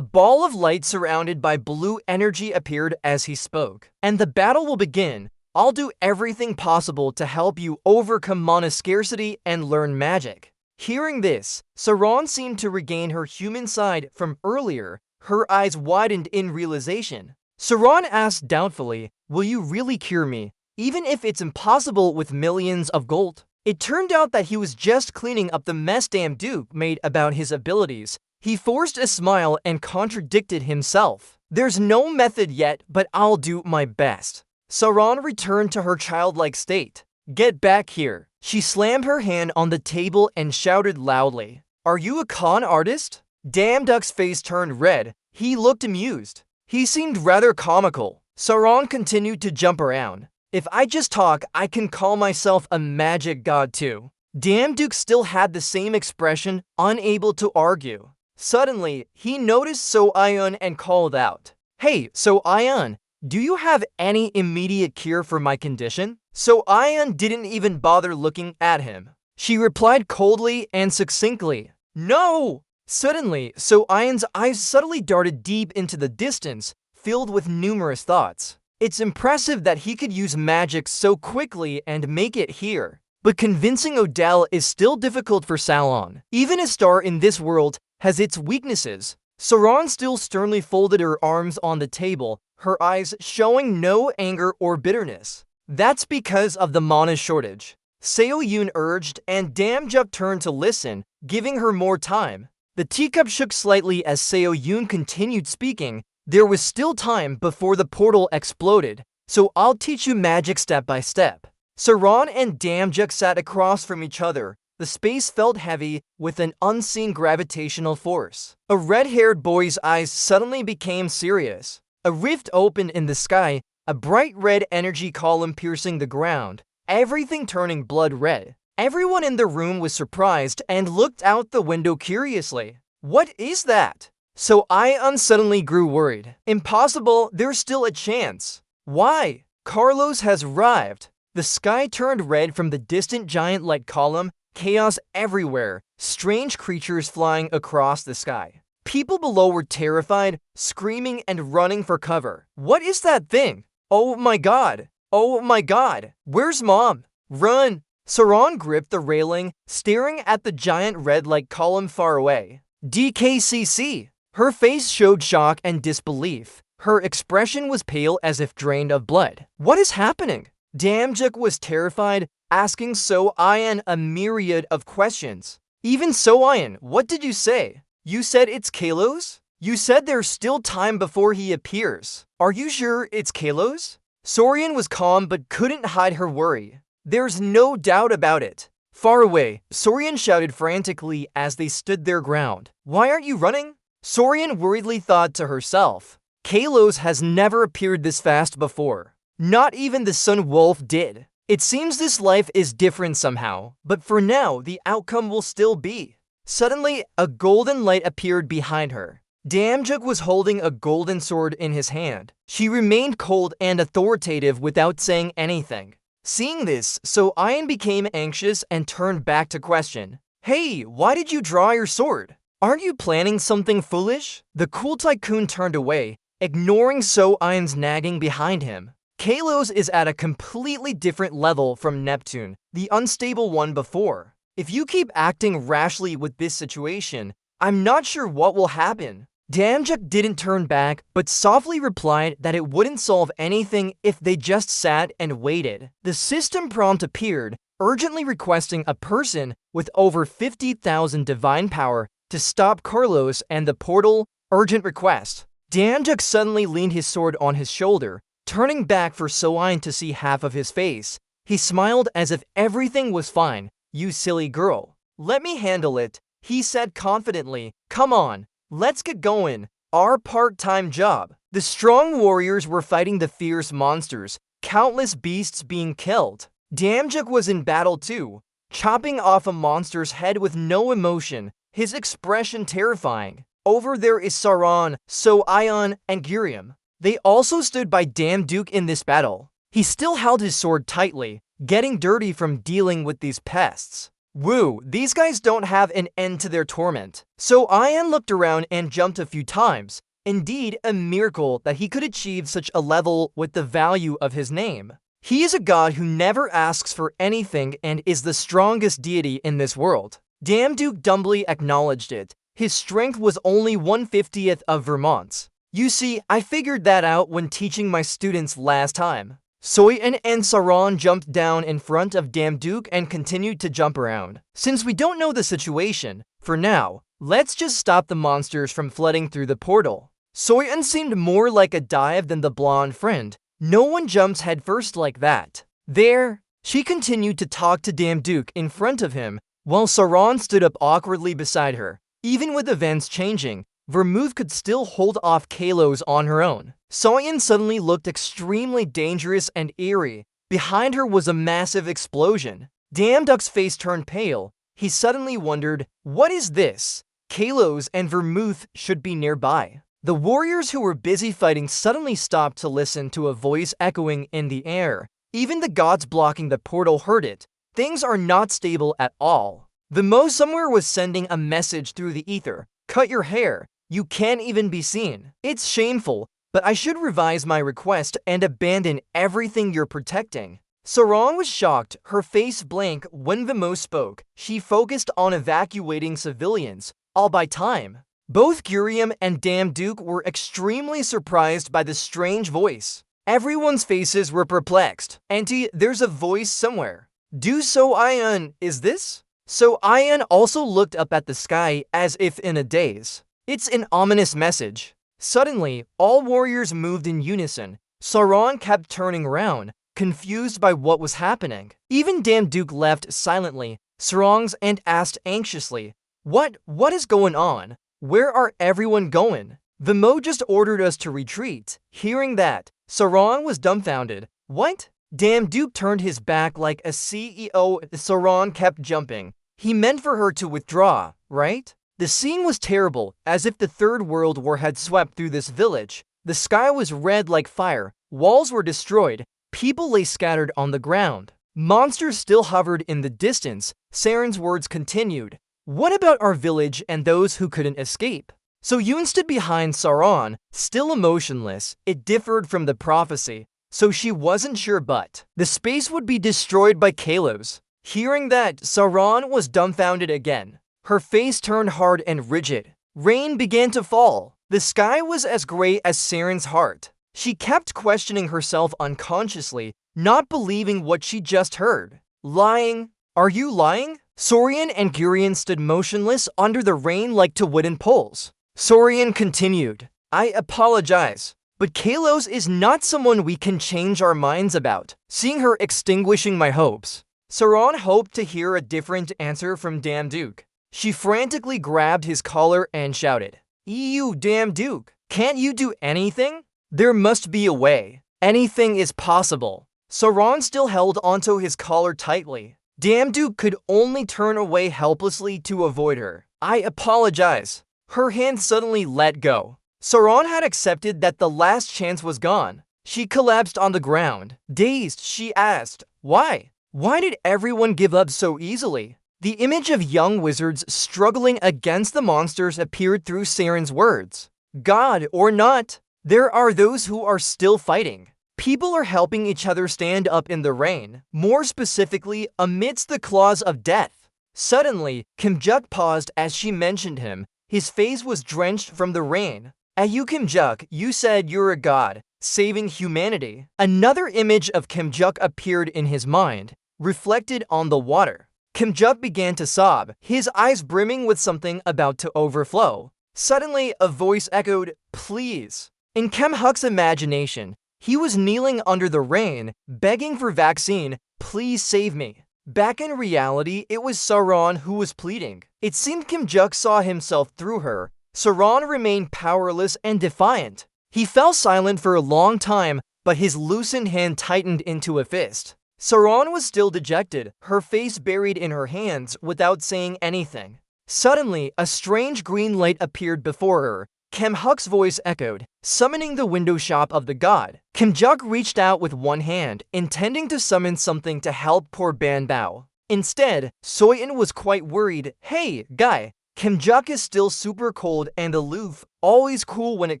ball of light surrounded by blue energy appeared as he spoke. "And the battle will begin. I'll do everything possible to help you overcome mana scarcity and learn magic." Hearing this, Saran seemed to regain her human side from earlier. Her eyes widened in realization. Saran asked doubtfully, "Will you really cure me, even if it's impossible with millions of gold?" It turned out that he was just cleaning up the mess Damduke made about his abilities. He forced a smile and contradicted himself. "There's no method yet, but I'll do my best." Saran returned to her childlike state. "Get back here." She slammed her hand on the table and shouted loudly, "Are you a con artist?" Damduck's face turned red. He looked amused. He seemed rather comical. Saran continued to jump around. "If I just talk, I can call myself a magic god too." Damduke still had the same expression, unable to argue. Suddenly, he noticed So-Ion and called out, "Hey, So-Ion, do you have any immediate cure for my condition?" So-Ion didn't even bother looking at him. She replied coldly and succinctly, "No!" Suddenly, So Ian's eyes subtly darted deep into the distance, filled with numerous thoughts. It's impressive that he could use magic so quickly and make it here. But convincing Odell is still difficult for Salon. Even a star in this world has its weaknesses. Saran still sternly folded her arms on the table, her eyes showing no anger or bitterness. That's because of the mana shortage. Seo Yoon urged, and Damjuk turned to listen, giving her more time. The teacup shook slightly as Seo Yoon continued speaking. There was still time before the portal exploded, so I'll teach you magic step by step. Saran and Damjuk sat across from each other. The space felt heavy with an unseen gravitational force. A red-haired boy's eyes suddenly became serious. A rift opened in the sky, a bright red energy column piercing the ground, everything turning blood red. Everyone in the room was surprised and looked out the window curiously. What is that? So Ian suddenly grew worried. Impossible, there's still a chance. Why? Carlos has arrived. The sky turned red from the distant giant light column, chaos everywhere, strange creatures flying across the sky. People below were terrified, screaming and running for cover. What is that thing? Oh my god! Oh my god! Where's Mom? Run! Saran gripped the railing, staring at the giant red light column far away. DKCC! Her face showed shock and disbelief. Her expression was pale as if drained of blood. What is happening? Damjuk was terrified, asking So Ian a myriad of questions. Even So Ian, what did you say? You said it's Kalos? You said there's still time before he appears. Are you sure it's Kalos? Sorian was calm but couldn't hide her worry. There's no doubt about it. Far away, Sorian shouted frantically as they stood their ground. Why aren't you running? Sorian worriedly thought to herself. Kalos has never appeared this fast before. Not even the Sun Wolf did. It seems this life is different somehow, but for now, the outcome will still be. Suddenly, a golden light appeared behind her. Damjuk was holding a golden sword in his hand. She remained cold and authoritative without saying anything. Seeing this, So Ian became anxious and turned back to question. Hey, why did you draw your sword? Aren't you planning something foolish? The cool tycoon turned away, ignoring So Ian's nagging behind him. Kalos is at a completely different level from Neptune, the unstable one before. If you keep acting rashly with this situation, I'm not sure what will happen. Damjuk didn't turn back, but softly replied that it wouldn't solve anything if they just sat and waited. The system prompt appeared, urgently requesting a person with over 50,000 divine power to stop Carlos and the portal. Urgent request. Damjuk suddenly leaned his sword on his shoulder, turning back for Soin to see half of his face. He smiled as if everything was fine. You silly girl. Let me handle it, he said confidently. Come on, let's get going. Our part-time job. The strong warriors were fighting the fierce monsters, countless beasts being killed. Damjuk was in battle too, chopping off a monster's head with no emotion, his expression terrifying. Over there is Saran, So Ion, and Gurium. They also stood by Damjuk in this battle. He still held his sword tightly, getting dirty from dealing with these pests. Woo, these guys don't have an end to their torment. So Ian looked around and jumped a few times. Indeed, a miracle that he could achieve such a level with the value of his name. He is a god who never asks for anything and is the strongest deity in this world. Damjuk dumbly acknowledged it. His strength was only 1/50th of Vermont's. You see, I figured that out when teaching my students last time. Soyen and Saran jumped down in front of Damjuk and continued to jump around. Since we don't know the situation, for now, let's just stop the monsters from flooding through the portal. Soyen seemed more like a dive than the blonde friend. No one jumps headfirst like that. There, she continued to talk to Damjuk in front of him, while Saran stood up awkwardly beside her. Even with events changing, Vermouth could still hold off Kalos on her own. Soyen suddenly looked extremely dangerous and eerie. Behind her was a massive explosion. Damduk's face turned pale. He suddenly wondered, what is this? Kalos and Vermouth should be nearby. The warriors who were busy fighting suddenly stopped to listen to a voice echoing in the air. Even the gods blocking the portal heard it. Things are not stable at all. The Mo somewhere was sending a message through the ether. Cut your hair. You can't even be seen. It's shameful, but I should revise my request and abandon everything you're protecting. Sarong was shocked, her face blank when the Mo spoke. She focused on evacuating civilians, all by time. Both Gurium and Damduke were extremely surprised by the strange voice. Everyone's faces were perplexed. Auntie, there's a voice somewhere. Do So Ian, is this? So Ian also looked up at the sky as if in a daze. It's an ominous message. Suddenly, all warriors moved in unison. Sarong kept turning around, confused by what was happening. Even Damduke left silently, Sarong's and asked anxiously, What is going on? Where are everyone going? The Mo just ordered us to retreat. Hearing that, Sarong was dumbfounded. What? Damduke turned his back like a CEO. Sarong kept jumping. He meant for her to withdraw, right? The scene was terrible, as if the Third World War had swept through this village. The sky was red like fire, walls were destroyed, people lay scattered on the ground. Monsters still hovered in the distance. Saren's words continued. What about our village and those who couldn't escape? So Yoon stood behind Saran, still emotionless. It differed from the prophecy, so she wasn't sure, but the space would be destroyed by Kalos. Hearing that, Saran was dumbfounded again. Her face turned hard and rigid. Rain began to fall. The sky was as gray as Saren's heart. She kept questioning herself unconsciously, not believing what she just heard. Lying? Are you lying? Sorian and Gurion stood motionless under the rain like two wooden poles. Sorian continued, I apologize, but Kalos is not someone we can change our minds about. Seeing her extinguishing my hopes. Saran hoped to hear a different answer from Damduke. She frantically grabbed his collar and shouted, You Damduke, can't you do anything? There must be a way. Anything is possible. Saran still held onto his collar tightly. Damduke could only turn away helplessly to avoid her. I apologize. Her hand suddenly let go. Saran had accepted that the last chance was gone. She collapsed on the ground. Dazed, she asked, Why? Why did everyone give up so easily? The image of young wizards struggling against the monsters appeared through Saren's words. God or not, there are those who are still fighting. People are helping each other stand up in the rain, more specifically, amidst the claws of death. Suddenly, Kimjuk paused as she mentioned him. His face was drenched from the rain. Ayu Kimjuk, you said you're a god, saving humanity. Another image of Kimjuk appeared in his mind, reflected on the water. Kimjuk began to sob, his eyes brimming with something about to overflow. Suddenly, a voice echoed, Please. In Kimhuk's imagination, he was kneeling under the rain, begging for vaccine, please save me. Back in reality, it was Saran who was pleading. It seemed Kimjuk saw himself through her. Saran remained powerless and defiant. He fell silent for a long time, but his loosened hand tightened into a fist. Saran was still dejected, her face buried in her hands without saying anything. Suddenly, a strange green light appeared before her. Kimhuk's voice echoed, summoning the window shop of the god. Kimjuk reached out with one hand, intending to summon something to help poor Banbao. Instead, Soyun was quite worried. Hey, guy, Kimjuk is still super cold and aloof, always cool when it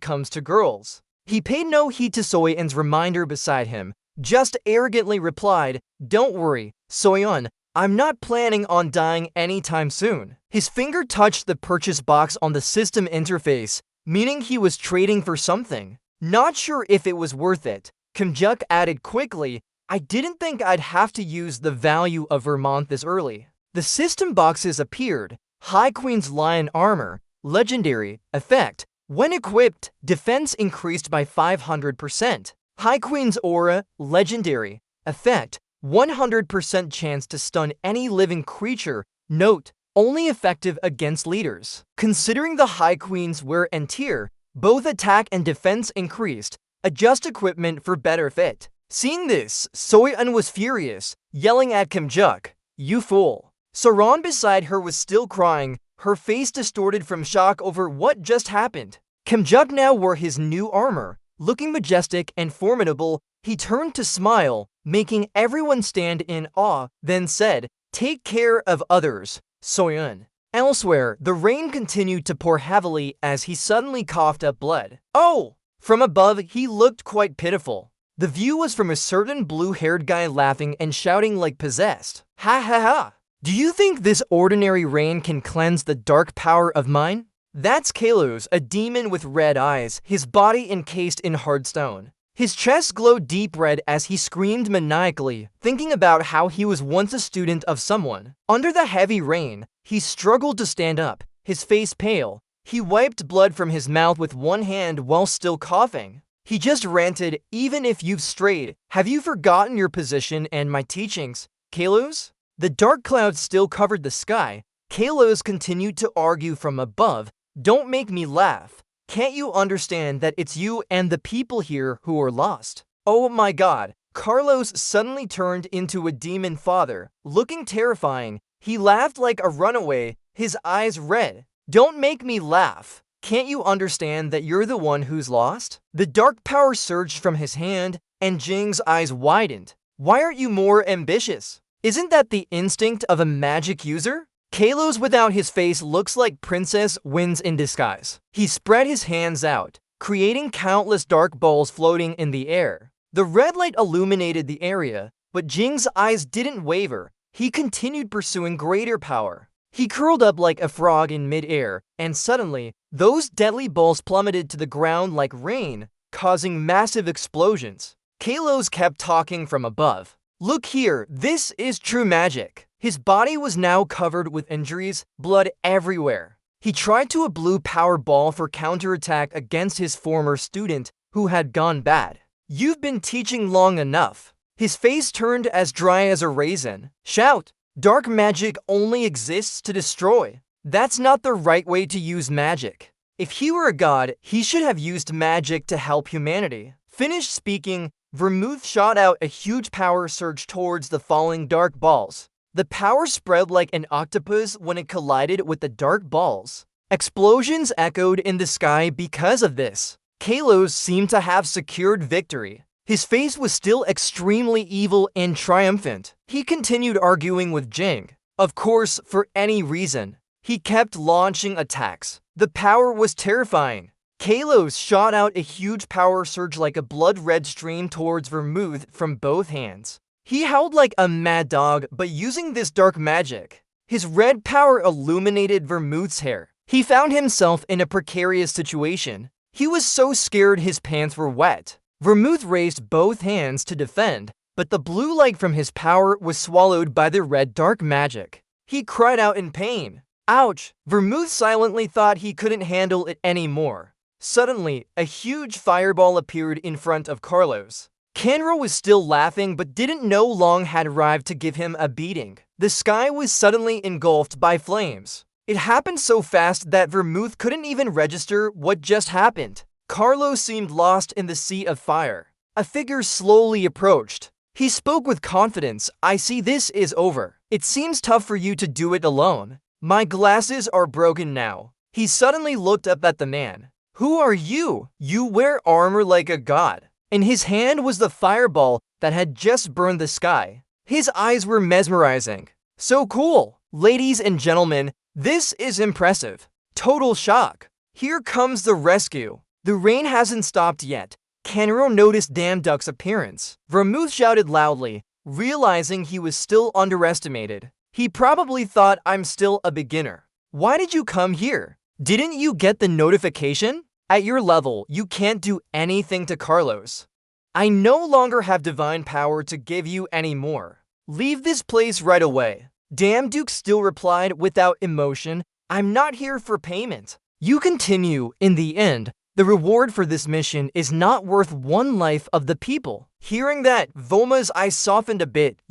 comes to girls. He paid no heed to Soyun's reminder beside him, just arrogantly replied, Don't worry, Soyun, I'm not planning on dying anytime soon. His finger touched the purchase box on the system interface, meaning he was trading for something. Not sure if it was worth it, Kimjuk added quickly, I didn't think I'd have to use the value of Vermont this early. The system boxes appeared. High Queen's Lion Armor, Legendary, Effect. When equipped, defense increased by 500%. High Queen's Aura, Legendary, Effect. 100% chance to stun any living creature. Note, only effective against leaders. Considering the High Queen's wear and tear, both attack and defense increased. Adjust equipment for better fit. Seeing this, Soyun was furious, yelling at Kimjuk, You fool. Saran beside her was still crying, her face distorted from shock over what just happened. Kimjuk now wore his new armor. Looking majestic and formidable, he turned to smile. making everyone stand in awe, then said, "Take care of others, Soyun." Elsewhere, the rain continued to pour heavily as he suddenly coughed up blood. Oh! From above, he looked quite pitiful. The view was from a certain blue-haired guy laughing and shouting like possessed. Ha ha ha! Do you think this ordinary rain can cleanse the dark power of mine? That's Kalos, a demon with red eyes, his body encased in hard stone. His chest glowed deep red as he screamed maniacally, thinking about how he was once a student of someone. Under the heavy rain, he struggled to stand up, his face pale. He wiped blood from his mouth with one hand while still coughing. He just ranted, "Even if you've strayed, have you forgotten your position and my teachings, Kalos?" The dark clouds still covered the sky. Kalos continued to argue from above, "Don't make me laugh. Can't you understand that it's you and the people here who are lost?" Oh my god, Carlos suddenly turned into a demon father, looking terrifying. He laughed like a runaway, his eyes red. "Don't make me laugh. Can't you understand that you're the one who's lost?" The dark power surged from his hand, and Jing's eyes widened. "Why aren't you more ambitious? Isn't that the instinct of a magic user?" Kalos without his face looks like Princess Winds in disguise. He spread his hands out, creating countless dark balls floating in the air. The red light illuminated the area, but Jing's eyes didn't waver. He continued pursuing greater power. He curled up like a frog in mid-air, and suddenly, those deadly balls plummeted to the ground like rain, causing massive explosions. Kalos kept talking from above. "Look here, this is true magic." His body was now covered with injuries, blood everywhere. He tried to a blue power ball for counterattack against his former student, who had gone bad. "You've been teaching long enough." His face turned as dry as a raisin. "Shout! Dark magic only exists to destroy. That's not the right way to use magic. If he were a god, he should have used magic to help humanity." Finished speaking, Vermouth shot out a huge power surge towards the falling dark balls. The power spread like an octopus when it collided with the dark balls. Explosions echoed in the sky because of this. Kalos seemed to have secured victory. His face was still extremely evil and triumphant. He continued arguing with Jing. Of course, for any reason. He kept launching attacks. The power was terrifying. Kalos shot out a huge power surge like a blood-red stream towards Vermouth from both hands. He howled like a mad dog, but using this dark magic. His red power illuminated Vermouth's hair. He found himself in a precarious situation. He was so scared his pants were wet. Vermouth raised both hands to defend, but the blue light from his power was swallowed by the red dark magic. He cried out in pain. Ouch! Vermouth silently thought he couldn't handle it anymore. Suddenly, a huge fireball appeared in front of Carlos. Canro was still laughing but didn't know long had arrived to give him a beating. The sky was suddenly engulfed by flames. It happened so fast that Vermouth couldn't even register what just happened. Carlos seemed lost in the sea of fire. A figure slowly approached. He spoke with confidence. "I see this is over. It seems tough for you to do it alone. My glasses are broken now." He suddenly looked up at the man. "Who are you? You wear armor like a god." In his hand was the fireball that had just burned the sky. His eyes were mesmerizing. "So cool. Ladies and gentlemen, this is impressive." Total shock. Here comes the rescue. The rain hasn't stopped yet. Canro noticed Damduck's appearance. Vermouth shouted loudly, realizing he was still underestimated. He probably thought, "I'm still a beginner. Why did you come here? Didn't you get the notification? At your level, you can't do anything to Carlos. I no longer have divine power to give you anymore. Leave this place right away." Damduke still replied without emotion, "I'm not here for payment. You continue. In the end, the reward for this mission is not worth one life of the people." Hearing that, Voma's eyes softened a bit.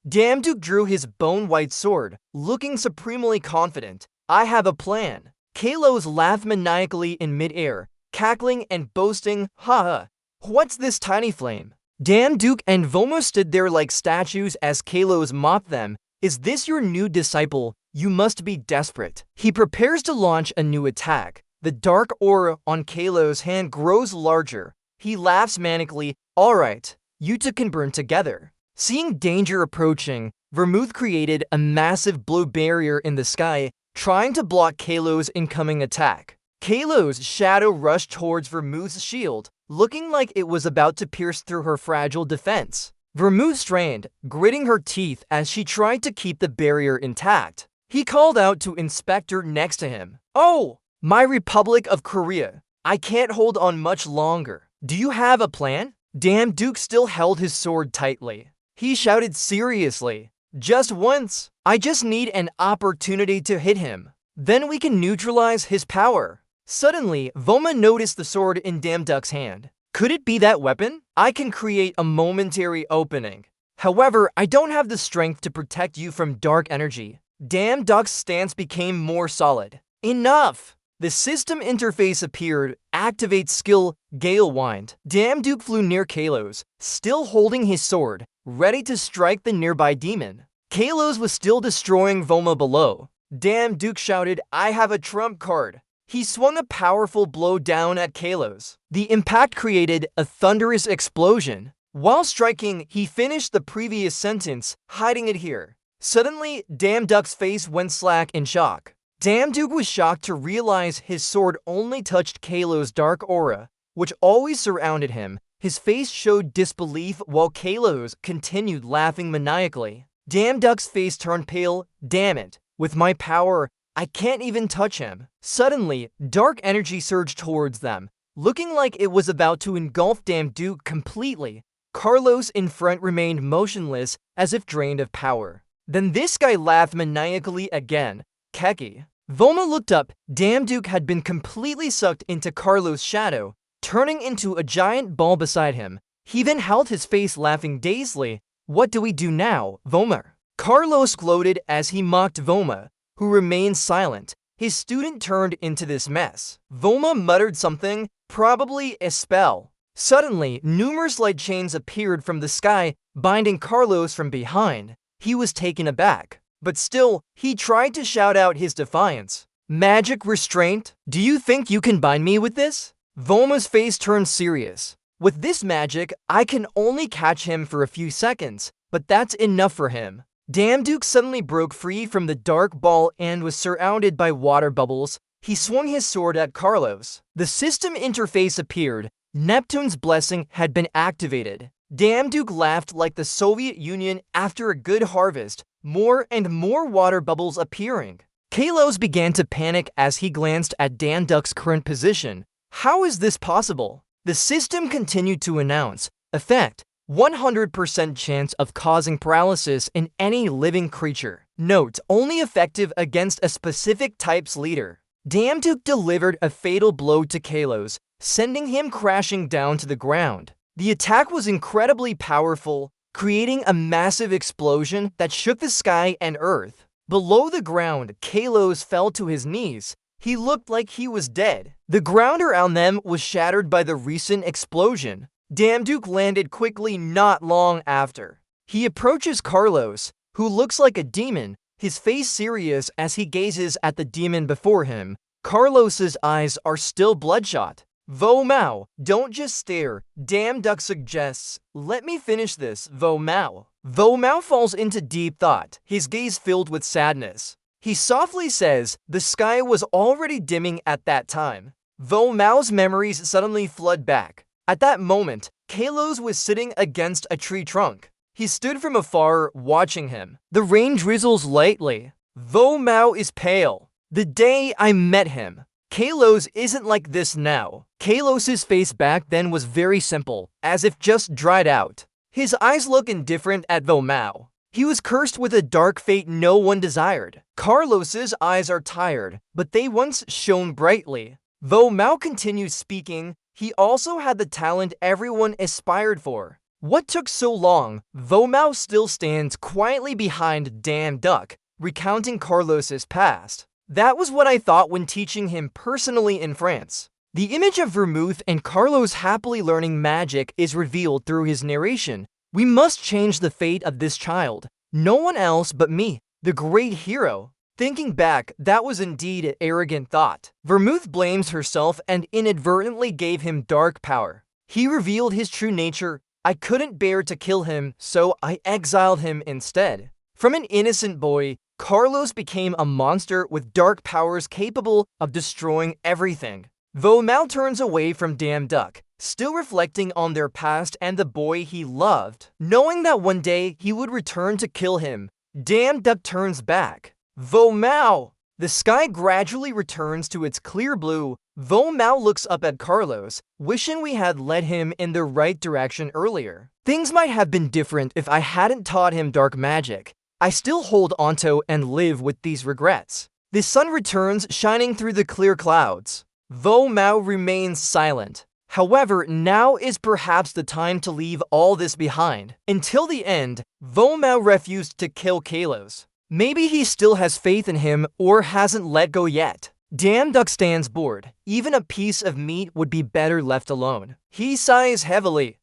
Damduke drew his bone-white sword, looking supremely confident. "I have a plan." Kalos laughed maniacally in midair, cackling and boasting, "Ha ha, what's this tiny flame?" Damduke and Voma stood there like statues as Kalos mocked them. "Is this your new disciple? You must be desperate." He prepares to launch a new attack. The dark aura on Kalos' hand grows larger. He laughs manically. "Alright, you two can burn together. Seeing danger approaching, Vermouth created a massive blue barrier in the sky, trying to block Kalo's incoming attack. Kalo's shadow rushed towards Vermouth's shield, looking like it was about to pierce through her fragile defense. Vermouth strained, gritting her teeth as she tried to keep the barrier intact. He called out to Inspector next to him. "Oh, my Republic of Korea. I can't hold on much longer. Do you have a plan?" Damn Duke still held his sword tightly. He shouted seriously, "Just once. I just need an opportunity to hit him. Then we can neutralize his power." Suddenly, Voma noticed the sword in Damn Duck's hand. Could it be that weapon? I can create a momentary opening. However, I don't have the strength to protect you from dark energy. Damn Duck's stance became more solid. Enough! The system interface appeared. Activate skill, Gale Wind. Damn Duke flew near Kalos, still holding his sword, ready to strike the nearby demon. Kalos was still destroying Voma below. Damn Duke shouted, "I have a trump card." He swung a powerful blow down at Kalos. The impact created a thunderous explosion. While striking, he finished the previous sentence, hiding it here. Suddenly, Damn Duck's face went slack in shock. Damn Duke was shocked to realize his sword only touched Kalos' dark aura, which always surrounded him. His face showed disbelief while Kalos continued laughing maniacally. Damn Duck's face turned pale. "Damn it. With my power, I can't even touch him." Suddenly, dark energy surged towards them, looking like it was about to engulf Damn Duke completely. Carlos in front remained motionless as if drained of power. Then this guy laughed maniacally again. Keki. Voma looked up. Damn Duke had been completely sucked into Carlos' shadow, turning into a giant ball beside him. He then held his face laughing dazedly. "What do we do now, Voma?" Carlos gloated as he mocked Voma, who remained silent. His student turned into this mess. Voma muttered something, probably a spell. Suddenly, numerous light chains appeared from the sky, binding Carlos from behind. He was taken aback. But still, he tried to shout out his defiance. "Magic restraint? Do you think you can bind me with this?" Voma's face turned serious. "With this magic, I can only catch him for a few seconds, but that's enough for him." Damn Duke suddenly broke free from the dark ball and was surrounded by water bubbles. He swung his sword at Carlos. The system interface appeared. Neptune's blessing had been activated. Damn Duke laughed like the Soviet Union after a good harvest, more and more water bubbles appearing. Kalos began to panic as he glanced at Damn Duck's current position. How is this possible? The system continued to announce, effect, 100% chance of causing paralysis in any living creature. Note, only effective against a specific type's leader. Damn Duke delivered a fatal blow to Kalos, sending him crashing down to the ground. The attack was incredibly powerful, creating a massive explosion that shook the sky and earth. Below the ground, Kalos fell to his knees. He looked like he was dead. The ground around them was shattered by the recent explosion. Damn Duke landed quickly not long after. He approaches Carlos, who looks like a demon, his face serious as he gazes at the demon before him. Carlos's eyes are still bloodshot. "Vo Mao, don't just stare," Damn Duck suggests. "Let me finish this, Vo Mao." Vo Mao falls into deep thought, his gaze filled with sadness. He softly says, "The sky was already dimming at that time." Vo Mao's memories suddenly flood back. At that moment, Kalos was sitting against a tree trunk. He stood from afar, watching him. The rain drizzles lightly. Vo Mao is pale. "The day I met him. Kalos isn't like this now." Kalos's face back then was very simple, as if just dried out. His eyes look indifferent at Vo Mao. He was cursed with a dark fate no one desired. Carlos's eyes are tired, but they once shone brightly. Vo Mao continues speaking. He also had the talent everyone aspired for. What took so long? Vo Mao still stands quietly behind Damn Duck, recounting Carlos's past. "That was what I thought when teaching him personally in France." The image of Vermouth and Carlos happily learning magic is revealed through his narration. "We must change the fate of this child. No one else but me, the great hero." Thinking back, that was indeed an arrogant thought. Vermouth blames herself and inadvertently gave him dark power. He revealed his true nature. I couldn't bear to kill him, so I exiled him instead. From an innocent boy, Carlos became a monster with dark powers capable of destroying everything. Though Mal turns away from Damn Duck, still reflecting on their past and the boy he loved. Knowing that one day he would return to kill him, Damn Duck turns back. Though Mal, the sky gradually returns to its clear blue. Though Mal looks up at Carlos, wishing we had led him in the right direction earlier. Things might have been different if I hadn't taught him dark magic. I still hold onto and live with these regrets. The sun returns, shining through the clear clouds. Though Mao remains silent. However, now is perhaps the time to leave all this behind. Until the end, Though Mao refused to kill Kalos. Maybe he still has faith in him or hasn't let go yet. Damn Duck stands bored. Even a piece of meat would be better left alone. He sighs heavily.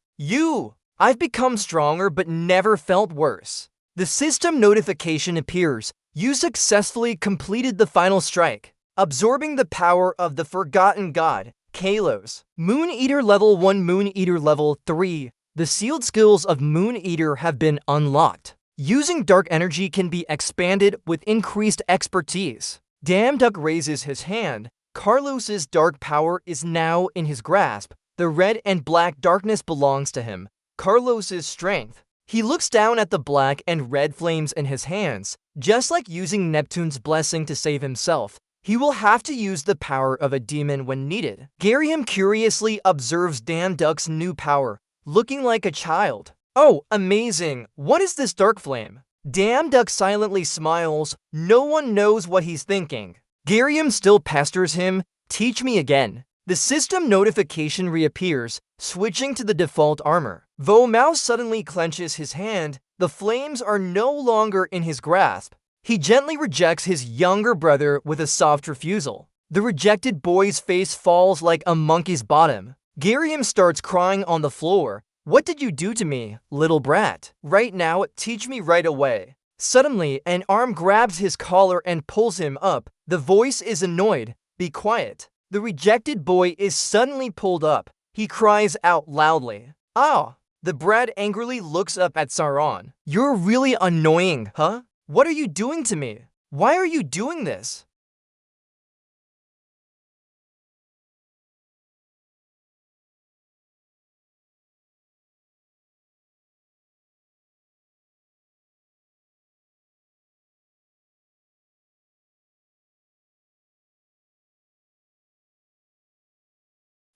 I've become stronger but never felt worse. The system notification appears. You successfully completed the final strike, absorbing the power of the forgotten god, Kalos. Moon Eater level 1, Moon Eater level 3. The sealed skills of Moon Eater have been unlocked. Using dark energy can be expanded with increased expertise. Damn Duck raises his hand. Carlos's dark power is now in his grasp. The red and black darkness belongs to him. Carlos's strength. He looks down at the black and red flames in his hands. Just like using Neptune's blessing to save himself, he will have to use the power of a demon when needed. Garium curiously observes Damn Duck's new power, looking like a child. Oh, amazing! What is this dark flame? Damn Duck silently smiles. No one knows what he's thinking. Garium still pesters him. Teach me again. The system notification reappears, switching to the default armor. Though Mao suddenly clenches his hand, the flames are no longer in his grasp. He gently rejects his younger brother with a soft refusal. The rejected boy's face falls like a monkey's bottom. Garium starts crying on the floor. What did you do to me, little brat? Right now, teach me right away. Suddenly, an arm grabs his collar and pulls him up. The voice is annoyed. Be quiet. The rejected boy is suddenly pulled up. He cries out loudly. Ah! The brat angrily looks up at Sauron. You're really annoying, huh? What are you doing to me? Why are you doing this?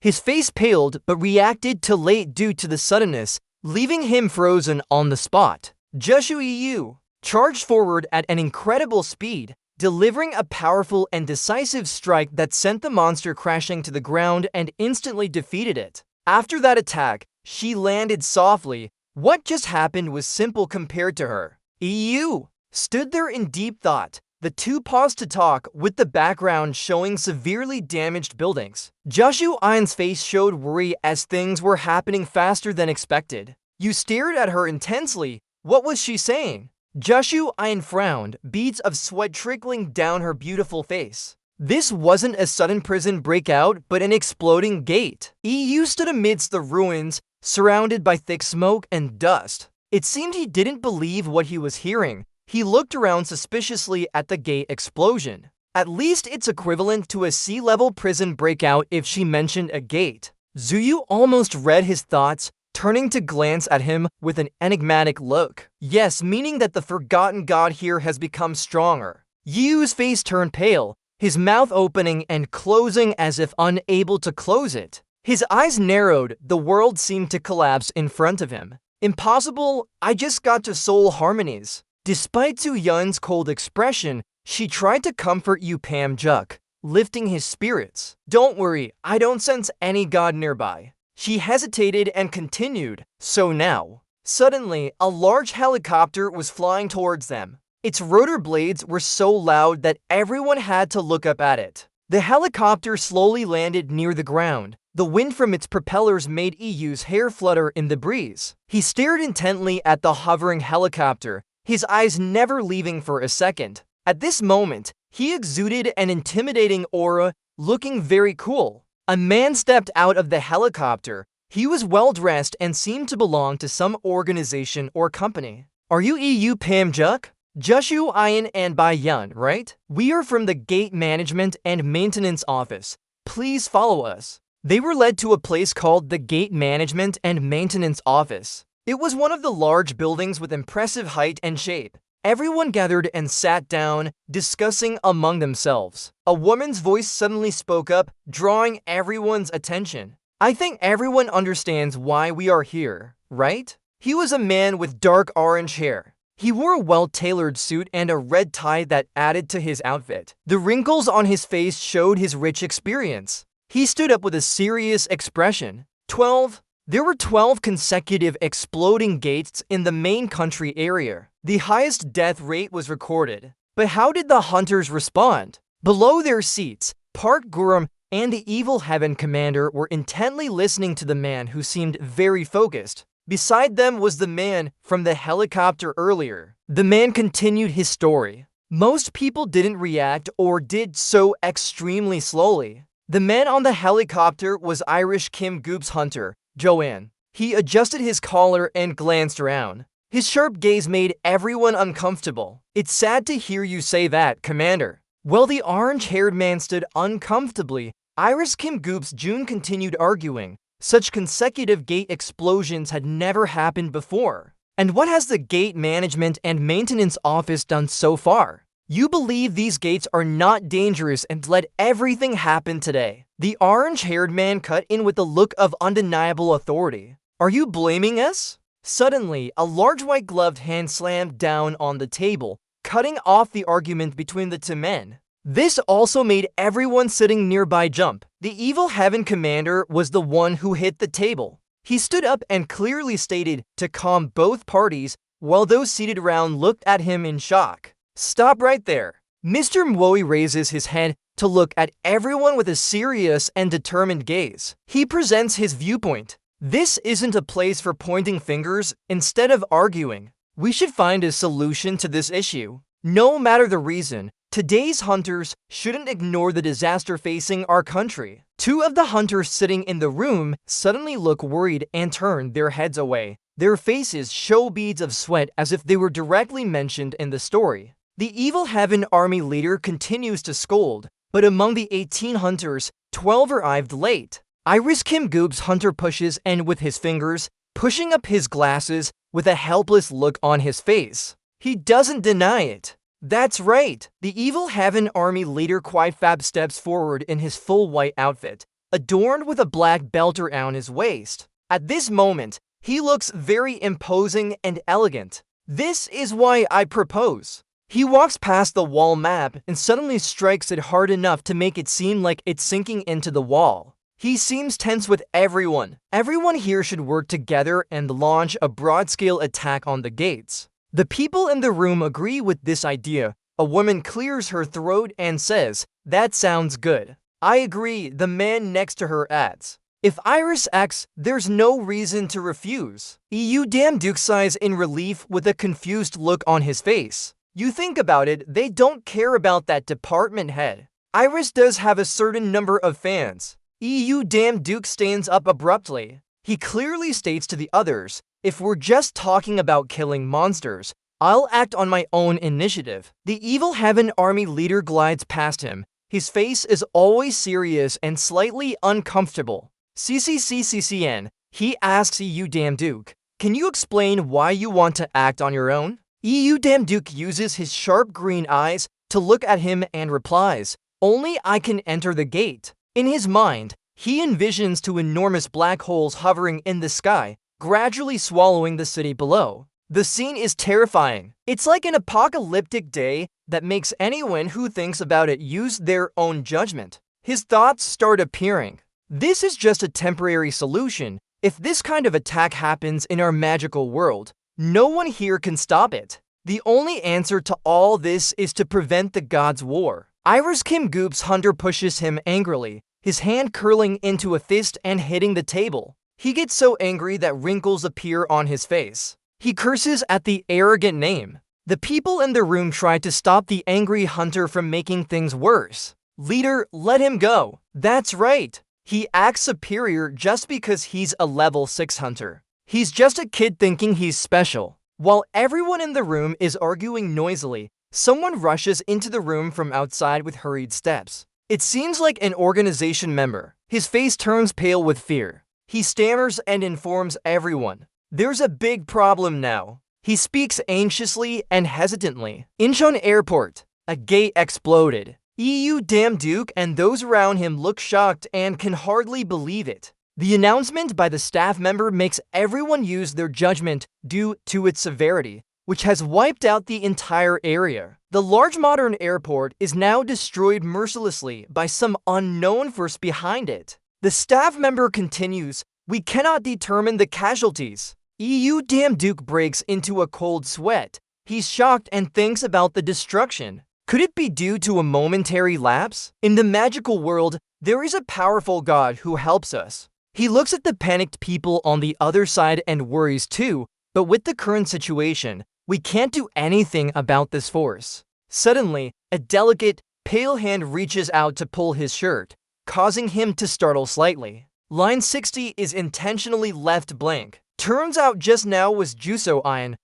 His face paled but reacted too late due to the suddenness, leaving him frozen on the spot. Jushu EU charged forward at an incredible speed, delivering a powerful and decisive strike that sent the monster crashing to the ground and instantly defeated it. After that attack, she landed softly. What just happened was simple compared to her. EU stood there in deep thought. The two paused to talk, with the background showing severely damaged buildings. Jushu Ain's face showed worry as things were happening faster than expected. You stared at her intensely. What was she saying? Jushu Ain frowned, beads of sweat trickling down her beautiful face. This wasn't a sudden prison breakout, but an exploding gate. EU stood amidst the ruins, surrounded by thick smoke and dust. It seemed he didn't believe what he was hearing. He looked around suspiciously at the gate explosion. At least it's equivalent to a sea-level prison breakout if she mentioned a gate. Zuyu almost read his thoughts, turning to glance at him with an enigmatic look. Yes, meaning that the forgotten god here has become stronger. Yu's face turned pale, his mouth opening and closing as if unable to close it. His eyes narrowed, the world seemed to collapse in front of him. Impossible, I just got to soul harmonies. Despite Su Yun's cold expression, she tried to comfort Yu Pam Juk, lifting his spirits. Don't worry, I don't sense any god nearby. She hesitated and continued, so now. Suddenly, a large helicopter was flying towards them. Its rotor blades were so loud that everyone had to look up at it. The helicopter slowly landed near the ground. The wind from its propellers made EU's hair flutter in the breeze. He stared intently at the hovering helicopter, his eyes never leaving for a second. At this moment, he exuded an intimidating aura, looking very cool. A man stepped out of the helicopter. He was well-dressed and seemed to belong to some organization or company. Are you EU Pam Juk? Jushu Ian and Bai Yun, right? We are from the Gate Management and Maintenance Office. Please follow us. They were led to a place called the Gate Management and Maintenance Office. It was one of the large buildings with impressive height and shape. Everyone gathered and sat down, discussing among themselves. A woman's voice suddenly spoke up, drawing everyone's attention. I think everyone understands why we are here, right? He was a man with dark orange hair. He wore a well-tailored suit and a red tie that added to his outfit. The wrinkles on his face showed his rich experience. He stood up with a serious expression. 12. There were 12 consecutive exploding gates in the main country area. The highest death rate was recorded. But how did the hunters respond? Below their seats, Park Gurum and the Evil Heaven Commander were intently listening to the man who seemed very focused. Beside them was the man from the helicopter earlier. The man continued his story. Most people didn't react or did so extremely slowly. The man on the helicopter was Irish Kim Goop's hunter, Joanne. He adjusted his collar and glanced around. His sharp gaze made everyone uncomfortable. It's sad to hear you say that, Commander. While the orange-haired man stood uncomfortably, Irish Kim Goop's June continued arguing. Such consecutive gate explosions had never happened before. And what has the Gate Management and Maintenance Office done so far? You believe these gates are not dangerous and let everything happen today. The orange-haired man cut in with a look of undeniable authority. Are you blaming us? Suddenly, a large white-gloved hand slammed down on the table, cutting off the argument between the two men. This also made everyone sitting nearby jump. The Evil Heaven Commander was the one who hit the table. He stood up and clearly stated to calm both parties, while those seated around looked at him in shock. Stop right there. Mr. Mwoi raises his head to look at everyone with a serious and determined gaze. He presents his viewpoint. This isn't a place for pointing fingers instead of arguing. We should find a solution to this issue. No matter the reason, today's hunters shouldn't ignore the disaster facing our country. Two of the hunters sitting in the room suddenly look worried and turn their heads away. Their faces show beads of sweat as if they were directly mentioned in the story. The Evil Heaven Army leader continues to scold, but among the 18 hunters, 12 arrived late. Irish Kim Goop's hunter pushes and with his fingers, pushing up his glasses with a helpless look on his face. He doesn't deny it. That's right. The Evil Heaven Army leader Kwai-Fab steps forward in his full white outfit, adorned with a black belt around his waist. At this moment, he looks very imposing and elegant. This is why I propose. He walks past the wall map and suddenly strikes it hard enough to make it seem like it's sinking into the wall. He seems tense with everyone. Everyone here should work together and launch a broad-scale attack on the gates. The people in the room agree with this idea. A woman clears her throat and says, "That sounds good." I agree, the man next to her adds. If Iris acts, there's no reason to refuse. EU Damn Duke sighs in relief with a confused look on his face. You think about it, they don't care about that department head. Iris does have a certain number of fans. EU Damn Duke stands up abruptly. He clearly states to the others, if we're just talking about killing monsters, I'll act on my own initiative. The Evil Heaven Army leader glides past him. His face is always serious and slightly uncomfortable. CCCCCN, he asks EU Damn Duke, can you explain why you want to act on your own? EU Damn Duke uses his sharp green eyes to look at him and replies, only I can enter the gate. In his mind, he envisions two enormous black holes hovering in the sky, gradually swallowing the city below. The scene is terrifying. It's like an apocalyptic day that makes anyone who thinks about it use their own judgment. His thoughts start appearing. This is just a temporary solution. If this kind of attack happens in our magical world, no one here can stop it. The only answer to all this is to prevent the gods' war. Iris Kim Goop's hunter pushes him angrily, his hand curling into a fist and hitting the table. He gets so angry that wrinkles appear on his face. He curses at the arrogant name. The people in the room try to stop the angry hunter from making things worse. Leader, let him go. That's right. He acts superior just because he's a level 6 hunter. He's just a kid thinking he's special. While everyone in the room is arguing noisily, someone rushes into the room from outside with hurried steps. It seems like an organization member. His face turns pale with fear. He stammers and informs everyone. There's a big problem now. He speaks anxiously and hesitantly. Incheon Airport. A gate exploded. Damn Duke and those around him look shocked and can hardly believe it. The announcement by the staff member makes everyone use their judgment due to its severity, which has wiped out the entire area. The large modern airport is now destroyed mercilessly by some unknown force behind it. The staff member continues, "We cannot determine the casualties." Damn Duke breaks into a cold sweat. He's shocked and thinks about the destruction. Could it be due to a momentary lapse? In the magical world, there is a powerful god who helps us. He looks at the panicked people on the other side and worries too, but with the current situation, we can't do anything about this force. Suddenly, a delicate, pale hand reaches out to pull his shirt, causing him to startle slightly. Line 60 is intentionally left blank. Turns out just now was Juso Ian.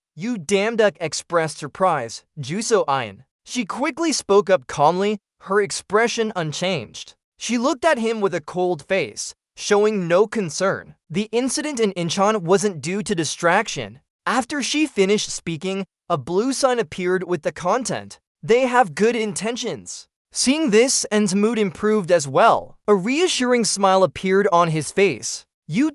Damn Duck expressed surprise. Juso Ian. She quickly spoke up calmly, her expression unchanged. She looked at him with a cold face, showing no concern. The incident in Incheon wasn't due to distraction. After she finished speaking, a blue sign appeared with the content. They have good intentions. Seeing this, En's mood improved as well. A reassuring smile appeared on his face.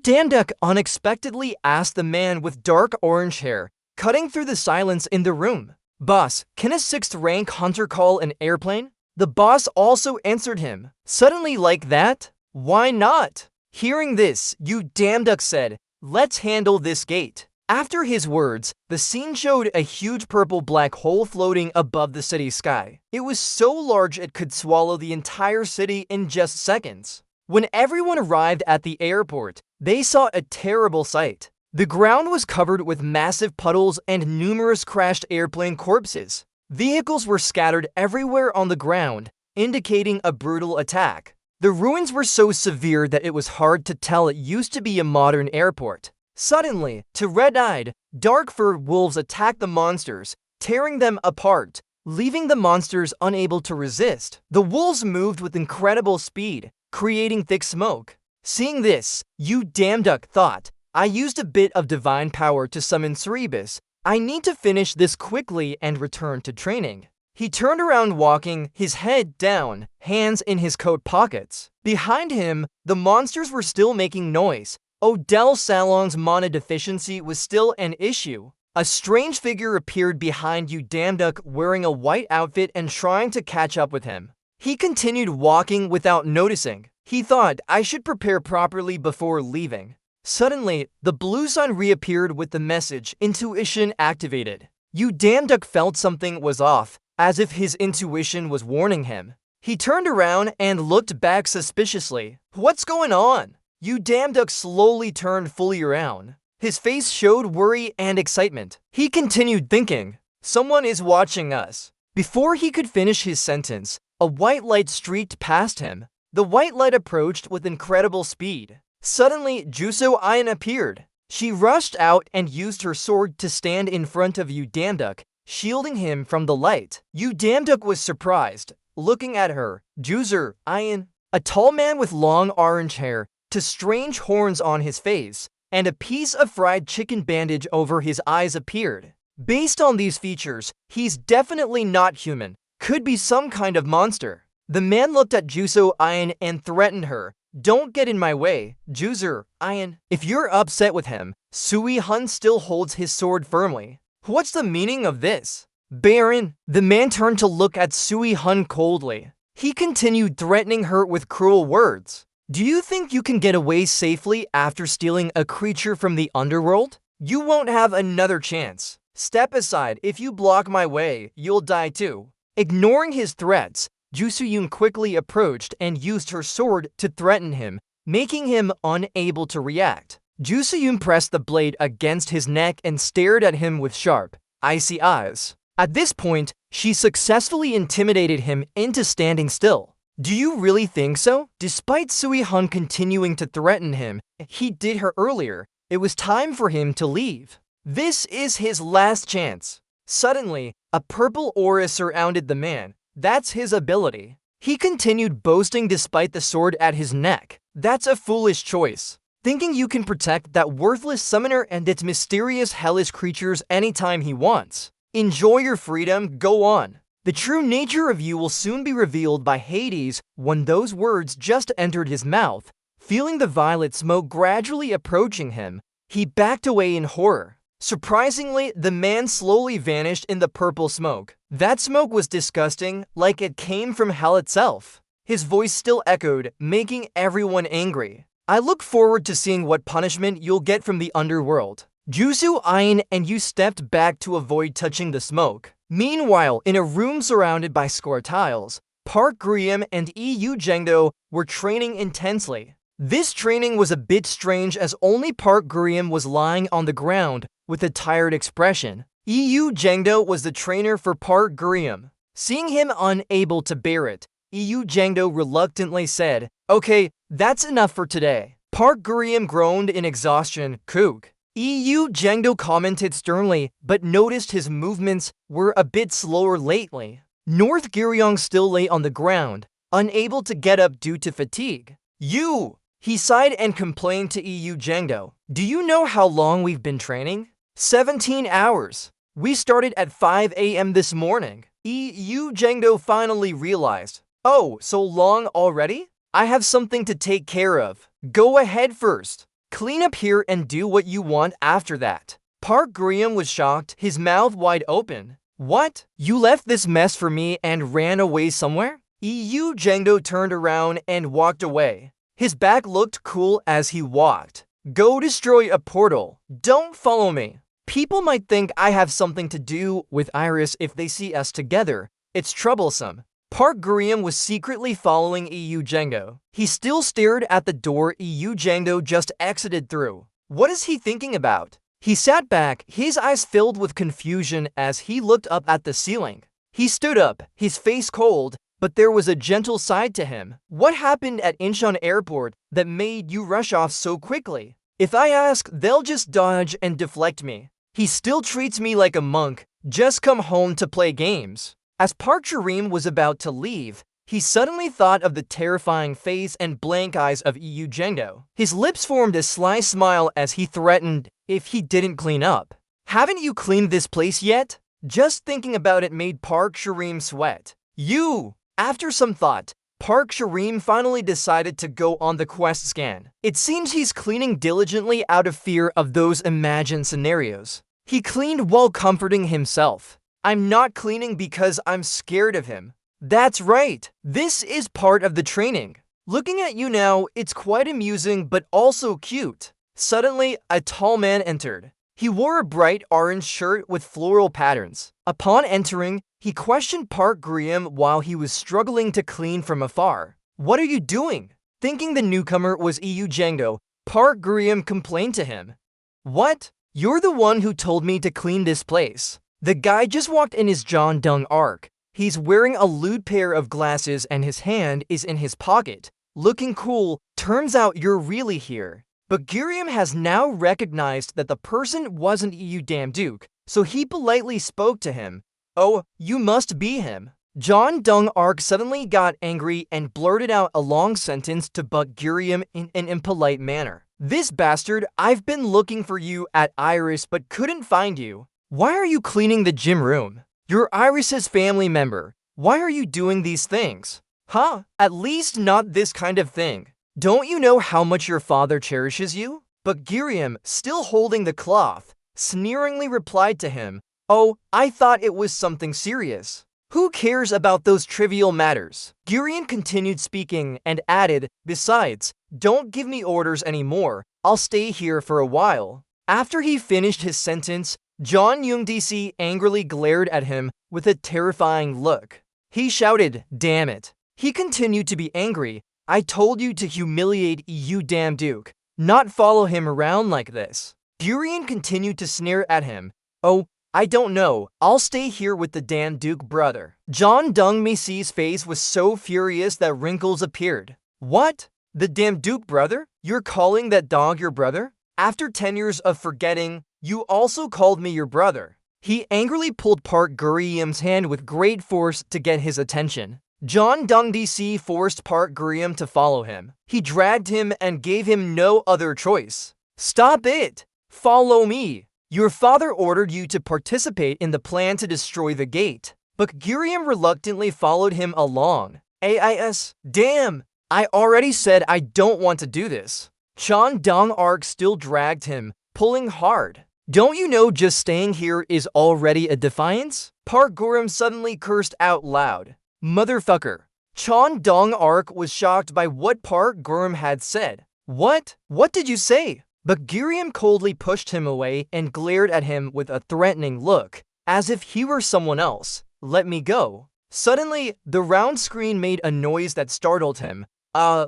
Damn Duck unexpectedly asked the man with dark orange hair, cutting through the silence in the room. "Boss, can a 6th rank hunter call an airplane?" The boss also answered him. "Suddenly like that? Why not?" Hearing this, Damn Duck said, "Let's handle this gate." After his words, the scene showed a huge purple-black hole floating above the city sky. It was so large it could swallow the entire city in just seconds. When everyone arrived at the airport, they saw a terrible sight. The ground was covered with massive puddles and numerous crashed airplane corpses. Vehicles were scattered everywhere on the ground, indicating a brutal attack. The ruins were so severe that it was hard to tell it used to be a modern airport. Suddenly, to red-eyed, dark-furred wolves attacked the monsters, tearing them apart, leaving the monsters unable to resist. The wolves moved with incredible speed, creating thick smoke. Seeing this, Damn Duck thought, "I used a bit of divine power to summon Cerebus. I need to finish this quickly and return to training." He turned around walking, his head down, hands in his coat pockets. Behind him, the monsters were still making noise. Odell Salon's mana deficiency was still an issue. A strange figure appeared behind Damn Duck wearing a white outfit and trying to catch up with him. He continued walking without noticing. He thought, "I should prepare properly before leaving." Suddenly, the blue sign reappeared with the message, "Intuition activated." Damn Duck felt something was off, as if his intuition was warning him. He turned around and looked back suspiciously. "What's going on?" Damn Duck slowly turned fully around. His face showed worry and excitement. He continued thinking, "Someone is watching us." Before he could finish his sentence, a white light streaked past him. The white light approached with incredible speed. Suddenly, Juso Ian appeared. She rushed out and used her sword to stand in front of Damn Duck, shielding him from the light. Damn Duck was surprised, looking at her. Juso Ian, a tall man with long orange hair, to strange horns on his face, and a piece of fried chicken bandage over his eyes appeared. Based on these features, he's definitely not human. Could be some kind of monster. The man looked at Juso Ian and threatened her. "Don't get in my way, Juso Ian. If you're upset with him." Sui Hun still holds his sword firmly. "What's the meaning of this?" "Baron." The man turned to look at Sui Hun coldly. He continued threatening her with cruel words. "Do you think you can get away safely after stealing a creature from the underworld? You won't have another chance. Step aside. If you block my way, you'll die too." Ignoring his threats, Ju Soo-yoon quickly approached and used her sword to threaten him, making him unable to react. Ju Soo-yoon pressed the blade against his neck and stared at him with sharp, icy eyes. At this point, she successfully intimidated him into standing still. Do you really think so? Despite Sui-hun continuing to threaten him, he did her earlier. It was time for him to leave. This is his last chance. Suddenly, a purple aura surrounded the man. That's his ability. He continued boasting despite the sword at his neck. That's a foolish choice. Thinking you can protect that worthless summoner and its mysterious hellish creatures anytime he wants. Enjoy your freedom, go on. The true nature of you will soon be revealed by Hades when those words just entered his mouth. Feeling the violet smoke gradually approaching him, he backed away in horror. Surprisingly, the man slowly vanished in the purple smoke. That smoke was disgusting, like it came from hell itself. His voice still echoed, making everyone angry. I look forward to seeing what punishment you'll get from the underworld. Jusu Ain and you stepped back to avoid touching the smoke. Meanwhile, in a room surrounded by score tiles, Park Griam and EU Jengdo were training intensely. This training was a bit strange as only Park Griam was lying on the ground with a tired expression. EU Jengdo was the trainer for Park Griam. Seeing him unable to bear it, EU Jengdo reluctantly said, "Okay, that's enough for today." Park Griam groaned in exhaustion. "Kook." EU Jengdo commented sternly, but noticed his movements were a bit slower lately. North Giryong still lay on the ground, unable to get up due to fatigue. "You!" He sighed and complained to EU Jengdo. "Do you know how long we've been training? 17 hours. We started at 5 a.m. this morning." EU Jengdo finally realized. "Oh, so long already? I have something to take care of. Go ahead first. Clean up here and do what you want after that." Park Griam was shocked, his mouth wide open. "What? You left this mess for me and ran away somewhere?" EU Jengdo turned around and walked away. His back looked cool as he walked. "Go destroy a portal. Don't follow me. People might think I have something to do with Iris if they see us together. It's troublesome." Park Griam was secretly following EU Jengdo. He still stared at the door EU Jengdo just exited through. What is he thinking about? He sat back, his eyes filled with confusion as he looked up at the ceiling. He stood up, his face cold, but there was a gentle side to him. "What happened at Incheon Airport that made you rush off so quickly? If I ask, they'll just dodge and deflect me. He still treats me like a monk, just come home to play games." As Park Chareem was about to leave, he suddenly thought of the terrifying face and blank eyes of EU Jengdo. His lips formed a sly smile as he threatened if he didn't clean up. "Haven't you cleaned this place yet?" Just thinking about it made Park Chareem sweat. "You!" After some thought, Park Chareem finally decided to go on the quest scan. It seems he's cleaning diligently out of fear of those imagined scenarios. He cleaned while comforting himself. "I'm not cleaning because I'm scared of him." That's right. This is part of the training. Looking at you now, it's quite amusing but also cute. Suddenly, a tall man entered. He wore a bright orange shirt with floral patterns. Upon entering, he questioned Park Griam while he was struggling to clean from afar. "What are you doing?" Thinking the newcomer was EU Jengdo, Park Griam complained to him. "What? You're the one who told me to clean this place." The guy just walked in his John Dung arc. He's wearing a lewd pair of glasses and his hand is in his pocket. Looking cool, turns out you're really here. But Giriam has now recognized that the person wasn't EU Damduke, so he politely spoke to him. "Oh, you must be him." John Dung Ark suddenly got angry and blurted out a long sentence to Buck Giriam in an impolite manner. "This bastard, I've been looking for you at Iris but couldn't find you. Why are you cleaning the gym room? You're Iris's family member. Why are you doing these things?" "Huh? At least not this kind of thing. Don't you know how much your father cherishes you?" But Giriam, still holding the cloth, sneeringly replied to him, "Oh, I thought it was something serious. Who cares about those trivial matters?" Giriam continued speaking and added, "Besides, don't give me orders anymore. I'll stay here for a while." After he finished his sentence, John Young-DC angrily glared at him with a terrifying look. He shouted, "Damn it." He continued to be angry. "I told you to humiliate you damn Duke, not follow him around like this." Gurion continued to sneer at him. "Oh, I don't know. I'll stay here with the Dan Duke brother. John Dong-mi-si's face was so furious that wrinkles appeared. What? The Dan Duke brother? You're calling that dog your brother? After 10 years of forgetting, you also called me your brother. He angrily pulled Park Gurium's hand with great force to get his attention. John Dong-si forced Park Gurium to follow him. He dragged him and gave him no other choice. Stop it! Follow me! Your father ordered you to participate in the plan to destroy the gate. But Gurium reluctantly followed him along. Damn! I already said I don't want to do this. Chan Dong-ark still dragged him, pulling hard. Don't you know just staying here is already a defiance? Park Gurium suddenly cursed out loud. Motherfucker. Chan Dong-ark was shocked by what Park Gurium had said. What? What did you say? But Gurium coldly pushed him away and glared at him with a threatening look, as if he were someone else. Let me go. Suddenly, the round screen made a noise that startled him.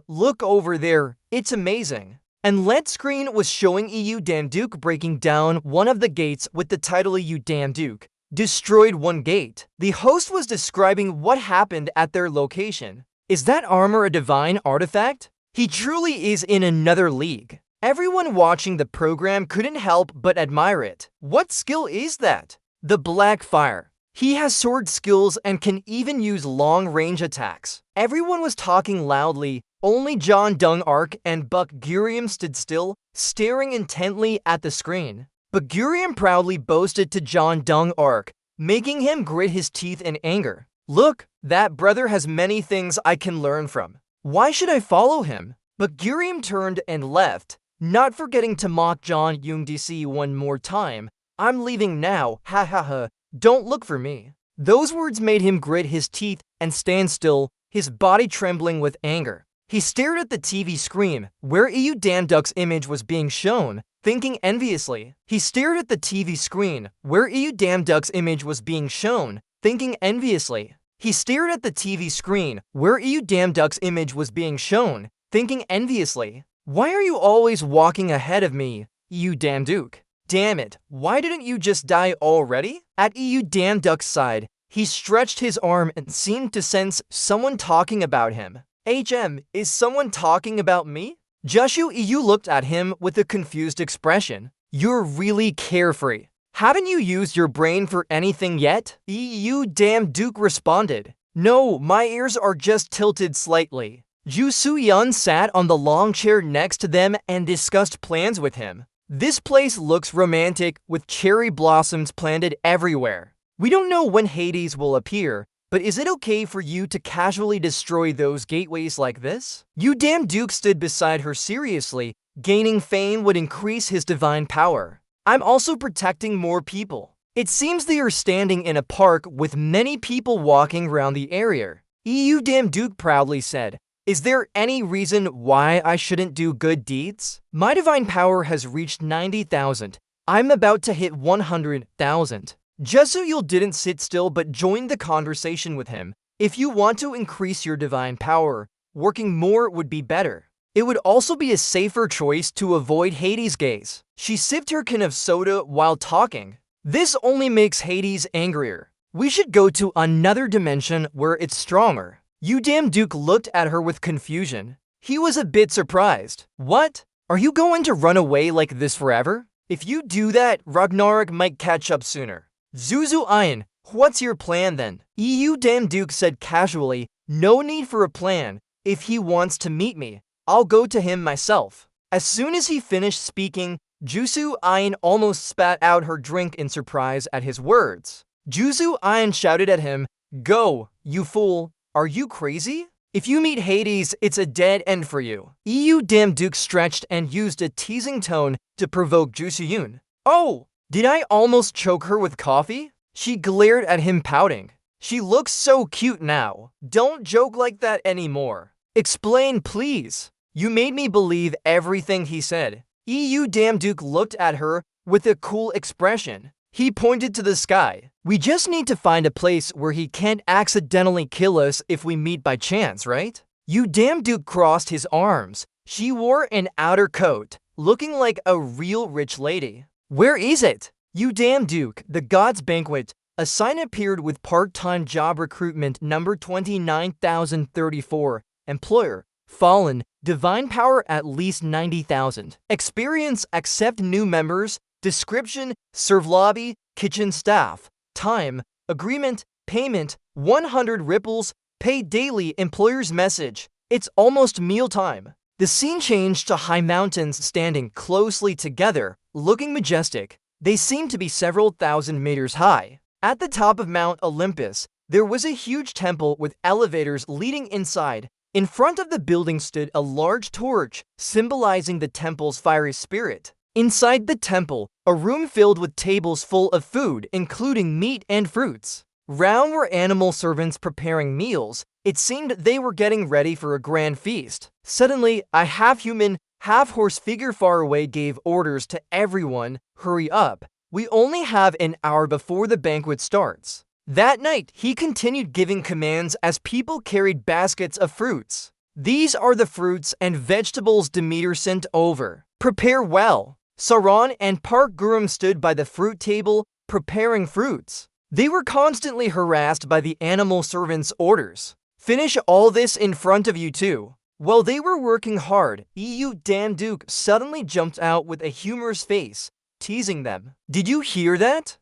Look over there. It's amazing. And LED screen was showing EU Dan Duke breaking down one of the gates with the title EU Dan Duke destroyed one gate. The host was describing what happened at their location. Is that armor a divine artifact? He truly is in another league. Everyone watching the program couldn't help but admire it. What skill is that? The Black Fire. He has sword skills and can even use long-range attacks. Everyone was talking loudly. Only John Dong-ark and Buck Gurium stood still, staring intently at the screen. But Gurium proudly boasted to John Dong-ark, making him grit his teeth in anger. Look, that brother has many things I can learn from. Why should I follow him? But Gurium turned and left, not forgetting to mock John Young-DC one more time. I'm leaving now, ha ha ha, don't look for me. Those words made him grit his teeth and stand still, his body trembling with anger. He stared at the TV screen, where EU Dan Duck's image was being shown, thinking enviously. He stared at the TV screen, where EU Dan Duck's image was being shown, thinking enviously. He stared at the TV screen, where EU Dan Duck's image was being shown, thinking enviously. Why are you always walking ahead of me, EU Dan Duke? Damn it, why didn't you just die already? At EU Dan Duck's side, he stretched his arm and seemed to sense someone talking about him. Is someone talking about me? Jushu EU looked at him with a confused expression. You're really carefree. Haven't you used your brain for anything yet? EU Dan Duke responded. No, my ears are just tilted slightly. Ju Soo-yeon sat on the long chair next to them and discussed plans with him. This place looks romantic with cherry blossoms planted everywhere. We don't know when Hades will appear, but is it okay for you to casually destroy those gateways like this? EU Dan Duke stood beside her seriously. Gaining fame would increase his divine power. I'm also protecting more people. It seems they are standing in a park with many people walking around the area. EU Dan Duke proudly said, is there any reason why I shouldn't do good deeds? My divine power has reached 90,000. I'm about to hit 100,000. Jesu-yul didn't sit still but joined the conversation with him. If you want to increase your divine power, working more would be better. It would also be a safer choice to avoid Hades' gaze. She sipped her can of soda while talking. This only makes Hades angrier. We should go to another dimension where it's stronger. EU Dan Duke looked at her with confusion. He was a bit surprised. What? Are you going to run away like this forever? If you do that, Ragnarok might catch up sooner. Zuzu Ayan, what's your plan then? EU Dan Duke said casually, no need for a plan. If he wants to meet me, I'll go to him myself. As soon as he finished speaking, Jusu Ayan almost spat out her drink in surprise at his words. Jusu Ayan shouted at him, go, you fool. Are you crazy? If you meet Hades, it's a dead end for you. EU Dan Duke stretched and used a teasing tone to provoke Jusuyun. Oh, did I almost choke her with coffee? She glared at him pouting. She looks so cute now. Don't joke like that anymore. Explain, please. You made me believe everything he said. EU Dan Duke looked at her with a cool expression. He pointed to the sky. We just need to find a place where he can't accidentally kill us if we meet by chance, right? EU Dan Duke crossed his arms. She wore an outer coat, looking like a real rich lady. Where is it? You damn Duke, the God's Banquet. A sign appeared with part-time job recruitment number 29,034. Employer, fallen, divine power at least 90,000. Experience, accept new members. Description, serve lobby, kitchen staff. Time, agreement, payment, 100 ripples, pay daily. Employer's message. It's almost mealtime. The scene changed to high mountains standing closely together, looking majestic. They seemed to be several thousand meters high. At the top of Mount Olympus, there was a huge temple with elevators leading inside. In front of the building stood a large torch, symbolizing the temple's fiery spirit. Inside the temple, a room filled with tables full of food, including meat and fruits. Round were animal servants preparing meals. It seemed they were getting ready for a grand feast. Suddenly, a half-human, half-horse figure far away gave orders to everyone, "Hurry up. We only have an hour before the banquet starts." That night, he continued giving commands as people carried baskets of fruits. "These are the fruits and vegetables Demeter sent over. Prepare well." Sauron and Park Gurum stood by the fruit table, preparing fruits. They were constantly harassed by the animal servants' orders. "Finish all this in front of you too." While they were working hard, You damn Duke suddenly jumped out with a humorous face, teasing them. Did you hear that?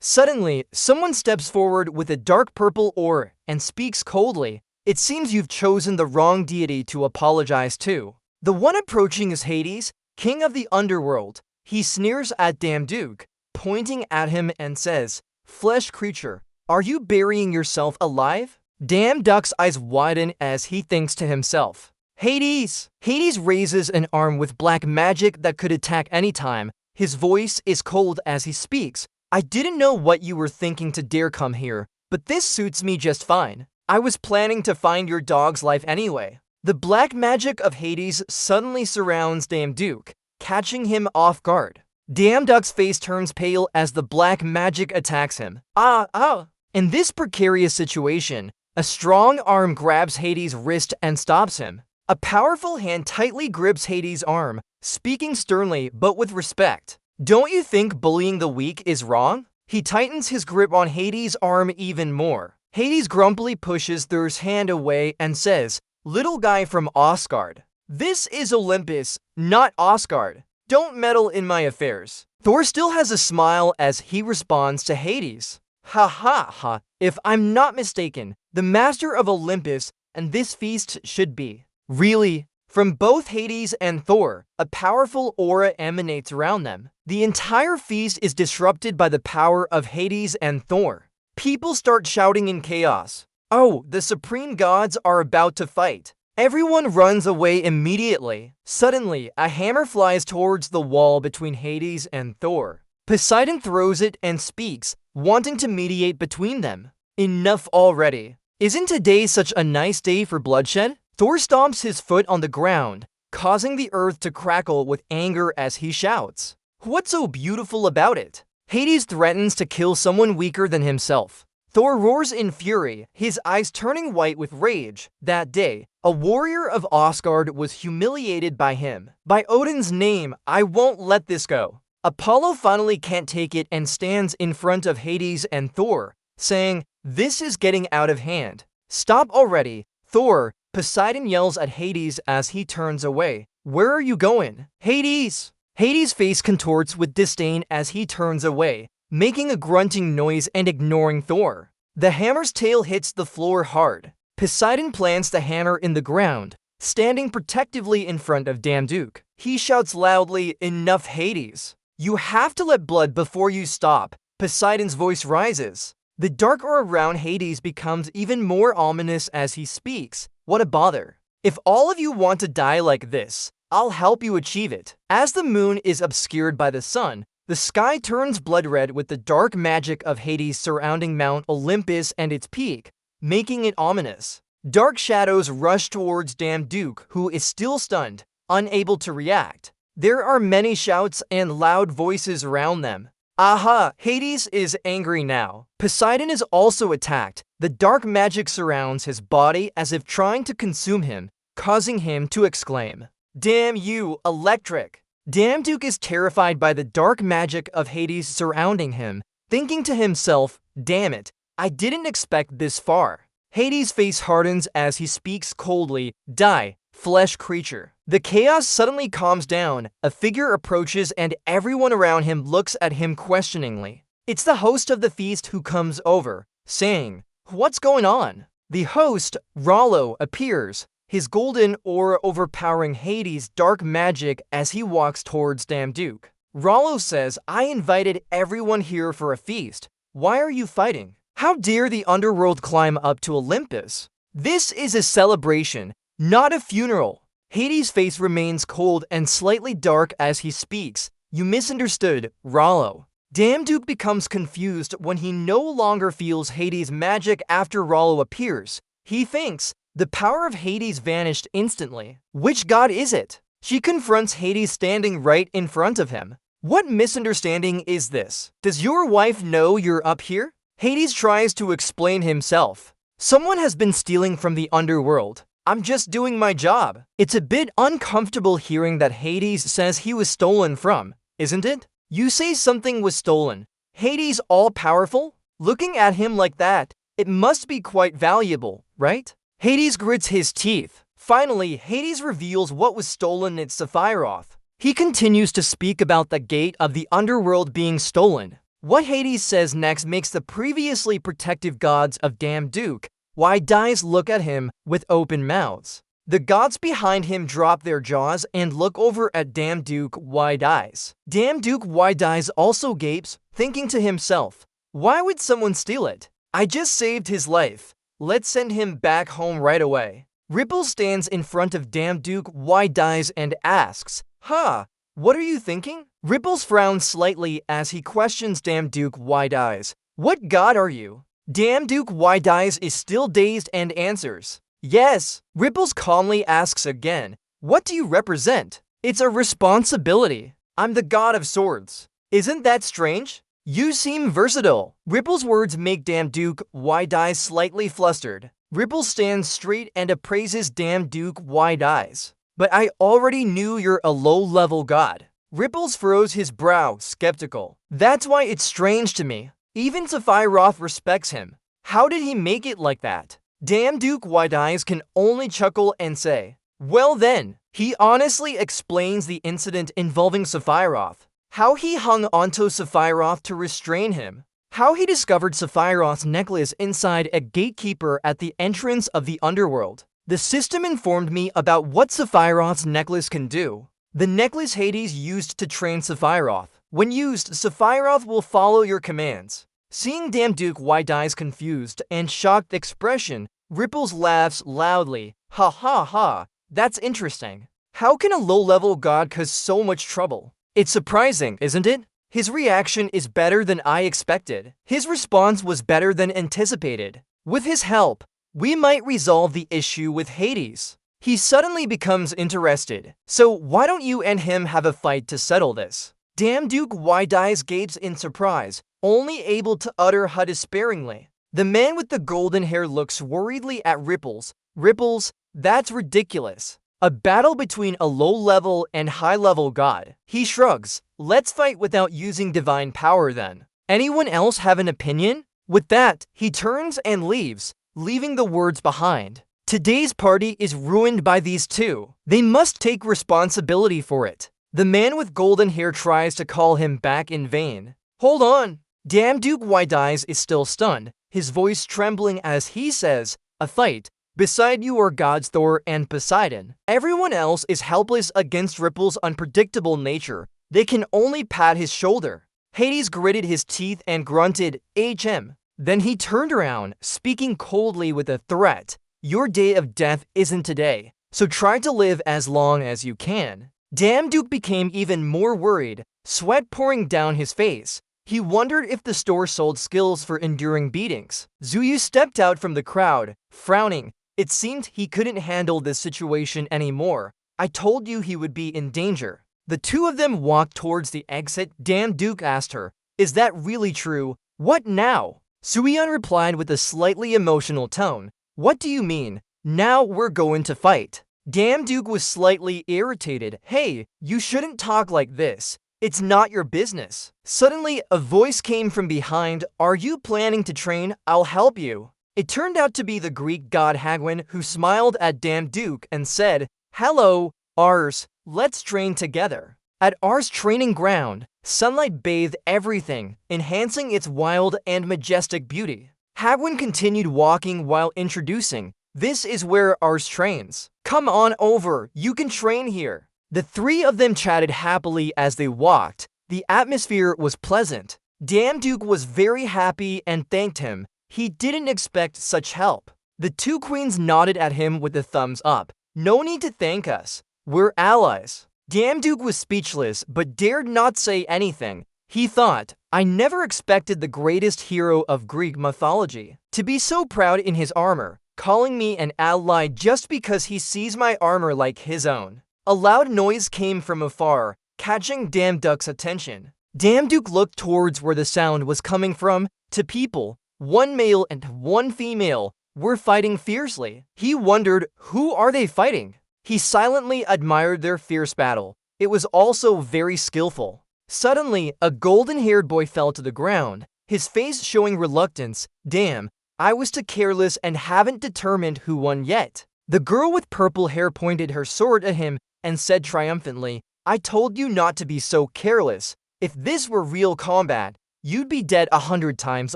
Suddenly, someone steps forward with a dark purple aura and speaks coldly. "It seems you've chosen the wrong deity to apologize to." The one approaching is Hades, king of the underworld. He sneers at Damn Duke, pointing at him and says, "Flesh creature, are you burying yourself alive?" Damn Duck's eyes widen as he thinks to himself, "Hades!" Hades raises an arm with black magic that could attack anytime. His voice is cold as he speaks. "I didn't know what you were thinking to dare come here, but this suits me just fine. I was planning to find your dog's life anyway." The black magic of Hades suddenly surrounds Damn Duke, catching him off guard. Damn Duck's face turns pale as the black magic attacks him. Ah! In this precarious situation, a strong arm grabs Hades' wrist and stops him. A powerful hand tightly grips Hades' arm, speaking sternly but with respect. "Don't you think bullying the weak is wrong?" He tightens his grip on Hades' arm even more. Hades grumpily pushes Thor's hand away and says, "Little guy from Asgard. This is Olympus, not Asgard. Don't meddle in my affairs." Thor still has a smile as he responds to Hades. Ha. If I'm not mistaken, the master of Olympus and this feast should be. Really? From both Hades and Thor, a powerful aura emanates around them. The entire feast is disrupted by the power of Hades and Thor. People start shouting in chaos. "Oh, the supreme gods are about to fight." Everyone runs away immediately. Suddenly, a hammer flies towards the wall between Hades and Thor. Poseidon throws it and speaks, wanting to mediate between them. "Enough already. Isn't today such a nice day for bloodshed?" Thor stomps his foot on the ground, causing the earth to crackle with anger as he shouts. "What's so beautiful about it?" Hades threatens to kill someone weaker than himself. Thor roars in fury, his eyes turning white with rage. That day, a warrior of Asgard was humiliated by him. "By Odin's name, I won't let this go." Apollo finally can't take it and stands in front of Hades and Thor, saying, "This is getting out of hand. Stop already, Thor." Poseidon yells at Hades as he turns away. "Where are you going, Hades?" Hades' face contorts with disdain as he turns away, making a grunting noise and ignoring Thor. The hammer's tail hits the floor hard. Poseidon plants the hammer in the ground, standing protectively in front of Damn Duke. He shouts loudly, "Enough, Hades. You have to let blood before you stop." Poseidon's voice rises. The dark aura around Hades becomes even more ominous as he speaks. "What a bother. If all of you want to die like this, I'll help you achieve it." As the moon is obscured by the sun, the sky turns blood red with the dark magic of Hades surrounding Mount Olympus and its peak, making it ominous. Dark shadows rush towards Damn Duke, who is still stunned, unable to react. There are many shouts and loud voices around them. Aha! Hades is angry now. Poseidon is also attacked. The dark magic surrounds his body as if trying to consume him, causing him to exclaim, "Damn you, electric!" Damduke is terrified by the dark magic of Hades surrounding him, thinking to himself, "Damn it, I didn't expect this far." Hades' face hardens as he speaks coldly, "Die, flesh creature." The chaos suddenly calms down, a figure approaches and everyone around him looks at him questioningly. It's the host of the feast who comes over, saying, "What's going on?" The host, Rollo, appears, his golden aura overpowering Hades' dark magic as he walks towards Damduke. Rollo says, "I invited everyone here for a feast. Why are you fighting? How dare the underworld climb up to Olympus? This is a celebration, not a funeral." Hades' face remains cold and slightly dark as he speaks. "You misunderstood, Rollo." Damduke becomes confused when he no longer feels Hades' magic after Rollo appears. He thinks, the power of Hades vanished instantly. Which god is it? She confronts Hades standing right in front of him. What misunderstanding is this? Does your wife know you're up here? Hades tries to explain himself. Someone has been stealing from the underworld. I'm just doing my job. It's a bit uncomfortable hearing that Hades says he was stolen from, isn't it? You say something was stolen. Hades all-powerful? Looking at him like that, it must be quite valuable, right? Hades grits his teeth. Finally, Hades reveals what was stolen at Sephiroth. He continues to speak about the gate of the underworld being stolen. What Hades says next makes the previously protective gods of Damduke, Wide-Eyes, look at him with open mouths. The gods behind him drop their jaws and look over at Damduke Wide-Eyes. Damduke Wide-Eyes also gapes, thinking to himself, "Why would someone steal it? I just saved his life. Let's send him back home right away." Ripples stands in front of Damduke Wide-Eyes and asks, "Huh, what are you thinking?" Ripples frowns slightly as he questions Damduke Wide-Eyes. "What god are you?" Damduke Wide-Eyes is still dazed and answers, "Yes." Ripples calmly asks again, "What do you represent?" "It's a responsibility. I'm the god of swords." "Isn't that strange? You seem versatile." Ripples' words make Damduke Wide-Eyes slightly flustered. Ripples stands straight and appraises Damduke Wide-Eyes. "But I already knew you're a low-level god." Ripples furrows his brow, skeptical. "That's why it's strange to me. Even Sephiroth respects him. How did he make it like that?" Damduke Wide-Eyes can only chuckle and say, "Well then." He honestly explains the incident involving Sephiroth. How he hung onto Sephiroth to restrain him. How he discovered Sephiroth's necklace inside a gatekeeper at the entrance of the underworld. The system informed me about what Sephiroth's necklace can do. The necklace Hades used to train Sephiroth. When used, Sephiroth will follow your commands. Seeing Damduke Wide-Eyes' confused and shocked expression, Ripples laughs loudly. "Ha ha ha, that's interesting. How can a low-level god cause so much trouble? It's surprising, isn't it?" His reaction is better than I expected. His response was better than anticipated. With his help, we might resolve the issue with Hades. He suddenly becomes interested. "So why don't you and him have a fight to settle this?" Damduke Wide-Eyes gapes in surprise, only able to utter "huh" despairingly. The man with the golden hair looks worriedly at Ripples. "Ripples, that's ridiculous. A battle between a low-level and high-level god." He shrugs. "Let's fight without using divine power then. Anyone else have an opinion?" With that, he turns and leaves, leaving the words behind. Today's party is ruined by these two. They must take responsibility for it. The man with golden hair tries to call him back in vain. "Hold on." Damduke Wide-Eyes is still stunned, his voice trembling as he says, "A fight. Beside you are gods Thor and Poseidon. Everyone else is helpless against Ripples' unpredictable nature. They can only pat his shoulder." Hades gritted his teeth and grunted, "HM." Then he turned around, speaking coldly with a threat. "Your day of death isn't today, so try to live as long as you can." Damduke became even more worried, sweat pouring down his face. He wondered if the store sold skills for enduring beatings. Zuyu stepped out from the crowd, frowning. It seemed he couldn't handle this situation anymore. "I told you he would be in danger." The two of them walked towards the exit. Damn, Duke asked her, "Is that really true? What now?" Suyeon replied with a slightly emotional tone, "What do you mean? Now we're going to fight." Damn, Duke was slightly irritated. "Hey, you shouldn't talk like this. It's not your business." Suddenly, a voice came from behind. "Are you planning to train? I'll help you." It turned out to be the Greek god Hagwin, who smiled at Damn Duke and said, "Hello, Ars, let's train together." At Ars' training ground, sunlight bathed everything, enhancing its wild and majestic beauty. Hagwin continued walking while introducing, "This is where Ars trains. Come on over, you can train here." The three of them chatted happily as they walked. The atmosphere was pleasant. Damn Duke was very happy and thanked him. He didn't expect such help. The two queens nodded at him with a thumbs up. "No need to thank us. We're allies." Damn Duke was speechless but dared not say anything. He thought, "I never expected the greatest hero of Greek mythology to be so proud in his armor, calling me an ally just because he sees my armor like his own." A loud noise came from afar, catching Damn Duke's attention. Damn Duke looked towards where the sound was coming from. Two people, one male and one female, were fighting fiercely. He wondered, who are they fighting? He silently admired their fierce battle. It was also very skillful. Suddenly, a golden-haired boy fell to the ground, his face showing reluctance. "Damn, I was too careless and haven't determined who won yet." The girl with purple hair pointed her sword at him and said triumphantly, "I told you not to be so careless. If this were real combat, you'd be dead 100 times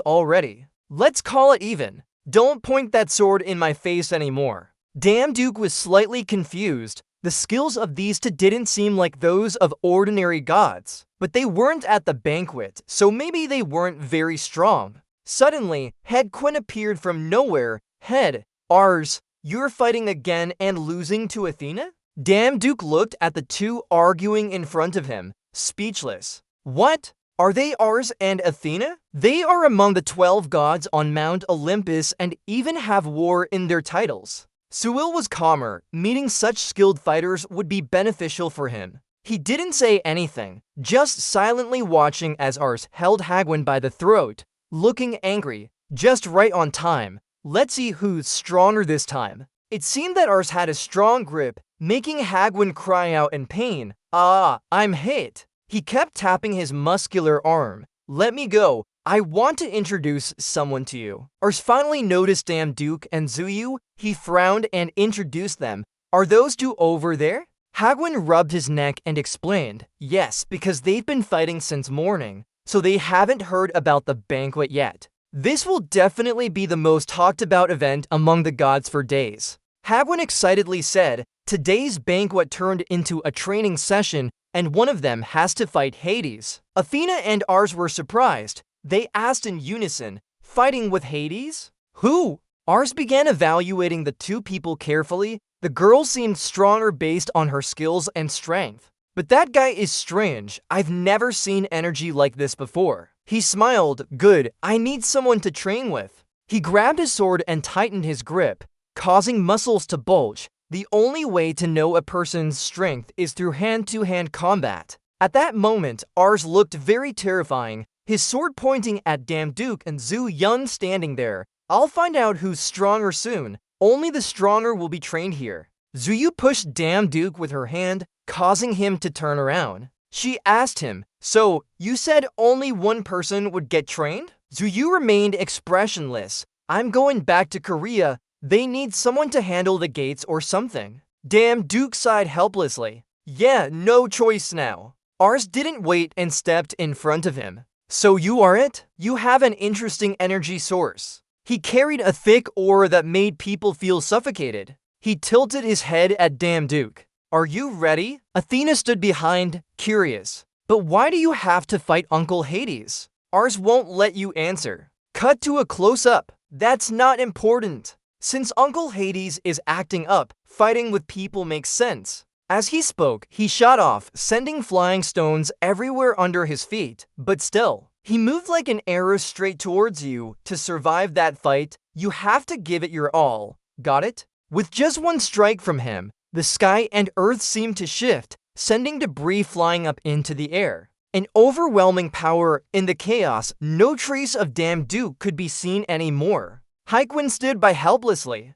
already. Let's call it even. Don't point that sword in my face anymore." Damn Duke was slightly confused. The skills of these two didn't seem like those of ordinary gods. But they weren't at the banquet, so maybe they weren't very strong. Suddenly, Head Quinn appeared from nowhere. "Head, Ars, you're fighting again and losing to Athena?" Damn Duke looked at the two arguing in front of him, speechless. "What? Are they Ars and Athena? They are among the 12 gods on Mount Olympus and even have war in their titles." Duel was calmer. Meeting such skilled fighters would be beneficial for him. He didn't say anything, just silently watching as Ars held Hagwin by the throat, looking angry. "Just right on time. Let's see who's stronger this time." It seemed that Ars had a strong grip, making Hagwin cry out in pain. "Ah, I'm hit." He kept tapping his muscular arm. "Let me go. I want to introduce someone to you." Ars finally noticed Damn Duke and Zuyu. He frowned and introduced them. "Are those two over there?" Hagwin rubbed his neck and explained, "Yes, because they've been fighting since morning, so they haven't heard about the banquet yet. This will definitely be the most talked about event among the gods for days." Hagwin excitedly said, "Today's banquet turned into a training session, and one of them has to fight Hades." Athena and Ars were surprised. They asked in unison, "Fighting with Hades? Who?" Ars began evaluating the two people carefully. The girl seemed stronger based on her skills and strength. "But that guy is strange. I've never seen energy like this before." He smiled. "Good, I need someone to train with." He grabbed his sword and tightened his grip, causing muscles to bulge. The only way to know a person's strength is through hand-to-hand combat. At that moment, Ars looked very terrifying, his sword pointing at Damn Duke and Zhu Yun standing there. "I'll find out who's stronger soon. Only the stronger will be trained here." Zuyu pushed Damn Duke with her hand, causing him to turn around. She asked him, "So, you said only one person would get trained?" Zuyu remained expressionless. "I'm going back to Korea. They need someone to handle the gates or something." Damn Duke sighed helplessly. "Yeah, no choice now." Ars didn't wait and stepped in front of him. "So you are it? You have an interesting energy source." He carried a thick aura that made people feel suffocated. He tilted his head at Damn Duke. "Are you ready?" Athena stood behind, curious. "But why do you have to fight Uncle Hades?" Ars won't let you answer. Cut to a close-up. "That's not important. Since Uncle Hades is acting up, fighting with people makes sense." As he spoke, he shot off, sending flying stones everywhere under his feet. But still, he moved like an arrow straight towards you. To survive that fight, you have to give it your all. Got it? With just one strike from him, the sky and earth seemed to shift. sending debris flying up into the air. An overwhelming power in the chaos, no trace of Damn Duke could be seen anymore. Haikwin stood by helplessly.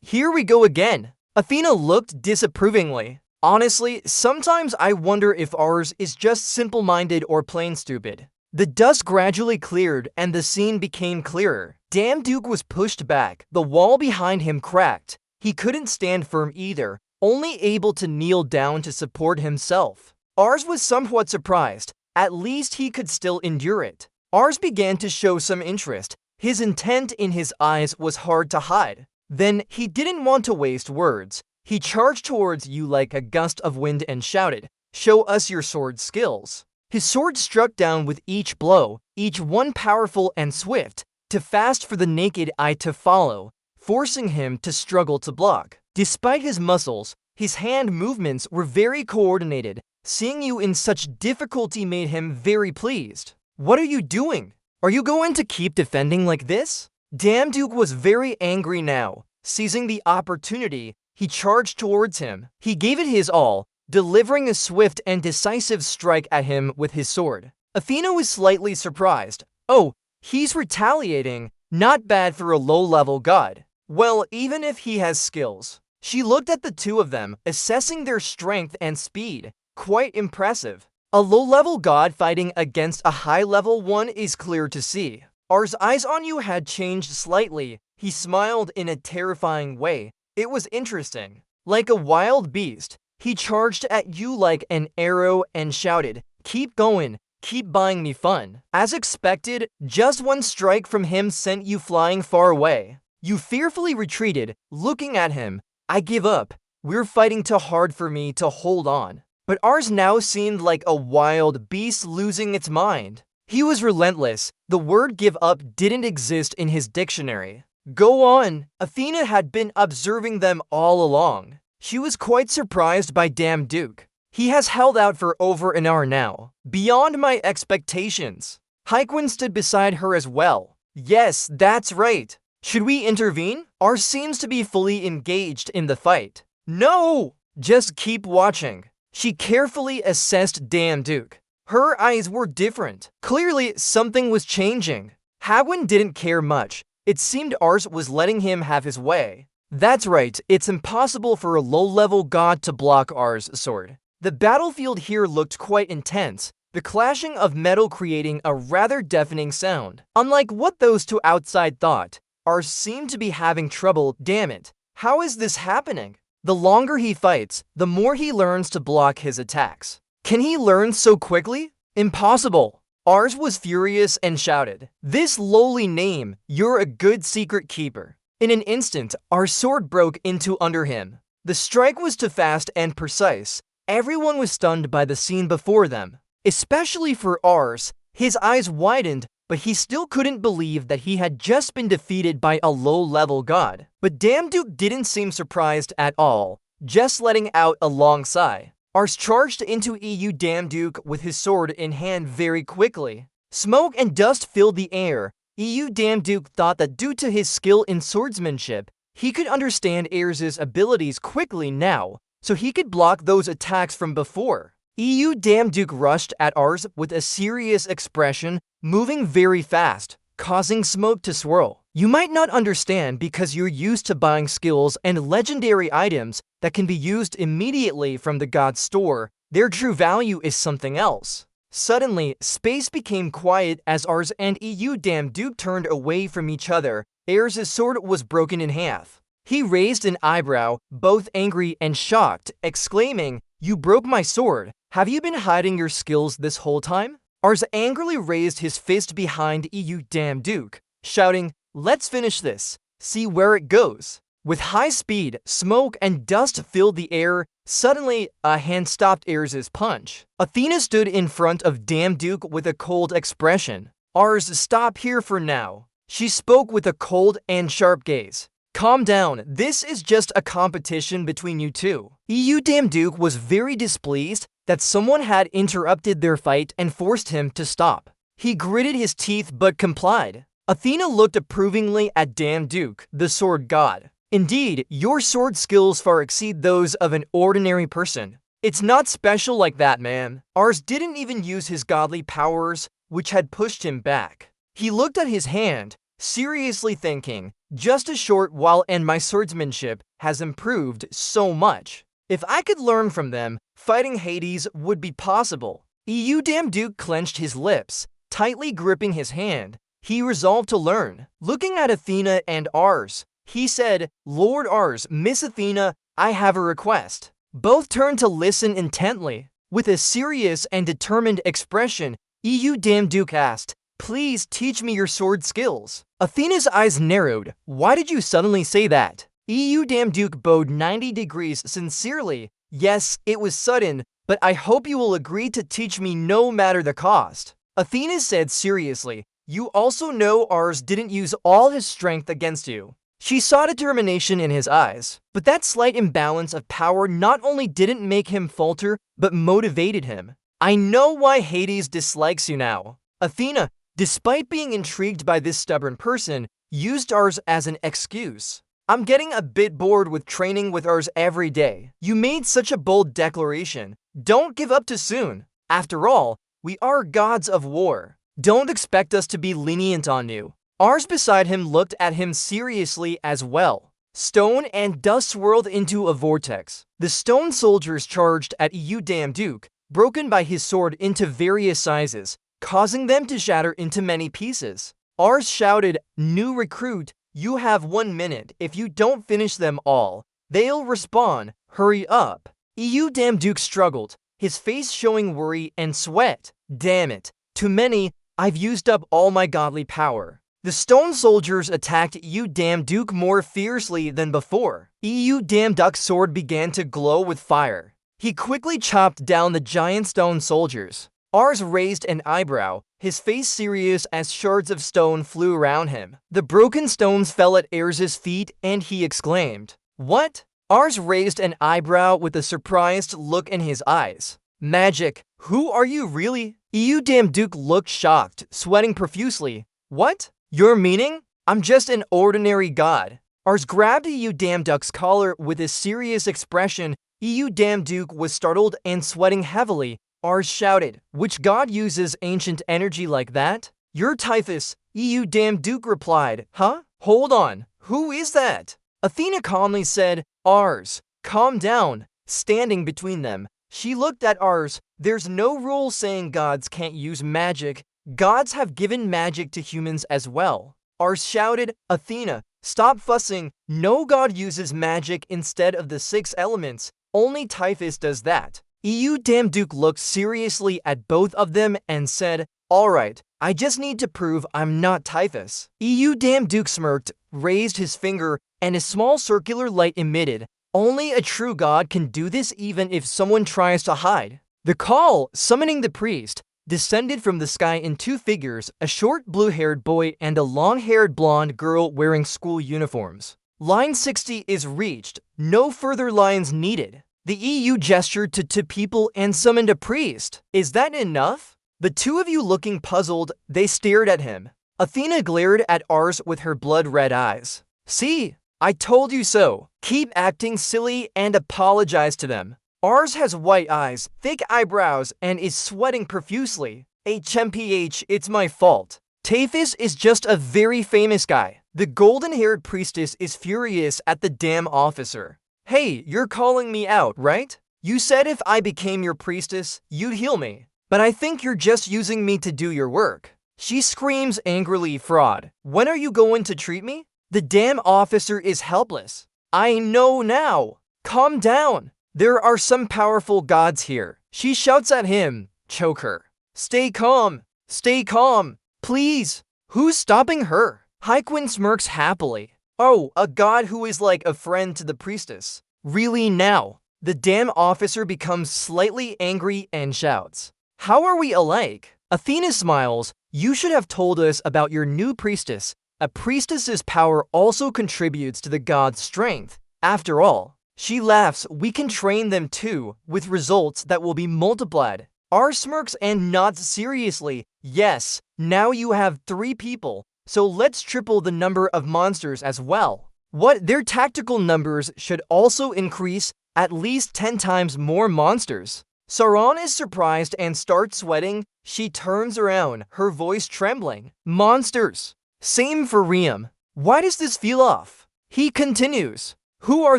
Here we go again. Athena looked disapprovingly. Honestly, sometimes I wonder if ours is just simple-minded or plain stupid. The dust gradually cleared and the scene became clearer. Damn Duke was pushed back. The wall behind him cracked. He couldn't stand firm either, only able to kneel down to support himself. Ours was somewhat surprised. At least he could still endure it. Ours began to show some interest. His intent in his eyes was hard to hide. Then he didn't want to waste words. He charged towards you like a gust of wind and shouted, "Show us your sword skills." His sword struck down with each blow, each one powerful and swift, too fast for the naked eye to follow, forcing him to struggle to block. Despite his muscles, his hand movements were very coordinated. Seeing you in such difficulty made him very pleased. "What are you doing? Are you going to keep defending like this?" Damn Duke was very angry now. Seizing the opportunity, he charged towards him. He gave it his all, delivering a swift and decisive strike at him with his sword. Athena was slightly surprised. Oh, he's retaliating. Not bad for a low-level god. Well, even if he has skills. She looked at the two of them, assessing their strength and speed. Quite impressive. A low-level god fighting against a high-level one is clear to see. Ours' eyes on you had changed slightly. He smiled in a terrifying way. It was interesting. Like a wild beast, he charged at you like an arrow and shouted, "Keep going, keep buying me fun." As expected, just one strike from him sent you flying far away. You fearfully retreated, looking at him. "I give up. We're fighting too hard for me to hold on." But ours now seemed like a wild beast losing its mind. He was relentless. The word give up didn't exist in his dictionary. "Go on." Athena had been observing them all along. She was quite surprised by Damn Duke. He has held out for over an hour now. Beyond my expectations. Haikwin stood beside her as well. "Yes, that's right. Should we intervene?" Ours seems to be fully engaged in the fight. "No! Just keep watching." She carefully assessed Damn Duke. Her eyes were different. Clearly, something was changing. Hagwin didn't care much. It seemed ours was letting him have his way. That's right, it's impossible for a low-level god to block ours' sword. The battlefield here looked quite intense, the clashing of metal creating a rather deafening sound. Unlike what those two outside thought, ours seemed to be having trouble. Damn it, how is this happening? The longer he fights, the more he learns to block his attacks. Can he learn so quickly? Impossible. Ours was furious and shouted, "This lowly name, you're a good secret keeper." In an instant, our sword broke into under him. The strike was too fast and precise. Everyone was stunned by the scene before them. Especially for ours, his eyes widened, but he still couldn't believe that he had just been defeated by a low-level god. But Damn Duke didn't seem surprised at all, just letting out a long sigh. Ars charged into EU Damn Duke with his sword in hand very quickly. Smoke and dust filled the air. EU Damn Duke thought that due to his skill in swordsmanship, he could understand Ares' abilities quickly now, so he could block those attacks from before. EU Damn Duke rushed at Ars with a serious expression, moving very fast, causing smoke to swirl. You might not understand because you're used to buying skills and legendary items that can be used immediately from the god's store. Their true value is something else. Suddenly, space became quiet as Ars and EU Damn Duke turned away from each other. Ares' sword was broken in half. He raised an eyebrow, both angry and shocked, exclaiming, "You broke my sword. Have you been hiding your skills this whole time?" Ars angrily raised his fist behind EU Damn Duke, shouting, "Let's finish this. See where it goes." With high speed, smoke and dust filled the air. Suddenly, a hand stopped Ares' punch. Athena stood in front of Damn Duke with a cold expression. "Ars, stop here for now." She spoke with a cold and sharp gaze. "Calm down, this is just a competition between you two." EU Damn Duke was very displeased that someone had interrupted their fight and forced him to stop. He gritted his teeth but complied. Athena looked approvingly at Damn Duke, the sword god. "Indeed, your sword skills far exceed those of an ordinary person. It's not special like that, man. Ars didn't even use his godly powers, which had pushed him back. He looked at his hand, seriously thinking, just a short while and my swordsmanship has improved so much. If I could learn from them, fighting Hades would be possible. Damn Duke clenched his lips, tightly gripping his hand. He resolved to learn. Looking at Athena and Ars, he said, Lord Ars, Miss Athena, I have a request. Both turned to listen intently. With a serious and determined expression, Damn Duke asked, please teach me your sword skills. Athena's eyes narrowed. Why did you suddenly say that? Damn Duke bowed 90 degrees sincerely. Yes, it was sudden, but I hope you will agree to teach me no matter the cost. Athena said seriously, you also know Ars didn't use all his strength against you. She saw determination in his eyes, but that slight imbalance of power not only didn't make him falter, but motivated him. I know why Hades dislikes you now. Athena, despite being intrigued by this stubborn person, used Ars as an excuse. I'm getting a bit bored with training with Ars every day. You made such a bold declaration. Don't give up too soon. After all, we are gods of war. Don't expect us to be lenient on you. Ars beside him looked at him seriously as well. Stone and dust swirled into a vortex. The stone soldiers charged at Damn Duke, broken by his sword into various sizes, causing them to shatter into many pieces. Ars shouted, new recruit, you have 1 minute. If you don't finish them all, they'll respawn. Hurry up. Damn Duke struggled, his face showing worry and sweat. Damn it. Too many. I've used up all my godly power. The stone soldiers attacked Damn Duke more fiercely than before. Damn Duke's sword began to glow with fire. He quickly chopped down the giant stone soldiers. Ars raised an eyebrow, his face serious as shards of stone flew around him. The broken stones fell at Ars's feet and he exclaimed, what? Ars raised an eyebrow with a surprised look in his eyes. Magic, who are you really? Damn Duke looked shocked, sweating profusely. What? Your meaning? I'm just an ordinary god. Ars grabbed Damn Duke's collar with a serious expression. Damn Duke was startled and sweating heavily. Ars shouted, which god uses ancient energy like that? You're Typhus. Damn Duke replied, huh? Hold on, who is that? Athena calmly said, Ars, calm down. Standing between them, she looked at Ars. There's no rule saying gods can't use magic. Gods have given magic to humans as well. Ars shouted, Athena, stop fussing. No god uses magic instead of the 6 elements. Only Typhus does that. Damn Duke looked seriously at both of them and said, alright, I just need to prove I'm not Typhus. Damn Duke smirked, raised his finger, and a small circular light emitted. Only a true god can do this even if someone tries to hide. The call, summoning the priest, descended from the sky in 2 figures, a short blue-haired boy and a long-haired blonde girl wearing school uniforms. Line 60 is reached. No further lines needed. The EU gestured to 2 people and summoned a priest. Is that enough? The 2 of you looking puzzled, they stared at him. Athena glared at Ars with her blood-red eyes. See? I told you so. Keep acting silly and apologize to them. Ars has white eyes, thick eyebrows, and is sweating profusely. HMPH, it's my fault. Typhus is just a very famous guy. The golden-haired priestess is furious at the damn officer. Hey, you're calling me out, right? You said if I became your priestess, you'd heal me. But I think you're just using me to do your work. She screams angrily, fraud. When are you going to treat me? The damn officer is helpless. I know now. Calm down. There are some powerful gods here. She shouts at him. Choke her. Stay calm. Stay calm. Please. Who's stopping her? Hyquin smirks happily. Oh, a god who is like a friend to the priestess. Really now? The damn officer becomes slightly angry and shouts. How are we alike? Athena smiles. You should have told us about your new priestess. A priestess's power also contributes to the god's strength. After all, she laughs, we can train them too, with results that will be multiplied. Ars smirks and nods seriously. Yes, now you have 3 people, so let's triple the number of monsters as well. What? Their tactical numbers should also increase. at least 10 times more monsters. Sauron is surprised and starts sweating. She turns around, her voice trembling. Monsters! Same for Liam. Why does this feel off? He continues. Who are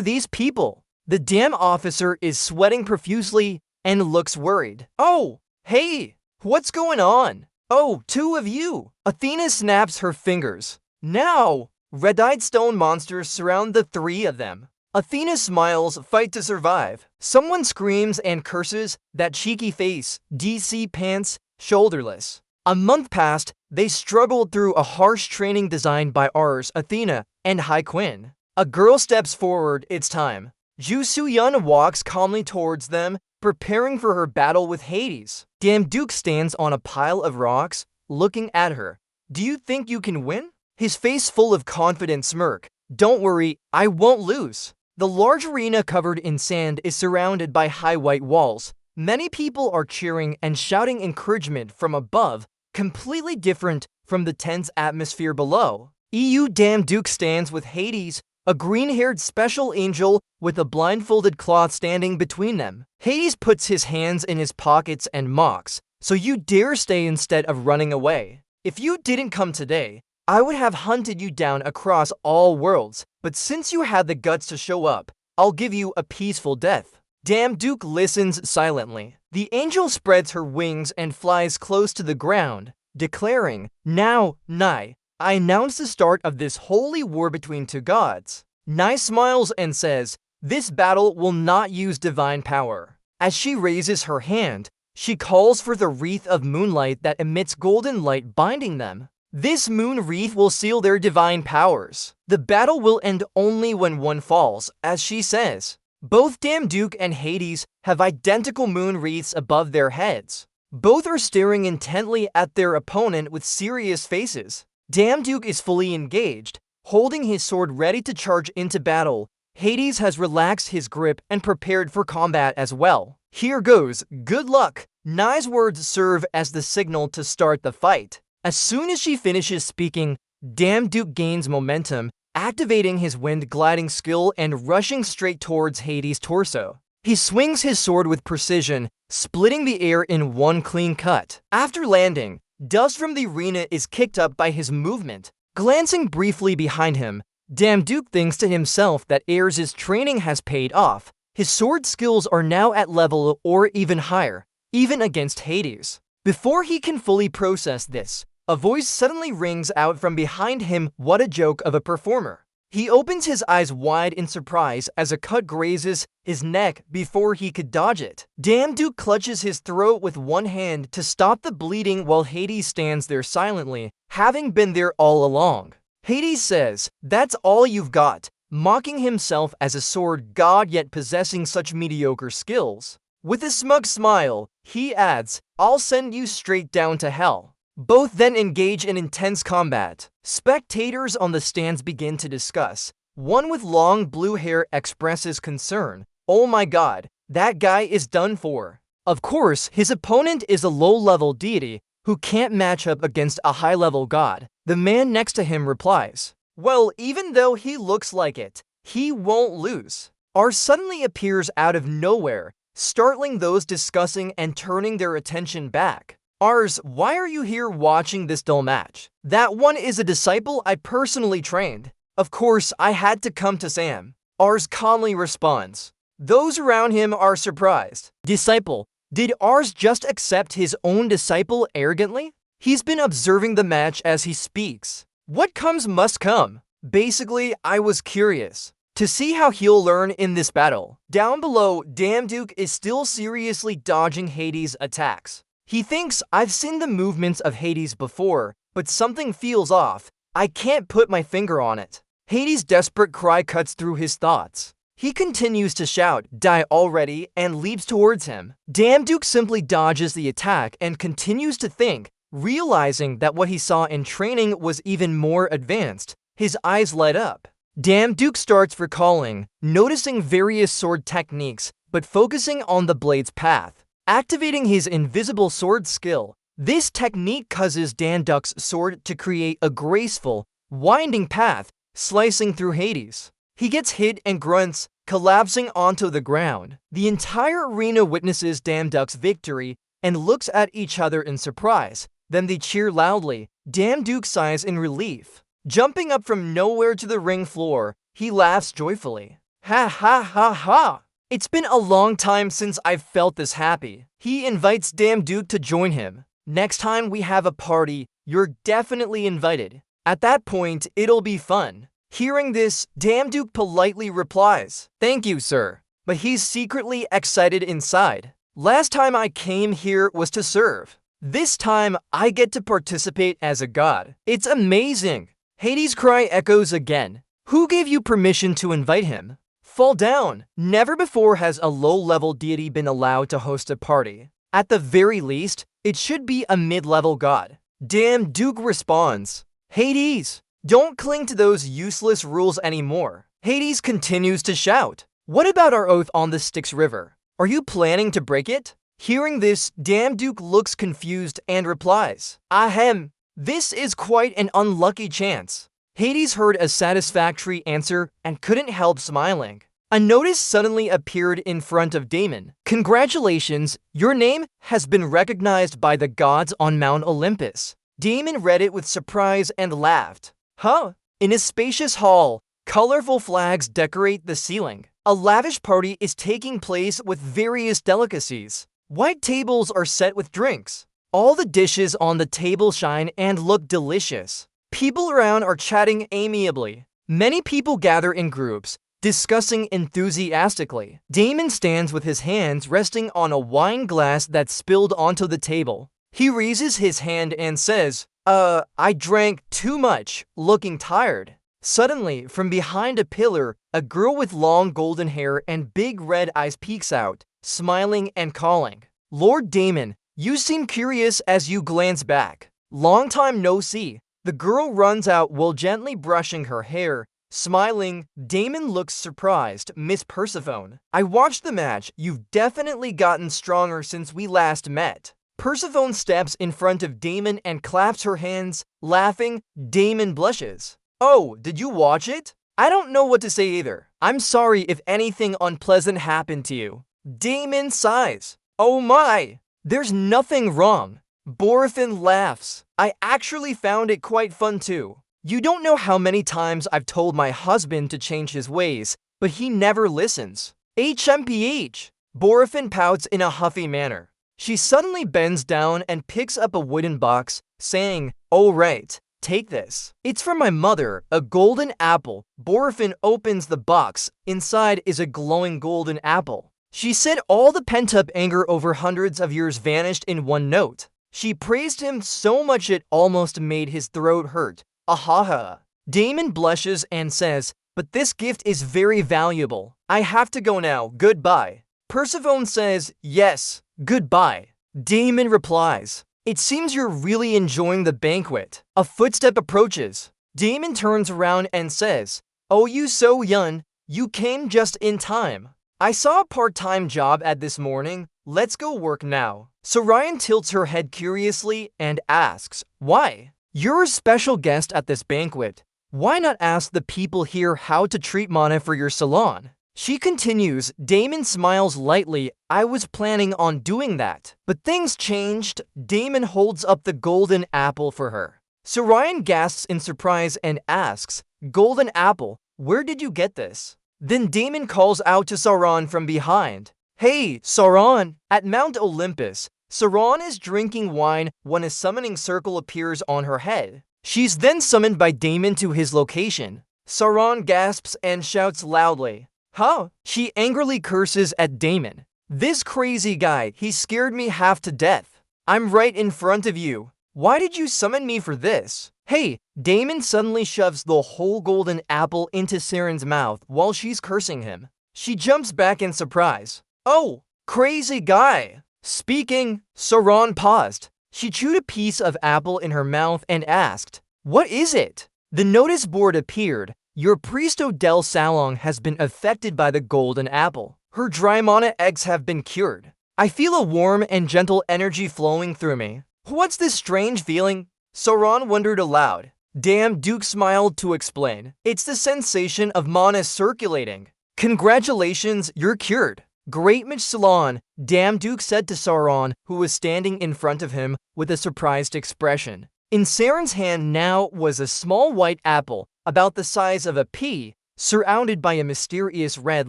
these people? The damn officer is sweating profusely and looks worried. Oh, hey, what's going on? Oh, two of you. Athena snaps her fingers. Now, red-eyed stone monsters surround the three of them. Athena smiles, fight to survive. Someone screams and curses, that cheeky face, DC pants, shoulderless. A month passed, they struggled through a harsh training designed by Ars, Athena, and Hai Quinn. A girl steps forward, it's time. Ju Su-yun walks calmly towards them, preparing for her battle with Hades. Duke stands on a pile of rocks, looking at her. Do you think you can win? His face full of confident smirk. Don't worry, I won't lose. The large arena covered in sand is surrounded by high white walls. Many people are cheering and shouting encouragement from above, completely different from the tense atmosphere below. Duke stands with Hades, a green-haired special angel with a blindfolded cloth standing between them. Hades puts his hands in his pockets and mocks, so you dare stay instead of running away. If you didn't come today, I would have hunted you down across all worlds, but since you had the guts to show up, I'll give you a peaceful death. Duke listens silently. The angel spreads her wings and flies close to the ground, declaring, Now, Nai, I announce the start of this holy war between two gods. Nai smiles and says, This battle will not use divine power. As she raises her hand, she calls for the wreath of moonlight that emits golden light binding them. This moon wreath will seal their divine powers. The battle will end only when one falls, as she says. Both Duke and Hades have identical moon wreaths above their heads. Both are staring intently at their opponent with serious faces. Duke is fully engaged, holding his sword ready to charge into battle. Hades has relaxed his grip and prepared for combat as well. Here goes, good luck. Nai's words serve as the signal to start the fight. As soon as she finishes speaking, Duke gains momentum, activating his wind gliding skill and rushing straight towards Hades' torso. He swings his sword with precision, splitting the air in one clean cut. After landing, dust from the arena is kicked up by his movement. Glancing briefly behind him, Duke thinks to himself that Ares' training has paid off. His sword skills are now at level or even higher, even against Hades. Before he can fully process this, a voice suddenly rings out from behind him. What a joke of a performer. He opens his eyes wide in surprise as a cut grazes his neck before he could dodge it. Duke clutches his throat with one hand to stop the bleeding while Hades stands there silently, having been there all along. Hades says, That's all you've got, mocking himself as a sword god yet possessing such mediocre skills. With a smug smile, he adds, I'll send you straight down to hell. Both then engage in intense combat. Spectators on the stands begin to discuss. One with long blue hair expresses concern. Oh my god, that guy is done for. Of course, his opponent is a low-level deity who can't match up against a high-level god. The man next to him replies, Well, even though he looks like it, he won't lose. Ars suddenly appears out of nowhere, startling those discussing and turning their attention back. Ars, why are you here watching this dull match? That one is a disciple I personally trained. Of course, I had to come to Sam. Ars calmly responds. Those around him are surprised. Disciple, did Ars just accept his own disciple arrogantly? He's been observing the match as he speaks. What comes must come. Basically, I was curious to see how he'll learn in this battle. Down below, Duke is still seriously dodging Hades' attacks. He thinks, I've seen the movements of Hades before, but something feels off. I can't put my finger on it. Hades' desperate cry cuts through his thoughts. He continues to shout, Die already, and leaps towards him. Duke simply dodges the attack and continues to think, realizing that what he saw in training was even more advanced. His eyes light up. Duke starts recalling, noticing various sword techniques, but focusing on the blade's path. Activating his invisible sword skill, this technique causes Duke's sword to create a graceful, winding path, slicing through Hades. He gets hit and grunts, collapsing onto the ground. The entire arena witnesses Damduke's victory and looks at each other in surprise. Then they cheer loudly. Damduke sighs in relief. Jumping up from nowhere to the ring floor, he laughs joyfully. Ha ha ha ha! It's been a long time since I've felt this happy. He invites Damduke to join him. Next time we have a party, you're definitely invited. At that point, it'll be fun. Hearing this, Damduke politely replies, "Thank you, sir." But he's secretly excited inside. Last time I came here was to serve. This time, I get to participate as a god. It's amazing. Hades' cry echoes again. Who gave you permission to invite him? Fall down. Never before has a low-level deity been allowed to host a party. At the very least, it should be a mid-level god. Damduke responds, Hades, don't cling to those useless rules anymore. Hades continues to shout, what about our oath on the Styx River? Are you planning to break it? Hearing this, Damduke looks confused and replies, Ahem, this is quite an unlucky chance. Hades heard a satisfactory answer and couldn't help smiling. A notice suddenly appeared in front of Damon. Congratulations, your name has been recognized by the gods on Mount Olympus. Damon read it with surprise and laughed. Huh? In a spacious hall, colorful flags decorate the ceiling. A lavish party is taking place with various delicacies. White tables are set with drinks. All the dishes on the table shine and look delicious. People around are chatting amiably. Many people gather in groups, discussing enthusiastically. Damon stands with his hands resting on a wine glass that spilled onto the table. He raises his hand and says, I drank too much, looking tired. Suddenly, from behind a pillar, a girl with long golden hair and big red eyes peeks out, smiling and calling, Lord Damon, you seem curious as you glance back. Long time no see. The girl runs out while gently brushing her hair. Smiling, Damon looks surprised. Miss Persephone, I watched the match. You've definitely gotten stronger since we last met. Persephone steps in front of Damon and claps her hands. Laughing, Damon blushes. Oh, did you watch it? I don't know what to say either. I'm sorry if anything unpleasant happened to you. Damon sighs. Oh my! There's nothing wrong. Borfin laughs. I actually found it quite fun too. You don't know how many times I've told my husband to change his ways, but he never listens. HMPH. Borfin pouts in a huffy manner. She suddenly bends down and picks up a wooden box, saying, "Oh right, take this. It's from my mother, a golden apple." Borfin opens the box. Inside is a glowing golden apple. She said all the pent-up anger over hundreds of years vanished in one note. She praised him so much it almost made his throat hurt. Ahaha. Damon blushes and says, but this gift is very valuable. I have to go now. Goodbye. Persephone says, yes, goodbye. Damon replies, it seems you're really enjoying the banquet. A footstep approaches. Damon turns around and says, oh, you so young, you came just in time. I saw a part-time job at this morning. Let's go work now. Sorion tilts her head curiously and asks, why? You're a special guest at this banquet. Why not ask the people here how to treat mana for your salon? She continues. Damon smiles lightly. I was planning on doing that. But things changed. Damon holds up the golden apple for her. Sorion gasps in surprise and asks, golden apple, where did you get this? Then Damon calls out to Sauron from behind. Hey, Sauron! At Mount Olympus, Sauron is drinking wine when a summoning circle appears on her head. She's then summoned by Damon to his location. Sauron gasps and shouts loudly. Huh? She angrily curses at Damon. This crazy guy, he scared me half to death. I'm right in front of you. Why did you summon me for this? Hey, Damon suddenly shoves the whole golden apple into Saren's mouth while she's cursing him. She jumps back in surprise. Oh, crazy guy. Speaking, Sauron paused. She chewed a piece of apple in her mouth and asked, what is it? The notice board appeared. Your Priesto del Salon has been affected by the golden apple. Her dry mana eggs have been cured. I feel a warm and gentle energy flowing through me. What's this strange feeling? Sauron wondered aloud. Damduke smiled to explain. It's the sensation of mana circulating. Congratulations, you're cured. Great Mitch Salon, Duke said to Sauron, who was standing in front of him with a surprised expression. In Sauron's hand now was a small white apple, about the size of a pea, surrounded by a mysterious red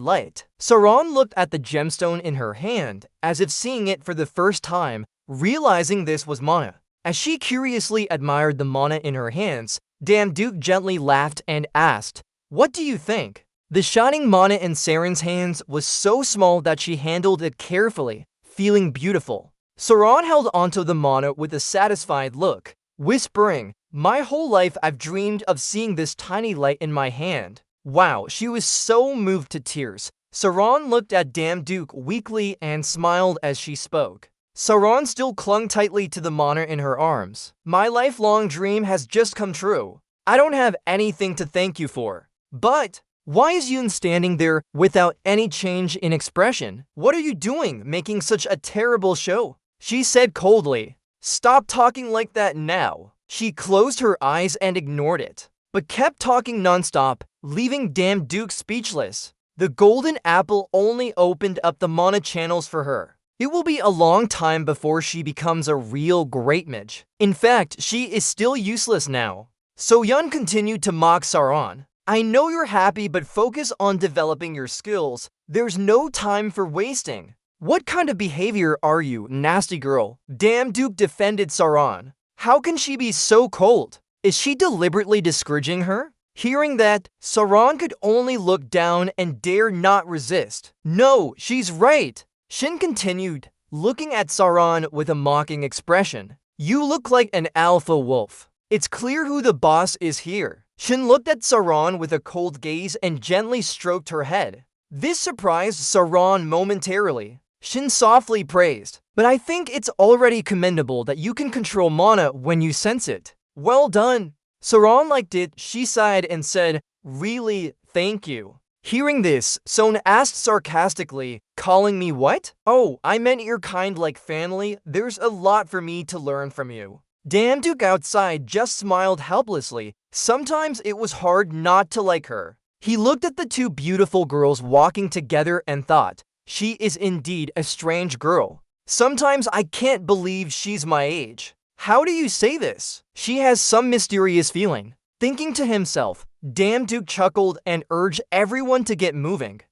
light. Sauron looked at the gemstone in her hand, as if seeing it for the first time, realizing this was mana. As she curiously admired the mana in her hands, Duke gently laughed and asked, "What do you think?" The shining mana in Sauron's hands was so small that she handled it carefully, feeling beautiful. Sauron held onto the mana with a satisfied look, whispering, "My whole life I've dreamed of seeing this tiny light in my hand." Wow, she was so moved to tears. Sauron looked at Duke weakly and smiled as she spoke. Sauron still clung tightly to the mana in her arms. "My lifelong dream has just come true. I don't have anything to thank you for." But why is Yoon standing there without any change in expression? "What are you doing, making such a terrible show?" she said coldly. "Stop talking like that now." She closed her eyes and ignored it, but kept talking nonstop, leaving Duke speechless. The golden apple only opened up the mana channels for her. It will be a long time before she becomes a real great mage. In fact, she is still useless now. So Yun continued to mock Sauron. "I know you're happy, but focus on developing your skills. There's no time for wasting." "What kind of behavior are you, nasty girl?" Duke defended Sauron. How can she be so cold? Is she deliberately discouraging her? Hearing that, Sauron could only look down and dare not resist. "No, she's right." Shin continued, looking at Sauron with a mocking expression. "You look like an alpha wolf. It's clear who the boss is here." Shin looked at Sauron with a cold gaze and gently stroked her head. This surprised Sauron momentarily. Shin softly praised, "But I think it's already commendable that you can control mana when you sense it." "Well done." Sauron liked it. She sighed and said, "Really, thank you." Hearing this, Son asked sarcastically, "Calling me what?" "Oh, I meant you're kind like family. There's a lot for me to learn from you." Duke outside just smiled helplessly. Sometimes it was hard not to like her. He looked at the two beautiful girls walking together and thought, she is indeed a strange girl. Sometimes I can't believe she's my age. How do you say this? She has some mysterious feeling. Thinking to himself, Duke chuckled and urged everyone to get moving.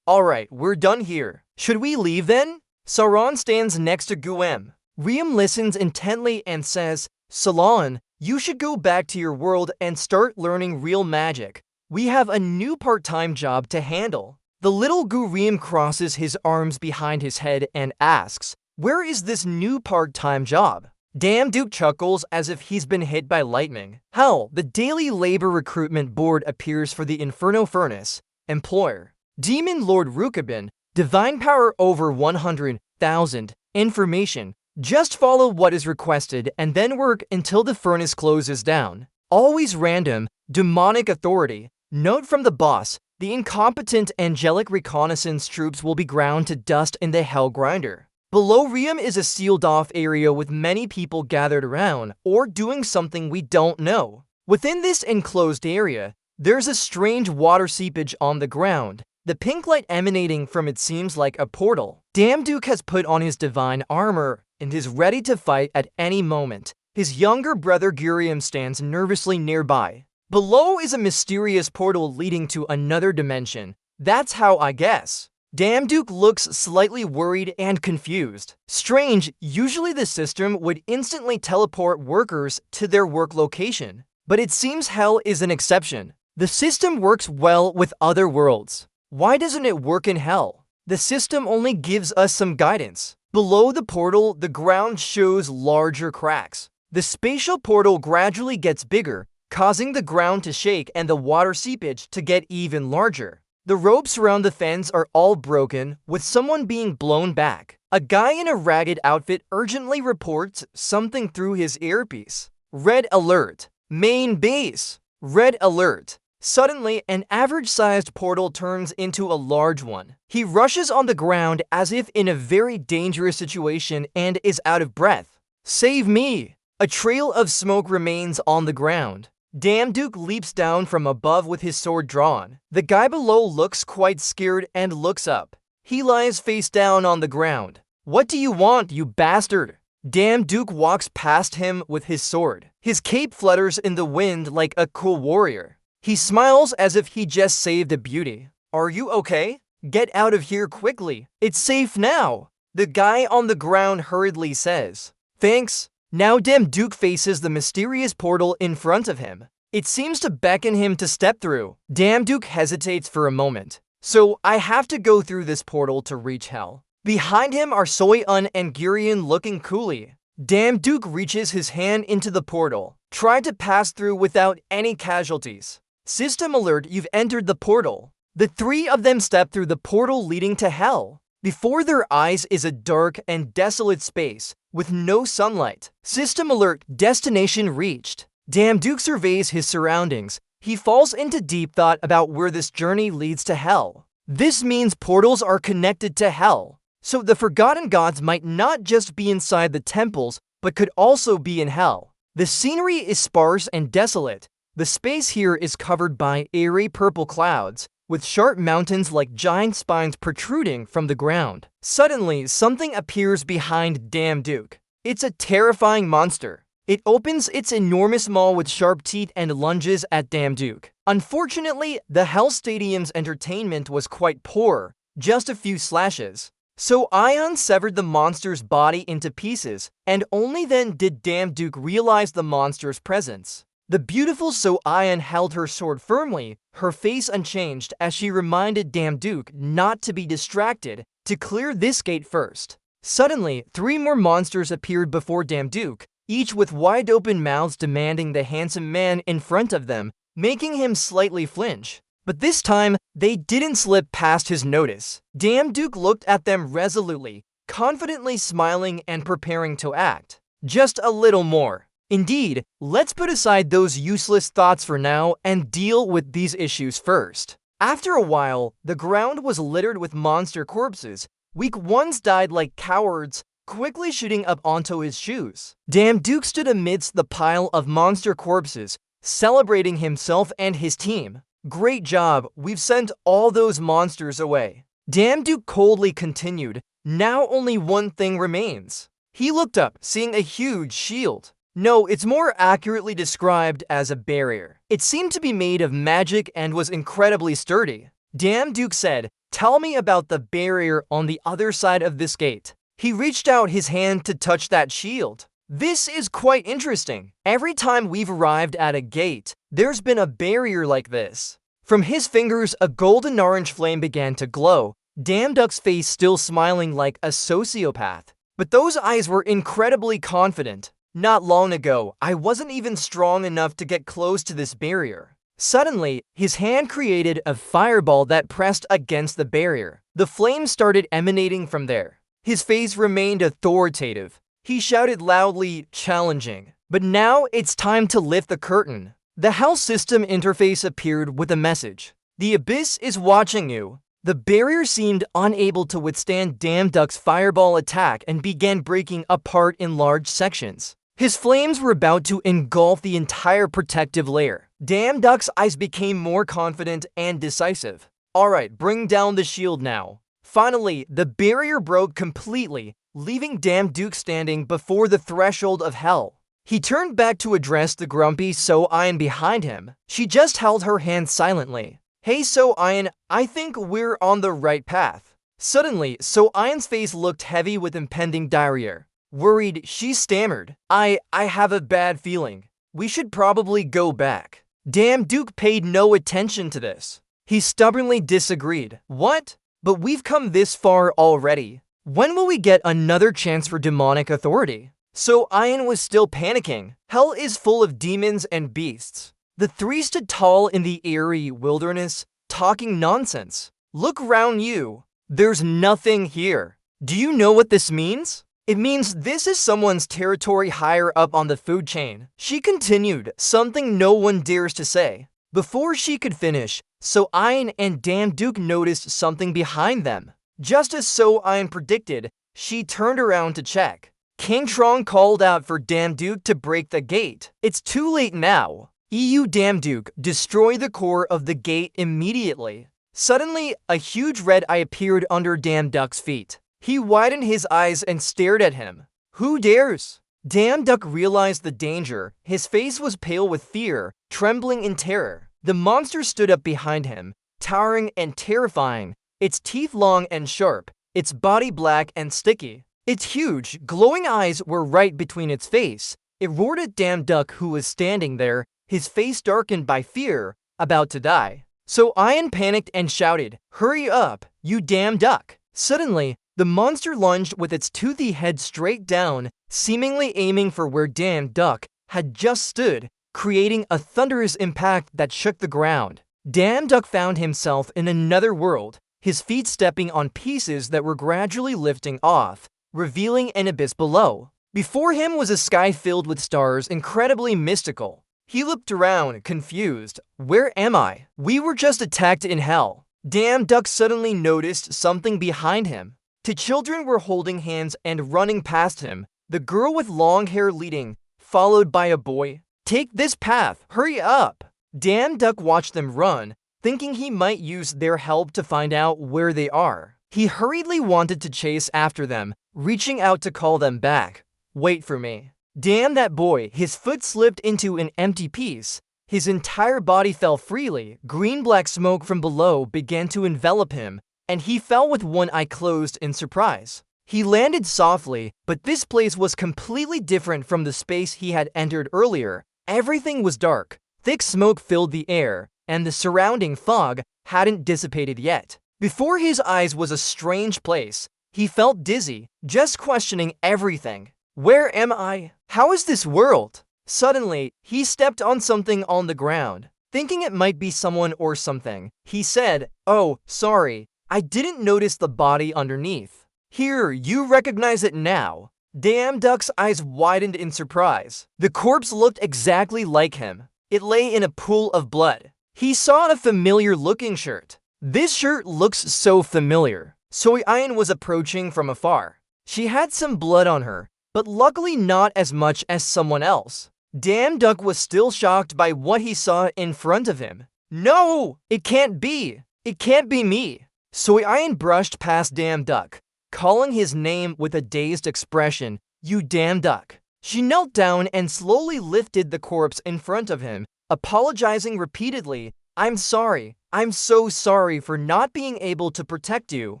"Alright, we're done here. Should we leave then?" Sauron stands next to Guem. Riem listens intently and says, "Salon, you should go back to your world and start learning real magic. We have a new part-time job to handle." The little Gurim crosses his arms behind his head and asks, "Where is this new part-time job?" Duke chuckles as if he's been hit by lightning. Hell, the daily labor recruitment board appears for the Inferno Furnace. Employer: Demon Lord Rukabin. Divine power over 100,000. Information: just follow what is requested and then work until the furnace closes down. Always random. Demonic authority. Note from the boss: the incompetent angelic reconnaissance troops will be ground to dust in the Hell Grinder. Below Riem is a sealed-off area with many people gathered around, or doing something we don't know. Within this enclosed area, there's a strange water seepage on the ground. The pink light emanating from it seems like a portal. Duke has put on his divine armor and is ready to fight at any moment. His younger brother Gurium stands nervously nearby. Below is a mysterious portal leading to another dimension. That's how I guess. Duke looks slightly worried and confused. Strange, usually the system would instantly teleport workers to their work location. But it seems Hell is an exception. The system works well with other worlds. Why doesn't it work in Hell? The system only gives us some guidance. Below the portal, the ground shows larger cracks. The spatial portal gradually gets bigger, causing the ground to shake and the water seepage to get even larger. The ropes around the fence are all broken, with someone being blown back. A guy in a ragged outfit urgently reports something through his earpiece. Red alert. Main base. Red alert. Suddenly, an average-sized portal turns into a large one. He rushes on the ground as if in a very dangerous situation and is out of breath. "Save me!" A trail of smoke remains on the ground. Damduke leaps down from above with his sword drawn. The guy below looks quite scared and looks up. He lies face down on the ground. "What do you want, you bastard?" Damduke walks past him with his sword. His cape flutters in the wind like a cool warrior. He smiles as if he just saved a beauty. "Are you okay? Get out of here quickly. It's safe now," the guy on the ground hurriedly says. "Thanks." Now Damduke faces the mysterious portal in front of him. It seems to beckon him to step through. Damduke hesitates for a moment. "So I have to go through this portal to reach hell." Behind him are Soyeon and Gurion looking coolly. Damduke reaches his hand into the portal. Try to pass through without any casualties. System alert, you've entered the portal. The three of them step through the portal leading to hell. Before their eyes is a dark and desolate space with no sunlight. System alert, destination reached. Damduke surveys his surroundings. He falls into deep thought about where this journey leads to hell. This means portals are connected to hell. So the forgotten gods might not just be inside the temples, but could also be in hell. The scenery is sparse and desolate. The space here is covered by airy purple clouds, with sharp mountains like giant spines protruding from the ground. Suddenly, something appears behind Damduke. It's a terrifying monster. It opens its enormous maw with sharp teeth and lunges at Damduke. Unfortunately, the Hell Stadium's entertainment was quite poor, just a few slashes. So Ion severed the monster's body into pieces, and only then did Damduke realize the monster's presence. The beautiful So-Ion held her sword firmly, her face unchanged as she reminded Damduke not to be distracted, to clear this gate first. Suddenly, three more monsters appeared before Damduke, each with wide-open mouths demanding the handsome man in front of them, making him slightly flinch. But this time, they didn't slip past his notice. Damduke looked at them resolutely, confidently smiling and preparing to act. Just a little more. Indeed, let's put aside those useless thoughts for now and deal with these issues first. After a while, the ground was littered with monster corpses. Weak ones died like cowards, quickly shooting up onto his shoes. Damduke stood amidst the pile of monster corpses, celebrating himself and his team. "Great job, we've sent all those monsters away." Damduke coldly continued, "Now only one thing remains." He looked up, seeing a huge shield. No, it's more accurately described as a barrier. It seemed to be made of magic and was incredibly sturdy. Damduke said, "Tell me about the barrier on the other side of this gate." He reached out his hand to touch that shield. "This is quite interesting. Every time we've arrived at a gate, there's been a barrier like this." From his fingers, a golden orange flame began to glow, Damduke's face still smiling like a sociopath. But those eyes were incredibly confident. "Not long ago, I wasn't even strong enough to get close to this barrier." Suddenly, his hand created a fireball that pressed against the barrier. The flames started emanating from there. His face remained authoritative. He shouted loudly, challenging. But now it's time to lift the curtain. The Hell System interface appeared with a message. "The Abyss is watching you." The barrier seemed unable to withstand Damduke's fireball attack and began breaking apart in large sections. His flames were about to engulf the entire protective layer. Damduke's eyes became more confident and decisive. "Alright, bring down the shield now." Finally, the barrier broke completely, leaving Damduke standing before the threshold of hell. He turned back to address the grumpy So-Ion behind him. She just held her hand silently. "Hey So-Ion, I think we're on the right path." Suddenly, So-Ion's face looked heavy with impending diarrhea. Worried, she stammered, I have a bad feeling. We should probably go back." Damduke paid no attention to this. He stubbornly disagreed. "What? But we've come this far already. When will we get another chance for demonic authority?" So-Ion was still panicking. Hell is full of demons and beasts. The three stood tall in the airy wilderness, talking nonsense. "Look round you. There's nothing here. Do you know what this means?" "It means this is someone's territory higher up on the food chain." She continued, something no one dares to say. Before she could finish, So-Ion and Damduke noticed something behind them. Just as So-Ion predicted, she turned around to check. King Trong called out for Damduke to break the gate. "It's too late now." EU Damduke, destroy the core of the gate immediately. Suddenly, a huge red eye appeared under Damduck's feet. He widened his eyes and stared at him. Who dares? Damduck realized the danger. His face was pale with fear, trembling in terror. The monster stood up behind him, towering and terrifying, its teeth long and sharp, its body black and sticky. Its huge, glowing eyes were right between its face. It roared at Damduck, who was standing there, his face darkened by fear, about to die. So Ian panicked and shouted, "Hurry up, you damn duck!" Suddenly, the monster lunged with its toothy head straight down, seemingly aiming for where Damduck had just stood, creating a thunderous impact that shook the ground. Damduck found himself in another world, his feet stepping on pieces that were gradually lifting off, revealing an abyss below. Before him was a sky filled with stars, incredibly mystical. He looked around, confused. Where am I? We were just attacked in hell. Damduck suddenly noticed something behind him. Two children were holding hands and running past him, the girl with long hair leading, followed by a boy. Take this path, hurry up! Damduck watched them run, thinking he might use their help to find out where they are. He hurriedly wanted to chase after them, reaching out to call them back. Wait for me. Damn that boy, his foot slipped into an empty piece. His entire body fell freely, green-black smoke from below began to envelop him, and he fell with one eye closed in surprise. He landed softly, but this place was completely different from the space he had entered earlier. Everything was dark, thick smoke filled the air, and the surrounding fog hadn't dissipated yet. Before his eyes was a strange place. He felt dizzy, just questioning everything. Where am I? How is this world? Suddenly, he stepped on something on the ground. Thinking it might be someone or something, he said, "Oh, sorry, I didn't notice the body underneath." Here, you recognize it now. Damduck's eyes widened in surprise. The corpse looked exactly like him. It lay in a pool of blood. He saw a familiar-looking shirt. This shirt looks so familiar. Soyeon was approaching from afar. She had some blood on her, but luckily not as much as someone else. Damduck was still shocked by what he saw in front of him. No! It can't be! It can't be me! Soyeon brushed past Damduck, calling his name with a dazed expression, "You Damduck." She knelt down and slowly lifted the corpse in front of him, apologizing repeatedly. "I'm sorry. I'm so sorry for not being able to protect you."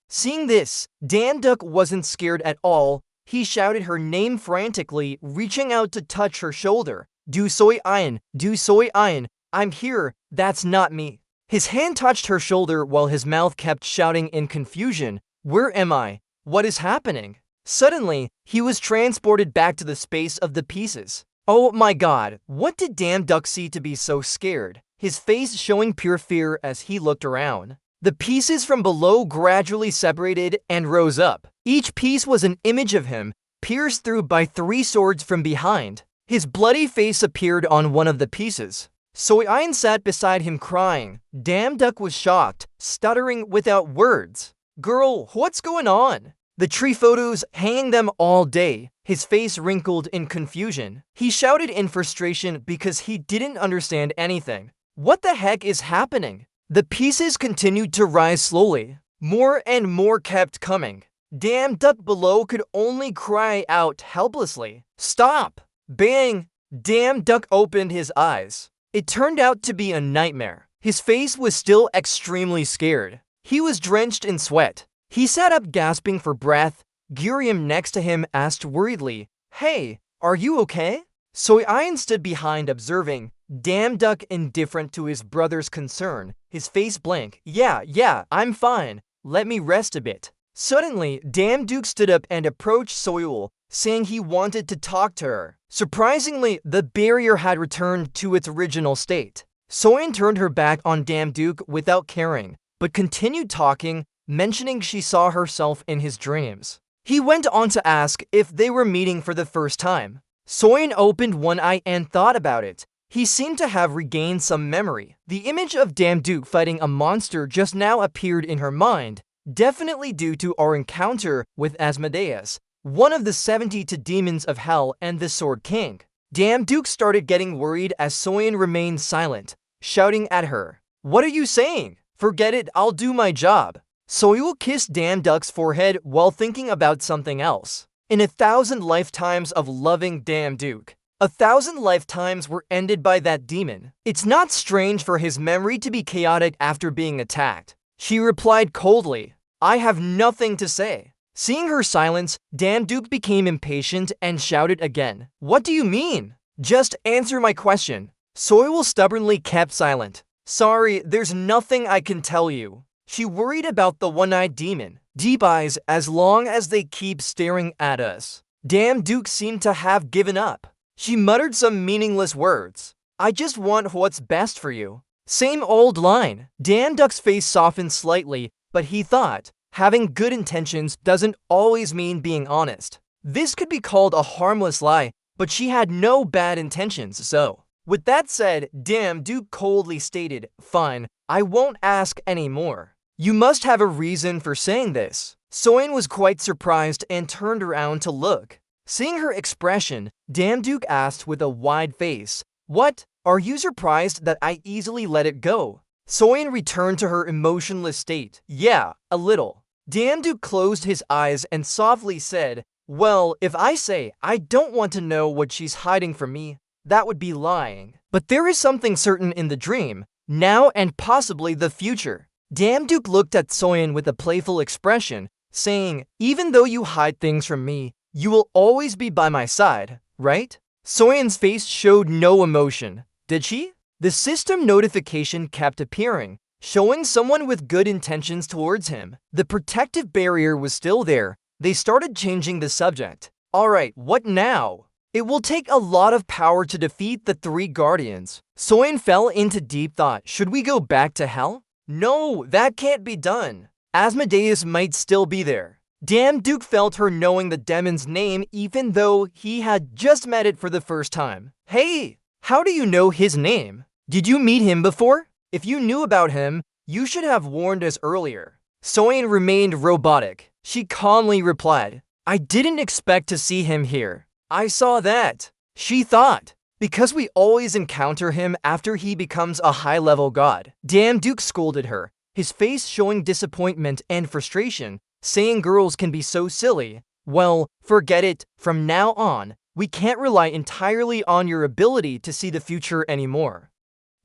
Seeing this, Damduck wasn't scared at all. He shouted her name frantically, reaching out to touch her shoulder. "Do Soyeon, do Soyeon, I'm here, that's not me." His hand touched her shoulder while his mouth kept shouting in confusion, "Where am I? What is happening?" Suddenly, he was transported back to the space of the pieces. Oh my god, what did Damduck see to be so scared? His face showing pure fear as he looked around. The pieces from below gradually separated and rose up. Each piece was an image of him, pierced through by 3 swords from behind. His bloody face appeared on one of the pieces. Soyeon sat beside him crying. Damduck was shocked, stuttering without words. "Girl, what's going on?" The tree photos hanging them all day, his face wrinkled in confusion. He shouted in frustration because he didn't understand anything. What the heck is happening? The pieces continued to rise slowly. More and more kept coming. Damduck below could only cry out helplessly. "Stop!" Bang! Damduck opened his eyes. It turned out to be a nightmare. His face was still extremely scared. He was drenched in sweat. He sat up gasping for breath. Gurium next to him asked worriedly, "Hey, are you okay?" Soyeon stood behind observing, Damduck indifferent to his brother's concern, his face blank. Yeah, I'm fine. Let me rest a bit." Suddenly, Damduck stood up and approached Soyeon, saying he wanted to talk to her. Surprisingly, the barrier had returned to its original state. Soyeon turned her back on Damduck without caring, but continued talking, mentioning she saw herself in his dreams. He went on to ask if they were meeting for the first time. Soyeon opened one eye and thought about it. He seemed to have regained some memory. The image of Damduck fighting a monster just now appeared in her mind, definitely due to our encounter with Asmodeus, one of the 72 demons of hell and the Sword King. Damn Duke started getting worried as Soyeon remained silent, shouting at her. What are you saying? Forget it, I'll do my job. Soyeon kissed Damn Duck's forehead while thinking about something else. In 1,000 lifetimes of loving Damn Duke, 1,000 lifetimes were ended by that demon. It's not strange for his memory to be chaotic after being attacked. She replied coldly, I have nothing to say. Seeing her silence, Damn Duke became impatient and shouted again. What do you mean? Just answer my question. Soyeon stubbornly kept silent. Sorry, there's nothing I can tell you. She worried about the one-eyed demon. Deep eyes as long as they keep staring at us. Damn Duke seemed to have given up. She muttered some meaningless words. I just want what's best for you. Same old line. Damn Duck's face softened slightly, but he thought, having good intentions doesn't always mean being honest. This could be called a harmless lie, but she had no bad intentions, so. With that said, Damn Duke coldly stated, fine, I won't ask any more. You must have a reason for saying this. Soyeon was quite surprised and turned around to look. Seeing her expression, Damn Duke asked with a wide face, What? Are you surprised that I easily let it go? Soyeon returned to her emotionless state. Yeah, a little. Damn Duke closed his eyes and softly said, Well, if I say I don't want to know what she's hiding from me, that would be lying. But there is something certain in the dream, now and possibly the future. Damn Duke looked at Soyeon with a playful expression, saying, Even though you hide things from me, you will always be by my side, right? Soyeon's face showed no emotion. Did she? The system notification kept appearing, showing someone with good intentions towards him. The protective barrier was still there. They started changing the subject. Alright, what now? It will take a lot of power to defeat the 3 guardians. Soyeon fell into deep thought. Should we go back to hell? No, that can't be done. Asmodeus might still be there. Damn Duke felt her knowing the demon's name even though he had just met it for the first time. Hey, how do you know his name? Did you meet him before? If you knew about him, you should have warned us earlier. Soyeon remained robotic. She calmly replied, I didn't expect to see him here. I saw that. She thought. Because we always encounter him after he becomes a high-level god. Damn Duke scolded her, his face showing disappointment and frustration, saying girls can be so silly. Well, forget it. From now on, we can't rely entirely on your ability to see the future anymore.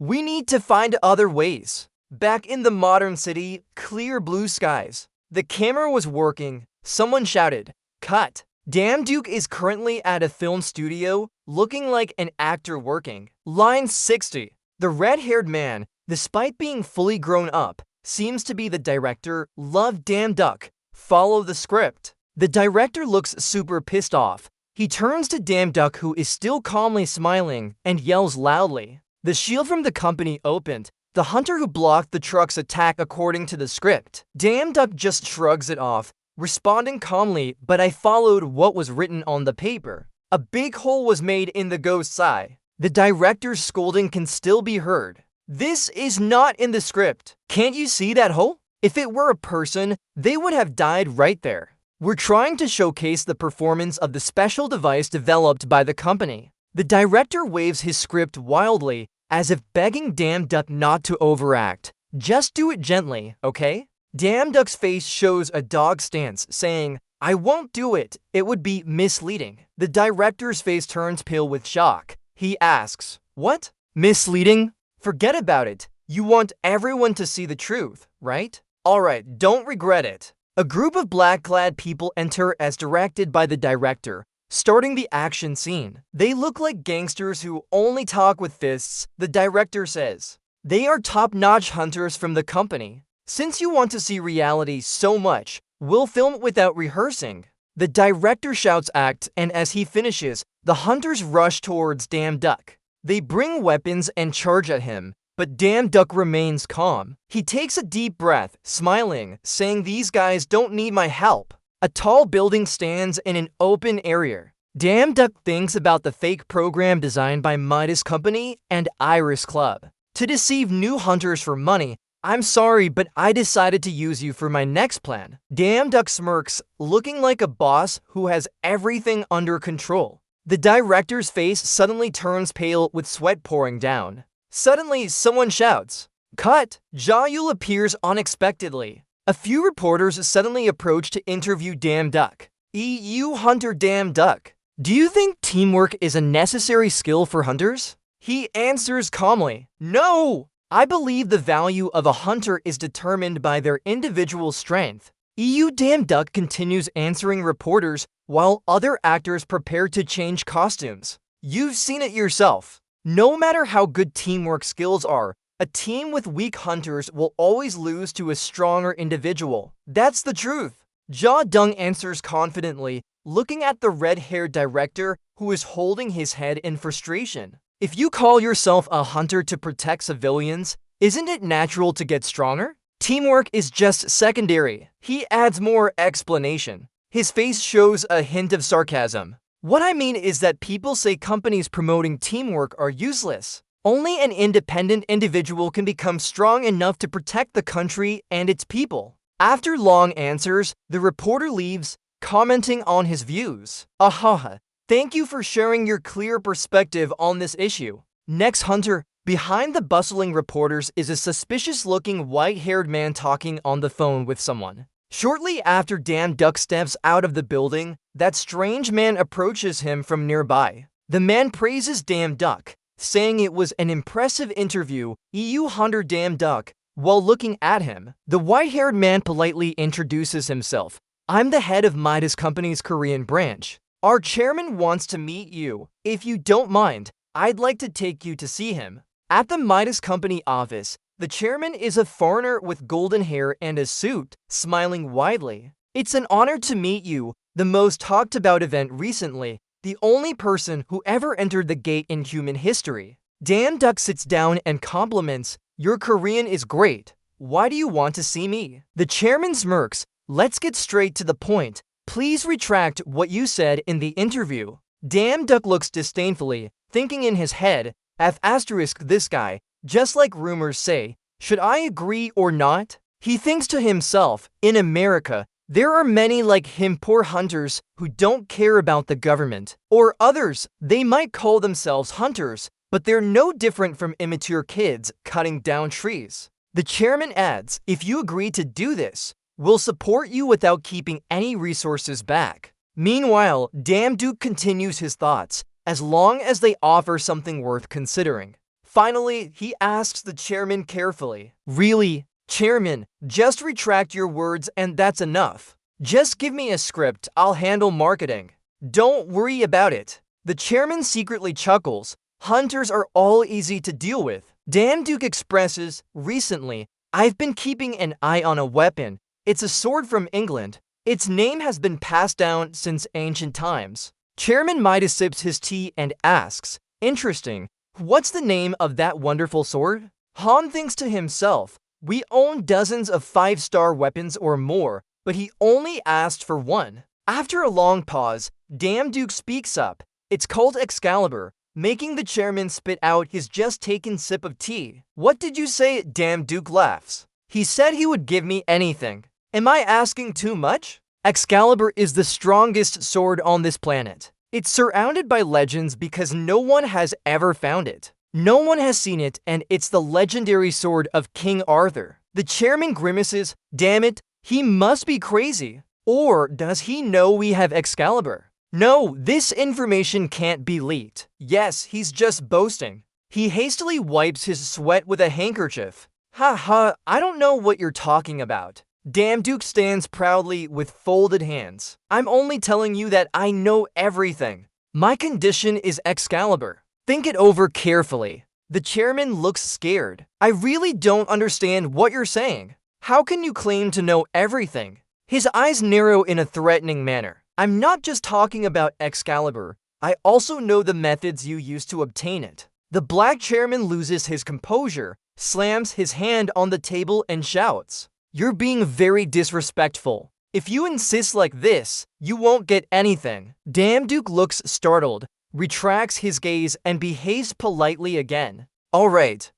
We need to find other ways. Back in the modern city, clear blue skies. The camera was working. Someone shouted, Cut. Damn Duke is currently at a film studio, looking like an actor working. Line 60. The red-haired man, despite being fully grown up, seems to be the director. Love Damn Duck. Follow the script. The director looks super pissed off. He turns to Damn Duck, who is still calmly smiling, and yells loudly. The shield from the company opened. The hunter who blocked the truck's attack according to the script. Damn Duck just shrugs it off, responding calmly, but I followed what was written on the paper. A big hole was made in the ghost's eye. The director's scolding can still be heard. This is not in the script. Can't you see that hole? If it were a person, they would have died right there. We're trying to showcase the performance of the special device developed by the company. The director waves his script wildly, as if begging Damn Duck not to overact. Just do it gently, okay? Damn Duck's face shows a dog stance, saying, I won't do it. It would be misleading. The director's face turns pale with shock. He asks, What? Misleading? Forget about it. You want everyone to see the truth, right? Alright, don't regret it. A group of black-clad people enter as directed by the director, starting the action scene. They look like gangsters who only talk with fists, the director says. They are top-notch hunters from the company. Since you want to see reality so much, we'll film without rehearsing. The director shouts act, and as he finishes, the hunters rush towards Damn Duck. They bring weapons and charge at him, but Damn Duck remains calm. He takes a deep breath, smiling, saying these guys don't need my help. A tall building stands in an open area. Damn Duck thinks about the fake program designed by Midas Company and Iris Club. To deceive new hunters for money, I'm sorry, but I decided to use you for my next plan. Damn Duck smirks, looking like a boss who has everything under control. The director's face suddenly turns pale with sweat pouring down. Suddenly, someone shouts, "Cut!" Ja-yul appears unexpectedly. A few reporters suddenly approach to interview Damn Duck. EU Hunter Damn Duck, do you think teamwork is a necessary skill for hunters? He answers calmly, "No! I believe the value of a hunter is determined by their individual strength." EU Damn Duck continues answering reporters while other actors prepare to change costumes. You've seen it yourself. No matter how good teamwork skills are, a team with weak hunters will always lose to a stronger individual. That's the truth. Ja Dung answers confidently, looking at the red-haired director who is holding his head in frustration. If you call yourself a hunter to protect civilians, isn't it natural to get stronger? Teamwork is just secondary. He adds more explanation. His face shows a hint of sarcasm. What I mean is that people say companies promoting teamwork are useless. Only an independent individual can become strong enough to protect the country and its people. After long answers, the reporter leaves, commenting on his views. Ahaha, thank you for sharing your clear perspective on this issue. Next hunter, behind the bustling reporters is a suspicious-looking white-haired man talking on the phone with someone. Shortly after Damn Duck steps out of the building, that strange man approaches him from nearby. The man praises Damn Duck, saying it was an impressive interview, EU Hunter Damn Duck, while looking at him. The white-haired man politely introduces himself. "I'm the head of Midas Company's Korean branch. Our chairman wants to meet you. If you don't mind, I'd like to take you to see him." At the Midas Company office, the chairman is a foreigner with golden hair and a suit, smiling widely. "It's an honor to meet you, the most talked about event recently, the only person who ever entered the gate in human history." Damn Duck sits down and compliments, "Your Korean is great. Why do you want to see me?" The chairman smirks, "Let's get straight to the point. Please retract what you said in the interview." Damn Duck looks disdainfully, thinking in his head, this guy, just like rumors say, should I agree or not? He thinks to himself, in America, there are many like him poor hunters who don't care about the government. Or others, they might call themselves hunters, but they're no different from immature kids cutting down trees. The chairman adds, "If you agree to do this, we'll support you without keeping any resources back." Meanwhile, Damn Duke continues his thoughts, as long as they offer something worth considering. Finally, he asks the chairman carefully, "Really, chairman, just retract your words and that's enough. Just give me a script, I'll handle marketing. Don't worry about it." The chairman secretly chuckles. Hunters are all easy to deal with. Damn Duke expresses, "Recently, I've been keeping an eye on a weapon. It's a sword from England. Its name has been passed down since ancient times." Chairman Midas sips his tea and asks, "Interesting. What's the name of that wonderful sword?" Han thinks to himself, "We own dozens of 5-star weapons or more, but he only asked for one." After a long pause, Damn Duke speaks up. "It's called Excalibur," making the chairman spit out his just-taken sip of tea. "What did you say?" Damn Duke laughs. "He said he would give me anything. Am I asking too much?" Excalibur is the strongest sword on this planet. It's surrounded by legends because no one has ever found it. No one has seen it, and it's the legendary sword of King Arthur. The chairman grimaces, "Damn it, he must be crazy. Or does he know we have Excalibur? No, this information can't be leaked. Yes, he's just boasting." He hastily wipes his sweat with a handkerchief. "Ha, I don't know what you're talking about." Damn Duke stands proudly with folded hands. "I'm only telling you that I know everything. My condition is Excalibur. Think it over carefully." The chairman looks scared. "I really don't understand what you're saying. How can you claim to know everything?" His eyes narrow in a threatening manner. "I'm not just talking about Excalibur. I also know the methods you use to obtain it." The black chairman loses his composure, slams his hand on the table and shouts, "You're being very disrespectful. If you insist like this, you won't get anything." Damn Duke looks startled, retracts his gaze, and behaves politely again. All right,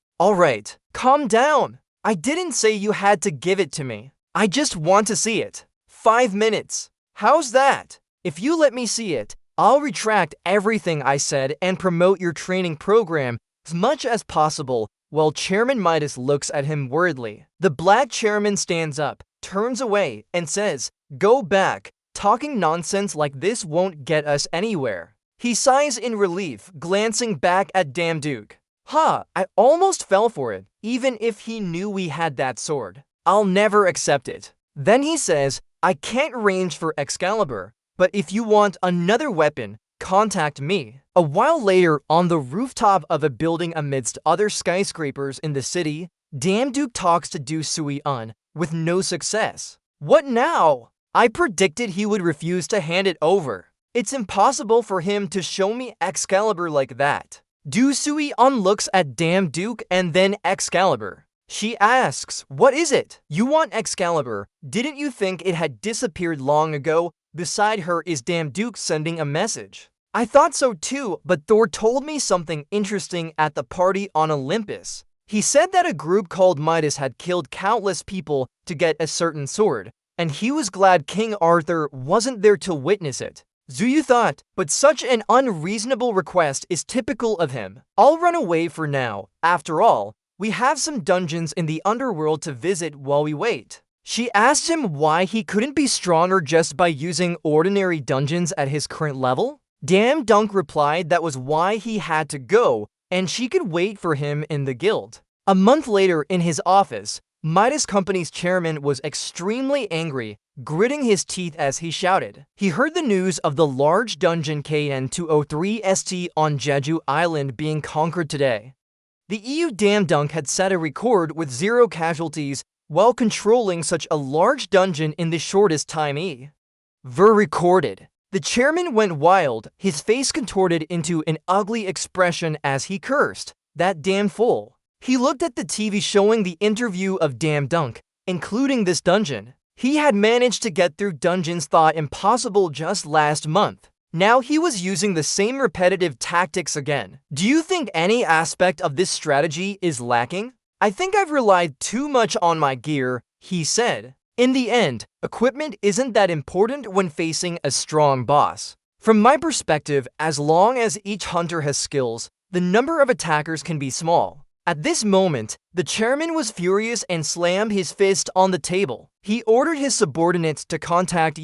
calm down. I didn't say you had to give it to me. I just want to see it. 5 minutes. How's that? If you let me see it, I'll retract everything I said and promote your training program as much as possible, while Chairman Midas looks at him worriedly. The black chairman stands up, turns away, and says, "Go back. Talking nonsense like this won't get us anywhere." He sighs in relief, glancing back at Duke. I almost fell for it, even if he knew we had that sword. I'll never accept it. Then he says, "I can't range for Excalibur, but if you want another weapon, contact me." A while later, on the rooftop of a building amidst other skyscrapers in the city, Duke talks to Du Sui-un with no success. What now? I predicted he would refuse to hand it over. It's impossible for him to show me Excalibur like that. Du Sui-un looks at Duke and then Excalibur. She asks, "What is it? You want Excalibur? Didn't you think it had disappeared long ago?" Beside her is Duke sending a message. "I thought so too, but Thor told me something interesting at the party on Olympus. He said that a group called Midas had killed countless people to get a certain sword, and he was glad King Arthur wasn't there to witness it." Zuyu thought, but such an unreasonable request is typical of him. "I'll run away for now. After all, we have some dungeons in the underworld to visit while we wait." She asked him why he couldn't be stronger just by using ordinary dungeons at his current level. Dunk replied that was why he had to go, and she could wait for him in the guild. A month later, in his office, Midas Company's chairman was extremely angry, gritting his teeth as he shouted. He heard the news of the large dungeon KN-203ST on Jeju Island being conquered today. The EU Dunk had set a record with 0 casualties while controlling such a large dungeon in the shortest time recorded. The chairman went wild, his face contorted into an ugly expression as he cursed. "That damn fool." He looked at the TV showing the interview of Dunk, including this dungeon. He had managed to get through dungeons thought impossible just last month. Now he was using the same repetitive tactics again. "Do you think any aspect of this strategy is lacking?" "I think I've relied too much on my gear," he said. "In the end, equipment isn't that important when facing a strong boss. From my perspective, as long as each hunter has skills, the number of attackers can be small." At this moment, the chairman was furious and slammed his fist on the table. He ordered his subordinates to contact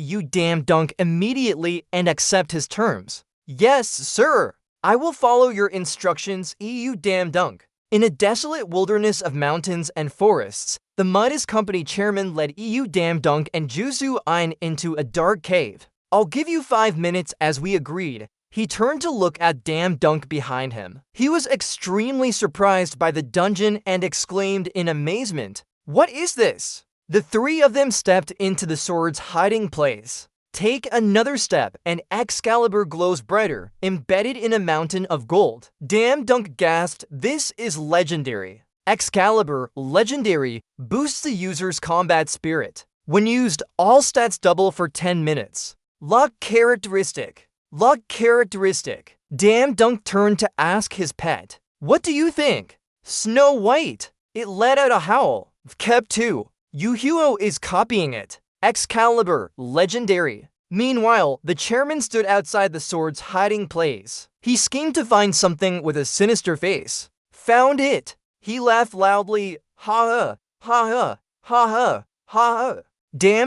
Dunk immediately and accept his terms. "Yes, sir. I will follow your instructions, Dunk." In a desolate wilderness of mountains and forests, the Midas Company chairman led Dunk and Du Sui-un into a dark cave. "I'll give you 5 minutes as we agreed." He turned to look at Dunk behind him. He was extremely surprised by the dungeon and exclaimed in amazement, "What is this?" The three of them stepped into the sword's hiding place. Take another step, and Excalibur glows brighter, embedded in a mountain of gold. Dunk gasped, "This is legendary." Excalibur, legendary, boosts the user's combat spirit. When used, all stats double for 10 minutes. Luck characteristic. Luck characteristic. Dunk turned to ask his pet, "What do you think?" "Snow White." It let out a howl. Kept 2. Yuhuo is copying it. Excalibur, legendary. Meanwhile, the chairman stood outside the sword's hiding place. He schemed to find something with a sinister face. "Found it." He laughed loudly. Ha ha, ha ha, ha ha.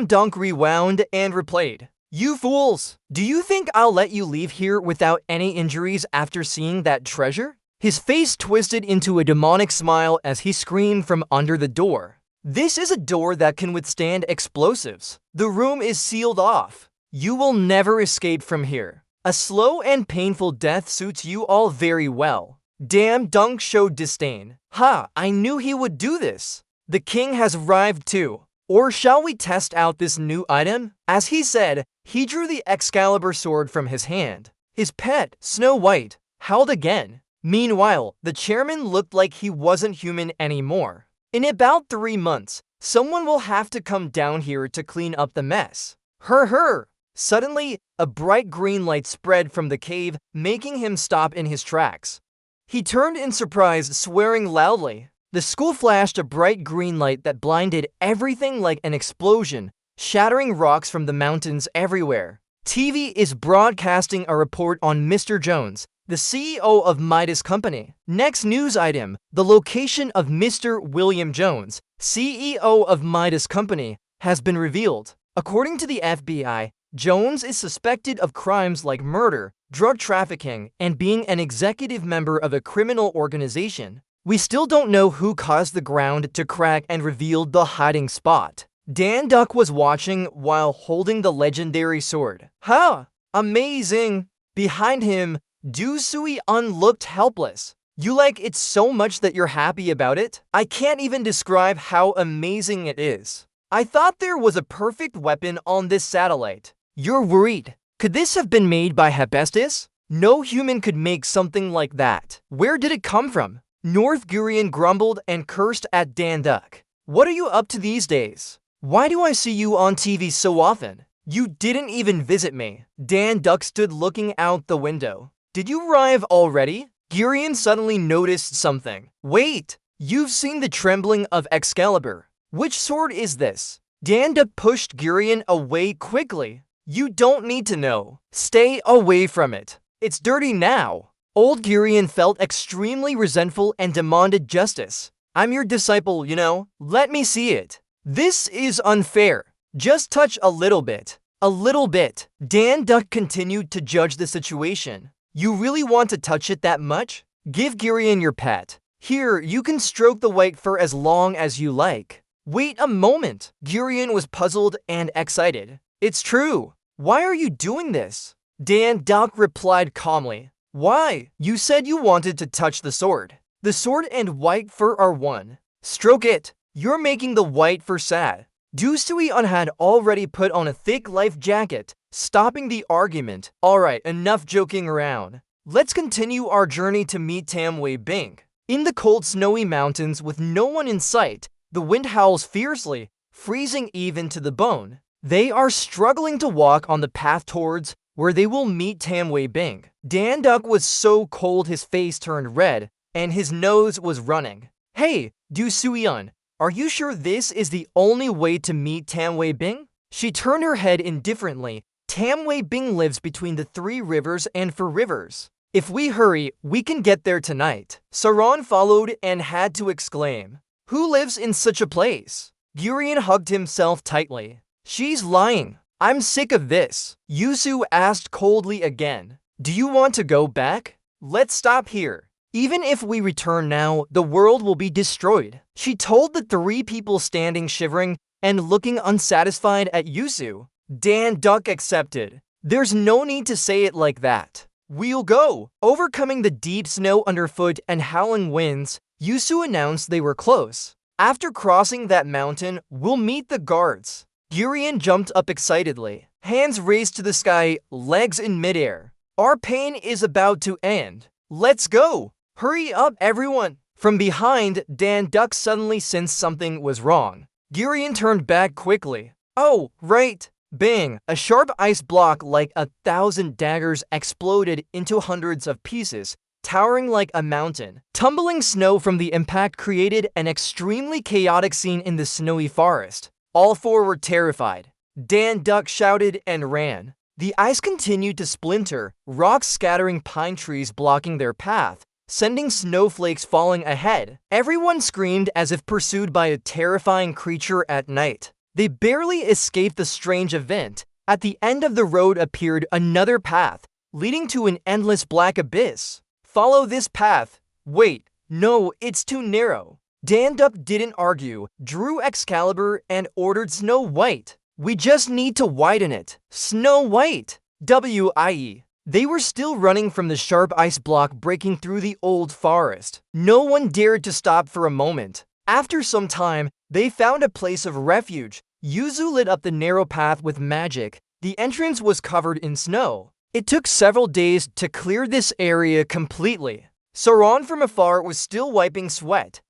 Dunk rewound and replayed. "You fools! Do you think I'll let you leave here without any injuries after seeing that treasure?" His face twisted into a demonic smile as he screamed from under the door. "This is a door that can withstand explosives. The room is sealed off. You will never escape from here. A slow and painful death suits you all very well." Dunk showed disdain. I knew he would do this. "The king has arrived too. Or shall we test out this new item?" As he said, he drew the Excalibur sword from his hand. His pet, Snow White, howled again. Meanwhile, the chairman looked like he wasn't human anymore. "In about 3 months, someone will have to come down here to clean up the mess." Her. Suddenly, a bright green light spread from the cave, making him stop in his tracks. He turned in surprise, swearing loudly. The school flashed a bright green light that blinded everything like an explosion, shattering rocks from the mountains everywhere. TV is broadcasting a report on Mr. Jones, the CEO of Midas Company. Next news item, the location of Mr. William Jones, CEO of Midas Company, has been revealed. According to the FBI, Jones is suspected of crimes like murder, drug trafficking, and being an executive member of a criminal organization. We still don't know who caused the ground to crack and revealed the hiding spot. Dan Duck was watching while holding the legendary sword. Huh! Amazing! Behind him, Du Sui-un looked helpless. You like it so much that you're happy about it? I can't even describe how amazing it is. I thought there was a perfect weapon on this satellite. You're worried. Could this have been made by Hephaestus? No human could make something like that. Where did it come from? North Gurion grumbled and cursed at Dan Duck. What are you up to these days? Why do I see you on TV so often? You didn't even visit me. Dan Duck stood looking out the window. Did you arrive already? Gurion suddenly noticed something. Wait, you've seen the trembling of Excalibur. Which sword is this? Dan Duck pushed Gurion away quickly. You don't need to know. Stay away from it. It's dirty now. Old Gurion felt extremely resentful and demanded justice. I'm your disciple, you know. Let me see it. This is unfair. Just touch a little bit. A little bit. Dan Duck continued to judge the situation. You really want to touch it that much? Give Gurion your pet. Here, you can stroke the white fur as long as you like. Wait a moment. Gurion was puzzled and excited. It's true. Why are you doing this? Dan Duck replied calmly. Why? You said you wanted to touch the sword. The sword and white fur are one. Stroke it. You're making the white fur sad. Du Sui-un had already put on a thick life jacket, stopping the argument. Alright, enough joking around. Let's continue our journey to meet Tam Wei Bing. In the cold snowy mountains with no one in sight, the wind howls fiercely, freezing even to the bone. They are struggling to walk on the path towards where they will meet Tam Wei Bing. Dan Duck was so cold his face turned red, and his nose was running. Hey, Du Sui-un, are you sure this is the only way to meet Tam Wei Bing? She turned her head indifferently. Tam Wei Bing lives between the 3 rivers and 4 rivers. If we hurry, we can get there tonight. Saran followed and had to exclaim, who lives in such a place? Gurion hugged himself tightly. She's lying. I'm sick of this. Yusu asked coldly again. Do you want to go back? Let's stop here. Even if we return now, the world will be destroyed. She told the 3 people standing shivering and looking unsatisfied at Yusu. Dan Duck accepted. There's no need to say it like that. We'll go. Overcoming the deep snow underfoot and howling winds, Yusu announced they were close. After crossing that mountain, we'll meet the guards. Gurion jumped up excitedly. Hands raised to the sky, legs in midair. Our pain is about to end. Let's go. Hurry up, everyone. From behind, Dan Duck suddenly sensed something was wrong. Gurion turned back quickly. Oh, right. Bang! A sharp ice block like 1,000 daggers exploded into hundreds of pieces, towering like a mountain. Tumbling snow from the impact created an extremely chaotic scene in the snowy forest. All 4 were terrified. Dan Duck shouted and ran. The ice continued to splinter, rocks scattering, pine trees blocking their path, sending snowflakes falling ahead. Everyone screamed as if pursued by a terrifying creature at night. They barely escaped the strange event. At the end of the road appeared another path, leading to an endless black abyss. Follow this path. Wait, no, it's too narrow. Dan Duck didn't argue, drew Excalibur, and ordered Snow White. We just need to widen it. Snow White! W-I-E. They were still running from the sharp ice block breaking through the old forest. No one dared to stop for a moment. After some time, they found a place of refuge. Yuzu lit up the narrow path with magic. The entrance was covered in snow. It took several days to clear this area completely. Saran from afar was still wiping sweat.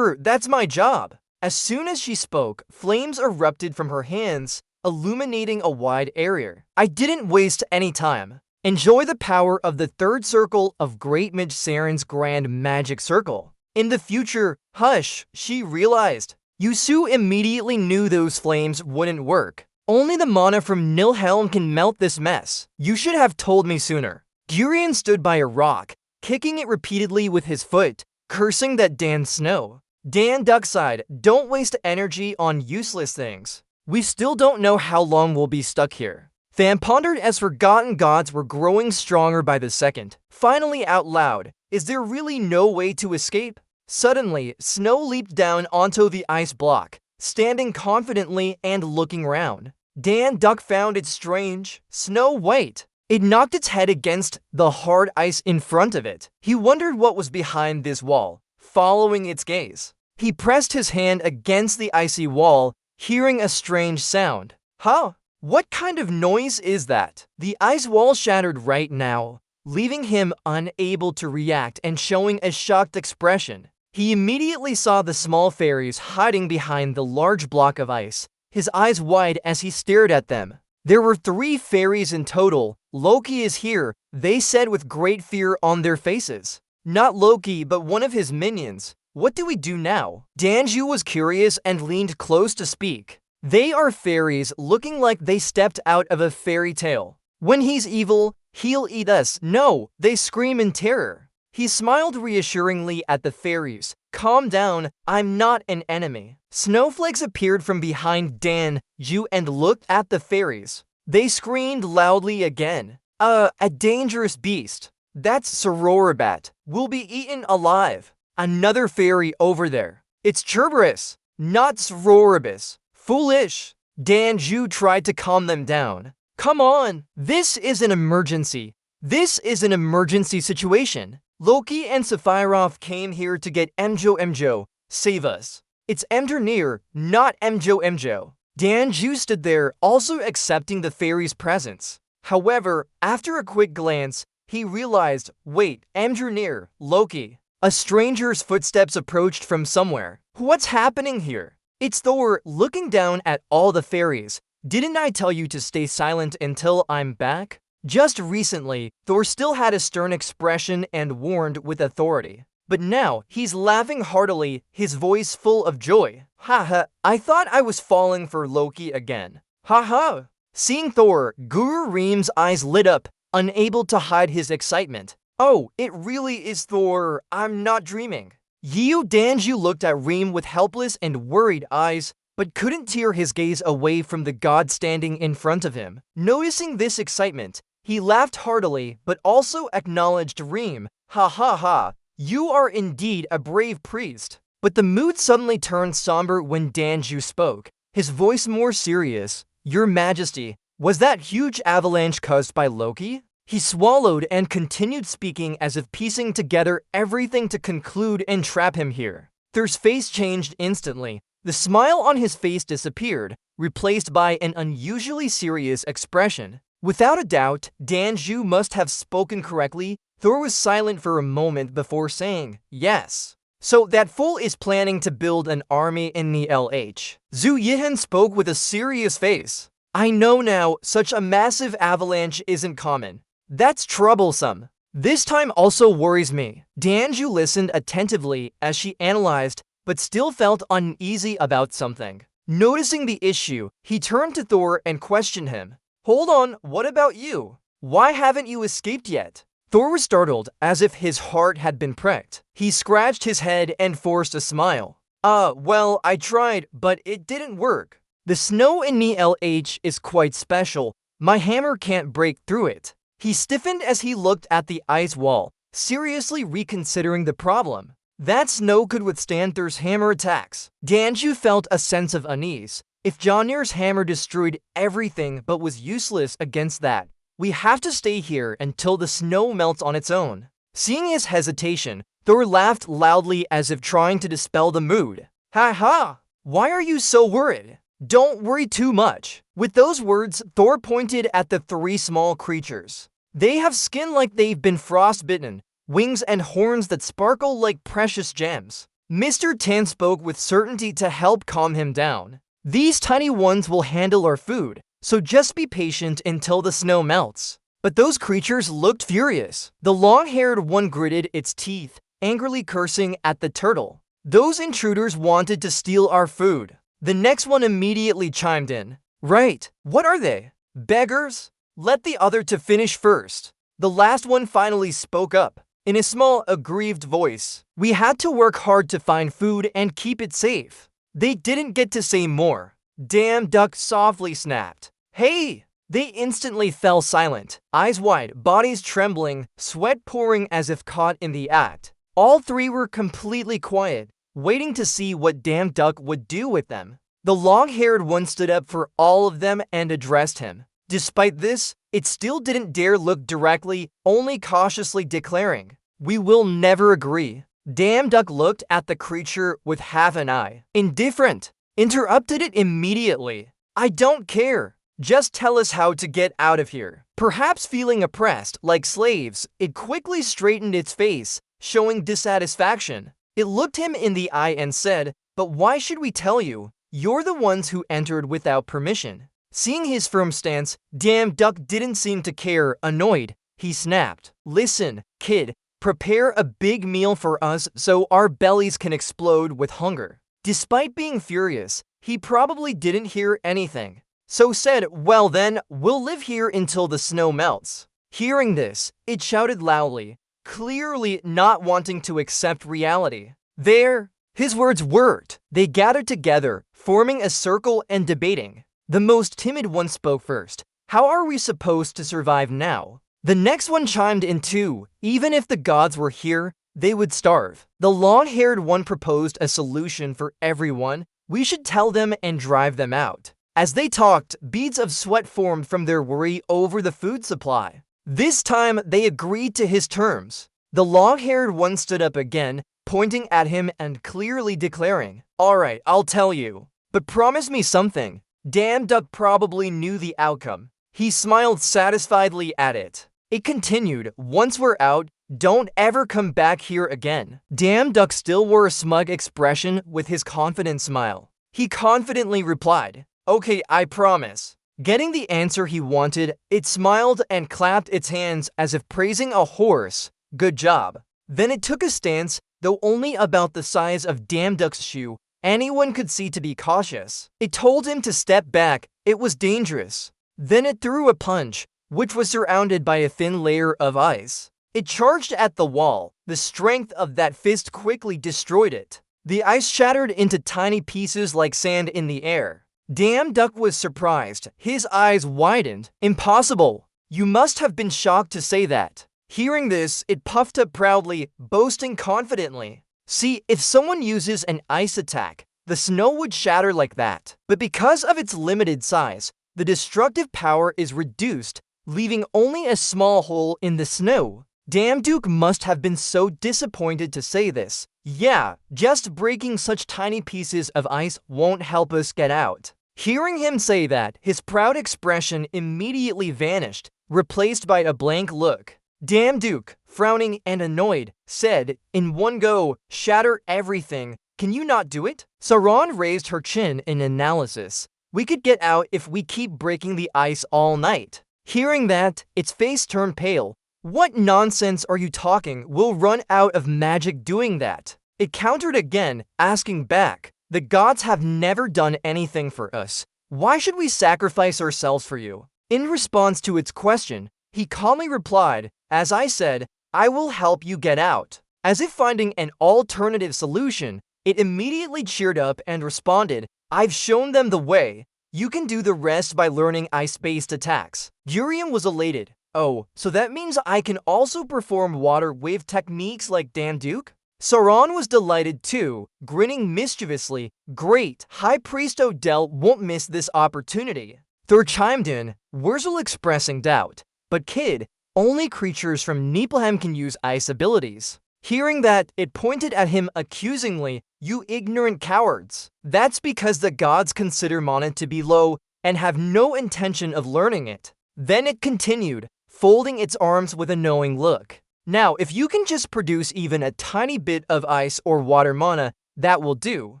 That's my job. As soon as she spoke, flames erupted from her hands, illuminating a wide area. I didn't waste any time. Enjoy the power of the 3rd circle of Great Mage Saren's Grand Magic Circle. In the future, hush, she realized. Yusu immediately knew those flames wouldn't work. Only the mana from Nilhelm can melt this mess. You should have told me sooner. Gurion stood by a rock, kicking it repeatedly with his foot, cursing that Dan Snow. Dan Duck sighed, don't waste energy on useless things. We still don't know how long we'll be stuck here. Tham pondered as forgotten gods were growing stronger by the second. Finally out loud, is there really no way to escape? Suddenly, Snow leaped down onto the ice block, standing confidently and looking round. Dan Duck found it strange. Snow, wait! It knocked its head against the hard ice in front of it. He wondered what was behind this wall, following its gaze. He pressed his hand against the icy wall, hearing a strange sound. Huh? What kind of noise is that? The ice wall shattered right now, leaving him unable to react and showing a shocked expression. He immediately saw the small fairies hiding behind the large block of ice, his eyes wide as he stared at them. There were 3 fairies in total. Loki is here, they said with great fear on their faces. Not Loki, but one of his minions. What do we do now? Danju was curious and leaned close to speak. They are fairies looking like they stepped out of a fairy tale. When he's evil, he'll eat us. No, they scream in terror. He smiled reassuringly at the fairies. Calm down, I'm not an enemy. Snowflakes appeared from behind Dan-ju and looked at the fairies. They screamed loudly again. A dangerous beast. That's Sororibat. We'll be eaten alive. Another fairy over there. It's Cerberus, not Sororibus. Foolish. Dan-ju tried to calm them down. Come on, this is an emergency. This is an emergency situation. Loki and Sephiroth came here to get Emjo. Save us. It's Emdernir, not Emjo. Dan-ju stood there, also accepting the fairy's presence. However, after a quick glance, he realized, wait, Emdernir, Loki. A stranger's footsteps approached from somewhere. What's happening here? It's Thor, looking down at all the fairies. Didn't I tell you to stay silent until I'm back? Just recently, Thor still had a stern expression and warned with authority. But now, he's laughing heartily, his voice full of joy. Haha, I thought I was falling for Loki again. Haha. Seeing Thor, Guru Reem's eyes lit up, unable to hide his excitement. Oh, it really is Thor. I'm not dreaming. Yu Danju looked at Reem with helpless and worried eyes, but couldn't tear his gaze away from the god standing in front of him. Noticing this excitement, he laughed heartily, but also acknowledged Reem. Ha ha ha, you are indeed a brave priest. But the mood suddenly turned somber when Danju spoke, his voice more serious. Your Majesty, was that huge avalanche caused by Loki? He swallowed and continued speaking as if piecing together everything to conclude and trap him here. Thor's face changed instantly. The smile on his face disappeared, replaced by an unusually serious expression. Without a doubt, Danju must have spoken correctly. Thor was silent for a moment before saying, yes. So that fool is planning to build an army in the LH. Zhu Yihan spoke with a serious face. I know now, such a massive avalanche isn't common. That's troublesome. This time also worries me. Danju listened attentively as she analyzed, but still felt uneasy about something. Noticing the issue, he turned to Thor and questioned him. Hold on, what about you? Why haven't you escaped yet? Thor was startled, as if his heart had been pricked. He scratched his head and forced a smile. Well, I tried, but it didn't work. The snow in the LH is quite special. My hammer can't break through it. He stiffened as he looked at the ice wall, seriously reconsidering the problem. That snow could withstand Thor's hammer attacks. Danju felt a sense of unease. If Jonir's hammer destroyed everything but was useless against that, we have to stay here until the snow melts on its own. Seeing his hesitation, Thor laughed loudly as if trying to dispel the mood. Ha ha! Why are you so worried? Don't worry too much. With those words, Thor pointed at the 3 small creatures. They have skin like they've been frostbitten, wings and horns that sparkle like precious gems. Mr. Tan spoke with certainty to help calm him down. These tiny ones will handle our food, so just be patient until the snow melts. But those creatures looked furious. The long-haired one gritted its teeth, angrily cursing at the turtle. Those intruders wanted to steal our food. The next one immediately chimed in. Right. What are they? Beggars? Let the other to finish first. The last one finally spoke up. In a small, aggrieved voice, we had to work hard to find food and keep it safe. They didn't get to say more. Damn Duck softly snapped. Hey! They instantly fell silent, eyes wide, bodies trembling, sweat pouring as if caught in the act. All three were completely quiet, waiting to see what Damn Duck would do with them. The long-haired one stood up for all of them and addressed him. Despite this, it still didn't dare look directly, only cautiously declaring, "We will never agree." Damn Duck looked at the creature with half an eye. Indifferent. Interrupted it immediately. "I don't care. Just tell us how to get out of here." Perhaps feeling oppressed, like slaves, it quickly straightened its face, showing dissatisfaction. It looked him in the eye and said, "But why should we tell you? You're the ones who entered without permission." Seeing his firm stance, Damn Duck didn't seem to care. Annoyed, he snapped, "Listen, kid, prepare a big meal for us so our bellies can explode with hunger." Despite being furious, he probably didn't hear anything. So said, "Well then, we'll live here until the snow melts." Hearing this, it shouted loudly, clearly not wanting to accept reality. There, his words worked. They gathered together, forming a circle and debating. The most timid one spoke first. "How are we supposed to survive now?" The next one chimed in too. "Even if the gods were here, they would starve." The long-haired one proposed a solution for everyone. "We should tell them and drive them out." As they talked, beads of sweat formed from their worry over the food supply. This time, they agreed to his terms. The long-haired one stood up again, pointing at him and clearly declaring, "All right, I'll tell you. But promise me something." Damn Duck probably knew the outcome. He smiled satisfiedly at it. It continued, "Once we're out, don't ever come back here again." Damn Duck still wore a smug expression with his confident smile. He confidently replied, "Okay, I promise." Getting the answer he wanted, it smiled and clapped its hands as if praising a horse. "Good job." Then it took a stance, though only about the size of Damn Duck's shoe. Anyone could see to be cautious. It told him to step back. It was dangerous. Then it threw a punch, which was surrounded by a thin layer of ice. It charged at the wall. The strength of that fist quickly destroyed it. The ice shattered into tiny pieces like sand in the air. Damn Duck was surprised. His eyes widened. "Impossible. You must have been shocked to say that." Hearing this, it puffed up proudly, boasting confidently. "See, if someone uses an ice attack, the snow would shatter like that. But because of its limited size, the destructive power is reduced, leaving only a small hole in the snow." Damn Duke must have been so disappointed to say this. "Yeah, just breaking such tiny pieces of ice won't help us get out." Hearing him say that, his proud expression immediately vanished, replaced by a blank look. Damn Duke, frowning and annoyed, said, in one go, "Shatter everything. Can you not do it?" Saran raised her chin in analysis. "We could get out if we keep breaking the ice all night." Hearing that, its face turned pale. "What nonsense are you talking? We'll run out of magic doing that." It countered again, asking back, "The gods have never done anything for us. Why should we sacrifice ourselves for you?" In response to its question, he calmly replied, "As I said, I will help you get out." As if finding an alternative solution, it immediately cheered up and responded, "I've shown them the way. You can do the rest by learning ice-based attacks." Urium was elated. "Oh, so that means I can also perform water wave techniques like Damn Duke?" Sauron was delighted too, grinning mischievously. "Great, High Priest Odell won't miss this opportunity." Thor chimed in, Wurzel expressing doubt. "But kid, only creatures from Niflheim can use ice abilities." Hearing that, it pointed at him accusingly, "You ignorant cowards. That's because the gods consider mana to be low and have no intention of learning it." Then it continued, folding its arms with a knowing look. "Now, if you can just produce even a tiny bit of ice or water mana, that will do."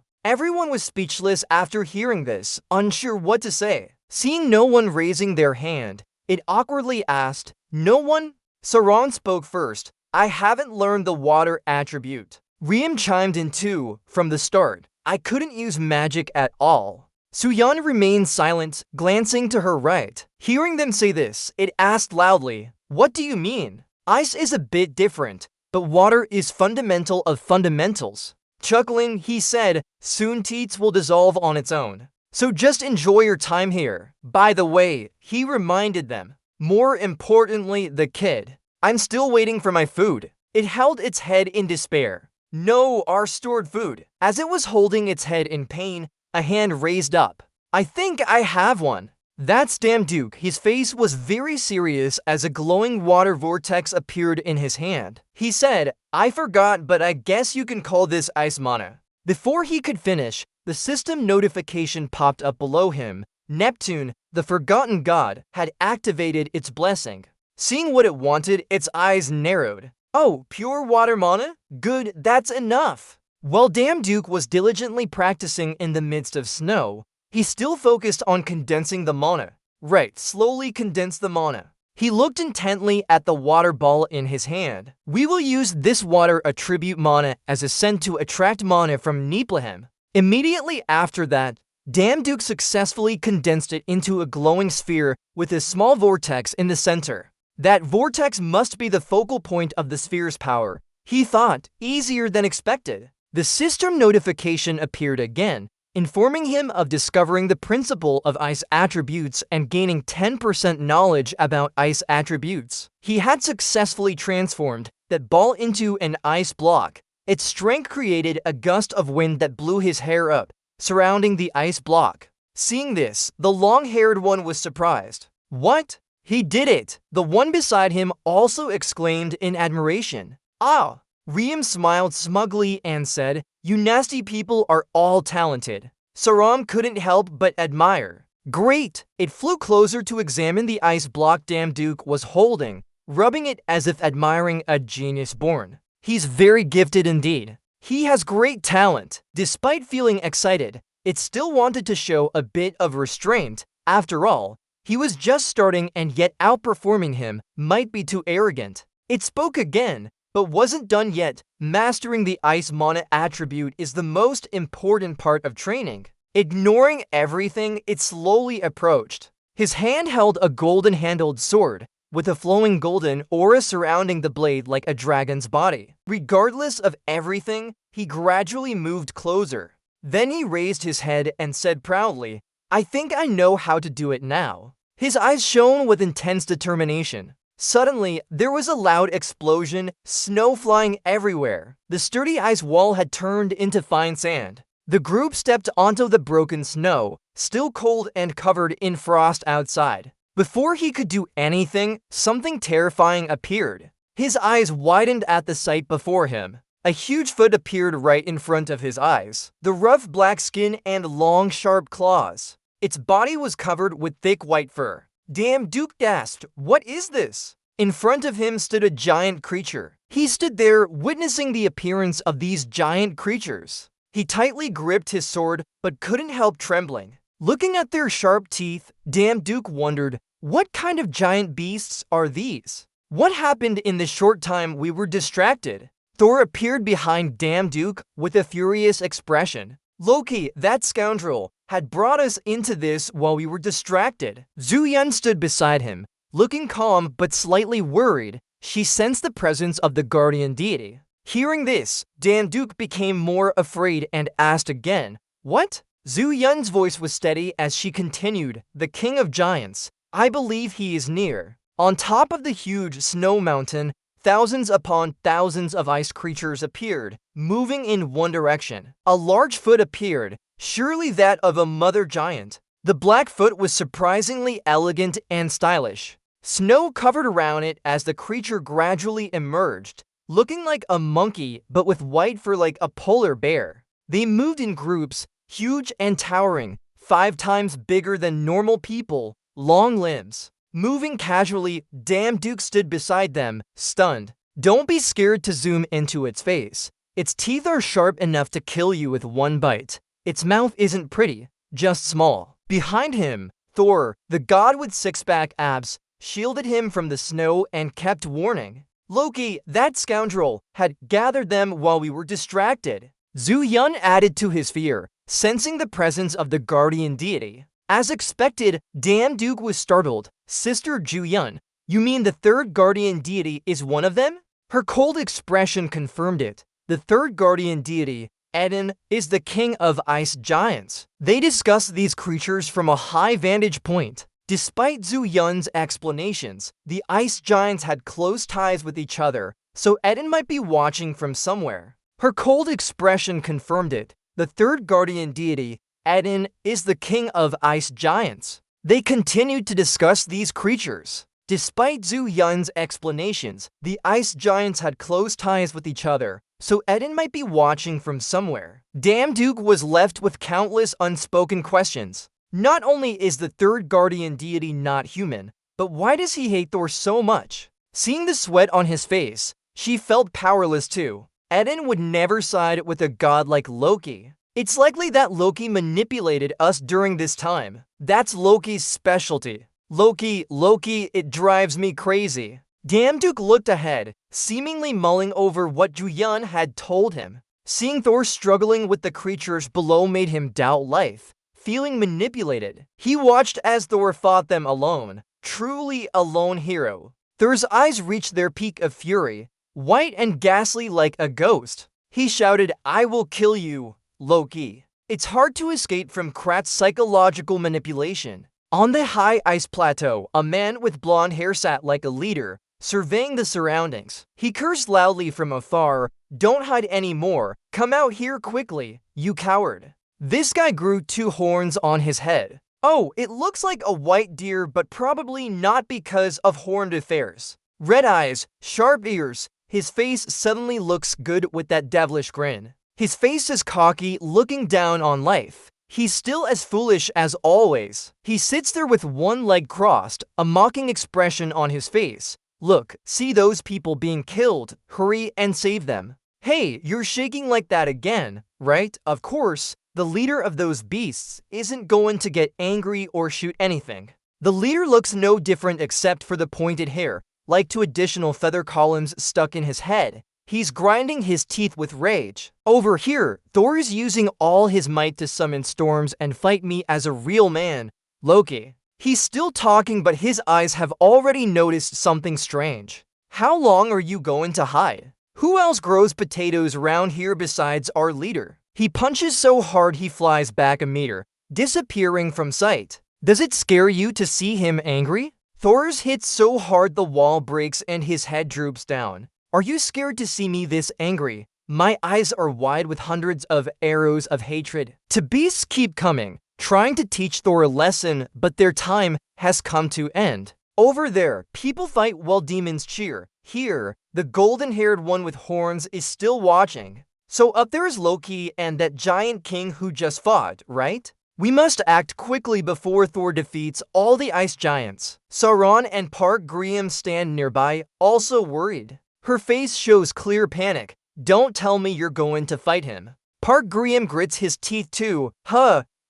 Everyone was speechless after hearing this, unsure what to say. Seeing no one raising their hand, it awkwardly asked, "No one?" Sauron spoke first. "I haven't learned the water attribute." Riem chimed in too, from the start. "I couldn't use magic at all." Soo-yeon remained silent, glancing to her right. Hearing them say this, it asked loudly, "What do you mean? Ice is a bit different, but water is fundamental of fundamentals." Chuckling, he said, "Soon teats will dissolve on its own. So just enjoy your time here. By the way," he reminded them. More importantly, the kid. "I'm still waiting for my food." It held its head in despair. "No, our stored food." As it was holding its head in pain, a hand raised up. "I think I have one." That's Damduke. His face was very serious as a glowing water vortex appeared in his hand. He said, "I forgot, but I guess you can call this ice mana." Before he could finish, the system notification popped up below him. Neptune, the forgotten god, had activated its blessing. Seeing what it wanted, its eyes narrowed. "Oh, pure water mana? Good, that's enough." While Damduke was diligently practicing in the midst of snow, he still focused on condensing the mana. Right, slowly condense the mana. He looked intently at the water ball in his hand. "We will use this water attribute mana as a scent to attract mana from Niflheim." Immediately after that, Damduke successfully condensed it into a glowing sphere with a small vortex in the center. That vortex must be the focal point of the sphere's power, he thought, easier than expected. The system notification appeared again, informing him of discovering the principle of ice attributes and gaining 10% knowledge about ice attributes. He had successfully transformed that ball into an ice block. Its strength created a gust of wind that blew his hair up, surrounding the ice block. Seeing this, the long-haired one was surprised. "What? He did it!" The one beside him also exclaimed in admiration. "Ah!" Riem smiled smugly and said, "You nasty people are all talented." Saram couldn't help but admire. "Great!" It flew closer to examine the ice block Damduke was holding, rubbing it as if admiring a genius born. "He's very gifted indeed. He has great talent." Despite feeling excited, it still wanted to show a bit of restraint. After all, he was just starting, and yet outperforming him might be too arrogant. It spoke again, but wasn't done yet. "Mastering the ice mana attribute is the most important part of training." Ignoring everything, it slowly approached. His hand held a golden-handled sword, with a flowing golden aura surrounding the blade like a dragon's body. Regardless of everything, he gradually moved closer. Then he raised his head and said proudly, "I think I know how to do it now." His eyes shone with intense determination. Suddenly, there was a loud explosion, snow flying everywhere. The sturdy ice wall had turned into fine sand. The group stepped onto the broken snow, still cold and covered in frost outside. Before he could do anything, something terrifying appeared. His eyes widened at the sight before him. A huge foot appeared right in front of his eyes. The rough black skin and long, sharp claws. Its body was covered with thick white fur. Damduke gasped, "What is this?" In front of him stood a giant creature. He stood there, witnessing the appearance of these giant creatures. He tightly gripped his sword, but couldn't help trembling. Looking at their sharp teeth, Damduke wondered, what kind of giant beasts are these? What happened in the short time we were distracted? Thor appeared behind Damduke with a furious expression. "Loki, that scoundrel, had brought us into this while we were distracted." Soo-yeon stood beside him, looking calm but slightly worried. She sensed the presence of the guardian deity. Hearing this, Damduke became more afraid and asked again, "What?" Soo-yeon's voice was steady as she continued, "The king of giants. I believe he is near." On top of the huge snow mountain, thousands upon thousands of ice creatures appeared, moving in one direction. A large foot appeared, surely that of a mother giant. The black foot was surprisingly elegant and stylish. Snow covered around it as the creature gradually emerged, looking like a monkey but with white fur like a polar bear. They moved in groups, huge and towering, 5 times bigger than normal people, long limbs. Moving casually, Damduke stood beside them, stunned. Don't be scared to zoom into its face. Its teeth are sharp enough to kill you with one bite. Its mouth isn't pretty, just small. Behind him, Thor, the god with six-pack abs, shielded him from the snow and kept warning. "Loki, that scoundrel, had gathered them while we were distracted." Soo-yeon added to his fear. sensing the presence of the guardian deity. As expected, Duke was startled. Sister Ju-yun, you mean the third guardian deity is one of them? Her cold expression confirmed it. The third guardian deity, Eden, is the king of ice giants. They discuss these creatures from a high vantage point. Despite Zu-yun's explanations, the ice giants had close ties with each other, so Eden might be watching from somewhere. Her cold expression confirmed it. The third guardian deity, Eden, is the king of ice giants. They continued to discuss these creatures. Despite Zu-yun's explanations, the ice giants had close ties with each other, so Eden might be watching from somewhere. Duke was left with countless unspoken questions. Not only is the third guardian deity not human, but why does he hate Thor so much? Seeing the sweat on his face, she felt powerless too. Eden would never side with a god like Loki. It's likely that Loki manipulated us during this time. That's Loki's specialty. Loki, it drives me crazy. Duke looked ahead, seemingly mulling over what Ju-yun had told him. Seeing Thor struggling with the creatures below made him doubt life. Feeling manipulated, he watched as Thor fought them alone. Truly a lone hero. Thor's eyes reached their peak of fury, white and ghastly like a ghost. He shouted, "I will kill you, Loki." It's hard to escape from Krat's psychological manipulation. On the high ice plateau, a man with blonde hair sat like a leader, surveying the surroundings. He cursed loudly from afar, "Don't hide anymore. Come out here quickly, you coward." This guy grew 2 horns on his head. Oh, it looks like a white deer, but probably not because of horned affairs. Red eyes, sharp ears. His face suddenly looks good with that devilish grin. His face is cocky, looking down on life. He's still as foolish as always. He sits there with one leg crossed, a mocking expression on his face. Look, see those people being killed. Hurry and save them. Hey, you're shaking like that again, right? Of course, the leader of those beasts isn't going to get angry or shoot anything. The leader looks no different except for the pointed hair, like 2 additional feather columns stuck in his head. He's grinding his teeth with rage. Over here, Thor is using all his might to summon storms and fight me as a real man, Loki. He's still talking, but his eyes have already noticed something strange. How long are you going to hide? Who else grows potatoes around here besides our leader? He punches so hard he flies back a meter, disappearing from sight. Does it scare you to see him angry? Thor's hits so hard the wall breaks and his head droops down. Are you scared to see me this angry? My eyes are wide with hundreds of arrows of hatred. The beasts keep coming, trying to teach Thor a lesson, but their time has come to end. Over there, people fight while demons cheer. Here, the golden-haired one with horns is still watching. So up there is Loki and that giant king who just fought, right? We must act quickly before Thor defeats all the ice giants. Sauron and Park Grimm stand nearby, also worried. Her face shows clear panic. Don't tell me you're going to fight him. Park Grimm grits his teeth too.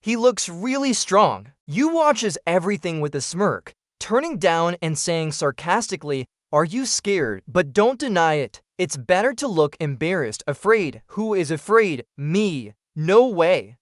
He looks really strong. You watches everything with a smirk, turning down and saying sarcastically, "Are you scared? But don't deny it. It's better to look embarrassed, afraid. Who is afraid? Me. No way.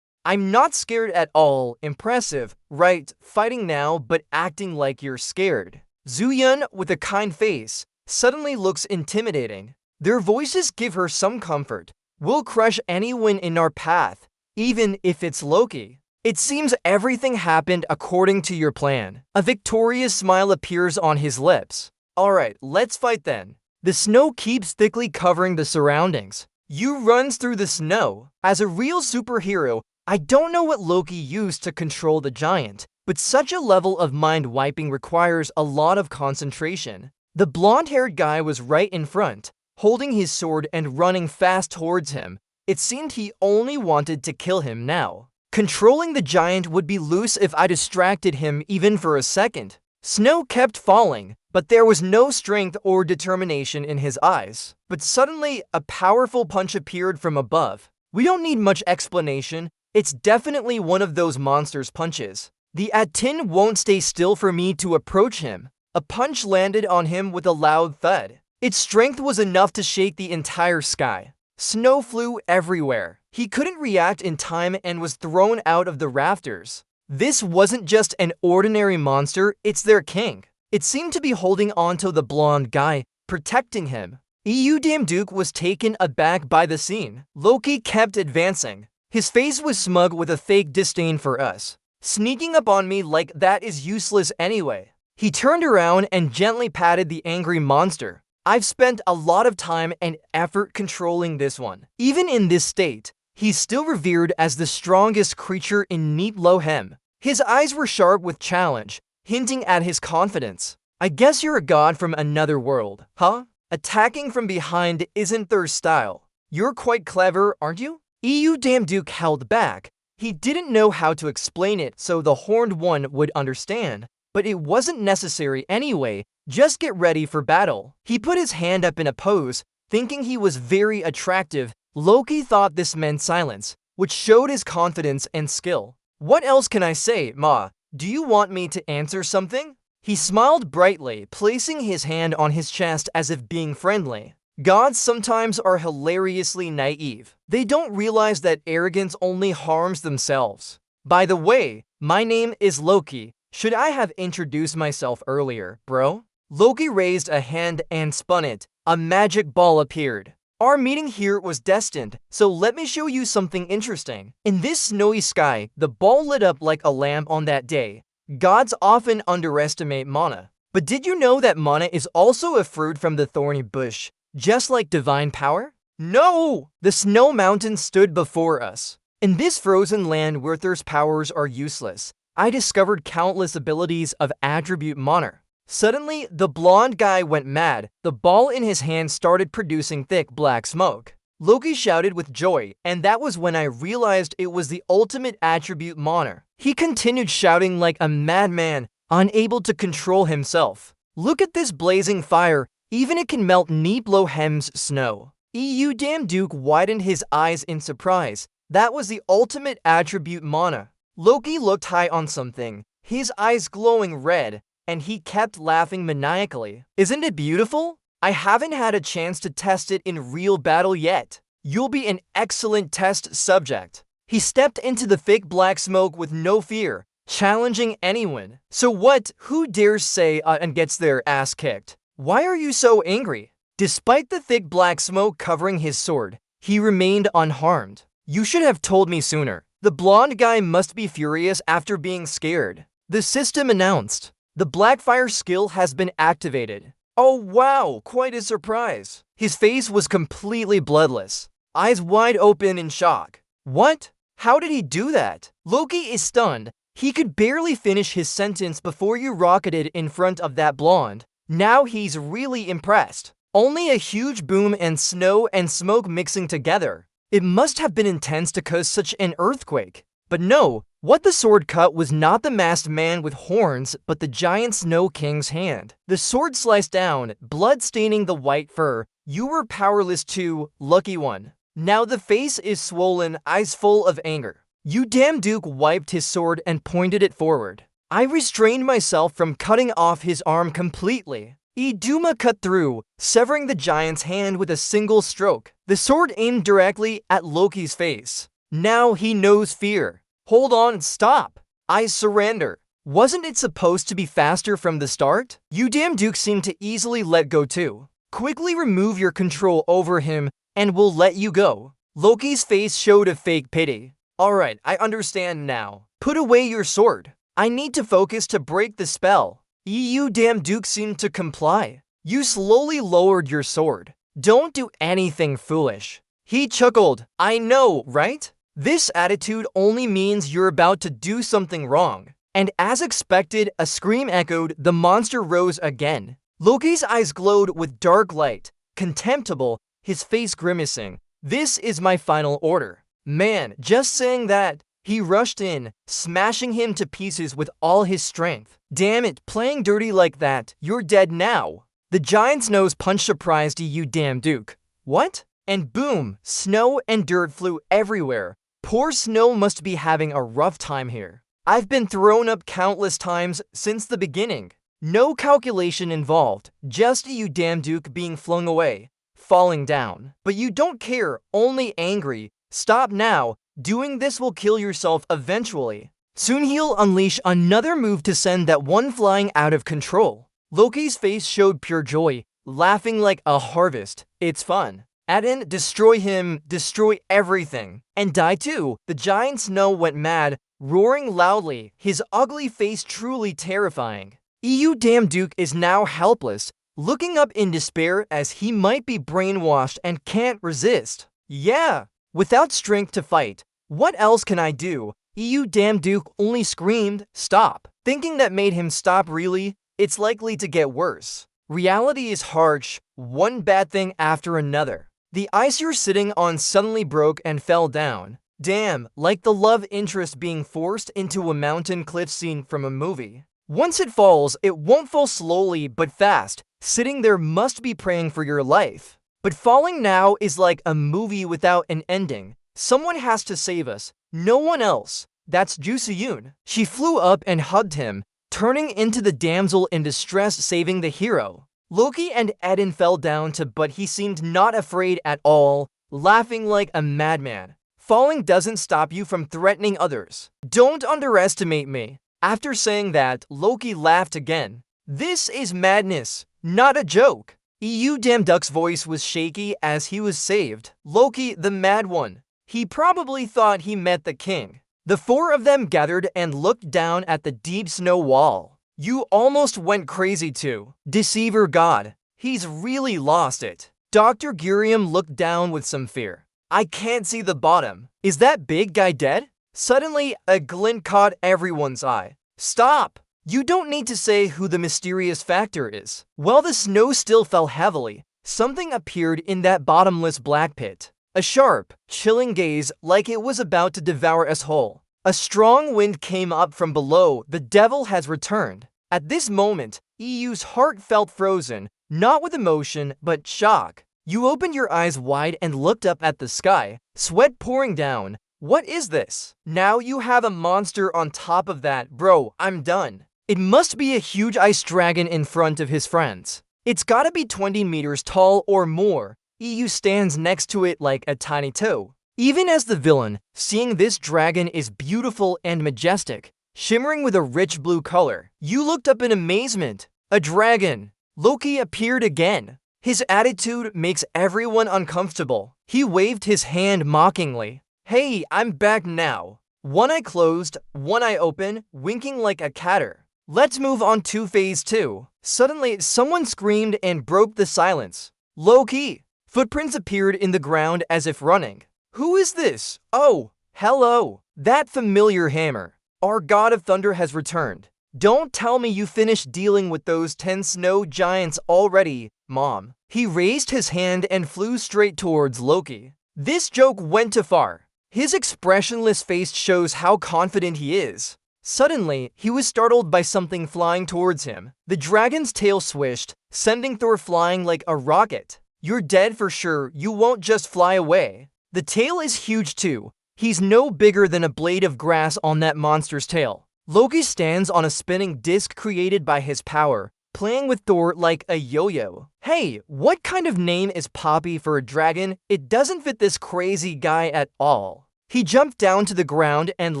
I'm not scared at all. Impressive, right? Fighting now, but acting like you're scared." Zu-yun, with a kind face, suddenly looks intimidating. Their voices give her some comfort. We'll crush anyone in our path, even if it's Loki. It seems everything happened according to your plan. A victorious smile appears on his lips. Alright, let's fight then. The snow keeps thickly covering the surroundings. You runs through the snow. As a real superhero, I don't know what Loki used to control the giant, but such a level of mind wiping requires a lot of concentration. The blonde-haired guy was right in front, holding his sword and running fast towards him. It seemed he only wanted to kill him now. Controlling the giant would be loose if I distracted him even for a second. Snow kept falling, but there was no strength or determination in his eyes. But suddenly, a powerful punch appeared from above. We don't need much explanation. It's definitely one of those monster's punches. The Atin won't stay still for me to approach him. A punch landed on him with a loud thud. Its strength was enough to shake the entire sky. Snow flew everywhere. He couldn't react in time and was thrown out of the rafters. This wasn't just an ordinary monster, it's their king. It seemed to be holding onto the blonde guy, protecting him. Damn Duke was taken aback by the scene. Loki kept advancing. His face was smug with a fake disdain for us. Sneaking up on me like that is useless anyway. He turned around and gently patted the angry monster. I've spent a lot of time and effort controlling this one. Even in this state, he's still revered as the strongest creature in Niflheim. His eyes were sharp with challenge, hinting at his confidence. I guess you're a god from another world, huh? Attacking from behind isn't their style. You're quite clever, aren't you? Damn Duke held back. He didn't know how to explain it so the horned one would understand, but it wasn't necessary anyway. Just get ready for battle. He put his hand up in a pose, thinking he was very attractive. Loki thought this meant silence, which showed his confidence and skill. What else can I say, Ma? Do you want me to answer something? He smiled brightly, placing his hand on his chest as if being friendly. Gods sometimes are hilariously naive. They don't realize that arrogance only harms themselves. By the way, my name is Loki. Should I have introduced myself earlier, bro? Loki raised a hand and spun it. A magic ball appeared. Our meeting here was destined, so let me show you something interesting. In this snowy sky, the ball lit up like a lamp on that day. Gods often underestimate mana. But did you know that mana is also a fruit from the thorny bush, just like divine power? No! The snow mountain stood before us. In this frozen land where Thor's powers are useless, I discovered countless abilities of attribute mana. Suddenly, the blonde guy went mad. The ball in his hand started producing thick black smoke. Loki shouted with joy, and that was when I realized it was the ultimate attribute mana. He continued shouting like a madman, unable to control himself. Look at this blazing fire, even it can melt Niflheim's snow. Damn Duke widened his eyes in surprise. That was the ultimate attribute mana. Loki looked high on something, his eyes glowing red, and he kept laughing maniacally. Isn't it beautiful? I haven't had a chance to test it in real battle yet. You'll be an excellent test subject. He stepped into the thick black smoke with no fear, challenging anyone. So what? Who dares say and gets their ass kicked? Why are you so angry? Despite the thick black smoke covering his sword, he remained unharmed. You should have told me sooner. The blonde guy must be furious after being scared. The system announced. The Blackfire skill has been activated. Oh wow, quite a surprise. His face was completely bloodless, eyes wide open in shock. What? How did he do that? Loki is stunned. He could barely finish his sentence before you rocketed in front of that blonde. Now he's really impressed. Only a huge boom and snow and smoke mixing together. It must have been intense to cause such an earthquake. But no, what the sword cut was not the masked man with horns, but the giant Snow King's hand. The sword sliced down, blood staining the white fur. You were powerless too, lucky one. Now the face is swollen, eyes full of anger. Damn Duke wiped his sword and pointed it forward. I restrained myself from cutting off his arm completely. Iduma cut through, severing the giant's hand with a single stroke. The sword aimed directly at Loki's face. Now he knows fear. Hold on, stop. I surrender. Wasn't it supposed to be faster from the start? Damn Duke seemed to easily let go too. Quickly remove your control over him and we'll let you go. Loki's face showed a fake pity. Alright, I understand now. Put away your sword. I need to focus to break the spell. Damn Duke seemed to comply. You slowly lowered your sword. Don't do anything foolish. He chuckled. I know, right? This attitude only means you're about to do something wrong. And as expected, a scream echoed. The monster rose again. Loki's eyes glowed with dark light. Contemptible, his face grimacing. This is my final order. Man, just saying that. He rushed in, smashing him to pieces with all his strength. Damn it, playing dirty like that. You're dead now. The giant's nose punch surprised Damn Duke. What? And boom, snow and dirt flew everywhere. Poor Snow must be having a rough time here. I've been thrown up countless times since the beginning. No calculation involved, just Damn Duke being flung away, falling down. But you don't care, only angry. Stop now. Doing this will kill yourself eventually. Soon he'll unleash another move to send that one flying out of control. Loki's face showed pure joy, laughing like a harvest. It's fun. Add in destroy him, destroy everything, and die too. The giant snow went mad, roaring loudly, his ugly face truly terrifying. EU damn Duke is now helpless, looking up in despair as he might be brainwashed and can't resist. Yeah, without strength to fight, what else can I do? EU damn Duke only screamed, stop. Thinking that made him stop really, it's likely to get worse. Reality is harsh, one bad thing after another. The ice you're sitting on suddenly broke and fell down. Damn, like the love interest being forced into a mountain cliff scene from a movie. Once it falls, it won't fall slowly but fast. Sitting there must be praying for your life. But falling now is like a movie without an ending. Someone has to save us, no one else. That's Juseyun. She flew up and hugged him, turning into the damsel in distress saving the hero. Loki and Eden fell down but he seemed not afraid at all, laughing like a madman. Falling doesn't stop you from threatening others. Don't underestimate me. After saying that, Loki laughed again. This is madness, not a joke. EU damn Duck's voice was shaky as he was saved. Loki, the mad one. He probably thought he met the king. The four of them gathered and looked down at the deep snow wall. You almost went crazy too. Deceiver God. He's really lost it. Dr. Gurium looked down with some fear. I can't see the bottom. Is that big guy dead? Suddenly, a glint caught everyone's eye. Stop! You don't need to say who the mysterious factor is. While the snow still fell heavily, something appeared in that bottomless black pit. A sharp, chilling gaze like it was about to devour us whole. A strong wind came up from below. The devil has returned. At this moment, EU's heart felt frozen, not with emotion, but shock. You opened your eyes wide and looked up at the sky, sweat pouring down. What is this? Now you have a monster on top of that. Bro, I'm done. It must be a huge ice dragon in front of his friends. It's gotta be 20 meters tall or more. EU stands next to it like a tiny toe. Even as the villain, seeing this dragon is beautiful and majestic, shimmering with a rich blue color. You looked up in amazement. A dragon. Loki appeared again. His attitude makes everyone uncomfortable. He waved his hand mockingly. Hey, I'm back now. One eye closed, one eye open, winking like a catter. Let's move on to phase 2. Suddenly, someone screamed and broke the silence. Loki. Footprints appeared in the ground as if running. Who is this? Oh, hello. That familiar hammer. Our god of thunder has returned. Don't tell me you finished dealing with those 10 snow giants already, Mom. He raised his hand and flew straight towards Loki. This joke went too far. His expressionless face shows how confident he is. Suddenly, he was startled by something flying towards him. The dragon's tail swished, sending Thor flying like a rocket. You're dead for sure, you won't just fly away. The tail is huge too. He's no bigger than a blade of grass on that monster's tail. Loki stands on a spinning disc created by his power, playing with Thor like a yo-yo. Hey, what kind of name is Poppy for a dragon? It doesn't fit this crazy guy at all. He jumped down to the ground and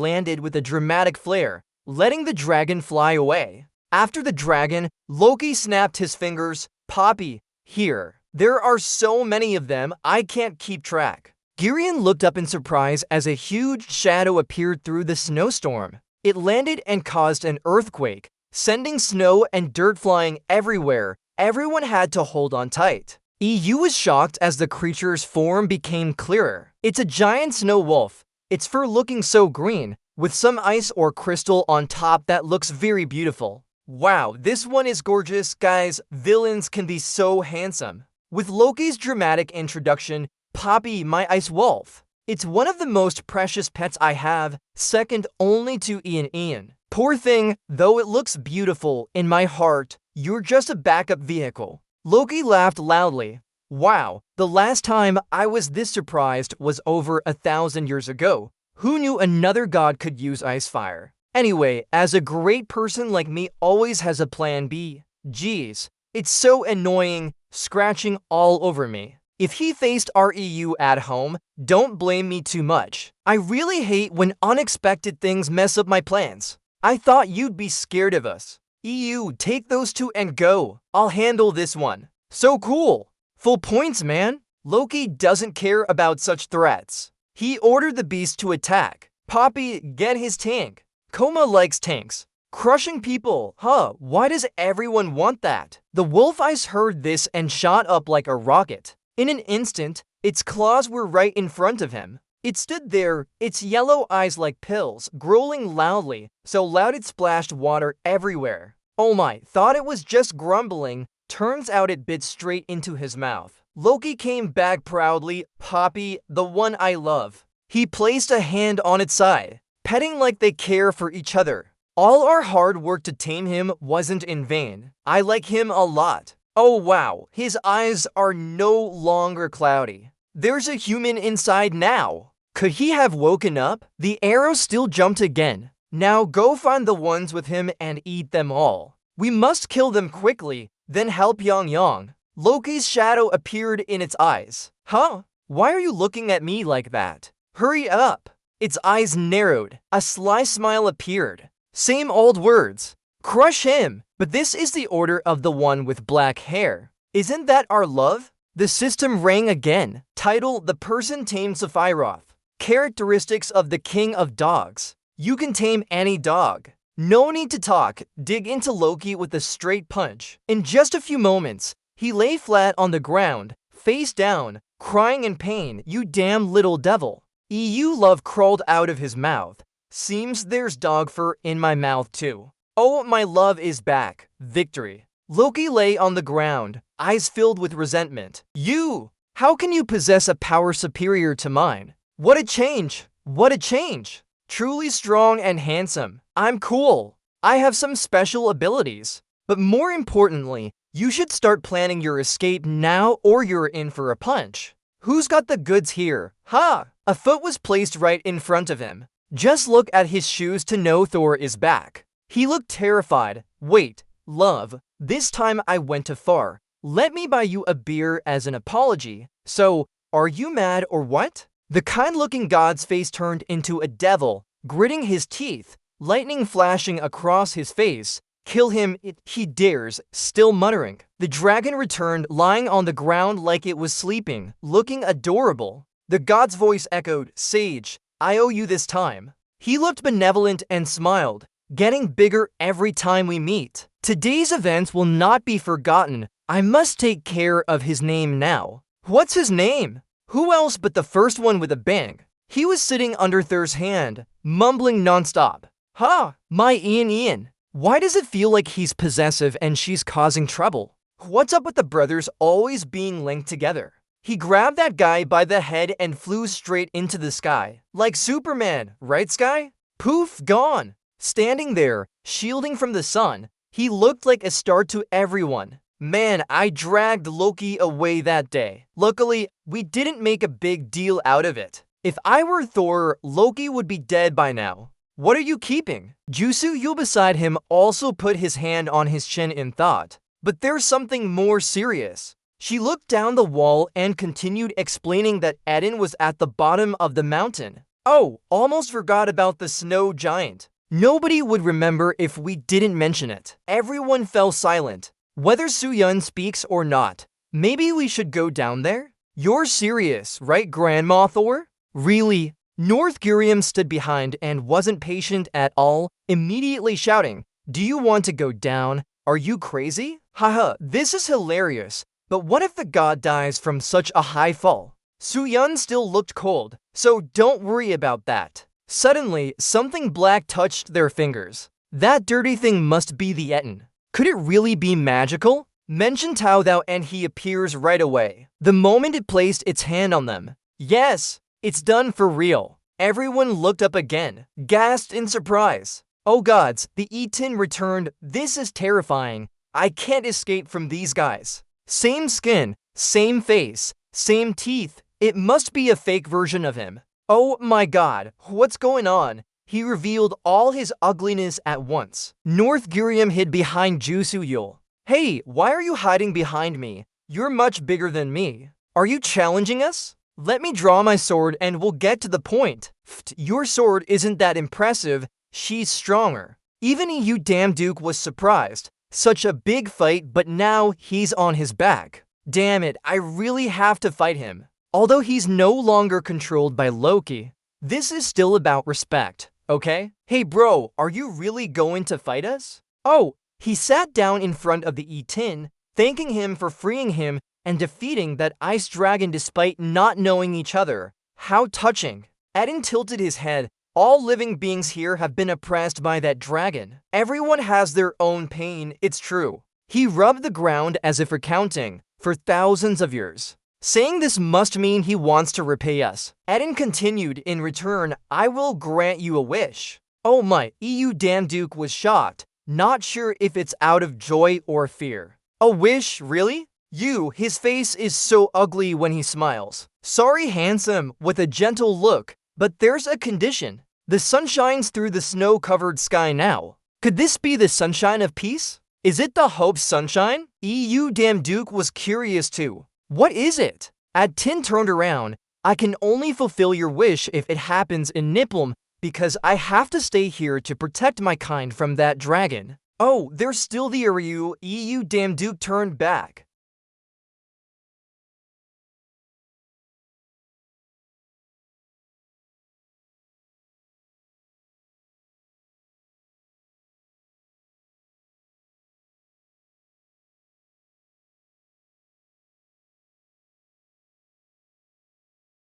landed with a dramatic flare, letting the dragon fly away. After the dragon, Loki snapped his fingers. Poppy, here. There are so many of them, I can't keep track. Girion looked up in surprise as a huge shadow appeared through the snowstorm. It landed and caused an earthquake, sending snow and dirt flying everywhere. Everyone had to hold on tight. EU was shocked as the creature's form became clearer. It's a giant snow wolf, its fur looking so green, with some ice or crystal on top that looks very beautiful. Wow, this one is gorgeous, guys. Villains can be so handsome. With Loki's dramatic introduction, Poppy, my ice wolf. It's one of the most precious pets I have, second only to Ian. Poor thing, though it looks beautiful, in my heart, you're just a backup vehicle. Loki laughed loudly. Wow, the last time I was this surprised was over 1,000 years ago. Who knew another god could use ice fire? Anyway, as a great person like me always has a plan B. Geez, it's so annoying, scratching all over me. If he faced REU at home, don't blame me too much. I really hate when unexpected things mess up my plans. I thought you'd be scared of us. EU, take those two and go. I'll handle this one. So cool. Full points, man. Loki doesn't care about such threats. He ordered the beast to attack. Poppy, get his tank. Koma likes tanks. Crushing people, huh? Why does everyone want that? The wolf eyes heard this and shot up like a rocket. In an instant, its claws were right in front of him. It stood there, its yellow eyes like pills, growling loudly, so loud it splashed water everywhere. Oh my, thought it was just grumbling. Turns out it bit straight into his mouth. Loki came back proudly. Poppy, the one I love. He placed a hand on its side, petting like they care for each other. All our hard work to tame him wasn't in vain. I like him a lot. Oh wow, his eyes are no longer cloudy. There's a human inside now. Could he have woken up? The arrow still jumped again. Now go find the ones with him and eat them all. We must kill them quickly, then help Yang. Loki's shadow appeared in its eyes. Huh? Why are you looking at me like that? Hurry up. Its eyes narrowed. A sly smile appeared. Same old words. Crush him. But this is the order of the one with black hair. Isn't that our love? The system rang again. Title: The Person Tamed Sephiroth. Characteristics of the King of Dogs. You can tame any dog. No need to talk. Dig into Loki with a straight punch. In just a few moments, he lay flat on the ground, face down, crying in pain. You damn little devil. EU love crawled out of his mouth. Seems there's dog fur in my mouth too. Oh, my love is back. Victory. Loki lay on the ground, eyes filled with resentment. You! How can you possess a power superior to mine? What a change! What a change! Truly strong and handsome. I'm cool. I have some special abilities. But more importantly, you should start planning your escape now or you're in for a punch. Who's got the goods here? Ha! A foot was placed right in front of him. Just look at his shoes to know Thor is back. He looked terrified. Wait, love, this time I went too far. Let me buy you a beer as an apology. So, are you mad or what? The kind-looking god's face turned into a devil, gritting his teeth, lightning flashing across his face. Kill him if he dares, still muttering. The dragon returned, lying on the ground like it was sleeping, looking adorable. The god's voice echoed, Sage, I owe you this time. He looked benevolent and smiled, getting bigger every time we meet. Today's events will not be forgotten. I must take care of his name now. What's his name? Who else but the first one with a bang? He was sitting under Thor's hand, mumbling nonstop. Ha! My Ian. Why does it feel like he's possessive and she's causing trouble? What's up with the brothers always being linked together? He grabbed that guy by the head and flew straight into the sky. Like Superman, right, Sky? Poof, gone. Standing there, shielding from the sun, he looked like a star to everyone. Man, I dragged Loki away that day. Luckily, we didn't make a big deal out of it. If I were Thor, Loki would be dead by now. What are you keeping? Jusu beside him also put his hand on his chin in thought. But there's something more serious. She looked down the wall and continued explaining that Eden was at the bottom of the mountain. Oh, almost forgot about the snow giant. Nobody would remember if we didn't mention it. Everyone fell silent. Whether Suyun speaks or not, maybe we should go down there? You're serious, right, Grandma Thor? Really? North Gurium stood behind and wasn't patient at all, immediately shouting, Do you want to go down? Are you crazy? Haha, this is hilarious. But what if the god dies from such a high fall? Suyun still looked cold, so don't worry about that. Suddenly, something black touched their fingers. That dirty thing must be the Eden. Could it really be magical? Mention Tao Thou and he appears right away. The moment it placed its hand on them. Yes, it's done for real. Everyone looked up again, gasped in surprise. Oh gods, the Etin returned. This is terrifying. I can't escape from these guys. Same skin, same face, same teeth. It must be a fake version of him. Oh my god, what's going on? He revealed all his ugliness at once. North Gurium hid behind Jusuyul. Hey, why are you hiding behind me? You're much bigger than me. Are you challenging us? Let me draw my sword and we'll get to the point. Your sword isn't that impressive, she's stronger. Even you damn Duke was surprised. Such a big fight, but now he's on his back. Damn it, I really have to fight him. Although he's no longer controlled by Loki, this is still about respect, okay? Hey bro, are you really going to fight us? Oh, he sat down in front of the E-Tin, thanking him for freeing him and defeating that ice dragon despite not knowing each other. How touching. Eden tilted his head. All living beings here have been oppressed by that dragon. Everyone has their own pain, it's true. He rubbed the ground as if recounting, for thousands of years. Saying this must mean he wants to repay us. Eden continued, in return, I will grant you a wish. Oh my, you damn Duke was shocked, not sure if it's out of joy or fear. A wish, really? His face is so ugly when he smiles. Sorry, handsome, with a gentle look, but there's a condition. The sun shines through the snow-covered sky now. Could this be the sunshine of peace? Is it the Hope's sunshine? You damn Duke was curious too. What is it? Tin turned around. I can only fulfill your wish if it happens in Nipplem, because I have to stay here to protect my kind from that dragon. Oh, there's still the Ryu. You damn Duke turned back.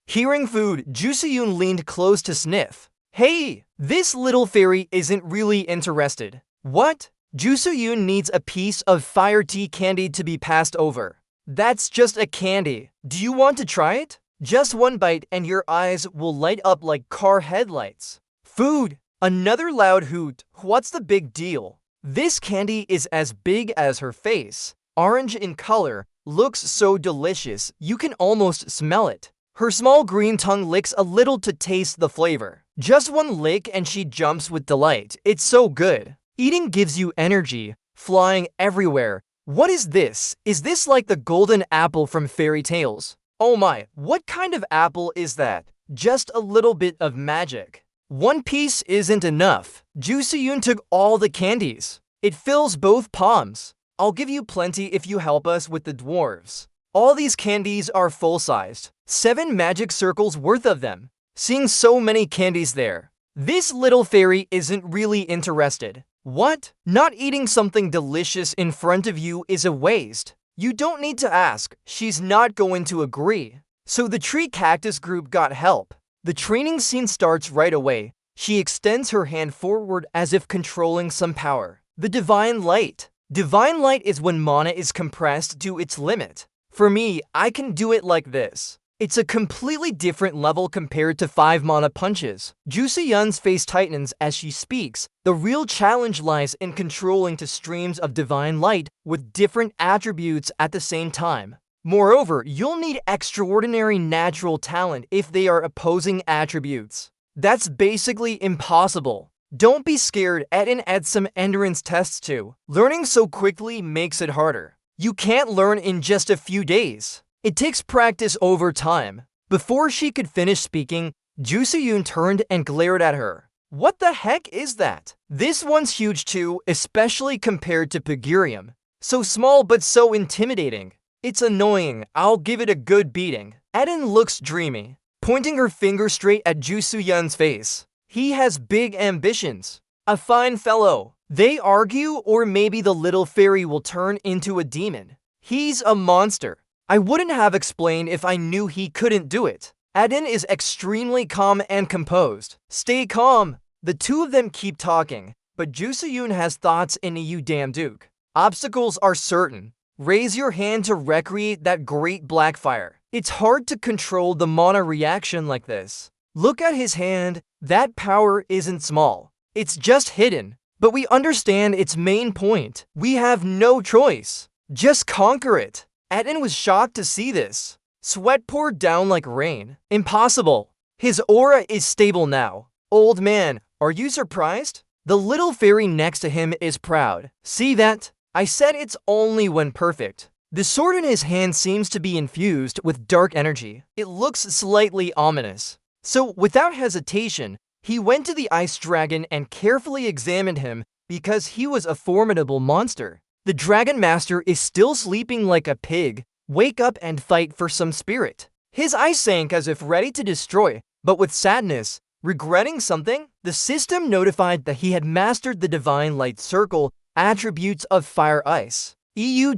Hearing food, Juseyun leaned close to sniff. Hey, this little fairy isn't really interested. What? Juseyun needs a piece of fire tea candy to be passed over. That's just a candy. Do you want to try it? Just one bite and your eyes will light up like car headlights. Food! Another loud hoot. What's the big deal? This candy is as big as her face. Orange in color, looks so delicious, you can almost smell it. Her small green tongue licks a little to taste the flavor. Just one lick and she jumps with delight. It's so good. Eating gives you energy, flying everywhere. What is this? Is this like the golden apple from fairy tales? Oh my, what kind of apple is that? Just a little bit of magic. One piece isn't enough. Juseyun took all the candies. It fills both palms. I'll give you plenty if you help us with the dwarves. All these candies are full-sized. 7 magic circles worth of them. Seeing so many candies there. This little fairy isn't really interested. What? Not eating something delicious in front of you is a waste. You don't need to ask. She's not going to agree. So the tree cactus group got help. The training scene starts right away. She extends her hand forward as if controlling some power. The divine light. Divine light is when mana is compressed to its limit. For me, I can do it like this. It's a completely different level compared to 5 mana punches. Juseyun's face tightens as she speaks. The real challenge lies in controlling to streams of divine light with different attributes at the same time. Moreover, you'll need extraordinary natural talent if they are opposing attributes. That's basically impossible. Don't be scared, Eden adds some endurance tests too. Learning so quickly makes it harder. You can't learn in just a few days. It takes practice over time. Before she could finish speaking, Juseyun turned and glared at her. What the heck is that? This one's huge too, especially compared to Pegirium. So small but so intimidating. It's annoying, I'll give it a good beating. Eden looks dreamy, pointing her finger straight at Juseyun's face. He has big ambitions. A fine fellow. They argue, or maybe the little fairy will turn into a demon. He's a monster. I wouldn't have explained if I knew he couldn't do it. Eden is extremely calm and composed. Stay calm. The two of them keep talking, but Juseyun has thoughts in you damn Duke. Obstacles are certain. Raise your hand to recreate that great black fire. It's hard to control the mana reaction like this. Look at his hand. That power isn't small. It's just hidden. But we understand its main point. We have no choice. Just conquer it. Eden was shocked to see this. Sweat poured down like rain. Impossible. His aura is stable now. Old man, are you surprised? The little fairy next to him is proud. See that? I said it's only when perfect. The sword in his hand seems to be infused with dark energy. It looks slightly ominous. So, without hesitation, he went to the ice dragon and carefully examined him because he was a formidable monster. The dragon master is still sleeping like a pig. Wake up and fight for some spirit. His eyes sank as if ready to destroy, but with sadness, regretting something. The system notified that he had mastered the divine light circle attributes of fire ice.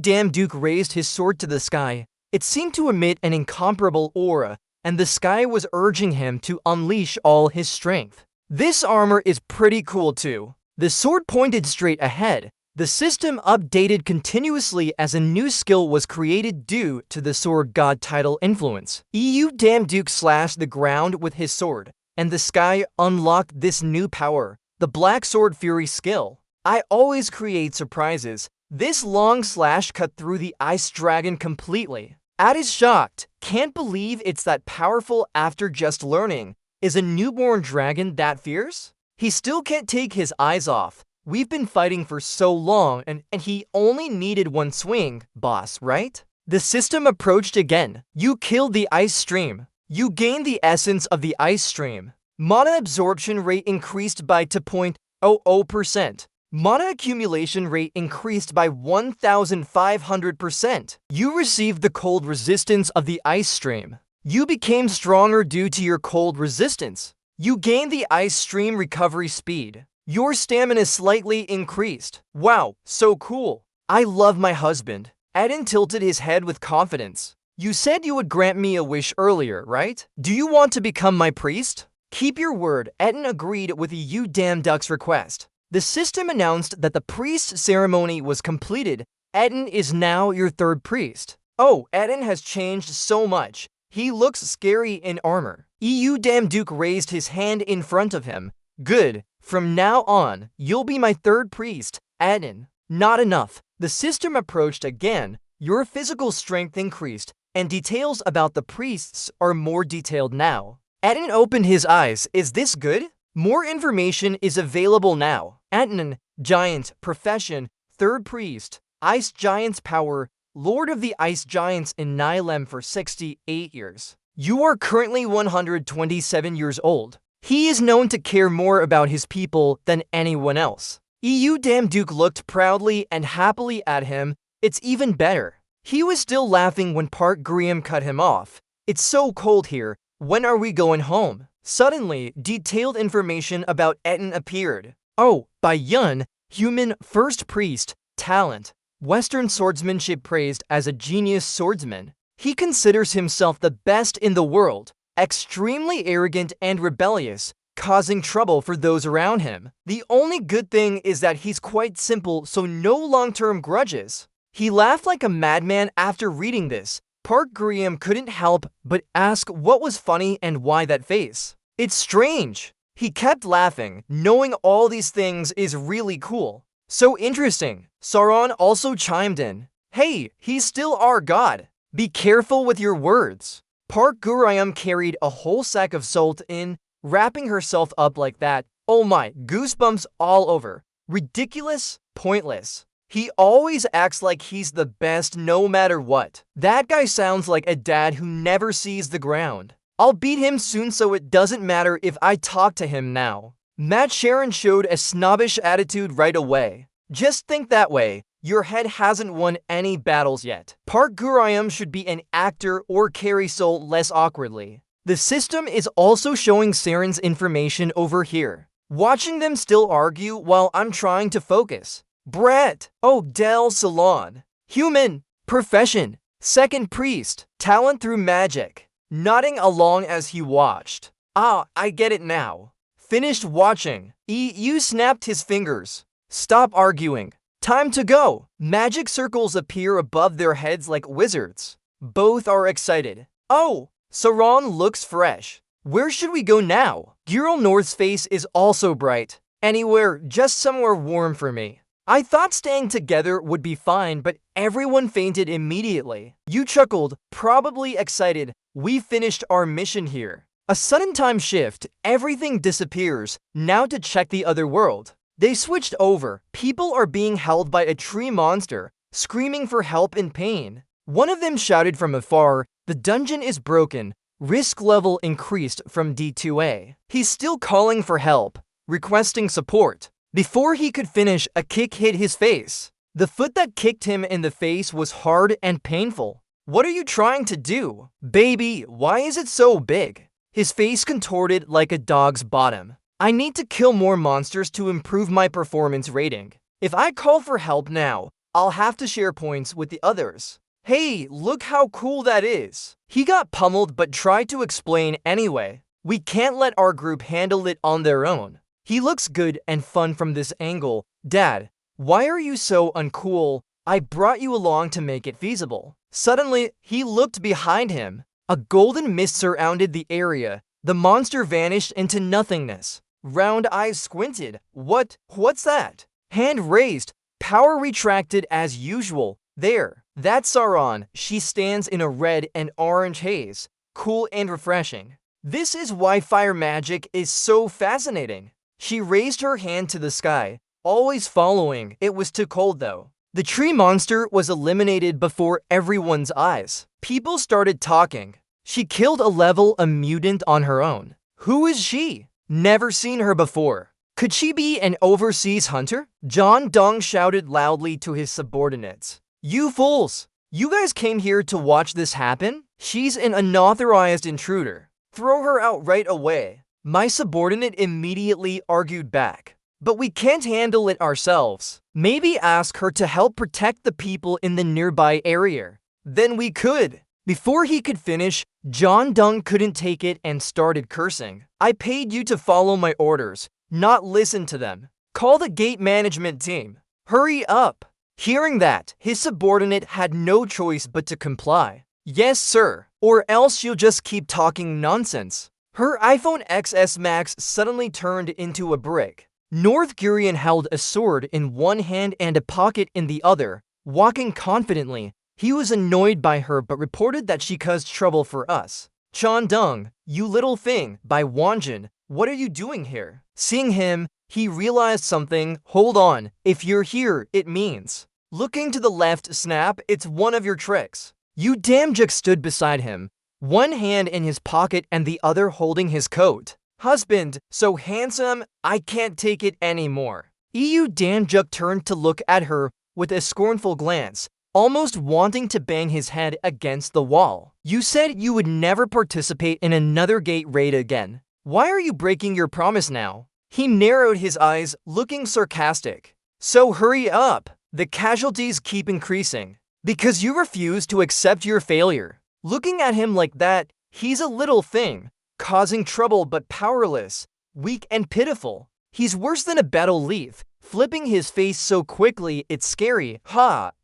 Damn Duke raised his sword to the sky. It seemed to emit an incomparable aura, and the sky was urging him to unleash all his strength. This armor is pretty cool too. The sword pointed straight ahead. The system updated continuously as a new skill was created due to the sword god title influence. Damn Duke slashed the ground with his sword, and the sky unlocked this new power, the Black Sword Fury skill. I always create surprises. This long slash cut through the ice dragon completely. Ad is shocked. Can't believe it's that powerful after just learning. Is a newborn dragon that fierce? He still can't take his eyes off. We've been fighting for so long, and he only needed one swing, boss, right? The system approached again. You killed the ice stream. You gained the essence of the ice stream. Mana absorption rate increased by 2.00%. Mana accumulation rate increased by 1,500%. You received the cold resistance of the ice stream. You became stronger due to your cold resistance. You gained the ice stream recovery speed. Your stamina slightly increased. Wow, so cool. I love my husband. Eden tilted his head with confidence. You said you would grant me a wish earlier, right? Do you want to become my priest? Keep your word. Eden agreed with the Damn Duck's request. The system announced that the priest ceremony was completed. Eden is now your third priest. Oh, Eden has changed so much. He looks scary in armor. Damn Duke raised his hand in front of him. Good. From now on, you'll be my third priest, Eden. Not enough. The system approached again. Your physical strength increased, and details about the priests are more detailed now. Eden opened his eyes. Is this good? More information is available now. Eden, Giant, Profession, Third Priest, Ice Giant's Power, Lord of the Ice Giants in Nylem for 68 years. You are currently 127 years old. He is known to care more about his people than anyone else. Damn Duke looked proudly and happily at him. It's even better. He was still laughing when Park Graham cut him off. It's so cold here. When are we going home? Suddenly, detailed information about Eden appeared. Oh, by Yun, human first priest, talent, Western swordsmanship praised as a genius swordsman. He considers himself the best in the world. Extremely arrogant and rebellious, causing trouble for those around him. The only good thing is that he's quite simple, so no long-term grudges. He laughed like a madman after reading this. Park Graham couldn't help but ask what was funny and why that face. It's strange. He kept laughing, knowing all these things is really cool. So interesting. Sauron also chimed in. Hey, he's still our god. Be careful with your words. Park Gurayam carried a whole sack of salt in, wrapping herself up like that. Oh my, goosebumps all over. Ridiculous, pointless. He always acts like he's the best no matter what. That guy sounds like a dad who never sees the ground. I'll beat him soon so it doesn't matter if I talk to him now. Matt Sharon showed a snobbish attitude right away. Just think that way. Your head hasn't won any battles yet. Park Gurayam should be an actor or carry Soul less awkwardly. The system is also showing Saren's information over here. Watching them still argue while I'm trying to focus. Brett. Oh, Del Salon. Human. Profession. Second priest. Talent through magic. Nodding along as he watched. Ah, I get it now. Finished watching. You snapped his fingers. Stop arguing. Time to go! Magic circles appear above their heads like wizards. Both are excited. Oh, Sauron looks fresh. Where should we go now? Girl North's face is also bright. Anywhere, just somewhere warm for me. I thought staying together would be fine, but everyone fainted immediately. You chuckled, probably excited. We finished our mission here. A sudden time shift, everything disappears. Now to check the other world. They switched over. People are being held by a tree monster. screaming for help in pain. One of them shouted from afar, "The dungeon is broken." Risk level increased from D2A. He's still calling for help, requesting support. Before he could finish, a kick hit his face. The foot that kicked him in the face was hard and painful. "What are you trying to do? Baby, why is it so big?" His face contorted like a dog's bottom. "I need to kill more monsters to improve my performance rating. If I call for help now, I'll have to share points with the others." "Hey, look how cool that is." He got pummeled but tried to explain anyway. "We can't let our group handle it on their own." He looks good and fun from this angle. "Dad, why are you so uncool? I brought you along to make it feasible." Suddenly, he looked behind him. A golden mist surrounded the area. The monster vanished into nothingness. Round eyes squinted. What's that?" Hand raised. Power retracted as usual. "There. That's Sauron." She stands in a red and orange haze. Cool and refreshing. "This is why fire magic is so fascinating." She raised her hand to the sky, always following. It was too cold though. The tree monster was eliminated before everyone's eyes. People started talking. She killed a mutant on her own. Who is she? Never seen her before. Could she be an overseas hunter? John Dong shouted loudly to his subordinates. "You fools! You guys came here to watch this happen? She's an unauthorized intruder. Throw her out right away." My subordinate immediately argued back. "But we can't handle it ourselves. Maybe ask her to help protect the people in the nearby area. Then we could." Before he could finish, John Dong couldn't take it and started cursing. "I paid you to follow my orders, not listen to them. Call the gate management team. Hurry up." Hearing that, his subordinate had no choice but to comply. "Yes, sir, or else she'll just keep talking nonsense." Her iPhone XS Max suddenly turned into a brick. North Korean held a sword in one hand and a pocket in the other, walking confidently. He was annoyed by her but reported that she caused trouble for us. "Chon Dung, you little thing," by Wanjin. "What are you doing here?" Seeing him, he realized something. "Hold on, if you're here, it means." Looking to the left, snap, "It's one of your tricks." Yu Damjuk stood beside him, one hand in his pocket and the other holding his coat. "Husband, so handsome, I can't take it anymore." Yu Damjuk turned to look at her with a scornful glance, almost wanting to bang his head against the wall. "You said you would never participate in another gate raid again. Why are you breaking your promise now?" He narrowed his eyes, looking sarcastic. "So hurry up. The casualties keep increasing. Because you refuse to accept your failure." Looking at him like that, he's a little thing, causing trouble but powerless, weak and pitiful. He's worse than a battle leaf, flipping his face so quickly it's scary.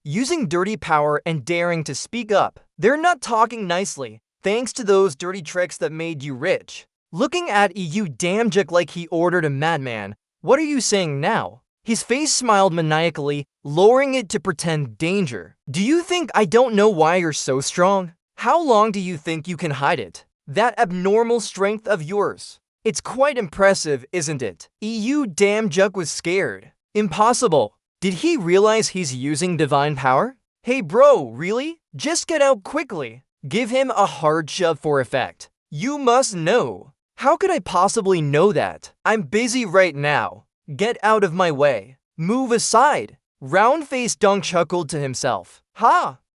Using dirty power and daring to speak up. They're not talking nicely, thanks to those dirty tricks that made you rich. Looking at Yu Damjuk like he ordered a madman. "What are you saying now?" His face smiled maniacally, lowering it to pretend danger. "Do you think I don't know why you're so strong? How long do you think you can hide it? That abnormal strength of yours. It's quite impressive, isn't it?" Yu Damjuk was scared. "Impossible." Did he realize he's using divine power? "Hey bro, really? Just get out quickly." Give him a hard shove for effect. "You must know." "How could I possibly know that? I'm busy right now. Get out of my way. Move aside." Round-faced Dong chuckled to himself.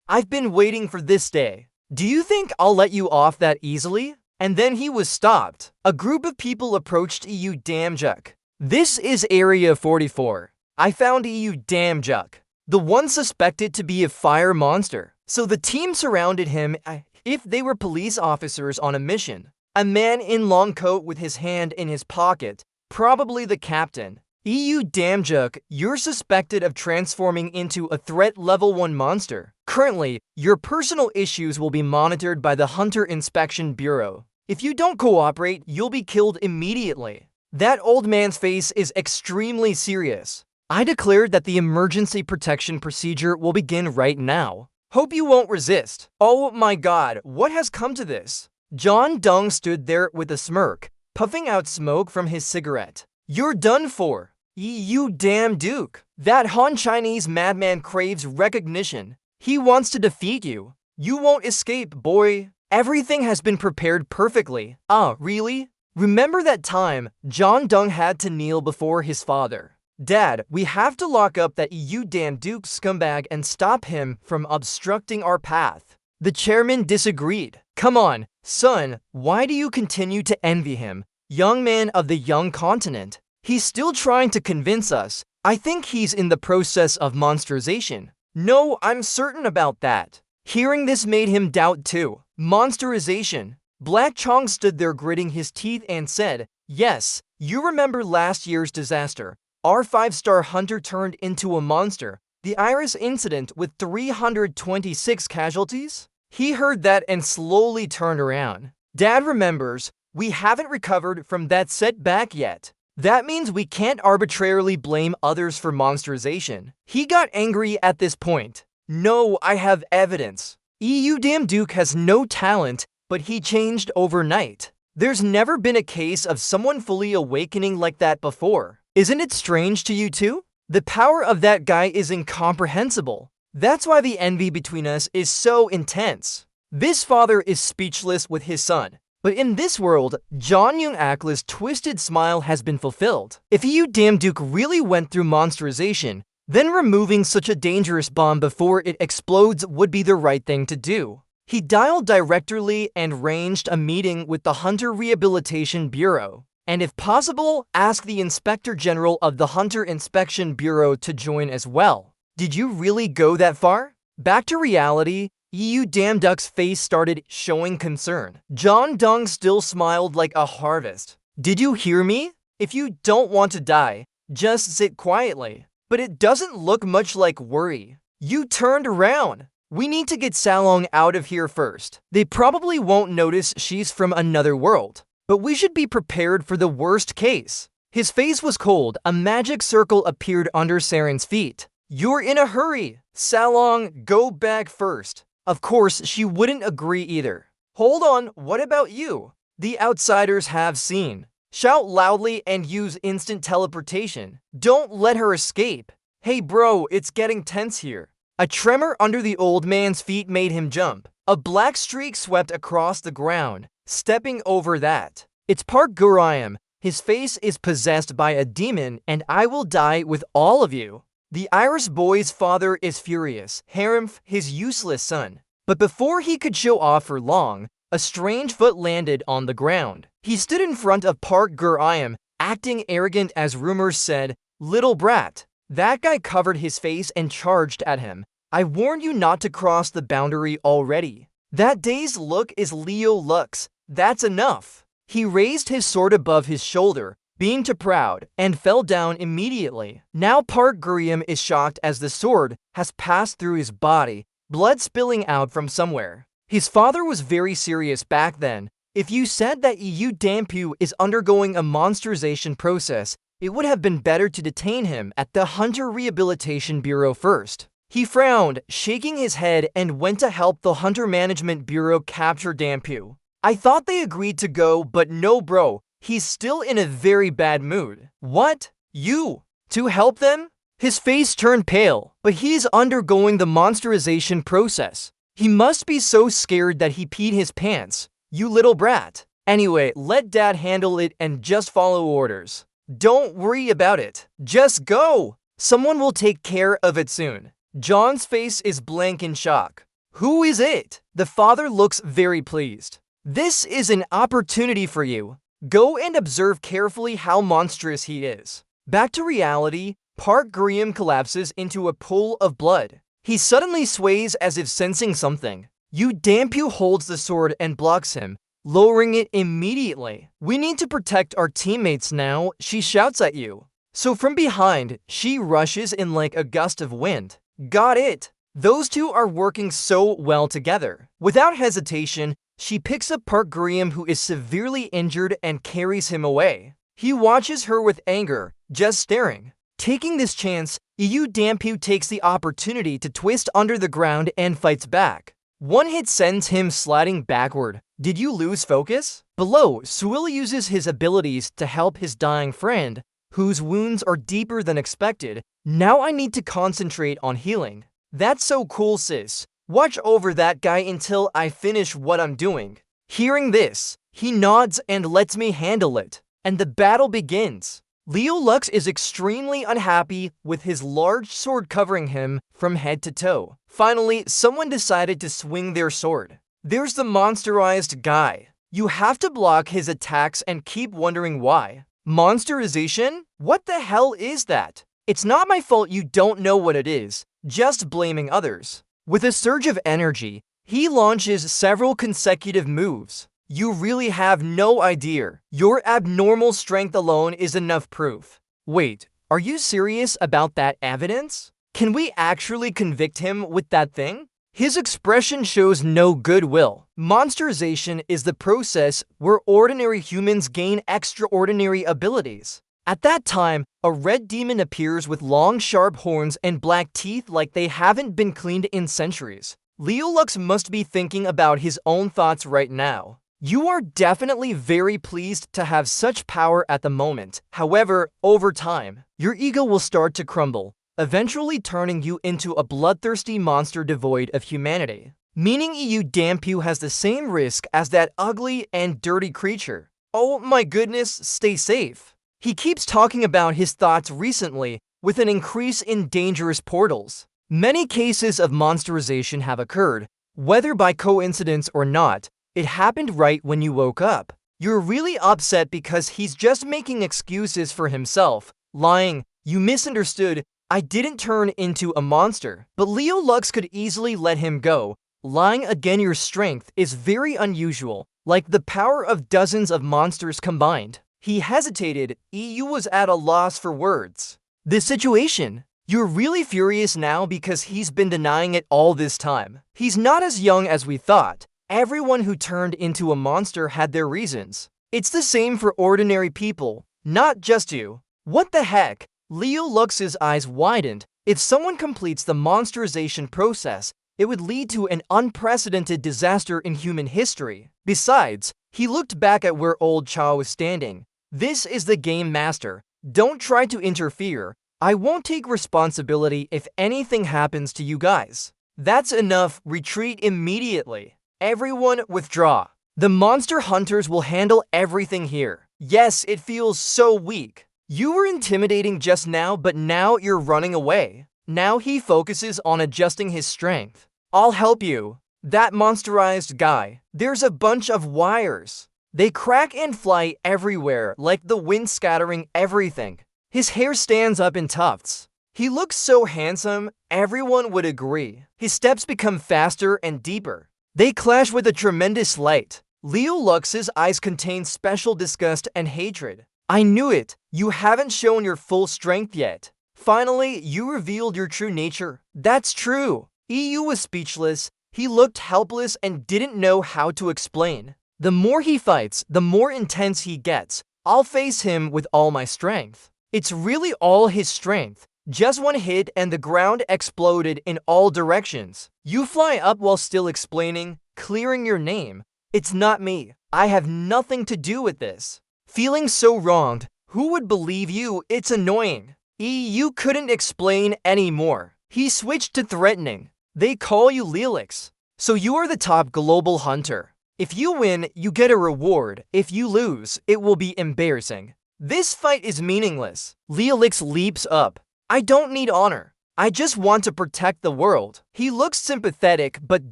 I've been waiting for this day. Do you think I'll let you off that easily?" And then he was stopped. A group of people approached Yu Damjuk. "This is Area 44. I found Yu Damjuk, the one suspected to be a fire monster." So the team surrounded him if they were police officers on a mission. A man in long coat with his hand in his pocket, probably the captain. "Yu Damjuk, you're suspected of transforming into a threat level 1 monster. Currently, your personal issues will be monitored by the Hunter Inspection Bureau. If you don't cooperate, you'll be killed immediately." That old man's face is extremely serious. "I declare that the emergency protection procedure will begin right now. Hope you won't resist." Oh my god, what has come to this? John Dong stood there with a smirk, puffing out smoke from his cigarette. "You're done for. You damn Duke." That Han Chinese madman craves recognition. He wants to defeat you. You won't escape, boy. Everything has been prepared perfectly. Ah, really? Remember that time John Dung had to kneel before his father? Dad, we have to lock up that you damn Duke scumbag and stop him from obstructing our path. The chairman disagreed. Come on, son, why do you continue to envy him? Young man of the young continent. He's still trying to convince us. I think he's in the process of monsterization. No, I'm certain about that. Hearing this made him doubt too. Monsterization. Black Chong stood there gritting his teeth and said, yes, you remember last year's disaster. Our 5-star hunter turned into a monster. The Iris incident with 326 casualties? He heard that and slowly turned around. Dad remembers, we haven't recovered from that setback yet. That means we can't arbitrarily blame others for monsterization. He got angry at this point. No, I have evidence. EU damn Duke has no talent, but he changed overnight. There's never been a case of someone fully awakening like that before. Isn't it strange to you too? The power of that guy is incomprehensible. That's why the envy between us is so intense. This father is speechless with his son. But in this world, John Young Akla's twisted smile has been fulfilled. If you damn Duke really went through monsterization, then removing such a dangerous bomb before it explodes would be the right thing to do. He dialed directly and arranged a meeting with the Hunter Rehabilitation Bureau. And if possible, ask the Inspector General of the Hunter Inspection Bureau to join as well. Did you really go that far? Back to reality, EU damn Duck's face started showing concern. John Dung still smiled like a harvest. Did you hear me? If you don't want to die, just sit quietly. But it doesn't look much like worry. You turned around. We need to get Salong out of here first. They probably won't notice she's from another world. But we should be prepared for the worst case. His face was cold. A magic circle appeared under Saren's feet. You're in a hurry. Salong, go back first. Of course, she wouldn't agree either. Hold on, what about you? The outsiders have seen. Shout loudly and use instant teleportation. Don't let her escape. Hey bro, it's getting tense here. A tremor under the old man's feet made him jump. A black streak swept across the ground, stepping over that. It's Park Guriam. His face is possessed by a demon, and I will die with all of you. The Irish boy's father is furious, Harumph, his useless son. But before he could show off for long, a strange foot landed on the ground. He stood in front of Park Guriam, acting arrogant as rumors said, little brat. That guy covered his face and charged at him. I warned you not to cross the boundary already. That dazed look is Leo Lux. That's enough. He raised his sword above his shoulder, being too proud, and fell down immediately. Now Park Guriam is shocked as the sword has passed through his body, blood spilling out from somewhere. His father was very serious back then. If you said that EU Dampu is undergoing a monsterization process, it would have been better to detain him at the Hunter Rehabilitation Bureau first. He frowned, shaking his head, and went to help the Hunter Management Bureau capture Dampu. I thought they agreed to go, but no bro. He's still in a very bad mood. What? You? To help them? His face turned pale, but he's undergoing the monsterization process. He must be so scared that he peed his pants. You little brat. Anyway, let dad handle it and just follow orders. Don't worry about it. Just go. Someone will take care of it soon. John's face is blank in shock. Who is it? The father looks very pleased. This is an opportunity for you. Go and observe carefully how monstrous he is. Back to reality, Park Guriam collapses into a pool of blood. He suddenly sways as if sensing something. Yu Dampu holds the sword and blocks him, lowering it immediately. We need to protect our teammates now, she shouts at you. So from behind, she rushes in like a gust of wind. Got it! Those two are working so well together. Without hesitation, she picks up Park Guriam, who is severely injured, and carries him away. He watches her with anger, just staring. Taking this chance, Yu Dampu takes the opportunity to twist under the ground and fights back. One hit sends him sliding backward. Did you lose focus? Below, Suil uses his abilities to help his dying friend, whose wounds are deeper than expected. Now I need to concentrate on healing. That's so cool, sis. Watch over that guy until I finish what I'm doing. Hearing this, he nods and lets me handle it, and the battle begins. Leo Lux is extremely unhappy with his large sword covering him from head to toe. Finally, someone decided to swing their sword. There's the monsterized guy. You have to block his attacks and keep wondering why. Monsterization? What the hell is that? It's not my fault you don't know what it is, just blaming others. With a surge of energy, he launches several consecutive moves. You really have no idea. Your abnormal strength alone is enough proof. Wait, are you serious about that evidence? Can we actually convict him with that thing? His expression shows no goodwill. Monsterization is the process where ordinary humans gain extraordinary abilities. At that time, a red demon appears with long, sharp horns and black teeth like they haven't been cleaned in centuries. Leo Lux must be thinking about his own thoughts right now. You are definitely very pleased to have such power at the moment. However, over time, your ego will start to crumble, eventually turning you into a bloodthirsty monster devoid of humanity. Meaning EU Dampu has the same risk as that ugly and dirty creature. Oh my goodness, stay safe. He keeps talking about his thoughts recently with an increase in dangerous portals. Many cases of monsterization have occurred, whether by coincidence or not. It happened right when you woke up. You're really upset because he's just making excuses for himself, lying. You misunderstood. I didn't turn into a monster. But Leo Lux could easily let him go. Lying against your strength is very unusual, like the power of dozens of monsters combined. He hesitated. EU was at a loss for words. The situation. You're really furious now because he's been denying it all this time. He's not as young as we thought. Everyone who turned into a monster had their reasons. It's the same for ordinary people, not just you. What the heck? Leo Lux's eyes widened. If someone completes the monsterization process, it would lead to an unprecedented disaster in human history. Besides, he looked back at where old Cha was standing. This is the game master. Don't try to interfere. I won't take responsibility if anything happens to you guys. That's enough. Retreat immediately. Everyone withdraw. The monster hunters will handle everything here. Yes, it feels so weak. You were intimidating just now, but now you're running away. Now he focuses on adjusting his strength. I'll help you. That monsterized guy. There's a bunch of wires. They crack and fly everywhere like the wind scattering everything. His hair stands up in tufts. He looks so handsome, everyone would agree. His steps become faster and deeper. They clash with a tremendous light. Leo Lux's eyes contain special disgust and hatred. I knew it. You haven't shown your full strength yet. Finally, you revealed your true nature. That's true. EU was speechless. He looked helpless and didn't know how to explain. The more he fights, the more intense he gets. I'll face him with all my strength. It's really all his strength. Just one hit and the ground exploded in all directions. You fly up while still explaining, clearing your name. It's not me. I have nothing to do with this. Feeling so wronged, who would believe you? It's annoying. You couldn't explain anymore. He switched to threatening. They call you Lelix. So you are the top global hunter. If you win, you get a reward. If you lose, it will be embarrassing. This fight is meaningless. Lelix leaps up. I don't need honor. I just want to protect the world. He looks sympathetic but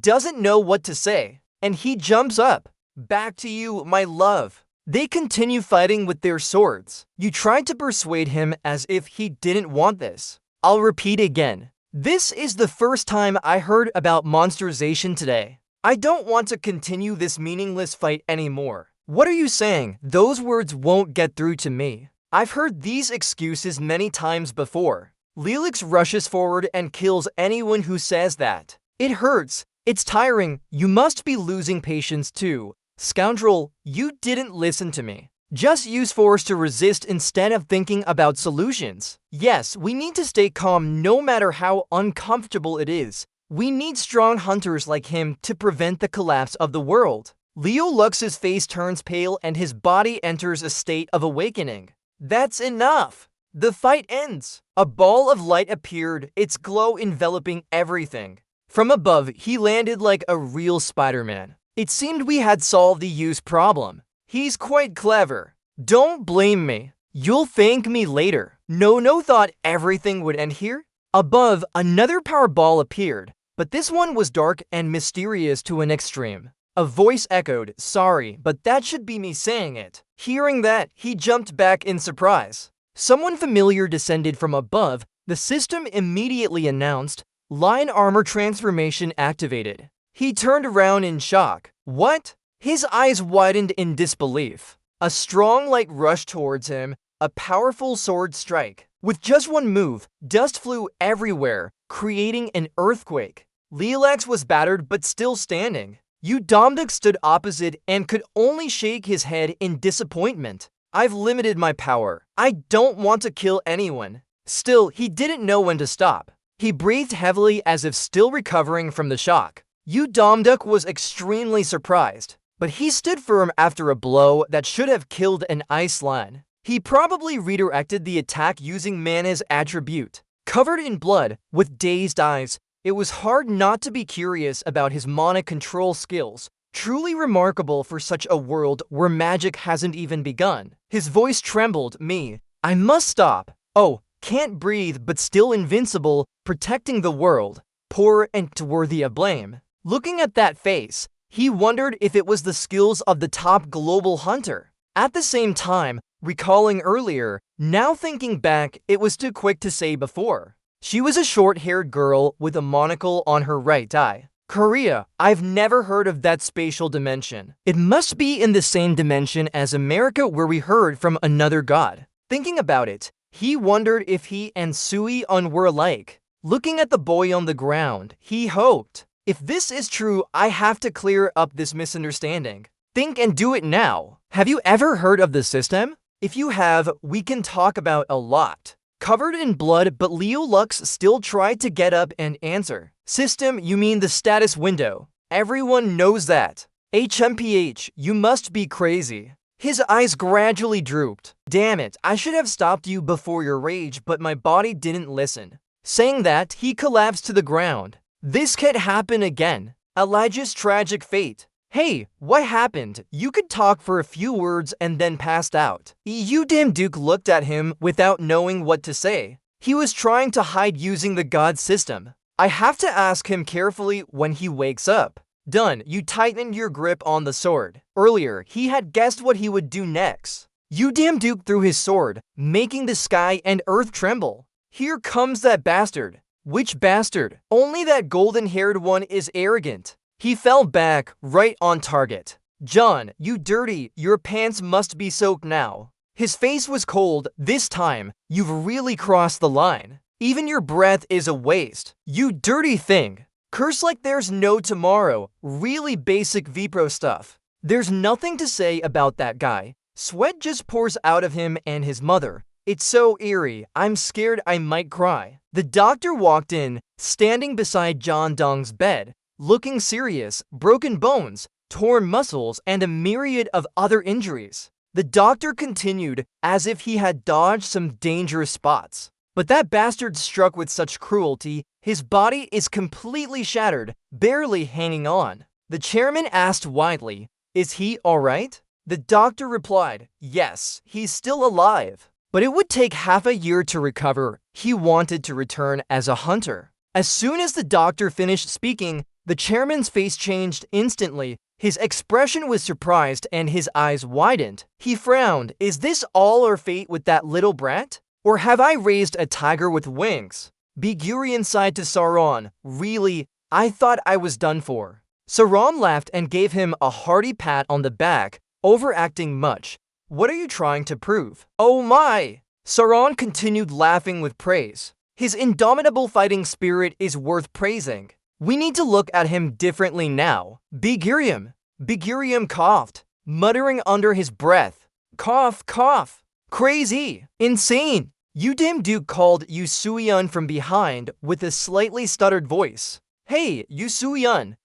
doesn't know what to say. And he jumps up. Back to you, my love. They continue fighting with their swords. You tried to persuade him as if he didn't want this. I'll repeat again. This is the first time I heard about monsterization today. I don't want to continue this meaningless fight anymore. What are you saying? Those words won't get through to me. I've heard these excuses many times before. Lelix rushes forward and kills anyone who says that. It hurts. It's tiring. You must be losing patience too. Scoundrel, you didn't listen to me. Just use force to resist instead of thinking about solutions. Yes, we need to stay calm no matter how uncomfortable it is. We need strong hunters like him to prevent the collapse of the world. Leo Lux's face turns pale and his body enters a state of awakening. That's enough. The fight ends. A ball of light appeared, its glow enveloping everything. From above, he landed like a real Spider-Man. It seemed we had solved the use problem. He's quite clever. Don't blame me. You'll thank me later. No thought everything would end here. Above, another power ball appeared, but this one was dark and mysterious to an extreme. A voice echoed, "Sorry, but that should be me saying it." Hearing that, he jumped back in surprise. Someone familiar descended from above. The system immediately announced, "Line armor transformation activated." He turned around in shock. What? His eyes widened in disbelief. A strong light rushed towards him, a powerful sword strike. With just one move, dust flew everywhere, creating an earthquake. Lilac was battered but still standing. Udamduk stood opposite and could only shake his head in disappointment. I've limited my power. I don't want to kill anyone. Still, he didn't know when to stop. He breathed heavily as if still recovering from the shock. Udamduk was extremely surprised, but he stood firm after a blow that should have killed an ice lion. He probably redirected the attack using Mana's attribute. Covered in blood, with dazed eyes, it was hard not to be curious about his mana control skills, truly remarkable for such a world where magic hasn't even begun. His voice trembled. I must stop. Oh, can't breathe but still invincible, protecting the world. Poor and worthy of blame. Looking at that face, he wondered if it was the skills of the top global hunter. At the same time, recalling earlier, now thinking back, it was too quick to say before. She was a short-haired girl with a monocle on her right eye. Korea, I've never heard of that spatial dimension. It must be in the same dimension as America where we heard from another god. Thinking about it, he wondered if he and Sui-un were alike. Looking at the boy on the ground, he hoped. If this is true, I have to clear up this misunderstanding. Think and do it now. Have you ever heard of the system? If you have, we can talk about a lot. Covered in blood, but Leo Lux still tried to get up and answer. System, you mean the status window. Everyone knows that. HMPH, you must be crazy. His eyes gradually drooped. Damn it, I should have stopped you before your rage, but my body didn't listen. Saying that, he collapsed to the ground. This can't happen again. Elijah's tragic fate. Hey, what happened? You could talk for a few words and then passed out. Udamduk looked at him without knowing what to say. He was trying to hide using the god system. I have to ask him carefully when he wakes up. Done, you tightened your grip on the sword. Earlier, he had guessed what he would do next. Udamduk threw his sword, making the sky and earth tremble. Here comes that bastard. Which bastard? Only that golden-haired one is arrogant. He fell back, right on target. John, you dirty, your pants must be soaked now. His face was cold. This time, you've really crossed the line. Even your breath is a waste. You dirty thing. Curse like there's no tomorrow. Really basic Vipro stuff. There's nothing to say about that guy. Sweat just pours out of him and his mother. It's so eerie, I'm scared I might cry. The doctor walked in, standing beside John Dong's bed, looking serious, broken bones, torn muscles, and a myriad of other injuries. The doctor continued, as if he had dodged some dangerous spots. But that bastard struck with such cruelty, his body is completely shattered, barely hanging on. The chairman asked widely, "Is he alright?" The doctor replied, "Yes, he's still alive." But it would take half a year to recover. He wanted to return as a hunter. As soon as the doctor finished speaking, the chairman's face changed instantly. His expression was surprised and his eyes widened. He frowned. Is this all our fate with that little brat? Or have I raised a tiger with wings? Bigurian sighed to Sauron. Really, I thought I was done for. Sauron laughed and gave him a hearty pat on the back, overacting much. What are you trying to prove? Oh my! Sauron continued laughing with praise. His indomitable fighting spirit is worth praising. We need to look at him differently now. Bigurium coughed, muttering under his breath. Cough, cough. Crazy. Insane. Udamduk called Yusuian from behind with a slightly stuttered voice. Hey, Yusuian,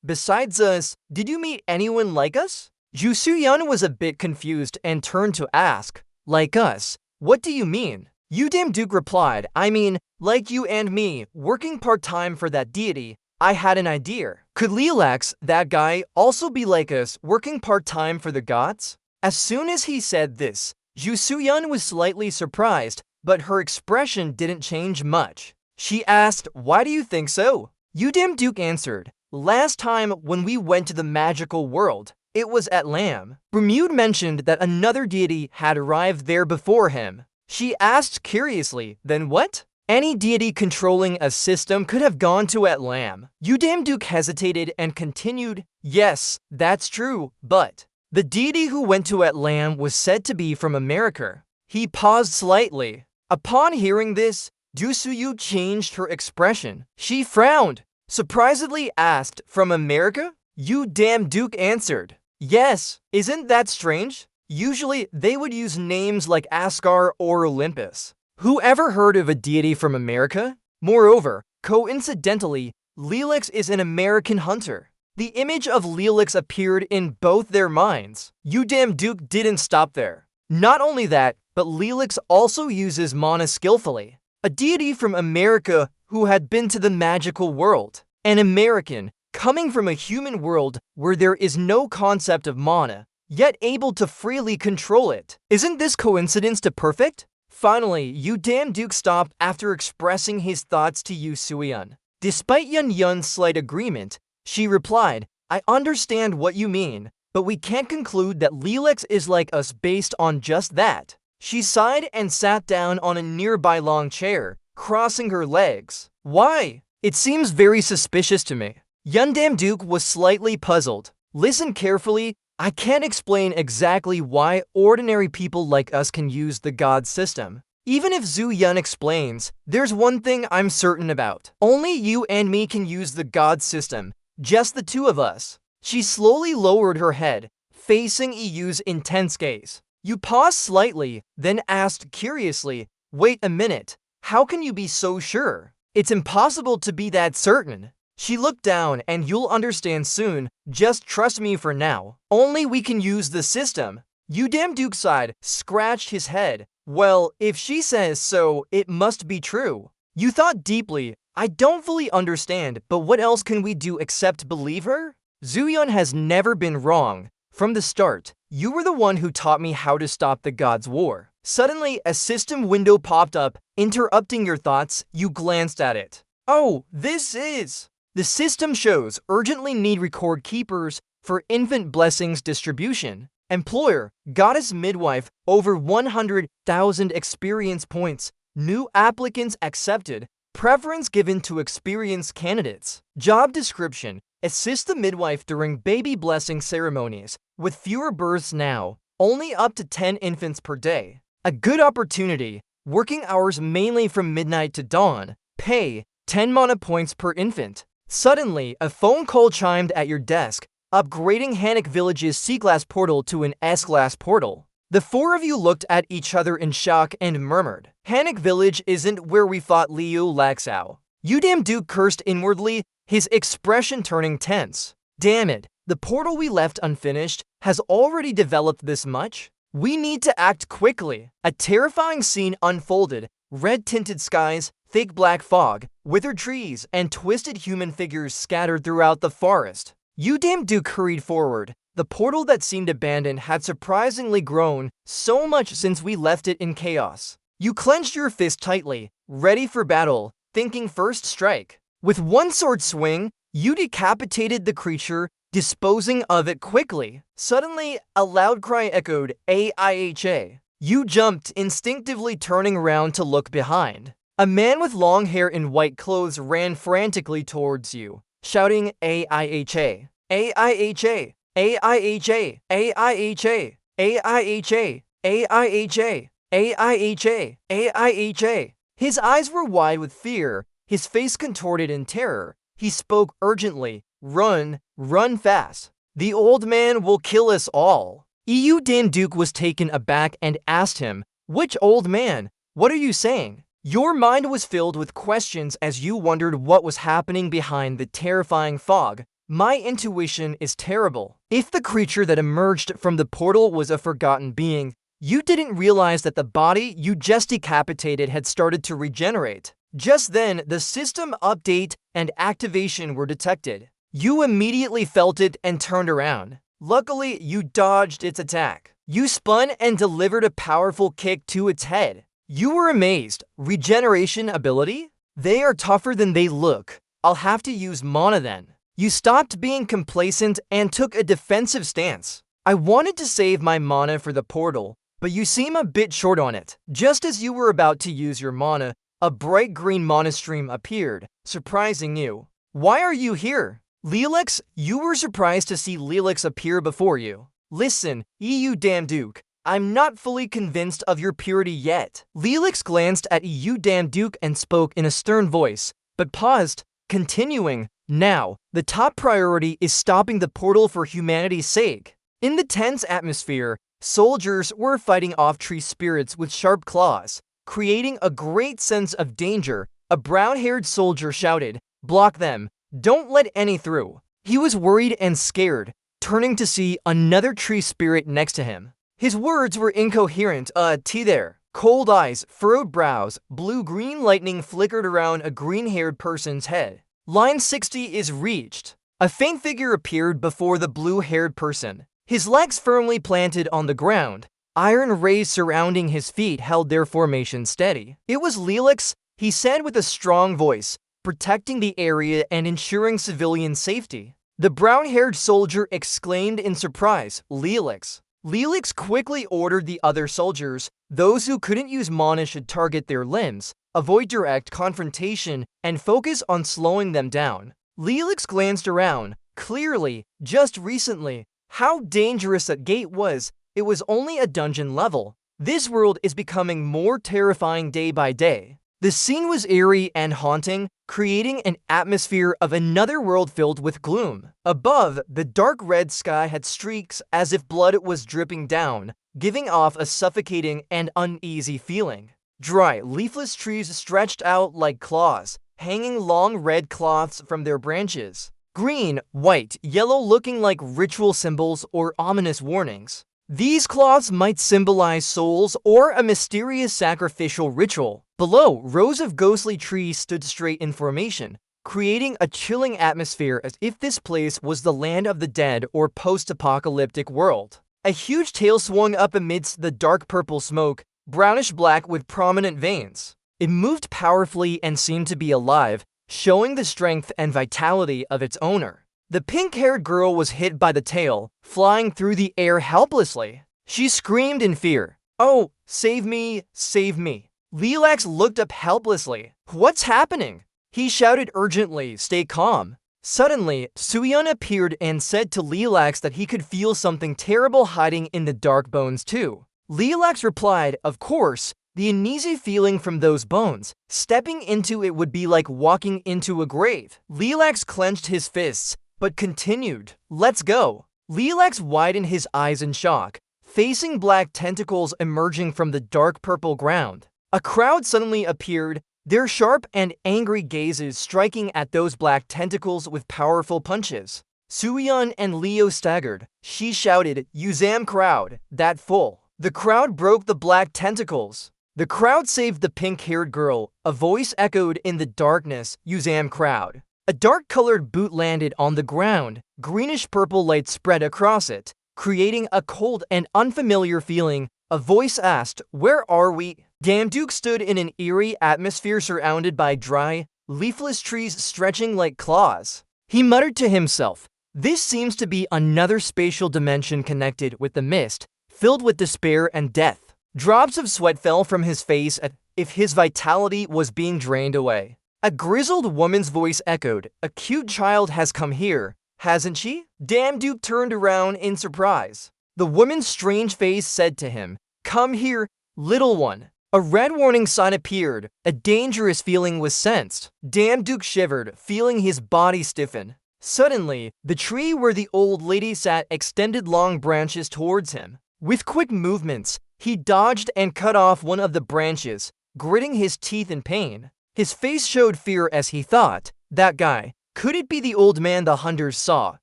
besides us, did you meet anyone like us? Yusuian was a bit confused and turned to ask, like us? What do you mean? Yu Duke replied, I mean, like you and me, working part-time for that deity, I had an idea. Could Lilacs, that guy, also be like us, working part-time for the gods? As soon as he said this, Ju Suyun was slightly surprised, but her expression didn't change much. She asked, why do you think so? Yu Duke answered, last time when we went to the magical world, it was at Lam. Bermude mentioned that another deity had arrived there before him. She asked curiously, then what? Any deity controlling a system could have gone to Atlam. Yu Duke hesitated and continued, yes, that's true, but the deity who went to Atlam was said to be from America. He paused slightly. Upon hearing this, Du Suyu changed her expression. She frowned, surprisedly asked, from America? Yu Duke answered, yes, isn't that strange? Usually, they would use names like Asgard or Olympus. Who ever heard of a deity from America? Moreover, coincidentally, Lelix is an American hunter. The image of Lelix appeared in both their minds. Yu Duke didn't stop there. Not only that, but Lelix also uses mana skillfully. A deity from America who had been to the magical world. An American, coming from a human world where there is no concept of mana, yet able to freely control it. Isn't this coincidence to perfect? Finally, Yu Duke stopped after expressing his thoughts to Yu Suyun. Despite Yun's slight agreement, she replied, I understand what you mean, but we can't conclude that Lelix is like us based on just that. She sighed and sat down on a nearby long chair, crossing her legs. Why? It seems very suspicious to me. Yun Duke was slightly puzzled. Listen carefully. I can't explain exactly why ordinary people like us can use the god system. Even if Zhu Yun explains, there's one thing I'm certain about. Only you and me can use the god system, just the two of us. She slowly lowered her head, facing Yu's intense gaze. Yu paused slightly, then asked curiously, wait a minute, how can you be so sure? It's impossible to be that certain. She looked down, and you'll understand soon, just trust me for now. Only we can use the system. Yu Duke sighed, scratched his head. Well, if she says so, it must be true. You thought deeply. I don't fully understand, but what else can we do except believe her? Zhu Yun has never been wrong. From the start, you were the one who taught me how to stop the gods' war. Suddenly, a system window popped up, interrupting your thoughts. You glanced at it. Oh, this is... The system shows urgently need record keepers for infant blessings distribution. Employer, goddess midwife, over 100,000 experience points. New applicants accepted. Preference given to experienced candidates. Job description, assist the midwife during baby blessing ceremonies. With fewer births now, only up to 10 infants per day. A good opportunity. Working hours mainly from midnight to dawn. Pay, 10 mana points per infant. Suddenly, a phone call chimed at your desk, upgrading Hanok Village's C-Class portal to an S-Class portal. The four of you looked at each other in shock and murmured, Hanok Village isn't where we fought Liu Laxao. Yu Duke cursed inwardly, his expression turning tense. Damn it, the portal we left unfinished has already developed this much? We need to act quickly. A terrifying scene unfolded, red-tinted skies, thick black fog, withered trees, and twisted human figures scattered throughout the forest. Yu Duke hurried forward. The portal that seemed abandoned had surprisingly grown so much since we left it in chaos. You clenched your fist tightly, ready for battle, thinking first strike. With one sword swing, you decapitated the creature, disposing of it quickly. Suddenly, a loud cry echoed, AIHA. You jumped, instinctively turning around to look behind. A man with long hair and white clothes ran frantically towards you, shouting AIHA, AIHA, AIHA, AIHA, AIHA, AIHA, AIHA, AIHA. His eyes were wide with fear, his face contorted in terror. He spoke urgently, run, run fast. The old man will kill us all. Yu Duke was taken aback and asked him, which old man? What are you saying? Your mind was filled with questions as you wondered what was happening behind the terrifying fog. My intuition is terrible. If the creature that emerged from the portal was a forgotten being, You didn't realize that the body you just decapitated had started to regenerate. Just then, the system update and activation were detected. You immediately felt it and turned around. Luckily, you dodged its attack. You spun and delivered a powerful kick to its head. You were amazed. Regeneration ability? They are tougher than they look. I'll have to use mana then. You stopped being complacent and took a defensive stance. I wanted to save my mana for the portal, but you seem a bit short on it. Just as you were about to use your mana, a bright green mana stream appeared, surprising you. Why are you here? Leelix, you were surprised to see Leelix appear before you. Listen, you damn Duke, I'm not fully convinced of your purity yet. Leelix glanced at you damn Duke and spoke in a stern voice, but paused, continuing, now, the top priority is stopping the portal for humanity's sake. In the tense atmosphere, soldiers were fighting off tree spirits with sharp claws, creating a great sense of danger. A brown-haired soldier shouted, block them, don't let any through. He was worried and scared, turning to see another tree spirit next to him. His words were incoherent. There. Cold eyes, furrowed brows, blue-green lightning flickered around a green-haired person's head. Line 60 is reached. A faint figure appeared before the blue-haired person. His legs firmly planted on the ground. Iron rays surrounding his feet held their formation steady. It was Leelix, he said with a strong voice, protecting the area and ensuring civilian safety. The brown-haired soldier exclaimed in surprise, Leelix. Leelix quickly ordered the other soldiers, those who couldn't use mana should target their limbs, avoid direct confrontation, and focus on slowing them down. Leelix glanced around. Clearly, just recently, how dangerous that gate was. It was only a dungeon level. This world is becoming more terrifying day by day. The scene was eerie and haunting, creating an atmosphere of another world filled with gloom. Above, the dark red sky had streaks as if blood was dripping down, giving off a suffocating and uneasy feeling. Dry, leafless trees stretched out like claws, hanging long red cloths from their branches. Green, white, yellow looking like ritual symbols or ominous warnings. These cloths might symbolize souls or a mysterious sacrificial ritual. Below, rows of ghostly trees stood straight in formation, creating a chilling atmosphere as if this place was the land of the dead or post-apocalyptic world. A huge tail swung up amidst the dark purple smoke, brownish-black with prominent veins. It moved powerfully and seemed to be alive, showing the strength and vitality of its owner. The pink-haired girl was hit by the tail, flying through the air helplessly. She screamed in fear. Oh, save me, save me. Leelix looked up helplessly. What's happening? He shouted urgently, stay calm. Suddenly, Suyeon appeared and said to Leelix that he could feel something terrible hiding in the dark bones too. Leelix replied, of course, the uneasy feeling from those bones. Stepping into it would be like walking into a grave. Leelix clenched his fists, but continued, let's go. Leelix widened his eyes in shock, facing black tentacles emerging from the dark purple ground. A crowd suddenly appeared, their sharp and angry gazes striking at those black tentacles with powerful punches. Suyeon and Leo staggered. She shouted, Yuzam crowd, that full. The crowd broke the black tentacles. The crowd saved the pink-haired girl. A voice echoed in the darkness, Yuzam crowd. A dark-colored boot landed on the ground. Greenish-purple light spread across it, creating a cold and unfamiliar feeling. A voice asked, where are we? Damduke stood in an eerie atmosphere surrounded by dry, leafless trees stretching like claws. He muttered to himself, this seems to be another spatial dimension connected with the mist, filled with despair and death. Drops of sweat fell from his face as if his vitality was being drained away. A grizzled woman's voice echoed, a cute child has come here, hasn't she? Damduke turned around in surprise. The woman's strange face said to him, come here, little one. A red warning sign appeared. A dangerous feeling was sensed. Damduke shivered, feeling his body stiffen. Suddenly, the tree where the old lady sat extended long branches towards him. With quick movements, he dodged and cut off one of the branches, gritting his teeth in pain. His face showed fear as he thought, that guy, could it be the old man the hunters saw?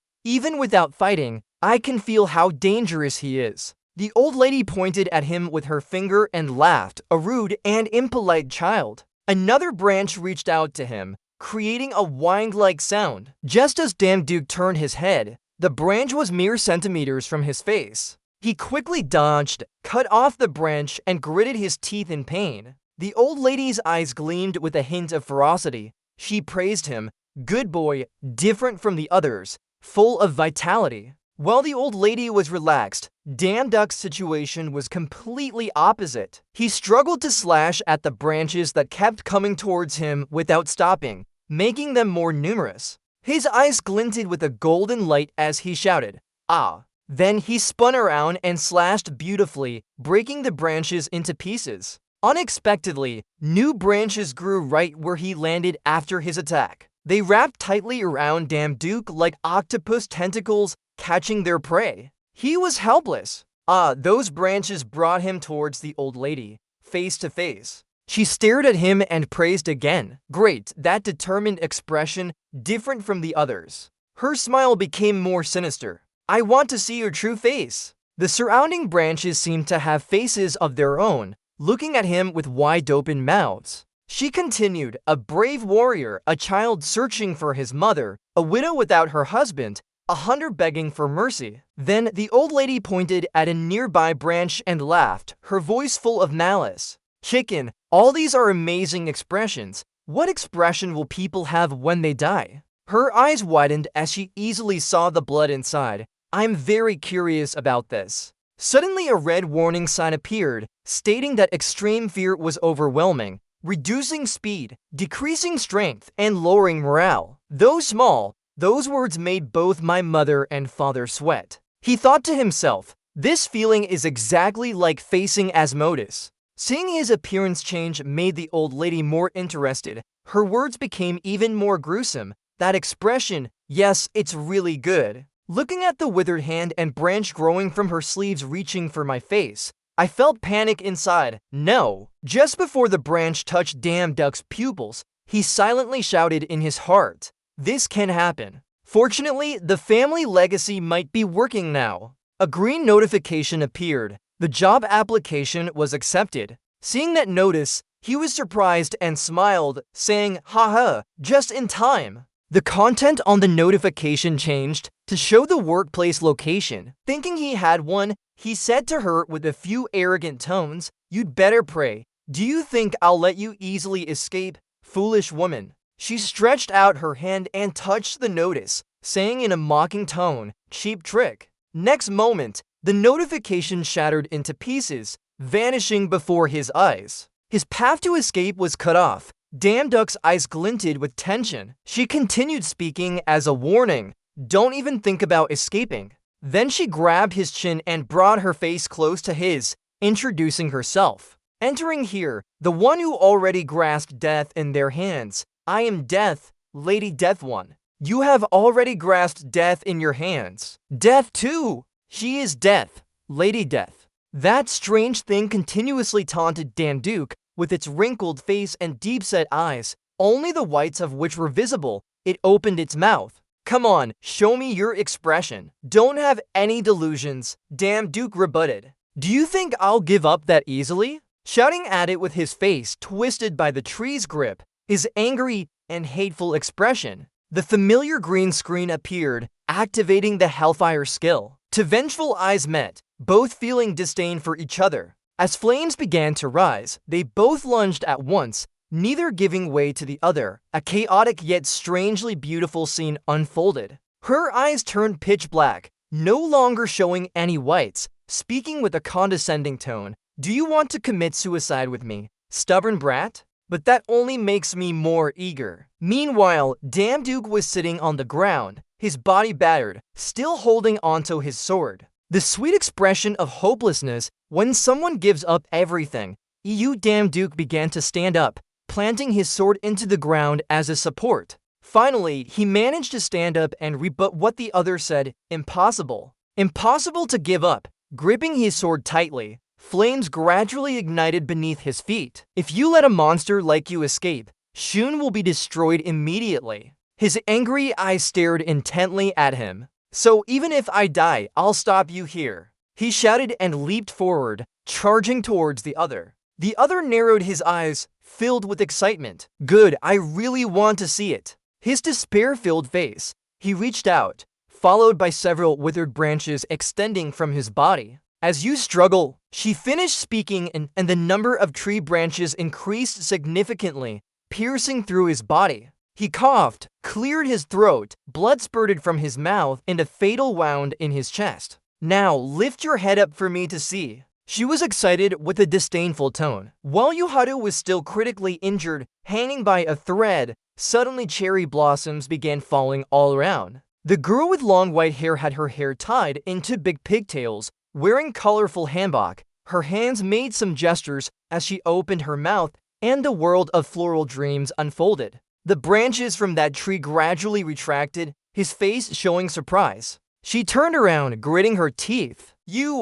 Even without fighting, I can feel how dangerous he is. The old lady pointed at him with her finger and laughed, a rude and impolite child. Another branch reached out to him, creating a whine-like sound. Just as Duke turned his head, the branch was mere centimeters from his face. He quickly dodged, cut off the branch, and gritted his teeth in pain. The old lady's eyes gleamed with a hint of ferocity. She praised him, good boy, different from the others, full of vitality. While the old lady was relaxed, Duck's situation was completely opposite. He struggled to slash at the branches that kept coming towards him without stopping, making them more numerous. His eyes glinted with a golden light as he shouted, "Ah!" Then he spun around and slashed beautifully, breaking the branches into pieces. Unexpectedly, new branches grew right where he landed after his attack. They wrapped tightly around Duke like octopus tentacles catching their prey. He was helpless. Those branches brought him towards the old lady, face to face. She stared at him and praised again. Great, that determined expression, different from the others. Her smile became more sinister. I want to see your true face. The surrounding branches seemed to have faces of their own, looking at him with wide-open mouths. She continued, a brave warrior, a child searching for his mother, a widow without her husband, a hunter begging for mercy. Then the old lady pointed at a nearby branch and laughed, her voice full of malice. Chicken, all these are amazing expressions. What expression will people have when they die? Her eyes widened as she easily saw the blood inside. I'm very curious about this. Suddenly a red warning sign appeared, stating that extreme fear was overwhelming, reducing speed, decreasing strength, and lowering morale. Though small, those words made both my mother and father sweat. He thought to himself, this feeling is exactly like facing Asmodeus. Seeing his appearance change made the old lady more interested. Her words became even more gruesome. That expression, yes, it's really good. Looking at the withered hand and branch growing from her sleeves reaching for my face, I felt panic inside. No. Just before the branch touched Duck's pupils, he silently shouted in his heart, this can happen. Fortunately, the family legacy might be working now. A green notification appeared. The job application was accepted. Seeing that notice, he was surprised and smiled, saying, haha, just in time. The content on the notification changed to show the workplace location. Thinking he had one, he said to her with a few arrogant tones, you'd better pray. Do you think I'll let you easily escape, foolish woman? She stretched out her hand and touched the notice, saying in a mocking tone, cheap trick. Next moment, the notification shattered into pieces, vanishing before his eyes. His path to escape was cut off. Duck's eyes glinted with tension. She continued speaking as a warning, don't even think about escaping. Then she grabbed his chin and brought her face close to his, introducing herself. Entering here, the one who already grasped death in their hands. I am Death, Lady Death One. You have already grasped death in your hands. Death too! She is Death, Lady Death. That strange thing continuously taunted Duke with its wrinkled face and deep-set eyes, only the whites of which were visible. It opened its mouth. Come on, show me your expression. Don't have any delusions, Duke rebutted. Do you think I'll give up that easily? Shouting at it with his face twisted by the tree's grip, his angry and hateful expression, the familiar green screen appeared, activating the Hellfire skill. Two vengeful eyes met, both feeling disdain for each other. As flames began to rise, they both lunged at once, neither giving way to the other. A chaotic yet strangely beautiful scene unfolded. Her eyes turned pitch black, no longer showing any whites, speaking with a condescending tone. Do you want to commit suicide with me, stubborn brat? But that only makes me more eager. Meanwhile, Duke was sitting on the ground, his body battered, still holding onto his sword. The sweet expression of hopelessness when someone gives up everything. Duke began to stand up, planting his sword into the ground as a support. Finally, he managed to stand up and rebut what the other said. Impossible. Impossible to give up. Gripping his sword tightly, flames gradually ignited beneath his feet. If you let a monster like you escape, Shun will be destroyed immediately. His angry eyes stared intently at him. So even if I die, I'll stop you here. he shouted and leaped forward, charging towards the other. The other narrowed his eyes, filled with excitement. Good, I really want to see it. His despair-filled face. He reached out, followed by several withered branches extending from his body. As you struggle, she finished speaking and the number of tree branches increased significantly, piercing through his body. He coughed, cleared his throat, blood spurted from his mouth, and a fatal wound in his chest. Now, lift your head up for me to see. She was excited with a disdainful tone. While Yuharu was still critically injured, hanging by a thread, suddenly cherry blossoms began falling all around. The girl with long white hair had her hair tied into big pigtails, wearing colorful hanbok. Her hands made some gestures as she opened her mouth, and the world of floral dreams unfolded. The branches from that tree gradually retracted, his face showing surprise. She turned around, gritting her teeth.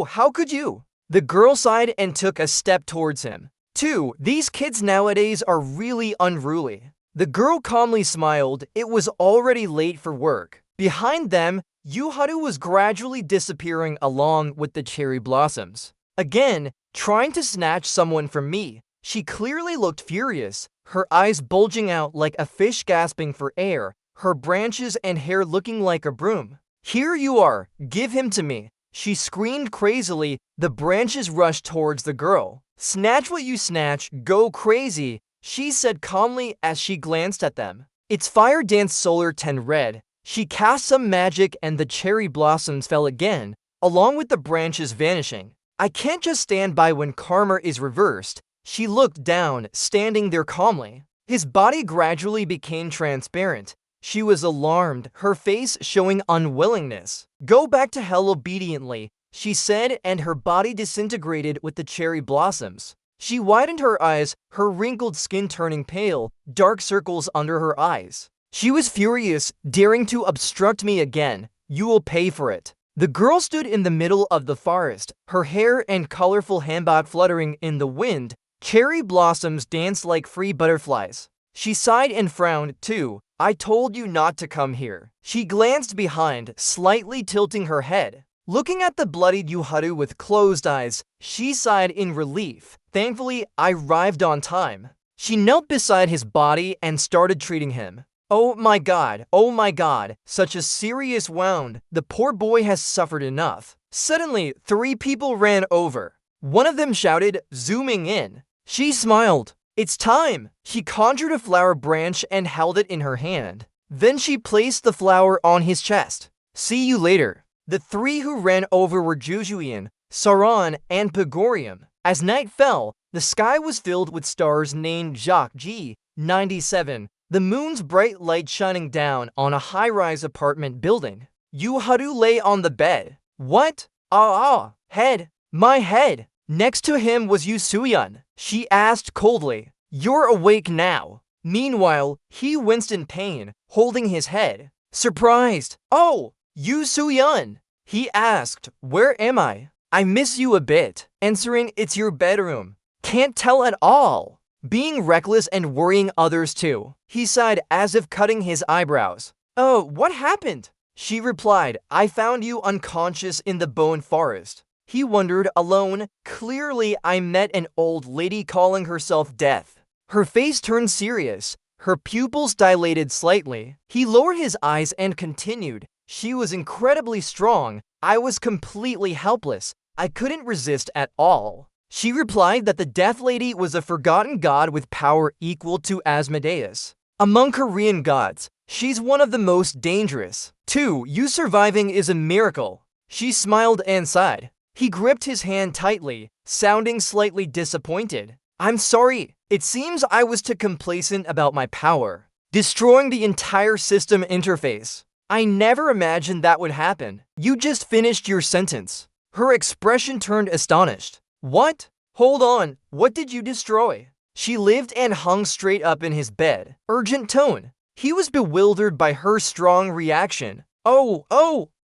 How could you? The girl sighed and took a step towards him. These kids nowadays are really unruly. The girl calmly smiled. It was already late for work. Behind them, Yuharu was gradually disappearing along with the cherry blossoms. Again, trying to snatch someone from me. She clearly looked furious, her eyes bulging out like a fish gasping for air, her branches and hair looking like a broom. Here you are, give him to me. She screamed crazily. The branches rushed towards the girl. Snatch what you snatch, go crazy, she said calmly as she glanced at them. It's Fire Dance Solar 10 Red. She cast some magic and the cherry blossoms fell again, along with the branches vanishing. I can't just stand by when karma is reversed. She looked down, standing there calmly. His body gradually became transparent. She was alarmed, her face showing unwillingness. Go back to hell obediently, she said, and her body disintegrated with the cherry blossoms. She widened her eyes, her wrinkled skin turning pale, dark circles under her eyes. She was furious, daring to obstruct me again. You will pay for it. The girl stood in the middle of the forest, her hair and colorful hanbok fluttering in the wind. Cherry blossoms danced like free butterflies. She sighed and frowned, too. I told you not to come here. She glanced behind, slightly tilting her head. Looking at the bloodied Yuharu with closed eyes, she sighed in relief. Thankfully, I arrived on time. She knelt beside his body and started treating him. Oh my god, such a serious wound. The poor boy has suffered enough. Suddenly, 3 people ran over. One of them shouted, zooming in. She smiled. It's time. She conjured a flower branch and held it in her hand. Then she placed the flower on his chest. See you later. The 3 who ran over were Jujuian, Saran, and Pegorium. As night fell, the sky was filled with stars named Jacques G. 97. The moon's bright light shining down on a high-rise apartment building. Yuharu lay on the bed. What? Head. My head. Next to him was Yusuyan. She asked coldly. You're awake now. Meanwhile, he winced in pain, holding his head. Surprised. Oh, Yusuyan. He asked, where am I? I miss you a bit. Answering, it's your bedroom. Can't tell at all. Being reckless and worrying others too. He sighed as if cutting his eyebrows. Oh, what happened? She replied, I found you unconscious in the bone forest. He wondered, alone. Clearly, I met an old lady calling herself Death. Her face turned serious. Her pupils dilated slightly. He lowered his eyes and continued. She was incredibly strong. I was completely helpless. I couldn't resist at all. She replied that the Death Lady was a forgotten god with power equal to Asmodeus. Among Korean gods, she's one of the most dangerous. 2. You surviving is a miracle. She smiled and sighed. He gripped his hand tightly, sounding slightly disappointed. I'm sorry. It seems I was too complacent about my power, destroying the entire system interface. I never imagined that would happen. You just finished your sentence. Her expression turned astonished. What? Hold on. What did you destroy? She lived and hung straight up in his bed. Urgent tone. He was bewildered by her strong reaction. Oh.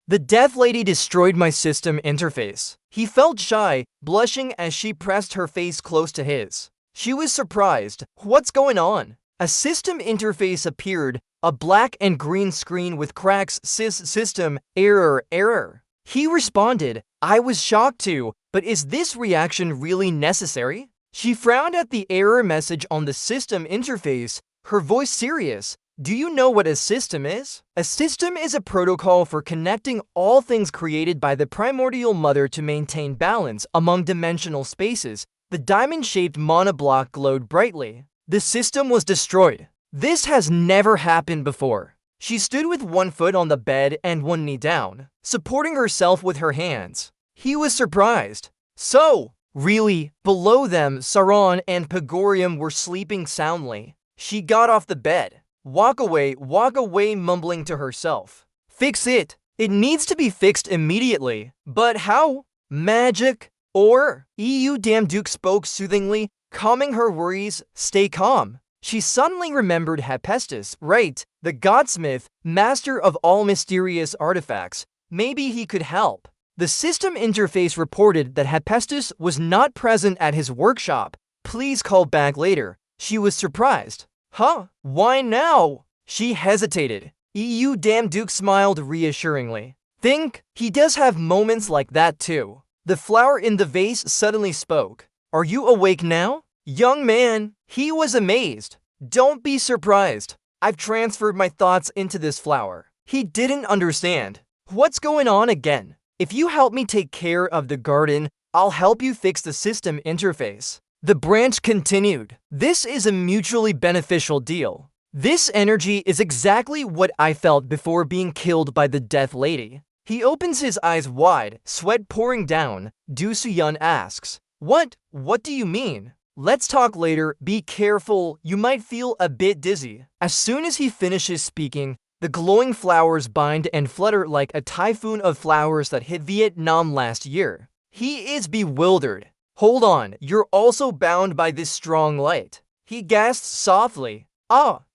The Death Lady destroyed my system interface. He felt shy, blushing as she pressed her face close to his. She was surprised. What's going on? A system interface appeared, a black and green screen with cracks. System error. He responded, I was shocked too, but is this reaction really necessary? She frowned at the error message on the system interface, her voice serious. Do you know what a system is? A system is a protocol for connecting all things created by the primordial mother to maintain balance among dimensional spaces. The diamond-shaped monoblock glowed brightly. The system was destroyed. This has never happened before. She stood with one foot on the bed and one knee down, supporting herself with her hands. He was surprised. So, really, below them, Sauron and Pegorium were sleeping soundly. She got off the bed. Walk away, mumbling to herself. Fix it. It needs to be fixed immediately. But how? Magic? Or? Damn Duke spoke soothingly, calming her worries. Stay calm. She suddenly remembered Hephaestus, right? The godsmith, master of all mysterious artifacts. Maybe he could help. The system interface reported that Hephaestus was not present at his workshop. Please call back later. She was surprised. Huh? Why now? She hesitated. Damn Duke smiled reassuringly. Think, he does have moments like that too. The flower in the vase suddenly spoke. Are you awake now? Young man, he was amazed. Don't be surprised. I've transferred my thoughts into this flower. He didn't understand. What's going on again? If you help me take care of the garden, I'll help you fix the system interface. The branch continued. This is a mutually beneficial deal. This energy is exactly what I felt before being killed by the Death Lady. He opens his eyes wide, sweat pouring down. Du Suyun asks, What do you mean? Let's talk later. Be careful, you might feel a bit dizzy. As soon as he finishes speaking, the glowing flowers bind and flutter like a typhoon of flowers that hit Vietnam last year. He is bewildered. Hold on, you're also bound by this strong light. He gasps softly.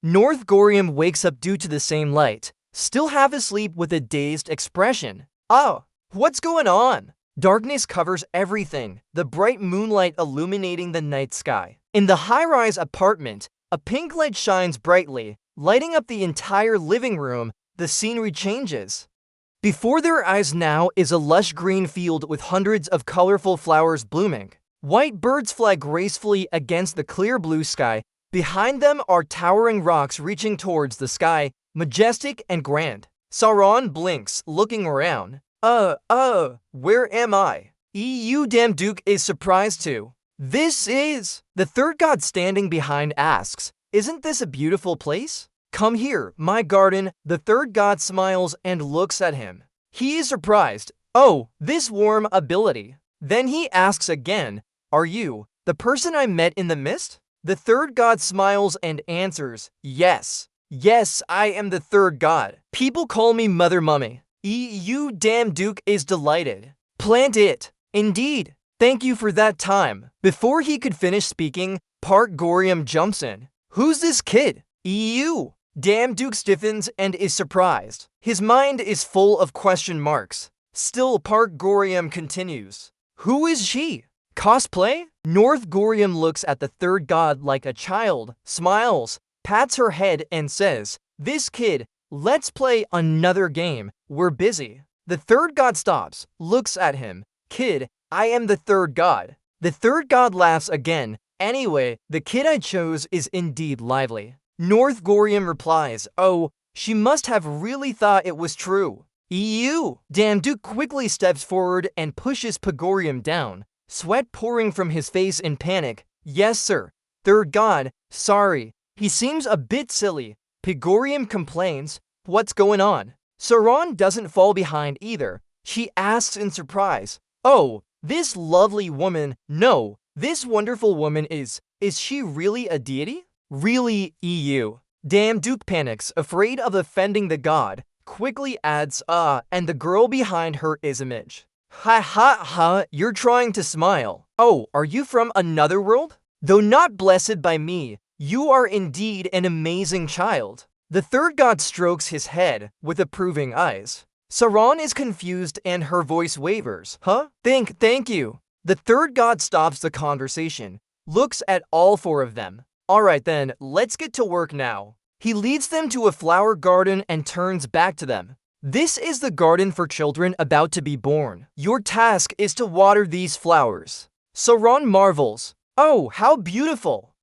North Gorium wakes up due to the same light, still half asleep with a dazed expression. What's going on? Darkness covers everything, the bright moonlight illuminating the night sky. In the high-rise apartment, a pink light shines brightly, lighting up the entire living room. The scenery changes. Before their eyes now is a lush green field with hundreds of colorful flowers blooming. White birds fly gracefully against the clear blue sky. Behind them are towering rocks reaching towards the sky, majestic and grand. Sauron blinks, looking around. Where am I? Damn Duke is surprised too. This is... The third god standing behind asks, Isn't this a beautiful place? Come here, my garden. The third god smiles and looks at him. He is surprised. Oh, this warm ability. Then he asks again, Are you the person I met in the mist? The third god smiles and answers, Yes. Yes, I am the third god. People call me Mother Mummy. Damn Duke is delighted. Plant it. Indeed. Thank you for that time. Before he could finish speaking, Park Gorium jumps in. Who's this kid? Damn Duke stiffens and is surprised. His mind is full of question marks. Still, Park Gorium continues. Who is she? Cosplay? North Gorium looks at the third god like a child, smiles, pats her head and says, This kid, let's play another game. We're busy. The third god stops, looks at him. Kid, I am the third god. The third god laughs again. Anyway, the kid I chose is indeed lively. North Gorium replies, Oh, she must have really thought it was true. Damn Duke quickly steps forward and pushes Pegorium down, sweat pouring from his face in panic. Yes, sir. Third god, sorry. He seems a bit silly. Pegorium complains. What's going on? Sauron doesn't fall behind either. She asks in surprise. Oh, this lovely woman. No, this wonderful woman is she really a deity? Really, Damn Duke panics, afraid of offending the god, quickly adds, and the girl behind her is Image. Ha, you're trying to smile. Oh, are you from another world? Though not blessed by me, you are indeed an amazing child. The third god strokes his head with approving eyes. Sauron is confused and her voice wavers. Thank you. The third god stops the conversation, looks at all four of them. Alright then, let's get to work now. He leads them to a flower garden and turns back to them. This is the garden for children about to be born. Your task is to water these flowers. Sauron marvels. Oh, how beautiful!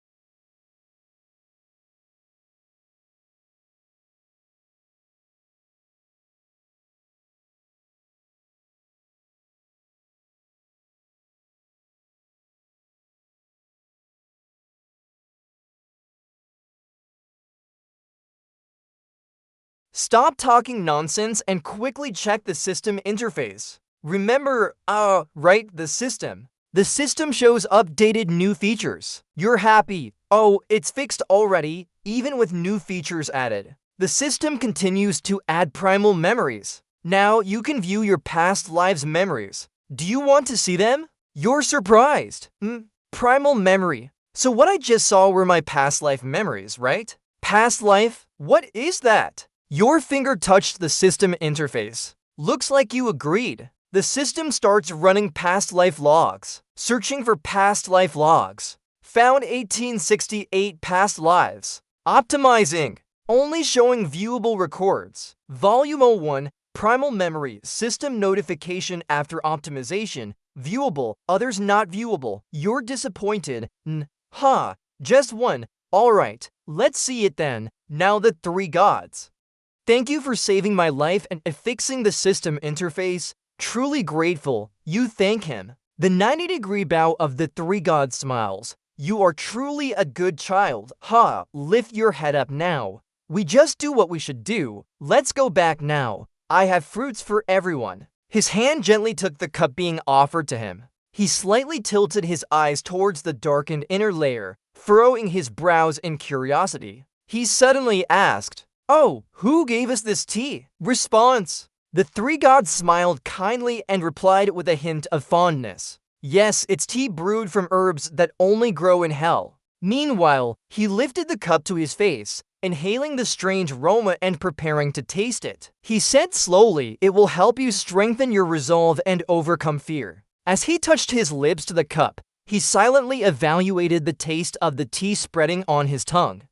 Stop talking nonsense and quickly check the system interface. Remember, right, the system. The system shows updated new features. You're happy. Oh, it's fixed already, even with new features added. The system continues to add primal memories. Now you can view your past lives' memories. Do you want to see them? You're surprised. Primal memory. So what I just saw were my past life memories, right? Past life? What is that? Your finger touched the system interface. Looks like you agreed. The system starts running past life logs. Searching for past life logs. Found 1868 past lives. Optimizing. Only showing viewable records. Volume 01, Primal Memory, System Notification after optimization. Viewable, others not viewable. You're disappointed. Just one. Alright, let's see it then. Now the three gods. Thank you for saving my life and fixing the system interface. Truly grateful. You thank him. The 90-degree bow of the three gods smiles. You are truly a good child. Lift your head up now. We just do what we should do. Let's go back now. I have fruits for everyone. His hand gently took the cup being offered to him. He slightly tilted his eyes towards the darkened inner layer, furrowing his brows in curiosity. He suddenly asked, "Oh, who gave us this tea?" Response. The three gods smiled kindly and replied with a hint of fondness. Yes, it's tea brewed from herbs that only grow in hell. Meanwhile, he lifted the cup to his face, inhaling the strange aroma and preparing to taste it. He said slowly, "It will help you strengthen your resolve and overcome fear." As he touched his lips to the cup, he silently evaluated the taste of the tea spreading on his tongue.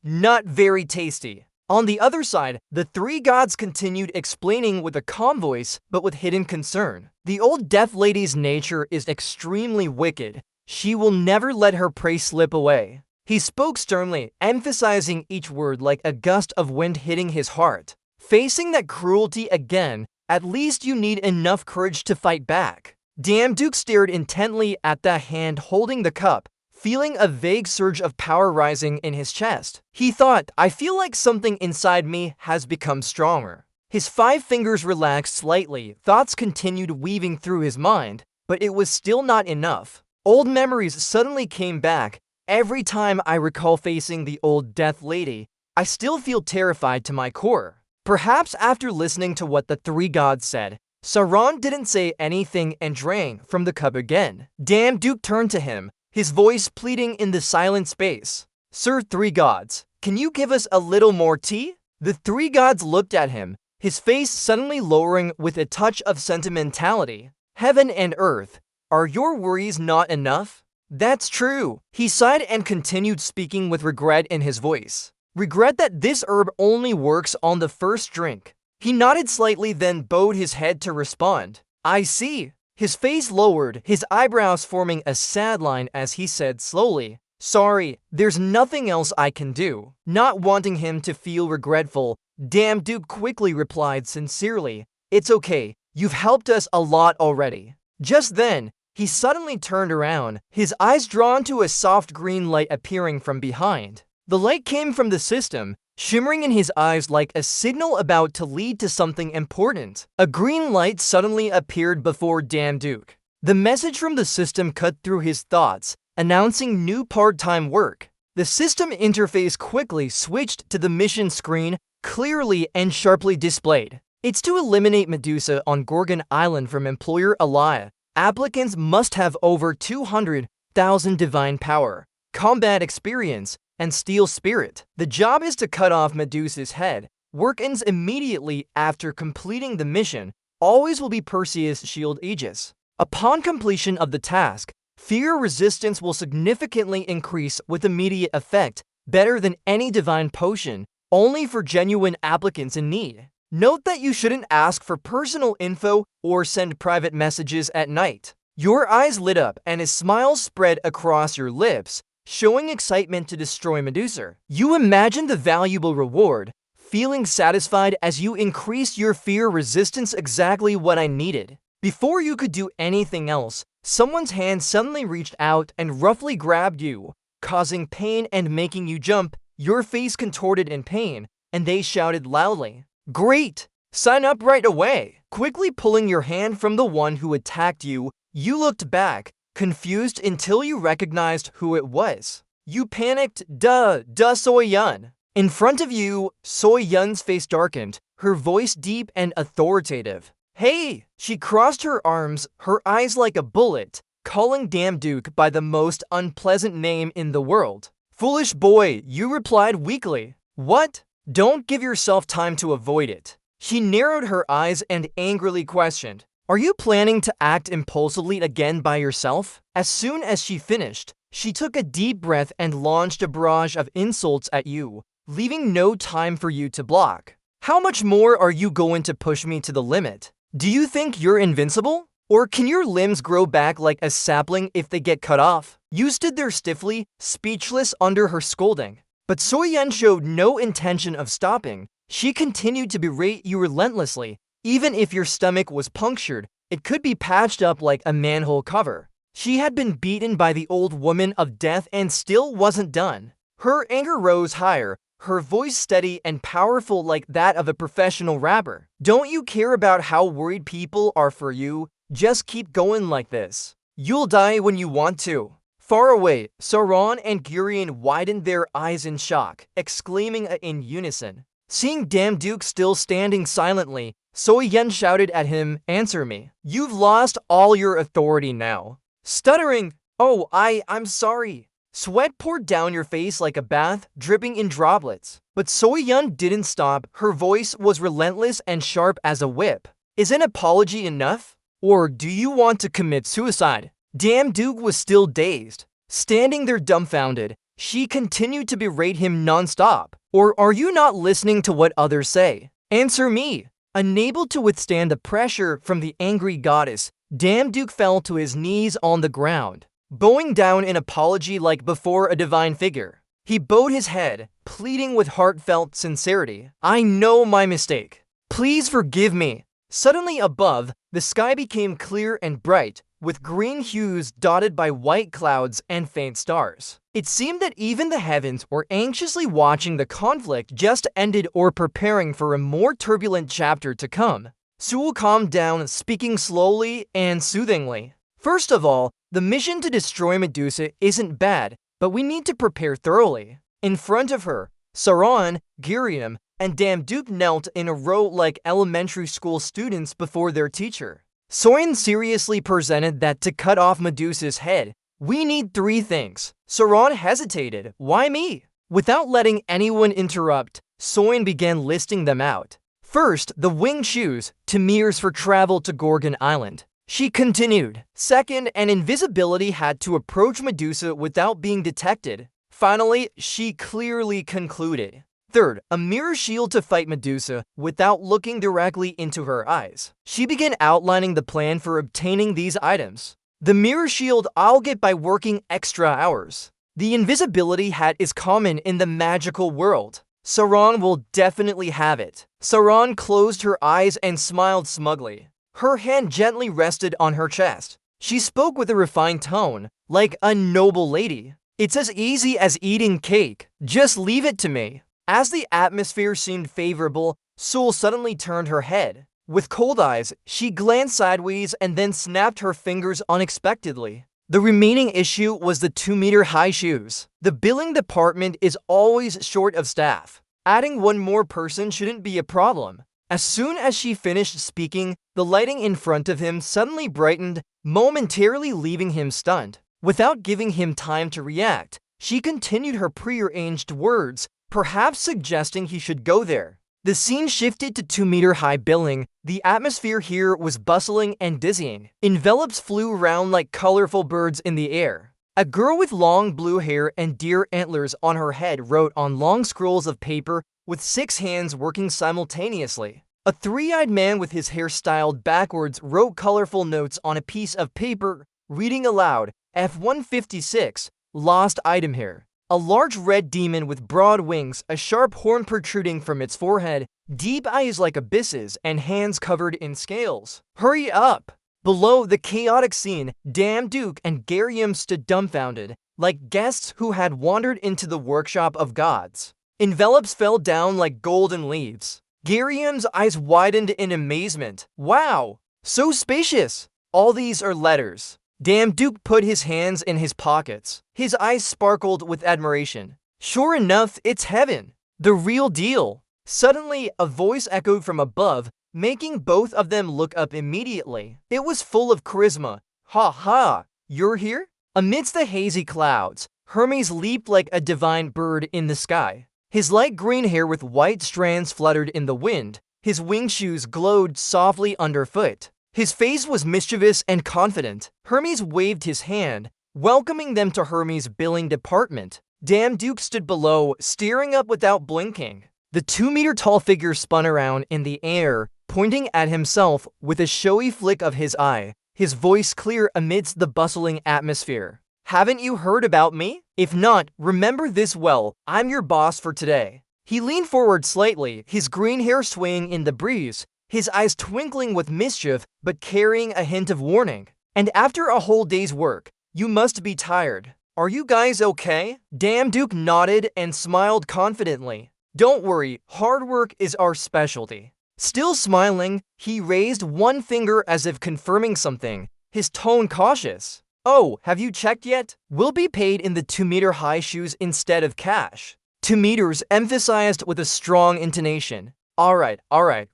Not very tasty. On the other side, the three gods continued explaining with a calm voice, but with hidden concern. The old deaf lady's nature is extremely wicked. She will never let her prey slip away. He spoke sternly, emphasizing each word like a gust of wind hitting his heart. Facing that cruelty again, at least you need enough courage to fight back. Duke stared intently at the hand holding the cup, feeling a vague surge of power rising in his chest. He thought, I feel like something inside me has become stronger. His 5 fingers relaxed slightly, thoughts continued weaving through his mind, but it was still not enough. Old memories suddenly came back. Every time I recall facing the old death lady, I still feel terrified to my core. Perhaps after listening to what the three gods said, Sauron didn't say anything and drank from the cup again. Duke turned to him, his voice pleading in the silent space. Sir Three Gods, can you give us a little more tea? The three gods looked at him, his face suddenly lowering with a touch of sentimentality. Heaven and earth, are your worries not enough? That's true. He sighed and continued speaking with regret in his voice. Regret that this herb only works on the first drink. He nodded slightly, then bowed his head to respond. I see. His face lowered, his eyebrows forming a sad line as he said slowly, Sorry, there's nothing else I can do. Not wanting him to feel regretful, Duke quickly replied sincerely, It's okay, you've helped us a lot already. Just then, he suddenly turned around, his eyes drawn to a soft green light appearing from behind. The light came from the system, shimmering in his eyes like a signal about to lead to something important. A green light suddenly appeared before Duke. The message from the system cut through his thoughts, announcing new part-time work. The system interface quickly switched to the mission screen, clearly and sharply displayed. It's to eliminate Medusa on Gorgon Island from employer Elia. Applicants must have over 200,000 divine power, combat experience, and steel spirit. The job is to cut off Medusa's head. Work ends immediately after completing the mission. Always will be Perseus' shield Aegis. Upon completion of the task, fear resistance will significantly increase with immediate effect, better than any divine potion, only for genuine applicants in need. Note that you shouldn't ask for personal info or send private messages at night. Your eyes lit up and a smile spread across your lips, showing excitement to destroy Medusa. You imagined the valuable reward, feeling satisfied as you increased your fear resistance. Exactly what I needed. Before you could do anything else, someone's hand suddenly reached out and roughly grabbed you, causing pain and making you jump. Your face contorted in pain, and they shouted loudly, "Great! Sign up right away!" Quickly pulling your hand from the one who attacked you, you looked back, confused until you recognized who it was. You panicked, duh So-yeon. In front of you, So-yeon's face darkened, her voice deep and authoritative. "Hey!" She crossed her arms, her eyes like a bullet, calling Damduke by the most unpleasant name in the world. "Foolish boy," you replied weakly. "What? Don't give yourself time to avoid it." She narrowed her eyes and angrily questioned, "Are you planning to act impulsively again by yourself?" As soon as she finished, she took a deep breath and launched a barrage of insults at you, leaving no time for you to block. "How much more are you going to push me to the limit? Do you think you're invincible? Or can your limbs grow back like a sapling if they get cut off?" You stood there stiffly, speechless under her scolding. But So-yeon showed no intention of stopping. She continued to berate you relentlessly. Even if your stomach was punctured, it could be patched up like a manhole cover. She had been beaten by the old woman of death and still wasn't done. Her anger rose higher, her voice steady and powerful like that of a professional rapper. "Don't you care about how worried people are for you? Just keep going like this. You'll die when you want to." Far away, Sauron and Gurion widened their eyes in shock, exclaiming in unison. Seeing Damduke still standing silently, So-yeon shouted at him, "Answer me. You've lost all your authority now." Stuttering, "Oh, I'm sorry." Sweat poured down your face like a bath, dripping in droplets. But So-yeon didn't stop. Her voice was relentless and sharp as a whip. "Is an apology enough? Or do you want to commit suicide?" Damduke was still dazed. Standing there dumbfounded, she continued to berate him non-stop. "Or are you not listening to what others say? Answer me." Unable to withstand the pressure from the angry goddess, Damduke fell to his knees on the ground, bowing down in apology like before a divine figure. He bowed his head, pleading with heartfelt sincerity, "I know my mistake. Please forgive me." Suddenly above, the sky became clear and bright, with green hues dotted by white clouds and faint stars. It seemed that even the heavens were anxiously watching the conflict just ended or preparing for a more turbulent chapter to come. Sewell calmed down, speaking slowly and soothingly. "First of all, the mission to destroy Medusa isn't bad, but we need to prepare thoroughly." In front of her, Sauron, Gurion, and Damduke knelt in a row like elementary school students before their teacher. Sauron seriously presented that to cut off Medusa's head, we need 3 things. Sauron hesitated. "Why me?" Without letting anyone interrupt, Sauron began listing them out. First, the winged shoes, Tamirs for travel to Gorgon Island. She continued. Second, an invisibility hat to approach Medusa without being detected. Finally, she clearly concluded. Third, a mirror shield to fight Medusa without looking directly into her eyes. She began outlining the plan for obtaining these items. The mirror shield I'll get by working extra hours. The invisibility hat is common in the magical world. Sauron will definitely have it. Sauron closed her eyes and smiled smugly. Her hand gently rested on her chest. She spoke with a refined tone, like a noble lady. "It's as easy as eating cake. Just leave it to me." As the atmosphere seemed favorable, Sewell suddenly turned her head. With cold eyes, she glanced sideways and then snapped her fingers unexpectedly. The remaining issue was the 2-meter-high shoes. The billing department is always short of staff. Adding one more person shouldn't be a problem. As soon as she finished speaking, the lighting in front of him suddenly brightened, momentarily leaving him stunned. Without giving him time to react, she continued her prearranged words, perhaps suggesting he should go there. The scene shifted to 2-meter-high billing. The atmosphere here was bustling and dizzying. Envelopes flew around like colorful birds in the air. A girl with long blue hair and deer antlers on her head wrote on long scrolls of paper with 6 hands working simultaneously. A three-eyed man with his hair styled backwards wrote colorful notes on a piece of paper, reading aloud, F-156, lost item here. A large red demon with broad wings, a sharp horn protruding from its forehead, deep eyes like abysses, and hands covered in scales. Hurry up! Below the chaotic scene, Dam Duke and Garium stood dumbfounded, like guests who had wandered into the workshop of gods. Envelopes fell down like golden leaves. Garium's eyes widened in amazement. Wow! So spacious! All these are letters. Dam Duke put his hands in his pockets. His eyes sparkled with admiration. Sure enough, it's heaven. The real deal. Suddenly, a voice echoed from above, making both of them look up immediately. It was full of charisma. Ha ha! You're here? Amidst the hazy clouds, Hermes leaped like a divine bird in the sky. His light green hair with white strands fluttered in the wind. His wing shoes glowed softly underfoot. His face was mischievous and confident. Hermes waved his hand, welcoming them to Hermes' billing department. Dam Duke stood below, staring up without blinking. The 2-meter-tall figure spun around in the air, pointing at himself with a showy flick of his eye, his voice clear amidst the bustling atmosphere. Haven't you heard about me? If not, remember this well, I'm your boss for today. He leaned forward slightly, his green hair swaying in the breeze, his eyes twinkling with mischief but carrying a hint of warning. And after a whole day's work, you must be tired. Are you guys okay? Dam Duke nodded and smiled confidently. Don't worry, hard work is our specialty. Still smiling, he raised one finger as if confirming something, his tone cautious. Oh, have you checked yet? We'll be paid in the 2-meter-high shoes instead of cash. 2 meters emphasized with a strong intonation. Alright,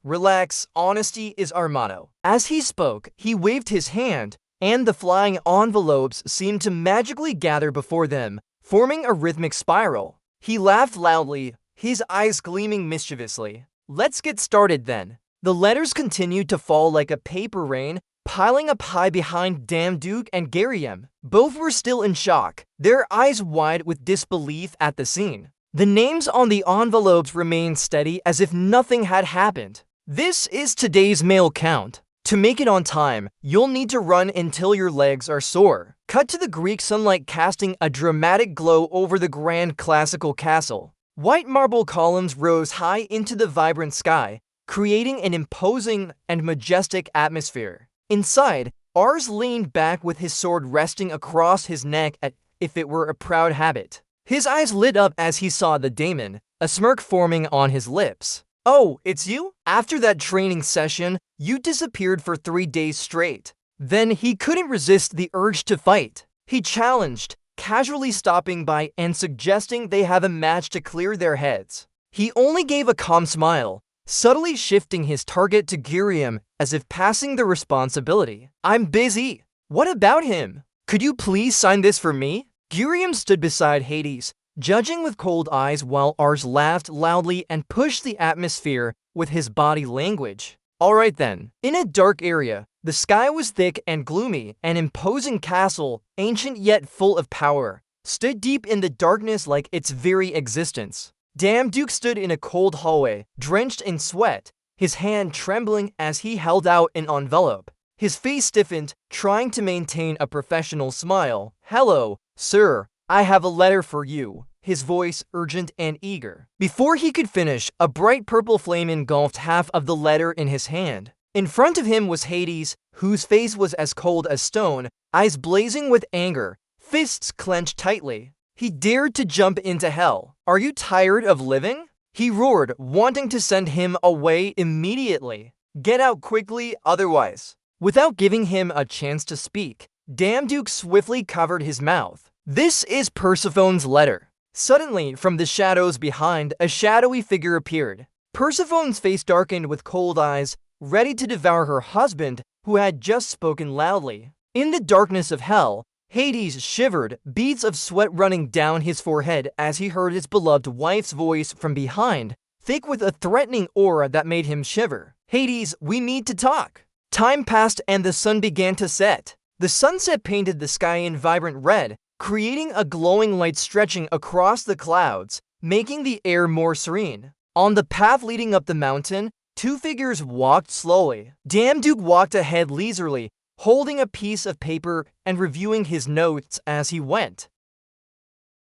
relax, honesty is our motto. As he spoke, he waved his hand, and the flying envelopes seemed to magically gather before them, forming a rhythmic spiral. He laughed loudly, his eyes gleaming mischievously. Let's get started then. The letters continued to fall like a paper rain, piling up high behind Dam Duke and Garium. Both were still in shock, their eyes wide with disbelief at the scene. The names on the envelopes remained steady as if nothing had happened. This is today's mail count. To make it on time, you'll need to run until your legs are sore. Cut to the Greek sunlight casting a dramatic glow over the grand classical castle. White marble columns rose high into the vibrant sky, creating an imposing and majestic atmosphere. Inside, Ars leaned back with his sword resting across his neck as if it were a proud habit. His eyes lit up as he saw the daemon, a smirk forming on his lips. Oh, it's you? After that training session, you disappeared for 3 days straight. Then he couldn't resist the urge to fight. He challenged, casually stopping by and suggesting they have a match to clear their heads. He only gave a calm smile, subtly shifting his target to Garium as if passing the responsibility. I'm busy. What about him? Could you please sign this for me? Garium stood beside Hades, judging with cold eyes while Ars laughed loudly and pushed the atmosphere with his body language. Alright then. In a dark area, the sky was thick and gloomy. An imposing castle, ancient yet full of power, stood deep in the darkness like its very existence. Dam Duke stood in a cold hallway, drenched in sweat, his hand trembling as he held out an envelope. His face stiffened, trying to maintain a professional smile. Hello, sir, I have a letter for you. His voice urgent and eager. Before he could finish, a bright purple flame engulfed half of the letter in his hand. In front of him was Hades, whose face was as cold as stone, eyes blazing with anger, fists clenched tightly. He dared to jump into hell. Are you tired of living? He roared, wanting to send him away immediately. Get out quickly, otherwise. Without giving him a chance to speak, Dam Duke swiftly covered his mouth. This is Persephone's letter. Suddenly, from the shadows behind, a shadowy figure appeared. Persephone's face darkened with cold eyes, ready to devour her husband, who had just spoken loudly. In the darkness of hell, Hades shivered, beads of sweat running down his forehead as he heard his beloved wife's voice from behind, thick with a threatening aura that made him shiver. Hades, we need to talk. Time passed and the sun began to set. The sunset painted the sky in vibrant red, creating a glowing light stretching across the clouds, making the air more serene. On the path leading up the mountain, two figures walked slowly. Damduke walked ahead leisurely, holding a piece of paper and reviewing his notes as he went.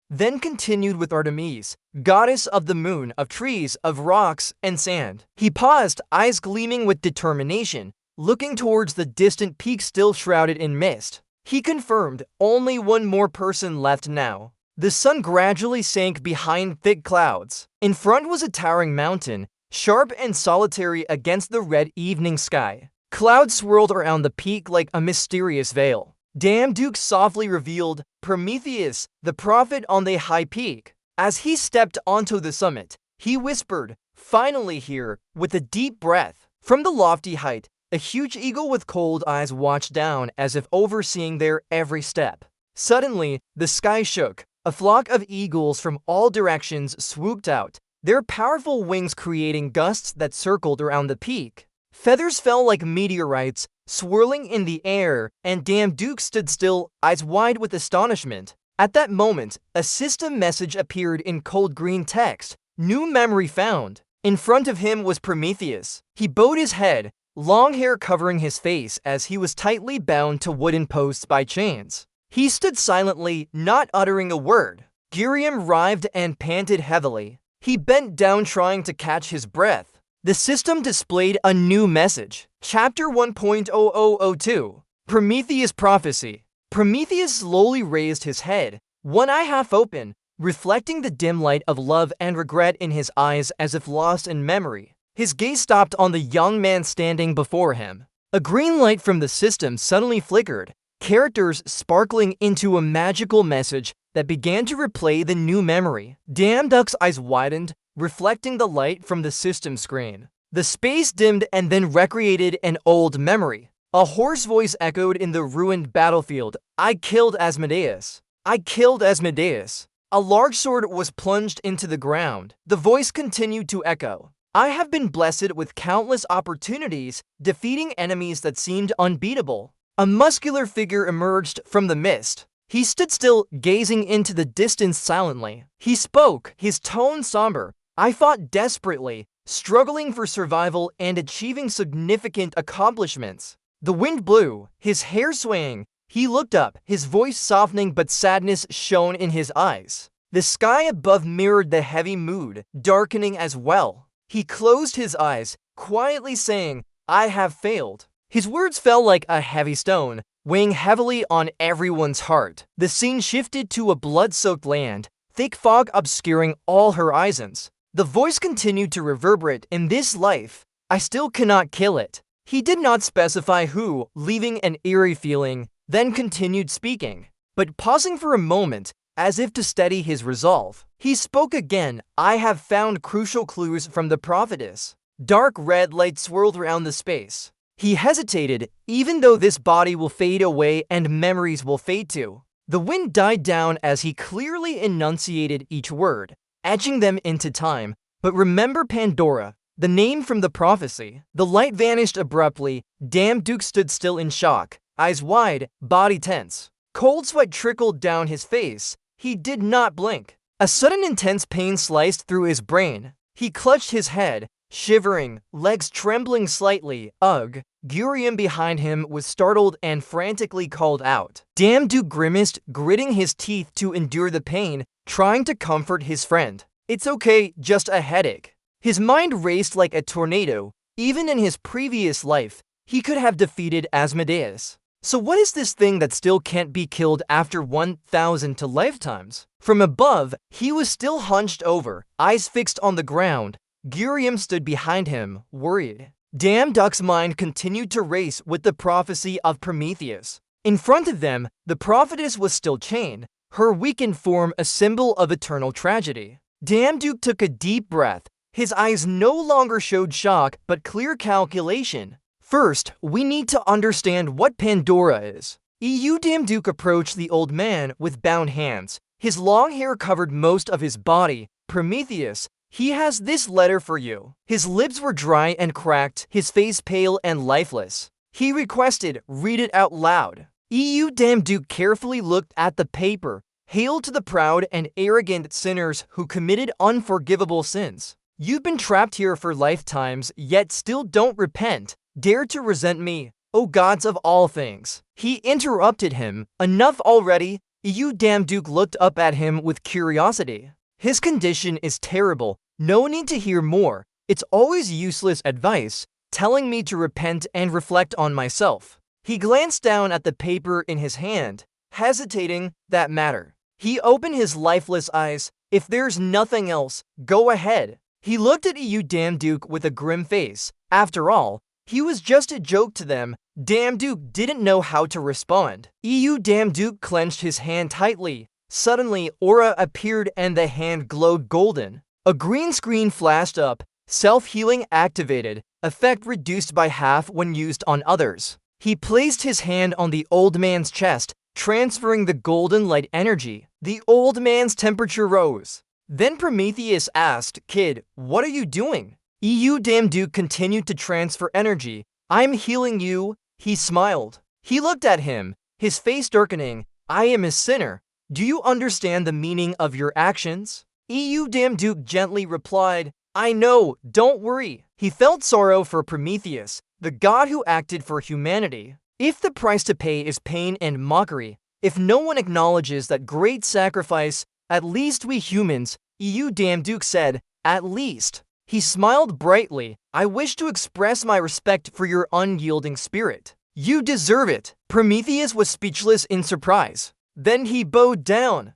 Then continued with Artemis, goddess of the moon, of trees, of rocks, and sand. He paused, eyes gleaming with determination, looking towards the distant peak still shrouded in mist. He confirmed, only one more person left now. The sun gradually sank behind thick clouds. In front was a towering mountain, sharp and solitary against the red evening sky. Clouds swirled around the peak like a mysterious veil. Damduke softly revealed, Prometheus, the prophet on the high peak. As he stepped onto the summit, he whispered, finally here, with a deep breath. From the lofty height, a huge eagle with cold eyes watched down as if overseeing their every step. Suddenly, the sky shook. A flock of eagles from all directions swooped out, their powerful wings creating gusts that circled around the peak. Feathers fell like meteorites, swirling in the air, and Damduke stood still, eyes wide with astonishment. At that moment, a system message appeared in cold green text, "New memory found." In front of him was Prometheus. He bowed his head, long hair covering his face as he was tightly bound to wooden posts by chains. He stood silently, not uttering a word. Girium writhed and panted heavily. He bent down trying to catch his breath. The system displayed a new message. Chapter 1.0002 Prometheus Prophecy. Prometheus slowly raised his head, one eye half open, reflecting the dim light of love and regret in his eyes as if lost in memory. His gaze stopped on the young man standing before him. A green light from the system suddenly flickered, characters sparkling into a magical message that began to replay the new memory. Damduke's eyes widened, reflecting the light from the system screen. The space dimmed and then recreated an old memory. A hoarse voice echoed in the ruined battlefield. I killed Asmodeus. I killed Asmodeus. A large sword was plunged into the ground. The voice continued to echo. I have been blessed with countless opportunities, defeating enemies that seemed unbeatable. A muscular figure emerged from the mist. He stood still, gazing into the distance silently. He spoke, his tone somber. I fought desperately, struggling for survival and achieving significant accomplishments. The wind blew, his hair swaying. He looked up, his voice softening but sadness shone in his eyes. The sky above mirrored the heavy mood, darkening as well. He closed his eyes, quietly saying, I have failed. His words fell like a heavy stone, weighing heavily on everyone's heart. The scene shifted to a blood-soaked land, thick fog obscuring all horizons. The voice continued to reverberate, in this life, I still cannot kill it. He did not specify who, leaving an eerie feeling, then continued speaking. But pausing for a moment, as if to steady his resolve, he spoke again. I have found crucial clues from the prophetess. Dark red light swirled around the space. He hesitated, even though this body will fade away and memories will fade too. The wind died down as he clearly enunciated each word, etching them into time. But remember Pandora, the name from the prophecy. The light vanished abruptly. Damduke stood still in shock, eyes wide, body tense. Cold sweat trickled down his face. He did not blink. A sudden intense pain sliced through his brain. He clutched his head, shivering, legs trembling slightly. Ugh. Girium behind him was startled and frantically called out. Damduke grimaced, gritting his teeth to endure the pain, trying to comfort his friend. It's okay, just a headache. His mind raced like a tornado. Even in his previous life, he could have defeated Asmodeus. So what is this thing that still can't be killed after 1,000 to lifetimes? From above, he was still hunched over, eyes fixed on the ground. Girium stood behind him, worried. Damduke's mind continued to race with the prophecy of Prometheus. In front of them, the prophetess was still chained, her weakened form a symbol of eternal tragedy. Damduke took a deep breath. His eyes no longer showed shock, but clear calculation. First, we need to understand what Pandora is. Damduke approached the old man with bound hands. His long hair covered most of his body. Prometheus, he has this letter for you. His lips were dry and cracked, his face pale and lifeless. He requested, read it out loud. Damduke carefully looked at the paper. Hail to the proud and arrogant sinners who committed unforgivable sins. You've been trapped here for lifetimes, yet still don't repent. Dare to resent me, O gods of all things. He interrupted him. Enough already. You damn Duke looked up at him with curiosity. His condition is terrible. No need to hear more. It's always useless advice, telling me to repent and reflect on myself. He glanced down at the paper in his hand, hesitating. That matter. He opened his lifeless eyes. If there's nothing else, go ahead. He looked at you damn Duke with a grim face. After all, he was just a joke to them. Damn Duke didn't know how to respond. EU damn Duke clenched his hand tightly. Suddenly, aura appeared and the hand glowed golden. A green screen flashed up. Self-healing activated. Effect reduced by half when used on others. He placed his hand on the old man's chest, transferring the golden light energy. The old man's temperature rose. Then Prometheus asked, "Kid, what are you doing?" EU damn Duke continued to transfer energy. "I'm healing you." He smiled. He looked at him, his face darkening. "I am a sinner. Do you understand the meaning of your actions?" EU damn Duke gently replied, "I know, don't worry." He felt sorrow for Prometheus, the god who acted for humanity. If the price to pay is pain and mockery, if no one acknowledges that great sacrifice, at least we humans, EU damn Duke said, "At least." He smiled brightly. "I wish to express my respect for your unyielding spirit. You deserve it." Prometheus was speechless in surprise. Then he bowed down.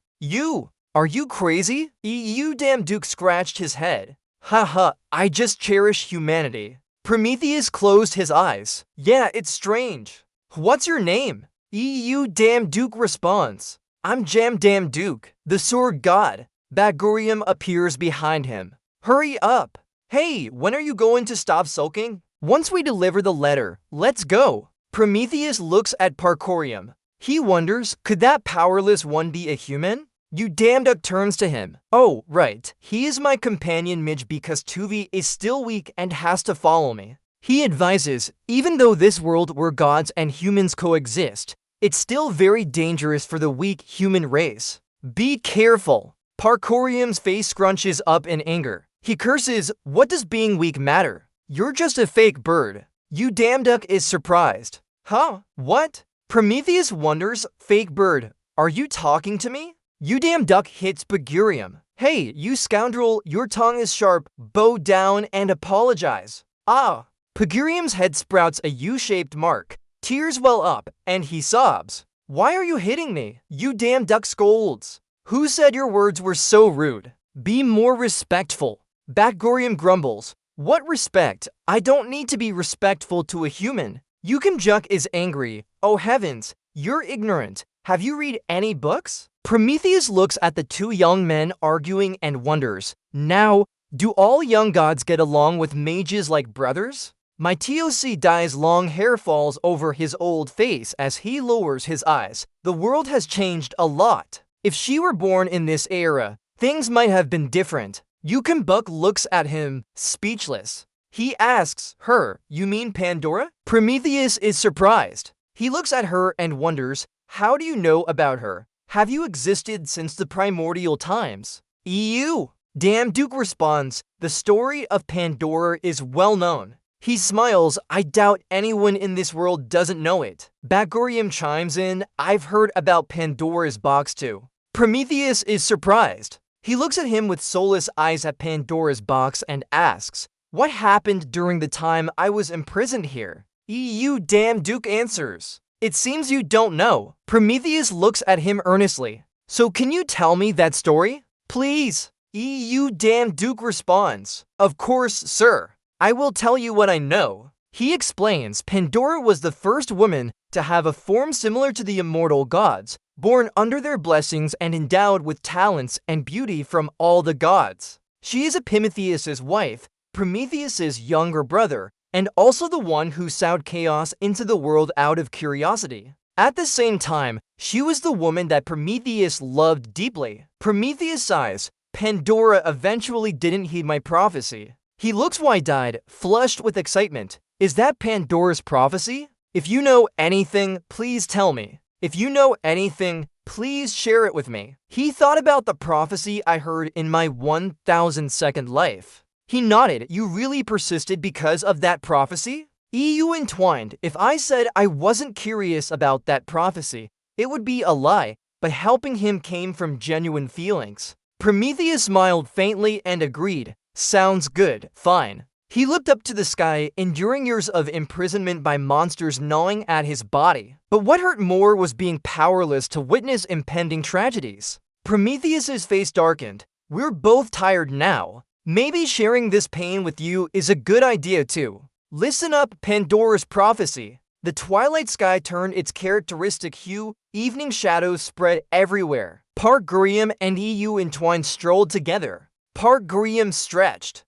Are you crazy?" EU damn Duke scratched his head. "Haha, I just cherish humanity." Prometheus closed his eyes. "Yeah, it's strange. What's your name?" EU damn Duke responds. "I'm Jam damn Duke, the sword god." Bagorium appears behind him. "Hurry up. Hey, when are you going to stop sulking?" "Once we deliver the letter, let's go." Prometheus looks at Parkorium. He wonders, could that powerless one be a human? You damn Duck turns to him. "Oh, right. He is my companion Midge because Tuvi is still weak and has to follow me." He advises, even though this world where gods and humans coexist, it's still very dangerous for the weak human race. Be careful. Parkorium's face scrunches up in anger. He curses, "What does being weak matter? You're just a fake bird." You damn Duck is surprised. "Huh? What?" Prometheus wonders, "Fake bird, are you talking to me?" You damn Duck hits Bagurium. "Hey, you scoundrel, your tongue is sharp. Bow down and apologize." "Ah." Pagurium's head sprouts a U-shaped mark. Tears well up, and he sobs. "Why are you hitting me?" You damn Duck scolds. "Who said your words were so rude? Be more respectful." Bagorium grumbles. "What respect? I don't need to be respectful to a human." Yukimjuk is angry. "Oh heavens, you're ignorant. Have you read any books?" Prometheus looks at the two young men arguing and wonders, "Now, do all young gods get along with mages like brothers?" My TOC Dai's long hair falls over his old face as he lowers his eyes. The world has changed a lot. If she were born in this era, things might have been different. Yukimbuck looks at him, speechless. He asks her, "You mean Pandora?" Prometheus is surprised. He looks at her and wonders, "How do you know about her? Have you existed since the primordial times?" EU. Damn Duke responds, "The story of Pandora is well known." He smiles, "I doubt anyone in this world doesn't know it." Bagorium chimes in, "I've heard about Pandora's box too." Prometheus is surprised. He looks at him with soulless eyes at Pandora's box and asks, "What happened during the time I was imprisoned here?" EU damn Duke answers, "It seems you don't know." Prometheus looks at him earnestly. "So can you tell me that story? Please." EU damn Duke responds, "Of course, sir. I will tell you what I know." He explains Pandora was the first woman to have a form similar to the immortal gods, born under their blessings and endowed with talents and beauty from all the gods. She is Epimetheus' wife, Prometheus' younger brother, and also the one who sowed chaos into the world out of curiosity. At the same time, she was the woman that Prometheus loved deeply. Prometheus sighs. Pandora eventually didn't heed my prophecy. He looks wide-eyed, flushed with excitement. Is that Pandora's prophecy? If you know anything, please tell me. If you know anything, please share it with me. He thought about the prophecy I heard in my 1,000-second life. He nodded. You really persisted because of that prophecy? EU entwined. If I said I wasn't curious about that prophecy, it would be a lie, but helping him came from genuine feelings. Prometheus smiled faintly and agreed. Sounds good, fine. He looked up to the sky, enduring years of imprisonment by monsters gnawing at his body. But what hurt more was being powerless to witness impending tragedies. Prometheus's face darkened. We're both tired now. Maybe sharing this pain with you is a good idea too. Listen up, Pandora's prophecy. The twilight sky turned its characteristic hue, evening shadows spread everywhere. Park Grimm and EU entwined strolled together. Park Grimm stretched.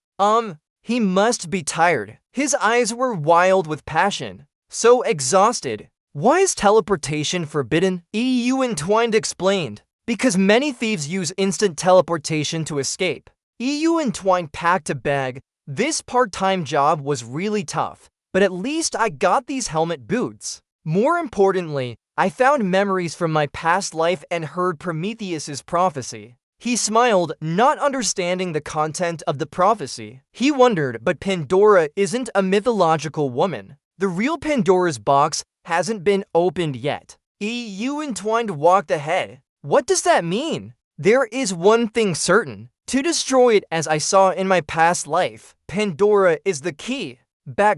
He must be tired. His eyes were wild with passion. So exhausted. Why is teleportation forbidden? EU entwined explained. Because many thieves use instant teleportation to escape. EU entwined packed a bag. This part-time job was really tough, but at least I got these helmet boots. More importantly, I found memories from my past life and heard Prometheus's prophecy. He smiled, not understanding the content of the prophecy. He wondered, but Pandora isn't a mythological woman. The real Pandora's box hasn't been opened yet. EU entwined walked ahead. What does that mean? There is one thing certain. To destroy it as I saw in my past life. Pandora is the key.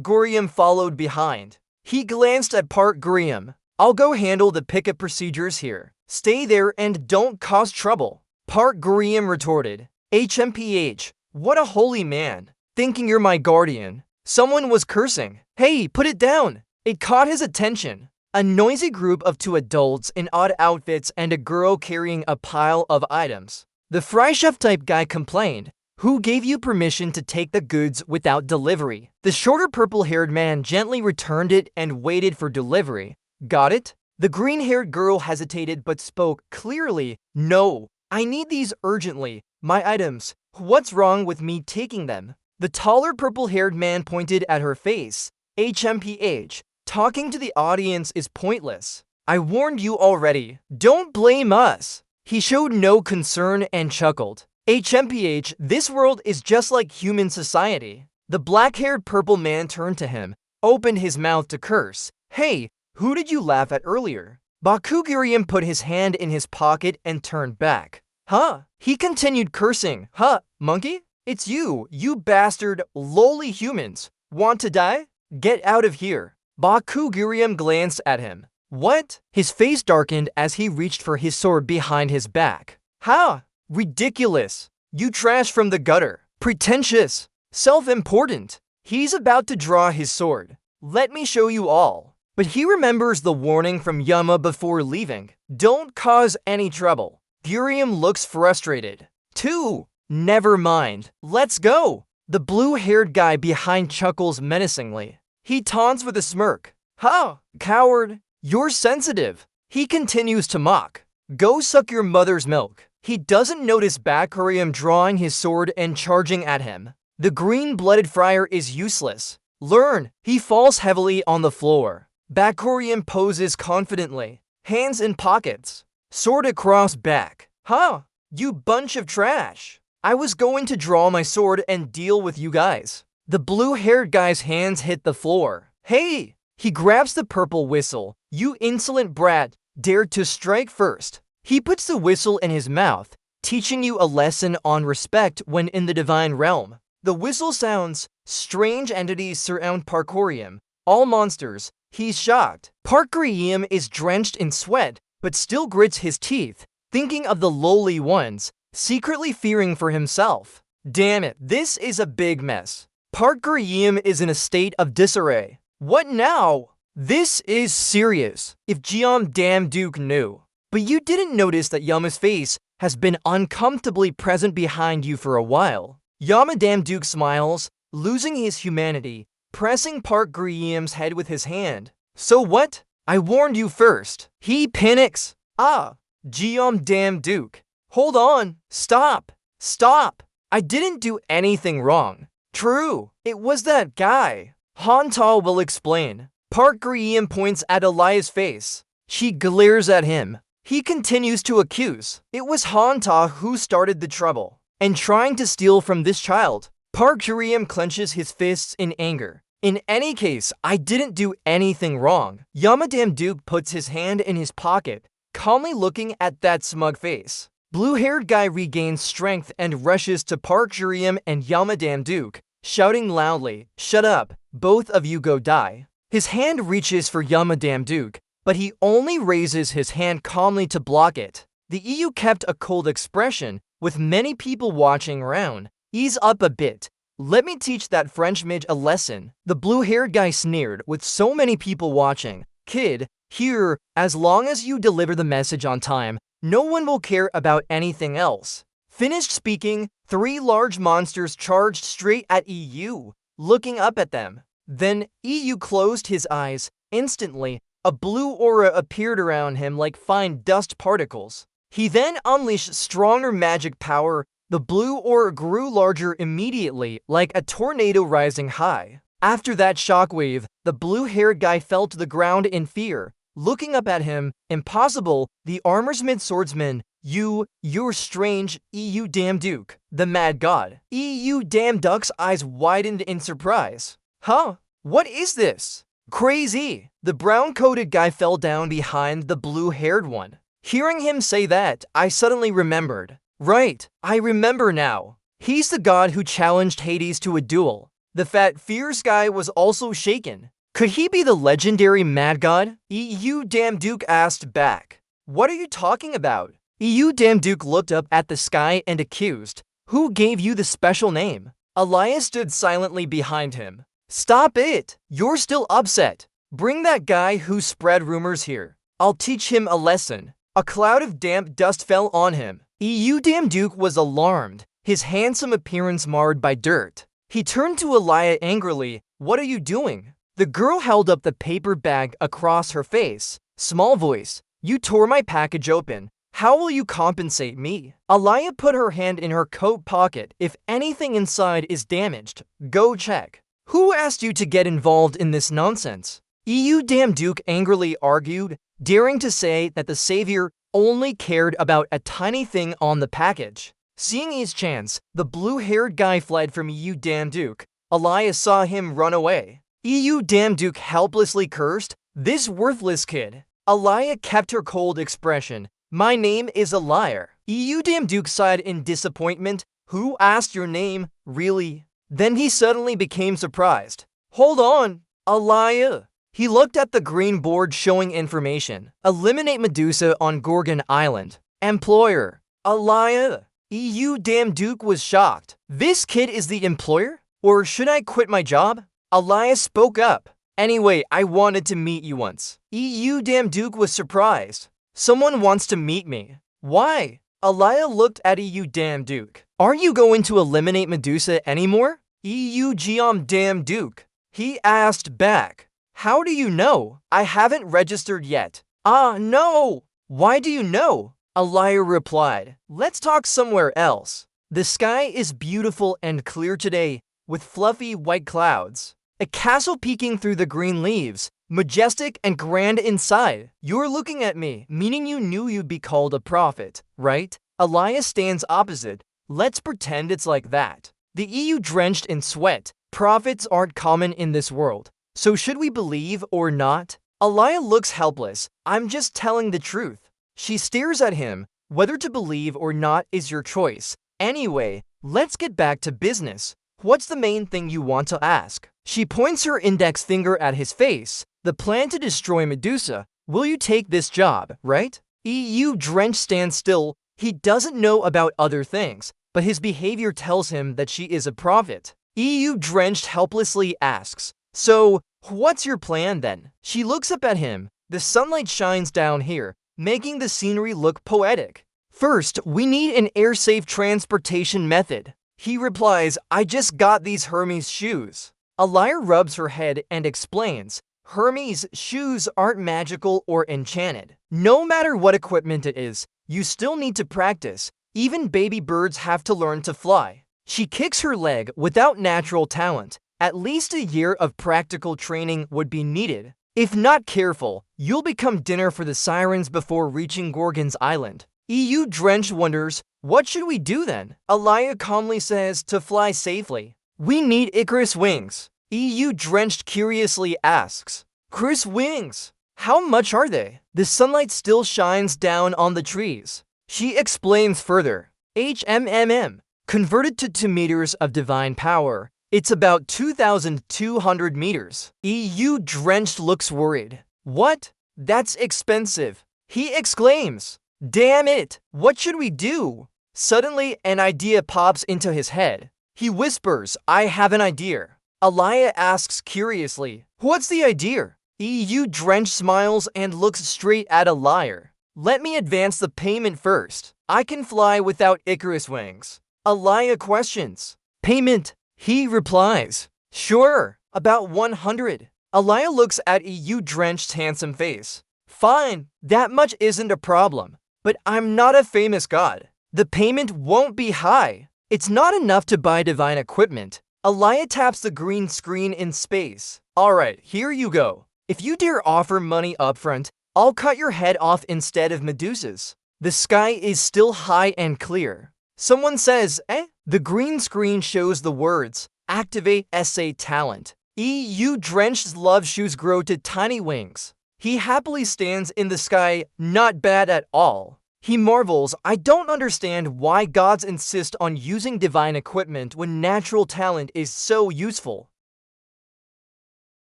Grimm followed behind. He glanced at Park Grimm. I'll go handle the pickup procedures here. Stay there and don't cause trouble. Park Grimm retorted. HMPH, what a holy man. Thinking you're my guardian. Someone was cursing. Hey, put it down. It caught his attention. A noisy group of two adults in odd outfits and a girl carrying a pile of items. The fry chef type guy complained. Who gave you permission to take the goods without delivery? The shorter purple-haired man gently returned it and waited for delivery. Got it? The green-haired girl hesitated but spoke clearly. No, I need these urgently. My items. What's wrong with me taking them? The taller purple-haired man pointed at her face. HMPH. Talking to the audience is pointless. I warned you already. Don't blame us. He showed no concern and chuckled. HMPH, this world is just like human society. The black-haired purple man turned to him, opened his mouth to curse. Hey, who did you laugh at earlier? Bakugurium put his hand in his pocket and turned back. Huh? He continued cursing. Huh, monkey? It's you, you bastard, lowly humans. Want to die? Get out of here. Bakugurium glanced at him. What? His face darkened as he reached for his sword behind his back. Ha! Ridiculous. You trash from the gutter. Pretentious. Self-important. He's about to draw his sword. Let me show you all. But he remembers the warning from Yama before leaving. Don't cause any trouble. Gurium looks frustrated. 2. Never mind. Let's go. The blue-haired guy behind chuckles menacingly. He taunts with a smirk. Ha! Coward. You're sensitive. He continues to mock. Go suck your mother's milk. He doesn't notice Bakurium drawing his sword and charging at him. The green-blooded friar is useless. Learn. He falls heavily on the floor. Bakurium poses confidently. Hands in pockets. Sword across back. Huh? You bunch of trash. I was going to draw my sword and deal with you guys. The blue-haired guy's hands hit the floor. Hey! He grabs the purple whistle. You insolent brat, dared to strike first. He puts the whistle in his mouth, teaching you a lesson on respect when in the divine realm. The whistle sounds. Strange entities surround Parkurium. All monsters. He's shocked. Parkurium is drenched in sweat, but still grits his teeth, thinking of the lowly ones, secretly fearing for himself. Damn it, this is a big mess. Parkurium is in a state of disarray. What now? This is serious. If Geom Damn Duke knew. But you didn't notice that Yama's face has been uncomfortably present behind you for a while. Yama Damn Duke smiles, losing his humanity, pressing Parkurium's head with his hand. So what? I warned you first. He panics. Ah, Geom Damn Duke. Hold on. Stop. Stop. I didn't do anything wrong. True. It was that guy. Hantal will explain. Parkurium points at Elia's face. She glares at him. He continues to accuse. It was Hanta who started the trouble, and trying to steal from this child. Park Juriam clenches his fists in anger. In any case, I didn't do anything wrong. Yamadam Duke puts his hand in his pocket, calmly looking at that smug face. Blue-haired guy regains strength and rushes to Park Juriam and Yamadam Duke, shouting loudly, "Shut up, both of you go die." His hand reaches for Yamadam Duke, but he only raises his hand calmly to block it. The EU kept a cold expression, with many people watching around. "Ease up a bit. Let me teach that French midge a lesson." The blue-haired guy sneered, with so many people watching. "Kid, here, as long as you deliver the message on time, no one will care about anything else." Finished speaking, 3 large monsters charged straight at EU, looking up at them. Then EU closed his eyes. Instantly, a blue aura appeared around him like fine dust particles. He then unleashed stronger magic power. The blue aura grew larger immediately, like a tornado rising high. After that shockwave, the blue-haired guy fell to the ground in fear, looking up at him. "Impossible, the armorsmith swordsman. You're strange, EU damn Duke." The mad god. EU damn Duke's eyes widened in surprise. "Huh? What is this? Crazy." The brown-coated guy fell down behind the blue-haired one. Hearing him say that, I suddenly remembered. Right, I remember now. He's the god who challenged Hades to a duel. The fat, fierce guy was also shaken. Could he be the legendary mad god? EU damn Duke asked back. "What are you talking about?" EU damn Duke looked up at the sky and accused. "Who gave you the special name?" Elias stood silently behind him. "Stop it! You're still upset. Bring that guy who spread rumors here. I'll teach him a lesson." A cloud of damp dust fell on him. EU damn Duke was alarmed, his handsome appearance marred by dirt. He turned to Elia angrily. "What are you doing?" The girl held up the paper bag across her face. Small voice, "You tore my package open. How will you compensate me?" Elia put her hand in her coat pocket. "If anything inside is damaged, go check." "Who asked you to get involved in this nonsense?" EU damn Duke angrily argued, daring to say that the savior only cared about a tiny thing on the package. Seeing his chance, the blue-haired guy fled from EU damn Duke. Elias saw him run away. EU damn Duke helplessly cursed, "This worthless kid." Elia kept her cold expression. "My name is a liar." EU damn Duke sighed in disappointment. "Who asked your name, really?" Then he suddenly became surprised. "Hold on, Elia." He looked at the green board showing information. "Eliminate Medusa on Gorgon Island. Employer, Elia." EU damn Duke was shocked. "This kid is the employer? Or should I quit my job?" Elias spoke up. "Anyway, I wanted to meet you once." EU damn Duke was surprised. "Someone wants to meet me. Why?" Elia looked at EU damn Duke. "Are you going to eliminate Medusa anymore?" EU damn Duke. He asked back. "How do you know? I haven't registered yet." "Ah, no!" "Why do you know?" Elia replied. "Let's talk somewhere else." The sky is beautiful and clear today, with fluffy white clouds. A castle peeking through the green leaves, majestic and grand inside. "You're looking at me, meaning you knew you'd be called a prophet, right?" Elias stands opposite. "Let's pretend it's like that." The EU drenched in sweat. "Prophets aren't common in this world. So should we believe or not?" Elia looks helpless. "I'm just telling the truth." She stares at him. "Whether to believe or not is your choice. Anyway, let's get back to business. What's the main thing you want to ask?" She points her index finger at his face. "The plan to destroy Medusa. Will you take this job, right?" EU drenched stands still. He doesn't know about other things, but his behavior tells him that she is a prophet. EU drenched helplessly asks, "So, what's your plan then?" She looks up at him. The sunlight shines down here, making the scenery look poetic. "First, we need an air-safe transportation method." He replies, "I just got these Hermes shoes." Elia rubs her head and explains, "Hermes shoes aren't magical or enchanted. No matter what equipment it is, you still need to practice. Even baby birds have to learn to fly." She kicks her leg. "Without natural talent, at least a year of practical training would be needed. If not careful, you'll become dinner for the sirens before reaching Gorgon's Island." EU Drench wonders, "What should we do then?" Elia calmly says, "To fly safely." We need Icarus wings. EU drenched curiously asks. Icarus wings? How much are they? The sunlight still shines down on the trees. She explains further. HMMM. Converted to meters of divine power, it's about 2,200 meters. EU drenched looks worried. What? That's expensive. He exclaims. Damn it! What should we do? Suddenly, an idea pops into his head. He whispers, I have an idea. Alaya asks curiously, what's the idea? EU drenched smiles and looks straight at Alaya. Let me advance the payment first. I can fly without Icarus wings. Alaya questions. Payment? He replies. Sure, about 100. Alaya looks at EU drenched handsome face. Fine, that much isn't a problem. But I'm not a famous god. The payment won't be high. It's not enough to buy divine equipment. Alaya taps the green screen in space. Alright, here you go. If you dare offer money upfront, I'll cut your head off instead of Medusa's. The sky is still high and clear. Someone says, eh? The green screen shows the words, activate SA talent. EU drenched love shoes grow to tiny wings. He happily stands in the sky, not bad at all. He marvels, I don't understand why gods insist on using divine equipment when natural talent is so useful.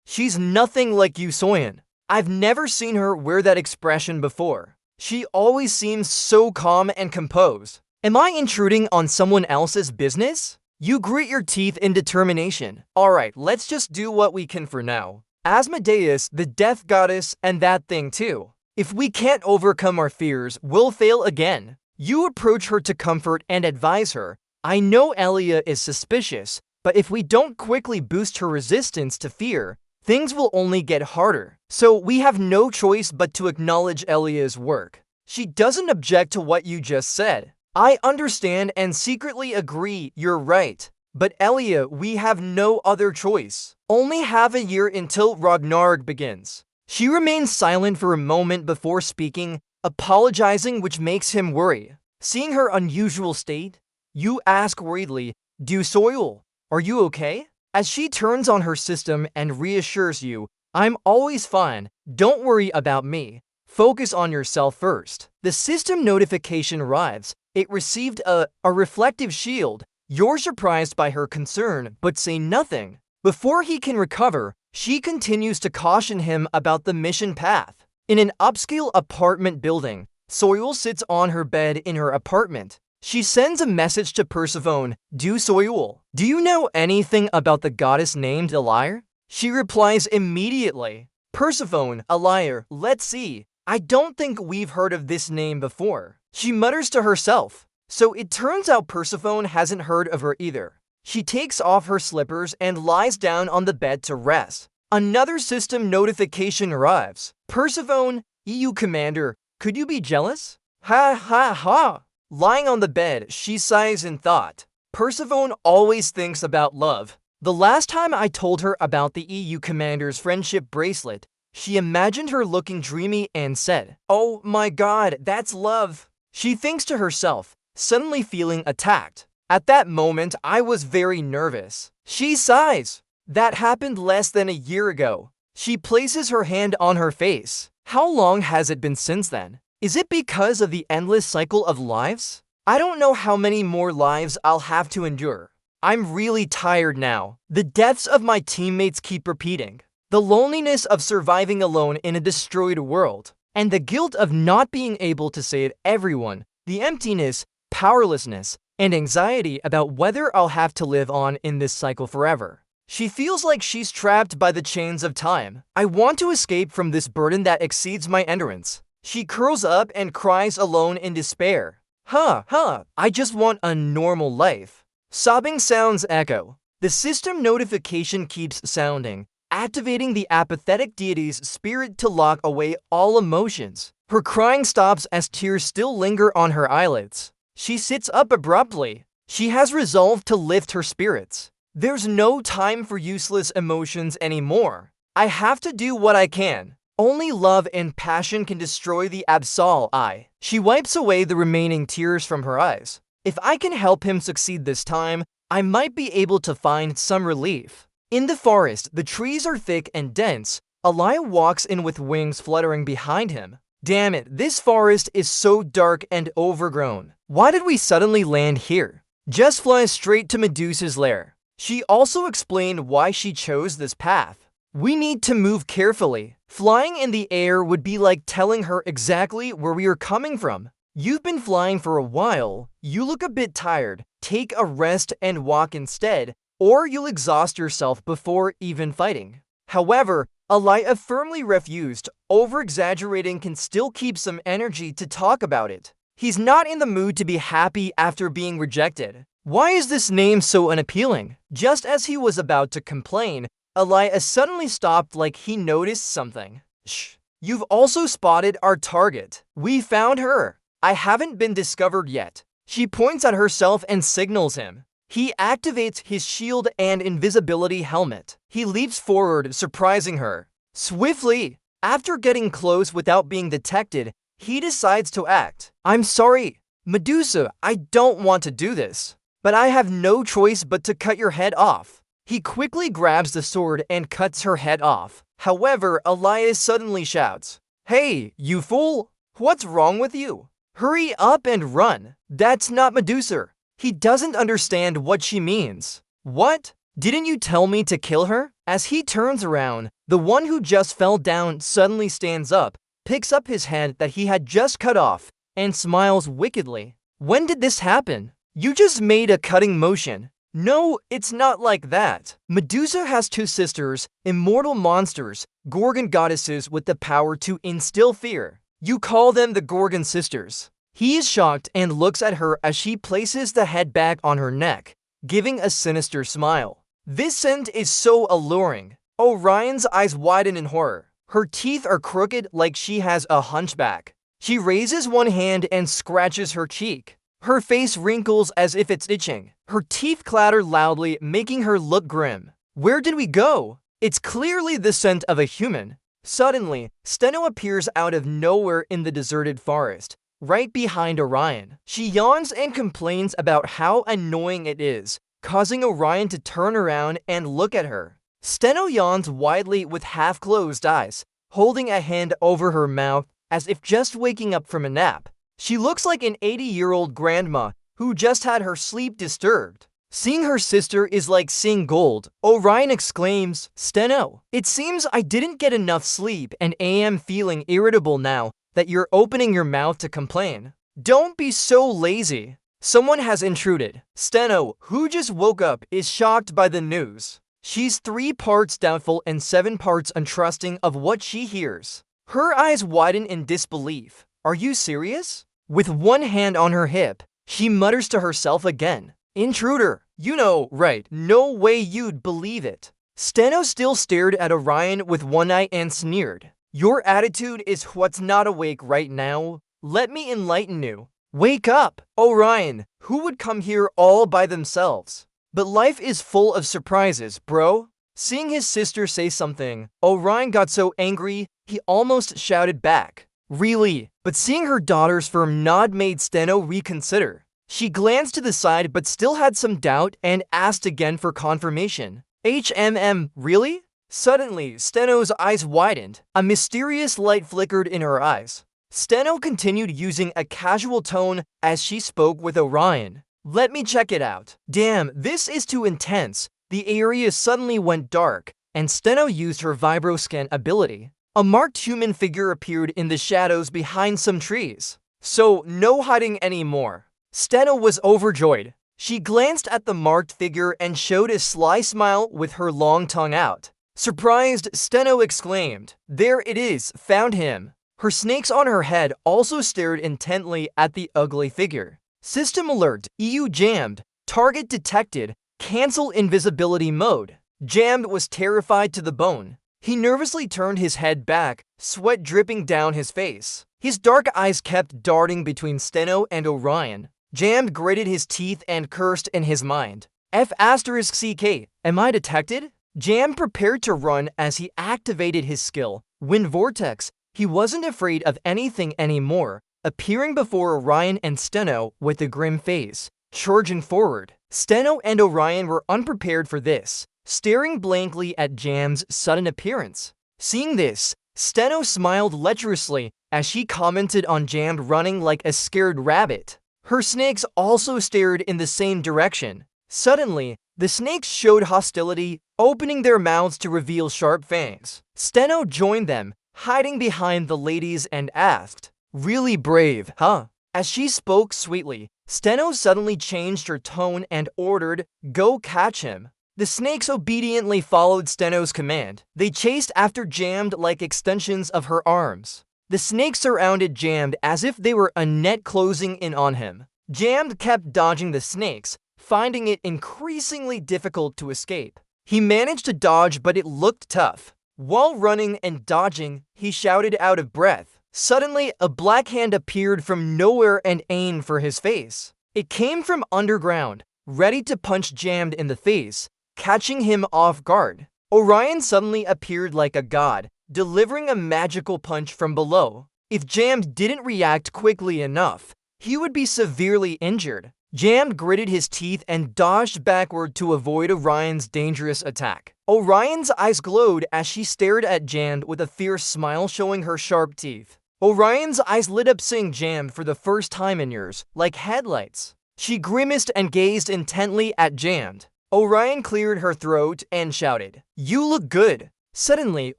She's nothing like Yu Soyeon. I've never seen her wear that expression before. She always seems so calm and composed. Am I intruding on someone else's business? You grit your teeth in determination. Alright, let's just do what we can for now. Asmodeus, the death goddess, and that thing too. If we can't overcome our fears, we'll fail again. You approach her to comfort and advise her. I know Elia is suspicious, but if we don't quickly boost her resistance to fear, things will only get harder. So we have no choice but to acknowledge Elia's work. She doesn't object to what you just said. I understand and secretly agree you're right. But Elia, we have no other choice. Only half a year until Ragnarok begins. She remains silent for a moment before speaking, apologizing, which makes him worry. Seeing her unusual state, you ask worriedly, Du Soil, are you okay? As she turns on her system and reassures you, I'm always fine, don't worry about me, focus on yourself first. The system notification arrives. It received a reflective shield. You're surprised by her concern, but say nothing. Before he can recover, she continues to caution him about the mission path. In an upscale apartment building, Soil sits on her bed in her apartment. She sends a message to Persephone, Du Soil, do you know anything about the goddess named Elir? She replies immediately, Persephone, Elir, let's see. I don't think we've heard of this name before. She mutters to herself. So it turns out Persephone hasn't heard of her either. She takes off her slippers and lies down on the bed to rest. Another system notification arrives. Persephone, EU commander, could you be jealous? Ha ha ha. Lying on the bed, she sighs in thought. Persephone always thinks about love. The last time I told her about the EU commander's friendship bracelet, she imagined her looking dreamy and said, oh my god, that's love. She thinks to herself, suddenly feeling attacked. At that moment, I was very nervous. She sighs. That happened less than a year ago. She places her hand on her face. How long has it been since then? Is it because of the endless cycle of lives? I don't know how many more lives I'll have to endure. I'm really tired now. The deaths of my teammates keep repeating. The loneliness of surviving alone in a destroyed world. And the guilt of not being able to save everyone. The emptiness, powerlessness, and anxiety about whether I'll have to live on in this cycle forever. She feels like she's trapped by the chains of time. I want to escape from this burden that exceeds my endurance. She curls up and cries alone in despair. I just want a normal life. Sobbing sounds echo. The system notification keeps sounding, activating the apathetic deity's spirit to lock away all emotions. Her crying stops as tears still linger on her eyelids. She sits up abruptly. She has resolved to lift her spirits. There's no time for useless emotions anymore. I have to do what I can. Only love and passion can destroy the Absol I. She wipes away the remaining tears from her eyes. If I can help him succeed this time, I might be able to find some relief. In the forest, the trees are thick and dense. Elia walks in with wings fluttering behind him. Damn it, this forest is so dark and overgrown. Why did we suddenly land here? Just fly straight to Medusa's lair. She also explained why she chose this path. We need to move carefully. Flying in the air would be like telling her exactly where we are coming from. You've been flying for a while. You look a bit tired. Take a rest and walk instead, or you'll exhaust yourself before even fighting. However, Elia firmly refused. Over-exaggerating can still keep some energy to talk about it. He's not in the mood to be happy after being rejected. Why is this name so unappealing? Just as he was about to complain, Elia suddenly stopped like he noticed something. Shh. You've also spotted our target. We found her. I haven't been discovered yet. She points at herself and signals him. He activates his shield and invisibility helmet. He leaps forward, surprising her. Swiftly, after getting close without being detected, he decides to act. I'm sorry, Medusa, I don't want to do this, but I have no choice but to cut your head off. He quickly grabs the sword and cuts her head off. However, Elias suddenly shouts, "Hey, you fool! What's wrong with you? Hurry up and run! That's not Medusa." He doesn't understand what she means. What? Didn't you tell me to kill her? As he turns around, the one who just fell down suddenly stands up, picks up his head that he had just cut off, and smiles wickedly. When did this happen? You just made a cutting motion. No, it's not like that. Medusa has two sisters, immortal monsters, Gorgon goddesses with the power to instill fear. You call them the Gorgon sisters. He is shocked and looks at her as she places the head back on her neck, giving a sinister smile. This scent is so alluring. Orion's eyes widen in horror. Her teeth are crooked like she has a hunchback. She raises one hand and scratches her cheek. Her face wrinkles as if it's itching. Her teeth clatter loudly, making her look grim. Where did we go? It's clearly the scent of a human. Suddenly, Steno appears out of nowhere in the deserted forest, right behind Orion. She yawns and complains about how annoying it is, causing Orion to turn around and look at her. Steno yawns widely with half-closed eyes, holding a hand over her mouth as if just waking up from a nap. She looks like an 80-year-old grandma who just had her sleep disturbed. Seeing her sister is like seeing gold. Orion exclaims, "Steno, it seems I didn't get enough sleep and am feeling irritable now that you're opening your mouth to complain. Don't be so lazy." Someone has intruded. Steno, who just woke up, is shocked by the news. She's 3 parts doubtful and 7 parts untrusting of what she hears. Her eyes widen in disbelief. Are you serious? With one hand on her hip, she mutters to herself again. Intruder, you know, right, no way you'd believe it. Steno still stared at Orion with one eye and sneered. Your attitude is what's not awake right now. Let me enlighten you. Wake up! Orion, who would come here all by themselves? But life is full of surprises, bro. Seeing his sister say something, Orion got so angry, he almost shouted back. Really? But seeing her daughter's firm nod made Steno reconsider. She glanced to the side but still had some doubt and asked again for confirmation. Really? Suddenly, Steno's eyes widened. A mysterious light flickered in her eyes. Steno continued using a casual tone as she spoke with Orion. Let me check it out. Damn, this is too intense. The area suddenly went dark, and Steno used her vibroscan ability. A marked human figure appeared in the shadows behind some trees. So, no hiding anymore. Steno was overjoyed. She glanced at the marked figure and showed a sly smile with her long tongue out. Surprised, Steno exclaimed, "There it is, found him." Her snakes on her head also stared intently at the ugly figure. System alert, EU jammed, target detected, cancel invisibility mode. Jammed was terrified to the bone. He nervously turned his head back, sweat dripping down his face. His dark eyes kept darting between Steno and Orion. Jammed gritted his teeth and cursed in his mind. F***CK, am I detected? Jam prepared to run as he activated his skill, Wind Vortex. He wasn't afraid of anything anymore, appearing before Orion and Steno with a grim face, charging forward. Steno and Orion were unprepared for this, staring blankly at Jam's sudden appearance. Seeing this, Steno smiled lecherously as she commented on Jam running like a scared rabbit. Her snakes also stared in the same direction. Suddenly, the snakes showed hostility, opening their mouths to reveal sharp fangs. Steno joined them, hiding behind the ladies, and asked, "Really brave, huh?" As she spoke sweetly, Steno suddenly changed her tone and ordered, "Go catch him." The snakes obediently followed Steno's command. They chased after Jammed like extensions of her arms. The snakes surrounded Jammed as if they were a net closing in on him. Jammed kept dodging the snakes, finding it increasingly difficult to escape. He managed to dodge, but it looked tough. While running and dodging, he shouted out of breath. Suddenly, a black hand appeared from nowhere and aimed for his face. It came from underground, ready to punch Jammed in the face, catching him off guard. Orion suddenly appeared like a god, delivering a magical punch from below. If Jammed didn't react quickly enough, he would be severely injured. Jammed gritted his teeth and dodged backward to avoid Orion's dangerous attack. Orion's eyes glowed as she stared at Jammed with a fierce smile showing her sharp teeth. Orion's eyes lit up seeing Jammed for the first time in years, like headlights. She grimaced and gazed intently at Jammed. Orion cleared her throat and shouted, "You look good." Suddenly,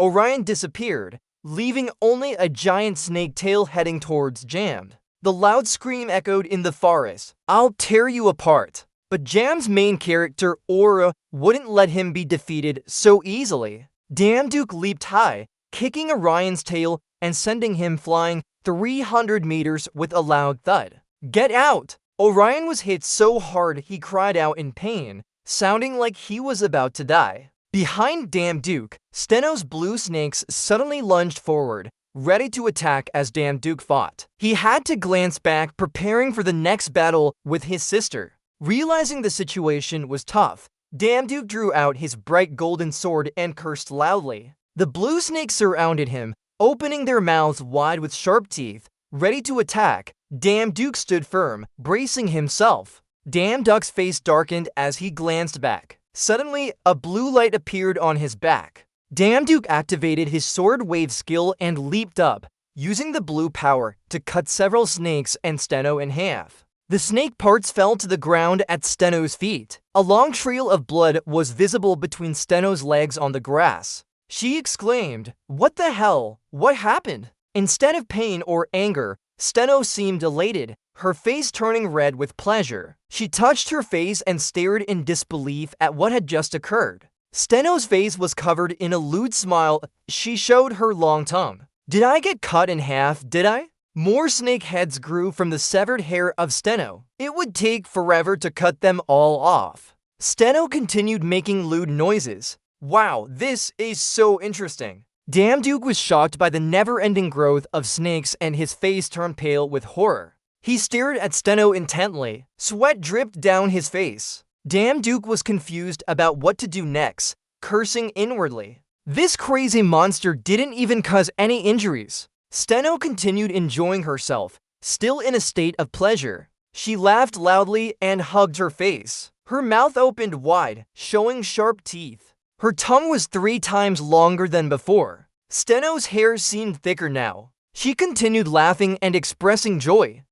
Orion disappeared, leaving only a giant snake tail heading towards Jammed. The loud scream echoed in the forest, "I'll tear you apart." But Jam's main character, Aura, wouldn't let him be defeated so easily. Damduke leaped high, kicking Orion's tail and sending him flying 300 meters with a loud thud. "Get out!" Orion was hit so hard he cried out in pain, sounding like he was about to die. Behind Damduke, Steno's blue snakes suddenly lunged forward, ready to attack as Damduke fought. He had to glance back, preparing for the next battle with his sister. Realizing the situation was tough, Damduke drew out his bright golden sword and cursed loudly. The blue snakes surrounded him, opening their mouths wide with sharp teeth, ready to attack. Damduke stood firm, bracing himself. Damduke's face darkened as he glanced back. Suddenly, a blue light appeared on his back. Damduke activated his sword wave skill and leaped up, using the blue power to cut several snakes and Steno in half. The snake parts fell to the ground at Steno's feet. A long trail of blood was visible between Steno's legs on the grass. She exclaimed, "What the hell? What happened?" Instead of pain or anger, Steno seemed elated, her face turning red with pleasure. She touched her face and stared in disbelief at what had just occurred. Steno's face was covered in a lewd smile. She showed her long tongue. "Did I get cut in half, did I?" More snake heads grew from the severed hair of Steno. It would take forever to cut them all off. Steno continued making lewd noises. "Wow, this is so interesting." Damduke was shocked by the never-ending growth of snakes and his face turned pale with horror. He stared at Steno intently. Sweat dripped down his face. Damduke was confused about what to do next, cursing inwardly. This crazy monster didn't even cause any injuries. Steno continued enjoying herself, still in a state of pleasure. She laughed loudly and hugged her face. Her mouth opened wide, showing sharp teeth. Her tongue was 3 times longer than before. Steno's hair seemed thicker now. She continued laughing and expressing joy.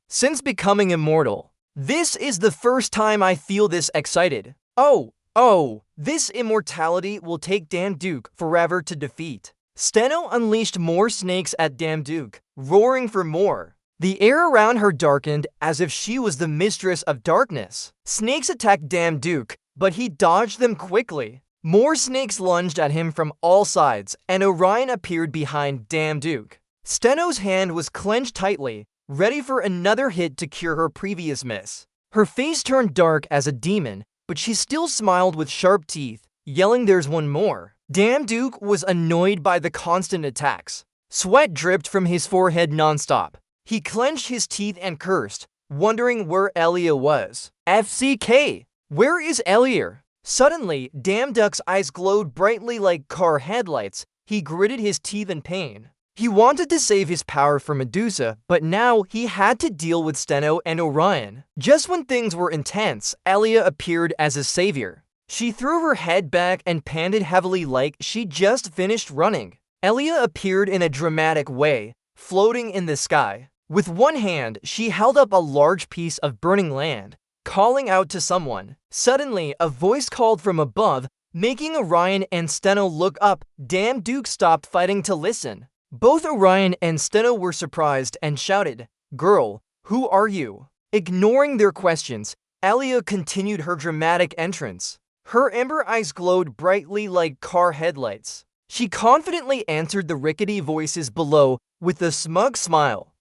Since becoming immortal, this is the first time I feel this excited. This immortality will take Damduke forever to defeat." Steno unleashed more snakes at Damduke, roaring for more. The air around her darkened as if she was the mistress of darkness. Snakes attacked Damduke, but he dodged them quickly. More snakes lunged at him from all sides, and Orion appeared behind Damduke. Steno's hand was clenched tightly, ready for another hit to cure her previous miss. Her face turned dark as a demon, but she still smiled with sharp teeth, yelling, "There's one more." Damduke was annoyed by the constant attacks. Sweat dripped from his forehead nonstop. He clenched his teeth and cursed, wondering where Elia was. FCK, where is Elia? Suddenly, Damduck's eyes glowed brightly like car headlights. He gritted his teeth in pain. He wanted to save his power for Medusa, but now he had to deal with Steno and Orion. Just when things were intense, Elia appeared as a savior. She threw her head back and panted heavily like she just finished running. Elia appeared in a dramatic way, floating in the sky. With one hand, she held up a large piece of burning land, calling out to someone. Suddenly, a voice called from above, making Orion and Steno look up. Damduke stopped fighting to listen. Both Orion and Steno were surprised and shouted, "Girl, who are you?" Ignoring their questions, Elia continued her dramatic entrance. Her amber eyes glowed brightly like car headlights. She confidently answered the rickety voices below with a smug smile.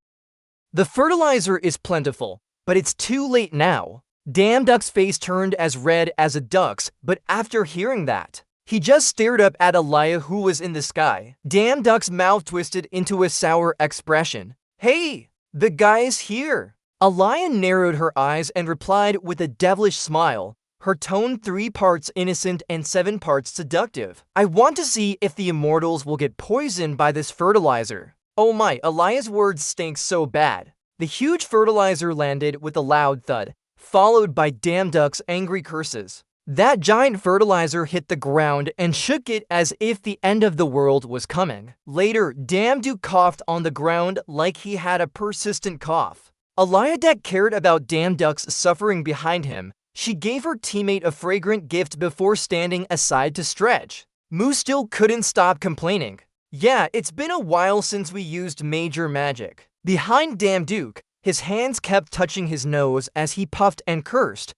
"The fertilizer is plentiful, but it's too late now." Damduck's face turned as red as a duck's, but after hearing that, he just stared up at Elia, who was in the sky. Damduck's mouth twisted into a sour expression. "Hey, the guy's here." Elia narrowed her eyes and replied with a devilish smile, her tone 3 parts innocent and 7 parts seductive. "I want to see if the immortals will get poisoned by this fertilizer." Oh my, Elia's words stank so bad. The huge fertilizer landed with a loud thud, followed by Damduck's angry curses. That giant fertilizer hit the ground and shook it as if the end of the world was coming. Later, Damduke coughed on the ground like he had a persistent cough. Elia cared about Damduck's suffering behind him. She gave her teammate a fragrant gift before standing aside to stretch. Moo still couldn't stop complaining. "Yeah, it's been a while since we used major magic." Behind Damduke, his hands kept touching his nose as he puffed and cursed.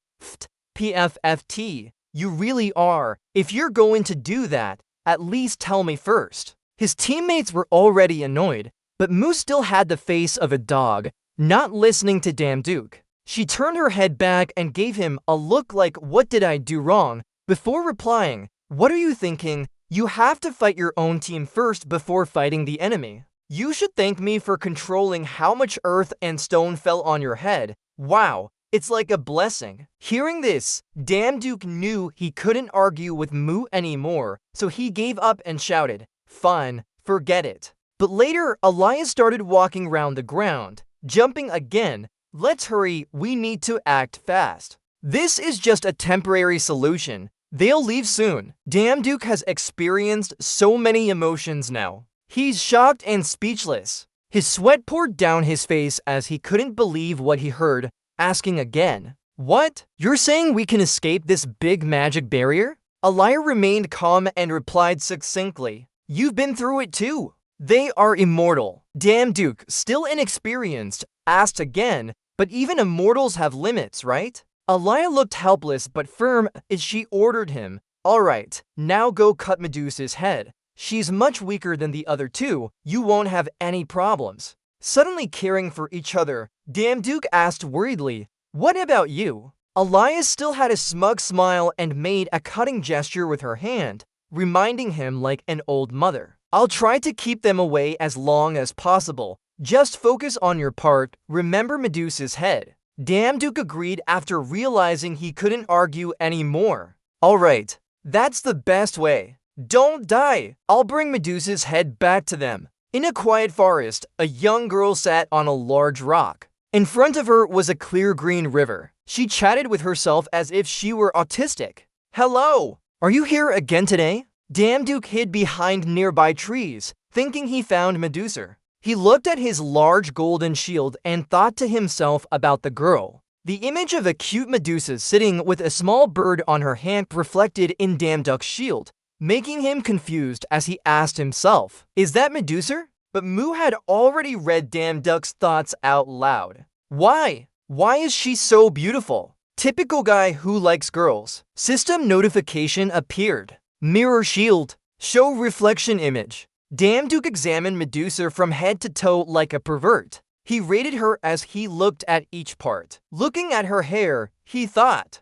"PFFT, you really are. If you're going to do that, at least tell me first." His teammates were already annoyed, but Moo still had the face of a dog, not listening to Damduke. She turned her head back and gave him a look like, "What did I do wrong?" before replying, "What are you thinking? You have to fight your own team first before fighting the enemy. You should thank me for controlling how much earth and stone fell on your head. Wow, it's like a blessing." Hearing this, Damduke knew he couldn't argue with Moo anymore, so he gave up and shouted, "Fine, forget it." But later, Elia started walking around the ground, jumping again. "Let's hurry, we need to act fast. This is just a temporary solution. They'll leave soon." Damduke has experienced so many emotions now. He's shocked and speechless. His sweat poured down his face as he couldn't believe what he heard, asking again, "What? You're saying we can escape this big magic barrier?" Elia remained calm and replied succinctly, "You've been through it too. They are immortal." Damduke, still inexperienced, asked again, "But even immortals have limits, right?" Elia looked helpless but firm as she ordered him, "All right, now go cut Medusa's head. She's much weaker than the other two. You won't have any problems." Suddenly caring for each other, Damduke asked worriedly, "What about you?" Elia still had a smug smile and made a cutting gesture with her hand, reminding him like an old mother. "I'll try to keep them away as long as possible. Just focus on your part. Remember Medusa's head." Damduke agreed after realizing he couldn't argue anymore. "All right, that's the best way. Don't die. I'll bring Medusa's head back to them." In a quiet forest, a young girl sat on a large rock. In front of her was a clear green river. She chatted with herself as if she were autistic. "Hello, are you here again today?" Damduke hid behind nearby trees, thinking he found Medusa. He looked at his large golden shield and thought to himself about the girl. The image of a cute Medusa sitting with a small bird on her hand reflected in Damduck's shield, making him confused as he asked himself, "Is that Medusa?" But Moo had already read Damduck's thoughts out loud. Why? Why is she so beautiful? Typical guy who likes girls. System notification appeared. Mirror shield. Show reflection image. Damduke examined Medusa from head to toe like a pervert. He rated her as he looked at each part. Looking at her hair, he thought,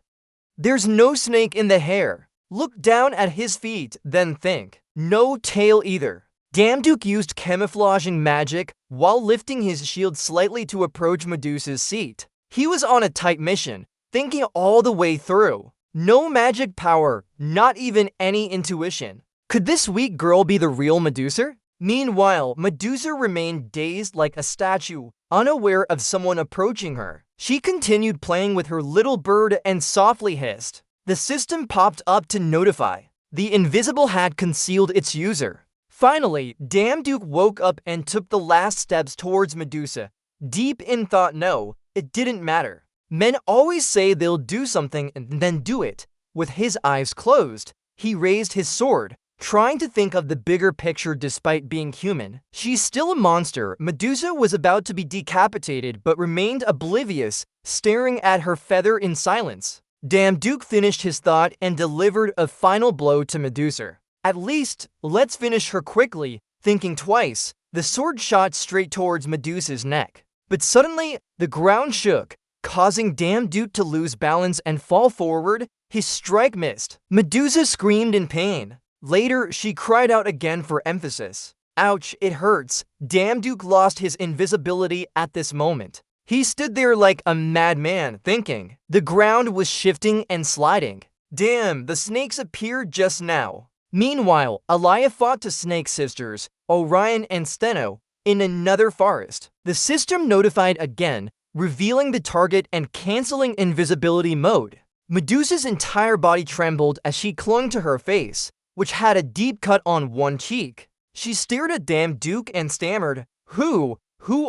"There's no snake in the hair." Look down at his feet, then think, "No tail either." Damduke used camouflaging magic while lifting his shield slightly to approach Medusa's seat. He was on a tight mission, thinking all the way through. No magic power, not even any intuition. Could this weak girl be the real Medusa? Meanwhile, Medusa remained dazed like a statue, unaware of someone approaching her. She continued playing with her little bird and softly hissed. The system popped up to notify. The invisible had concealed its user. Finally, Duke woke up and took the last steps towards Medusa. Deep in thought, no, it didn't matter. Men always say they'll do something and then do it. With his eyes closed, he raised his sword, trying to think of the bigger picture despite being human. She's still a monster. Medusa was about to be decapitated but remained oblivious, staring at her feather in silence. Duke finished his thought and delivered a final blow to Medusa. At least, let's finish her quickly. Thinking twice, the sword shot straight towards Medusa's neck. But suddenly, the ground shook, causing Duke to lose balance and fall forward. His strike missed. Medusa screamed in pain. Later, she cried out again for emphasis. Ouch, it hurts. Duke lost his invisibility at this moment. He stood there like a madman, thinking. The ground was shifting and sliding. Damn, the snakes appeared just now. Meanwhile, Alaya fought the snake sisters, Orion and Steno, in another forest. The system notified again, revealing the target and canceling invisibility mode. Medusa's entire body trembled as she clung to her face, which had a deep cut on one cheek. She stared at Duke and stammered, Who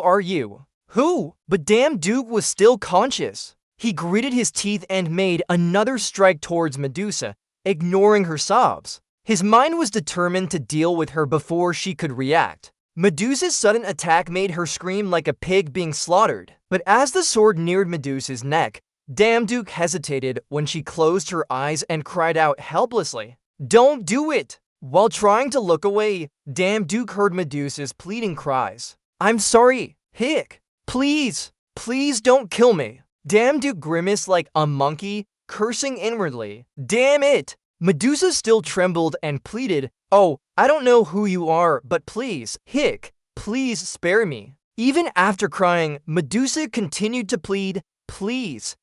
are you? Who? But Duke was still conscious. He gritted his teeth and made another strike towards Medusa, ignoring her sobs. His mind was determined to deal with her before she could react. Medusa's sudden attack made her scream like a pig being slaughtered. But as the sword neared Medusa's neck, Duke hesitated when she closed her eyes and cried out helplessly. Don't do it! While trying to look away, Duke heard Medusa's pleading cries. I'm sorry, hic. Please don't kill me. Duke grimaced like a monkey, cursing inwardly. Damn it! Medusa still trembled and pleaded, Oh, I don't know who you are, but please, hic, please spare me. Even after crying, Medusa continued to plead, Please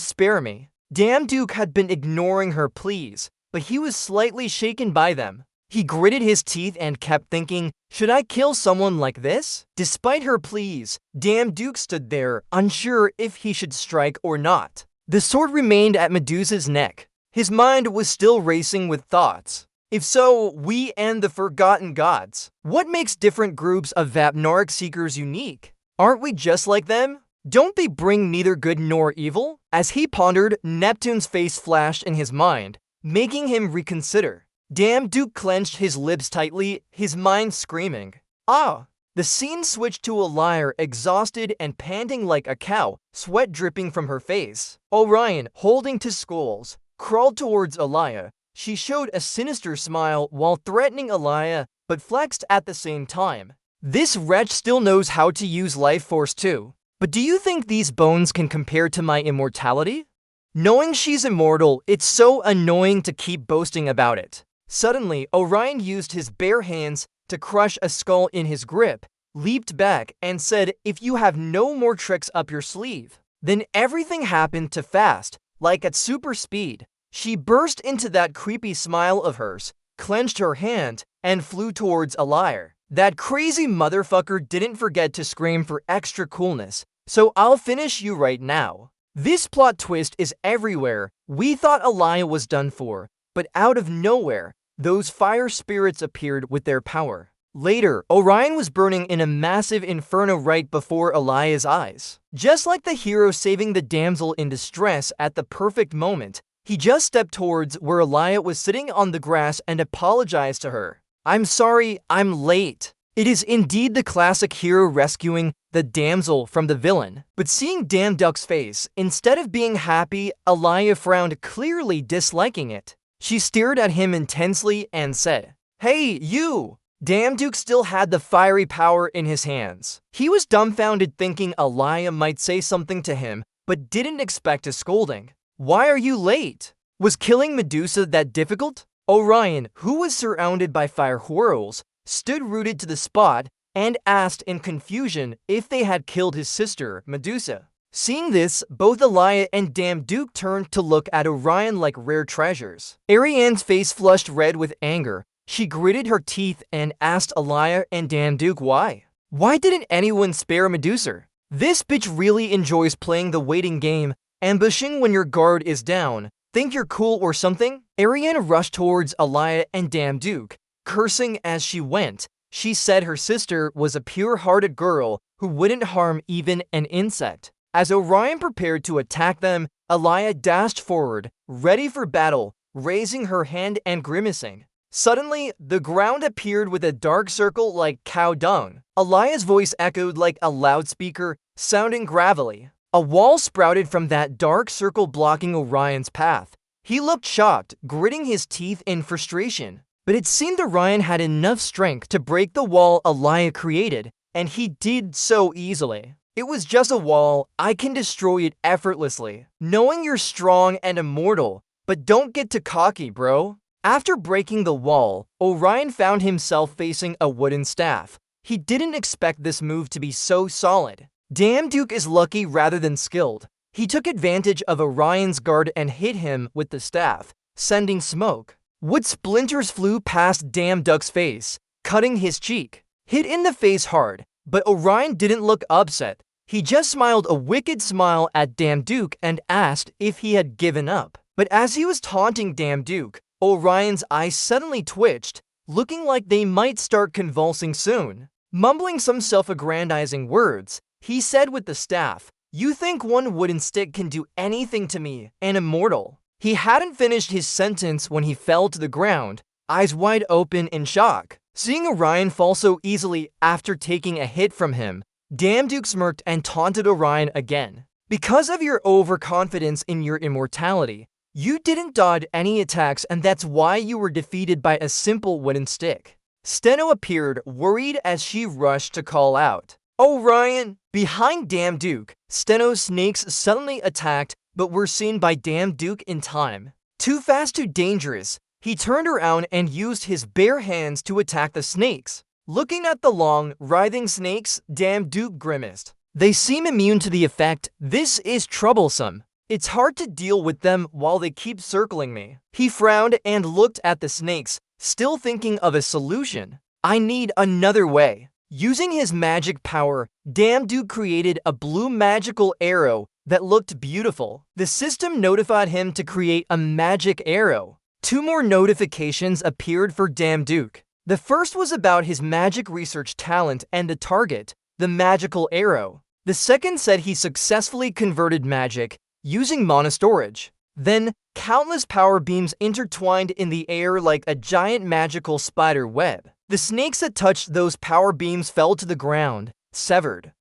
spare me. Duke had been ignoring her pleas, but he was slightly shaken by them. He gritted his teeth and kept thinking, should I kill someone like this? Despite her pleas, Duke stood there, unsure if he should strike or not. The sword remained at Medusa's neck. His mind was still racing with thoughts. If so, we and the forgotten gods. What makes different groups of Vapnoric seekers unique? Aren't we just like them? Don't they bring neither good nor evil? As he pondered, Neptune's face flashed in his mind, making him reconsider. Duke clenched his lips tightly, his mind screaming. Ah! The scene switched to a lyre, exhausted and panting like a cow, sweat dripping from her face. Orion, holding to skulls, crawled towards Alaya. She showed a sinister smile while threatening Alaya, but flexed at the same time. This wretch still knows how to use life force too. But do you think these bones can compare to my immortality? Knowing she's immortal, it's so annoying to keep boasting about it. Suddenly, Orion used his bare hands to crush a skull in his grip, leaped back, and said, If you have no more tricks up your sleeve. Then everything happened too fast, like at super speed. She burst into that creepy smile of hers, clenched her hand, and flew towards Alaya. That crazy motherfucker didn't forget to scream for extra coolness, so I'll finish you right now. This plot twist is everywhere. We thought Alaya was done for, but out of nowhere, those fire spirits appeared with their power. Later, Orion was burning in a massive inferno right before Alaya's eyes. Just like the hero saving the damsel in distress at the perfect moment, he just stepped towards where Alaya was sitting on the grass and apologized to her. I'm sorry, I'm late. It is indeed the classic hero rescuing the damsel from the villain. But seeing Duke's face, instead of being happy, Alaya frowned, clearly disliking it. She stared at him intensely and said, Hey, you! Duke still had the fiery power in his hands. He was dumbfounded, thinking Alaya might say something to him, but didn't expect a scolding. Why are you late? Was killing Medusa that difficult? Orion, who was surrounded by fire whirls, stood rooted to the spot and asked in confusion if they had killed his sister, Medusa. Seeing this, both Elia and Damn Duke turned to look at Orion like rare treasures. Ariane's face flushed red with anger. She gritted her teeth and asked Elia and Damn Duke why. Why didn't anyone spare Medusa? This bitch really enjoys playing the waiting game, ambushing when your guard is down. Think you're cool or something? Ariane rushed towards Elia and Damn Duke, cursing as she went. She said her sister was a pure-hearted girl who wouldn't harm even an insect. As Orion prepared to attack them, Elia dashed forward, ready for battle, raising her hand and grimacing. Suddenly, the ground appeared with a dark circle like cow dung. Elia's voice echoed like a loudspeaker, sounding gravelly. A wall sprouted from that dark circle, blocking Orion's path. He looked shocked, gritting his teeth in frustration. But it seemed Orion had enough strength to break the wall Elia created, and he did so easily. It was just a wall. I can destroy it effortlessly. Knowing you're strong and immortal, but don't get too cocky, bro. After breaking the wall, Orion found himself facing a wooden staff. He didn't expect this move to be so solid. Damn Duke is lucky rather than skilled. He took advantage of Orion's guard and hit him with the staff, sending smoke. Wood splinters flew past Damn Duck's face, cutting his cheek. Hit in the face hard, but Orion didn't look upset. He just smiled a wicked smile at Damn Duke and asked if he had given up. But as he was taunting Damn Duke, Orion's eyes suddenly twitched, looking like they might start convulsing soon. Mumbling some self-aggrandizing words, he said with the staff, "You think one wooden stick can do anything to me, an immortal?" He hadn't finished his sentence when he fell to the ground, eyes wide open in shock. Seeing Orion fall so easily after taking a hit from him, Damn Duke smirked and taunted Orion again. "Because of your overconfidence in your immortality, you didn't dodge any attacks, and that's why you were defeated by a simple wooden stick." Steno appeared, worried as she rushed to call out, "Orion!" Behind Damn Duke, Steno's snakes suddenly attacked, but were seen by Damn Duke in time. Too fast, too dangerous. He turned around and used his bare hands to attack the snakes. Looking at the long, writhing snakes, Damn Duke grimaced. "They seem immune to the effect. This is troublesome. It's hard to deal with them while they keep circling me." He frowned and looked at the snakes, still thinking of a solution. "I need another way." Using his magic power, Damn Duke created a blue magical arrow that looked beautiful. The system notified him to create a magic arrow. 2 more notifications appeared for Damn Duke. The first was about his magic research talent and the target, the magical arrow. The second said he successfully converted magic using mana storage. Then, countless power beams intertwined in the air like a giant magical spider web. The snakes that touched those power beams fell to the ground, severed.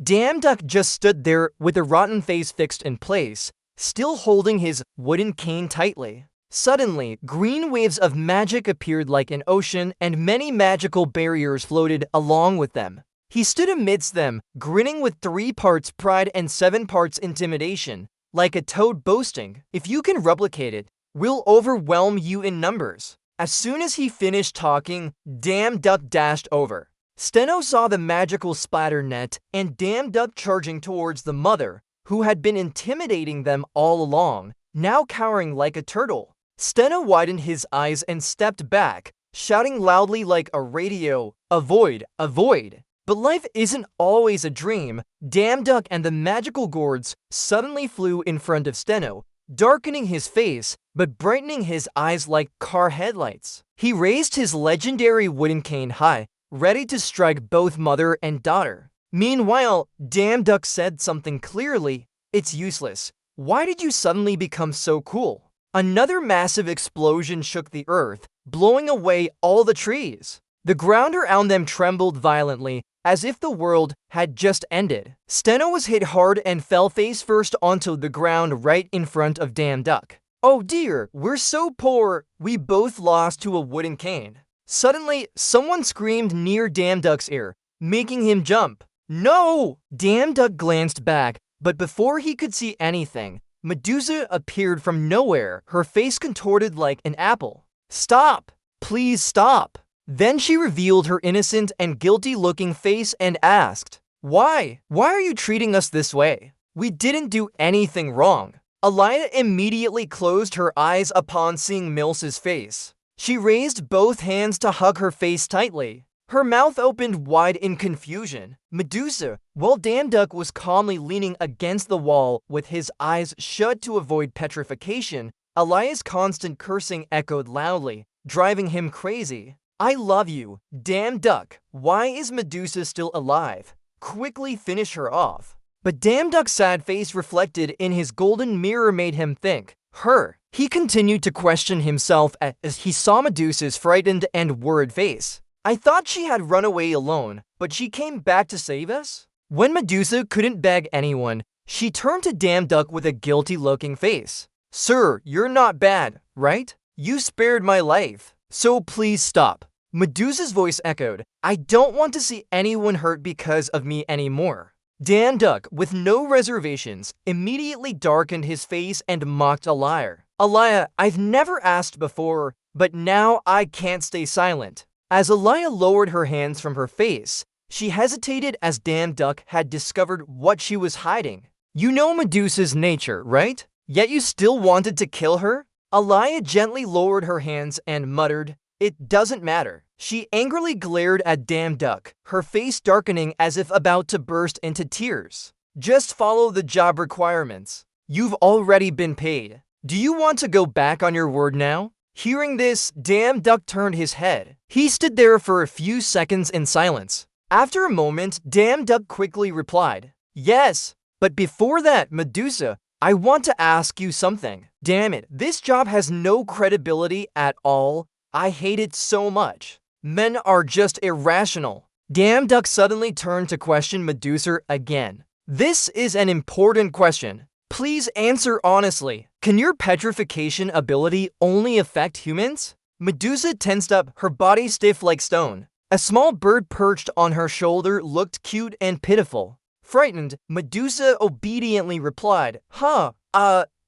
Damn Duck just stood there with a rotten face fixed in place, still holding his wooden cane tightly. Suddenly, green waves of magic appeared like an ocean, and many magical barriers floated along with them. He stood amidst them, grinning with 3 parts pride and 7 parts intimidation, like a toad boasting, "If you can replicate it, we'll overwhelm you in numbers." As soon as he finished talking, Damn Duck dashed over. Steno saw the magical spider net and Damn Duck charging towards the mother, who had been intimidating them all along, now cowering like a turtle. Steno widened his eyes and stepped back, shouting loudly like a radio, "Avoid, avoid." But life isn't always a dream. Damn Duck and the magical gourds suddenly flew in front of Steno, darkening his face, but brightening his eyes like car headlights. He raised his legendary wooden cane high, ready to strike both mother and daughter. Meanwhile, Damn Duck said something clearly, "It's useless. Why did you suddenly become so cool?" Another massive explosion shook the earth, blowing away all the trees. The ground around them trembled violently, as if the world had just ended. Steno was hit hard and fell face first onto the ground right in front of Damn Duck. "Oh dear, we're so poor, we both lost to a wooden cane." Suddenly, someone screamed near Damn Duck's ear, making him jump. "No!" Damn Duck glanced back, but before he could see anything, Medusa appeared from nowhere, her face contorted like an apple. "Stop! Please stop!" Then she revealed her innocent and guilty-looking face and asked, Why? Why are you treating us this way? We didn't do anything wrong. Alaya immediately closed her eyes upon seeing Mils's face. She raised both hands to hug her face tightly. Her mouth opened wide in confusion. Medusa, while Damduck was calmly leaning against the wall with his eyes shut to avoid petrification, Alaya's constant cursing echoed loudly, driving him crazy. I love you, Damduck. Why is Medusa still alive? Quickly finish her off. But Damduck's sad face reflected in his golden mirror made him think, her. He continued to question himself as he saw Medusa's frightened and worried face. I thought she had run away alone, but she came back to save us? When Medusa couldn't beg anyone, she turned to Damduck with a guilty-looking face. Sir, you're not bad, right? You spared my life, so please stop. Medusa's voice echoed, I don't want to see anyone hurt because of me anymore. Damduck, with no reservations, immediately darkened his face and mocked Alaya. Alaya, I've never asked before, but now I can't stay silent. As Alaya lowered her hands from her face, she hesitated as Damduck had discovered what she was hiding. You know Medusa's nature, right? Yet you still wanted to kill her? Alaya gently lowered her hands and muttered, It doesn't matter. She angrily glared at Damduck, her face darkening as if about to burst into tears. Just follow the job requirements. You've already been paid. Do you want to go back on your word now? Hearing this, Damduck turned his head. He stood there for a few seconds in silence. After a moment, Damduck quickly replied, Yes, but before that, Medusa, I want to ask you something. Damn it, this job has no credibility at all. I hate it so much. Men are just irrational. Damduck suddenly turned to question Medusa again. This is an important question. Please answer honestly. Can your petrification ability only affect humans? Medusa tensed up, her body stiff like stone. A small bird perched on her shoulder looked cute and pitiful. Frightened, Medusa obediently replied,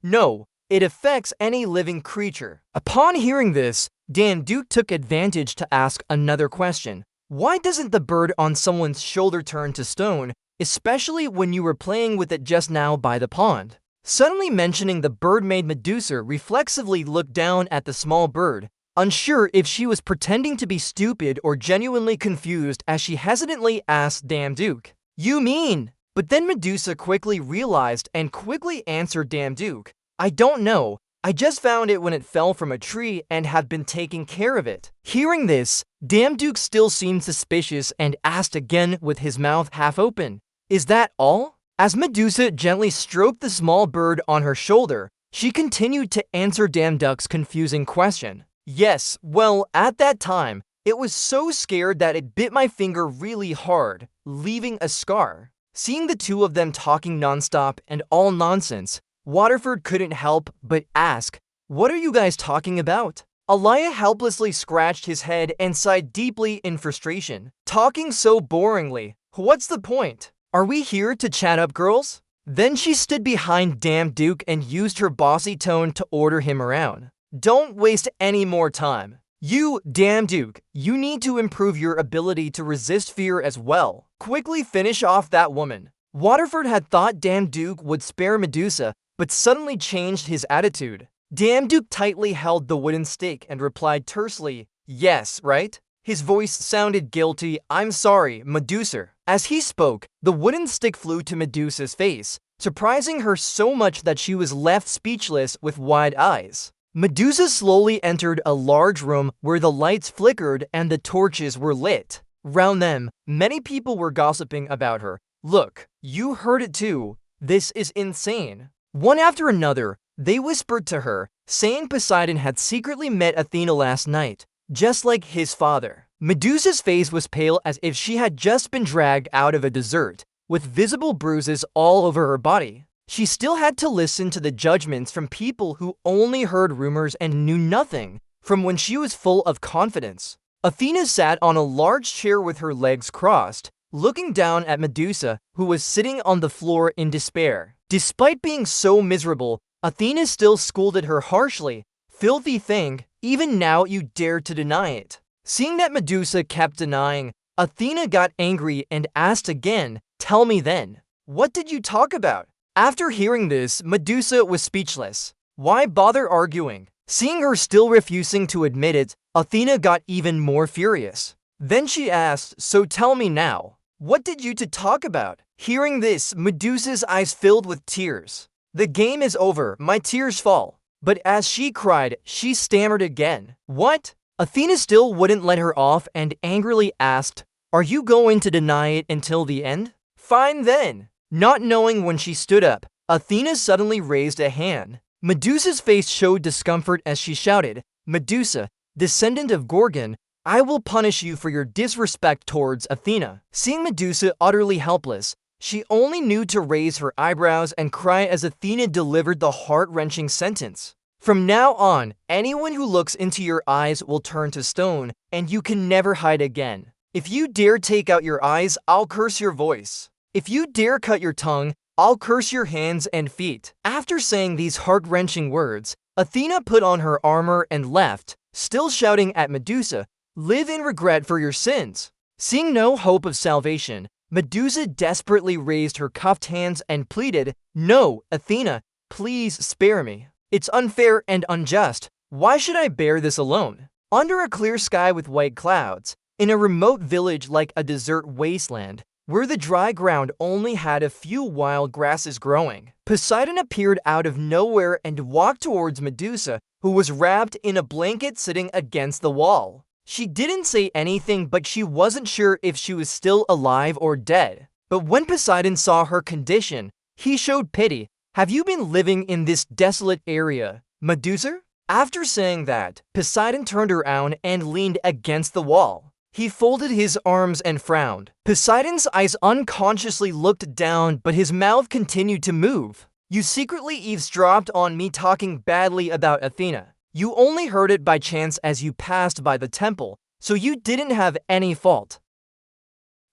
no, it affects any living creature. Upon hearing this, Damduck took advantage to ask another question. Why doesn't the bird on someone's shoulder turn to stone, especially when you were playing with it just now by the pond? Suddenly mentioning the bird made Medusa reflexively look down at the small bird, unsure if she was pretending to be stupid or genuinely confused as she hesitantly asked Damduck, You mean? But then Medusa quickly realized and quickly answered Damduck, I don't know. I just found it when it fell from a tree and have been taking care of it. Hearing this, Damduck still seemed suspicious and asked again with his mouth half open, Is that all? As Medusa gently stroked the small bird on her shoulder, she continued to answer Damduck's confusing question. Yes, well, at that time, it was so scared that it bit my finger really hard, leaving a scar. Seeing the two of them talking nonstop and all nonsense, Waterford couldn't help but ask, What are you guys talking about? Alaya helplessly scratched his head and sighed deeply in frustration. Talking so boringly, what's the point? Are we here to chat up, girls? Then she stood behind Damduck and used her bossy tone to order him around. Don't waste any more time. You, Damduck, you need to improve your ability to resist fear as well. Quickly finish off that woman. Waterford had thought Damduck would spare Medusa, but suddenly changed his attitude. Damduck tightly held the wooden stick and replied tersely, Yes, right? His voice sounded guilty. I'm sorry, Medusa. As he spoke, the wooden stick flew to Medusa's face, surprising her so much that she was left speechless with wide eyes. Medusa slowly entered a large room where the lights flickered and the torches were lit. Round them, many people were gossiping about her. Look, you heard it too. This is insane. One after another, they whispered to her, saying Poseidon had secretly met Athena last night, just like his father. Medusa's face was pale as if she had just been dragged out of a desert, with visible bruises all over her body. She still had to listen to the judgments from people who only heard rumors and knew nothing, from when she was full of confidence. Athena sat on a large chair with her legs crossed, looking down at Medusa, who was sitting on the floor in despair. Despite being so miserable, Athena still scolded her harshly. Filthy thing, even now you dare to deny it. Seeing that Medusa kept denying, Athena got angry and asked again, "Tell me then, what did you talk about?" After hearing this, Medusa was speechless. Why bother arguing? Seeing her still refusing to admit it, Athena got even more furious. Then she asked, "So tell me now, what did you two talk about?" Hearing this, Medusa's eyes filled with tears. "The game is over, my tears fall." But as she cried, she stammered again. "What?" Athena still wouldn't let her off and angrily asked, "Are you going to deny it until the end?" "Fine then." Not knowing when she stood up, Athena suddenly raised a hand. Medusa's face showed discomfort as she shouted, "Medusa, descendant of Gorgon, I will punish you for your disrespect towards Athena." Seeing Medusa utterly helpless, she only knew to raise her eyebrows and cry as Athena delivered the heart-wrenching sentence. "From now on, anyone who looks into your eyes will turn to stone, and you can never hide again. If you dare take out your eyes, I'll curse your voice. If you dare cut your tongue, I'll curse your hands and feet." After saying these heart-wrenching words, Athena put on her armor and left, still shouting at Medusa, "Live in regret for your sins." Seeing no hope of salvation, Medusa desperately raised her cuffed hands and pleaded, "No, Athena, please spare me. It's unfair and unjust. Why should I bear this alone?" Under a clear sky with white clouds, in a remote village like a desert wasteland, where the dry ground only had a few wild grasses growing, Poseidon appeared out of nowhere and walked towards Medusa, who was wrapped in a blanket sitting against the wall. She didn't say anything, but she wasn't sure if she was still alive or dead. But when Poseidon saw her condition, he showed pity. "Have you been living in this desolate area, Medusa?" After saying that, Poseidon turned around and leaned against the wall. He folded his arms and frowned. Poseidon's eyes unconsciously looked down, but his mouth continued to move. "You secretly eavesdropped on me talking badly about Athena. You only heard it by chance as you passed by the temple, so you didn't have any fault."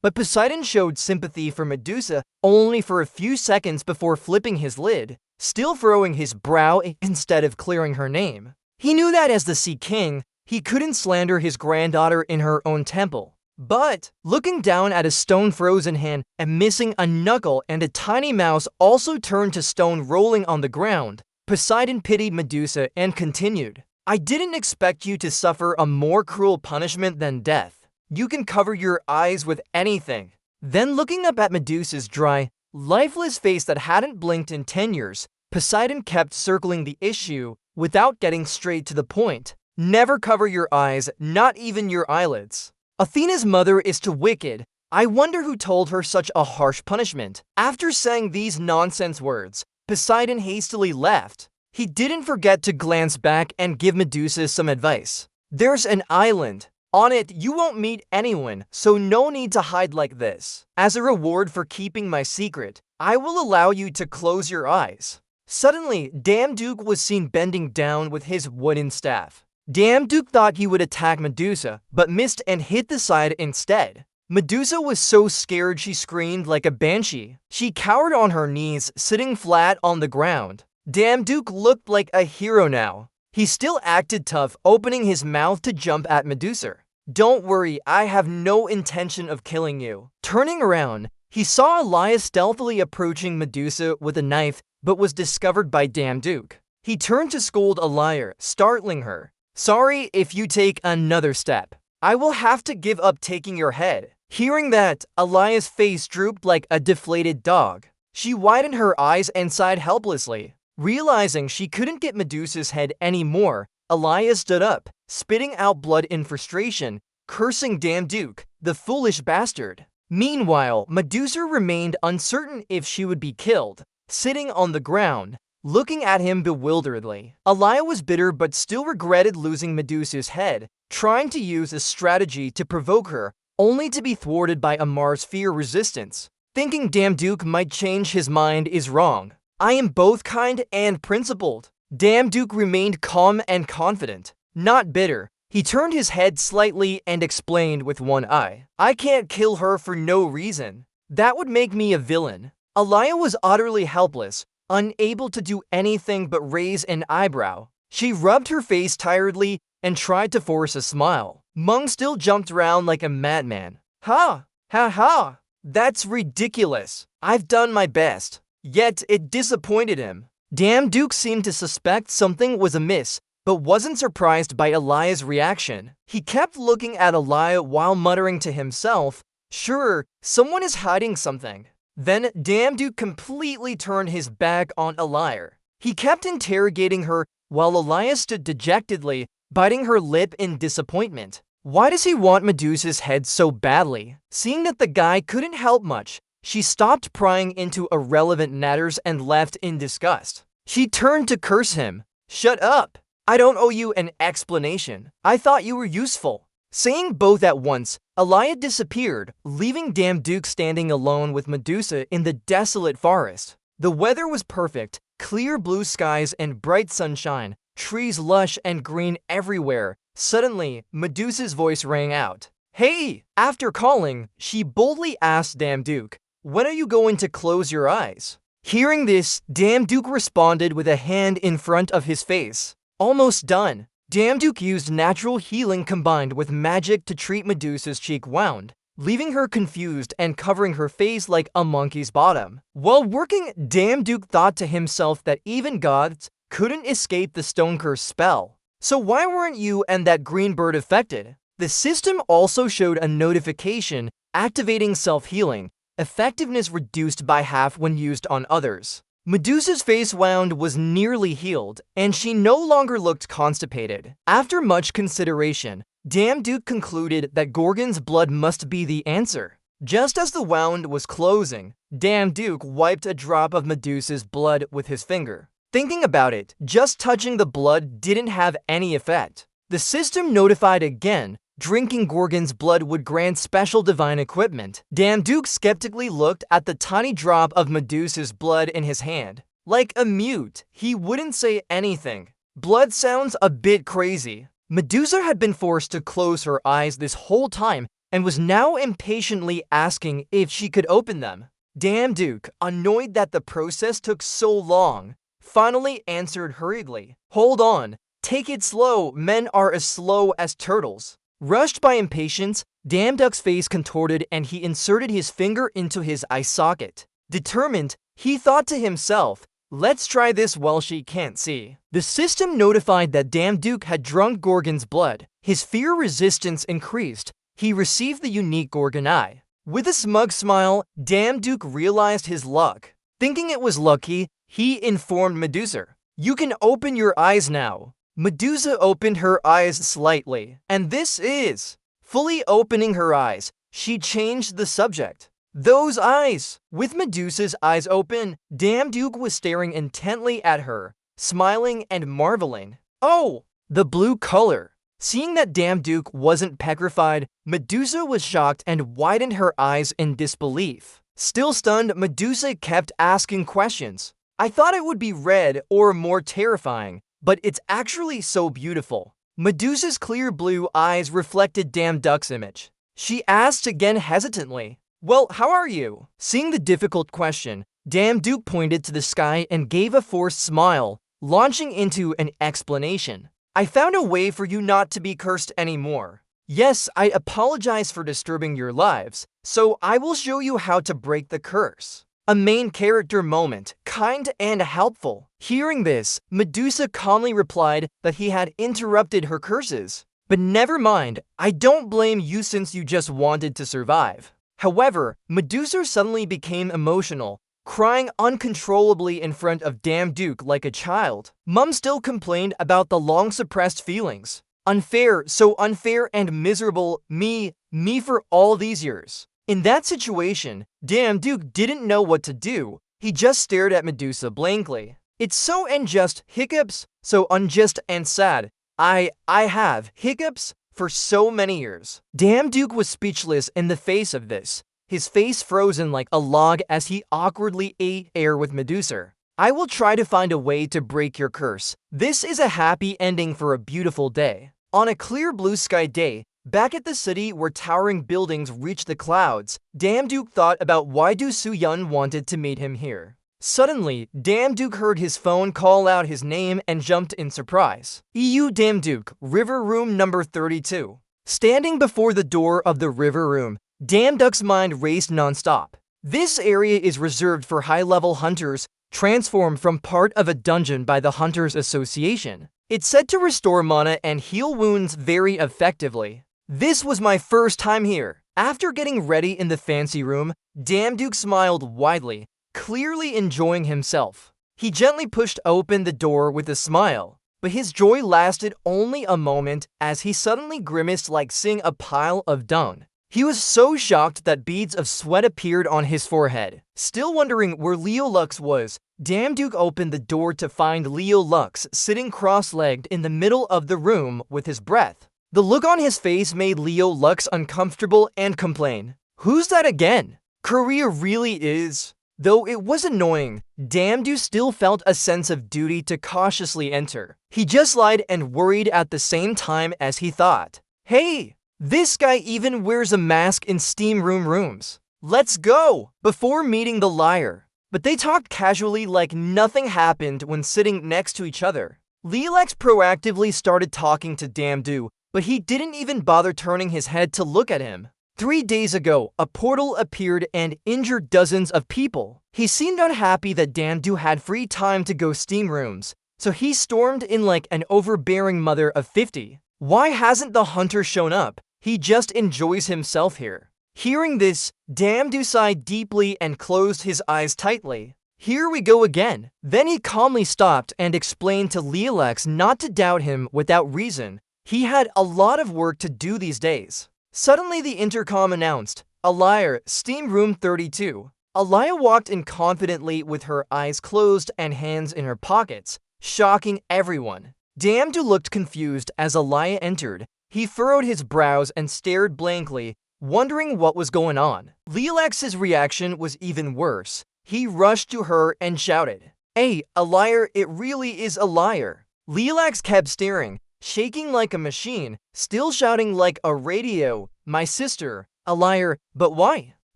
But Poseidon showed sympathy for Medusa only for a few seconds before flipping his lid, still furrowing his brow instead of clearing her name. He knew that as the Sea King, he couldn't slander his granddaughter in her own temple. But, looking down at a stone-frozen hand and missing a knuckle and a tiny mouse also turned to stone rolling on the ground, Poseidon pitied Medusa and continued, "I didn't expect you to suffer a more cruel punishment than death. You can cover your eyes with anything." Then looking up at Medusa's dry, lifeless face that hadn't blinked in 10 years, Poseidon kept circling the issue without getting straight to the point. "Never cover your eyes, not even your eyelids. Athena's mother is too wicked. I wonder who told her such a harsh punishment." After saying these nonsense words, Poseidon hastily left. He didn't forget to glance back and give Medusa some advice. "There's an island. On it, you won't meet anyone, so no need to hide like this. As a reward for keeping my secret, I will allow you to close your eyes." Suddenly, Damduke was seen bending down with his wooden staff. Damduke thought he would attack Medusa, but missed and hit the side instead. Medusa was so scared she screamed like a banshee. She cowered on her knees, sitting flat on the ground. Damduke looked like a hero now. He still acted tough, opening his mouth to jump at Medusa. "Don't worry, I have no intention of killing you." Turning around, he saw Elias stealthily approaching Medusa with a knife, but was discovered by Damduke. He turned to scold Elias, startling her. "Sorry if you take another step. I will have to give up taking your head." Hearing that, Elias' face drooped like a deflated dog. She widened her eyes and sighed helplessly. Realizing she couldn't get Medusa's head anymore, Elias stood up, spitting out blood in frustration, cursing Damduke, the foolish bastard. Meanwhile, Medusa remained uncertain if she would be killed, sitting on the ground, looking at him bewilderedly. Elias was bitter but still regretted losing Medusa's head, trying to use a strategy to provoke her, only to be thwarted by Amar's fear resistance. Thinking Damduke might change his mind is wrong. "I am both kind and principled." Damduke remained calm and confident, not bitter. He turned his head slightly and explained with one eye, "I can't kill her for no reason. That would make me a villain." Elias was utterly helpless, unable to do anything but raise an eyebrow. She rubbed her face tiredly and tried to force a smile. Mung still jumped around like a madman. Ha! Ha ha! That's ridiculous. I've done my best. Yet it disappointed him. Damn Duke seemed to suspect something was amiss, but wasn't surprised by Elia's reaction. He kept looking at Elia while muttering to himself, "Sure, someone is hiding something." Then Damn Duke completely turned his back on Elia. He kept interrogating her while Elia stood dejectedly, biting her lip in disappointment. Why does he want Medusa's head so badly? Seeing that the guy couldn't help much, she stopped prying into irrelevant matters and left in disgust. She turned to curse him. "Shut up! I don't owe you an explanation. I thought you were useful." Saying both at once, Elia disappeared, leaving Damn Duke standing alone with Medusa in the desolate forest. The weather was perfect, clear blue skies and bright sunshine, trees lush and green everywhere. Suddenly, Medusa's voice rang out. "Hey!" After calling, she boldly asked Damn Duke, "When are you going to close your eyes?" Hearing this, Damn Duke responded with a hand in front of his face. "Almost done." Damn Duke used natural healing combined with magic to treat Medusa's cheek wound, leaving her confused and covering her face like a monkey's bottom. While working, Damn Duke thought to himself that even gods couldn't escape the stone curse spell. So why weren't you and that green bird affected? The system also showed a notification activating self-healing, effectiveness reduced by half when used on others. Medusa's face wound was nearly healed, and she no longer looked constipated. After much consideration, Damn Duke concluded that Gorgon's blood must be the answer. Just as the wound was closing, Damn Duke wiped a drop of Medusa's blood with his finger. Thinking about it, just touching the blood didn't have any effect. The system notified again, drinking Gorgon's blood would grant special divine equipment. Damn Duke skeptically looked at the tiny drop of Medusa's blood in his hand. Like a mute, he wouldn't say anything. Blood sounds a bit crazy. Medusa had been forced to close her eyes this whole time and was now impatiently asking if she could open them. Damn Duke, annoyed that the process took so long, finally answered hurriedly, "Hold on, take it slow, men are as slow as turtles." Rushed by impatience, Damn Duck's face contorted and he inserted his finger into his eye socket. Determined, he thought to himself, "Let's try this while she can't see." The system notified that Damn Duke had drunk Gorgon's blood. His fear resistance increased. He received the unique Gorgon eye. With a smug smile, Damn Duke realized his luck. Thinking it was lucky, he informed Medusa, "You can open your eyes now." Medusa opened her eyes slightly, and this is... Fully opening her eyes, she changed the subject. "Those eyes!" With Medusa's eyes open, Damn Duke was staring intently at her, smiling and marveling. "Oh, the blue color." Seeing that Damn Duke wasn't petrified, Medusa was shocked and widened her eyes in disbelief. Still stunned, Medusa kept asking questions. "I thought it would be red or more terrifying, but it's actually so beautiful." Medusa's clear blue eyes reflected Damn Duck's image. She asked again hesitantly, "Well, how are you?" Seeing the difficult question, Damn Duke pointed to the sky and gave a forced smile, launching into an explanation. "I found a way for you not to be cursed anymore. Yes, I apologize for disturbing your lives, so I will show you how to break the curse." A main character moment, kind and helpful. Hearing this, Medusa calmly replied that he had interrupted her curses. "But never mind, I don't blame you since you just wanted to survive." However, Medusa suddenly became emotional, crying uncontrollably in front of Damn Duke like a child. Mum still complained about the long-suppressed feelings. "Unfair, so unfair and miserable, me for all these years." In that situation, Damn Duke didn't know what to do. He just stared at Medusa blankly. "It's so unjust, hiccups, so unjust and sad. I have hiccups for so many years." Damn Duke was speechless in the face of this, his face frozen like a log as he awkwardly ate air with Medusa. "I will try to find a way to break your curse. This is a happy ending for a beautiful day." On a clear blue sky day, back at the city where towering buildings reached the clouds, Damn Duke thought about why Su-Yun wanted to meet him here. Suddenly, Damn Duke heard his phone call out his name and jumped in surprise. "EU Damn Duke, River Room number 32. Standing before the door of the River Room, Damduk's mind raced nonstop. This area is reserved for high-level hunters, transformed from part of a dungeon by the Hunters Association. It's said to restore mana and heal wounds very effectively. This was my first time here. After getting ready in the fancy room, Damduk smiled widely, clearly enjoying himself. He gently pushed open the door with a smile, but his joy lasted only a moment as he suddenly grimaced like seeing a pile of dung. He was so shocked that beads of sweat appeared on his forehead. Still wondering where Leo Lux was, Damduk opened the door to find Leo Lux sitting cross-legged in the middle of the room with his breath. The look on his face made Leo Lux uncomfortable and complain. "Who's that again? Korea really is." Though it was annoying, Damduk still felt a sense of duty to cautiously enter. He just lied and worried at the same time as he thought, "Hey, this guy even wears a mask in steam room rooms. Let's go!" Before meeting the liar. But they talked casually like nothing happened when sitting next to each other. Leelax proactively started talking to Damduk, but he didn't even bother turning his head to look at him. 3 days ago, a portal appeared and injured dozens of people. He seemed unhappy that Damduk had free time to go steam rooms, so he stormed in like an overbearing mother of 50. Why hasn't the hunter shown up? He just enjoys himself here. Hearing this, Damduk sighed deeply and closed his eyes tightly. Here we go again. Then he calmly stopped and explained to Leelax not to doubt him without reason. He had a lot of work to do these days. Suddenly the intercom announced, "A liar, steam room 32. Alaya walked in confidently with her eyes closed and hands in her pockets, shocking everyone. Damduk looked confused as Alaya entered. He furrowed his brows and stared blankly, wondering what was going on. Leelax's reaction was even worse. He rushed to her and shouted, "Hey, a liar, it really is a liar." Leelax kept staring, shaking like a machine, still shouting like a radio, "My sister, a liar, but why?"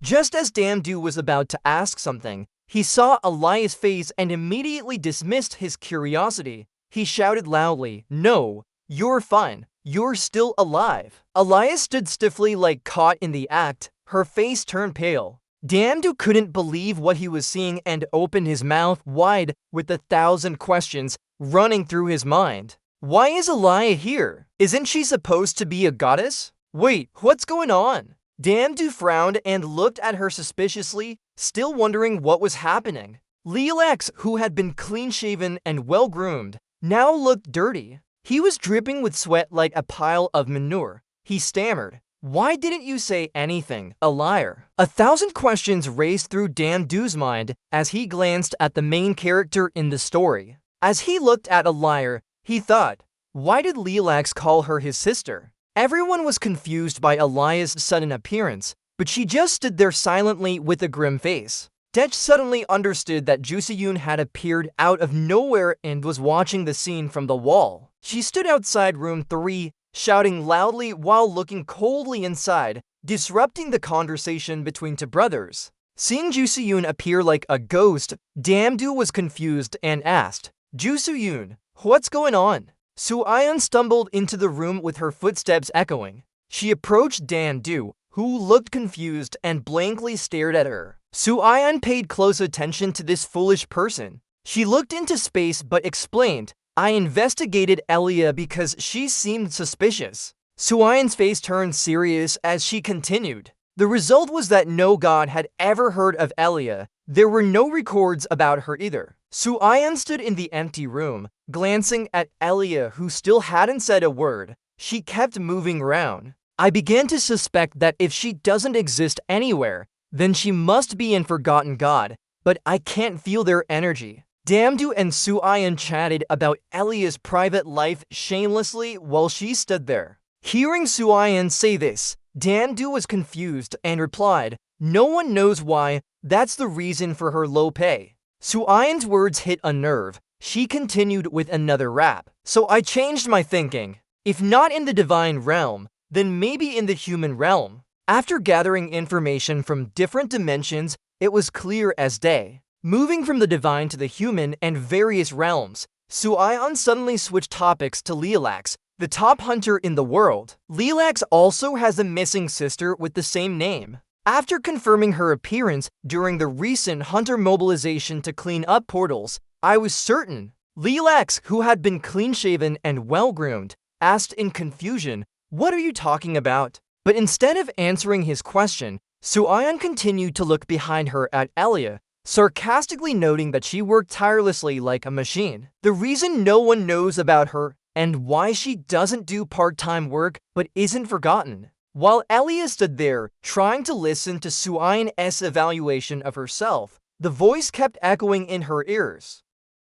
Just as Damduk was about to ask something, he saw Alaya's face and immediately dismissed his curiosity. He shouted loudly, "No, you're fine. You're still alive." Alaya stood stiffly like caught in the act, her face turned pale. Damduk couldn't believe what he was seeing and opened his mouth wide with 1,000 questions running through his mind. Why is Alaya here? Isn't she supposed to be a goddess? Wait, what's going on? Damduk frowned and looked at her suspiciously, still wondering what was happening. Leelax, who had been clean-shaven and well-groomed, now looked dirty. He was dripping with sweat like a pile of manure. He stammered, "Why didn't you say anything, a liar?" 1,000 questions raced through Damduk's mind as he glanced at the main character in the story. As he looked at a liar, he thought, why did Leelax call her his sister? Everyone was confused by Alaya's sudden appearance, but she just stood there silently with a grim face. Dech suddenly understood that Juseyun had appeared out of nowhere and was watching the scene from the wall. She stood outside room 3, shouting loudly while looking coldly inside, disrupting the conversation between two brothers. Seeing Juseyun appear like a ghost, Damduk was confused and asked, "Juseyun, what's going on?" Suayan stumbled into the room with her footsteps echoing. She approached Damduk, who looked confused and blankly stared at her. Suayan paid close attention to this foolish person. She looked into space but explained, "I investigated Elia because she seemed suspicious." Suayan's face turned serious as she continued. The result was that no god had ever heard of Elia. There were no records about her either. Suayan stood in the empty room, glancing at Elia, who still hadn't said a word. She kept moving around. "I began to suspect that if she doesn't exist anywhere, then she must be in Forgotten God, but I can't feel their energy." Damduk and Suayan chatted about Elia's private life shamelessly while she stood there. Hearing Suayan say this, Damduk was confused and replied, "No one knows why, that's the reason for her low pay." Suayan's words hit a nerve. She continued with another rap. "So I changed my thinking. If not in the divine realm, then maybe in the human realm." After gathering information from different dimensions, it was clear as day. Moving from the divine to the human and various realms, Suayan suddenly switched topics to Leelax, the top hunter in the world. Lilacs also has a missing sister with the same name. After confirming her appearance during the recent hunter mobilization to clean up portals, I was certain. Lilacs, who had been clean-shaven and well-groomed, asked in confusion, "What are you talking about?" But instead of answering his question, Suayan continued to look behind her at Elia, sarcastically noting that she worked tirelessly like a machine. The reason no one knows about her and why she doesn't do part-time work but isn't forgotten. While Elia stood there, trying to listen to Suayan's evaluation of herself, the voice kept echoing in her ears.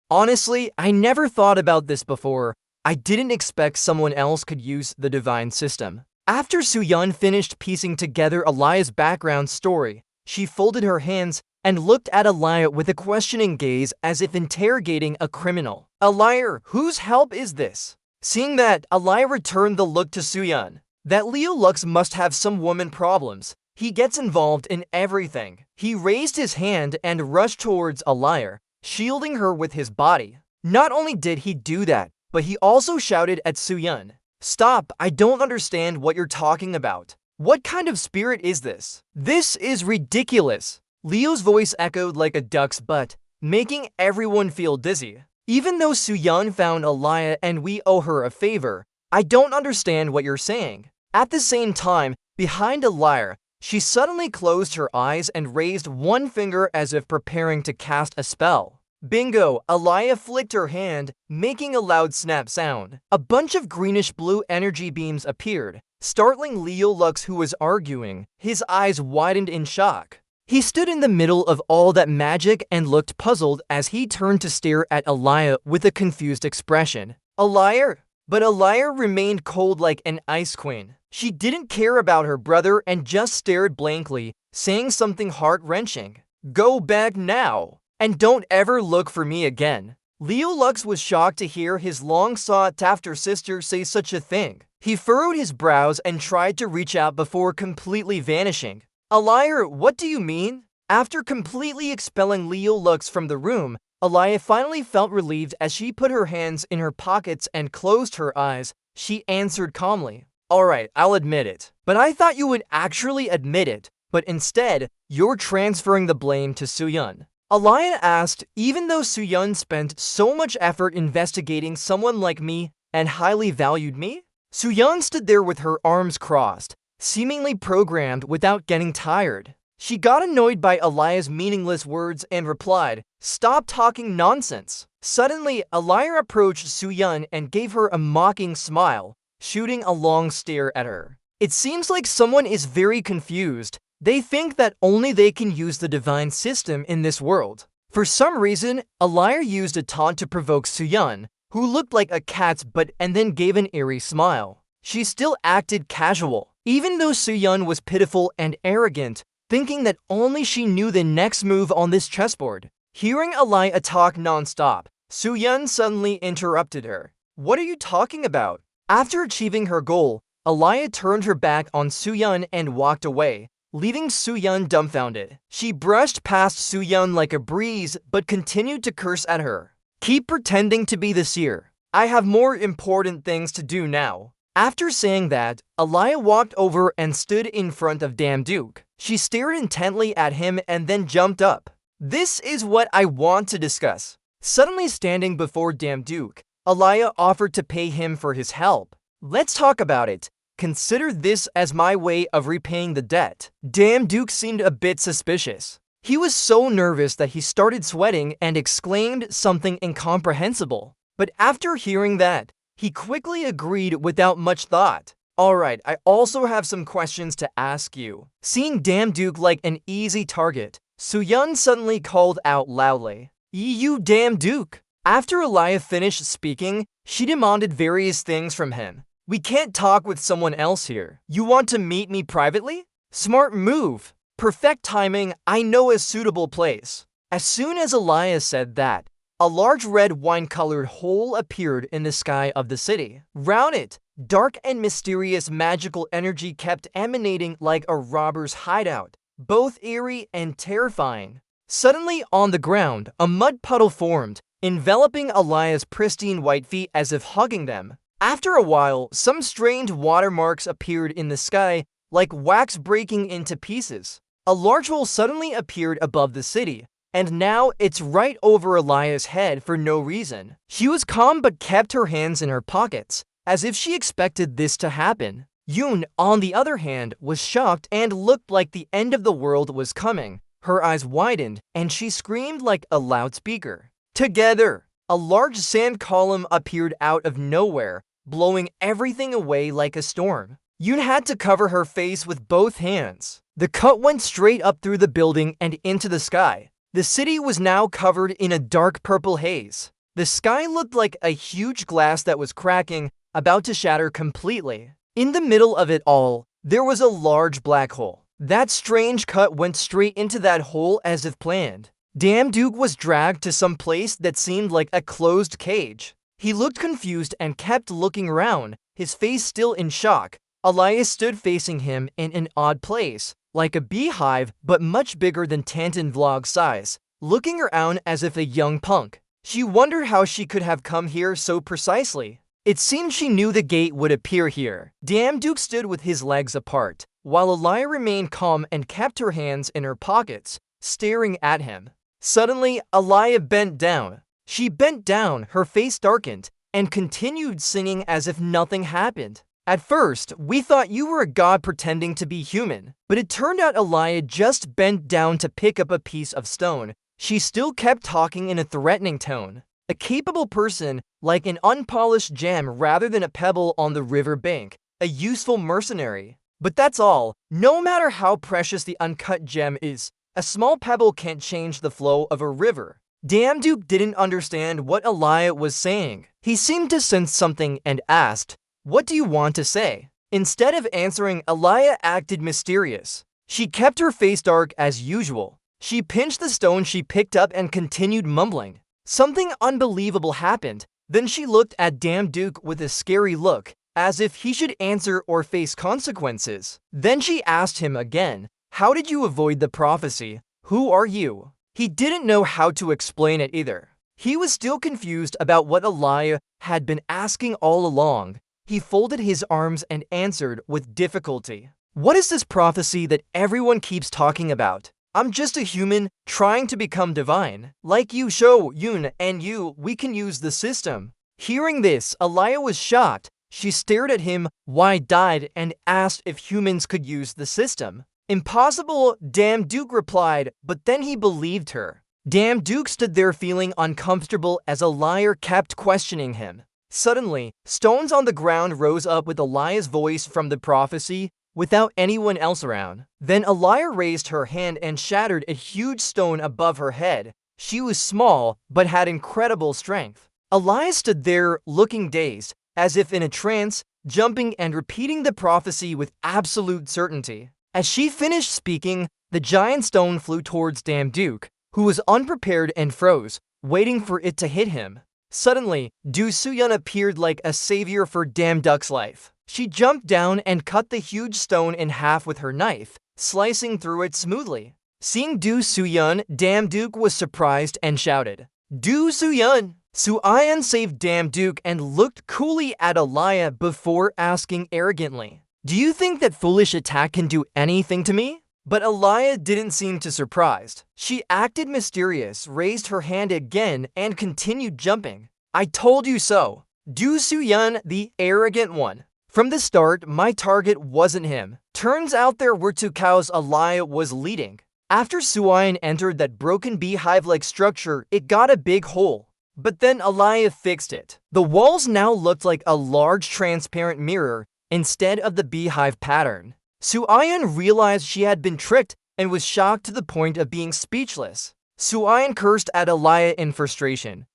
Honestly, I never thought about this before. I didn't expect someone else could use the divine system. After Suyan finished piecing together Elia's background story, she folded her hands and looked at Elia with a questioning gaze as if interrogating a criminal. "Elia, whose help is this?" Seeing that, Elia returned the look to Suyan. That Leo Lux must have some woman problems. He gets involved in everything. He raised his hand and rushed towards Elia, shielding her with his body. Not only did he do that, but he also shouted at Suyan, "Stop, I don't understand what you're talking about. What kind of spirit is this? This is ridiculous." Leo's voice echoed like a duck's butt, making everyone feel dizzy. "Even though Suyan found Elia and we owe her a favor, I don't understand what you're saying." At the same time, behind Elia, she suddenly closed her eyes and raised one finger as if preparing to cast a spell. Bingo! Elia flicked her hand, making a loud snap sound. A bunch of greenish-blue energy beams appeared, startling Leo Lux, who was arguing. His eyes widened in shock. He stood in the middle of all that magic and looked puzzled as he turned to stare at Elia with a confused expression. "Elia?" But Elia remained cold like an ice queen. She didn't care about her brother and just stared blankly, saying something heart-wrenching. "Go back now, and don't ever look for me again." Leo Lux was shocked to hear his long-sought-after sister say such a thing. He furrowed his brows and tried to reach out before completely vanishing. "Elia, what do you mean?" After completely expelling Leo Lux from the room, Elia finally felt relieved as she put her hands in her pockets and closed her eyes. She answered calmly, "Alright, I'll admit it. But I thought you would actually admit it, but instead, you're transferring the blame to Suyan." Elia asked, even though Suyan spent so much effort investigating someone like me and highly valued me? Suyan stood there with her arms crossed, seemingly programmed without getting tired. She got annoyed by Elia's meaningless words and replied, "Stop talking nonsense." Suddenly, Elia approached Suyan and gave her a mocking smile, shooting a long stare at her. It seems like someone is very confused. They think that only they can use the divine system in this world. For some reason, Elia used a taunt to provoke Suyan, who looked like a cat's butt and then gave an eerie smile. She still acted casual, even though Suyan was pitiful and arrogant, thinking that only she knew the next move on this chessboard. Hearing Elia talk non-stop, Suyan suddenly interrupted her. "What are you talking about?" After achieving her goal, Elia turned her back on Suyan and walked away, leaving Suyan dumbfounded. She brushed past Suyan like a breeze but continued to curse at her. "Keep pretending to be the seer. I have more important things to do now." After saying that, Elia walked over and stood in front of Duke. She stared intently at him and then jumped up. "This is what I want to discuss." Suddenly standing before Duke, Elia offered to pay him for his help. "Let's talk about it. Consider this as my way of repaying the debt." Duke seemed a bit suspicious. He was so nervous that he started sweating and exclaimed something incomprehensible. But after hearing that, he quickly agreed without much thought. "Alright, I also have some questions to ask you." Seeing Duke like an easy target, Suyan suddenly called out loudly, "You Duke!" After Elia finished speaking, she demanded various things from him. "We can't talk with someone else here. You want to meet me privately? Smart move. Perfect timing. I know a suitable place." As soon as Elia said that, a large red wine-colored hole appeared in the sky of the city. Round it, dark and mysterious magical energy kept emanating like a robber's hideout, both eerie and terrifying. Suddenly, on the ground, a mud puddle formed, enveloping Elia's pristine white feet as if hugging them. After a while, some strange watermarks appeared in the sky, like wax breaking into pieces. A large hole suddenly appeared above the city, and now it's right over Elia's head for no reason. She was calm but kept her hands in her pockets, as if she expected this to happen. Yoon, on the other hand, was shocked and looked like the end of the world was coming. Her eyes widened, and she screamed like a loudspeaker. Together! A large sand column appeared out of nowhere, blowing everything away like a storm. Yoon had to cover her face with both hands. The cut went straight up through the building and into the sky. The city was now covered in a dark purple haze. The sky looked like a huge glass that was cracking, about to shatter completely. In the middle of it all, there was a large black hole. That strange cut went straight into that hole as if planned. Duke was dragged to some place that seemed like a closed cage. He looked confused and kept looking around, his face still in shock. Elias stood facing him in an odd place, like a beehive but much bigger than Tantan Vlog's size, looking around as if a young punk. She wondered how she could have come here so precisely. It seemed she knew the gate would appear here. Duke stood with his legs apart, while Elia remained calm and kept her hands in her pockets, staring at him. Suddenly, Elia bent down. She bent down, her face darkened, and continued singing as if nothing happened. At first, we thought you were a god pretending to be human, but it turned out Elia just bent down to pick up a piece of stone. She still kept talking in a threatening tone. A capable person, like an unpolished gem rather than a pebble on the river bank, a useful mercenary. But that's all. No matter how precious the uncut gem is, a small pebble can't change the flow of a river. Duke didn't understand what Elia was saying. He seemed to sense something and asked, "What do you want to say?" Instead of answering, Elia acted mysterious. She kept her face dark as usual. She pinched the stone she picked up and continued mumbling. Something unbelievable happened. Then she looked at Duke with a scary look, as if he should answer or face consequences. Then she asked him again, "How did you avoid the prophecy? Who are you?" He didn't know how to explain it either. He was still confused about what Elia had been asking all along. He folded his arms and answered with difficulty. "What is this prophecy that everyone keeps talking about? I'm just a human trying to become divine. Like you, Yoon, and you, we can use the system." Hearing this, Elia was shocked. She stared at him wide-eyed and asked if humans could use the system. "Impossible," Duke replied, but then he believed her. Duke stood there feeling uncomfortable as Elia kept questioning him. Suddenly, stones on the ground rose up with Elia's voice from the prophecy, without anyone else around. Then Elia raised her hand and shattered a huge stone above her head. She was small, but had incredible strength. Elia stood there, looking dazed, as if in a trance, jumping and repeating the prophecy with absolute certainty. As she finished speaking, the giant stone flew towards Duke, who was unprepared and froze, waiting for it to hit him. Suddenly, Du Suyun appeared like a savior for Duke's life. She jumped down and cut the huge stone in half with her knife, slicing through it smoothly. Seeing Du Suyun, Duke was surprised and shouted, "Du Suyun!" Suyun saved Duke and looked coolly at Elia before asking arrogantly, "Do you think that foolish attack can do anything to me?" But Elia didn't seem too surprised. She acted mysterious, raised her hand again, and continued jumping. "I told you so. Du Suyun, the arrogant one. From the start, my target wasn't him. Turns out there were two cows Elia was leading." After Suyun entered that broken beehive-like structure, it got a big hole. But then Elia fixed it. The walls now looked like a large transparent mirror instead of the beehive pattern. Suyun realized she had been tricked and was shocked to the point of being speechless. Suyun cursed at Elia in frustration.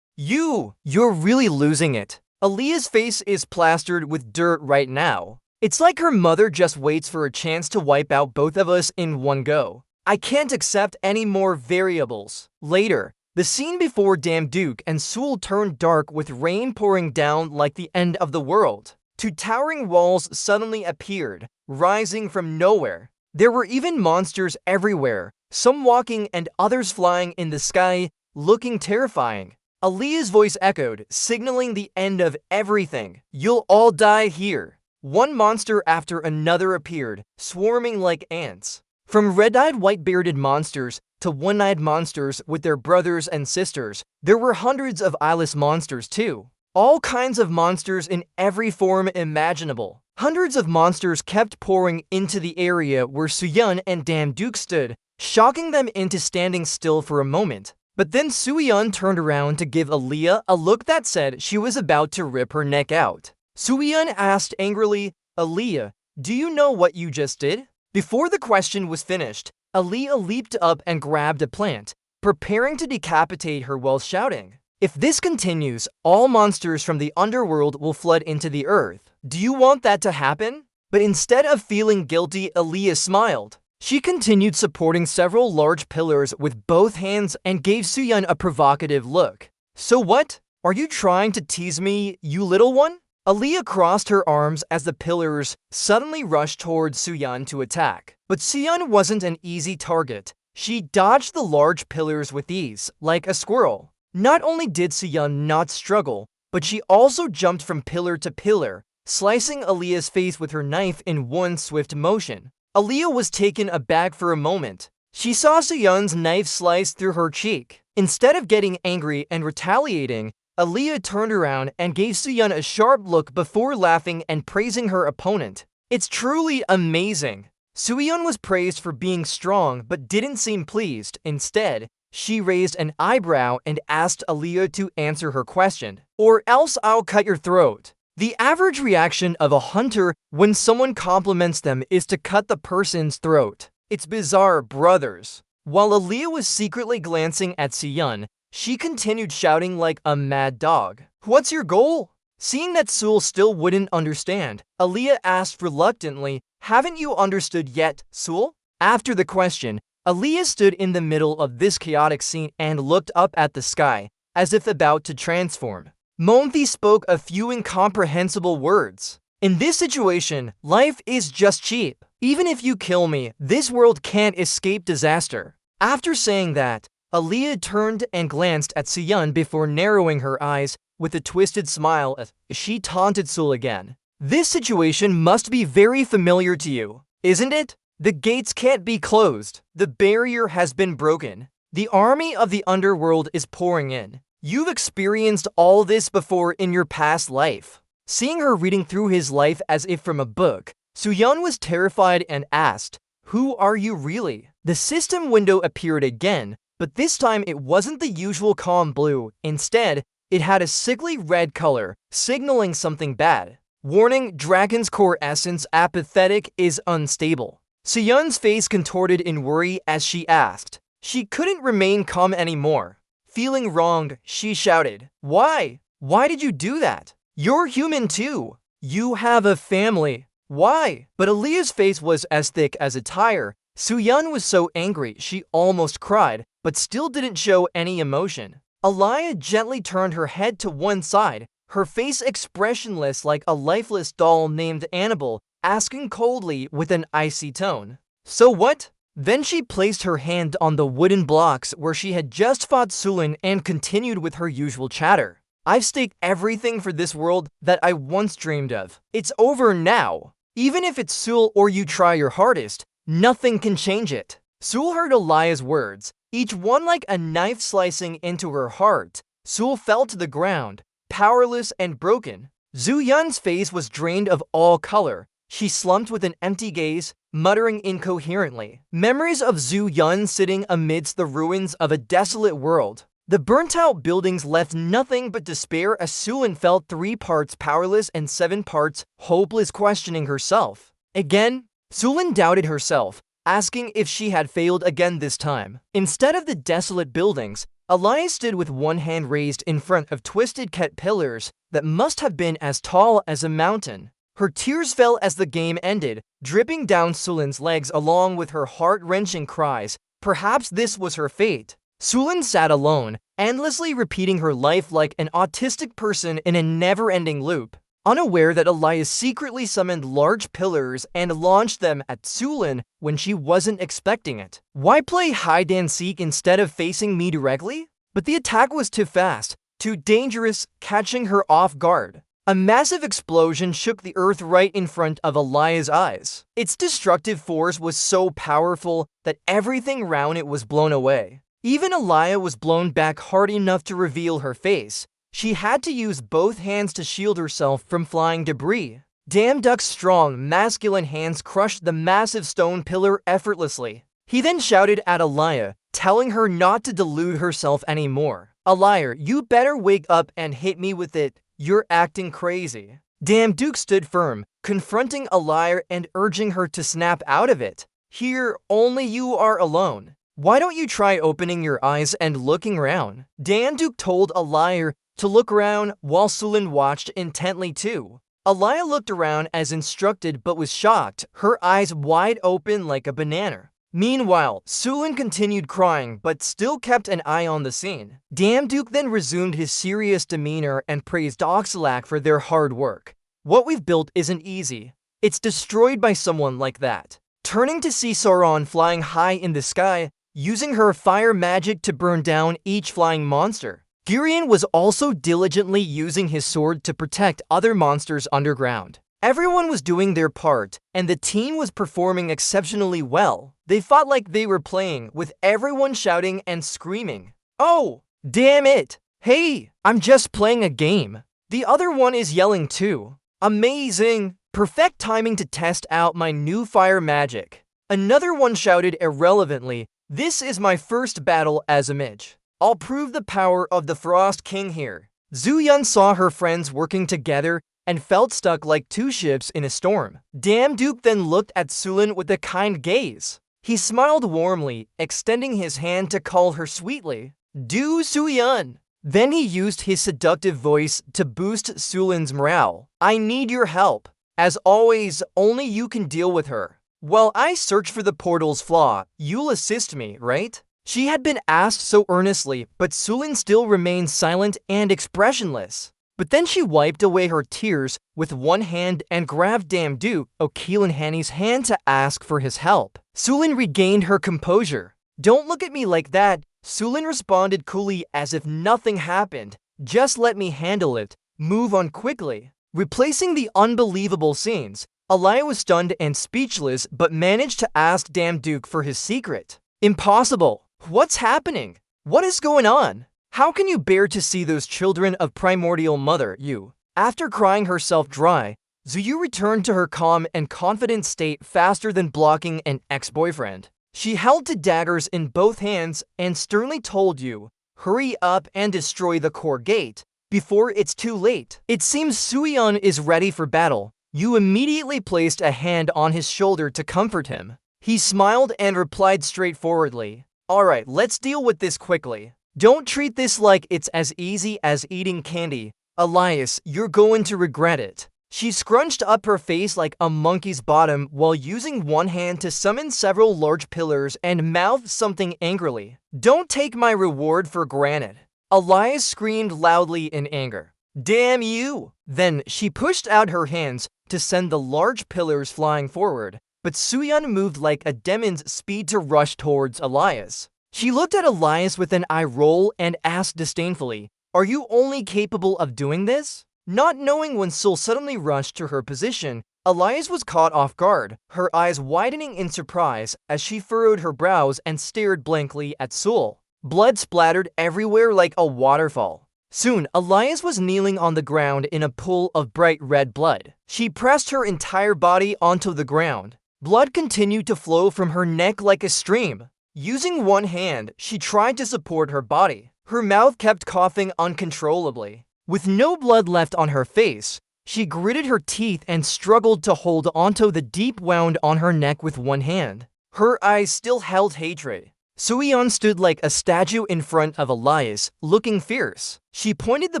You're really losing it. Elia's face is plastered with dirt right now. It's like her mother just waits for a chance to wipe out both of us in one go. I can't accept any more variables." Later, the scene before Duke and Seoul turned dark with rain pouring down like the end of the world. Two towering walls suddenly appeared, rising from nowhere. There were even monsters everywhere, some walking and others flying in the sky, looking terrifying. Aaliyah's voice echoed, signaling the end of everything. You'll all die here. One monster after another appeared, swarming like ants. From red-eyed, white-bearded monsters to one-eyed monsters with their brothers and sisters, there were hundreds of eyeless monsters too. All kinds of monsters in every form imaginable. Hundreds of monsters kept pouring into the area where Soo-yeon and Dam-duk stood, shocking them into standing still for a moment. But then Soo-yeon turned around to give Aaliyah a look that said she was about to rip her neck out. Soo-yeon asked angrily, "Aaliyah, do you know what you just did?" Before the question was finished, Aaliyah leaped up and grabbed a plant, preparing to decapitate her while shouting, "If this continues, all monsters from the underworld will flood into the earth. Do you want that to happen?" But instead of feeling guilty, Aaliyah smiled. She continued supporting several large pillars with both hands and gave Soo-yeon a provocative look. "So what? Are you trying to tease me, you little one?" Aaliyah crossed her arms as the pillars suddenly rushed towards Soo-yeon to attack. But Soo-yeon wasn't an easy target. She dodged the large pillars with ease, like a squirrel. Not only did Soo-yeon not struggle, but she also jumped from pillar to pillar, slicing Aaliyah's face with her knife in one swift motion. Aaliyah was taken aback for a moment. She saw Soo-yeon's knife slice through her cheek. Instead of getting angry and retaliating, Aaliyah turned around and gave Soo-yeon a sharp look before laughing and praising her opponent. "It's truly amazing." Soo-yeon was praised for being strong but didn't seem pleased. Instead, she raised an eyebrow and asked Aaliyah to answer her question, "Or else I'll cut your throat." The average reaction of a hunter when someone compliments them is to cut the person's throat. It's bizarre, brothers. While Aaliyah was secretly glancing at Soo-yeon, she continued shouting like a mad dog. "What's your goal?" Seeing that Seul still wouldn't understand, Aaliyah asked reluctantly, "Haven't you understood yet, Seul?" After the question, Aaliyah stood in the middle of this chaotic scene and looked up at the sky, as if about to transform. Monthi spoke a few incomprehensible words. "In this situation, life is just cheap. Even if you kill me, this world can't escape disaster." After saying that, Aaliyah turned and glanced at Soo-yeon before narrowing her eyes with a twisted smile as she taunted Seul again. "This situation must be very familiar to you, isn't it? The gates can't be closed. The barrier has been broken. The army of the underworld is pouring in. You've experienced all this before in your past life." Seeing her reading through his life as if from a book, Soo-yeon was terrified and asked, "Who are you really?" The system window appeared again, but this time it wasn't the usual calm blue. Instead, it had a sickly red color, signaling something bad. "Warning, Dragon's core essence apathetic is unstable." Soo-yeon's face contorted in worry as she asked. She couldn't remain calm anymore. Feeling wronged, she shouted, "Why? Why did you do that? You're human too. You have a family. Why?" But Aaliyah's face was as thick as a tire. Soo-yeon was so angry she almost cried, but still didn't show any emotion. Aaliyah gently turned her head to one side, her face expressionless like a lifeless doll named Annabelle, asking coldly with an icy tone, "So what?" Then she placed her hand on the wooden blocks where she had just fought Sulin and continued with her usual chatter. "I've staked everything for this world that I once dreamed of. It's over now. Even if it's Seul or you try your hardest, nothing can change it." Seul heard Aaliyah's words, each one like a knife slicing into her heart. Seul fell to the ground, powerless and broken. Soo-yeon's face was drained of all color. She slumped with an empty gaze, muttering incoherently. Memories of Soo-yeon sitting amidst the ruins of a desolate world. The burnt-out buildings left nothing but despair as Sulin felt 3 parts powerless and 7 parts hopeless, questioning herself. Again, Sulin doubted herself, asking if she had failed again this time. Instead of the desolate buildings, Aaliyah stood with one hand raised in front of twisted cat pillars that must have been as tall as a mountain. Her tears fell as the game ended, dripping down Sulin's legs along with her heart-wrenching cries. Perhaps this was her fate. Sulin sat alone, endlessly repeating her life like an autistic person in a never-ending loop, unaware that Aaliyah secretly summoned large pillars and launched them at Sulin when she wasn't expecting it. "Why play hide-and-seek instead of facing me directly?" But the attack was too fast, too dangerous, catching her off guard. A massive explosion shook the earth right in front of Elia's eyes. Its destructive force was so powerful that everything around it was blown away. Even Elia was blown back hard enough to reveal her face. She had to use both hands to shield herself from flying debris. Duck's strong, masculine hands crushed the massive stone pillar effortlessly. He then shouted at Elia, telling her not to delude herself anymore. "Elia, you better wake up and hit me with it. You're acting crazy." Duke stood firm, confronting Elia and urging her to snap out of it. "Here, only you are alone. Why don't you try opening your eyes and looking around?" Duke told Elia to look around while Sulin watched intently too. Elia looked around as instructed but was shocked, her eyes wide open like a banana. Meanwhile, Sulin continued crying but still kept an eye on the scene. Duke then resumed his serious demeanor and praised Oxalac for their hard work. "What we've built isn't easy. It's destroyed by someone like that." Turning to see Sauron flying high in the sky, using her fire magic to burn down each flying monster. Girion was also diligently using his sword to protect other monsters underground. Everyone was doing their part, and the team was performing exceptionally well. They fought like they were playing, with everyone shouting and screaming. "Oh, damn it! Hey, I'm just playing a game." The other one is yelling too. "Amazing! Perfect timing to test out my new fire magic." Another one shouted irrelevantly, "This is my first battle as a mage. I'll prove the power of the Frost King here." Zuyun saw her friends working together and felt stuck like two ships in a storm. Duke then looked at Sulin with a kind gaze. He smiled warmly, extending his hand to call her sweetly. "Do Zuyun." Then he used his seductive voice to boost Sulin's morale. "I need your help. As always, only you can deal with her. While I search for the portal's flaw, you'll assist me, right?" She had been asked so earnestly, but Sulin still remained silent and expressionless. But then she wiped away her tears with one hand and grabbed Duke, O'Keelan-Hanny's hand to ask for his help. Sulin regained her composure. "Don't look at me like that," Sulin responded coolly as if nothing happened. "Just let me handle it. Move on quickly." Replacing the unbelievable scenes, Elia was stunned and speechless but managed to ask Duke for his secret. "Impossible. What's happening? What is going on? How can you bear to see those children of primordial mother, you?" After crying herself dry, Zuyu returned to her calm and confident state faster than blocking an ex-boyfriend. She held two daggers in both hands and sternly told you, "Hurry up and destroy the core gate before it's too late." It seems Suion is ready for battle. You immediately placed a hand on his shoulder to comfort him. He smiled and replied straightforwardly, "Alright, let's deal with this quickly. Don't treat this like it's as easy as eating candy. Elias, you're going to regret it." She scrunched up her face like a monkey's bottom while using one hand to summon several large pillars and mouthed something angrily. "Don't take my reward for granted." Elias screamed loudly in anger. "Damn you!" Then she pushed out her hands to send the large pillars flying forward, but Suyan moved like a demon's speed to rush towards Elias. She looked at Elias with an eye roll and asked disdainfully, "Are you only capable of doing this?" Not knowing when Sul suddenly rushed to her position, Elias was caught off guard, her eyes widening in surprise as she furrowed her brows and stared blankly at Sul. Blood splattered everywhere like a waterfall. Soon, Elias was kneeling on the ground in a pool of bright red blood. She pressed her entire body onto the ground. Blood continued to flow from her neck like a stream. Using one hand, she tried to support her body. Her mouth kept coughing uncontrollably. With no blood left on her face, she gritted her teeth and struggled to hold onto the deep wound on her neck with one hand. Her eyes still held hatred. Suion stood like a statue in front of Elias, looking fierce. She pointed the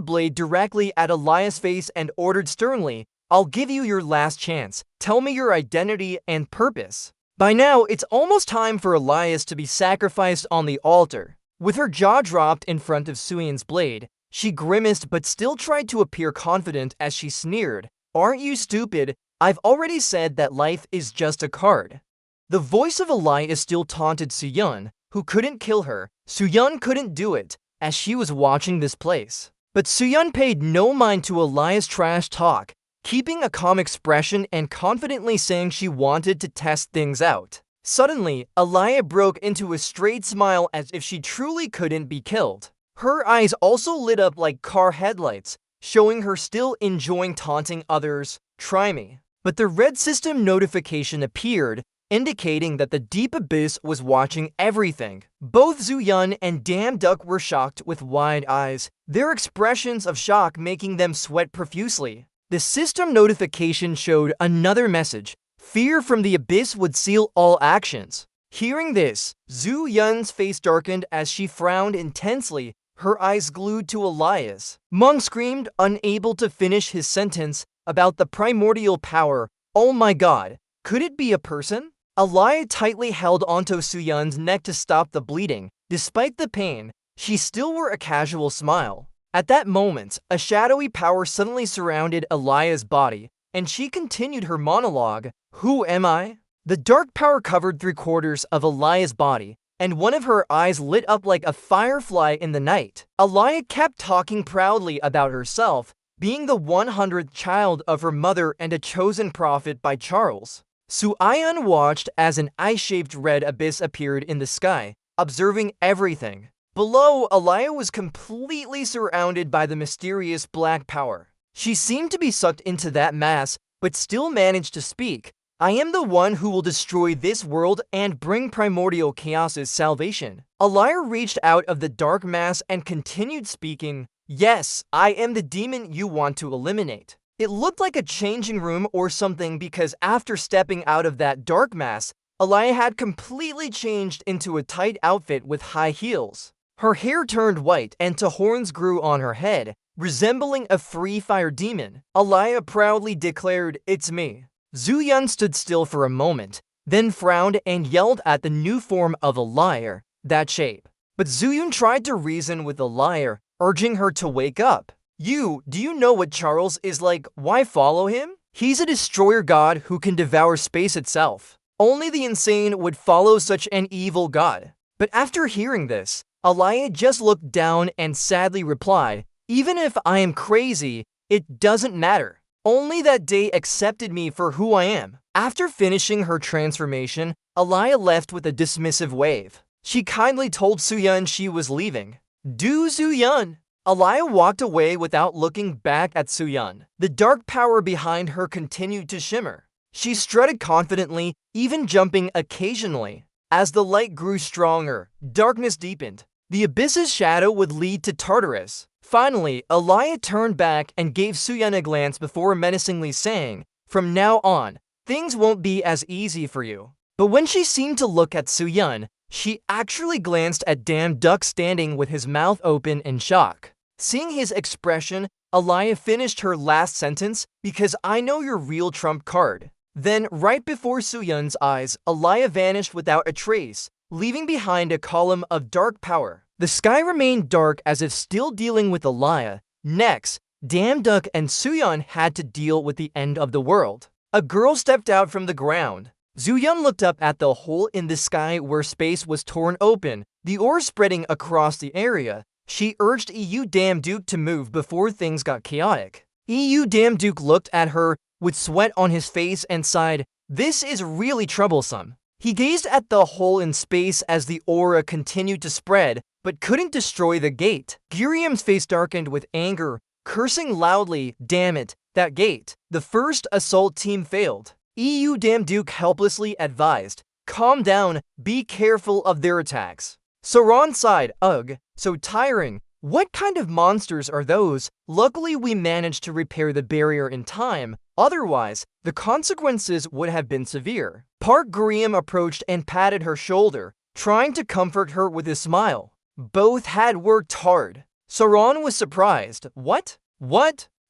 blade directly at Elias' face and ordered sternly, "I'll give you your last chance. Tell me your identity and purpose." By now, it's almost time for Elias to be sacrificed on the altar. With her jaw dropped in front of Suion's blade, she grimaced but still tried to appear confident as she sneered, "Aren't you stupid? I've already said that life is just a card." The voice of Elias still taunted Suyun, who couldn't kill her. Suyun couldn't do it, as she was watching this place. But Soohyun paid no mind to Elia's trash talk, keeping a calm expression and confidently saying she wanted to test things out. Suddenly, Elia broke into a straight smile as if she truly couldn't be killed. Her eyes also lit up like car headlights, showing her still enjoying taunting others. Try me. But the red system notification appeared, indicating that the deep abyss was watching everything. Both Soohyun and Damn Duck were shocked with wide eyes, their expressions of shock making them sweat profusely. The system notification showed another message. Fear from the abyss would seal all actions. Hearing this, Soohyun's face darkened as she frowned intensely, her eyes glued to Elia's. Mung screamed, unable to finish his sentence about the primordial power. Oh my god, could it be a person? Elia tightly held onto Soohyun's neck to stop the bleeding. Despite the pain, she still wore a casual smile. At that moment, a shadowy power suddenly surrounded Elia's body, and she continued her monologue. Who am I? The dark power covered 3/4 of Elia's body, and one of her eyes lit up like a firefly in the night. Elia kept talking proudly about herself, being the 100th child of her mother and a chosen prophet by Charles. Soohyun watched as an eye-shaped red abyss appeared in the sky, observing everything. Below, Elia was completely surrounded by the mysterious black power. She seemed to be sucked into that mass, but still managed to speak. I am the one who will destroy this world and bring primordial chaos's salvation. Elia reached out of the dark mass and continued speaking. Yes, I am the demon you want to eliminate. It looked like a changing room or something because after stepping out of that dark mass, Elia had completely changed into a tight outfit with high heels. Her hair turned white and horns grew on her head, resembling a free fire demon. Elia proudly declared, "It's me." Soohyun stood still for a moment, then frowned and yelled at the new form of Elia, that shape. But Soohyun tried to reason with Elia, urging her to wake up. Do you know what Charles is like? Why follow him? He's a destroyer god who can devour space itself. Only the insane would follow such an evil god. But after hearing this, Elia just looked down and sadly replied, even if I am crazy, it doesn't matter. Only that day accepted me for who I am. After finishing her transformation, Elia left with a dismissive wave. She kindly told Soohyun she was leaving. Do Soohyun. Elia walked away without looking back at Soohyun. The dark power behind her continued to shimmer. She strutted confidently, even jumping occasionally. As the light grew stronger, darkness deepened. The abyss's shadow would lead to Tartarus. Finally, Elia turned back and gave Soohyun a glance before menacingly saying, from now on, things won't be as easy for you. But when she seemed to look at Soohyun, she actually glanced at Damn Duck standing with his mouth open in shock. Seeing his expression, Elia finished her last sentence, because I know your real trump card. Then, right before Soohyun's eyes, Elia vanished without a trace, leaving behind a column of dark power. The sky remained dark as if still dealing with Elia. Next, Damn Duck and Soohyun had to deal with the end of the world. A girl stepped out from the ground. Soohyun looked up at the hole in the sky where space was torn open, the ore spreading across the area. She urged EU Damn Duke to move before things got chaotic. EU Damn Duke looked at her with sweat on his face and sighed, this is really troublesome. He gazed at the hole in space as the aura continued to spread, but couldn't destroy the gate. Giriam's face darkened with anger, cursing loudly, damn it, that gate. The first assault team failed. EU Damn Duke helplessly advised, calm down, be careful of their attacks. Sauron sighed, ugh, so tiring. What kind of monsters are those? Luckily we managed to repair the barrier in time, otherwise, the consequences would have been severe. Park Guriam approached and patted her shoulder, trying to comfort her with a smile. Both had worked hard. Sauron was surprised. What?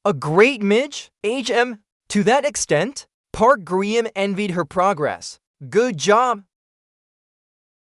A great midge? HM? To that extent? Park Guriam envied her progress. Good job.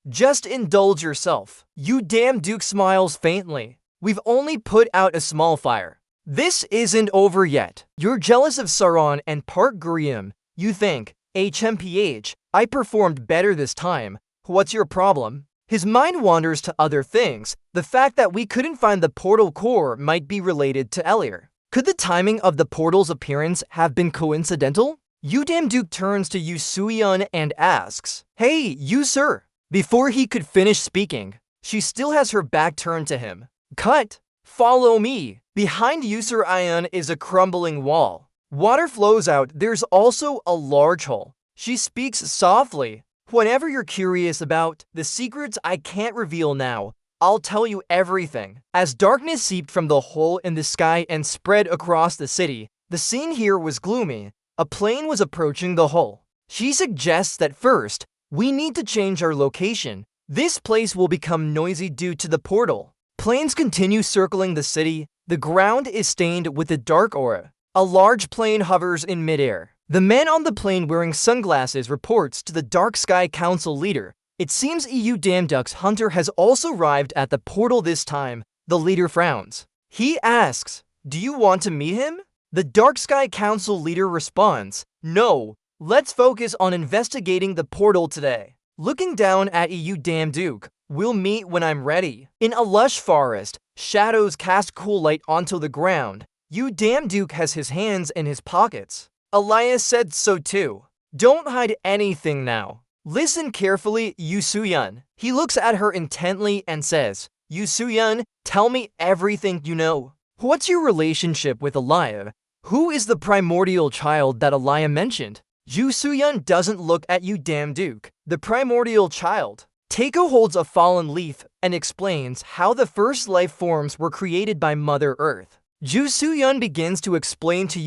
Just indulge yourself. You Damn Duke smiles faintly. We've only put out a small fire. This isn't over yet. You're jealous of Sauron and Park Guriam. You think, HMPH, I performed better this time. What's your problem? His mind wanders to other things. The fact that we couldn't find the portal core might be related to Elir. Could the timing of the portal's appearance have been coincidental? Duke turns to Yu Soo-yeon and asks, "Hey, you sir." Before he could finish speaking, she still has her back turned to him. Cut. Follow me. Behind Yu Soo-yeon is a crumbling wall. Water flows out. There's also a large hole. She speaks softly. "Whenever you're curious about the secrets I can't reveal now, I'll tell you everything." As darkness seeped from the hole in the sky and spread across the city, the scene here was gloomy. A plane was approaching the hole. She suggests that first, we need to change our location. This place will become noisy due to the portal. Planes continue circling the city. The ground is stained with a dark aura. A large plane hovers in midair. The man on the plane wearing sunglasses reports to the Dark Sky Council leader. It seems Duck's hunter has also arrived at the portal this time. The leader frowns. He asks, "Do you want to meet him?" The Dark Sky Council leader responds, "No, let's focus on investigating the portal today." Looking down at Duke, "We'll meet when I'm ready." In a lush forest, shadows cast cool light onto the ground. Duke has his hands in his pockets. Elias said so too. "Don't hide anything now. Listen carefully, Yu Soo-yeon." He looks at her intently and says, "Yu Soo-yeon, tell me everything you know. What's your relationship with Elia? Who is the primordial child that Elia mentioned?" Yu Soo-yeon doesn't look at Duke. "The primordial child." Taeko holds a fallen leaf and explains how the first life forms were created by Mother Earth. Yu Soo-yeon begins to explain to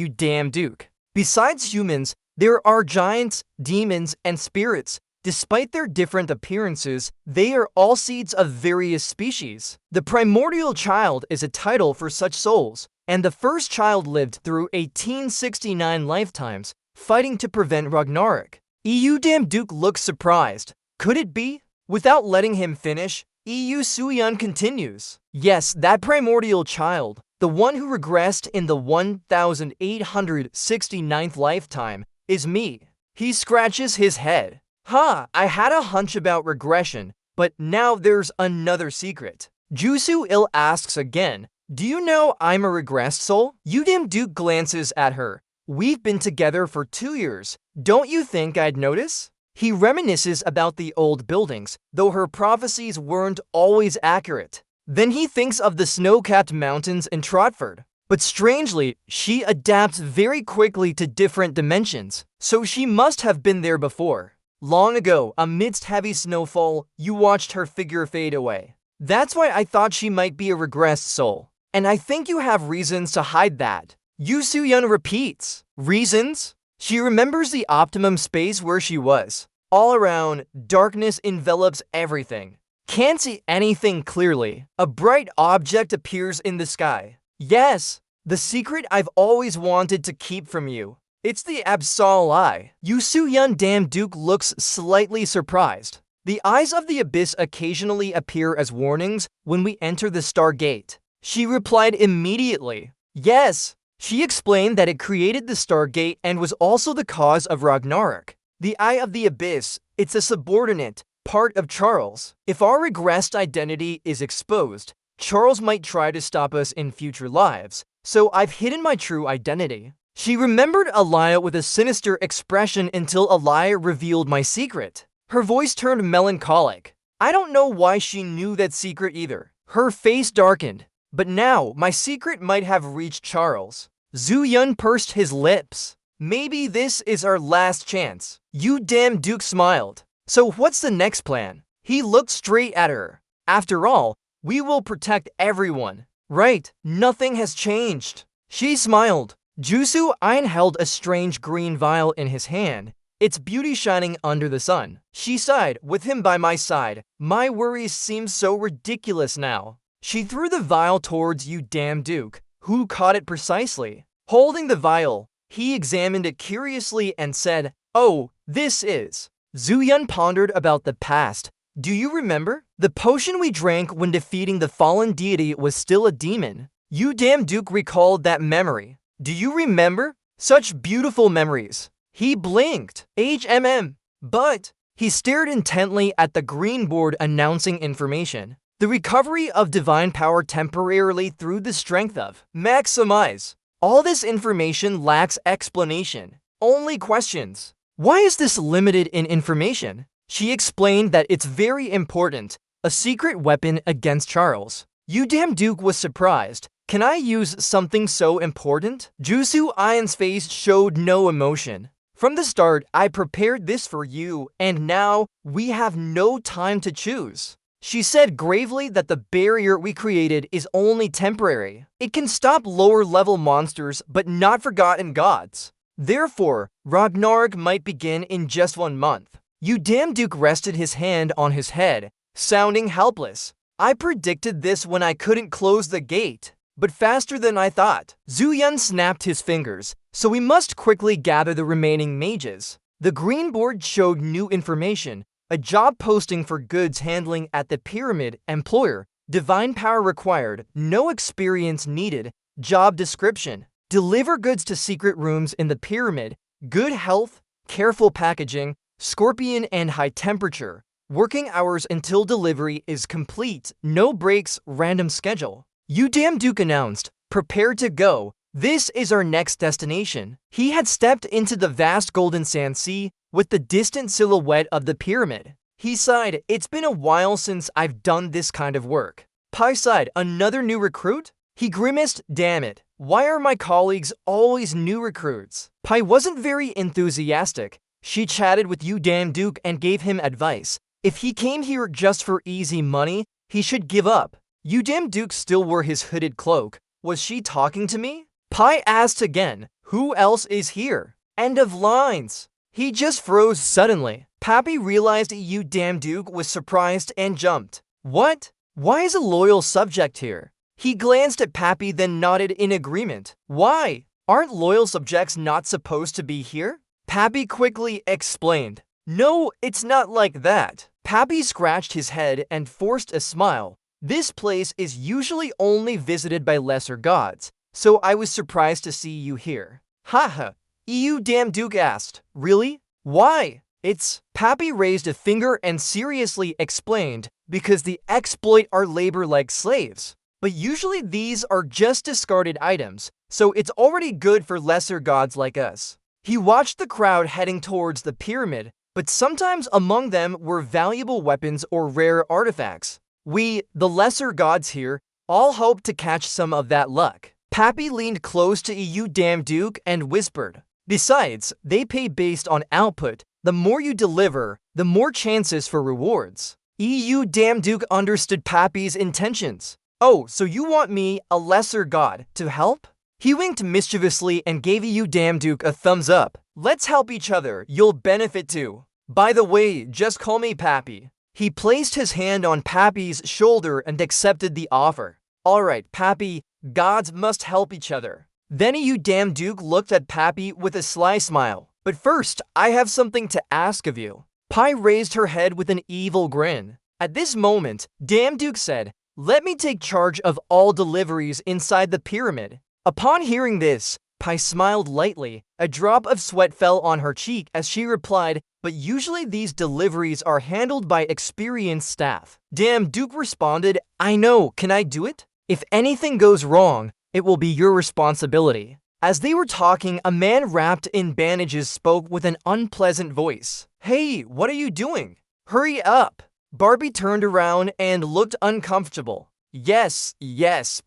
Duke. Besides humans, there are giants, demons, and spirits. Despite their different appearances, they are all seeds of various species. The primordial child is a title for such souls, and the first child lived through 1869 lifetimes, fighting to prevent Ragnarok. Duke looks surprised. Could it be? Without letting him finish, Yu Soo-yeon continues. "Yes, that primordial child, the one who regressed in the 1869th lifetime, is me." He scratches his head. I had a hunch about regression, but now there's another secret." Soo-il asks again, "Do you know I'm a regressed soul?" Duke glances at her. "We've been together for 2 years. Don't you think I'd notice?" He reminisces about the old buildings, though her prophecies weren't always accurate. Then he thinks of the snow-capped mountains in Trotford. But strangely, she adapts very quickly to different dimensions, so she must have been there before. Long ago, amidst heavy snowfall, you watched her figure fade away. That's why I thought she might be a regressed soul. And I think you have reasons to hide that. Yu Soo-yeon repeats. Reasons? She remembers the optimum space where she was. All around, darkness envelops everything. Can't see anything clearly. A bright object appears in the sky. Yes, the secret I've always wanted to keep from you. It's the Absol Eye. Yu Soo-yeon Duke looks slightly surprised. The eyes of the abyss occasionally appear as warnings when we enter the Stargate. She replied immediately. Yes. She explained that it created the Stargate and was also the cause of Ragnarok. The Eye of the Abyss, it's a subordinate, part of Charles. If our regressed identity is exposed, Charles might try to stop us in future lives, so I've hidden my true identity. She remembered Elia with a sinister expression until Elia revealed my secret. Her voice turned melancholic. I don't know why she knew that secret either. Her face darkened. But now, my secret might have reached Charles. Soo-yeon pursed his lips. Maybe this is our last chance. Duke smiled. So what's the next plan? He looked straight at her. After all, we will protect everyone. Right, nothing has changed. She smiled. Soo-yeon held a strange green vial in his hand, its beauty shining under the sun. She sighed, with him by my side. My worries seem so ridiculous now. She threw the vial towards Duke, who caught it precisely. Holding the vial, he examined it curiously and said, "Oh, this is." Soo-yeon pondered about the past. Do you remember? The potion we drank when defeating the fallen deity was still a demon. Duke recalled that memory. Do you remember? Such beautiful memories. He blinked. But He stared intently at the green board announcing information. The recovery of divine power temporarily through the strength of maximize. All this information lacks explanation. Only questions. Why is this limited in information? She explained that it's very important. A secret weapon against Charles. You damn Duke was surprised. Can I use something so important? Jusu Ian's face showed no emotion. From the start, I prepared this for you, and now we have no time to choose. She said gravely that the barrier we created is only temporary. It can stop lower-level monsters, but not forgotten gods. Therefore, Ragnarok might begin in just 1 month. You damn Duke rested his hand on his head, sounding helpless. I predicted this when I couldn't close the gate, but faster than I thought. Zuyun snapped his fingers, so we must quickly gather the remaining mages. The green board showed new information. A job posting for goods handling at the pyramid. Employer. Divine power required. No experience needed. Job description. Deliver goods to secret rooms in the pyramid. Good health. Careful packaging. Scorpion and high temperature. Working hours until delivery is complete. No breaks. Random schedule. You damn Duke announced. Prepare to go. This is our next destination. He had stepped into the vast golden sand sea with the distant silhouette of the pyramid. He sighed, it's been a while since I've done this kind of work. Pai sighed, another new recruit? He grimaced, damn it. Why are my colleagues always new recruits? Pai wasn't very enthusiastic. She chatted with you damn Duke and gave him advice. If he came here just for easy money, he should give up. You damn Duke still wore his hooded cloak. Was she talking to me? Pai asked again, who else is here? End of lines. He just froze suddenly. Pappy realized you damn Duke was surprised and jumped. What? Why is a loyal subject here? He glanced at Pappy then nodded in agreement. Why? Aren't loyal subjects not supposed to be here? Pappy quickly explained. No, it's not like that. Pappy scratched his head and forced a smile. This place is usually only visited by lesser gods. So I was surprised to see you here. Haha, you damn Duke asked. Really? Why? It's... Pappy raised a finger and seriously explained, because the exploit our labor like slaves. But usually these are just discarded items, so it's already good for lesser gods like us. He watched the crowd heading towards the pyramid, but sometimes among them were valuable weapons or rare artifacts. We, the lesser gods here, all hope to catch some of that luck. Pappy leaned close to you damn Duke and whispered. Besides, they pay based on output. The more you deliver, the more chances for rewards. EU damn Duke understood Pappy's intentions. Oh, so you want me, a lesser god, to help? He winked mischievously and gave EU damn Duke a thumbs up. Let's help each other, you'll benefit too. By the way, just call me Pappy. He placed his hand on Pappy's shoulder and accepted the offer. Alright, Pappy, gods must help each other. Then you damn Duke looked at Pappy with a sly smile. But first, I have something to ask of you. Pai raised her head with an evil grin. At this moment, damn Duke said, let me take charge of all deliveries inside the pyramid. Upon hearing this, Pai smiled lightly. A drop of sweat fell on her cheek as she replied, but usually these deliveries are handled by experienced staff. Damn Duke responded, I know, can I do it? If anything goes wrong, it will be your responsibility. As they were talking, a man wrapped in bandages spoke with an unpleasant voice. Hey, what are you doing? Hurry up. Barbie turned around and looked uncomfortable. Yes,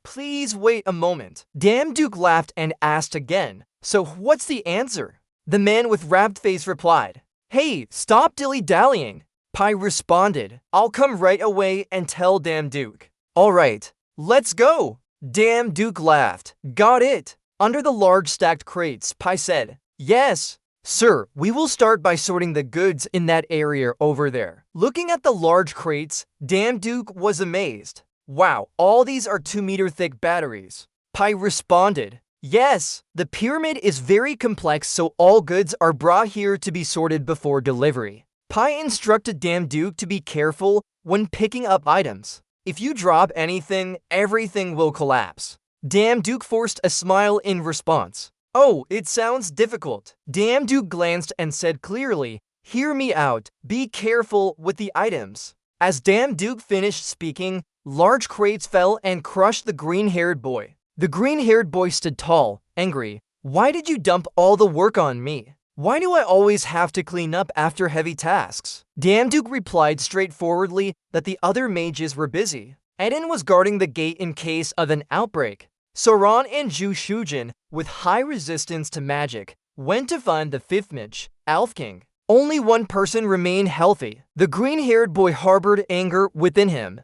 please wait a moment. Damn Duke laughed and asked again. So what's the answer? The man with wrapped face replied. Hey, stop dilly-dallying. Pai responded. I'll come right away and tell damn Duke. Alright, let's go. Damn Duke laughed. Got it. Under the large stacked crates, Pai said, yes. Sir, we will start by sorting the goods in that area over there. Looking at the large crates, damn Duke was amazed. Wow, all these are 2-meter thick batteries. Pai responded, yes. The pyramid is very complex, so all goods are brought here to be sorted before delivery. Pai instructed damn Duke to be careful when picking up items. If you drop anything, everything will collapse. Damn Duke forced a smile in response. Oh, it sounds difficult. Damn Duke glanced and said clearly, Hear me out. Be careful with the items. As Damn Duke finished speaking, large crates fell and crushed the green-haired boy. The green-haired boy stood tall, angry. Why did you dump all the work on me? Why do I always have to clean up after heavy tasks? Damn Duke replied straightforwardly that the other mages were busy. Eden was guarding the gate in case of an outbreak. Sauron and Zhu Shujin, with high resistance to magic, went to find the fifth mage, Elf King. Only one person remained healthy. The green-haired boy harbored anger within him.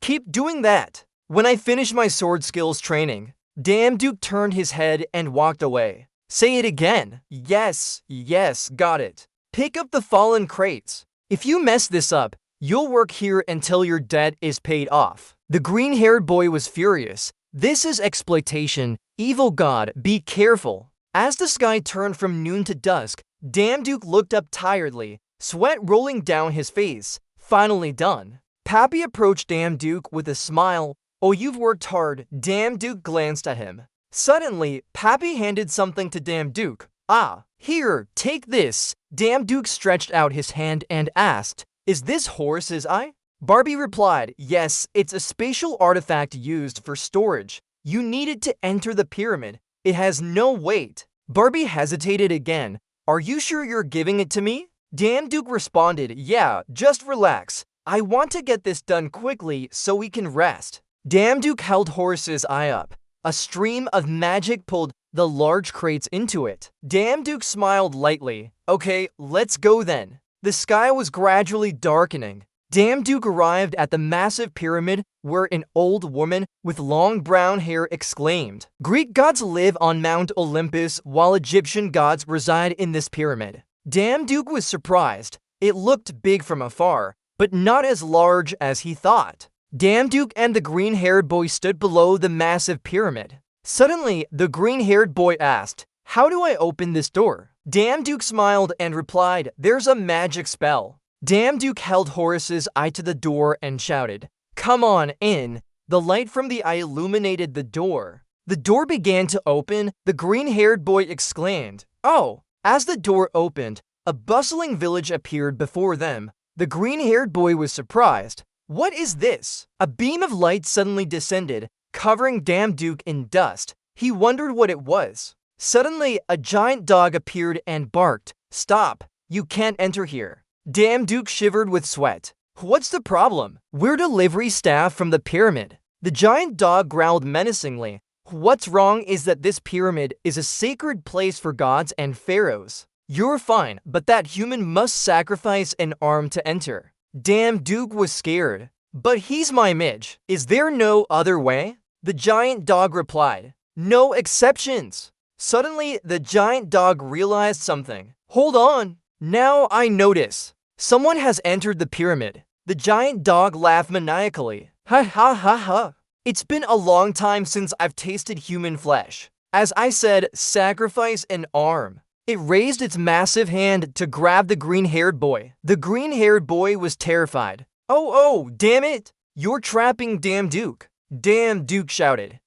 Keep doing that. When I finish my sword skills training. Damn Duke turned his head and walked away. Say it again. Yes, got it. Pick up the fallen crates. If you mess this up, you'll work here until your debt is paid off. The green-haired boy was furious. This is exploitation. Evil God, be careful. As the sky turned from noon to dusk, Damn Duke looked up tiredly, sweat rolling down his face. Finally done. Pappy approached Damn Duke with a smile. Oh, you've worked hard. Damn Duke glanced at him. Suddenly, Pappy handed something to Damn Duke. Here, take this. Damn Duke stretched out his hand and asked, is this horse's eye? Barbie replied, yes, it's a spatial artifact used for storage. You need it to enter the pyramid. It has no weight. Barbie hesitated again. Are you sure you're giving it to me? Damn Duke responded, yeah, just relax. I want to get this done quickly so we can rest. Damn Duke held Horse's eye up. A stream of magic pulled the large crates into it. Damn Duke smiled lightly. Okay, let's go then. The sky was gradually darkening. Damn Duke arrived at the massive pyramid where an old woman with long brown hair exclaimed, Greek gods live on Mount Olympus while Egyptian gods reside in this pyramid. Damn Duke was surprised. It looked big from afar, but not as large as he thought. Damn Duke and the green-haired boy stood below the massive pyramid. Suddenly, the green-haired boy asked, how do I open this door? Damn Duke smiled and replied, there's a magic spell. Damn Duke held Horus's eye to the door and shouted, come on in. The light from the eye illuminated the door. The door began to open. The green-haired boy exclaimed, oh! As the door opened, a bustling village appeared before them. The green-haired boy was surprised. What is this? A beam of light suddenly descended, covering Damn Duke in dust. He wondered what it was. Suddenly, a giant dog appeared and barked. Stop! You can't enter here. Damn Duke shivered with sweat. What's the problem? We're delivery staff from the pyramid. The giant dog growled menacingly. What's wrong is that this pyramid is a sacred place for gods and pharaohs. You're fine, but that human must sacrifice an arm to enter. Damn Duke was scared. But he's my mage. Is there no other way? The giant dog replied. No exceptions. Suddenly, the giant dog realized something. Hold on. Now I notice. Someone has entered the pyramid. The giant dog laughed maniacally. Ha ha ha ha. It's been a long time since I've tasted human flesh. As I said, sacrifice an arm. It raised its massive hand to grab the green-haired boy. The green-haired boy was terrified. Oh, damn it! You're trapping Damn Duke. Damn Duke shouted.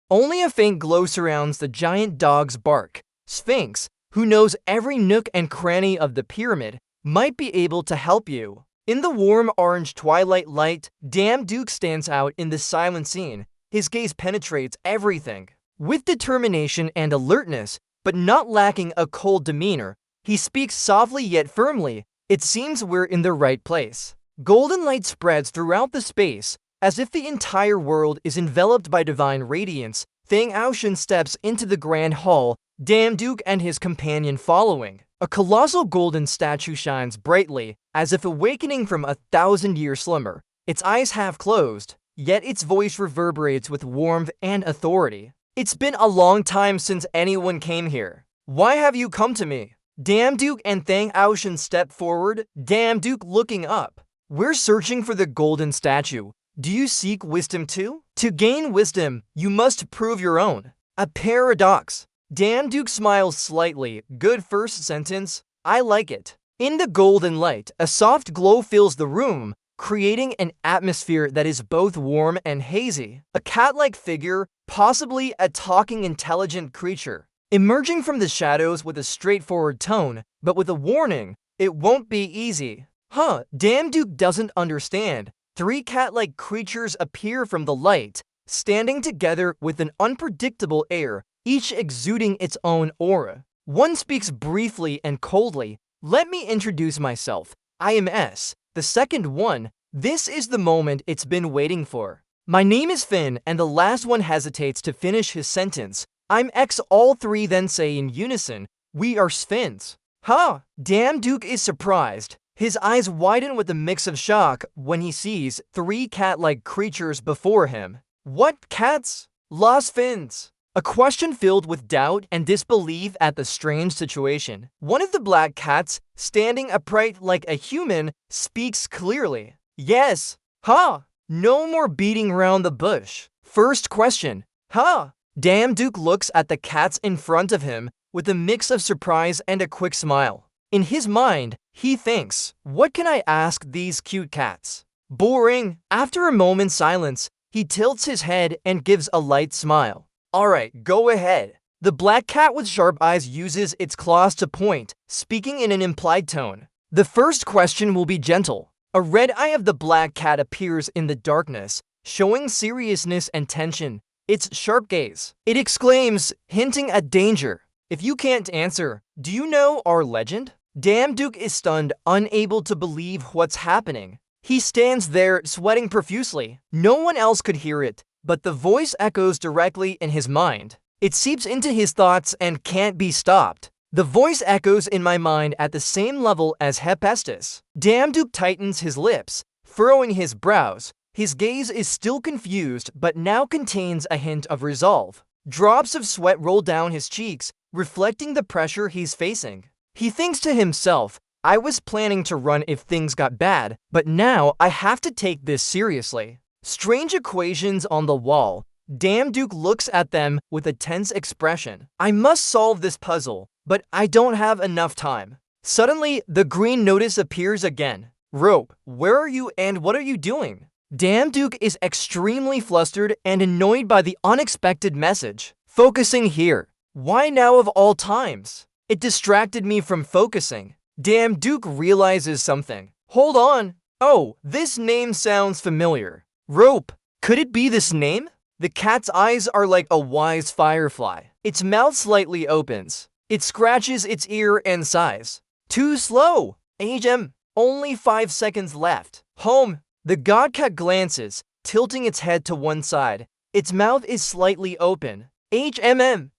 Only a faint glow surrounds the giant dog's bark. Sphinx, who knows every nook and cranny of the pyramid, might be able to help you. In the warm orange twilight light, Damn Duke stands out in the silent scene. His gaze penetrates everything. With determination and alertness, but not lacking a cold demeanor, he speaks softly yet firmly. It seems we're in the right place. Golden light spreads throughout the space, as if the entire world is enveloped by divine radiance. Thang Aoshan steps into the grand hall, Damn Duke and his companion following. A colossal golden statue shines brightly, as if awakening from a 1,000-year slumber. Its eyes half closed, yet its voice reverberates with warmth and authority. It's been a long time since anyone came here. Why have you come to me? Damn Duke and Thang Aoshan step forward, Damn Duke looking up. We're searching for the golden statue. Do you seek wisdom too? To gain wisdom, you must prove your own. A paradox. Dan Duke smiles slightly. Good first sentence. I like it. In the golden light, a soft glow fills the room, creating an atmosphere that is both warm and hazy. A cat-like figure, possibly a talking intelligent creature, emerging from the shadows with a straightforward tone, but with a warning: it won't be easy. Dan Duke doesn't understand. 3 cat-like creatures appear from the light, standing together with an unpredictable air, each exuding its own aura. One speaks briefly and coldly. Let me introduce myself. I am S. The second one. This is the moment it's been waiting for. My name is Finn, and the last one hesitates to finish his sentence. I'm X. All 3 then say in unison, we are Sphins. Dan Duke is surprised. His eyes widen with a mix of shock when he sees 3 cat-like creatures before him. What cats? Los Fins. A question filled with doubt and disbelief at the strange situation. One of the black cats, standing upright like a human, speaks clearly. Yes. No more beating around the bush. First question. Dan Duke looks at the cats in front of him with a mix of surprise and a quick smile. In his mind, he thinks, what can I ask these cute cats? Boring. After a moment's silence, he tilts his head and gives a light smile. Alright, go ahead. The black cat with sharp eyes uses its claws to point, speaking in an implied tone. The first question will be gentle. A red eye of the black cat appears in the darkness, showing seriousness and tension. Its sharp gaze. It exclaims, hinting at danger. If you can't answer, do you know our legend? Dan Duke is stunned, unable to believe what's happening. He stands there, sweating profusely. No one else could hear it, but the voice echoes directly in his mind. It seeps into his thoughts and can't be stopped. The voice echoes in my mind at the same level as Hephaestus. Dan Duke tightens his lips, furrowing his brows. His gaze is still confused, but now contains a hint of resolve. Drops of sweat roll down his cheeks, reflecting the pressure he's facing. He thinks to himself, I was planning to run if things got bad, but now I have to take this seriously. Strange equations on the wall. Dan Duke looks at them with a tense expression. I must solve this puzzle, but I don't have enough time. Suddenly, the green notice appears again. Rope, where are you and what are you doing? Dan Duke is extremely flustered and annoyed by the unexpected message. Focusing here. Why now of all times? It distracted me from focusing. Dan Duke realizes something. Hold on. Oh, this name sounds familiar. Rope. Could it be this name? The cat's eyes are like a wise firefly. Its mouth slightly opens. It scratches its ear and sighs. Too slow. Only 5 seconds left. Home. The god cat glances, tilting its head to one side. Its mouth is slightly open.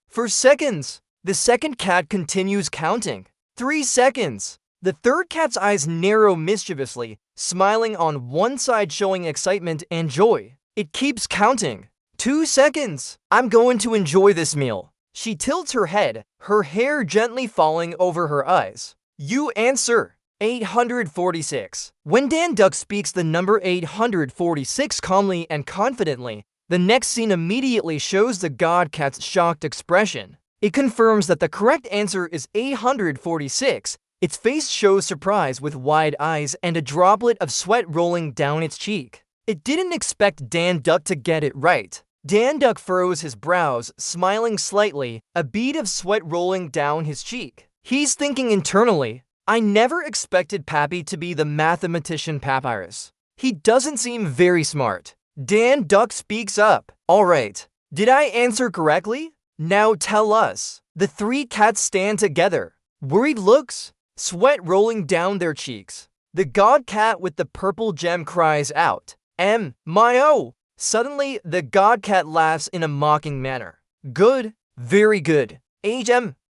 For seconds. The second cat continues counting. 3 seconds. The third cat's eyes narrow mischievously, smiling on one side showing excitement and joy. It keeps counting. 2 seconds. I'm going to enjoy this meal. She tilts her head, her hair gently falling over her eyes. You answer. 846. When Dan Duck speaks the number 846 calmly and confidently, the next scene immediately shows the god cat's shocked expression. It confirms that the correct answer is 846. Its face shows surprise with wide eyes and a droplet of sweat rolling down its cheek. It didn't expect Dan Duck to get it right. Dan Duck furrows his brows, smiling slightly, a bead of sweat rolling down his cheek. He's thinking internally, I never expected Pappy to be the mathematician Papyrus. He doesn't seem very smart. Dan Duck speaks up. Alright, did I answer correctly? Now tell us. The 3 cats stand together. Worried looks, sweat rolling down their cheeks. The god cat with the purple gem cries out, my. Suddenly, the god cat laughs in a mocking manner. Good, very good.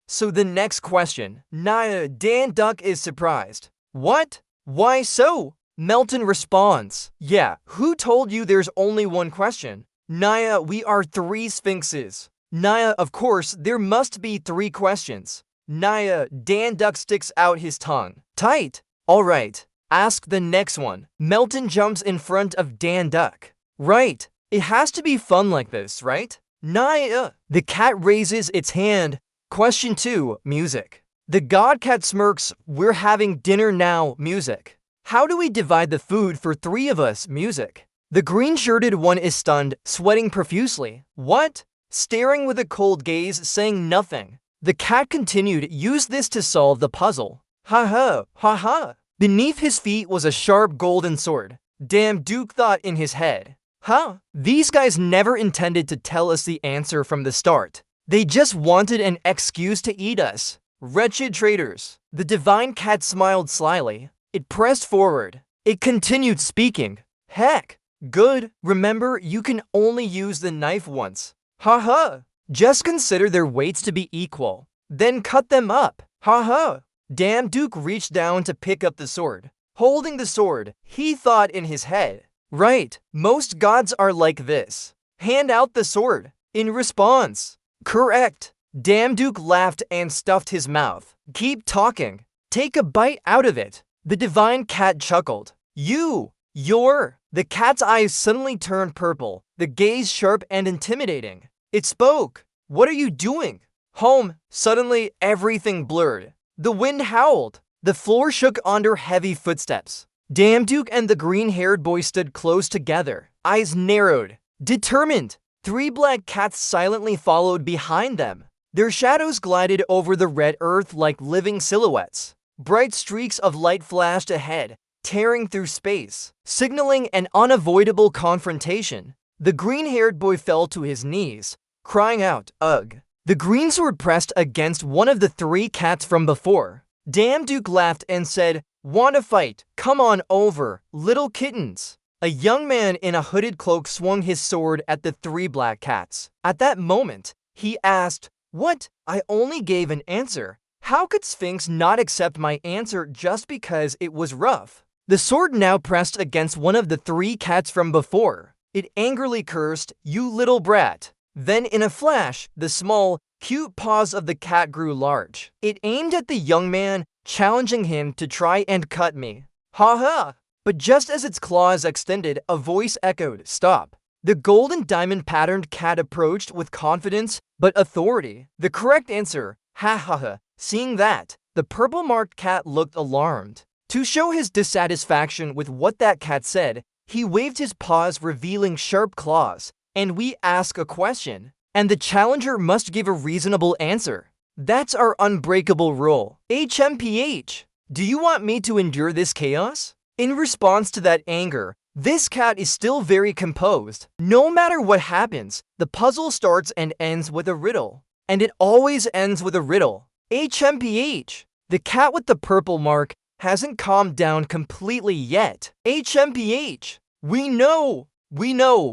So the next question. Dan Duck is surprised. What? Why so? Melton responds. Yeah, who told you there's only one question? Naya, we are 3 sphinxes. Naya, of course, there must be 3 questions. Naya, Dan Duck sticks out his tongue. Tight. Alright, ask the next one. Melton jumps in front of Dan Duck. Right, it has to be fun like this, right? Naya. The cat raises its hand, Question 2. Music. The god cat smirks, we're having dinner now, music. How do we divide the food for 3 of us, music? The green-shirted one is stunned, sweating profusely. What? Staring with a cold gaze, saying nothing. The cat continued, use this to solve the puzzle. Ha ha, ha ha. Beneath his feet was a sharp golden sword. Damn, Duke thought in his head. Huh? These guys never intended to tell us the answer from the start. They just wanted an excuse to eat us. Wretched traitors. The divine cat smiled slyly. It pressed forward. It continued speaking. Heck. Good. Remember, you can only use the knife once. Ha ha. Just consider their weights to be equal. Then cut them up. Ha ha. Damn, Duke reached down to pick up the sword. Holding the sword, he thought in his head. Right, most gods are like this. Hand out the sword. In response. Correct. Damn, Duke laughed and stuffed his mouth. Keep talking. Take a bite out of it. The divine cat chuckled. You're. The cat's eyes suddenly turned purple, the gaze sharp and intimidating. It spoke. What are you doing? Home. Suddenly, everything blurred. The wind howled. The floor shook under heavy footsteps. Damn, Duke and the green-haired boy stood close together, eyes narrowed, determined. 3 black cats silently followed behind them. Their shadows glided over the red earth like living silhouettes. Bright streaks of light flashed ahead, tearing through space, signaling an unavoidable confrontation. The green-haired boy fell to his knees, crying out, ugh. The greensword pressed against one of the 3 cats from before. Damn, Duke laughed and said, want to fight? Come on over, little kittens. A young man in a hooded cloak swung his sword at the 3 black cats. At that moment, he asked, what? I only gave an answer. How could Sphinx not accept my answer just because it was rough? The sword now pressed against one of the 3 cats from before. It angrily cursed, you little brat. Then in a flash, the small, cute paws of the cat grew large. It aimed at the young man, challenging him to try and cut me. Ha ha! But just as its claws extended, a voice echoed, stop. The golden diamond-patterned cat approached with confidence but authority. The correct answer, ha ha ha. Seeing that, the purple-marked cat looked alarmed. To show his dissatisfaction with what that cat said, he waved his paws, revealing sharp claws. And we ask a question, and the challenger must give a reasonable answer. That's our unbreakable rule. HMPH. Do you want me to endure this chaos? In response to that anger, this cat is still very composed. No matter what happens, the puzzle starts and ends with a riddle. And it always ends with a riddle. HMPH. The cat with the purple mark hasn't calmed down completely yet. HMPH. We know,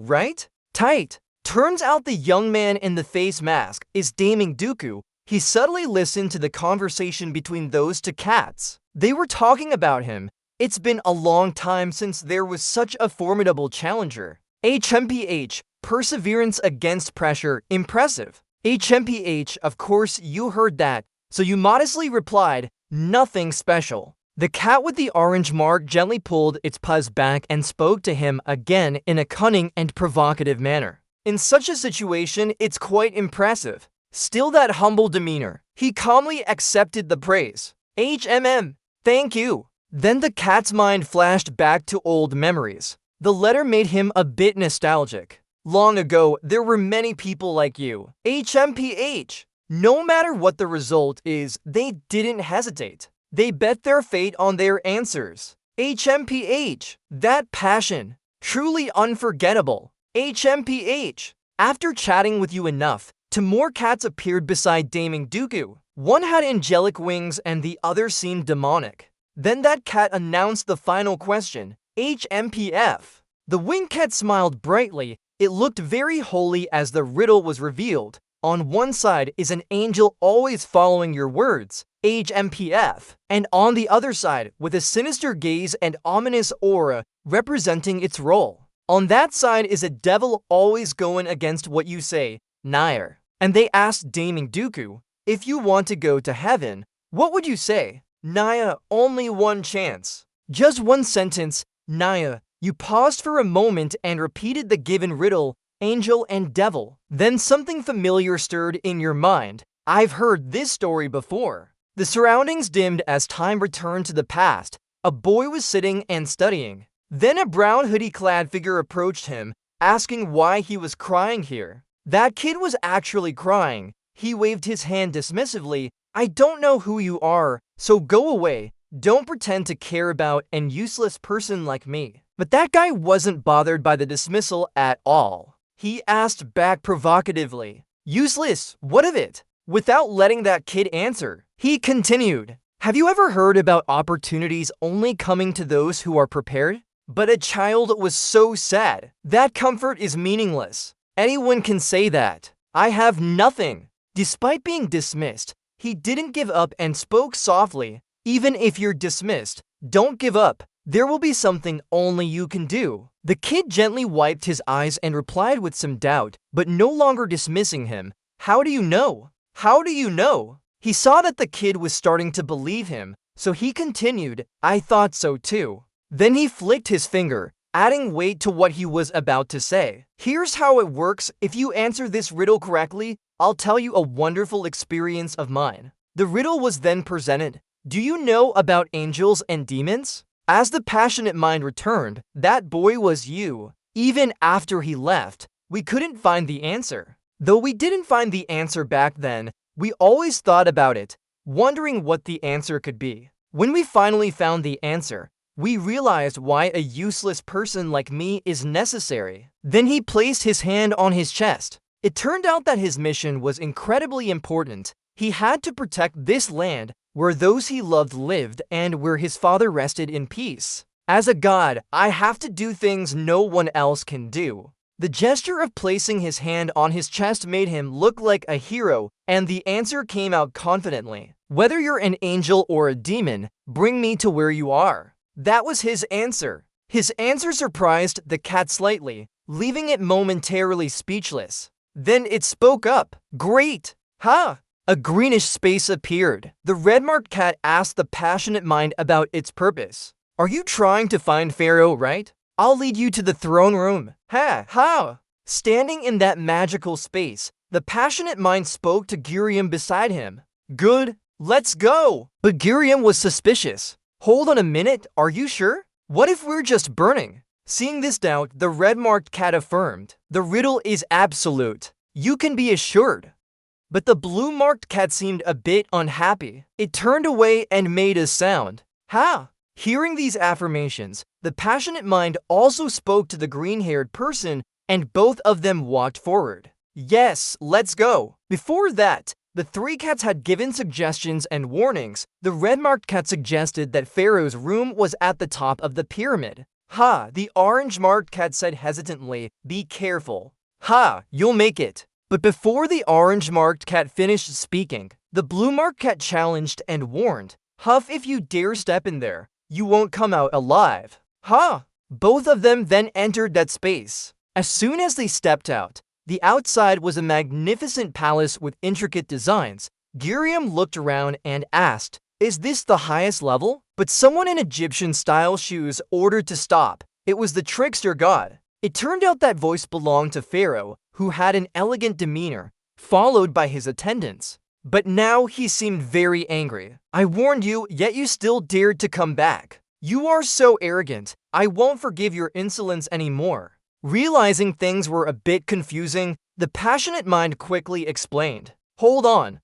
right? Tight. Turns out the young man in the face mask is Daming Dooku. He subtly listened to the conversation between those 2 cats. They were talking about him. It's been a long time since there was such a formidable challenger. HMPH. Perseverance against pressure. Impressive. HMPH. Of course you heard that, so you modestly replied, nothing special. The cat with the orange mark gently pulled its paws back and spoke to him again in a cunning and provocative manner. In such a situation, it's quite impressive. Still that humble demeanor. He calmly accepted the praise. HMM. Thank you. Then the cat's mind flashed back to old memories. The letter made him a bit nostalgic. Long ago, there were many people like you. HMPH. No matter what the result is, they didn't hesitate. They bet their fate on their answers. HMPH. That passion. Truly unforgettable. HMPH. After chatting with you enough, 2 more cats appeared beside Daming Dooku. One had angelic wings and the other seemed demonic. Then that cat announced the final question. HMPF. The winged cat smiled brightly. It looked very holy as the riddle was revealed. On one side is an angel always following your words, HMPF, and on the other side, with a sinister gaze and ominous aura representing its role. On that side is a devil always going against what you say, Nair. And they asked Daming Dooku, if you want to go to heaven, what would you say? Naya, only one chance. Just one sentence, Naya. You paused for a moment and repeated the given riddle, angel and devil. Then something familiar stirred in your mind. I've heard this story before. The surroundings dimmed as time returned to the past. A boy was sitting and studying. Then a brown hoodie-clad figure approached him, asking why he was crying here. That kid was actually crying. He waved his hand dismissively. I don't know who you are, so go away. Don't pretend to care about an useless person like me. But that guy wasn't bothered by the dismissal at all. He asked back provocatively, useless, what of it? Without letting that kid answer, he continued, have you ever heard about opportunities only coming to those who are prepared? But a child was so sad. That comfort is meaningless. Anyone can say that. I have nothing. Despite being dismissed, he didn't give up and spoke softly. Even if you're dismissed, don't give up. There will be something only you can do. The kid gently wiped his eyes and replied with some doubt, but no longer dismissing him. How do you know? How do you know? He saw that the kid was starting to believe him, so he continued, I thought so too. Then he flicked his finger, adding weight to what he was about to say. Here's how it works. If you answer this riddle correctly, I'll tell you a wonderful experience of mine. The riddle was then presented. Do you know about angels and demons? As the passionate mind returned, that boy was you. Even after he left, we couldn't find the answer. Though we didn't find the answer back then, we always thought about it, wondering what the answer could be. When we finally found the answer, we realized why a useless person like me is necessary. Then he placed his hand on his chest. It turned out that his mission was incredibly important. He had to protect this land where those he loved lived and where his father rested in peace. As a god, I have to do things no one else can do. The gesture of placing his hand on his chest made him look like a hero, and the answer came out confidently. Whether you're an angel or a demon, bring me to where you are. That was his answer. His answer surprised the cat slightly, leaving it momentarily speechless. Then it spoke up. Great! Ha! A greenish space appeared. The red-marked cat asked the passionate mind about its purpose. Are you trying to find Pharaoh, right? I'll lead you to the throne room. Ha! Ha! Standing in that magical space, the passionate mind spoke to Gurium beside him. Good, let's go! But Gurium was suspicious. Hold on a minute, are you sure? What if we're just burning? Seeing this doubt, the red-marked cat affirmed. The riddle is absolute. You can be assured. But the blue-marked cat seemed a bit unhappy. It turned away and made a sound. Ha! Hearing these affirmations, the passionate mind also spoke to the green-haired person, and both of them walked forward. Yes, let's go. Before that, the three cats had given suggestions and warnings. The red-marked cat suggested that Pharaoh's room was at the top of the pyramid. Ha! The orange-marked cat said hesitantly, be careful. Ha! You'll make it. But before the orange-marked cat finished speaking, the blue-marked cat challenged and warned, Huff, if you dare step in there, you won't come out alive. Ha! Both of them then entered that space. As soon as they stepped out, the outside was a magnificent palace with intricate designs. Gurium looked around and asked, is this the highest level? But someone in Egyptian-style shoes ordered to stop. It was the trickster god. It turned out that voice belonged to Pharaoh, who had an elegant demeanor, followed by his attendants. But now he seemed very angry. I warned you, yet you still dared to come back. You are so arrogant. I won't forgive your insolence anymore. Realizing things were a bit confusing, the passionate mind quickly explained. Hold on.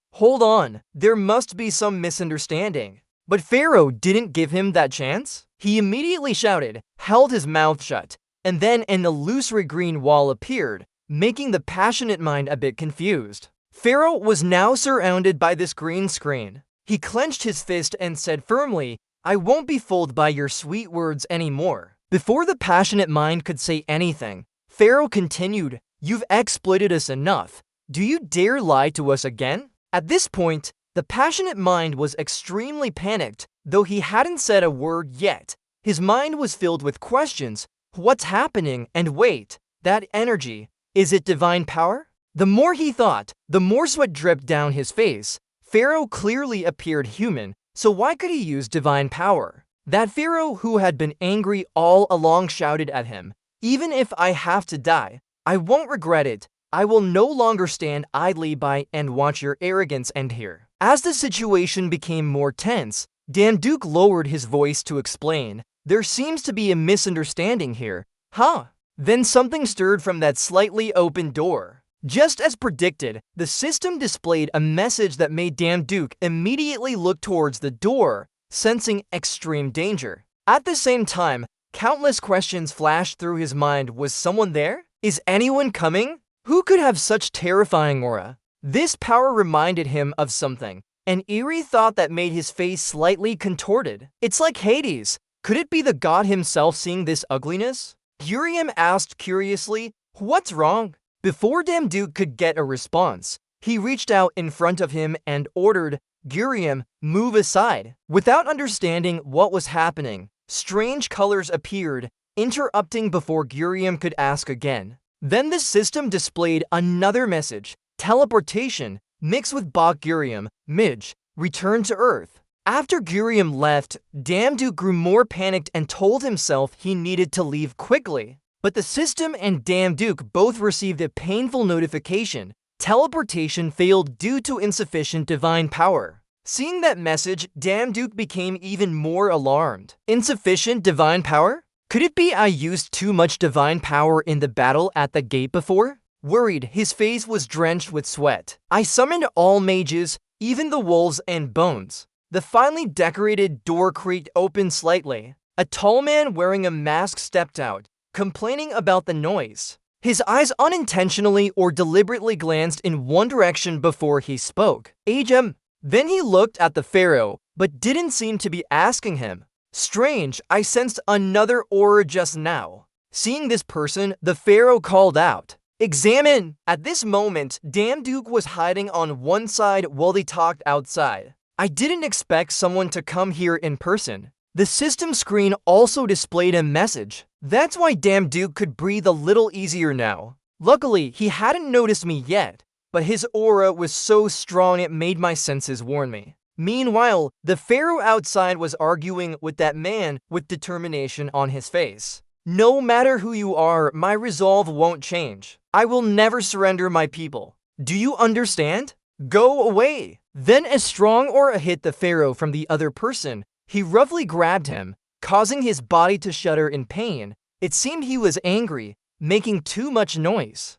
There must be some misunderstanding. But Pharaoh didn't give him that chance. He immediately shouted, held his mouth shut, and then an illusory green wall appeared, making the passionate mind a bit confused. Pharaoh was now surrounded by this green screen. He clenched his fist and said firmly, I won't be fooled by your sweet words anymore. Before the passionate mind could say anything, Pharaoh continued, you've exploited us enough. Do you dare lie to us again? At this point, the passionate mind was extremely panicked, though he hadn't said a word yet. His mind was filled with questions. What's happening? And wait, that energy, is it divine power? The more he thought, the more sweat dripped down his face. Pharaoh clearly appeared human, so why could he use divine power? That Pharaoh who had been angry all along shouted at him, even if I have to die, I won't regret it. I will no longer stand idly by and watch your arrogance end here. As the situation became more tense, Damduke lowered his voice to explain, there seems to be a misunderstanding here. Huh? Then something stirred from that slightly open door. Just as predicted, the system displayed a message that made Damduke immediately look towards the door, sensing extreme danger. At the same time, countless questions flashed through his mind. Was someone there? Is anyone coming? Who could have such terrifying aura? This power reminded him of something, an eerie thought that made his face slightly contorted. It's like Hades. Could it be the god himself seeing this ugliness? Gurium asked curiously, what's wrong? Before Damduke could get a response, he reached out in front of him and ordered, Gurium, move aside. Without understanding what was happening, strange colors appeared, interrupting before Gurium could ask again. Then the system displayed another message, teleportation, mixed with Bok Gurium, Midge, return to Earth. After Gurium left, Damduke grew more panicked and told himself he needed to leave quickly. But the system and Damduke both received a painful notification. Teleportation failed due to insufficient divine power. Seeing that message, Damduke became even more alarmed. Insufficient divine power? Could it be I used too much divine power in the battle at the gate before? Worried, his face was drenched with sweat. I summoned all mages, even the wolves and bones. The finely decorated door creaked open slightly. A tall man wearing a mask stepped out, complaining about the noise. His eyes unintentionally or deliberately glanced in one direction before he spoke. Ajem. Then he looked at the pharaoh, but didn't seem to be asking him. Strange, I sensed another aura just now. Seeing this person, the pharaoh called out, examine! At this moment, Damduke was hiding on one side while they talked outside. I didn't expect someone to come here in person. The system screen also displayed a message. That's why Damduke could breathe a little easier now. Luckily, he hadn't noticed me yet, but his aura was so strong it made my senses warn me. Meanwhile, the pharaoh outside was arguing with that man with determination on his face. No matter who you are, my resolve won't change. I will never surrender my people. Do you understand? Go away! Then a strong aura hit the pharaoh from the other person. He roughly grabbed him, causing his body to shudder in pain. It seemed he was angry, making too much noise.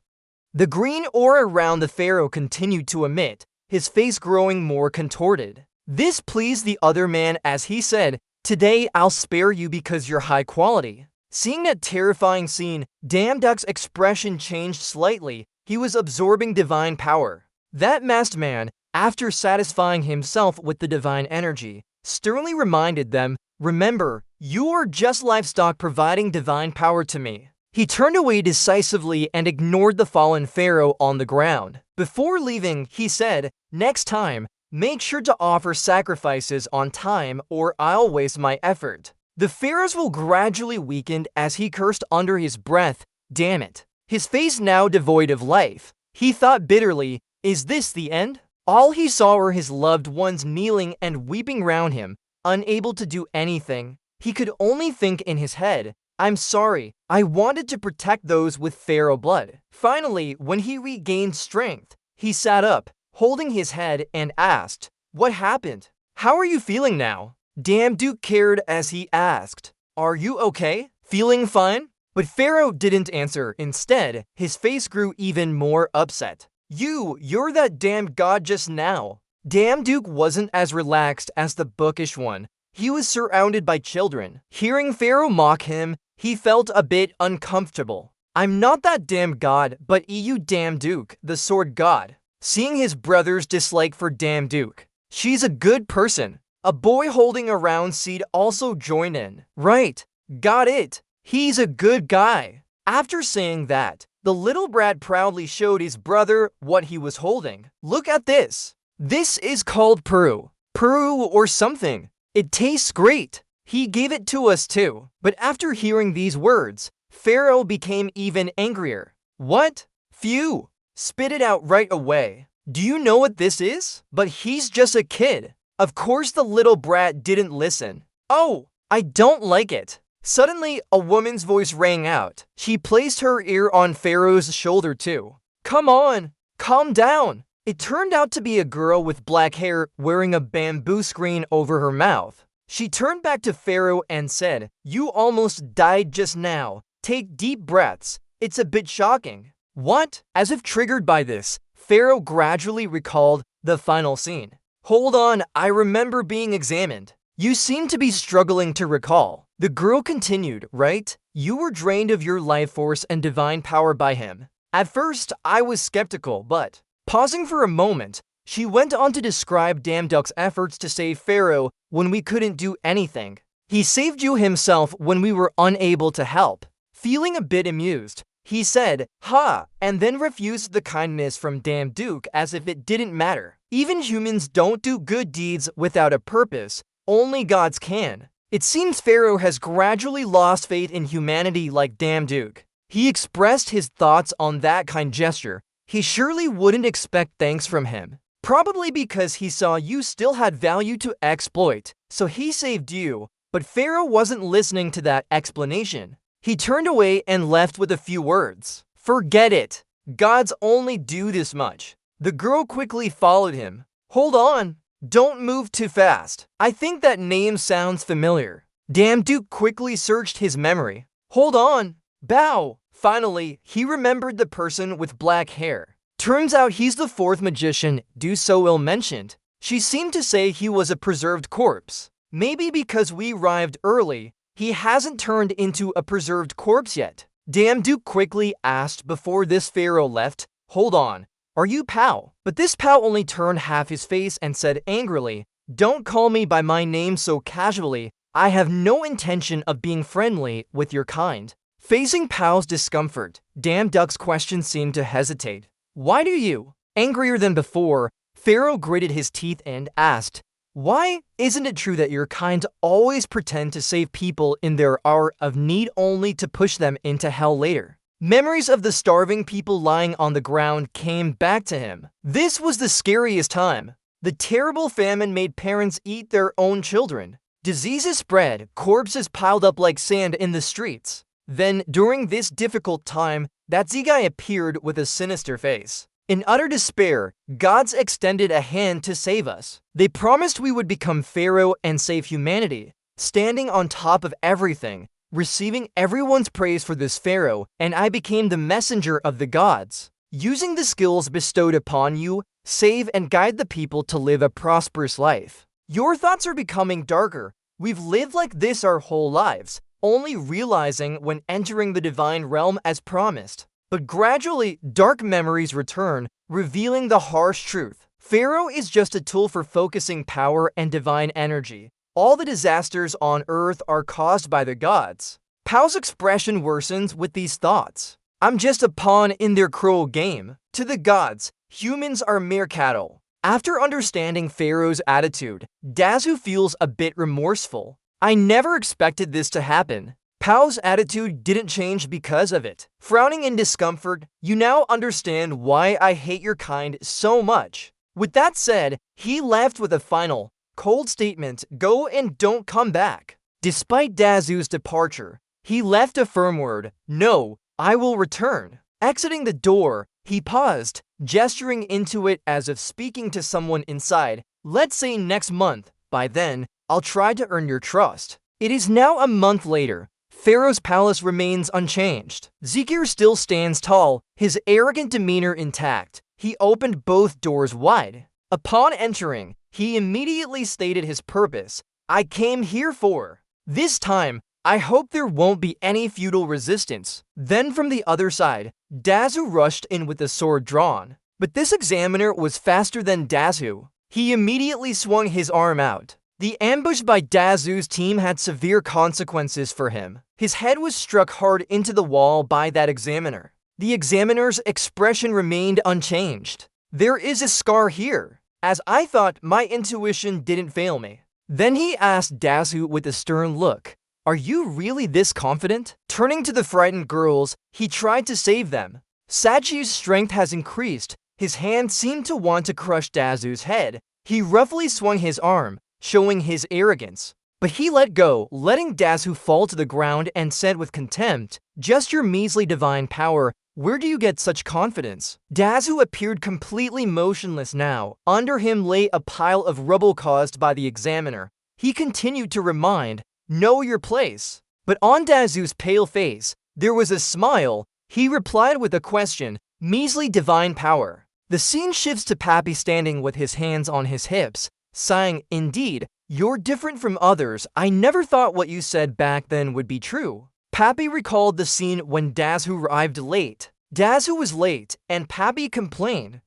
The green aura around the pharaoh continued to emit, his face growing more contorted. This pleased the other man as he said, today I'll spare you because you're high quality. Seeing that terrifying scene, Damduke's expression changed slightly. He was absorbing divine power. That masked man, after satisfying himself with the divine energy, sternly reminded them, remember, you are just livestock providing divine power to me. He turned away decisively and ignored the fallen pharaoh on the ground. Before leaving, he said, next time, make sure to offer sacrifices on time or I'll waste my effort. The pharaoh's will gradually weakened as he cursed under his breath, damn it. His face now devoid of life. He thought bitterly, is this the end? All he saw were his loved ones kneeling and weeping round him, unable to do anything. He could only think in his head, I'm sorry, I wanted to protect those with pharaoh blood. Finally, when he regained strength, he sat up, holding his head and asked, what happened? How are you feeling now? Damduke cared as he asked, are you okay? Feeling fine? But pharaoh didn't answer. Instead, his face grew even more upset. You're that damned god just now. Damduke wasn't as relaxed as the bookish one. He was surrounded by children. Hearing pharaoh mock him, he felt a bit uncomfortable. I'm not that damn god, but you Damduke, the sword god. Seeing his brother's dislike for Damduke, she's a good person. A boy holding a round seed also joined in. Right, got it. He's a good guy. After saying that, the little brat proudly showed his brother what he was holding. Look at this. This is called Peru. Peru or something. It tastes great. He gave it to us too. But after hearing these words, pharaoh became even angrier. What? Phew. Spit it out right away. Do you know what this is? But he's just a kid. Of course the little brat didn't listen. Oh, I don't like it. Suddenly, a woman's voice rang out. She placed her ear on pharaoh's shoulder too. Come on, calm down. It turned out to be a girl with black hair wearing a bamboo screen over her mouth. She turned back to Pharaoh and said, "You almost died just now. Take deep breaths. It's a bit shocking." What? As if triggered by this, Pharaoh gradually recalled the final scene. Hold on, I remember being examined. You seem to be struggling to recall. The girl continued, right? You were drained of your life force and divine power by him. At first, I was skeptical, but pausing for a moment, she went on to describe Damduck's efforts to save Pharaoh when we couldn't do anything. He saved you himself when we were unable to help. Feeling a bit amused, he said, "Ha," and then refused the kindness from Damduck as if it didn't matter. Even humans don't do good deeds without a purpose. Only gods can. It seems Pharaoh has gradually lost faith in humanity like Damduck. He expressed his thoughts on that kind gesture. He surely wouldn't expect thanks from him. Probably because he saw you still had value to exploit, so he saved you. But Pharaoh wasn't listening to that explanation. He turned away and left with a few words. Forget it. Gods only do this much. The girl quickly followed him. Hold on. Don't move too fast. I think that name sounds familiar. Damduck quickly searched his memory. Hold on. Bow. Finally, he remembered the person with black hair. Turns out he's the fourth magician Duel mentioned. She seemed to say he was a preserved corpse. Maybe because we arrived early, he hasn't turned into a preserved corpse yet. Damduck quickly asked before this pharaoh left, "Hold on, are you Pow?" But this Pow only turned half his face and said angrily, "Don't call me by my name so casually. I have no intention of being friendly with your kind." Facing Pow's discomfort, Damduck's question seemed to hesitate. "Why do you?" Angrier than before, Pharaoh gritted his teeth and asked, "Why isn't it true that your kind always pretend to save people in their hour of need only to push them into hell later?" Memories of the starving people lying on the ground came back to him. This was the scariest time. The terrible famine made parents eat their own children. Diseases spread, corpses piled up like sand in the streets. Then, during this difficult time, that Zigai appeared with a sinister face. In utter despair, gods extended a hand to save us. They promised we would become Pharaoh and save humanity, standing on top of everything, receiving everyone's praise for this Pharaoh, and I became the messenger of the gods. Using the skills bestowed upon you, save and guide the people to live a prosperous life. Your thoughts are becoming darker. We've lived like this our whole lives, only realizing when entering the divine realm as promised. But gradually, dark memories return, revealing the harsh truth. Pharaoh is just a tool for focusing power and divine energy. All the disasters on Earth are caused by the gods. Pow's expression worsens with these thoughts. I'm just a pawn in their cruel game. To the gods, humans are mere cattle. After understanding Pharaoh's attitude, Dazu feels a bit remorseful. I never expected this to happen. Pow's attitude didn't change because of it. Frowning in discomfort, you now understand why I hate your kind so much. With that said, he left with a final, cold statement, "Go and don't come back." Despite Dazu's departure, he left a firm word, "No, I will return." Exiting the door, he paused, gesturing into it as if speaking to someone inside. "Let's say next month. By then, I'll try to earn your trust." It is now a month later. Pharaoh's palace remains unchanged. Zikir still stands tall, his arrogant demeanor intact. He opened both doors wide. Upon entering, he immediately stated his purpose. "I came here for. This time, I hope there won't be any feudal resistance." Then from the other side, Dazu rushed in with the sword drawn. But this examiner was faster than Dazu. He immediately swung his arm out. The ambush by Dazu's team had severe consequences for him. His head was struck hard into the wall by that examiner. The examiner's expression remained unchanged. "There is a scar here. As I thought, my intuition didn't fail me." Then he asked Dazu with a stern look, "Are you really this confident?" Turning to the frightened girls, he tried to save them. Sachi's strength has increased. His hand seemed to want to crush Dazu's head. He roughly swung his arm, showing his arrogance. But he let go, letting Dazu fall to the ground and said with contempt, "Just your measly divine power. Where do you get such confidence?" Dazu appeared completely motionless now. Under him lay a pile of rubble caused by the examiner. He continued to remind, "Know your place." But on Dazu's pale face, there was a smile. He replied with a question, "Measly divine power." The scene shifts to Pappy standing with his hands on his hips, sighing, "Indeed, you're different from others. I never thought what you said back then would be true." Pappy recalled the scene when Dazu arrived late. Dazu was late, and Pappy complained,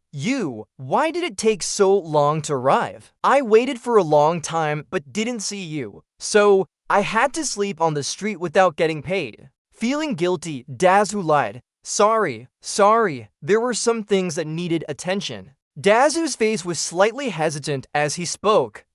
Why did it take so long to arrive? I waited for a long time but didn't see you, so I had to sleep on the street without getting paid." Feeling guilty, Dazu lied, Sorry, there were some things that needed attention." Dazu's face was slightly hesitant as he spoke.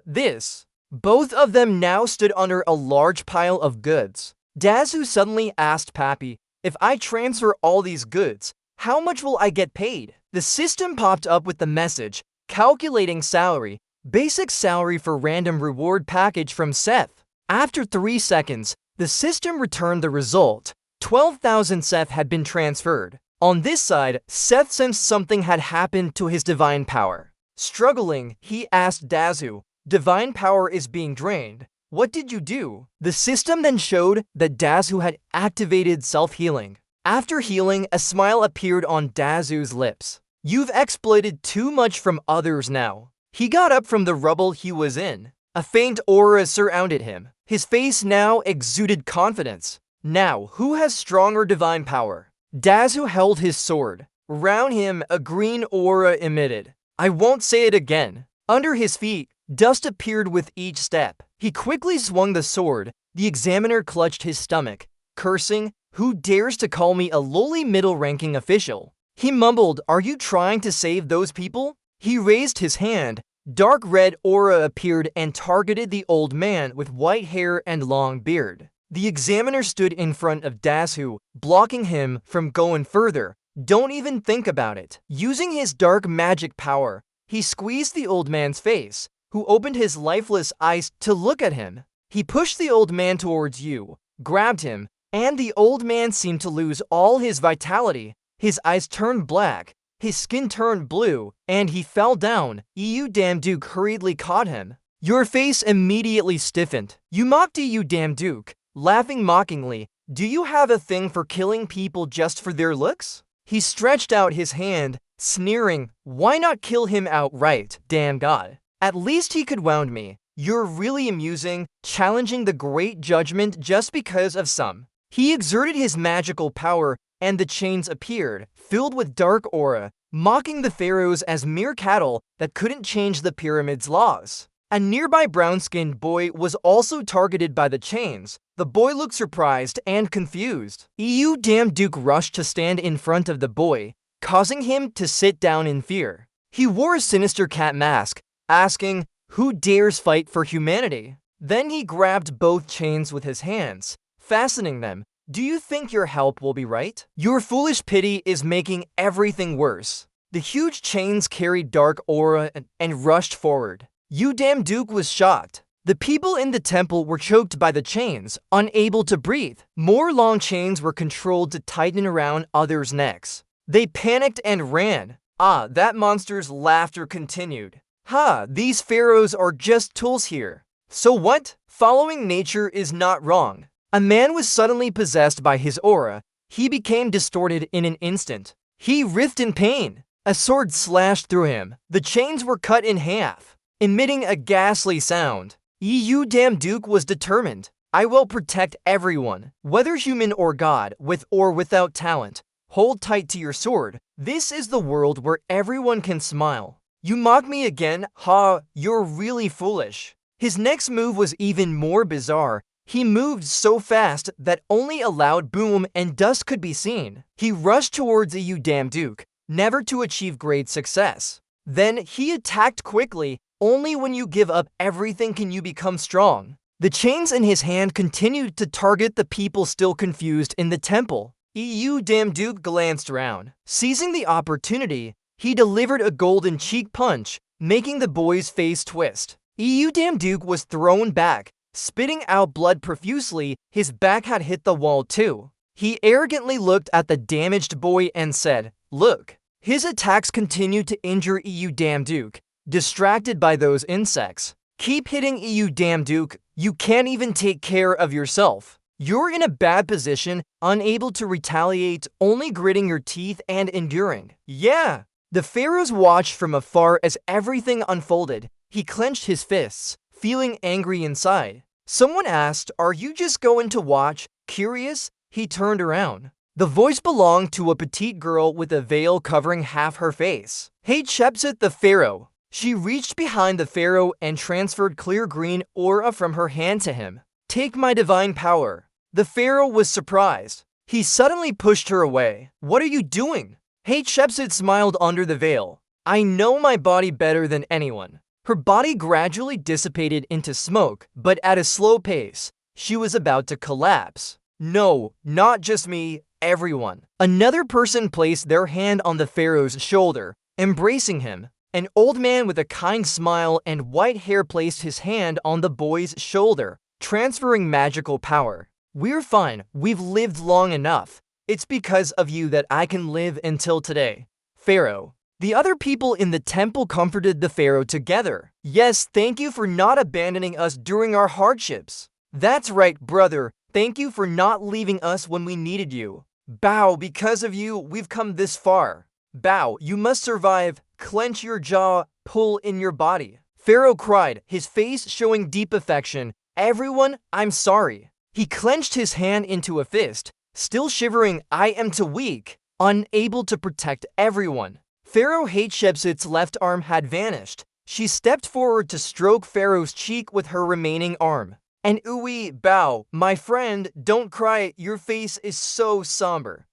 This. Both of them now stood under a large pile of goods. Dazu suddenly asked Pappy, "If I transfer all these goods, how much will I get paid?" The system popped up with the message, "Calculating salary, basic salary for random reward package from Seth." After 3 seconds, the system returned the result. 12,000 Seth had been transferred. On this side, Seth sensed something had happened to his divine power. Struggling, he asked Dazu, "Divine power is being drained. What did you do?" The system then showed that Dazu had activated self-healing. After healing, a smile appeared on Dazu's lips. "You've exploited too much from others now." He got up from the rubble he was in. A faint aura surrounded him. His face now exuded confidence. "Now, who has stronger divine power?" Dazu held his sword. Around him, a green aura emitted. "I won't say it again." Under his feet, dust appeared with each step. He quickly swung the sword. The examiner clutched his stomach, cursing, "Who dares to call me a lowly middle-ranking official?" He mumbled, "Are you trying to save those people?" He raised his hand. Dark red aura appeared and targeted the old man with white hair and long beard. The examiner stood in front of Dazu, blocking him from going further. "Don't even think about it." Using his dark magic power, he squeezed the old man's face, who opened his lifeless eyes to look at him. He pushed the old man towards you, grabbed him, and the old man seemed to lose all his vitality. His eyes turned black, his skin turned blue, and he fell down. Damn Duke hurriedly caught him. Your face immediately stiffened. You mocked Damn Duke, laughing mockingly. "Do you have a thing for killing people just for their looks?" He stretched out his hand, sneering, "Why not kill him outright, damn God? At least he could wound me. You're really amusing, challenging the great judgment just because of some." He exerted his magical power, and the chains appeared, filled with dark aura, mocking the pharaohs as mere cattle that couldn't change the pyramid's laws. A nearby brown-skinned boy was also targeted by the chains. The boy looked surprised and confused. Damn Duke rushed to stand in front of the boy, causing him to sit down in fear. He wore a sinister cat mask, asking, "Who dares fight for humanity?" Then he grabbed both chains with his hands, fastening them. "Do you think your help will be right? Your foolish pity is making everything worse." The huge chains carried dark aura and rushed forward. Damn Duke was shocked. The people in the temple were choked by the chains, unable to breathe. More long chains were controlled to tighten around others' necks. They panicked and ran. That monster's laughter continued. These pharaohs are just tools here. So what? Following nature is not wrong. A man was suddenly possessed by his aura. He became distorted in an instant. He writhed in pain. A sword slashed through him. The chains were cut in half, emitting a ghastly sound. Damn Duke was determined. "I will protect everyone, whether human or god, with or without talent. Hold tight to your sword. This is the world where everyone can smile." "You mock me again? You're really foolish." His next move was even more bizarre. He moved so fast that only a loud boom and dust could be seen. He rushed towards Damn Duke, never to achieve great success. Then he attacked quickly. Only when you give up everything can you become strong. The chains in his hand continued to target the people still confused in the temple. Damn Duke glanced around. Seizing the opportunity, he delivered a golden cheek punch, making the boy's face twist. Damn Duke was thrown back, spitting out blood profusely. His back had hit the wall too. He arrogantly looked at the damaged boy and said, "Look." His attacks continued to injure you damn Duke, distracted by those insects. "Keep hitting you damn Duke, you can't even take care of yourself. You're in a bad position, unable to retaliate, only gritting your teeth and enduring." Yeah. The pharaohs watched from afar as everything unfolded. He clenched his fists, feeling angry inside. Someone asked, "Are you just going to watch?" Curious, he turned around. The voice belonged to a petite girl with a veil covering half her face. Hatshepsut the pharaoh. She reached behind the pharaoh and transferred clear green aura from her hand to him. "Take my divine power." The pharaoh was surprised. He suddenly pushed her away. "What are you doing?" Hatshepsut smiled under the veil. "I know my body better than anyone." Her body gradually dissipated into smoke, but at a slow pace. She was about to collapse. "No, not just me, everyone." Another person placed their hand on the pharaoh's shoulder, embracing him. An old man with a kind smile and white hair placed his hand on the boy's shoulder, transferring magical power. "We're fine, we've lived long enough. It's because of you that I can live until today." Pharaoh. The other people in the temple comforted the pharaoh together. "Yes, thank you for not abandoning us during our hardships." "That's right, brother. Thank you for not leaving us when we needed you." "Bow, because of you, we've come this far." "Bow, you must survive. Clench your jaw, pull in your body." Pharaoh cried, his face showing deep affection. "Everyone, I'm sorry." He clenched his hand into a fist, still shivering. "I am too weak, unable to protect everyone." Pharaoh Hatshepsut's left arm had vanished. She stepped forward to stroke Pharaoh's cheek with her remaining arm. "And bow, my friend, don't cry, your face is so somber."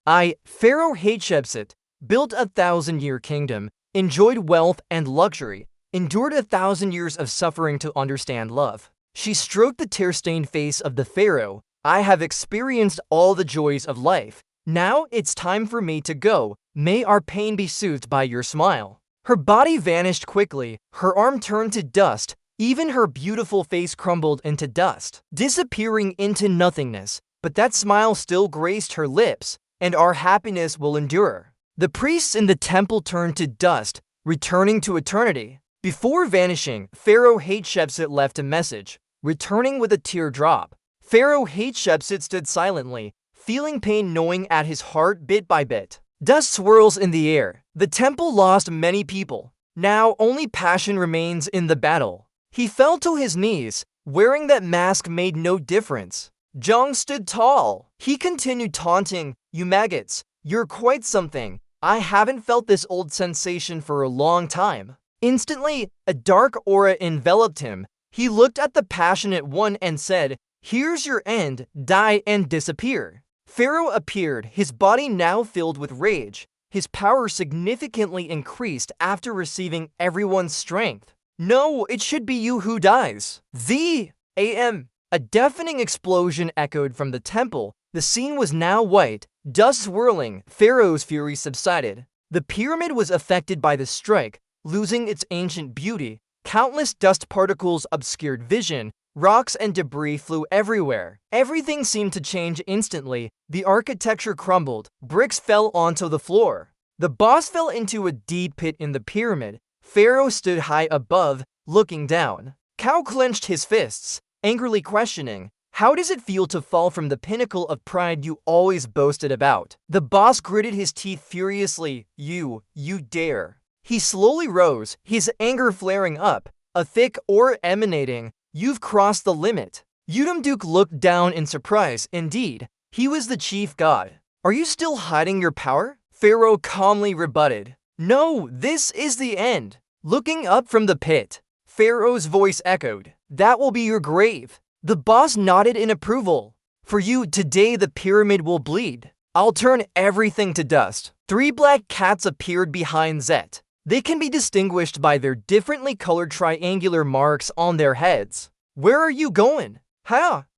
Pharaoh Hatshepsut, built a 1,000-year kingdom, enjoyed wealth and luxury, endured 1,000 years of suffering to understand love. She stroked the tear-stained face of the pharaoh. "I have experienced all the joys of life. Now it's time for me to go. May our pain be soothed by your smile." Her body vanished quickly. Her arm turned to dust. Even her beautiful face crumbled into dust, disappearing into nothingness. But that smile still graced her lips, and our happiness will endure. The priests in the temple turned to dust, returning to eternity. Before vanishing, Pharaoh Hatshepsut left a message, returning with a teardrop. Pharaoh Hatshepsut stood silently, feeling pain gnawing at his heart bit by bit. Dust swirls in the air. The temple lost many people. Now only passion remains in the battle. He fell to his knees. Wearing that mask made no difference. Zhang stood tall. He continued taunting, "You maggots, you're quite something. I haven't felt this old sensation for a long time." Instantly, a dark aura enveloped him. He looked at the passionate one and said, "Here's your end, die and disappear." Pharaoh appeared, his body now filled with rage. His power significantly increased after receiving everyone's strength. "No, it should be you who dies." A deafening explosion echoed from the temple. The scene was now white, dust swirling. Pharaoh's fury subsided. The pyramid was affected by the strike, losing its ancient beauty. Countless dust particles obscured vision. Rocks and debris flew everywhere. Everything seemed to change instantly. The architecture crumbled. Bricks fell onto the floor. The boss fell into a deep pit in the pyramid. Pharaoh stood high above, looking down. Cow clenched his fists, angrily questioning, "How does it feel to fall from the pinnacle of pride you always boasted about?" The boss gritted his teeth furiously. You dare." He slowly rose, his anger flaring up, a thick aura emanating. "You've crossed the limit." Duke looked down in surprise. Indeed, he was the chief god. "Are you still hiding your power?" Pharaoh calmly rebutted. "No, this is the end." Looking up from the pit, Pharaoh's voice echoed, "That will be your grave." The boss nodded in approval. "For you, today the pyramid will bleed. I'll turn everything to dust." 3 black cats appeared behind Zet. They can be distinguished by their differently colored triangular marks on their heads. "Where are you going?"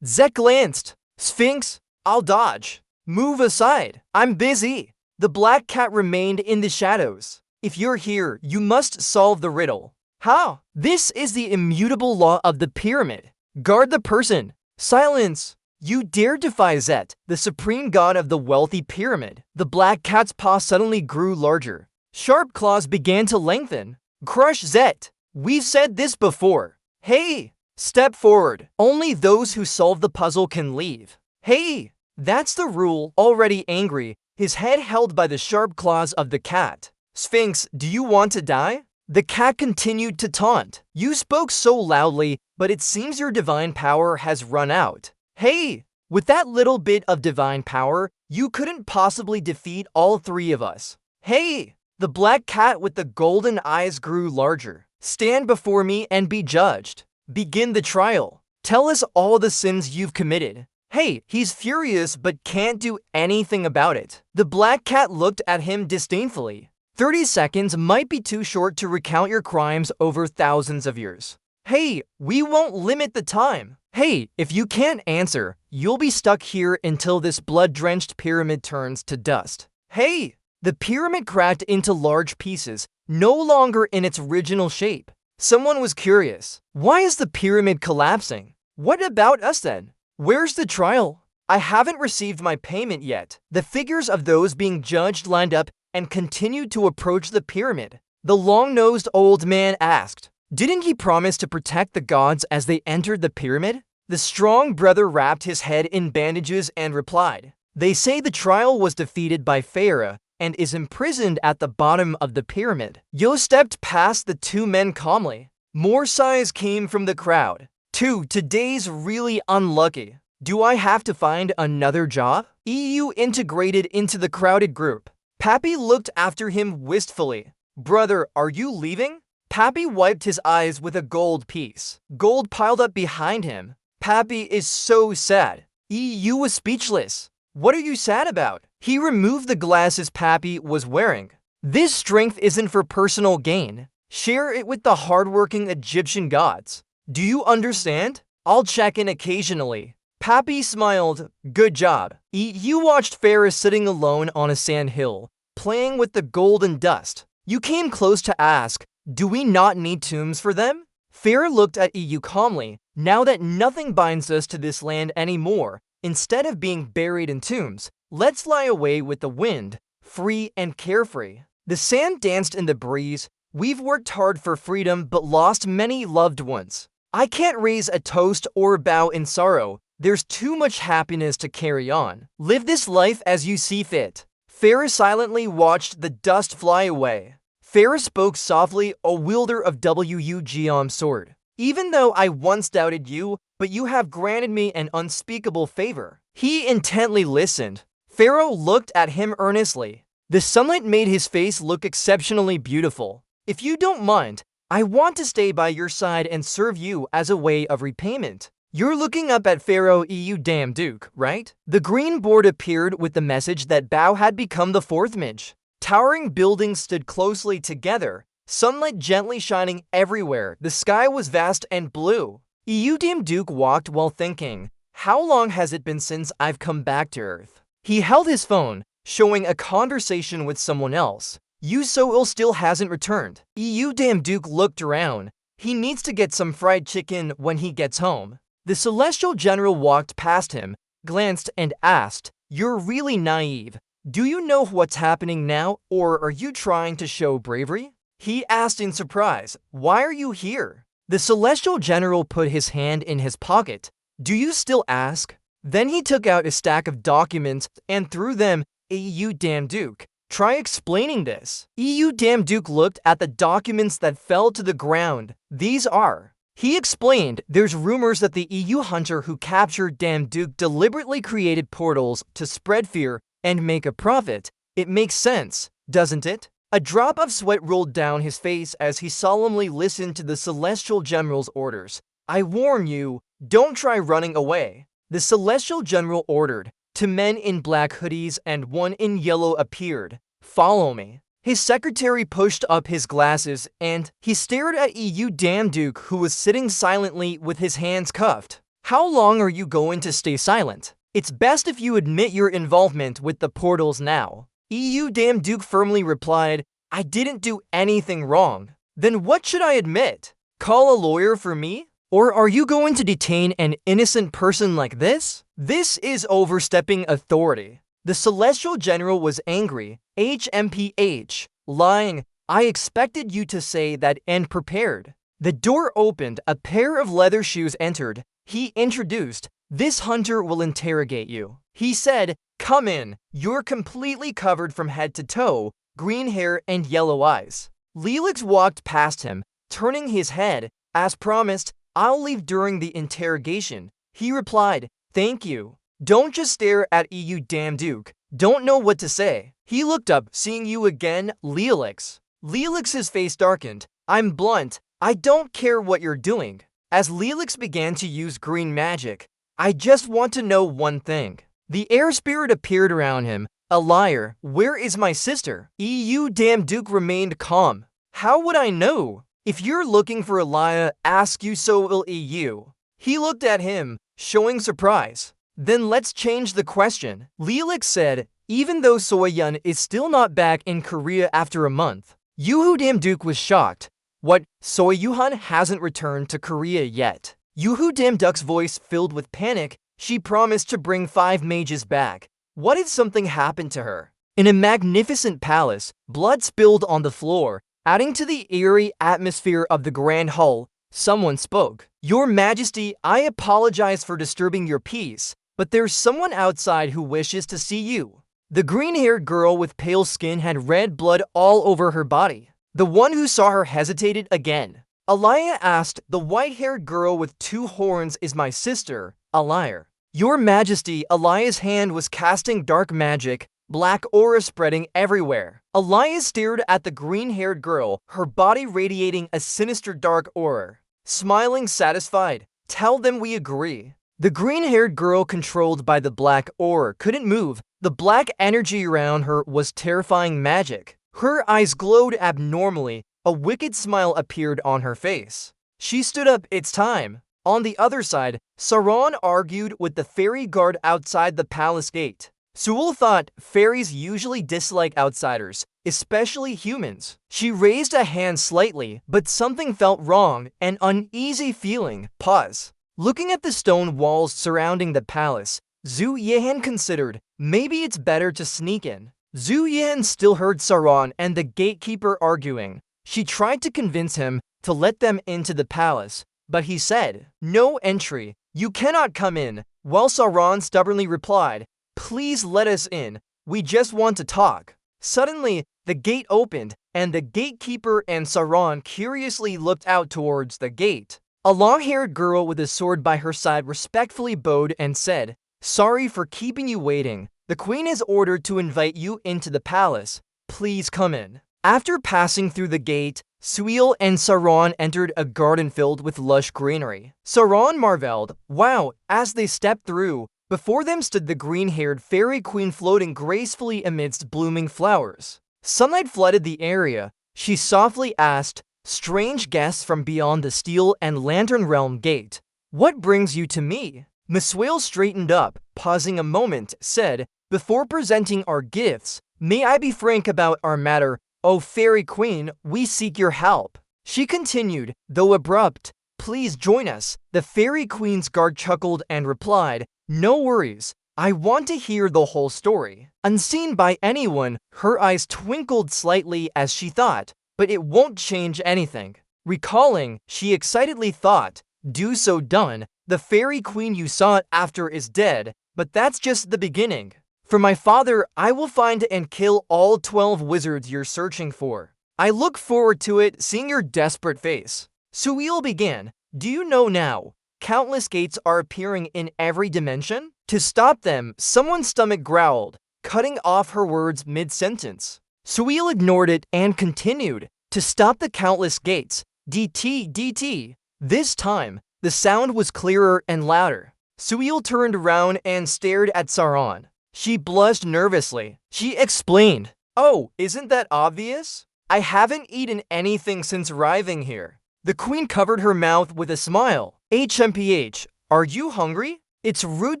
Zet glanced. "Sphinx, I'll dodge." "Move aside, I'm busy." The black cat remained in the shadows. "If you're here, you must solve the riddle." "How?" "This is the immutable law of the pyramid. Guard the person. Silence. You dare defy Zet, the supreme god of the wealthy pyramid. The black cat's paw suddenly grew larger. Sharp claws began to lengthen. Crush Zet. We've said this before. Hey, step forward. Only those who solve the puzzle can leave. Hey, that's the rule. Already angry, his head held by the sharp claws of the cat. Sphinx, do you want to die? The cat continued to taunt. You spoke so loudly, but it seems your divine power has run out. Hey, with that little bit of divine power, you couldn't possibly defeat all three of us. Hey, the black cat with the golden eyes grew larger. Stand before me and be judged. Begin the trial. Tell us all the sins you've committed. Hey, he's furious but can't do anything about it. The black cat looked at him disdainfully. 30 seconds might be too short to recount your crimes over thousands of years. Hey, we won't limit the time. Hey, if you can't answer, you'll be stuck here until this blood-drenched pyramid turns to dust. Hey, the pyramid cracked into large pieces, no longer in its original shape. Someone was curious. Why is the pyramid collapsing? What about us then? Where's the trial? I haven't received my payment yet. The figures of those being judged lined up and continued to approach the pyramid. The long-nosed old man asked, "Didn't he promise to protect the gods as they entered the pyramid?" The strong brother wrapped his head in bandages and replied, "They say the trial was defeated by Pharaoh and is imprisoned at the bottom of the pyramid." Yo stepped past the two men calmly. More sighs came from the crowd. Today's really unlucky. Do I have to find another job? EU integrated into the crowded group. Pappy looked after him wistfully. Brother, are you leaving? Pappy wiped his eyes with a gold piece. Gold piled up behind him. Pappy is so sad. EU was speechless. What are you sad about? He removed the glasses Pappy was wearing. This strength isn't for personal gain. Share it with the hardworking Egyptian gods. Do you understand? I'll check in occasionally. Pappy smiled. Good job. You watched Ferris sitting alone on a sand hill, playing with the golden dust. You came close to ask, do we not need tombs for them? Farah looked at EU calmly. Now that nothing binds us to this land anymore, instead of being buried in tombs, let's fly away with the wind, free and carefree. The sand danced in the breeze. We've worked hard for freedom but lost many loved ones. I can't raise a toast or bow in sorrow. There's too much happiness to carry on. Live this life as you see fit. Farah silently watched the dust fly away. Farah spoke softly, a wielder of Wugom's sword. Even though I once doubted you, but you have granted me an unspeakable favor. He intently listened. Pharaoh looked at him earnestly. The sunlight made his face look exceptionally beautiful. If you don't mind, I want to stay by your side and serve you as a way of repayment. You're looking up at Pharaoh EU damn Duke, right? The green board appeared with the message that Bao had become the fourth Midge. Towering buildings stood closely together, sunlight gently shining everywhere. The sky was vast and blue. EU damn Duke walked while thinking, how long has it been since I've come back to Earth? He held his phone, showing a conversation with someone else. Yu So-il still hasn't returned. EU damn Duke looked around. He needs to get some fried chicken when he gets home. The Celestial General walked past him, glanced and asked, "You're really naive. Do you know what's happening now, or are you trying to show bravery?" He asked in surprise, "Why are you here?" The Celestial General put his hand in his pocket. "Do you still ask?" Then he took out a stack of documents and threw them at EU damn Duke. Try explaining this. EU damn Duke looked at the documents that fell to the ground. These are. He explained, there's rumors that the EU hunter who captured damn Duke deliberately created portals to spread fear and make a profit. It makes sense, doesn't it? A drop of sweat rolled down his face as he solemnly listened to the Celestial General's orders. I warn you, don't try running away. The Celestial General ordered. Two men in black hoodies and one in yellow appeared. Follow me. His secretary pushed up his glasses and he stared at EU damn Duke, who was sitting silently with his hands cuffed. How long are you going to stay silent? It's best if you admit your involvement with the portals now. EU damn Duke firmly replied, I didn't do anything wrong. Then what should I admit? Call a lawyer for me? Or are you going to detain an innocent person like this? This is overstepping authority. The Celestial General was angry. HMPH. Lying. I expected you to say that and prepared. The door opened. A pair of leather shoes entered. He introduced, "This hunter will interrogate you." He said, "Come in. You're completely covered from head to toe, green hair and yellow eyes." Lelix walked past him, turning his head. As promised, "I'll leave during the interrogation." He replied, "Thank you. Don't just stare at you damn Duke. Don't know what to say." He looked up, seeing you again, Lelix. Lelix's face darkened. "I'm blunt. I don't care what you're doing." As Lelix began to use green magic, "I just want to know one thing." The air spirit appeared around him. "A liar. Where is my sister?" You damn Duke remained calm. "How would I know? If you're looking for a liar, ask you so will EU." He looked at him, showing surprise. "Then let's change the question." Lelix said, "Even though Soyun is still not back in Korea after a month." Yoo Damn Duke was shocked. "What? Soyun hasn't returned to Korea yet?" Yoo Damn Duck's voice filled with panic. "She promised to bring 5 mages back. What if something happened to her?" In a magnificent palace, blood spilled on the floor, adding to the eerie atmosphere of the grand hall. Someone spoke. "Your Majesty, I apologize for disturbing your peace, but there's someone outside who wishes to see you." The green-haired girl with pale skin had red blood all over her body. The one who saw her hesitated again. Alaya asked, "The white-haired girl with 2 horns is my sister." A liar. "Your Majesty," Alaya's hand was casting dark magic, black aura spreading everywhere. Alaya stared at the green-haired girl, her body radiating a sinister dark aura. Smiling satisfied, "Tell them we agree." The green-haired girl controlled by the black aura couldn't move. The black energy around her was terrifying magic. Her eyes glowed abnormally. A wicked smile appeared on her face. She stood up. "It's time." On the other side, Saran argued with the fairy guard outside the palace gate. Sewell thought fairies usually dislike outsiders, especially humans. She raised a hand slightly, but something felt wrong, an uneasy feeling. Pause. Looking at the stone walls surrounding the palace, Zhu Yehan considered, maybe it's better to sneak in. Zhu Yehan still heard Saran and the gatekeeper arguing. She tried to convince him to let them into the palace, but he said, "No entry. You cannot come in," while Saran stubbornly replied, "Please let us in. We just want to talk." Suddenly, the gate opened, and the gatekeeper and Saran curiously looked out towards the gate. A long-haired girl with a sword by her side respectfully bowed and said, "Sorry for keeping you waiting. The queen is ordered to invite you into the palace. Please come in." After passing through the gate, Suil and Saran entered a garden filled with lush greenery. Saran marveled, "Wow," as they stepped through. Before them stood the green-haired fairy queen floating gracefully amidst blooming flowers. Sunlight flooded the area. She softly asked, "Strange guests from beyond the steel and lantern realm gate, what brings you to me?" Miswale straightened up, pausing a moment, said, "Before presenting our gifts, may I be frank about our matter? O fairy queen, we seek your help." She continued, though abrupt, "Please join us." The fairy queen's guard chuckled and replied, "No worries. I want to hear the whole story." Unseen by anyone, her eyes twinkled slightly as she thought, "But it won't change anything." Recalling, she excitedly thought, "Do so done. The fairy queen you sought after is dead, but that's just the beginning. For my father, I will find and kill all 12 wizards you're searching for. I look forward to it, seeing your desperate face." Suil began, "Do you know now? Countless gates are appearing in every dimension. To stop them, someone's stomach growled, cutting off her words mid-sentence. Suil ignored it and continued, "To stop the countless gates, DT, DT. This time, the sound was clearer and louder. Suil turned around and stared at Saran. She blushed nervously. She explained, "Oh, isn't that obvious? I haven't eaten anything since arriving here." The queen covered her mouth with a smile. "HMPH, are you hungry? It's rude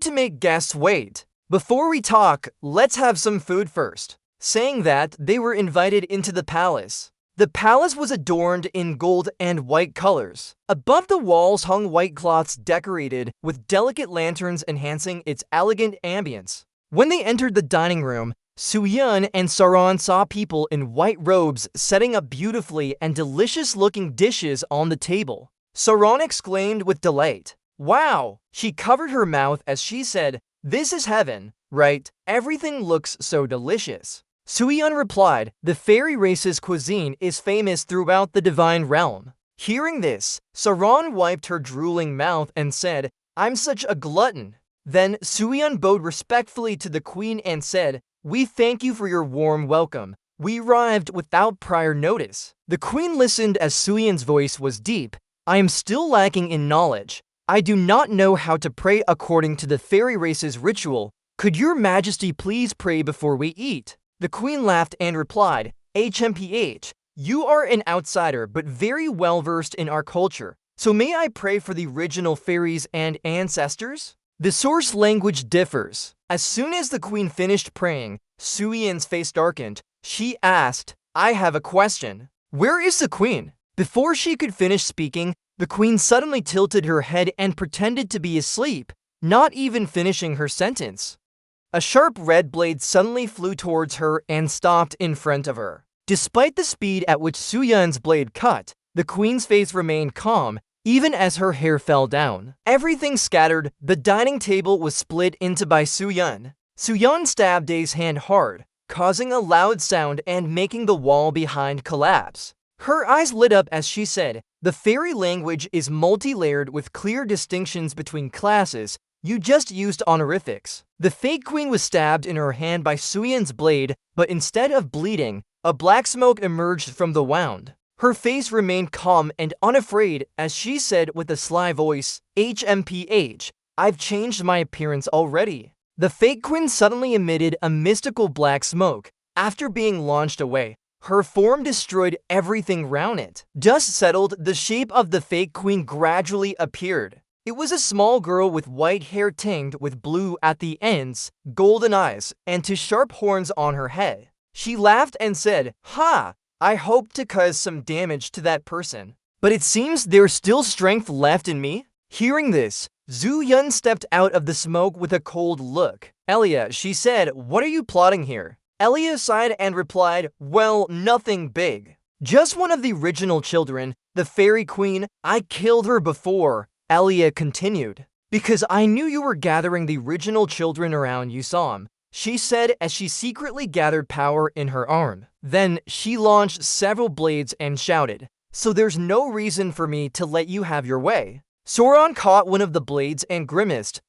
to make guests wait. Before we talk, let's have some food first." Saying that, they were invited into the palace. The palace was adorned in gold and white colors. Above the walls hung white cloths decorated with delicate lanterns enhancing its elegant ambience. When they entered the dining room, Soo-yeon and Sauron saw people in white robes setting up beautifully and delicious-looking dishes on the table. Sauron exclaimed with delight, "Wow!" She covered her mouth as she said, "This is heaven, right? Everything looks so delicious." Soo-yeon replied, "The fairy race's cuisine is famous throughout the divine realm." Hearing this, Sauron wiped her drooling mouth and said, "I'm such a glutton." Then Soo-yeon bowed respectfully to the queen and said, "We thank you for your warm welcome. We arrived without prior notice." The queen listened as Soo-yeon's voice was deep. "I am still lacking in knowledge. I do not know how to pray according to the fairy race's ritual. Could your majesty please pray before we eat?" The queen laughed and replied, "HMPH, you are an outsider but very well versed in our culture. So may I pray for the original fairies and ancestors? The source language differs." As soon as the queen finished praying, Soo-yeon's face darkened. She asked, "I have a question. Where is the queen?" Before she could finish speaking, the queen suddenly tilted her head and pretended to be asleep, not even finishing her sentence. A sharp red blade suddenly flew towards her and stopped in front of her. Despite the speed at which Soo-yeon's blade cut, the queen's face remained calm, even as her hair fell down. Everything scattered, the dining table was split into by Soo-yeon. Soo-yeon stabbed Dae's hand hard, causing a loud sound and making the wall behind collapse. Her eyes lit up as she said, "The fairy language is multi-layered with clear distinctions between classes. You just used honorifics." The fake queen was stabbed in her hand by Soo-yeon's blade, but instead of bleeding, a black smoke emerged from the wound. Her face remained calm and unafraid as she said with a sly voice, "HMPH, I've changed my appearance already." The fake queen suddenly emitted a mystical black smoke. After being launched away, her form destroyed everything around it. Dust settled, the shape of the fake queen gradually appeared. It was a small girl with white hair tinged with blue at the ends, golden eyes, and two sharp horns on her head. She laughed and said, "Ha! I hope to cause some damage to that person. But it seems there's still strength left in me." Hearing this, Soo-yeon stepped out of the smoke with a cold look. "Elia," she said, "what are you plotting here?" Elia sighed and replied, "Well, nothing big. Just one of the original children, the fairy queen. I killed her before." Elia continued, "Because I knew you were gathering the original children around you saw him," she said as she secretly gathered power in her arm. Then she launched several blades and shouted, "So there's no reason for me to let you have your way." Sauron caught one of the blades and grimaced,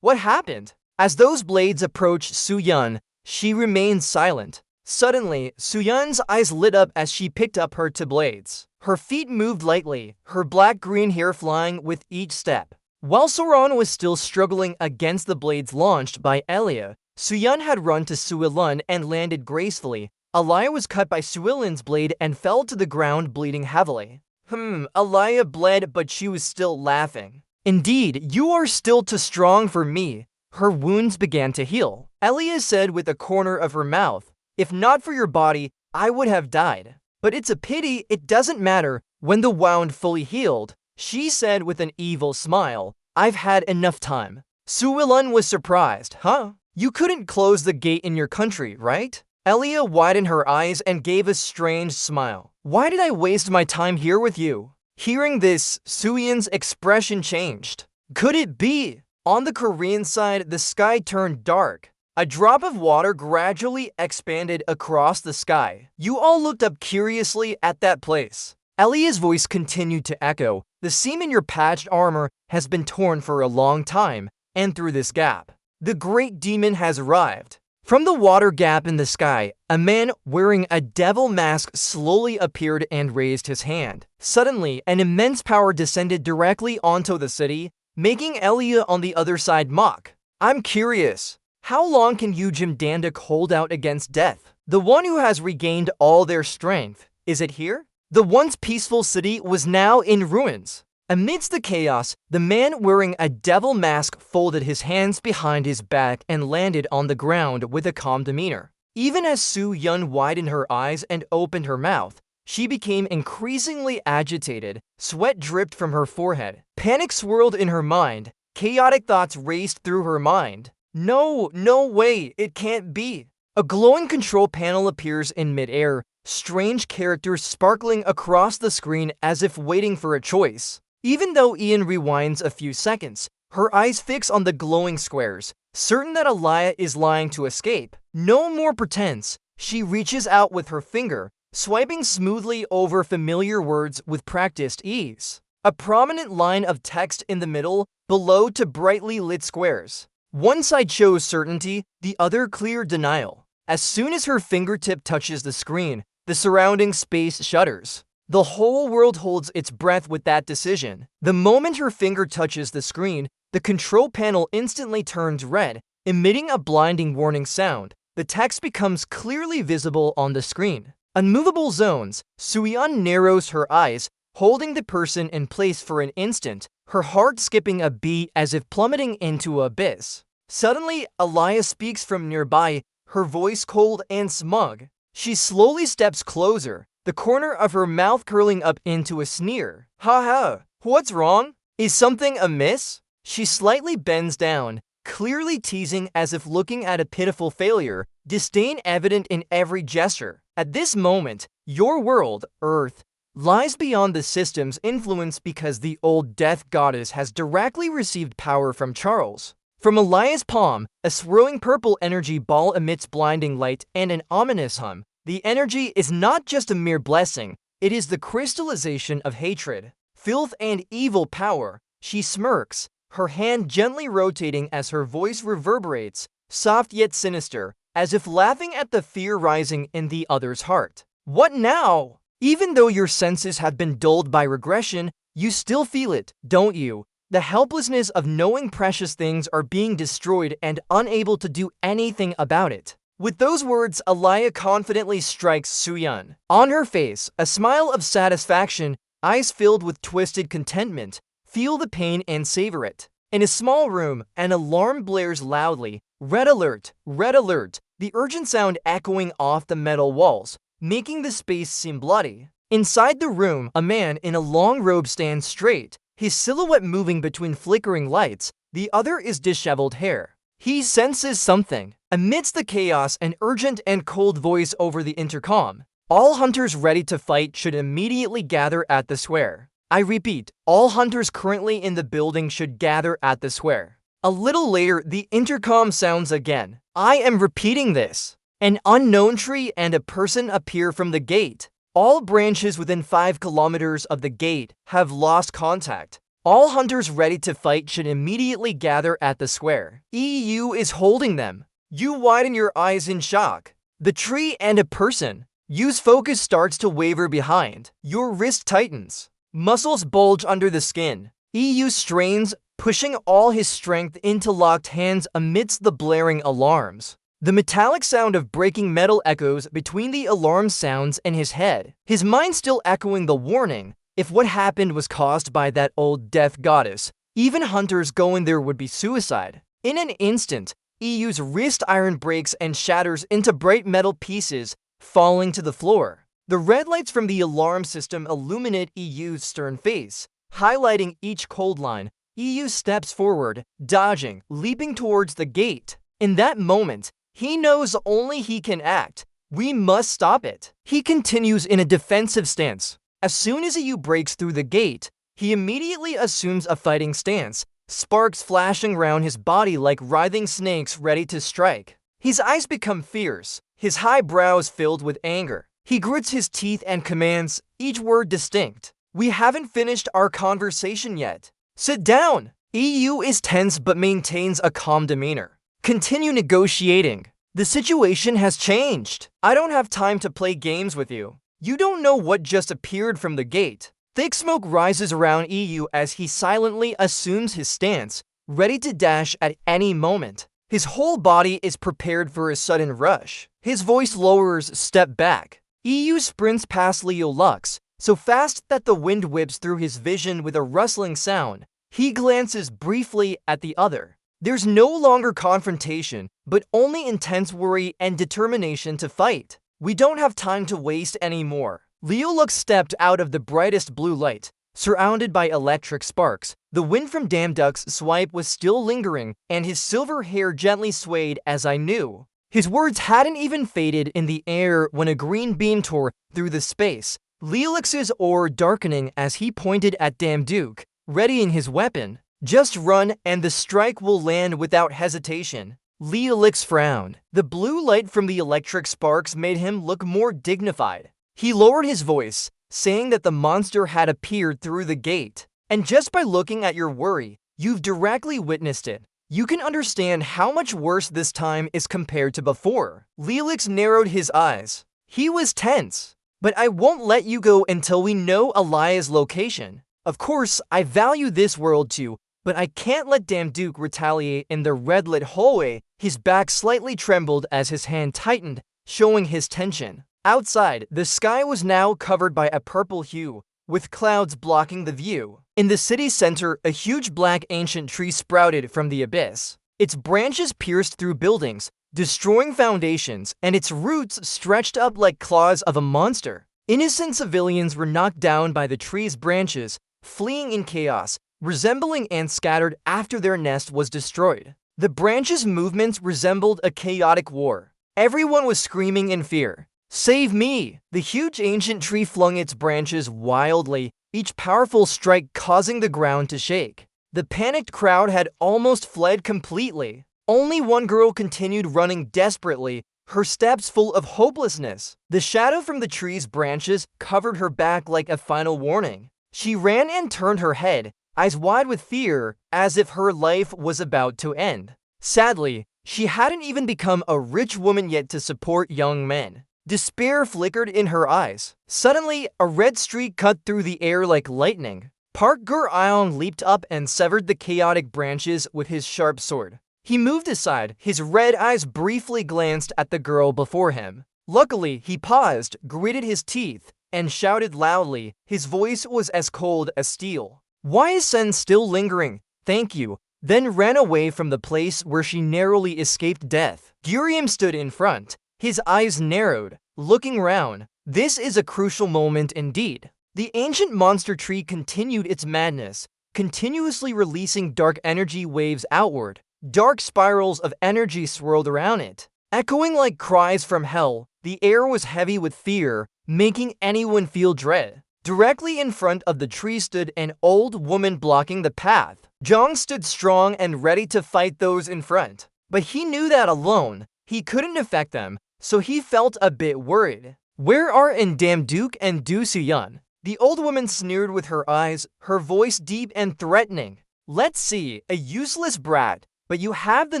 what happened?" As those blades approached Soo-yeon, she remained silent. Suddenly, Soo-yeon's eyes lit up as she picked up her two blades. Her feet moved lightly, her black-green hair flying with each step. While Sauron was still struggling against the blades launched by Elia, Soo-yeon had run to Soo-ilun and landed gracefully. Elia was cut by Soo-ilun's blade and fell to the ground bleeding heavily. Elia bled, but she was still laughing. "Indeed, you are still too strong for me." Her wounds began to heal. Elia said with a corner of her mouth, "If not for your body, I would have died. But it's a pity, it doesn't matter. When the wound fully healed," she said with an evil smile, "I've had enough time." Soo-ilun was surprised. "Huh? You couldn't close the gate in your country, right?" Elia widened her eyes and gave a strange smile. "Why did I waste my time here with you?" Hearing this, Soo-yeon's expression changed. Could it be? On the Korean side, the sky turned dark. A drop of water gradually expanded across the sky. You all looked up curiously at that place. Elia's voice continued to echo. "The seam in your patched armor has been torn for a long time, and through this gap, the great demon has arrived." From the water gap in the sky, a man wearing a devil mask slowly appeared and raised his hand. Suddenly, an immense power descended directly onto the city, making Elia on the other side mock. "I'm curious. How long can you Jim-dandik hold out against death? The one who has regained all their strength, is it here?" The once peaceful city was now in ruins. Amidst the chaos, the man wearing a devil mask folded his hands behind his back and landed on the ground with a calm demeanor. Even as Soo-yeon widened her eyes and opened her mouth, she became increasingly agitated. Sweat dripped from her forehead. Panic swirled in her mind. Chaotic thoughts raced through her mind. No, no way, it can't be. A glowing control panel appears in midair, strange characters sparkling across the screen as if waiting for a choice. Even though Ian rewinds a few seconds, her eyes fix on the glowing squares, certain that Aliyah is lying to escape. No more pretense. She reaches out with her finger, swiping smoothly over familiar words with practiced ease. A prominent line of text in the middle, below to brightly lit squares. One side shows certainty, the other clear denial. As soon as her fingertip touches the screen, the surrounding space shudders. The whole world holds its breath with that decision. The moment her finger touches the screen, the control panel instantly turns red, emitting a blinding warning sound. The text becomes clearly visible on the screen. Unmovable zones. Soo-yeon narrows her eyes, holding the person in place for an instant, her heart skipping a beat as if plummeting into abyss. Suddenly, Aliyah speaks from nearby, her voice cold and smug. She slowly steps closer, the corner of her mouth curling up into a sneer. Ha, what's wrong? Is something amiss? She slightly bends down, clearly teasing as if looking at a pitiful failure, disdain evident in every gesture. At this moment, your world, Earth, lies beyond the system's influence because the old death goddess has directly received power from Charles. From Aliyah's palm, a swirling purple energy ball emits blinding light and an ominous hum. The energy is not just a mere blessing, it is the crystallization of hatred, filth and evil power. She smirks, her hand gently rotating as her voice reverberates, soft yet sinister, as if laughing at the fear rising in the other's heart. What now? Even though your senses have been dulled by regression, you still feel it, don't you? The helplessness of knowing precious things are being destroyed and unable to do anything about it. With those words, Aliyah confidently strikes Soo-yeon. On her face, a smile of satisfaction, eyes filled with twisted contentment. Feel the pain and savor it. In a small room, an alarm blares loudly. Red alert, the urgent sound echoing off the metal walls, making the space seem bloody. Inside the room, a man in a long robe stands straight, his silhouette moving between flickering lights. The other is disheveled hair. He senses something. Amidst the chaos, an urgent and cold voice over the intercom. All hunters ready to fight should immediately gather at the square. I repeat, all hunters currently in the building should gather at the square. A little later, the intercom sounds again. I am repeating this. An unknown tree and a person appear from the gate. All branches within 5 kilometers of the gate have lost contact. All hunters ready to fight should immediately gather at the square. EU is holding them. You widen your eyes in shock. The tree and a person. You's focus starts to waver behind. Your wrist tightens. Muscles bulge under the skin. EU strains, pushing all his strength into locked hands amidst the blaring alarms. The metallic sound of breaking metal echoes between the alarm sounds in his head, his mind still echoing the warning. If what happened was caused by that old death goddess, even hunters going there would be suicide. In an instant, EU's wrist iron breaks and shatters into bright metal pieces, falling to the floor. The red lights from the alarm system illuminate EU's stern face, highlighting each cold line. EU steps forward, dodging, leaping towards the gate. In that moment, he knows only he can act. We must stop it. He continues in a defensive stance. As soon as EU breaks through the gate, he immediately assumes a fighting stance, sparks flashing around his body like writhing snakes ready to strike. His eyes become fierce, his high brows filled with anger. He grits his teeth and commands, each word distinct. We haven't finished our conversation yet. Sit down! EU is tense but maintains a calm demeanor. Continue negotiating. The situation has changed. I don't have time to play games with you. You don't know what just appeared from the gate. Thick smoke rises around EU as he silently assumes his stance, ready to dash at any moment. His whole body is prepared for a sudden rush. His voice lowers, step back. EU sprints past Leo Lux, so fast that the wind whips through his vision with a rustling sound. He glances briefly at the other. There's no longer confrontation, but only intense worry and determination to fight. We don't have time to waste anymore. Leolux stepped out of the brightest blue light, surrounded by electric sparks. The wind from Damduck's swipe was still lingering, and his silver hair gently swayed as I knew. His words hadn't even faded in the air when a green beam tore through the space, Leolux's aura darkening as he pointed at Damduke, readying his weapon. Just run, and the strike will land without hesitation. Leolix frowned. The blue light from the electric sparks made him look more dignified. He lowered his voice, saying that the monster had appeared through the gate. And just by looking at your worry, you've directly witnessed it. You can understand how much worse this time is compared to before. Leolix narrowed his eyes. He was tense. But I won't let you go until we know Elia's location. Of course, I value this world too, but I can't let Damduke retaliate in the red-lit hallway. His back slightly trembled as his hand tightened, showing his tension. Outside, the sky was now covered by a purple hue, with clouds blocking the view. In the city center, a huge black ancient tree sprouted from the abyss. Its branches pierced through buildings, destroying foundations, and its roots stretched up like claws of a monster. Innocent civilians were knocked down by the tree's branches, fleeing in chaos, resembling ants scattered after their nest was destroyed. The branches' movements resembled a chaotic war. Everyone was screaming in fear. "Save me!" The huge ancient tree flung its branches wildly, each powerful strike causing the ground to shake. The panicked crowd had almost fled completely. Only one girl continued running desperately, her steps full of hopelessness. The shadow from the tree's branches covered her back like a final warning. She ran and turned her head, eyes wide with fear, as if her life was about to end. Sadly, she hadn't even become a rich woman yet to support young men. Despair flickered in her eyes. Suddenly, a red streak cut through the air like lightning. Park Gur-Ion leaped up and severed the chaotic branches with his sharp sword. He moved aside, his red eyes briefly glanced at the girl before him. Luckily, he paused, gritted his teeth, and shouted loudly. His voice was as cold as steel. "Why is Sen still lingering? Thank you," then ran away from the place where she narrowly escaped death. Gurium stood in front, his eyes narrowed, looking round. This is a crucial moment indeed. The ancient monster tree continued its madness, continuously releasing dark energy waves outward. Dark spirals of energy swirled around it. Echoing like cries from hell, the air was heavy with fear, making anyone feel dread. Directly in front of the tree stood an old woman blocking the path. Zhang stood strong and ready to fight those in front. But he knew that alone, he couldn't affect them, so he felt a bit worried. "Where are Damduke and Du Suyun?" The old woman sneered with her eyes, her voice deep and threatening. "Let's see, a useless brat. But you have the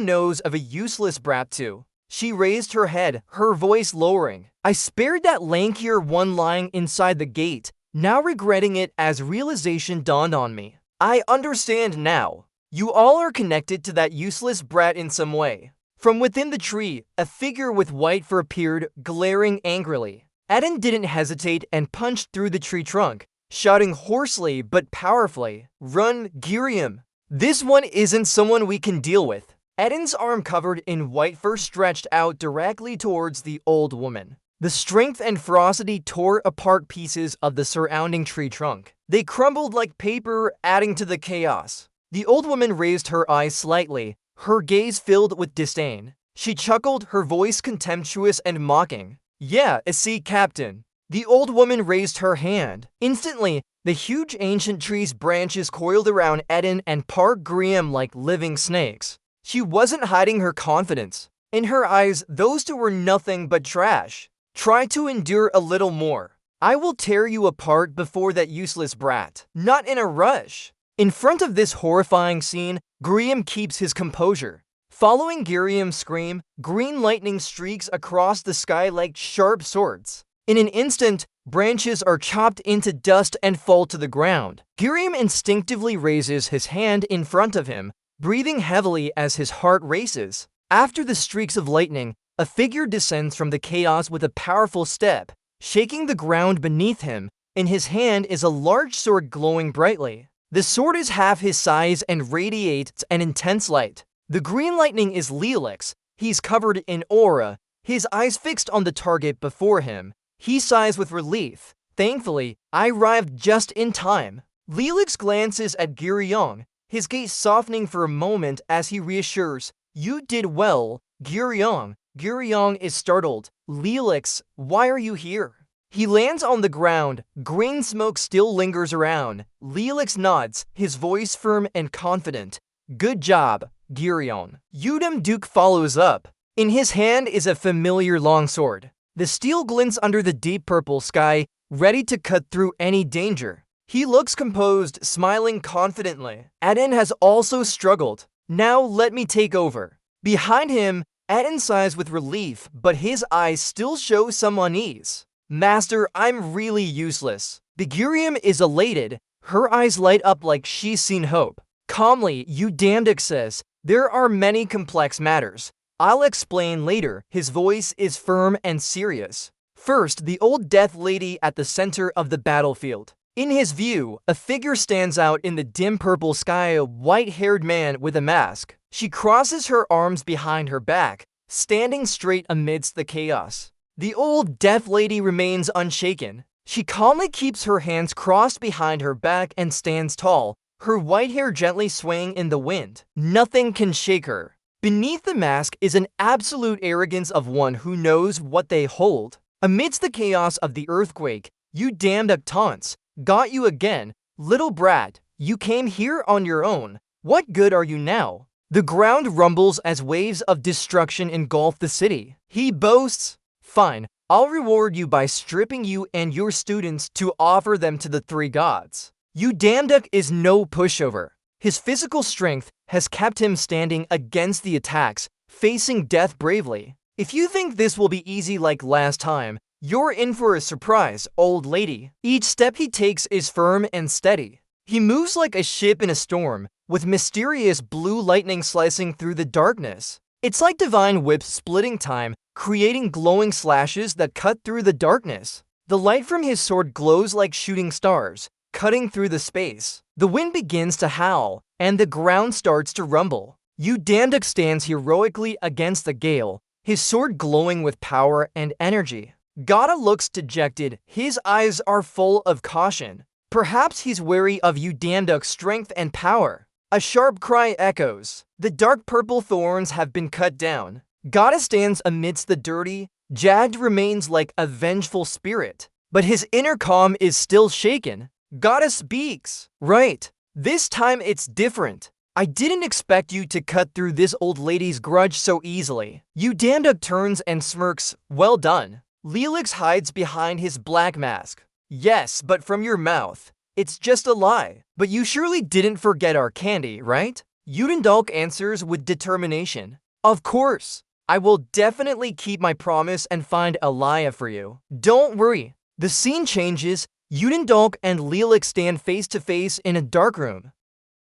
nose of a useless brat too." She raised her head, her voice lowering. "I spared that lankier one lying inside the gate, now regretting it as realization dawned on me. I understand now. You all are connected to that useless brat in some way." From within the tree, a figure with white fur appeared, glaring angrily. Eden didn't hesitate and punched through the tree trunk, shouting hoarsely but powerfully, "Run, Girium! This one isn't someone we can deal with." Eden's arm covered in white fur stretched out directly towards the old woman. The strength and ferocity tore apart pieces of the surrounding tree trunk. They crumbled like paper, adding to the chaos. The old woman raised her eyes slightly, her gaze filled with disdain. She chuckled, her voice contemptuous and mocking. "Yeah, I see, Captain." The old woman raised her hand. Instantly, the huge ancient tree's branches coiled around Eden and Park Griam like living snakes. She wasn't hiding her confidence. In her eyes, those two were nothing but trash. "Try to endure a little more. I will tear you apart before that useless brat. Not in a rush." In front of this horrifying scene, Griam keeps his composure. Following Giriam's scream, green lightning streaks across the sky like sharp swords. In an instant, branches are chopped into dust and fall to the ground. Giriam instinctively raises his hand in front of him, breathing heavily as his heart races. After the streaks of lightning, a figure descends from the chaos with a powerful step, shaking the ground beneath him. In his hand is a large sword glowing brightly. The sword is half his size and radiates an intense light. The green lightning is Leelix. He's covered in aura, his eyes fixed on the target before him. He sighs with relief. Thankfully, I arrived just in time. Leelix glances at Giryong, his gaze softening for a moment as he reassures, "You did well, Giryong." Giryong is startled. "Leelix, why are you here?" He lands on the ground. Green smoke still lingers around. Leelix nods, his voice firm and confident. "Good job, Giryong." Udam Duke follows up. In his hand is a familiar longsword. The steel glints under the deep purple sky, ready to cut through any danger. He looks composed, smiling confidently. Aden has also struggled. "Now let me take over." Behind him, Aden sighs with relief, but his eyes still show some unease. "Master, I'm really useless." Begurium is elated. Her eyes light up like she's seen hope. Calmly, Udamdik says, "There are many complex matters. I'll explain later." His voice is firm and serious. First, the old death lady at the center of the battlefield. In his view, a figure stands out in the dim purple sky, a white-haired man with a mask. She crosses her arms behind her back, standing straight amidst the chaos. The old death lady remains unshaken. She calmly keeps her hands crossed behind her back and stands tall, her white hair gently swaying in the wind. Nothing can shake her. Beneath the mask is an absolute arrogance of one who knows what they hold. Amidst the chaos of the earthquake, Udamdik taunts, "Got you again, little brat. You came here on your own. What good are you now?" The ground rumbles as waves of destruction engulf the city. He boasts, "Fine, I'll reward you by stripping you and your students to offer them to the three gods." Udamdik is no pushover. His physical strength has kept him standing against the attacks, facing death bravely. "If you think this will be easy like last time, you're in for a surprise, old lady." Each step he takes is firm and steady. He moves like a ship in a storm, with mysterious blue lightning slicing through the darkness. It's like divine whips splitting time, creating glowing slashes that cut through the darkness. The light from his sword glows like shooting stars, cutting through the space. The wind begins to howl, and the ground starts to rumble. Udamdik stands heroically against the gale, his sword glowing with power and energy. Gata looks dejected. His eyes are full of caution. Perhaps he's wary of Udamdik's strength and power. A sharp cry echoes. The dark purple thorns have been cut down. Gata stands amidst the dirty, jagged remains like a vengeful spirit. But his inner calm is still shaken. Gata speaks. "Right. This time it's different. I didn't expect you to cut through this old lady's grudge so easily." Udamdik turns and smirks. "Well done." Leelix hides behind his black mask. "Yes, but from your mouth, it's just a lie. But you surely didn't forget our candy, right?" Udendalk answers with determination. "Of course. I will definitely keep my promise and find Alaya for you. Don't worry." The scene changes. Udendalk and Leelix stand face to face in a dark room.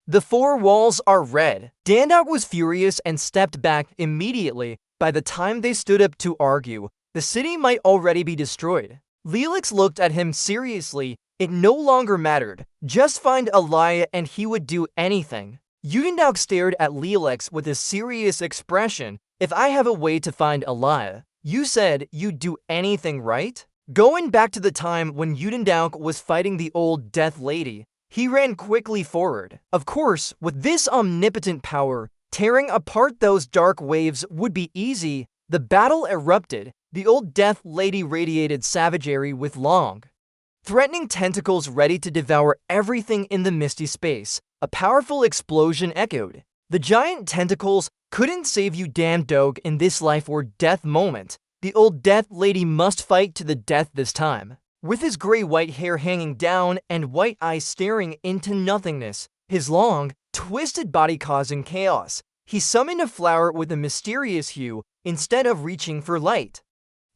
The four walls are red. Dandalk was furious and stepped back immediately. By the time they stood up to argue, the city might already be destroyed. Leelix looked at him seriously. It no longer mattered. Just find Alaya and he would do anything. Udendalk stared at Leelix with a serious expression. "If I have a way to find Alaya, you said you'd do anything, right?" Going back to the time when Udendalk was fighting the old death lady, he ran quickly forward. Of course, with this omnipotent power, tearing apart those dark waves would be easy. The battle erupted. The old death lady radiated savagery with long, threatening tentacles ready to devour everything in the misty space. A powerful explosion echoed. The giant tentacles couldn't save Udendalk in this life or death moment. The old death lady must fight to the death this time. With his gray-white hair hanging down and white eyes staring into nothingness, his long, twisted body causing chaos, he summoned a flower with a mysterious hue instead of reaching for light.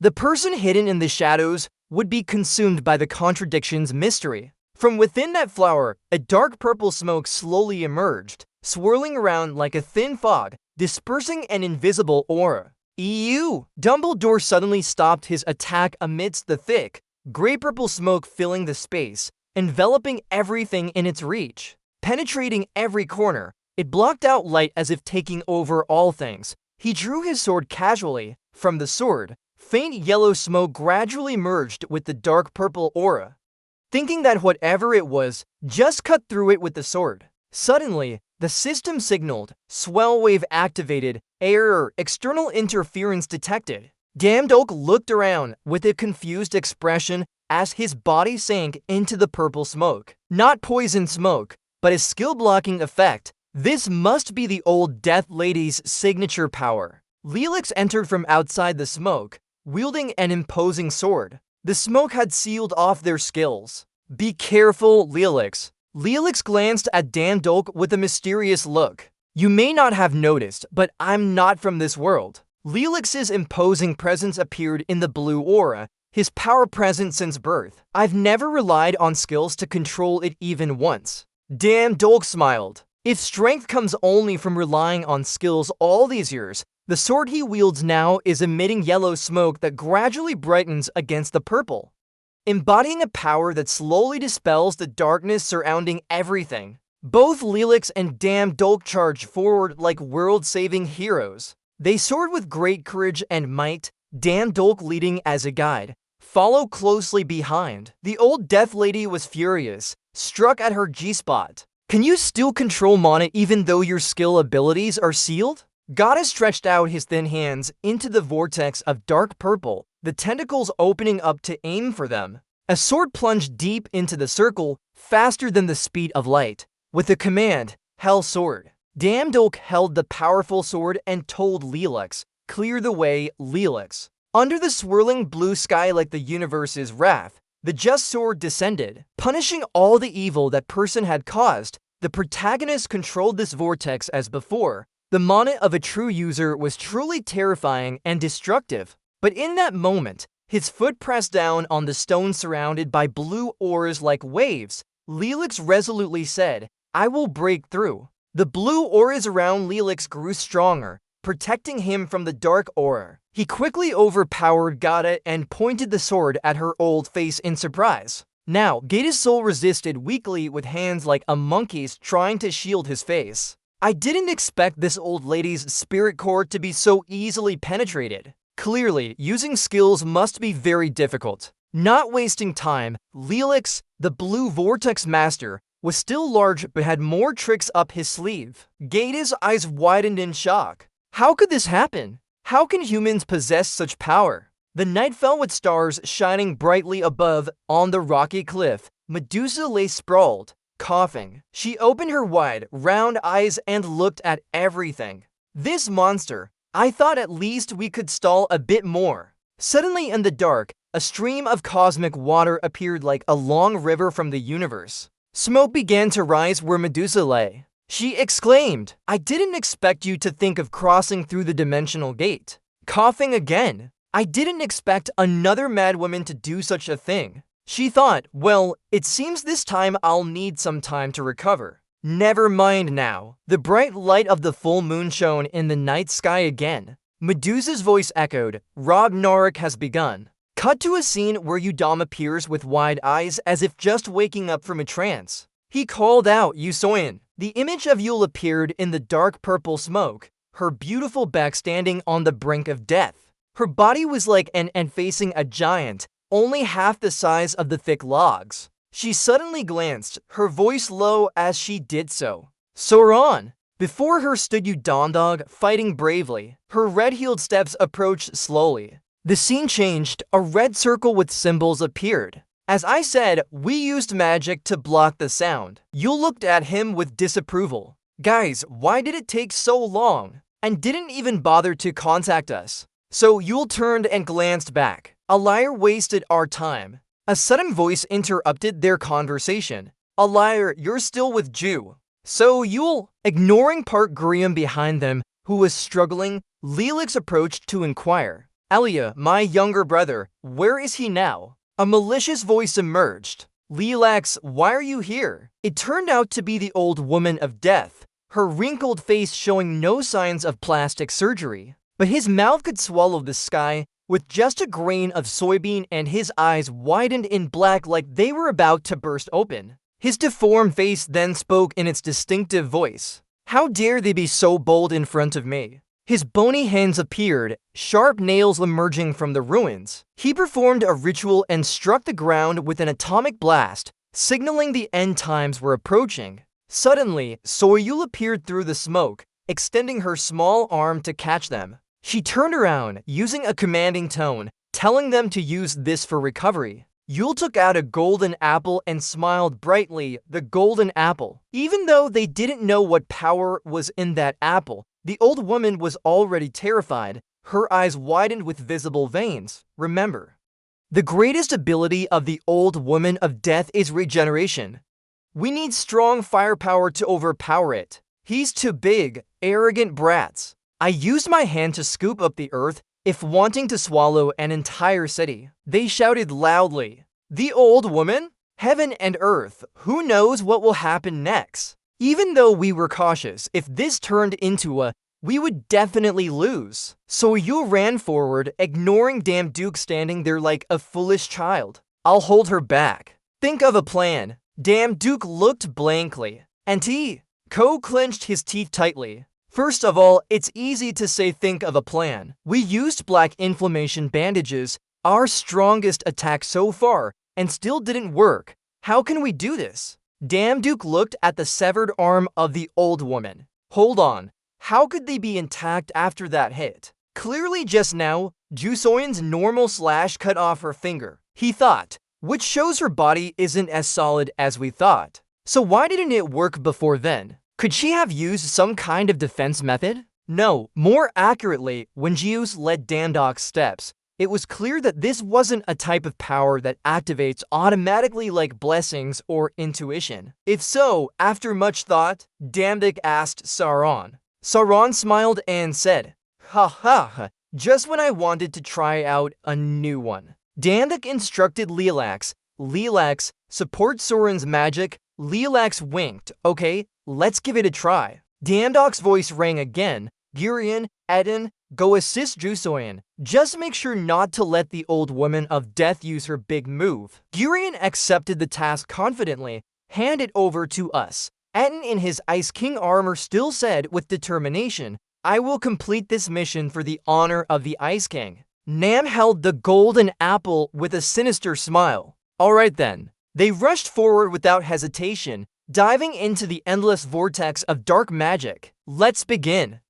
The person hidden in the shadows would be consumed by the contradiction's mystery. From within that flower, a dark purple smoke slowly emerged, swirling around like a thin fog, dispersing an invisible aura. "EU!" Dumbledore suddenly stopped his attack amidst the thick, gray-purple smoke filling the space, enveloping everything in its reach. Penetrating every corner, It blocked out light as if taking over all things. He drew his sword casually. From the sword, faint yellow smoke gradually merged with the dark purple aura. Thinking that whatever it was, just cut through it with the sword. Suddenly, the system signaled, swell wave activated, error, external interference detected. Damned Oak looked around with a confused expression as his body sank into the purple smoke. Not poison smoke, but a skill-blocking effect. This must be the old Death Lady's signature power. Lelix entered from outside the smoke, wielding an imposing sword. The smoke had sealed off their skills. Be careful, Lelix. Lelix glanced at Damned Oak with a mysterious look. You may not have noticed, but I'm not from this world. Lelix's imposing presence appeared in the blue aura, his power present since birth. I've never relied on skills to control it even once. Damned Oak smiled. If strength comes only from relying on skills all these years, the sword he wields now is emitting yellow smoke that gradually brightens against the purple, embodying a power that slowly dispels the darkness surrounding everything. Both Lelix and Damned Oak charged forward like world-saving heroes. They soared with great courage and might, Damned Oak leading as a guide. Follow closely behind. The old Death Lady was furious, struck at her G-spot. Can you still control mana even though your skill abilities are sealed? Goddess stretched out his thin hands into the vortex of dark purple, the tentacles opening up to aim for them. A sword plunged deep into the circle, faster than the speed of light. With the command, Hell Sword. Damned Oak held the powerful sword and told Lelix, clear the way, Lelix. Under the swirling blue sky like the universe's wrath, the just sword descended, punishing all the evil that person had caused. The protagonist controlled this vortex as before. The mana of a true user was truly terrifying and destructive. But in that moment, his foot pressed down on the stone surrounded by blue auras like waves. Lelix resolutely said, I will break through. The blue auras around Lelix grew stronger, protecting him from the dark aura. He quickly overpowered Gata and pointed the sword at her old face in surprise. Now, Gata's soul resisted weakly with hands like a monkey's trying to shield his face. I didn't expect this old lady's spirit core to be so easily penetrated. Clearly, using skills must be very difficult. Not wasting time, Lelix, the blue vortex master, was still large but had more tricks up his sleeve. Gata's eyes widened in shock. How could this happen? How can humans possess such power? The night fell with stars shining brightly above. On the rocky cliff, Medusa lay sprawled, coughing. She opened her wide, round eyes and looked at everything. This monster. I thought at least we could stall a bit more. Suddenly in the dark, a stream of cosmic water appeared like a long river from the universe. Smoke began to rise where Medusa lay. She exclaimed, I didn't expect you to think of crossing through the dimensional gate. Coughing again. I didn't expect another madwoman to do such a thing. She thought, well, it seems this time I'll need some time to recover. Never mind now. The bright light of the full moon shone in the night sky again. Medusa's voice echoed, Ragnarok has begun. Cut to a scene where Udam appears with wide eyes as if just waking up from a trance. He called out, Yusoyan. The image of Yule appeared in the dark purple smoke, her beautiful back standing on the brink of death. Her body was like an and facing a giant, only half the size of the thick logs. She suddenly glanced, her voice low as she did so. Sauron! Before her stood Udondog, fighting bravely. Her red-heeled steps approached slowly. The scene changed, a red circle with symbols appeared. As I said, we used magic to block the sound. Yule looked at him with disapproval. Guys, why did it take so long? And didn't even bother to contact us. So Yule turned and glanced back. A liar wasted our time. A sudden voice interrupted their conversation. A liar, you're still with Jew. So Yule, ignoring Part Griam behind them, who was struggling, Lelix approached to inquire. Elia, my younger brother, where is he now? A malicious voice emerged. Lelix, why are you here? It turned out to be the old woman of death, her wrinkled face showing no signs of plastic surgery. But his mouth could swallow the sky with just a grain of soybean, and his eyes widened in black like they were about to burst open. His deformed face then spoke in its distinctive voice. How dare they be so bold in front of me? His bony hands appeared, sharp nails emerging from the ruins. He performed a ritual and struck the ground with an atomic blast, signaling the end times were approaching. Suddenly, Soyul appeared through the smoke, extending her small arm to catch them. She turned around, using a commanding tone, telling them to use this for recovery. Yul took out a golden apple and smiled brightly. The golden apple. Even though they didn't know what power was in that apple, the old woman was already terrified. Her eyes widened with visible veins. Remember, the greatest ability of the old woman of death is regeneration. We need strong firepower to overpower it. He's too big, arrogant brats. I used my hand to scoop up the earth, if wanting to swallow an entire city. They shouted loudly. The old woman? Heaven and earth, who knows what will happen next? Even though we were cautious, if this turned into we would definitely lose. So you ran forward, ignoring Damn Duke standing there like a foolish child. I'll hold her back. Think of a plan. Damn Duke looked blankly, and Ko clenched his teeth tightly. First of all, it's easy to say think of a plan. We used black inflammation bandages, our strongest attack so far, and still didn't work. How can we do this? Damn Duke looked at the severed arm of the old woman. Hold on, how could they be intact after that hit? Clearly just now, Jusoyan's normal slash cut off her finger, he thought, which shows her body isn't as solid as we thought. So why didn't it work before then? Could she have used some kind of defense method? No, more accurately, when Jius led Damdok's steps, it was clear that this wasn't a type of power that activates automatically like blessings or intuition. If so, after much thought, Damdok asked Sauron. Sauron smiled and said, "Ha ha ha, just when I wanted to try out a new one." Damdok instructed Lilax. Lilax, support Sauron's magic. Lilax winked. Okay, let's give it a try. Damdok's voice rang again. Gurion, Eden, go assist Jusoyan. Just make sure not to let the old woman of death use her big move. Gurion accepted the task confidently. Hand it over to us. Eden in his Ice King armor still said with determination, I will complete this mission for the honor of the Ice King. Nam held the golden apple with a sinister smile. Alright then. They rushed forward without hesitation, diving into the endless vortex of dark magic. Let's begin.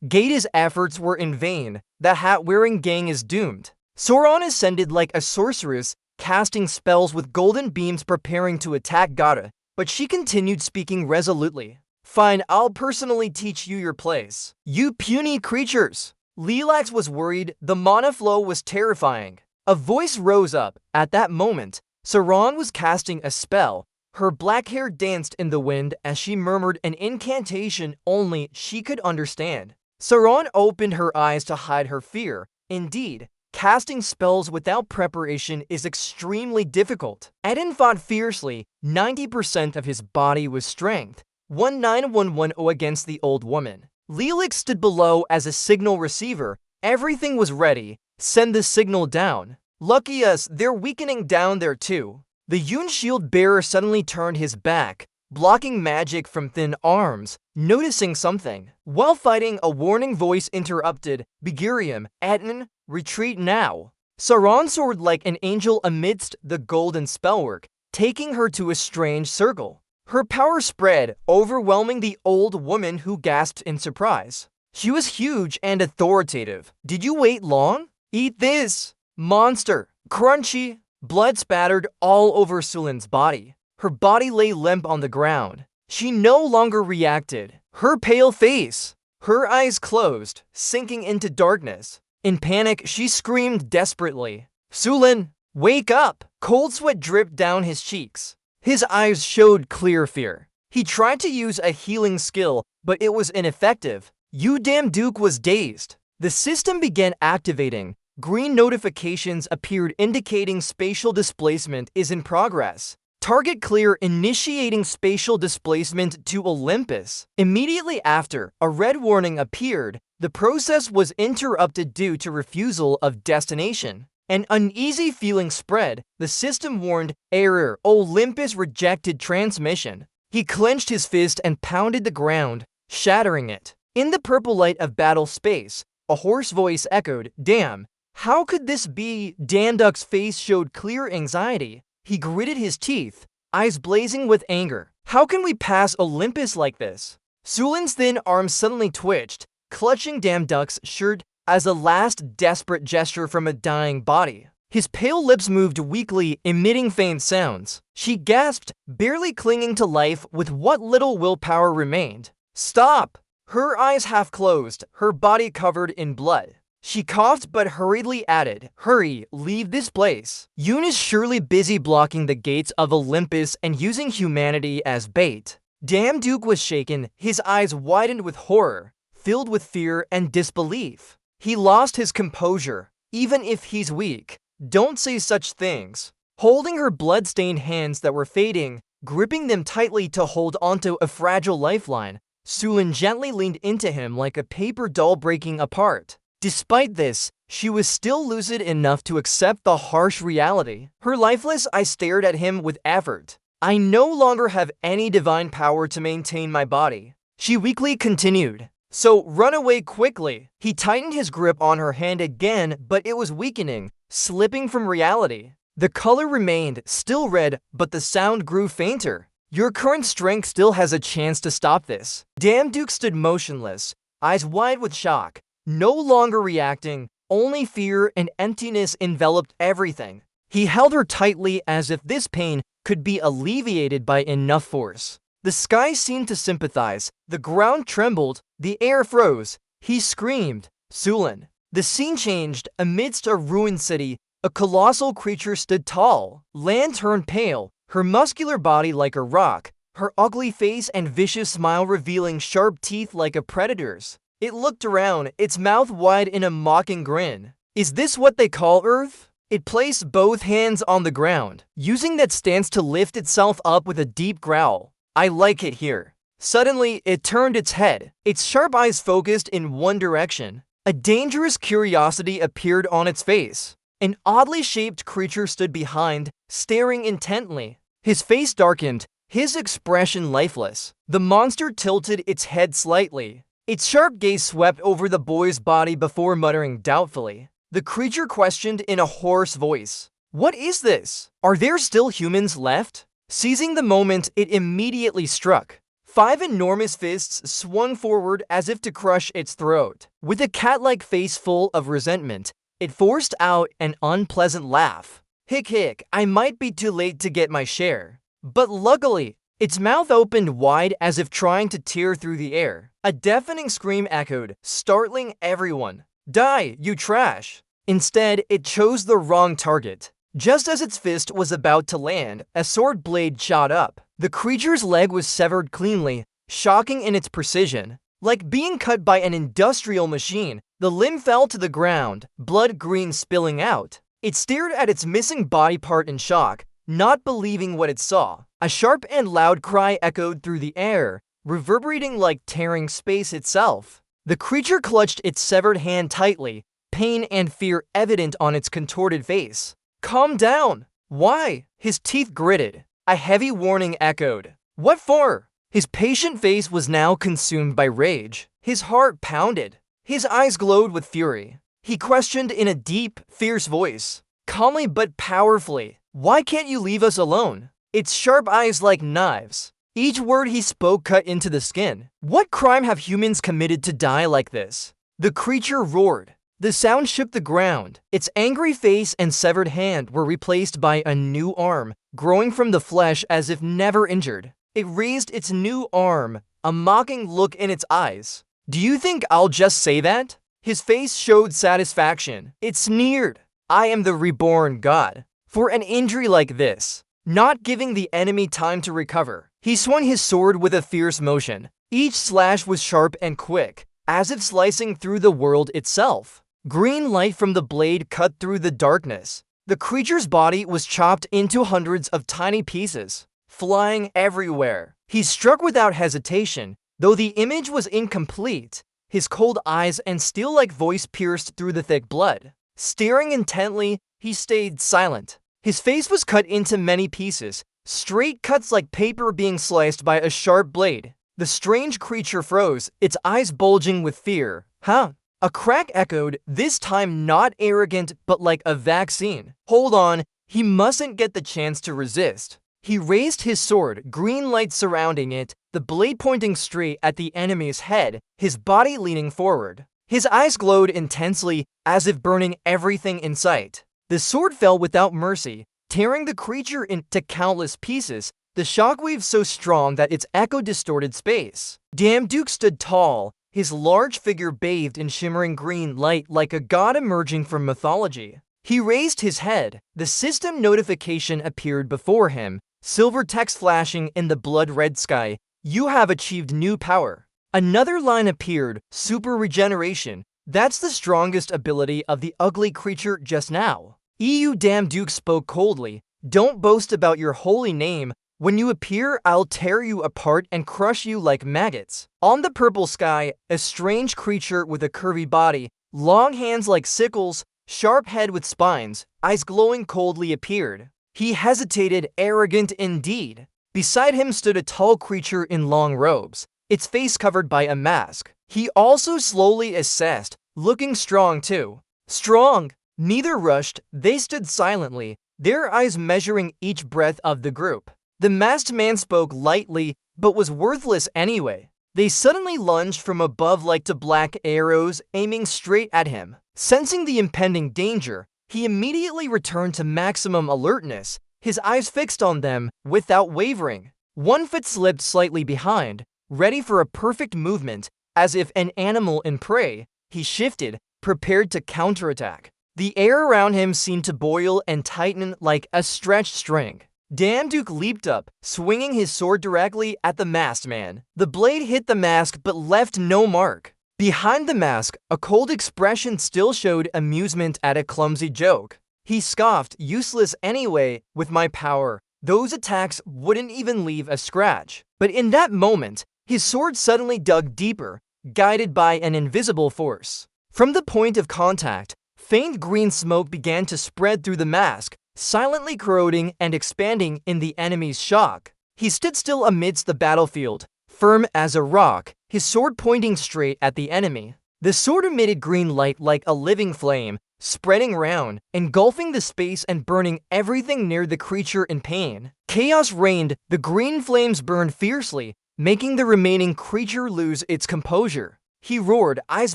Gaeta's efforts were in vain. The hat-wearing gang is doomed. Sauron ascended like a sorceress, casting spells with golden beams preparing to attack Gaeta, but she continued speaking resolutely. Fine, I'll personally teach you your place. You puny creatures! Lilax was worried. The mana flow was terrifying. A voice rose up. At that moment, Sauron was casting a spell. Her black hair danced in the wind as she murmured an incantation only she could understand. Sauron opened her eyes to hide her fear. Indeed, casting spells without preparation is extremely difficult. Eden fought fiercely. 90% of his body was strength. 19110 against the old woman. Lilac stood below as a signal receiver. Everything was ready. Send the signal down. Lucky us, they're weakening down there too. The Yun shield bearer suddenly turned his back, blocking magic from thin arms, noticing something. While fighting, a warning voice interrupted. Begirium, Eden, retreat now. Sauron soared like an angel amidst the golden spellwork, taking her to a strange circle. Her power spread, overwhelming the old woman who gasped in surprise. She was huge and authoritative. Did you wait long? Eat this! Monster! Crunchy! Blood spattered all over Sulin's body. Her body lay limp on the ground. She no longer reacted. Her pale face! Her eyes closed, sinking into darkness. In panic, she screamed desperately. Sulin, wake up! Cold sweat dripped down his cheeks. His eyes showed clear fear. He tried to use a healing skill, but it was ineffective. Damn Duke was dazed. The system began activating. Green notifications appeared indicating spatial displacement is in progress. Target clear, initiating spatial displacement to Olympus. Immediately after, a red warning appeared. The process was interrupted due to refusal of destination. An uneasy feeling spread. The system warned, error, Olympus rejected transmission. He clenched his fist and pounded the ground. shattering it. In the purple light of battle space, a hoarse voice echoed, "Damn, how could this be?" Danduk's face showed clear anxiety. He gritted his teeth, eyes blazing with anger. "How can we pass Olympus like this?" Sulin's thin arm suddenly twitched, clutching Danduk's shirt as a last desperate gesture from a dying body. His pale lips moved weakly, emitting faint sounds. She gasped, barely clinging to life with what little willpower remained. "Stop!" Her eyes half closed, her body covered in blood. She coughed but hurriedly added, "Hurry, leave this place. Yoon is surely busy blocking the gates of Olympus and using humanity as bait." Danduk was shaken, his eyes widened with horror, filled with fear and disbelief. He lost his composure. "Even if he's weak, don't say such things." Holding her blood-stained hands that were fading, gripping them tightly to hold onto a fragile lifeline, Sulin gently leaned into him like a paper doll breaking apart. Despite this, she was still lucid enough to accept the harsh reality. Her lifeless eyes stared at him with effort. "I no longer have any divine power to maintain my body," she weakly continued. "So run away quickly." He tightened his grip on her hand again, but it was weakening, slipping from reality. The color remained, still red, but the sound grew fainter. "Your current strength still has a chance to stop this." Danduk stood motionless, eyes wide with shock, no longer reacting. Only fear and emptiness enveloped everything. He held her tightly as if this pain could be alleviated by enough force. The sky seemed to sympathize, the ground trembled, the air froze. He screamed, "Sulin!" The scene changed. Amidst a ruined city, a colossal creature stood tall. Lan turned pale, her muscular body like a rock, her ugly face and vicious smile revealing sharp teeth like a predator's. It looked around, its mouth wide in a mocking grin. "Is this what they call Earth?" It placed both hands on the ground, using that stance to lift itself up with a deep growl. "I like it here." Suddenly, it turned its head, its sharp eyes focused in one direction. A dangerous curiosity appeared on its face. An oddly shaped creature stood behind, staring intently. His face darkened, his expression lifeless. The monster tilted its head slightly. Its sharp gaze swept over the boy's body before muttering doubtfully. The creature questioned in a hoarse voice, "What is this? Are there still humans left?" Seizing the moment, it immediately struck. 5 enormous fists swung forward as if to crush its throat. With a cat-like face full of resentment, it forced out an unpleasant laugh. "Hick hick, I might be too late to get my share." But luckily, its mouth opened wide as if trying to tear through the air. A deafening scream echoed, startling everyone. "Die, you trash!" Instead, it chose the wrong target. Just as its fist was about to land, a sword blade shot up. The creature's leg was severed cleanly, shocking in its precision. Like being cut by an industrial machine, the limb fell to the ground, blood green spilling out. It stared at its missing body part in shock, not believing what it saw. A sharp and loud cry echoed through the air, reverberating like tearing space itself. The creature clutched its severed hand tightly, pain and fear evident on its contorted face. "Calm down." "Why?" His teeth gritted. A heavy warning echoed. "What for?" His patient face was now consumed by rage. His heart pounded. His eyes glowed with fury. He questioned in a deep, fierce voice, calmly but powerfully, "Why can't you leave us alone?" Its sharp eyes like knives. Each word he spoke cut into the skin. What crime have humans committed to die like this? The creature roared. The sound shook the ground. Its angry face and severed hand were replaced by a new arm, growing from the flesh as if never injured. It raised its new arm, a mocking look in its eyes. "Do you think I'll just say that?" His face showed satisfaction. It sneered. "I am the reborn god." For an injury like this, not giving the enemy time to recover, he swung his sword with a fierce motion. Each slash was sharp and quick, as if slicing through the world itself. Green light from the blade cut through the darkness. The creature's body was chopped into hundreds of tiny pieces, flying everywhere. He struck without hesitation, though the image was incomplete. His cold eyes and steel-like voice pierced through the thick blood. Staring intently, he stayed silent. His face was cut into many pieces, straight cuts like paper being sliced by a sharp blade. The strange creature froze, its eyes bulging with fear. Huh? A crack echoed, this time not arrogant but like a vaccine. Hold on, he mustn't get the chance to resist. He raised his sword, green light surrounding it, the blade pointing straight at the enemy's head, his body leaning forward. His eyes glowed intensely, as if burning everything in sight. The sword fell without mercy, tearing the creature into countless pieces, the shockwave so strong that its echo distorted space. Damduke stood tall, his large figure bathed in shimmering green light like a god emerging from mythology. He raised his head. The system notification appeared before him, silver text flashing in the blood-red sky. You have achieved new power. Another line appeared, super regeneration. That's the strongest ability of the ugly creature just now. Damduke spoke coldly. Don't boast about your holy name. When you appear, I'll tear you apart and crush you like maggots. On the purple sky, a strange creature with a curvy body, long hands like sickles, sharp head with spines, eyes glowing coldly appeared. He hesitated, arrogant indeed. Beside him stood a tall creature in long robes, its face covered by a mask. He also slowly assessed, looking strong too. Strong! Neither rushed, they stood silently, their eyes measuring each breath of the group. The masked man spoke lightly, but was worthless anyway. They suddenly lunged from above like two black arrows, aiming straight at him. Sensing the impending danger, he immediately returned to maximum alertness, his eyes fixed on them without wavering. One foot slipped slightly behind, ready for a perfect movement, as if an animal in prey. He shifted, prepared to counterattack. The air around him seemed to boil and tighten like a stretched string. Damduke leaped up, swinging his sword directly at the masked man. The blade hit the mask but left no mark. Behind the mask, a cold expression still showed amusement at a clumsy joke. He scoffed, useless anyway, with my power. Those attacks wouldn't even leave a scratch. But in that moment, his sword suddenly dug deeper, guided by an invisible force. From the point of contact, faint green smoke began to spread through the mask, silently corroding and expanding in the enemy's shock. He stood still amidst the battlefield, firm as a rock, his sword pointing straight at the enemy. The sword emitted green light like a living flame, spreading round, engulfing the space and burning everything near the creature in pain. Chaos reigned, the green flames burned fiercely, making the remaining creature lose its composure. He roared, eyes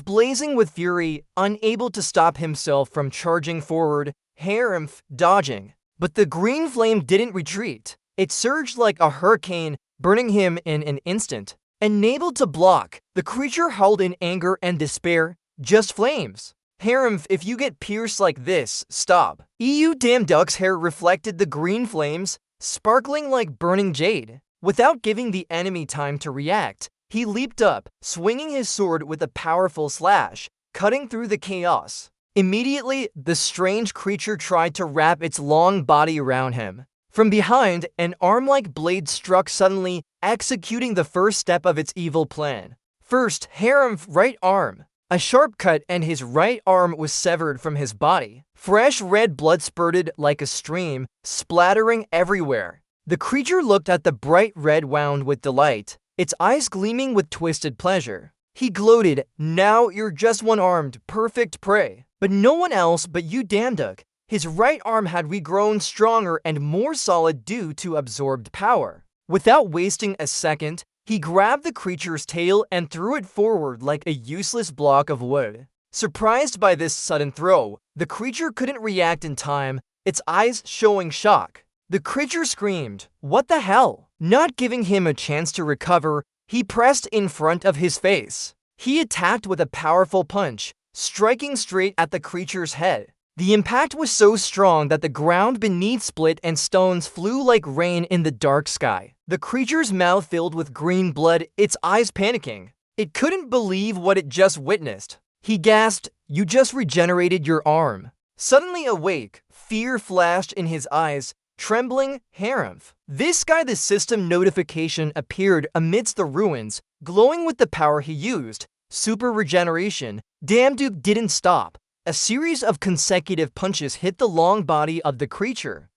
blazing with fury, unable to stop himself from charging forward, dodging. But the green flame didn't retreat. It surged like a hurricane, burning him in an instant. Unable to block, the creature howled in anger and despair. Just flames. If you get pierced like this, stop. Damduke's hair reflected the green flames, sparkling like burning jade. Without giving the enemy time to react, he leaped up, swinging his sword with a powerful slash, cutting through the chaos. Immediately, the strange creature tried to wrap its long body around him. From behind, an arm-like blade struck suddenly, executing the first step of its evil plan. First, Harem's right arm. A sharp cut and his right arm was severed from his body. Fresh red blood spurted like a stream, splattering everywhere. The creature looked at the bright red wound with delight, its eyes gleaming with twisted pleasure. He gloated, now you're just one-armed, perfect prey. But no one else but Damduke. His right arm had regrown stronger and more solid due to absorbed power. Without wasting a second, he grabbed the creature's tail and threw it forward like a useless block of wood. Surprised by this sudden throw, the creature couldn't react in time, its eyes showing shock. The creature screamed, "What the hell?" Not giving him a chance to recover, he pressed in front of his face. He attacked with a powerful punch, striking straight at the creature's head. The impact was so strong that the ground beneath split and stones flew like rain in the dark sky. The creature's mouth filled with green blood, its eyes panicking. It couldn't believe what it just witnessed. He gasped, "You just regenerated your arm." Suddenly awake, fear flashed in his eyes. Trembling, This guy, the system notification appeared amidst the ruins, glowing with the power he used. Super regeneration. Damduke didn't stop. A series of consecutive punches hit the long body of the creature,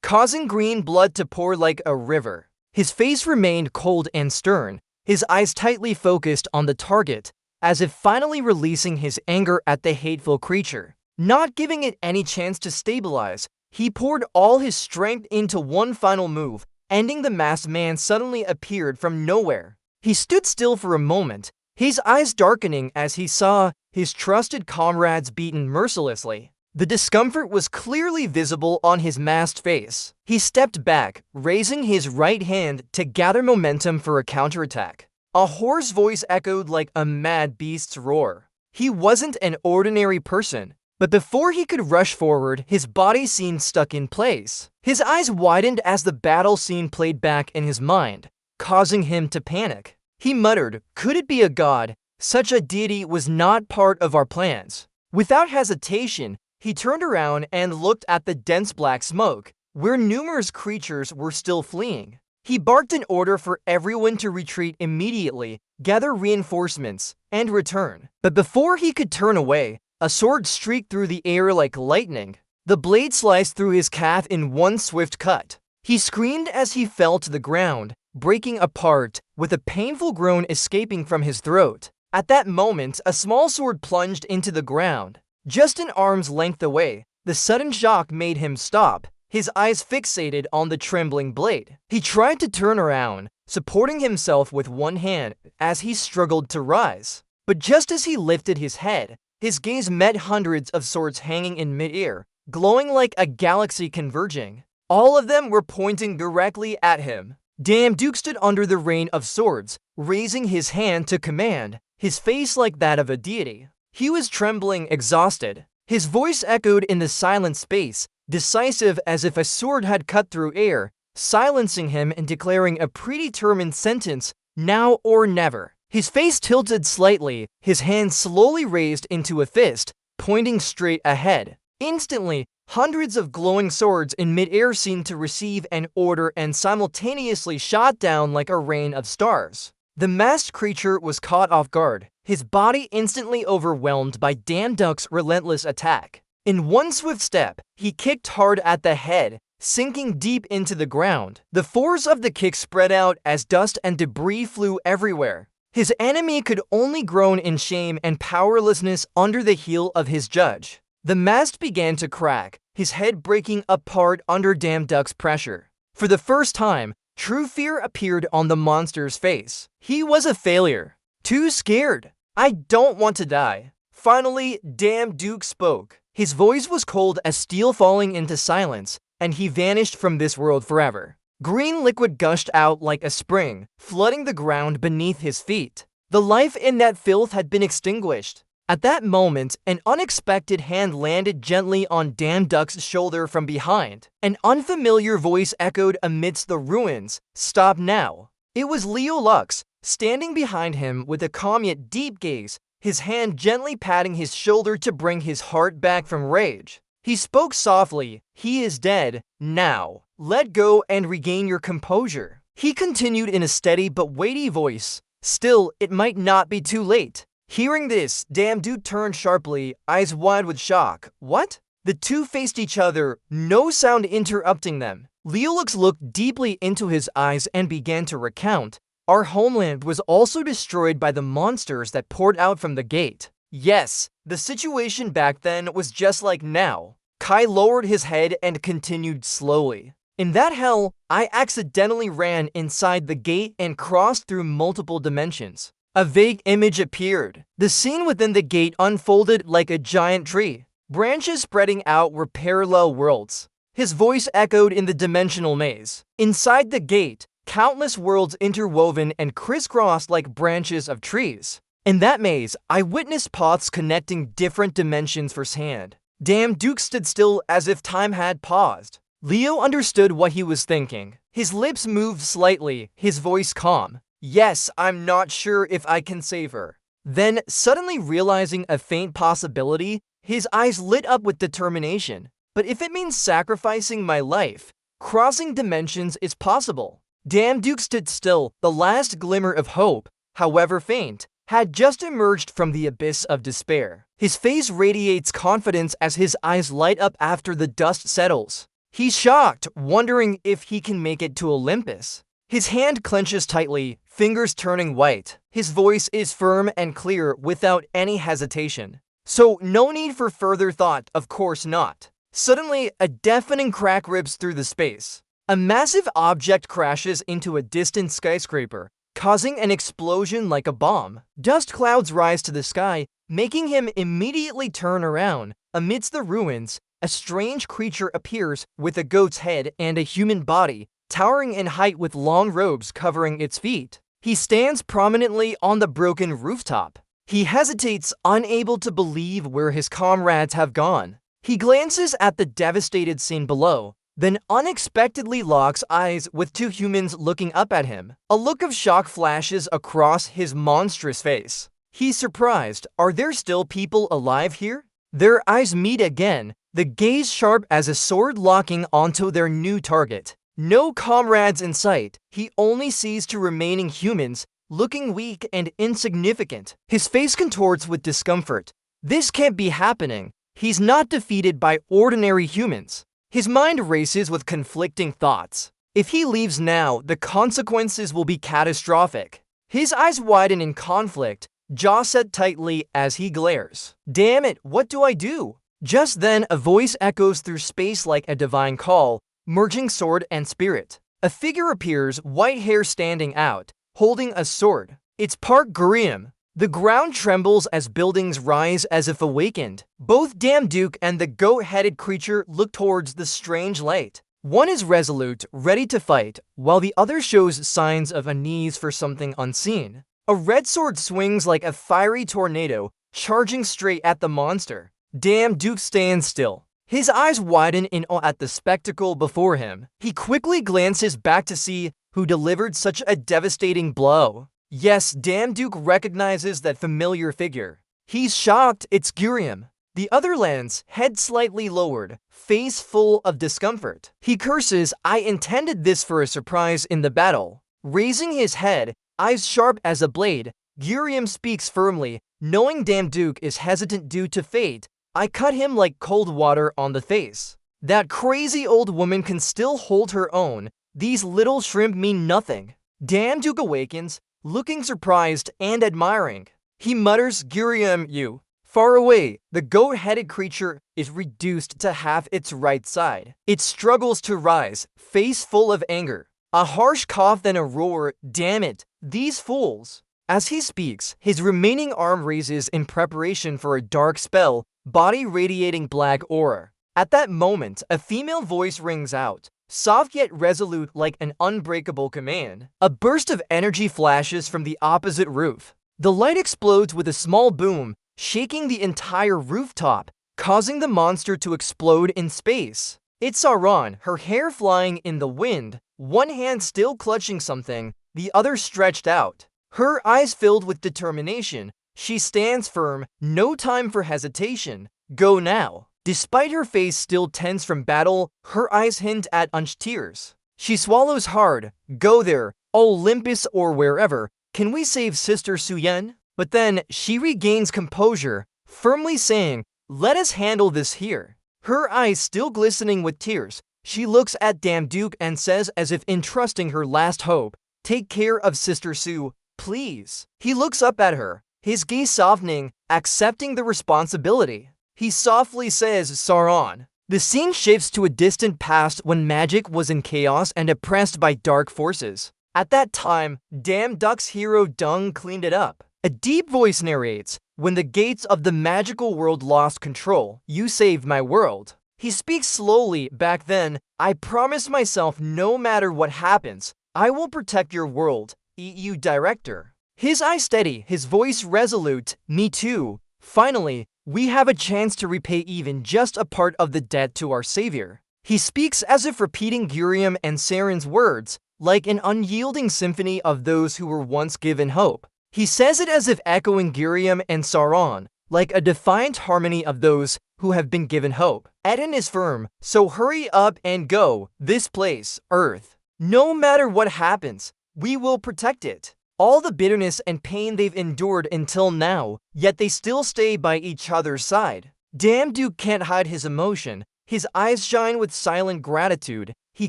causing green blood to pour like a river. His face remained cold and stern, his eyes tightly focused on the target, as if finally releasing his anger at the hateful creature. Not giving it any chance to stabilize, he poured all his strength into one final move, ending the masked man suddenly appeared from nowhere. He stood still for a moment, his eyes darkening as he saw his trusted comrades beaten mercilessly. The discomfort was clearly visible on his masked face. He stepped back, raising his right hand to gather momentum for a counterattack. A hoarse voice echoed like a mad beast's roar. He wasn't an ordinary person, but before he could rush forward, his body seemed stuck in place. His eyes widened as the battle scene played back in his mind, causing him to panic. He muttered, "Could it be a god? Such a deity was not part of our plans." Without hesitation, he turned around and looked at the dense black smoke, where numerous creatures were still fleeing. He barked an order for everyone to retreat immediately, gather reinforcements, and return. But before he could turn away, a sword streaked through the air like lightning. The blade sliced through his calf in one swift cut. He screamed as he fell to the ground, breaking apart, with a painful groan escaping from his throat. At that moment, a small sword plunged into the ground. Just an arm's length away, the sudden shock made him stop, his eyes fixated on the trembling blade. He tried to turn around, supporting himself with one hand as he struggled to rise. But just as he lifted his head, his gaze met hundreds of swords hanging in midair, glowing like a galaxy converging. All of them were pointing directly at him. Duke stood under the rain of swords, raising his hand to command, his face like that of a deity. He was trembling, exhausted. His voice echoed in the silent space, decisive as if a sword had cut through air, silencing him and declaring a predetermined sentence, now or never. His face tilted slightly, his hand slowly raised into a fist, pointing straight ahead. Instantly, hundreds of glowing swords in midair seemed to receive an order and simultaneously shot down like a rain of stars. The masked creature was caught off guard, his body instantly overwhelmed by Duck's relentless attack. In one swift step, he kicked hard at the head, sinking deep into the ground. The force of the kick spread out as dust and debris flew everywhere. His enemy could only groan in shame and powerlessness under the heel of his judge. The mast began to crack, his head breaking apart under Duck's pressure. For the first time, true fear appeared on the monster's face. He was a failure. Too scared. "I don't want to die." Finally, Duke spoke. His voice was cold as steel falling into silence, and he vanished from this world forever. Green liquid gushed out like a spring, flooding the ground beneath his feet. The life in that filth had been extinguished. At that moment, an unexpected hand landed gently on Duck's shoulder from behind. An unfamiliar voice echoed amidst the ruins, "Stop now." It was Leo Lux, standing behind him with a calm yet deep gaze, his hand gently patting his shoulder to bring his heart back from rage. He spoke softly, "He is dead, now. Let go and regain your composure." He continued in a steady but weighty voice, "Still, it might not be too late." Hearing this, Duke turned sharply, eyes wide with shock. "What?" The two faced each other, no sound interrupting them. Leolux looked deeply into his eyes and began to recount. "Our homeland was also destroyed by the monsters that poured out from the gate." Yes, the situation back then was just like now. Kai lowered his head and continued slowly. "In that hell, I accidentally ran inside the gate and crossed through multiple dimensions. A vague image appeared. The scene within the gate unfolded like a giant tree. Branches spreading out were parallel worlds." His voice echoed in the dimensional maze. Inside the gate, countless worlds interwoven and crisscrossed like branches of trees. In that maze, I witnessed paths connecting different dimensions firsthand. Duke stood still as if time had paused. Leo understood what he was thinking. His lips moved slightly, his voice calm. "Yes, I'm not sure if I can save her." Then, suddenly realizing a faint possibility, his eyes lit up with determination. "But if it means sacrificing my life, crossing dimensions is possible." Duke stood still, the last glimmer of hope, however faint, had just emerged from the abyss of despair. His face radiates confidence as his eyes light up after the dust settles. He's shocked, wondering if he can make it to Olympus. His hand clenches tightly, fingers turning white. His voice is firm and clear without any hesitation. So no need for further thought, of course not. Suddenly, a deafening crack rips through the space. A massive object crashes into a distant skyscraper, causing an explosion like a bomb. Dust clouds rise to the sky, making him immediately turn around. Amidst the ruins, a strange creature appears with a goat's head and a human body, towering in height with long robes covering its feet. He stands prominently on the broken rooftop. He hesitates, unable to believe where his comrades have gone. He glances at the devastated scene below, then unexpectedly locks eyes with two humans looking up at him. A look of shock flashes across his monstrous face. He's surprised. Are there still people alive here? Their eyes meet again, the gaze sharp as a sword locking onto their new target. No comrades in sight. He only sees two remaining humans, looking weak and insignificant. His face contorts with discomfort. This can't be happening. He's not defeated by ordinary humans. His mind races with conflicting thoughts. If he leaves now, the consequences will be catastrophic. His eyes widen in conflict, jaw set tightly as he glares. Damn it, what do I do? Just then, a voice echoes through space like a divine call, merging sword and spirit. A figure appears, white hair standing out, holding a sword. It's Park Gurium. The ground trembles as buildings rise as if awakened. Both Damduke and the goat-headed creature look towards the strange light. One is resolute, ready to fight, while the other shows signs of unease for something unseen. A red sword swings like a fiery tornado, charging straight at the monster. Damduke stands still. His eyes widen in awe at the spectacle before him. He quickly glances back to see who delivered such a devastating blow. Yes, Damduke recognizes that familiar figure. He's shocked. It's Gurium. The other lands, head slightly lowered, face full of discomfort. He curses, I intended this for a surprise in the battle. Raising his head, eyes sharp as a blade, Gurium speaks firmly, knowing Damduke is hesitant due to fate. I cut him like cold water on the face. That crazy old woman can still hold her own. These little shrimp mean nothing. Damduke awakens, looking surprised and admiring. He mutters, Gurium, you. Far away, the goat-headed creature is reduced to half its right side. It struggles to rise, face full of anger. A harsh cough, then a roar, damn it, these fools. As he speaks, his remaining arm raises in preparation for a dark spell, body radiating black aura. At that moment, a female voice rings out, soft yet resolute like an unbreakable command. A burst of energy flashes from the opposite roof. The light explodes with a small boom, shaking the entire rooftop, causing the monster to explode in space. It's Sauron, her hair flying in the wind, one hand still clutching something, the other stretched out. Her eyes filled with determination, she stands firm, no time for hesitation. Go now. Despite her face still tense from battle, her eyes hint at tears. She swallows hard. Go there, Olympus or wherever. Can we save Sister Suyen? But then she regains composure, firmly saying, let us handle this here. Her eyes still glistening with tears, she looks at Damduke and says as if entrusting her last hope, take care of Sister Sue, please. He looks up at her, his gaze softening, accepting the responsibility. He softly says, Sauron. The scene shifts to a distant past when magic was in chaos and oppressed by dark forces. At that time, Damduke's hero Dung cleaned it up. A deep voice narrates, when the gates of the magical world lost control, you saved my world. He speaks slowly. Back then, I promised myself no matter what happens, I will protect your world, EU Director. His eyes steady, his voice resolute, me too. Finally, we have a chance to repay even just a part of the debt to our savior. He speaks as if repeating Gurium and Saren's words, like an unyielding symphony of those who were once given hope. He says it as if echoing Gurium and Sauron, like a defiant harmony of those who have been given hope. Eden is firm, so hurry up and go. This place, Earth. No matter what happens, we will protect it. All the bitterness and pain they've endured until now, yet they still stay by each other's side. Damduke can't hide his emotion. His eyes shine with silent gratitude. He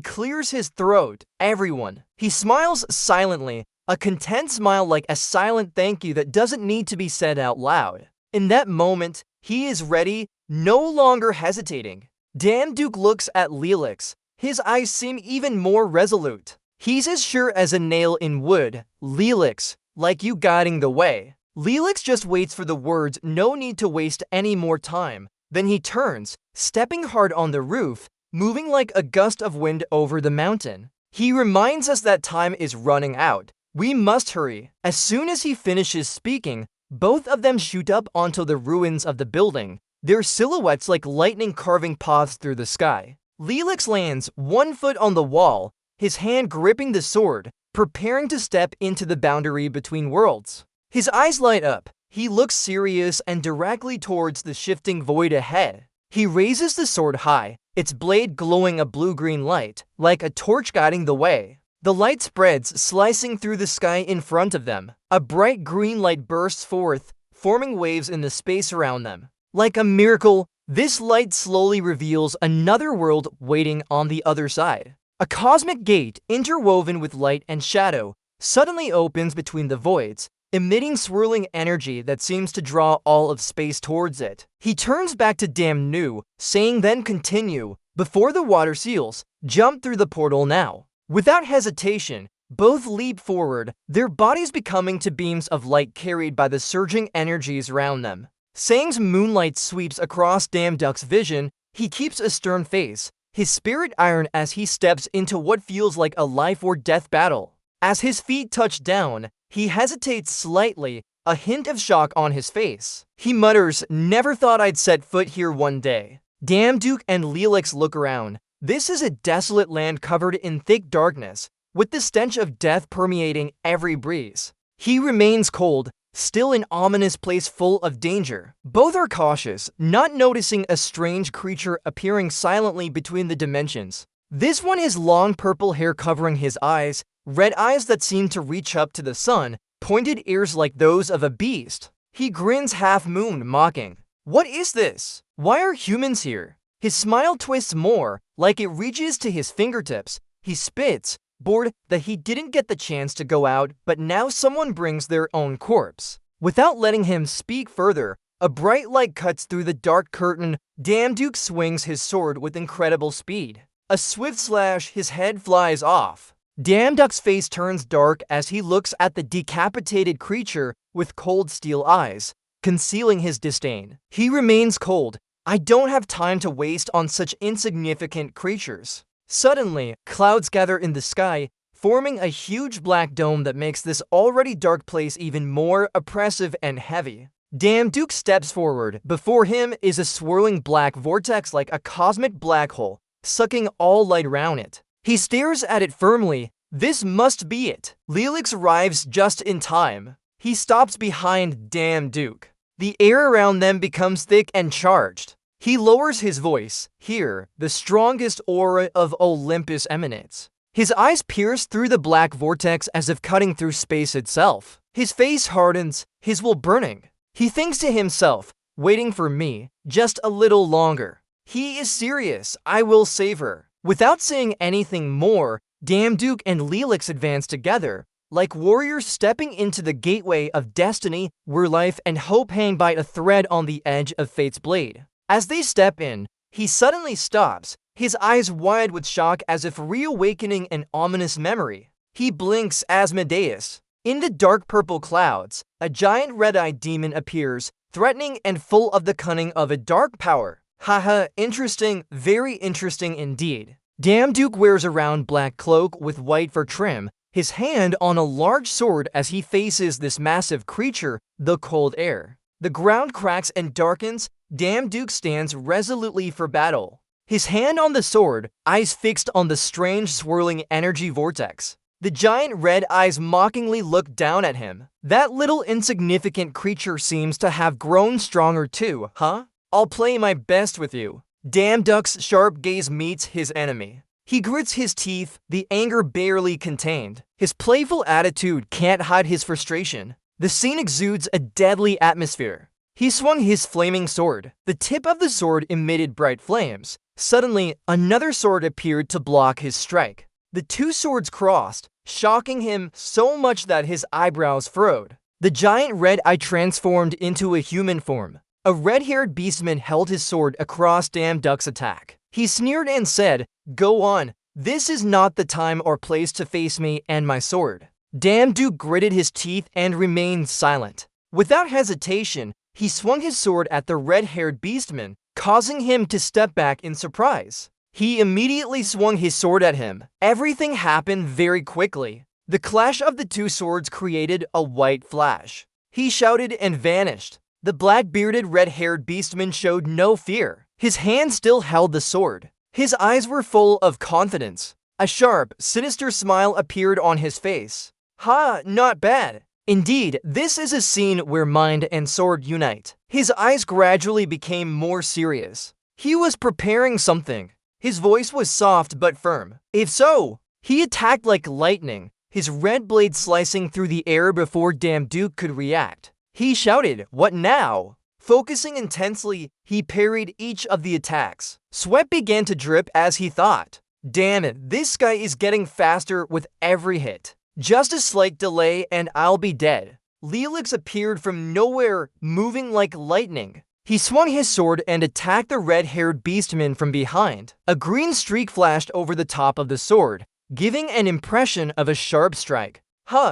clears his throat. Everyone. He smiles silently, A content smile like a silent thank you that doesn't need to be said out loud. In that moment, he is ready, no longer hesitating. Duke looks at Lelix. His eyes seem even more resolute. He's as sure as a nail in wood. Lelix, like you guiding the way. Lelix just waits for the words, no need to waste any more time. Then he turns, stepping hard on the roof, moving like a gust of wind over the mountain. He reminds us that time is running out. We must hurry. As soon as he finishes speaking, both of them shoot up onto the ruins of the building, their silhouettes like lightning carving paths through the sky. Lelix lands 1 foot on the wall, his hand gripping the sword, preparing to step into the boundary between worlds. His eyes light up. He looks serious and directly towards the shifting void ahead. He raises the sword high, its blade glowing a blue-green light, like a torch guiding the way. The light spreads, slicing through the sky in front of them. A bright green light bursts forth, forming waves in the space around them. Like a miracle, this light slowly reveals another world waiting on the other side. A cosmic gate, interwoven with light and shadow, suddenly opens between the voids, emitting swirling energy that seems to draw all of space towards it. He turns back to New, saying then continue, before the water seals, jump through the portal now. Without hesitation, both leap forward, their bodies becoming to beams of light carried by the surging energies around them. Sang's moonlight sweeps across Duck's vision. He keeps a stern face, his spirit iron as he steps into what feels like a life or death battle. As his feet touch down, he hesitates slightly, a hint of shock on his face. He mutters, never thought I'd set foot here one day. Duke and Lelix look around. This is a desolate land covered in thick darkness, with the stench of death permeating every breeze. He remains cold, still an ominous place full of danger. Both are cautious, not noticing a strange creature appearing silently between the dimensions. This one has long purple hair covering his eyes, red eyes that seem to reach up to the sun, pointed ears like those of a beast. He grins half-moon, mocking. What is this? Why are humans here? His smile twists more, like it reaches to his fingertips. He spits, bored that he didn't get the chance to go out, but now someone brings their own corpse. Without letting him speak further, a bright light cuts through the dark curtain. Duke swings his sword with incredible speed. A swift slash, his head flies off. Duck's face turns dark as he looks at the decapitated creature with cold steel eyes, concealing his disdain. He remains cold. I don't have time to waste on such insignificant creatures. Suddenly, clouds gather in the sky, forming a huge black dome that makes this already dark place even more oppressive and heavy. Duke steps forward. Before him is a swirling black vortex like a cosmic black hole, sucking all light around it. He stares at it firmly. This must be it. Lelix arrives just in time. He stops behind Duke. The air around them becomes thick and charged. He lowers his voice. Here, the strongest aura of Olympus emanates. His eyes pierce through the black vortex as if cutting through space itself. His face hardens, his will burning. He thinks to himself, waiting for me, just a little longer. He is serious. I will save her. Without saying anything more, Duke and Lelix advance together, like warriors stepping into the gateway of destiny where life and hope hang by a thread on the edge of fate's blade. As they step in, he suddenly stops, his eyes wide with shock as if reawakening an ominous memory. He blinks Asmodeus. In the dark purple clouds, a giant red-eyed demon appears, threatening and full of the cunning of a dark power. Haha, interesting, very interesting indeed. Duke wears a round black cloak with white for trim, his hand on a large sword as he faces this massive creature, the cold air. The ground cracks and darkens. Duke stands resolutely for battle. His hand on the sword, eyes fixed on the strange swirling energy vortex. The giant red eyes mockingly look down at him. That little insignificant creature seems to have grown stronger too, huh? I'll play my best with you. Duck's sharp gaze meets his enemy. He grits his teeth, the anger barely contained. His playful attitude can't hide his frustration. The scene exudes a deadly atmosphere. He swung his flaming sword. The tip of the sword emitted bright flames. Suddenly, another sword appeared to block his strike. The two swords crossed, shocking him so much that his eyebrows furrowed. The giant red eye transformed into a human form. A red-haired beastman held his sword across Duck's attack. He sneered and said, "Go on. This is not the time or place to face me and my sword." Duke gritted his teeth and remained silent. Without hesitation, he swung his sword at the red-haired beastman, causing him to step back in surprise. He immediately swung his sword at him. Everything happened very quickly. The clash of the two swords created a white flash. He shouted and vanished. The black-bearded, red-haired beastman showed no fear. His hand still held the sword. His eyes were full of confidence. A sharp, sinister smile appeared on his face. "Ha, not bad. Indeed, this is a scene where mind and sword unite." His eyes gradually became more serious. He was preparing something. His voice was soft but firm. "If so," he attacked like lightning, his red blade slicing through the air before Duke could react. He shouted, "What now?" Focusing intensely, he parried each of the attacks. Sweat began to drip as he thought, "Damn it, this guy is getting faster with every hit. Just a slight delay and I'll be dead." Leolix appeared from nowhere, moving like lightning. He swung his sword and attacked the red-haired beastman from behind. A green streak flashed over the top of the sword, giving an impression of a sharp strike.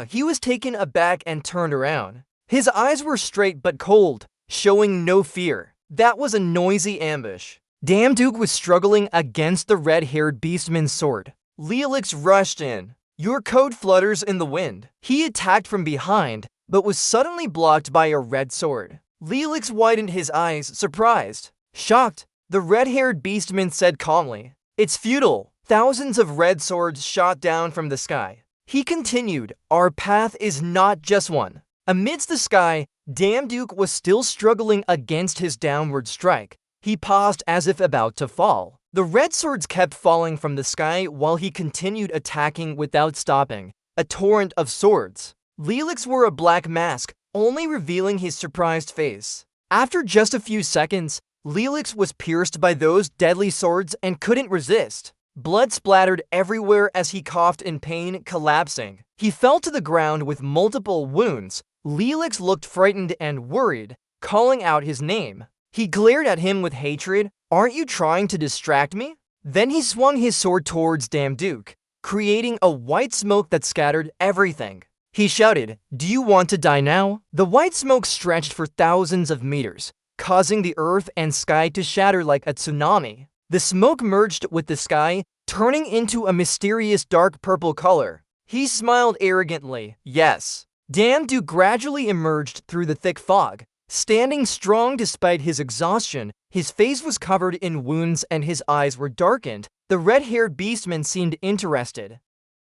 He was taken aback and turned around. His eyes were straight but cold, showing no fear. That was a noisy ambush. Duke was struggling against the red-haired beastman's sword. Leolix rushed in. "Your coat flutters in the wind." He attacked from behind, but was suddenly blocked by a red sword. Leolix widened his eyes, surprised. Shocked, the red-haired beastman said calmly, "It's futile." Thousands of red swords shot down from the sky. He continued, "Our path is not just one." Amidst the sky, Duke was still struggling against his downward strike. He paused as if about to fall. The red swords kept falling from the sky while he continued attacking without stopping. A torrent of swords. Leolix wore a black mask, only revealing his surprised face. After just a few seconds, Leolix was pierced by those deadly swords and couldn't resist. Blood splattered everywhere as he coughed in pain, collapsing. He fell to the ground with multiple wounds. Leolix looked frightened and worried, calling out his name. He glared at him with hatred. "Aren't you trying to distract me?" Then he swung his sword towards Duke, creating a white smoke that scattered everything. He shouted, "Do you want to die now?" The white smoke stretched for thousands of meters, causing the earth and sky to shatter like a tsunami. The smoke merged with the sky, turning into a mysterious dark purple color. He smiled arrogantly. "Yes." Duke gradually emerged through the thick fog. Standing strong despite his exhaustion, his face was covered in wounds and his eyes were darkened. The red-haired beastman seemed interested.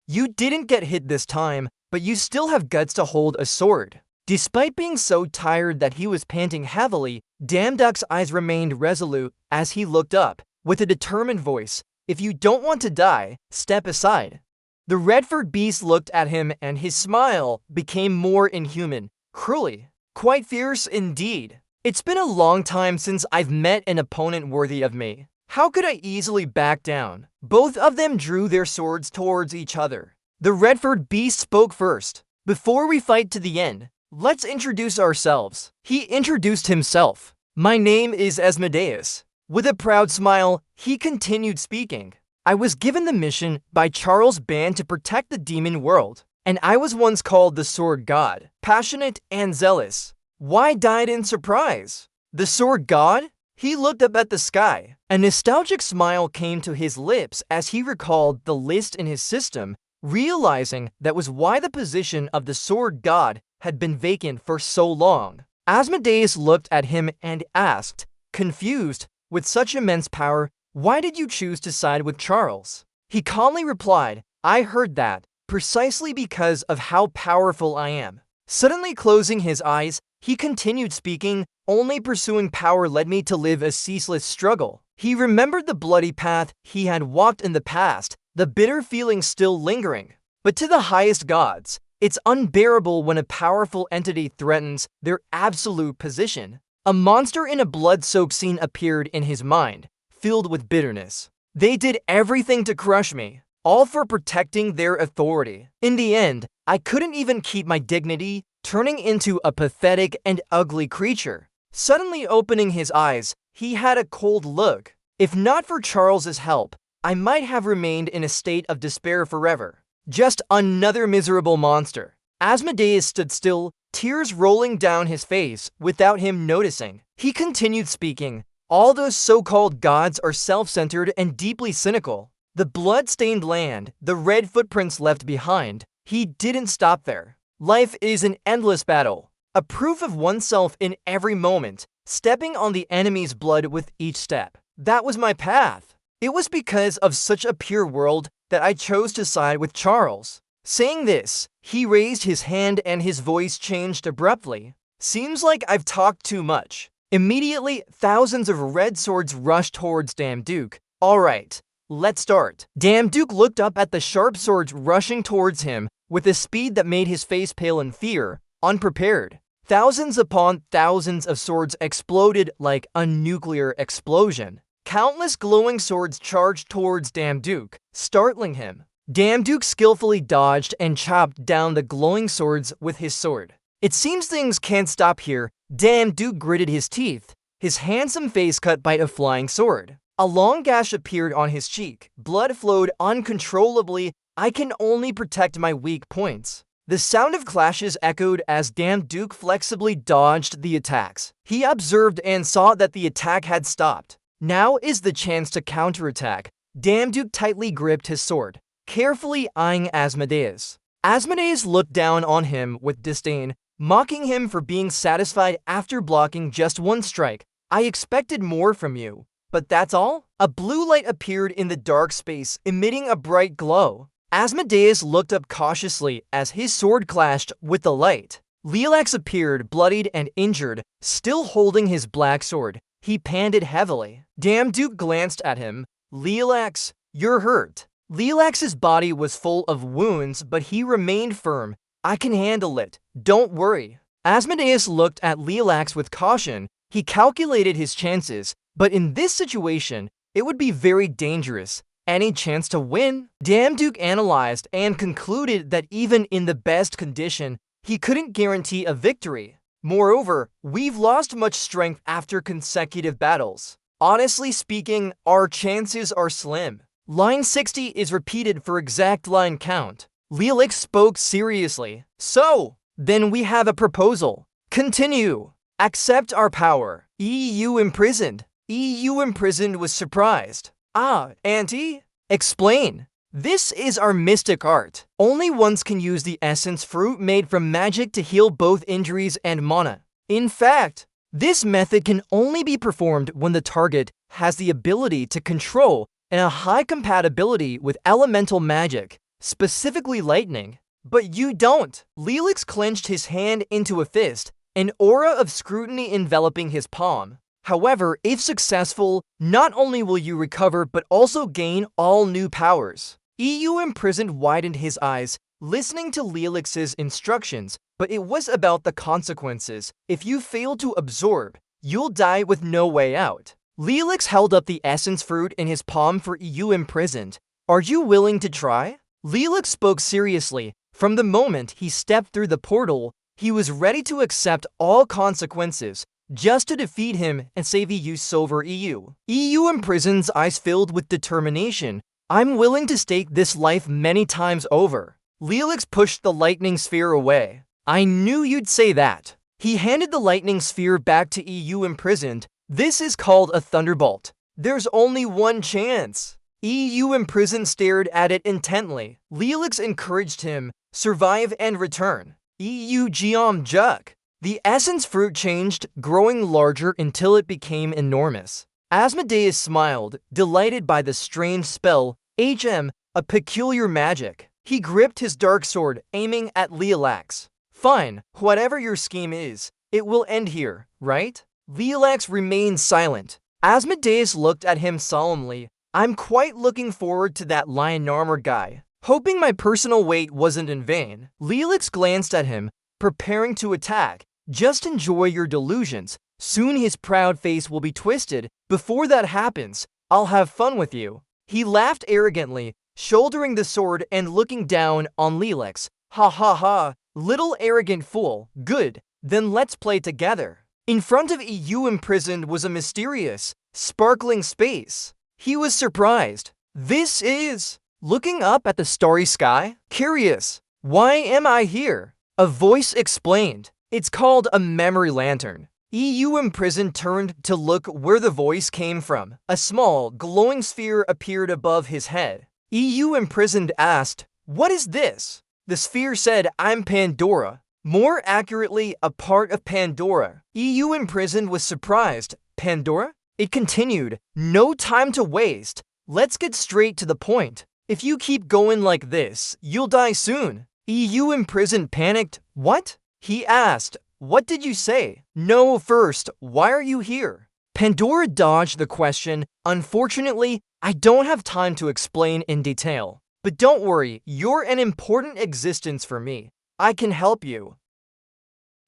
"You didn't get hit this time, but you still have guts to hold a sword." Despite being so tired that he was panting heavily, Duck's eyes remained resolute as he looked up, with a determined voice, "If you don't want to die, step aside." The red-furred beast looked at him and his smile became more inhuman, cruelly. "Quite fierce indeed. It's been a long time since I've met an opponent worthy of me. How could I easily back down?" Both of them drew their swords towards each other. The red-furred beast spoke first. "Before we fight to the end, let's introduce ourselves." He introduced himself. "My name is Asmodeus." With a proud smile, he continued speaking. "I was given the mission by Charles Band to protect the demon world, and I was once called the Sword God, passionate and zealous." Why died in surprise? The Sword God? He looked up at the sky. A nostalgic smile came to his lips as he recalled the list in his system, realizing that was why the position of the Sword God had been vacant for so long. Asmodeus looked at him and asked, confused, "With such immense power, why did you choose to side with Charles?" He calmly replied, "I heard that, precisely because of how powerful I am." Suddenly closing his eyes, he continued speaking, "Only pursuing power led me to live a ceaseless struggle." He remembered the bloody path he had walked in the past, the bitter feeling still lingering. But to the highest gods, it's unbearable when a powerful entity threatens their absolute position. A monster in a blood-soaked scene appeared in his mind, filled with bitterness. "They did everything to crush me. all for protecting their authority. In the end, I couldn't even keep my dignity, turning into a pathetic and ugly creature. Suddenly opening his eyes, he had a cold look. If not for Charles's help, I might have remained in a state of despair forever. Just another miserable monster. Asmodeus stood still, tears rolling down his face without him noticing. He continued speaking. All those so-called gods are self-centered and deeply cynical. The blood-stained land, the red footprints left behind. He didn't stop there. Life is an endless battle, a proof of oneself in every moment, stepping on the enemy's blood with each step. That was my path. It was because of such a pure world that I chose to side with Charles. Saying this, he raised his hand and his voice changed abruptly. Seems like I've talked too much. Immediately, thousands of red swords rushed towards Duke. Alright, let's start. Duke looked up at the sharp swords rushing towards him with a speed that made his face pale in fear, unprepared. Thousands upon thousands of swords exploded like a nuclear explosion. Countless glowing swords charged towards Duke, startling him. Duke skillfully dodged and chopped down the glowing swords with his sword. It seems things can't stop here. Duke gritted his teeth, his handsome face cut by a flying sword. A long gash appeared on his cheek. Blood flowed uncontrollably. I can only protect my weak points. The sound of clashes echoed as Duke flexibly dodged the attacks. He observed and saw that the attack had stopped. Now is the chance to counterattack. Duke tightly gripped his sword, carefully eyeing Asmodeus. Asmodeus looked down on him with disdain, mocking him for being satisfied after blocking just one strike. I expected more from you, but that's all? A blue light appeared in the dark space, emitting a bright glow. Asmodeus looked up cautiously as his sword clashed with the light. Lilacs appeared, bloodied and injured, still holding his black sword. He panted heavily. Duke glanced at him. Lilacs, you're hurt. Lilacs's body was full of wounds, but he remained firm. I can handle it. Don't worry. Asmodeus looked at Lilacs with caution. He calculated his chances, but in this situation, it would be very dangerous. Any chance to win? Duke analyzed and concluded that even in the best condition, he couldn't guarantee a victory. Moreover, we've lost much strength after consecutive battles. Honestly speaking, our chances are slim. Line 60 is repeated for exact line count. Lilacs spoke seriously. So, then we have a proposal. Continue. Accept our power. EU imprisoned. EU imprisoned was surprised. Ah, Auntie? Explain. This is our mystic art. Only once can use the essence fruit made from magic to heal both injuries and mana. In fact, this method can only be performed when the target has the ability to control and a high compatibility with elemental magic, specifically lightning. But you don't. Lilacs clenched his hand into a fist, an aura of scrutiny enveloping his palm. However, if successful, not only will you recover but also gain all new powers. EU imprisoned widened his eyes, listening to Lilacs's instructions, but it was about the consequences. If you fail to absorb, you'll die with no way out. Lilacs held up the essence fruit in his palm for EU imprisoned. Are you willing to try? Lilacs spoke seriously. From the moment he stepped through the portal, he was ready to accept all consequences, just to defeat him and save EU Silver EU. EU imprisoned's eyes filled with determination. I'm willing to stake this life many times over. Lilacs pushed the lightning sphere away. I knew you'd say that. He handed the lightning sphere back to EU imprisoned. This is called a thunderbolt. There's only one chance. EU imprisoned stared at it intently. Lilacs encouraged him, survive and return. EU Geom Juk. The essence fruit changed, growing larger until it became enormous. Asmodeus smiled, delighted by the strange spell, HM, a peculiar magic. He gripped his dark sword, aiming at Lilacs. Fine, whatever your scheme is, it will end here, right? Lilacs remained silent. Asmodeus looked at him solemnly. I'm quite looking forward to that lion armor guy. Hoping my personal weight wasn't in vain. Lilacs glanced at him, preparing to attack. Just enjoy your delusions. Soon his proud face will be twisted. Before that happens, I'll have fun with you. He laughed arrogantly, shouldering the sword and looking down on Lelex. Ha ha ha, little arrogant fool, good, then let's play together. In front of EU imprisoned was a mysterious, sparkling space. He was surprised. This is... Looking up at the starry sky, curious. Why am I here? A voice explained. It's called a memory lantern. EU imprisoned turned to look where the voice came from. A small, glowing sphere appeared above his head. EU imprisoned asked, "What is this?" The sphere said, "I'm Pandora." More accurately, a part of Pandora. EU imprisoned was surprised. Pandora? It continued, "No time to waste. Let's get straight to the point. If you keep going like this, you'll die soon." EU imprisoned panicked. "What?" He asked. "What did you say?" "No, first, why are you here?" Pandora dodged the question. "Unfortunately, I don't have time to explain in detail. But don't worry, you're an important existence for me. I can help you."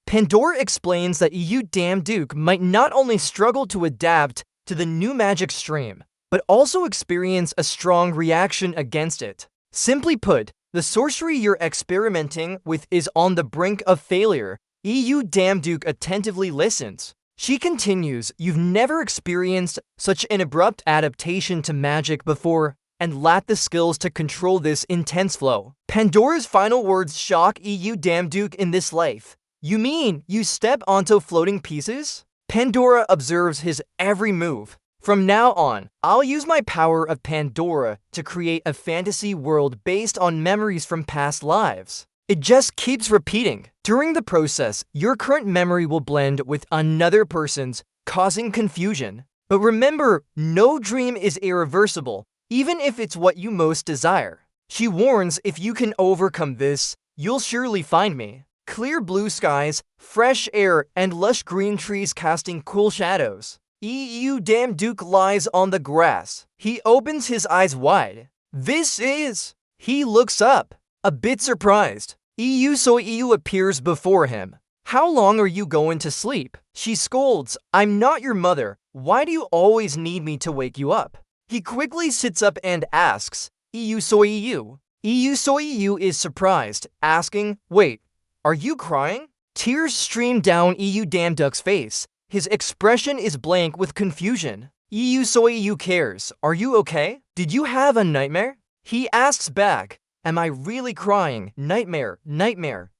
Pandora explains that EU Duke might not only struggle to adapt to the new magic stream, but also experience a strong reaction against it. Simply put, the sorcery you're experimenting with is on the brink of failure. EU Duke attentively listens. She continues, "You've never experienced such an abrupt adaptation to magic before and lack the skills to control this intense flow." Pandora's final words shock EU Duke in this life. "You mean you step onto floating pieces?" Pandora observes his every move. "From now on, I'll use my power of Pandora to create a fantasy world based on memories from past lives. It just keeps repeating. During the process, your current memory will blend with another person's, causing confusion. But remember, no dream is irreversible, even if it's what you most desire." She warns, "If you can overcome this, you'll surely find me." Clear blue skies, fresh air, and lush green trees casting cool shadows. EU Duke lies on the grass. He opens his eyes wide. "This is..." He looks up, a bit surprised. EU appears before him. "How long are you going to sleep?" She scolds, "I'm not your mother. Why do you always need me to wake you up?" He quickly sits up and asks, EU? EU is surprised, asking, "Wait, are you crying?" Tears stream down EU Duck's face. His expression is blank with confusion. EU cares. "Are you okay? Did you have a nightmare?" He asks back, "Am I really crying? Nightmare.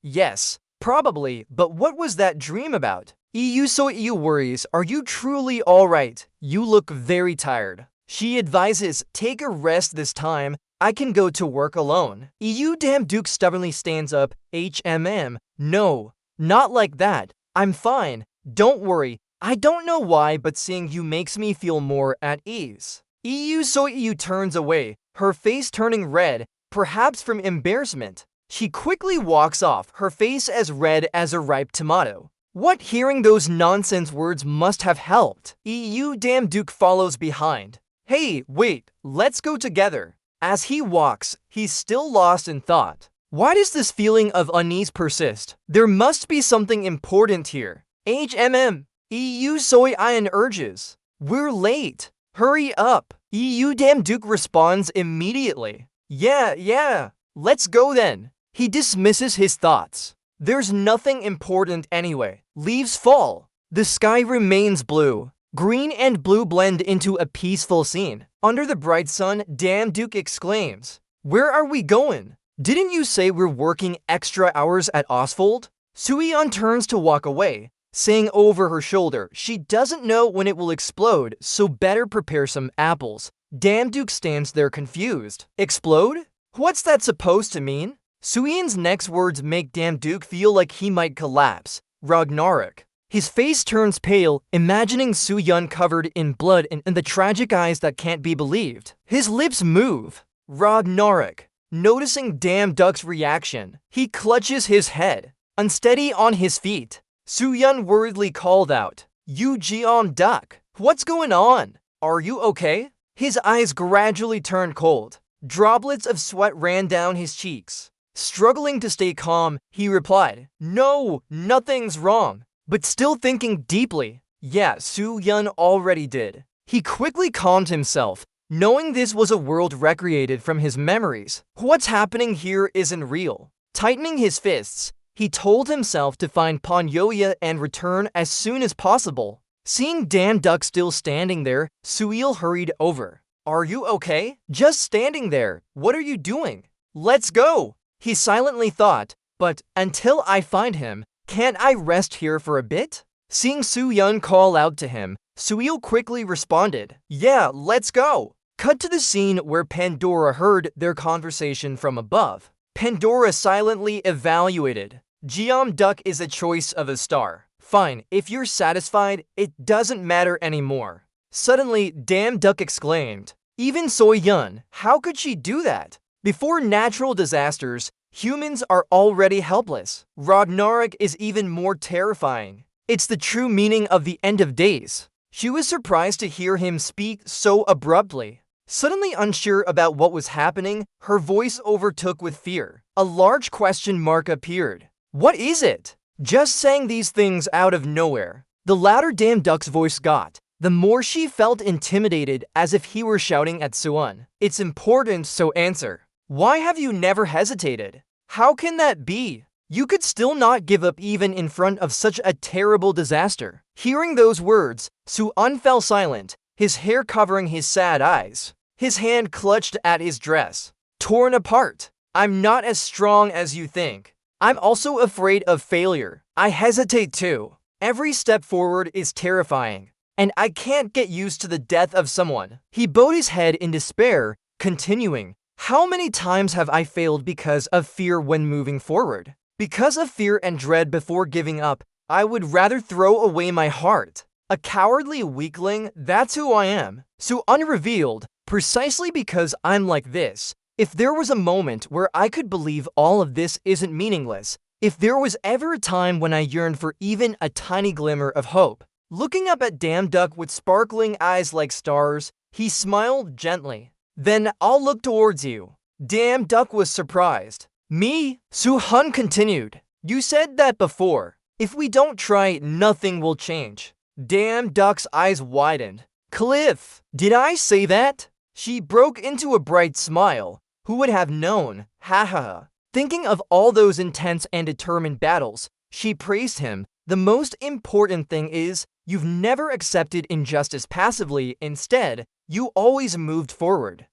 Yes, probably, but what was that dream about?" EU worries, "Are you truly alright? You look very tired." She advises, "Take a rest this time. I can go to work alone." EU Duke stubbornly stands up. No, not like that. I'm fine. Don't worry. I don't know why, but seeing you makes me feel more at ease." EU turns away, her face turning red, perhaps from embarrassment. She quickly walks off, her face as red as a ripe tomato. What hearing those nonsense words must have helped. EU Duke follows behind. "Hey, wait, let's go together." As he walks, he's still lost in thought. Why does this feeling of unease persist? There must be something important here. EU Ian urges. "We're late. Hurry up." EU Duke responds immediately. Yeah, let's go then." He dismisses his thoughts. There's nothing important anyway. Leaves fall. The sky remains blue. Green and blue blend into a peaceful scene. Under the bright sun, Duke exclaims, "Where are we going? Didn't you say we're working extra hours at Oswald?" Suyeon turns to walk away, saying over her shoulder, she doesn't know when it will explode, so better prepare some apples. Duke stands there confused. Explode? What's that supposed to mean? Suyeon's next words make Duke feel like he might collapse. Ragnarok. His face turns pale, imagining Suyeon covered in blood and the tragic eyes that can't be believed. His lips move. Ragnarok. Noticing Duck's reaction, he clutches his head. Unsteady on his feet, Suyeon worriedly called out, "You Duck, what's going on? Are you okay?" His eyes gradually turned cold. Droplets of sweat ran down his cheeks. Struggling to stay calm, he replied, "No, nothing's wrong." But still thinking deeply, yeah, Suyeon already did. He quickly calmed himself. knowing this was a world recreated from his memories. What's happening here isn't real. Tightening his fists, he told himself to find Ponyoya and return as soon as possible. Seeing Dan Duck still standing there, Suil hurried over. "Are you okay? Just standing there. What are you doing? Let's go," he silently thought, "but until I find him, can't I rest here for a bit?" Seeing Su-yeon call out to him, Suil quickly responded, "Yeah, let's go." Cut to the scene where Pandora heard their conversation from above. Pandora silently evaluated. Jeom Duck is a choice of a star. Fine, if you're satisfied, it doesn't matter anymore. Suddenly, Dam Duck exclaimed, "Even Soyeon, how could she do that? Before natural disasters, humans are already helpless. Ragnarok is even more terrifying. It's the true meaning of the end of days." She was surprised to hear him speak so abruptly. Suddenly unsure about what was happening, her voice overtook with fear. A large question mark appeared. "What is it?" Just saying these things out of nowhere. The louder Dam Duck's voice got, the more she felt intimidated, as if he were shouting at Suwon. "It's important, so answer. Why have you never hesitated? How can that be? You could still not give up even in front of such a terrible disaster." Hearing those words, Suwon fell silent, his hair covering his sad eyes. His hand clutched at his dress. "Torn apart. I'm not as strong as you think. I'm also afraid of failure. I hesitate too. Every step forward is terrifying, and I can't get used to the death of someone." He bowed his head in despair, continuing, "How many times have I failed because of fear when moving forward? Because of fear and dread before giving up, I would rather throw away my heart. A cowardly weakling, that's who I am." So unrevealed, precisely because I'm like this. If there was a moment where I could believe all of this isn't meaningless, if there was ever a time when I yearned for even a tiny glimmer of hope. Looking up at Dam Duck with sparkling eyes like stars, he smiled gently. "Then I'll look towards you." Dam Duck was surprised. "Me?" Su-hun continued. "You said that before. If we don't try, nothing will change." Dam Duck's eyes widened. "Cliff, did I say that?" She broke into a bright smile. Who would have known? Ha ha ha. Thinking of all those intense and determined battles, she praised him. "The most important thing is, you've never accepted injustice passively. Instead, you always moved forward.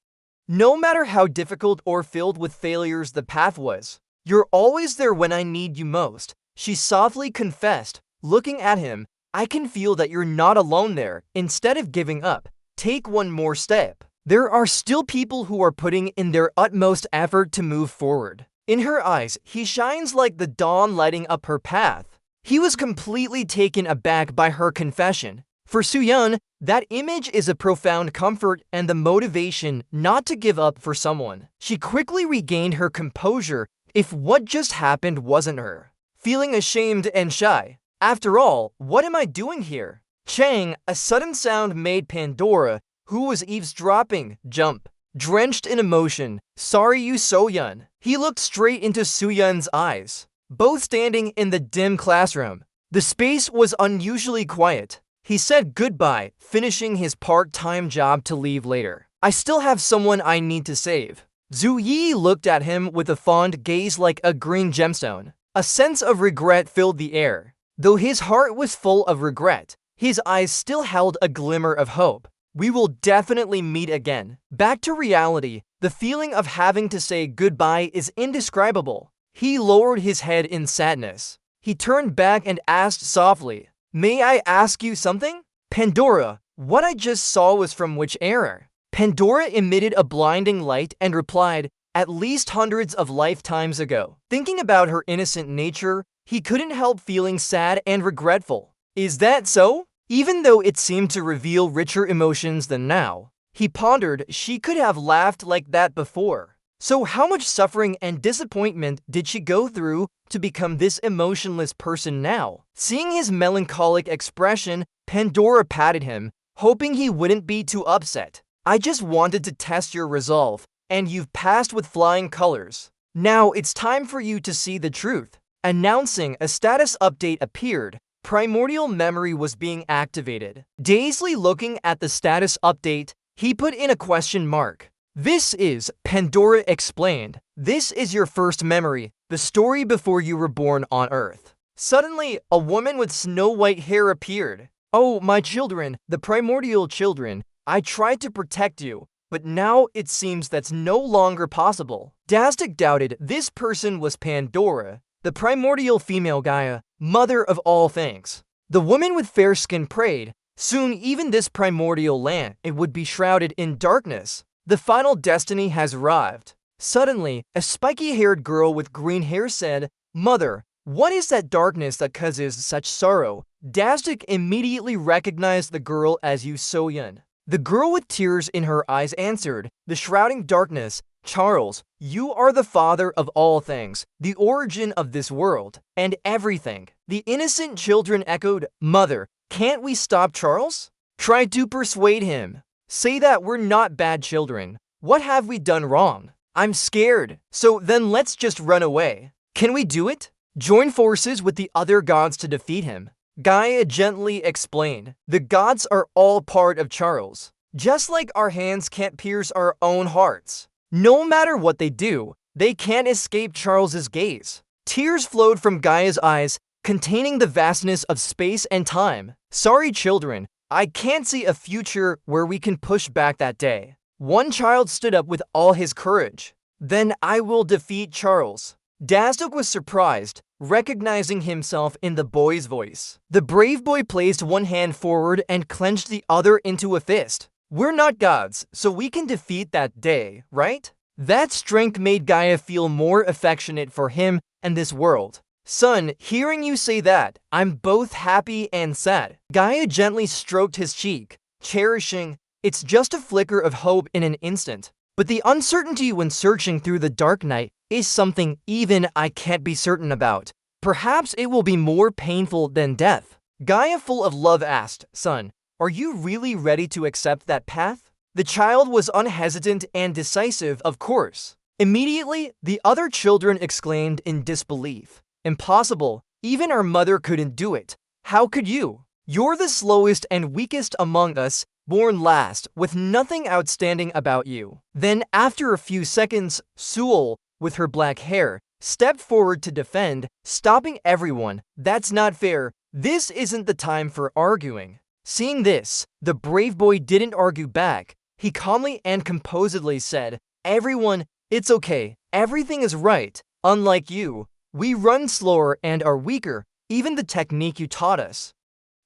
No matter how difficult or filled with failures the path was, you're always there when I need you most," she softly confessed. Looking at him, "I can feel that you're not alone there. Instead of giving up, take one more step. There are still people who are putting in their utmost effort to move forward." In her eyes, he shines like the dawn lighting up her path. He was completely taken aback by her confession. For Su-yeon, that image is a profound comfort and the motivation not to give up for someone. She quickly regained her composure if what just happened wasn't her. Feeling ashamed and shy. "After all, what am I doing here?" Chang, a sudden sound made Pandora, who was eavesdropping, jump. Drenched in emotion, "Sorry you So-yeon." He looked straight into Su-yeon's eyes, both standing in the dim classroom. The space was unusually quiet. He said goodbye, finishing his part-time job to leave later. "I still have someone I need to save." Zhu Yi looked at him with a fond gaze like a green gemstone. A sense of regret filled the air. Though his heart was full of regret, his eyes still held a glimmer of hope. "We will definitely meet again." Back to reality, the feeling of having to say goodbye is indescribable. He lowered his head in sadness. He turned back and asked softly, "May I ask you something?" "Pandora, what I just saw was from which era?" Pandora emitted a blinding light and replied, "At least hundreds of lifetimes ago." Thinking about her innocent nature, he couldn't help feeling sad and regretful. Is that so? Even though it seemed to reveal richer emotions than now, he pondered she could have laughed like that before. So how much suffering and disappointment did she go through to become this emotionless person now? Seeing his melancholic expression, Pandora patted him, hoping he wouldn't be too upset. "I just wanted to test your resolve, and you've passed with flying colors. Now it's time for you to see the truth." Announcing a status update appeared. Primordial memory was being activated. Dazedly looking at the status update, He put in a question mark. This is, Pandora explained. This is your first memory, the story before you were born on Earth. Suddenly, a woman with snow-white hair appeared. Oh, my children, the primordial children, I tried to protect you, but now it seems that's no longer possible. Dastic doubted this person was Pandora, the primordial female Gaia, mother of all things. The woman with fair skin prayed, soon even this primordial land, it would be shrouded in darkness. The final destiny has arrived. Suddenly, a spiky-haired girl with green hair said, Mother, what is that darkness that causes such sorrow? Dastic immediately recognized the girl as Yu Soyun. The girl with tears in her eyes answered, the shrouding darkness, Charles, you are the father of all things, the origin of this world, and everything. The innocent children echoed, Mother, can't we stop Charles? Try to persuade him. Say that we're not bad children. What have we done wrong? I'm scared. So then let's just run away. Can we do it? Join forces with the other gods to defeat him. Gaia gently explained, the gods are all part of Charles. Just like our hands can't pierce our own hearts. No matter what they do, they can't escape Charles's gaze. Tears flowed from Gaia's eyes, containing the vastness of space and time. Sorry, children. I can't see a future where we can push back that day. One child stood up with all his courage. Then I will defeat Charles. Dastic was surprised, recognizing himself in the boy's voice. The brave boy placed one hand forward and clenched the other into a fist. We're not gods, so we can defeat that day, right? That strength made Gaia feel more affectionate for him and this world. Son, hearing you say that, I'm both happy and sad. Gaia gently stroked his cheek, cherishing, it's just a flicker of hope in an instant. But the uncertainty when searching through the dark night is something even I can't be certain about. Perhaps it will be more painful than death. Gaia, full of love, asked, Son, are you really ready to accept that path? The child was unhesitant and decisive, of course. Immediately, the other children exclaimed in disbelief. Impossible. Even our mother couldn't do it. How could you? You're the slowest and weakest among us, born last, with nothing outstanding about you. Then, after a few seconds, Sewell, with her black hair, stepped forward to defend, stopping everyone. That's not fair. This isn't the time for arguing. Seeing this, the brave boy didn't argue back. He calmly and composedly said, Everyone, it's okay. Everything is right. Unlike you, we run slower and are weaker, even the technique you taught us.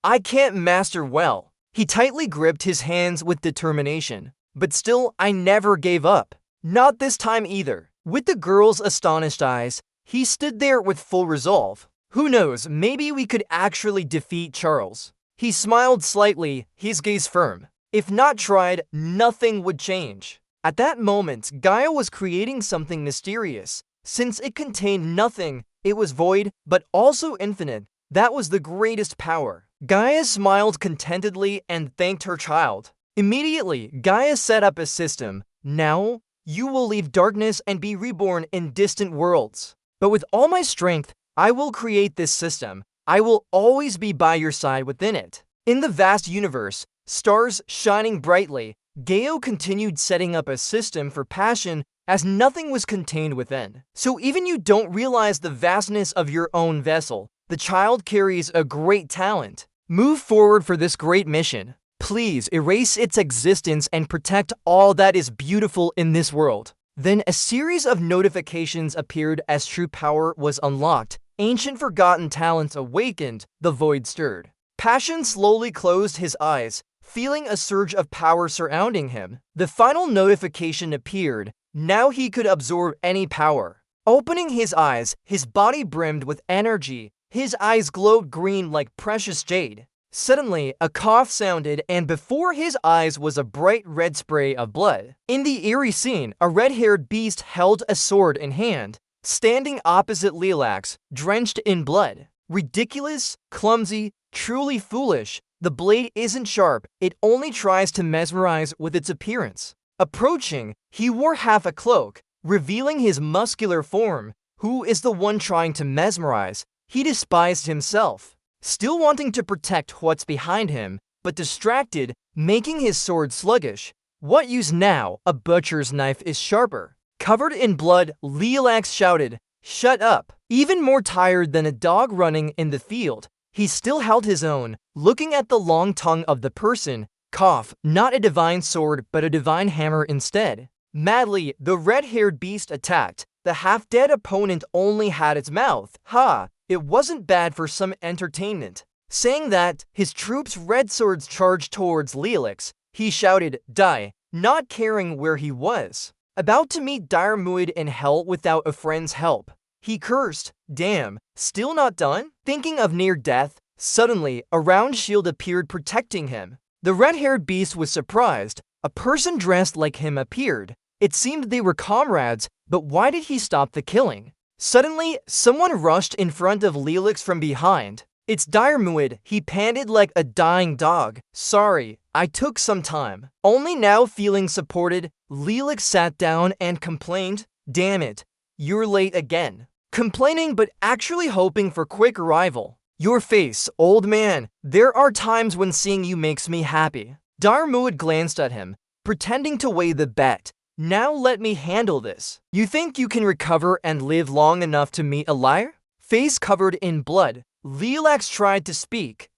I can't master well. He tightly gripped his hands with determination. But still, I never gave up. Not this time either. With the girl's astonished eyes, he stood there with full resolve. Who knows, maybe we could actually defeat Charles. He smiled slightly, his gaze firm. If not tried, nothing would change. At that moment, Gaia was creating something mysterious. Since it contained nothing, it was void, but also infinite. That was the greatest power. Gaia smiled contentedly and thanked her child. Immediately, Gaia set up a system. Now, you will leave darkness and be reborn in distant worlds. But with all my strength, I will create this system. I will always be by your side within it. In the vast universe, stars shining brightly, Gaia continued setting up a system for passion as nothing was contained within. So even you don't realize the vastness of your own vessel, the child carries a great talent. Move forward for this great mission. Please erase its existence and protect all that is beautiful in this world. Then a series of notifications appeared as true power was unlocked. Ancient forgotten talents awakened, the void stirred. Passion slowly closed his eyes, feeling a surge of power surrounding him. The final notification appeared. Now he could absorb any power. Opening his eyes, his body brimmed with energy. His eyes glowed green like precious jade. Suddenly, a cough sounded, and before his eyes was a bright red spray of blood. In the eerie scene, a red-haired beast held a sword in hand, standing opposite Lilacs, drenched in blood. Ridiculous, clumsy, truly foolish. The blade isn't sharp, it only tries to mesmerize with its appearance. Approaching, he wore half a cloak, revealing his muscular form. Who is the one trying to mesmerize? He despised himself. Still wanting to protect what's behind him, but distracted, making his sword sluggish. What use now? A butcher's knife is sharper. Covered in blood, Lilac shouted, "Shut up!" Even more tired than a dog running in the field, he still held his own, looking at the long tongue of the person. Cough, not a divine sword, but a divine hammer instead. Madly, the red-haired beast attacked. The half-dead opponent only had its mouth. Ha! It wasn't bad for some entertainment. Saying that, his troops' red swords charged towards Leelix. He shouted, "Die!" not caring where he was. About to meet dire mood in hell without a friend's help. He cursed, "Damn, still not done?" Thinking of near death, suddenly, a round shield appeared protecting him. The red-haired beast was surprised. A person dressed like him appeared. It seemed they were comrades, but why did he stop the killing? Suddenly, someone rushed in front of Leelix from behind. "It's Diarmuid," he panted like a dying dog. "Sorry, I took some time." Only now feeling supported, Leelix sat down and complained, "Damn it, you're late again." Complaining but actually hoping for quick arrival. "Your face, old man. There are times when seeing you makes me happy." Diarmuid glanced at him, pretending to weigh the bet. "Now let me handle this. You think you can recover and live long enough to meet a liar?" Face covered in blood, Lilac tried to speak.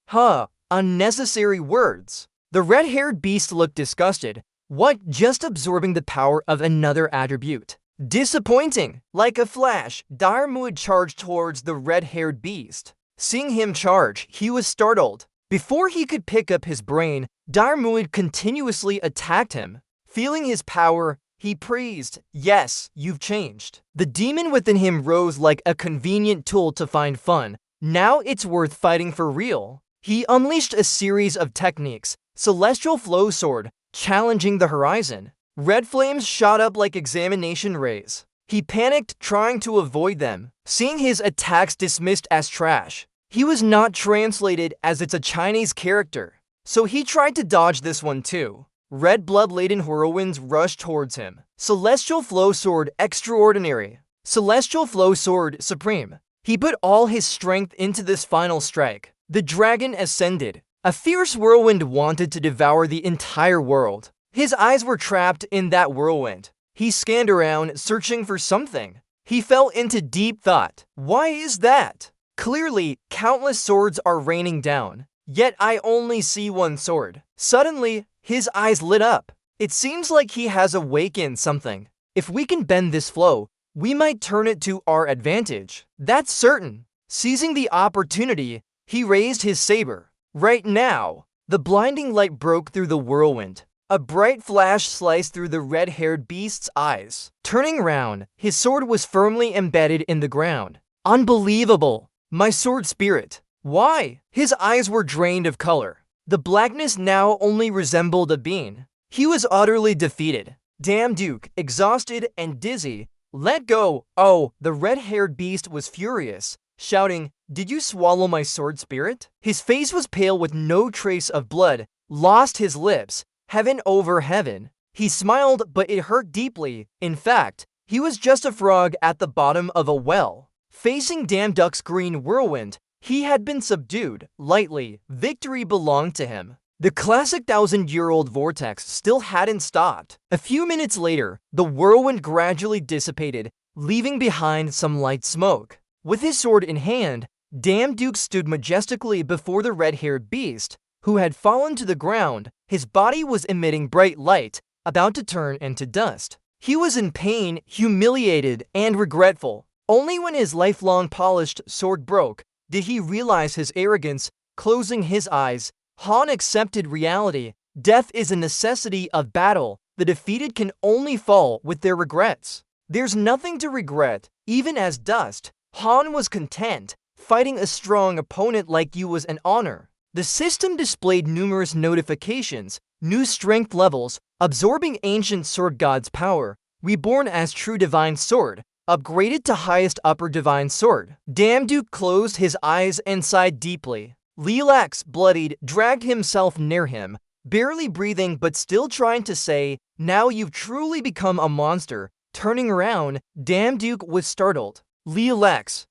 Unnecessary words. The red-haired beast looked disgusted. What, just absorbing the power of another attribute? Disappointing. Like a flash, Diarmuid charged towards the red-haired beast. Seeing him charge, he was startled. Before he could pick up his brain, Diarmuid continuously attacked him. Feeling his power, he praised, "Yes, you've changed." The demon within him rose like a convenient tool to find fun. Now it's worth fighting for real. He unleashed a series of techniques. Celestial Flow Sword, challenging the horizon. Red flames shot up like examination rays. He panicked, trying to avoid them, seeing his attacks dismissed as trash. He was not translated as it's a Chinese character, so he tried to dodge this one too. Red blood-laden whirlwinds rushed towards him. Celestial Flow Sword Extraordinary. Celestial Flow Sword Supreme. He put all his strength into this final strike. The dragon ascended. A fierce whirlwind wanted to devour the entire world. His eyes were trapped in that whirlwind. He scanned around, searching for something. He fell into deep thought. Why is that? Clearly, countless swords are raining down. Yet I only see one sword. Suddenly, his eyes lit up. It seems like he has awakened something. If we can bend this flow, we might turn it to our advantage. That's certain. Seizing the opportunity, he raised his saber. Right now, the blinding light broke through the whirlwind. A bright flash sliced through the red-haired beast's eyes. Turning round, his sword was firmly embedded in the ground. Unbelievable! My sword spirit. Why? His eyes were drained of color. The blackness now only resembled a bean. He was utterly defeated. Damn Duke, exhausted and dizzy. Let go! Oh, the red-haired beast was furious, shouting, "Did you swallow my sword spirit?" His face was pale with no trace of blood, lost his lips, heaven over heaven. He smiled, but it hurt deeply. In fact, he was just a frog at the bottom of a well. Facing Damduck's green whirlwind, he had been subdued. Lightly, victory belonged to him. The classic 1,000-year-old vortex still hadn't stopped. A few minutes later, the whirlwind gradually dissipated, leaving behind some light smoke. With his sword in hand, Damduke stood majestically before the red-haired beast, who had fallen to the ground. His body was emitting bright light, about to turn into dust. He was in pain, humiliated, and regretful. Only when his lifelong polished sword broke did he realize his arrogance. Closing his eyes, Han accepted reality. Death is a necessity of battle. The defeated can only fall with their regrets. There's nothing to regret, even as dust. Han was content. Fighting a strong opponent like you was an honor. The system displayed numerous notifications, new strength levels, absorbing ancient sword god's power, reborn as true divine sword, upgraded to highest upper divine sword. Damduke closed his eyes and sighed deeply. Lilac, bloodied, dragged himself near him, barely breathing but still trying to say, "Now you've truly become a monster." Turning around, Damduke was startled. Lilac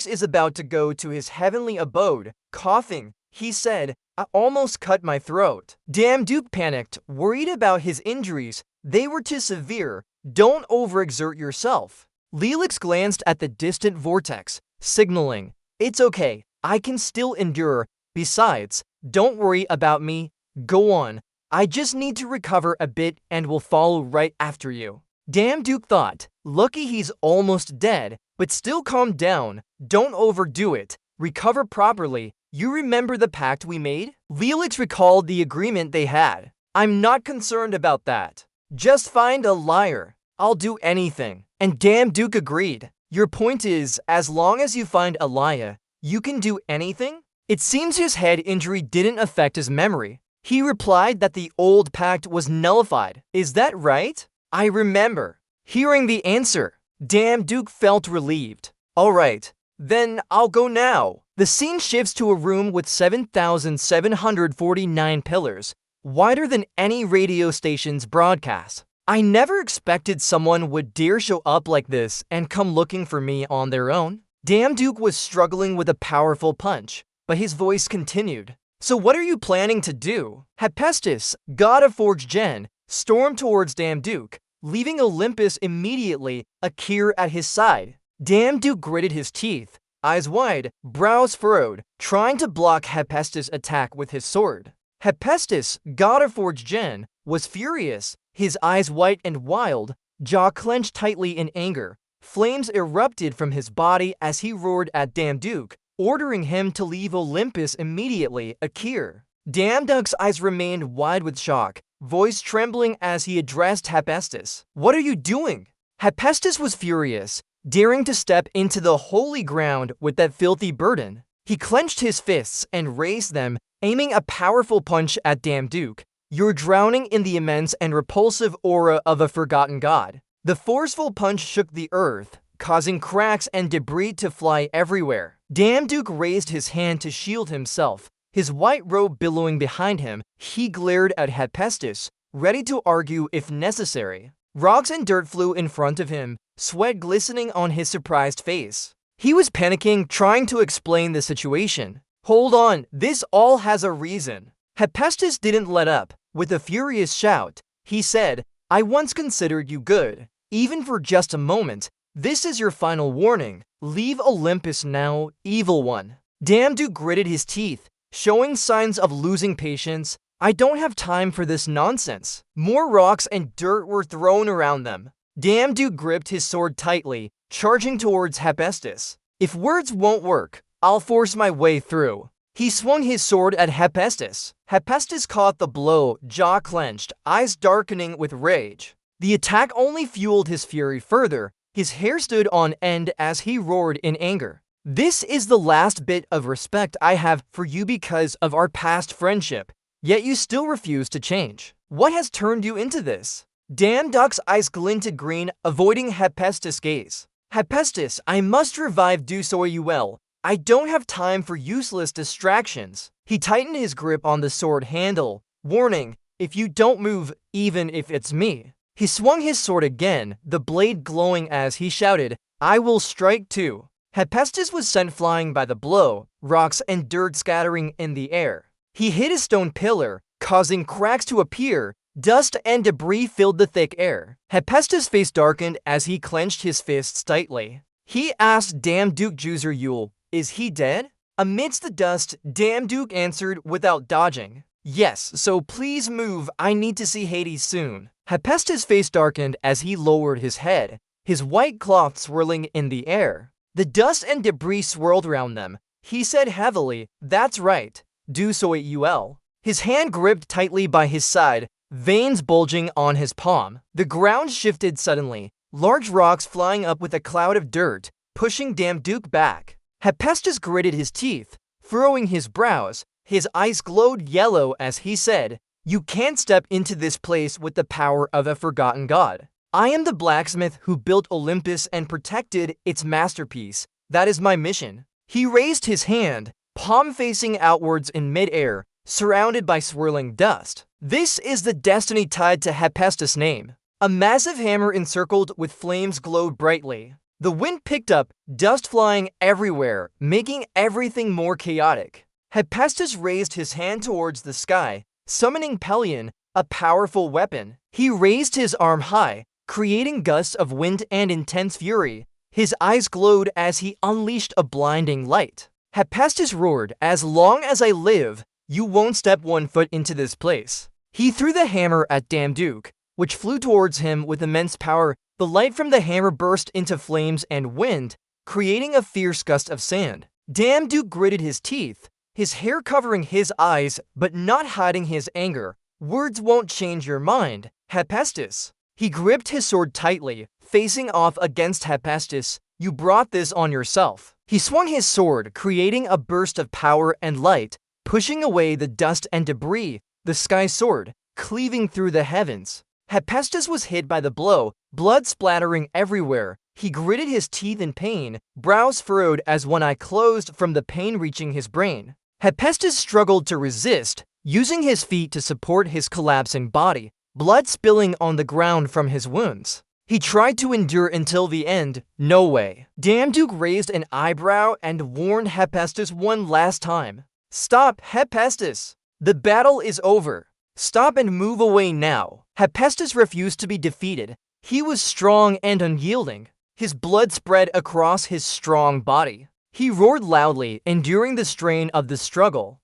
is about to go to his heavenly abode. Coughing, he said, I almost cut my throat. Damn Duke panicked, worried about his injuries. They were too severe. Don't overexert yourself. Leelix glanced at the distant vortex, signaling, "It's okay, I can still endure. Besides, don't worry about me. Go on. I just need to recover a bit and will follow right after you." Damn Duke thought, lucky he's almost dead, but still calm down. Don't overdo it. Recover properly. You remember the pact we made? Leelix recalled the agreement they had. I'm not concerned about that. Just find a liar. I'll do anything. And Damn Duke agreed. Your point is, as long as you find a liar, you can do anything? It seems his head injury didn't affect his memory. He replied that the old pact was nullified. Is that right? I remember. Hearing the answer, Damn Duke felt relieved. All right, then I'll go now. The scene shifts to a room with 7,749 pillars, wider than any radio station's broadcast. I never expected someone would dare show up like this and come looking for me on their own. Damn Duke was struggling with a powerful punch, but his voice continued. So what are you planning to do? Hephaestus, god of Forge Gen, stormed towards Damn Duke, leaving Olympus immediately, Akir at his side. Damn Duke gritted his teeth, eyes wide, brows furrowed, trying to block Hephaestus' attack with his sword. Hephaestus, god of Forge Gen, was furious, his eyes white and wild, jaw clenched tightly in anger. Flames erupted from his body as he roared at Damn Duke, ordering him to leave Olympus immediately, Akir. Damn Duke's eyes remained wide with shock, voice trembling as he addressed Hephaestus. What are you doing? Hephaestus was furious, daring to step into the holy ground with that filthy burden. He clenched his fists and raised them, aiming a powerful punch at Damn Duke. You're drowning in the immense and repulsive aura of a forgotten god. The forceful punch shook the earth, causing cracks and debris to fly everywhere. Damn Duke raised his hand to shield himself, his white robe billowing behind him. He glared at Hephaestus, ready to argue if necessary. Rocks and dirt flew in front of him, sweat glistening on his surprised face. He was panicking, trying to explain the situation. Hold on, this all has a reason. Hephaestus didn't let up. With a furious shout, he said, I once considered you good, even for just a moment. This is your final warning. Leave Olympus now, evil one. Damn Duke gritted his teeth, showing signs of losing patience. I don't have time for this nonsense. More rocks and dirt were thrown around them. Damn Duke gripped his sword tightly, charging towards Hephaestus. If words won't work, I'll force my way through. He swung his sword at Hephaestus. Hephaestus caught the blow, jaw clenched, eyes darkening with rage. The attack only fueled his fury further. His hair stood on end as he roared in anger. This is the last bit of respect I have for you because of our past friendship, yet you still refuse to change. What has turned you into this? Damn Duke's eyes glinted green, avoiding Hephaestus' gaze. Hephaestus, I must revive Duel. I don't have time for useless distractions. He tightened his grip on the sword handle, warning, if you don't move, even if it's me. He swung his sword again, the blade glowing as he shouted, I will strike too. Hephaestus was sent flying by the blow, rocks and dirt scattering in the air. He hit a stone pillar, causing cracks to appear. Dust and debris filled the thick air. Hephaestus' face darkened as he clenched his fists tightly. He asked Damn Duke Yule, is he dead? Amidst the dust, Damn Duke answered without dodging. Yes, so please move, I need to see Hades soon. Hephaestus' face darkened as he lowered his head, his white cloth swirling in the air. The dust and debris swirled around them. He said heavily, that's right, Duel. His hand gripped tightly by his side, veins bulging on his palm. The ground shifted suddenly, large rocks flying up with a cloud of dirt, pushing Damn Duke back. Hephaestus gritted his teeth, furrowing his brows. His eyes glowed yellow as he said, you can't step into this place with the power of a forgotten god. I am the blacksmith who built Olympus and protected its masterpiece. That is my mission. He raised his hand, palm facing outwards in midair, surrounded by swirling dust. This is the destiny tied to Hephaestus' name. A massive hammer encircled with flames glowed brightly. The wind picked up, dust flying everywhere, making everything more chaotic. Hephaestus raised his hand towards the sky, summoning Pelion, a powerful weapon. He raised his arm high, creating gusts of wind and intense fury. His eyes glowed as he unleashed a blinding light. Hephaestus roared, "As long as I live, you won't step 1 foot into this place." He threw the hammer at Damduke, which flew towards him with immense power. The light from the hammer burst into flames and wind, creating a fierce gust of sand. Damduke gritted his teeth, his hair covering his eyes but not hiding his anger. "Words won't change your mind, Hephaestus." He gripped his sword tightly, facing off against Hephaestus. "You brought this on yourself." He swung his sword, creating a burst of power and light, pushing away the dust and debris. The sky soared, cleaving through the heavens. Hephaestus was hit by the blow, blood splattering everywhere. He gritted his teeth in pain, brows furrowed as one eye closed from the pain reaching his brain. Hephaestus struggled to resist, using his feet to support his collapsing body, blood spilling on the ground from his wounds. He tried to endure until the end. "No way." Damduke raised an eyebrow and warned Hephaestus one last time. "Stop, Hephaestus. The battle is over. Stop and move away now." Hephaestus refused to be defeated. He was strong and unyielding. His blood spread across his strong body. He roared loudly, enduring the strain of the struggle.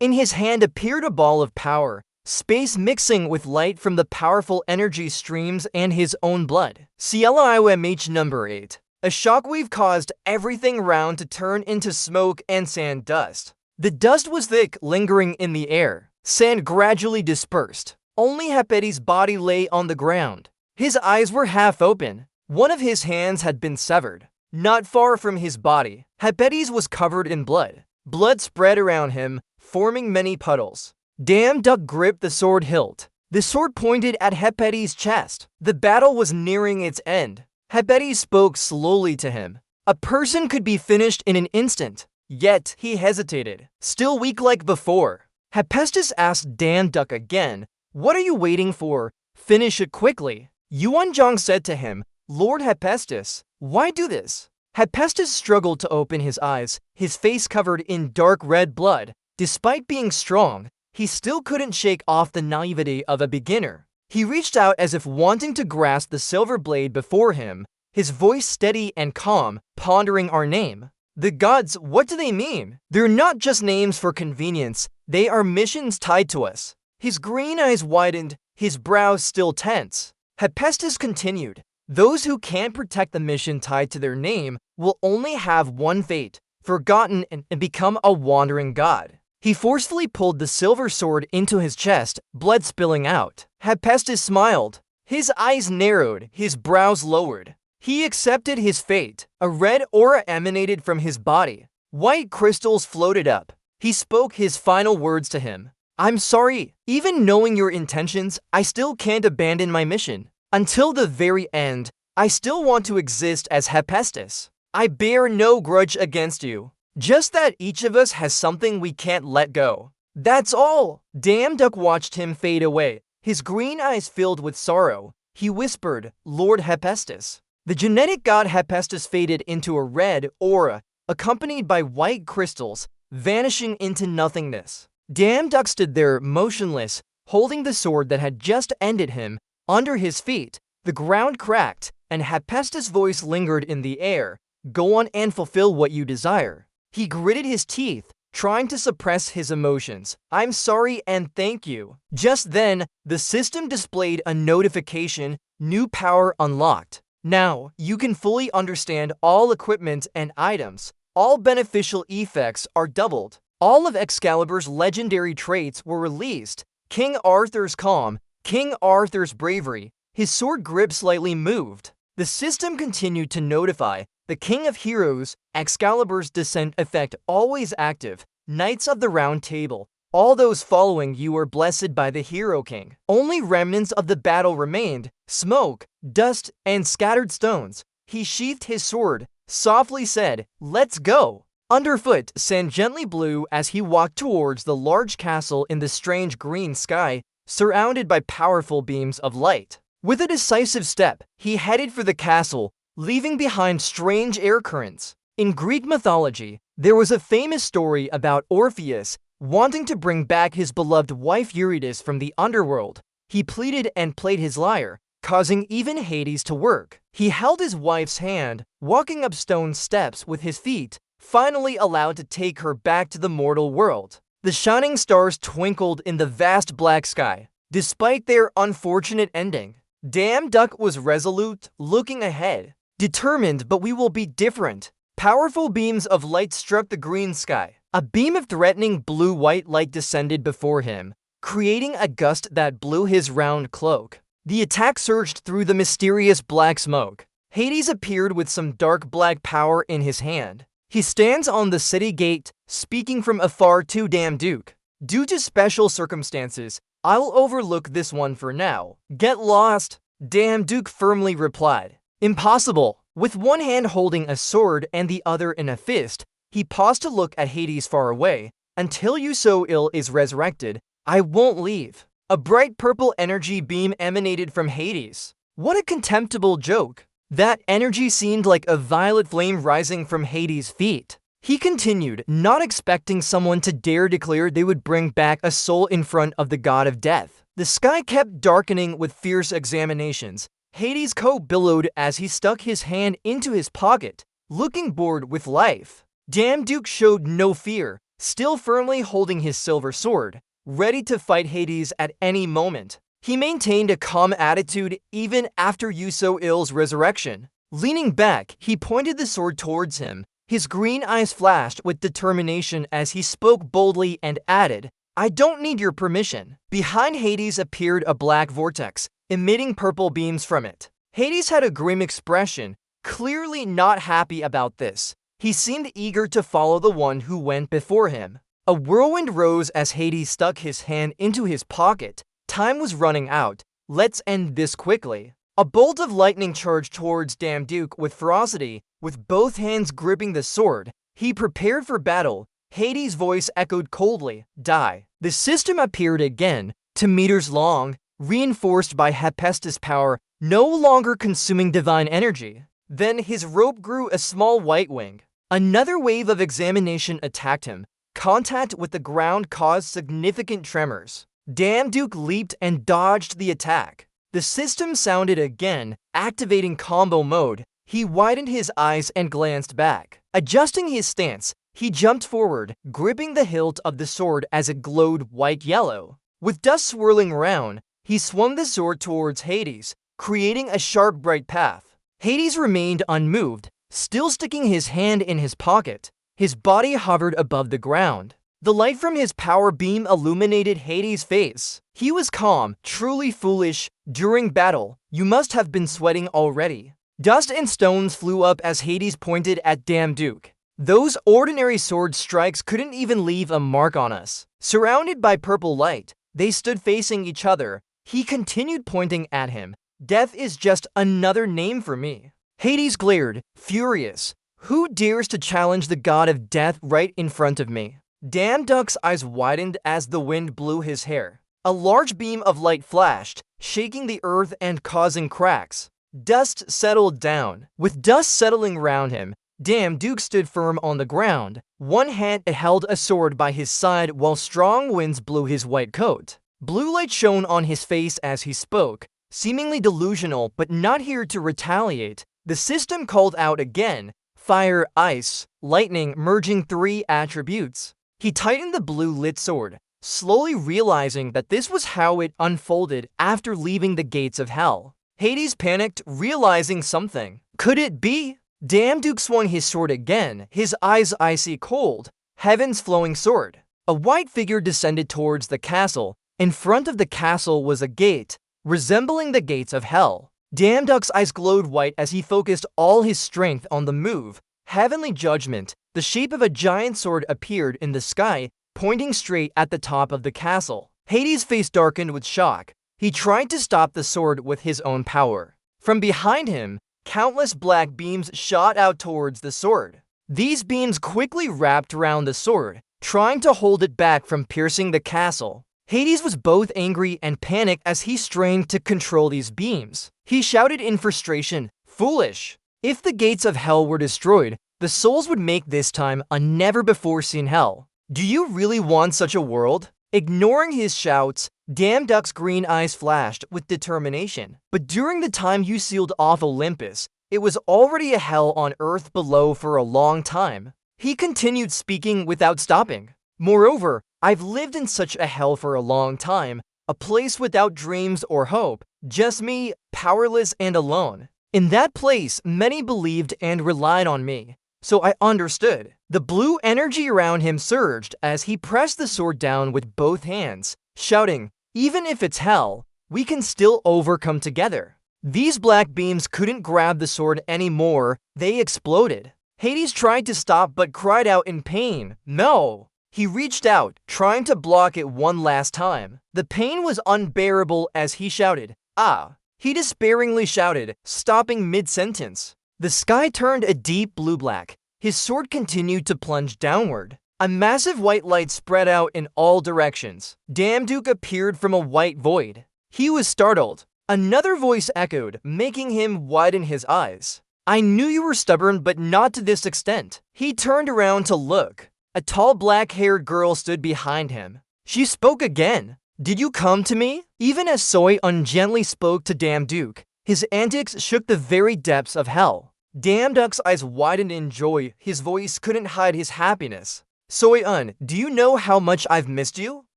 In his hand appeared a ball of power, space mixing with light from the powerful energy streams and his own blood. CLIOMH number 8. A shockwave caused everything round to turn into smoke and sand dust. The dust was thick, lingering in the air. Sand gradually dispersed. Only Hephaestus' body lay on the ground. His eyes were half open. One of his hands had been severed. Not far from his body, Hephaestus was covered in blood. Blood spread around him, forming many puddles. Damduke gripped the sword hilt. The sword pointed at Hephaestus' chest. The battle was nearing its end. Hephaestus spoke slowly to him. A person could be finished in an instant. Yet he hesitated, still weak like before. Hephaestus asked Damduke again, "What are you waiting for? Finish it quickly." Yuanzhang said to him, "Lord Hephaestus, why do this?" Hephaestus struggled to open his eyes, his face covered in dark red blood. Despite being strong, he still couldn't shake off the naivety of a beginner. He reached out as if wanting to grasp the silver blade before him, his voice steady and calm, pondering our name. "The gods, what do they mean? They're not just names for convenience, they are missions tied to us." His green eyes widened, his brows still tense. Hephaestus continued, "Those who can't protect the mission tied to their name will only have one fate, forgotten and become a wandering god." He forcefully pulled the silver sword into his chest, blood spilling out. Hephaestus smiled. His eyes narrowed, his brows lowered. He accepted his fate. A red aura emanated from his body. White crystals floated up. He spoke his final words to him. "I'm sorry. Even knowing your intentions, I still can't abandon my mission. Until the very end, I still want to exist as Hephaestus. I bear no grudge against you. Just that each of us has something we can't let go. That's all." Damduke watched him fade away, his green eyes filled with sorrow. He whispered, "Lord Hephaestus." The genetic god Hephaestus faded into a red aura, accompanied by white crystals, vanishing into nothingness. Damduke stood there motionless, holding the sword that had just ended him. Under his feet, the ground cracked, and Hephaestus' voice lingered in the air. "Go on and fulfill what you desire." He gritted his teeth, trying to suppress his emotions. "I'm sorry and thank you." Just then, the system displayed a notification, "New power unlocked. Now, you can fully understand all equipment and items. All beneficial effects are doubled. All of Excalibur's legendary traits were released. King Arthur's calm, King Arthur's bravery." His sword grip slightly moved. The system continued to notify, "The King of Heroes, Excalibur's descent effect always active. Knights of the Round Table, all those following you are blessed by the Hero King." Only remnants of the battle remained, smoke, dust, and scattered stones. He sheathed his sword, softly said, "Let's go." Underfoot, sand gently blew as he walked towards the large castle in the strange green sky, surrounded by powerful beams of light. With a decisive step, he headed for the castle, leaving behind strange air currents. In Greek mythology, There was a famous story about Orpheus wanting to bring back his beloved wife Eurydice from the underworld. He pleaded and played his lyre, causing even Hades to work. He held his wife's hand, walking up stone steps with his feet, finally allowed to take her back to the mortal world. The shining stars twinkled in the vast black sky, despite their unfortunate ending. Damn Duck was resolute, looking ahead. Determined, but we will be different. Powerful beams of light struck the green sky. A beam of threatening blue-white light descended before him, creating a gust that blew his round cloak. The attack surged through the mysterious black smoke. Hades appeared with some dark black power in his hand. He stands on the city gate, speaking from afar to Damn Duke. Due to special circumstances, I'll overlook this one for now. Get lost, Damn Duke firmly replied. Impossible. With one hand holding a sword and the other in a fist, he paused to look at Hades far away. Until you so ill is resurrected, I won't leave. A bright purple energy beam emanated from Hades. What a contemptible joke. That energy seemed like a violet flame rising from Hades' feet. He continued, not expecting someone to dare declare they would bring back a soul in front of the god of death. The sky kept darkening with fierce examinations. Hades' coat billowed as he stuck his hand into his pocket, looking bored with life. Damn Duke showed no fear, still firmly holding his silver sword, ready to fight Hades at any moment. He maintained a calm attitude even after You-So-Ill's resurrection. Leaning back, he pointed the sword towards him. His green eyes flashed with determination as he spoke boldly and added, I don't need your permission. Behind Hades appeared a black vortex, emitting purple beams from it. Hades had a grim expression, clearly not happy about this. He seemed eager to follow the one who went before him. A whirlwind rose as Hades stuck his hand into his pocket. Time was running out. Let's end this quickly. A bolt of lightning charged towards Damn Duke with ferocity. With both hands gripping the sword, he prepared for battle. Hades' voice echoed coldly, die. The system appeared again, 2 meters long, reinforced by Hephaestus' power, no longer consuming divine energy. Then his robe grew a small white wing. Another wave of examination attacked him. Contact with the ground caused significant tremors. Damn Duke leaped and dodged the attack. The system sounded again, activating combo mode. He widened his eyes and glanced back. Adjusting his stance, he jumped forward, gripping the hilt of the sword as it glowed white-yellow. With dust swirling around, he swung the sword towards Hades, creating a sharp, bright path. Hades remained unmoved, still sticking his hand in his pocket. His body hovered above the ground. The light from his power beam illuminated Hades' face. He was calm, truly foolish. During battle, you must have been sweating already. Dust and stones flew up as Hades pointed at Damn Duke. Those ordinary sword strikes couldn't even leave a mark on us. Surrounded by purple light, they stood facing each other. He continued pointing at him. Death is just another name for me. Hades glared, furious. Who dares to challenge the god of death right in front of me? Damn Duck's eyes widened as the wind blew his hair. A large beam of light flashed, shaking the earth and causing cracks. Dust settled down. With dust settling around him, Damn Duke stood firm on the ground. One hand held a sword by his side while strong winds blew his white coat. Blue light shone on his face as he spoke, seemingly delusional but not here to retaliate. The system called out again, fire, ice, lightning, merging 3 attributes. He tightened the blue-lit sword, slowly realizing that this was how it unfolded after leaving the gates of hell. Hades panicked, realizing something. Could it be? Damn Duke swung his sword again, his eyes icy cold. Heaven's flowing sword. A white figure descended towards the castle. In front of the castle was a gate, resembling the gates of hell. Damn Duck's eyes glowed white as he focused all his strength on the move. Heavenly judgment. The shape of a giant sword appeared in the sky, pointing straight at the top of the castle. Hades' face darkened with shock. He tried to stop the sword with his own power. From behind him, countless black beams shot out towards the sword. These beams quickly wrapped around the sword, trying to hold it back from piercing the castle. Hades was both angry and panicked as he strained to control these beams. He shouted in frustration, "Foolish! If the gates of hell were destroyed, The souls would make this time a never-before-seen hell. Do you really want such a world? Ignoring his shouts, Duck's green eyes flashed with determination. But during the time you sealed off Olympus, it was already a hell on earth below for a long time. He continued speaking without stopping. Moreover, I've lived in such a hell for a long time, a place without dreams or hope, just me, powerless and alone. In that place, many believed and relied on me. So I understood. The blue energy around him surged as he pressed the sword down with both hands, shouting, "Even if it's hell, we can still overcome together." These black beams couldn't grab the sword anymore, they exploded. Hades tried to stop but cried out in pain, "No!" He reached out, trying to block it one last time. The pain was unbearable as he shouted, "Ah!" He despairingly shouted, stopping mid-sentence. The sky turned a deep blue-black. His sword continued to plunge downward. A massive white light spread out in all directions. Duke appeared from a white void. He was startled. Another voice echoed, making him widen his eyes. "I knew you were stubborn, but not to this extent." He turned around to look. A tall black-haired girl stood behind him. She spoke again. "Did you come to me?" Even as Soy ungently spoke to Duke, his antics shook the very depths of hell. Duck's eyes widened in joy. His voice couldn't hide his happiness. "Soy, do you know how much I've missed you?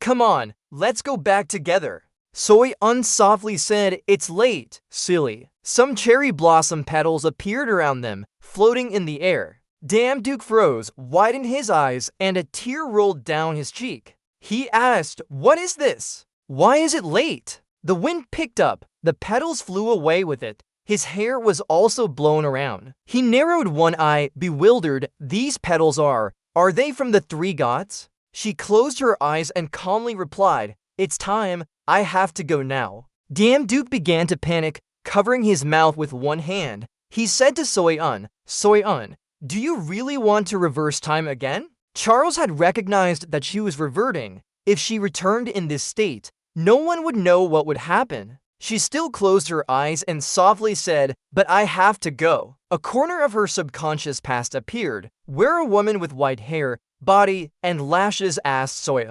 Come on, let's go back together." Soy softly said, "It's late, silly." Some cherry blossom petals appeared around them, floating in the air. Duke froze, widened his eyes, and a tear rolled down his cheek. He asked, "What is this? Why is it late?" The wind picked up. The petals flew away with it. His hair was also blown around. He narrowed one eye, bewildered. "These petals are they from the three gods?" She closed her eyes and calmly replied, "It's time. I have to go now." Duke began to panic, covering his mouth with one hand. He said to Soy, "Do you really want to reverse time again?" Charles had recognized that she was reverting. If she returned in this state, no one would know what would happen. She still closed her eyes and softly said, "But I have to go." A corner of her subconscious past appeared, where a woman with white hair, body, and lashes asked Soy,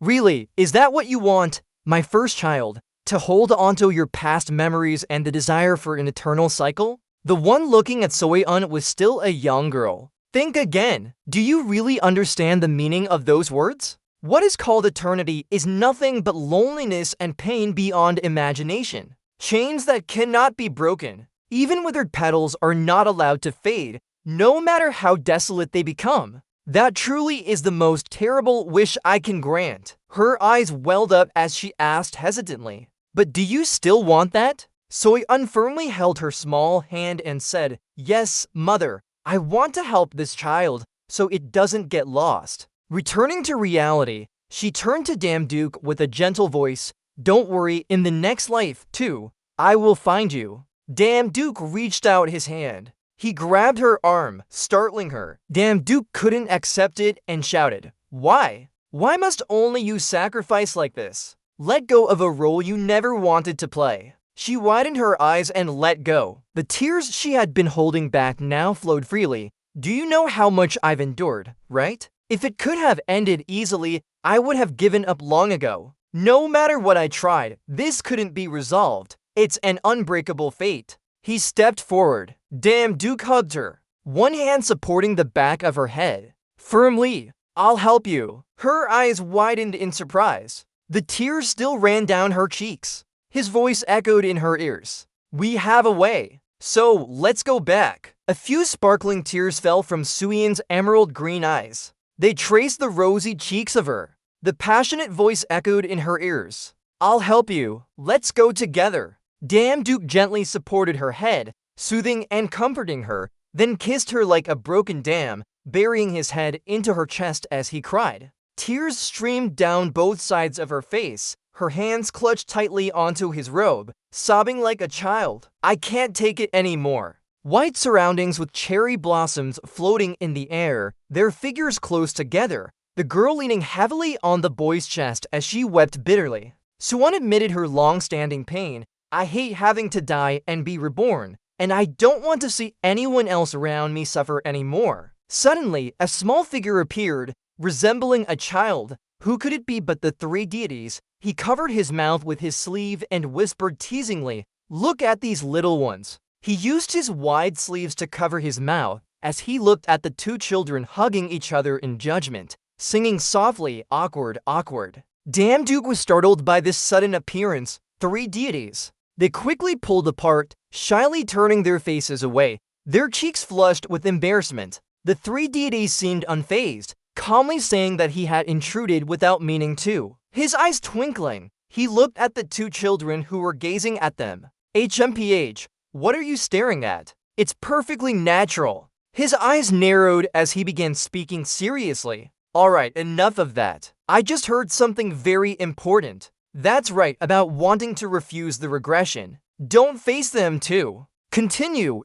"Really, is that what you want, my first child, to hold onto your past memories and the desire for an eternal cycle?" The one looking at Soy was still a young girl. Think again. Do you really understand the meaning of those words? What is called eternity is nothing but loneliness and pain beyond imagination. Chains that cannot be broken. Even withered petals are not allowed to fade, no matter how desolate they become. That truly is the most terrible wish I can grant. Her eyes welled up as she asked hesitantly, "But do you still want that?" Soy firmly held her small hand and said, "Yes, mother, I want to help this child so it doesn't get lost." Returning to reality, she turned to Duke with a gentle voice, "Don't worry, in the next life, too, I will find you." Duke reached out his hand. He grabbed her arm, startling her. Duke couldn't accept it and shouted, "Why? Why must only you sacrifice like this? Let go of a role you never wanted to play." She widened her eyes and let go. The tears she had been holding back now flowed freely. "Do you know how much I've endured, right? If it could have ended easily, I would have given up long ago. No matter what I tried, this couldn't be resolved. It's an unbreakable fate." He stepped forward. Duke hugged her, one hand supporting the back of her head. Firmly, "I'll help you." Her eyes widened in surprise. The tears still ran down her cheeks. His voice echoed in her ears. "We have a way. So, let's go back." A few sparkling tears fell from Suyen's emerald green eyes. They traced the rosy cheeks of her. The passionate voice echoed in her ears. "I'll help you. Let's go together." Duke gently supported her head, soothing and comforting her, then kissed her like a broken dam, burying his head into her chest as he cried. Tears streamed down both sides of her face. Her hands clutched tightly onto his robe, sobbing like a child. "I can't take it anymore." White surroundings with cherry blossoms floating in the air, their figures close together, the girl leaning heavily on the boy's chest as she wept bitterly. Suwon admitted her long-standing pain. "I hate having to die and be reborn. and I don't want to see anyone else around me suffer anymore. Suddenly, a small figure appeared, resembling a child. Who could it be but the three deities? He covered his mouth with his sleeve and whispered teasingly, "Look at these little ones." He used his wide sleeves to cover his mouth as he looked at the two children hugging each other in judgment, singing softly, "Awkward, awkward." Damduke was startled by this sudden appearance. Three deities. They quickly pulled apart, shyly turning their faces away, their cheeks flushed with embarrassment. The three deities seemed unfazed, calmly saying that he had intruded without meaning to. His eyes twinkling, he looked at the two children who were gazing at them. "HMPH, what are you staring at? It's perfectly natural." His eyes narrowed as he began speaking seriously. "Alright, enough of that. I just heard something very important. That's right about wanting to refuse the regression. Don't face them too. Continue,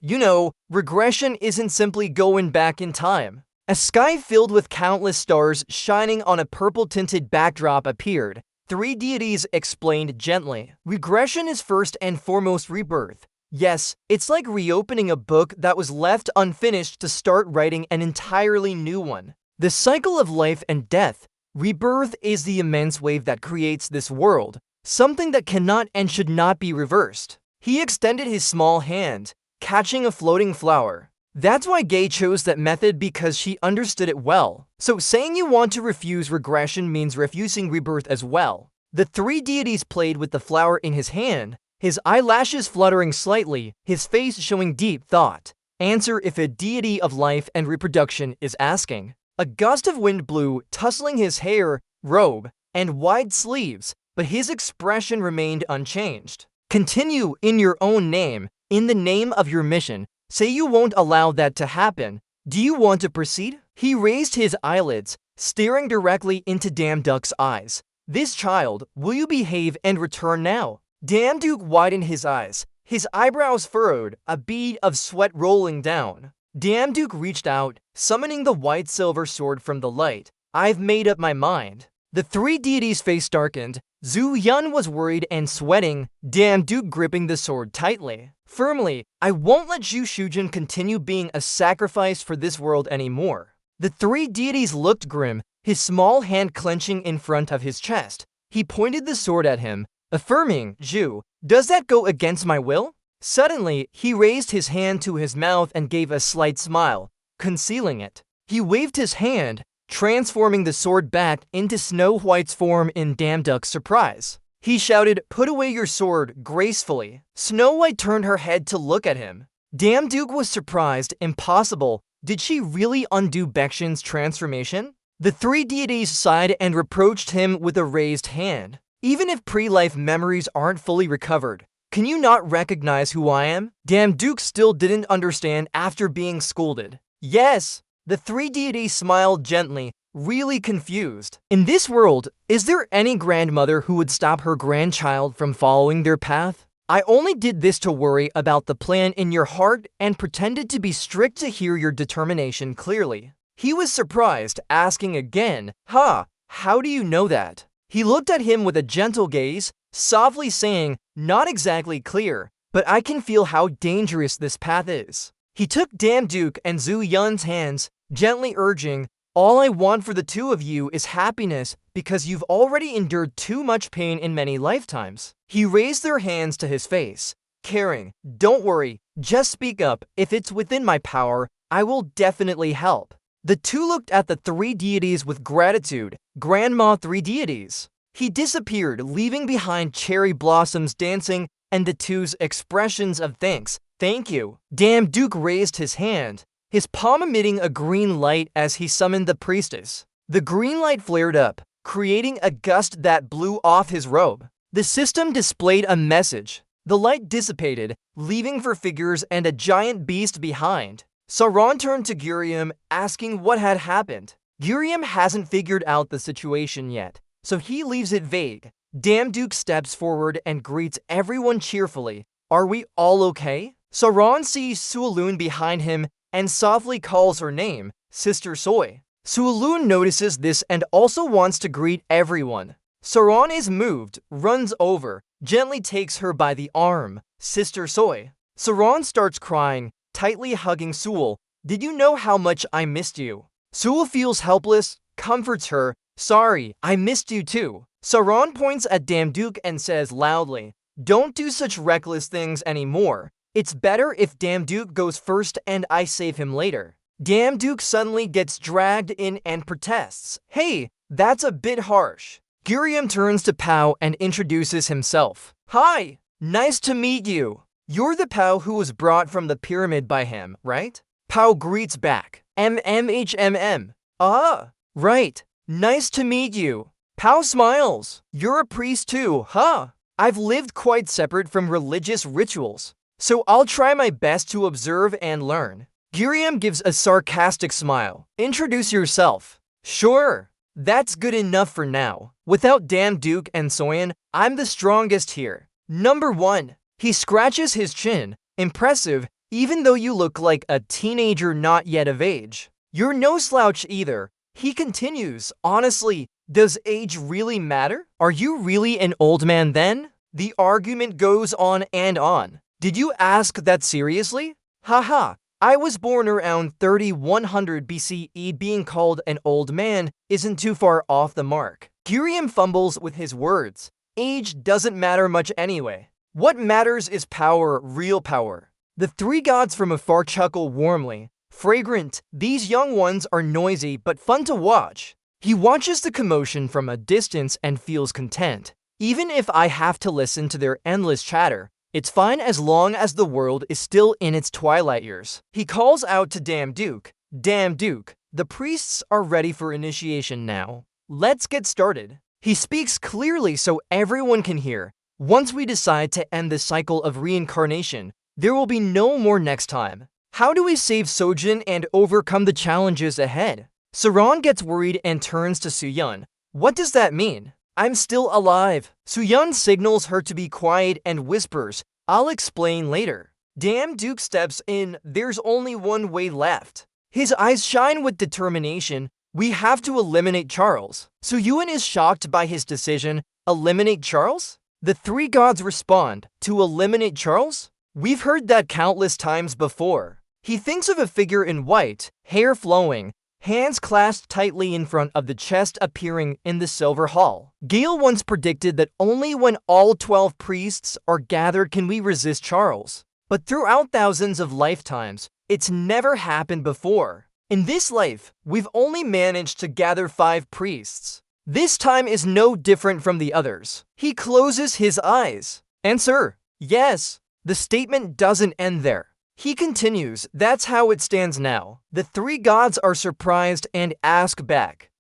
regression isn't simply going back in time." A sky filled with countless stars shining on a purple-tinted backdrop appeared. Three deities explained gently. Regression is first and foremost rebirth. Yes, it's like reopening a book that was left unfinished to start writing an entirely new one. The cycle of life and death. Rebirth is the immense wave that creates this world, something that cannot and should not be reversed. He extended his small hand, catching a floating flower. That's why Gay chose that method, because she understood it well. So saying you want to refuse regression means refusing rebirth as well. The three deities played with the flower in his hand, his eyelashes fluttering slightly, his face showing deep thought. Answer if a deity of life and reproduction is asking. A gust of wind blew, tussling his hair, robe, and wide sleeves, but his expression remained unchanged. Continue in your own name, in the name of your mission. Say you won't allow that to happen. Do you want to proceed? He raised his eyelids, staring directly into Damduke's eyes. This child, will you behave and return now? Damduke widened his eyes, his eyebrows furrowed, a bead of sweat rolling down. Damduke reached out, summoning the white silver sword from the light. I've made up my mind. The three deities' face darkened. Zhu Yun was worried and sweating, Damduke gripping the sword tightly. Firmly, I won't let Zhu Shujin continue being a sacrifice for this world anymore. The three deities looked grim, his small hand clenching in front of his chest. He pointed the sword at him, affirming, Zhu, does that go against my will? Suddenly, he raised his hand to his mouth and gave a slight smile, concealing it. He waved his hand, transforming the sword back into Snow White's form in Damduke's surprise. He shouted, put away your sword, gracefully. Snow White turned her head to look at him. Damduke was surprised. Impossible. Did she really undo Baekshun's transformation? The three deities sighed and reproached him with a raised hand. Even if pre-life memories aren't fully recovered, can you not recognize who I am? Damduke still didn't understand after being scolded. Yes. The three deities smiled gently, really confused. In this world, is there any grandmother who would stop her grandchild from following their path? I only did this to worry about the plan in your heart and pretended to be strict to hear your determination clearly. He was surprised, asking again, how do you know that? He looked at him with a gentle gaze, softly saying, not exactly clear, but I can feel how dangerous this path is. He took Damduke and Zhu Yun's hands, gently urging, all I want for the two of you is happiness because you've already endured too much pain in many lifetimes. He raised their hands to his face, caring, don't worry, just speak up. If it's within my power, I will definitely help. The two looked at the three deities with gratitude. Grandma three deities. He disappeared, leaving behind cherry blossoms dancing and the two's expressions of thanks. Thank you. Damduke raised his hand, his palm emitting a green light as he summoned the priestess. The green light flared up, creating a gust that blew off his robe. The system displayed a message. The light dissipated, leaving four figures and a giant beast behind. Sauron turned to Gurium, asking what had happened. Gurium hasn't figured out the situation yet, so he leaves it vague. Damduke steps forward and greets everyone cheerfully. Are we all okay? Sauron sees Sualun behind him and softly calls her name, Sister Soy. Sualun notices this and also wants to greet everyone. Sauron is moved, runs over, gently takes her by the arm, Sister Soy. Saran starts crying, tightly hugging Sewell. Did you know how much I missed you? Sewell feels helpless, comforts her. Sorry, I missed you too. Saran points at Damduke and says loudly, don't do such reckless things anymore. It's better if Damduke goes first and I save him later. Damduke suddenly gets dragged in and protests. Hey, that's a bit harsh. Gurium turns to Pow and introduces himself. Hi, nice to meet you. You're the Pow who was brought from the pyramid by him, right? Pow greets back. MMHMM. Ah, right. Nice to meet you. Pow smiles. You're a priest too, huh? I've lived quite separate from religious rituals, so I'll try my best to observe and learn. Gurium gives a sarcastic smile. Introduce yourself. Sure. That's good enough for now. Without Damduke and Soyan, I'm the strongest here. Number 1. He scratches his chin. Impressive, even though you look like a teenager not yet of age. You're no slouch either. He continues, honestly, does age really matter? Are you really an old man then? The argument goes on and on. Did you ask that seriously? Haha. I was born around 3100 BCE. Being called an old man isn't too far off the mark. Gurium fumbles with his words. Age doesn't matter much anyway. What matters is power, real power. The three gods from afar chuckle warmly. Fragrant, these young ones are noisy but fun to watch. He watches the commotion from a distance and feels content. Even if I have to listen to their endless chatter, it's fine as long as the world is still in its twilight years. He calls out to Damduke. Damduke, the priests are ready for initiation now. Let's get started. He speaks clearly so everyone can hear. Once we decide to end the cycle of reincarnation, there will be no more next time. How do we save Sojin and overcome the challenges ahead? Saran gets worried and turns to Suyun. What does that mean? I'm still alive. Suyun signals her to be quiet and whispers, I'll explain later. Damduke steps in. There's only one way left. His eyes shine with determination. We have to eliminate Charles. Suyun is shocked by his decision. Eliminate Charles? The three gods respond. To eliminate Charles? We've heard that countless times before. He thinks of a figure in white, hair flowing, hands clasped tightly in front of the chest appearing in the Silver Hall. Gale once predicted that only when all 12 priests are gathered can we resist Charles. But throughout thousands of lifetimes, it's never happened before. In this life, we've only managed to gather 5 priests. This time is no different from the others. He closes his eyes. Answer, yes. The statement doesn't end there. He continues, that's how it stands now. The three gods are surprised and ask back.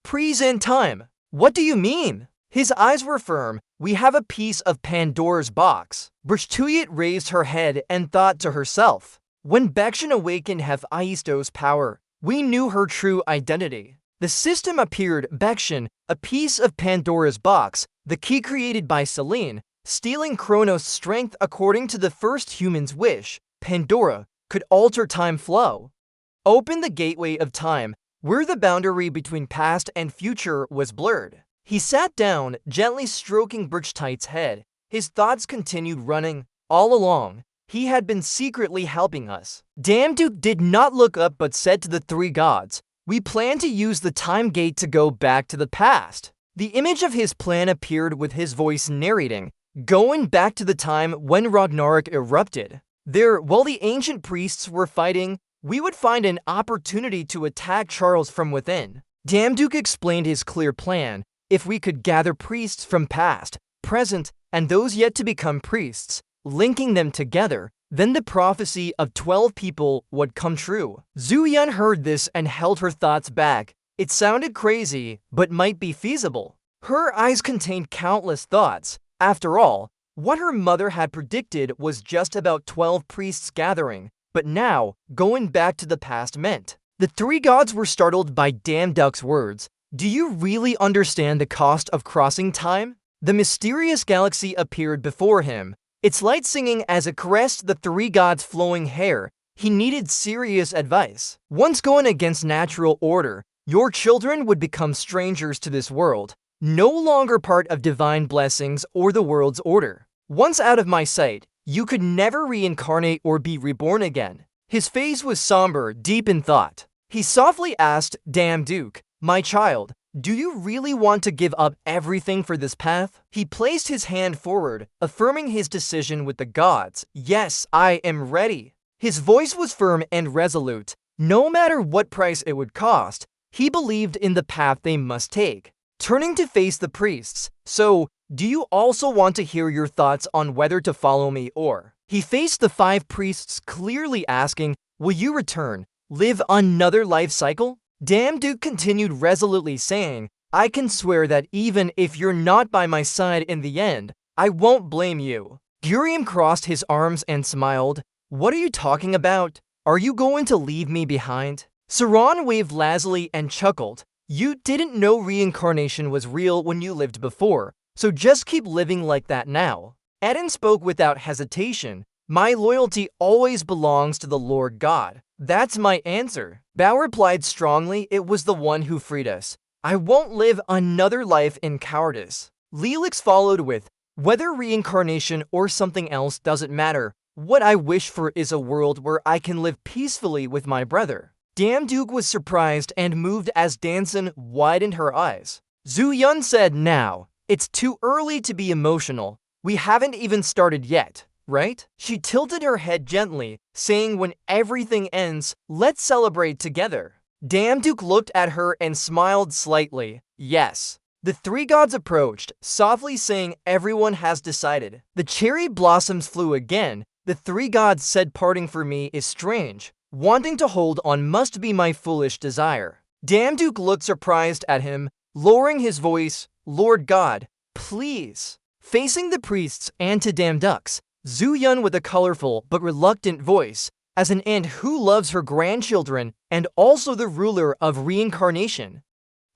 Present time. What do you mean? His eyes were firm. We have a piece of Pandora's box. Brchtuyet raised her head and thought to herself. When Bekshan awakened Hephaistos' power, we knew her true identity. The system appeared Bekshan, a piece of Pandora's box, the key created by Selene, stealing Kronos' strength according to the first human's wish. Pandora could alter time flow. Open the gateway of time, where the boundary between past and future was blurred. He sat down, gently stroking Brchtuyet's head. His thoughts continued running. All along, he had been secretly helping us. Damduke did not look up but said to the three gods, we plan to use the time gate to go back to the past. The image of his plan appeared with his voice narrating, going back to the time when Ragnarok erupted. There, while the ancient priests were fighting, we would find an opportunity to attack Charles from within. Damduke explained his clear plan. If we could gather priests from past, present, and those yet to become priests, linking them together, then the prophecy of 12 people would come true. Zuyun heard this and held her thoughts back. It sounded crazy, but might be feasible. Her eyes contained countless thoughts. After all, what her mother had predicted was just about 12 priests gathering, but now, going back to the past meant. The three gods were startled by Damduke's words. Do you really understand the cost of crossing time? The mysterious galaxy appeared before him, its light singing as it caressed the three gods' flowing hair. He needed serious advice. Once going against natural order, your children would become strangers to this world, no longer part of divine blessings or the world's order. Once out of my sight, You could never reincarnate or be reborn again. His face was somber, deep in thought. He softly asked, "Damn Duke, my child, do you really want to give up everything for this path?" He placed his hand forward, affirming his decision with the gods. "Yes, I am ready." His voice was firm and resolute. No matter what price it would cost, he believed in the path they must take. Turning to face the priests, "So, do you also want to hear your thoughts on whether to follow me or?" He faced the 5 priests, clearly asking, "Will you return, live another life cycle?" Damn Duke continued resolutely saying, "I can swear that even if you're not by my side in the end, I won't blame you." Gurium crossed his arms and smiled. "What are you talking about? Are you going to leave me behind?" Saran waved lazily and chuckled. "You didn't know reincarnation was real when you lived before, so just keep living like that now." Eden spoke without hesitation. "My loyalty always belongs to the Lord God. That's my answer." Bao replied strongly, "It was the one who freed us. I won't live another life in cowardice." Lelix followed with, "Whether reincarnation or something else doesn't matter. What I wish for is a world where I can live peacefully with my brother." Damn Duke was surprised and moved as Danson widened her eyes. Zhu Yun said, "Now, it's too early to be emotional. We haven't even started yet, right?" She tilted her head gently, saying, "When everything ends, let's celebrate together." Damn Duke looked at her and smiled slightly. "Yes." The 3 gods approached, softly saying, "Everyone has decided." The cherry blossoms flew again. The 3 gods said, "Parting for me is strange. Wanting to hold on must be my foolish desire." Damn Duke looked surprised at him, lowering his voice, "Lord God, please." Facing the priests and to Damn Ducks, Zhu Yun with a colorful but reluctant voice, as an aunt who loves her grandchildren and also the ruler of reincarnation,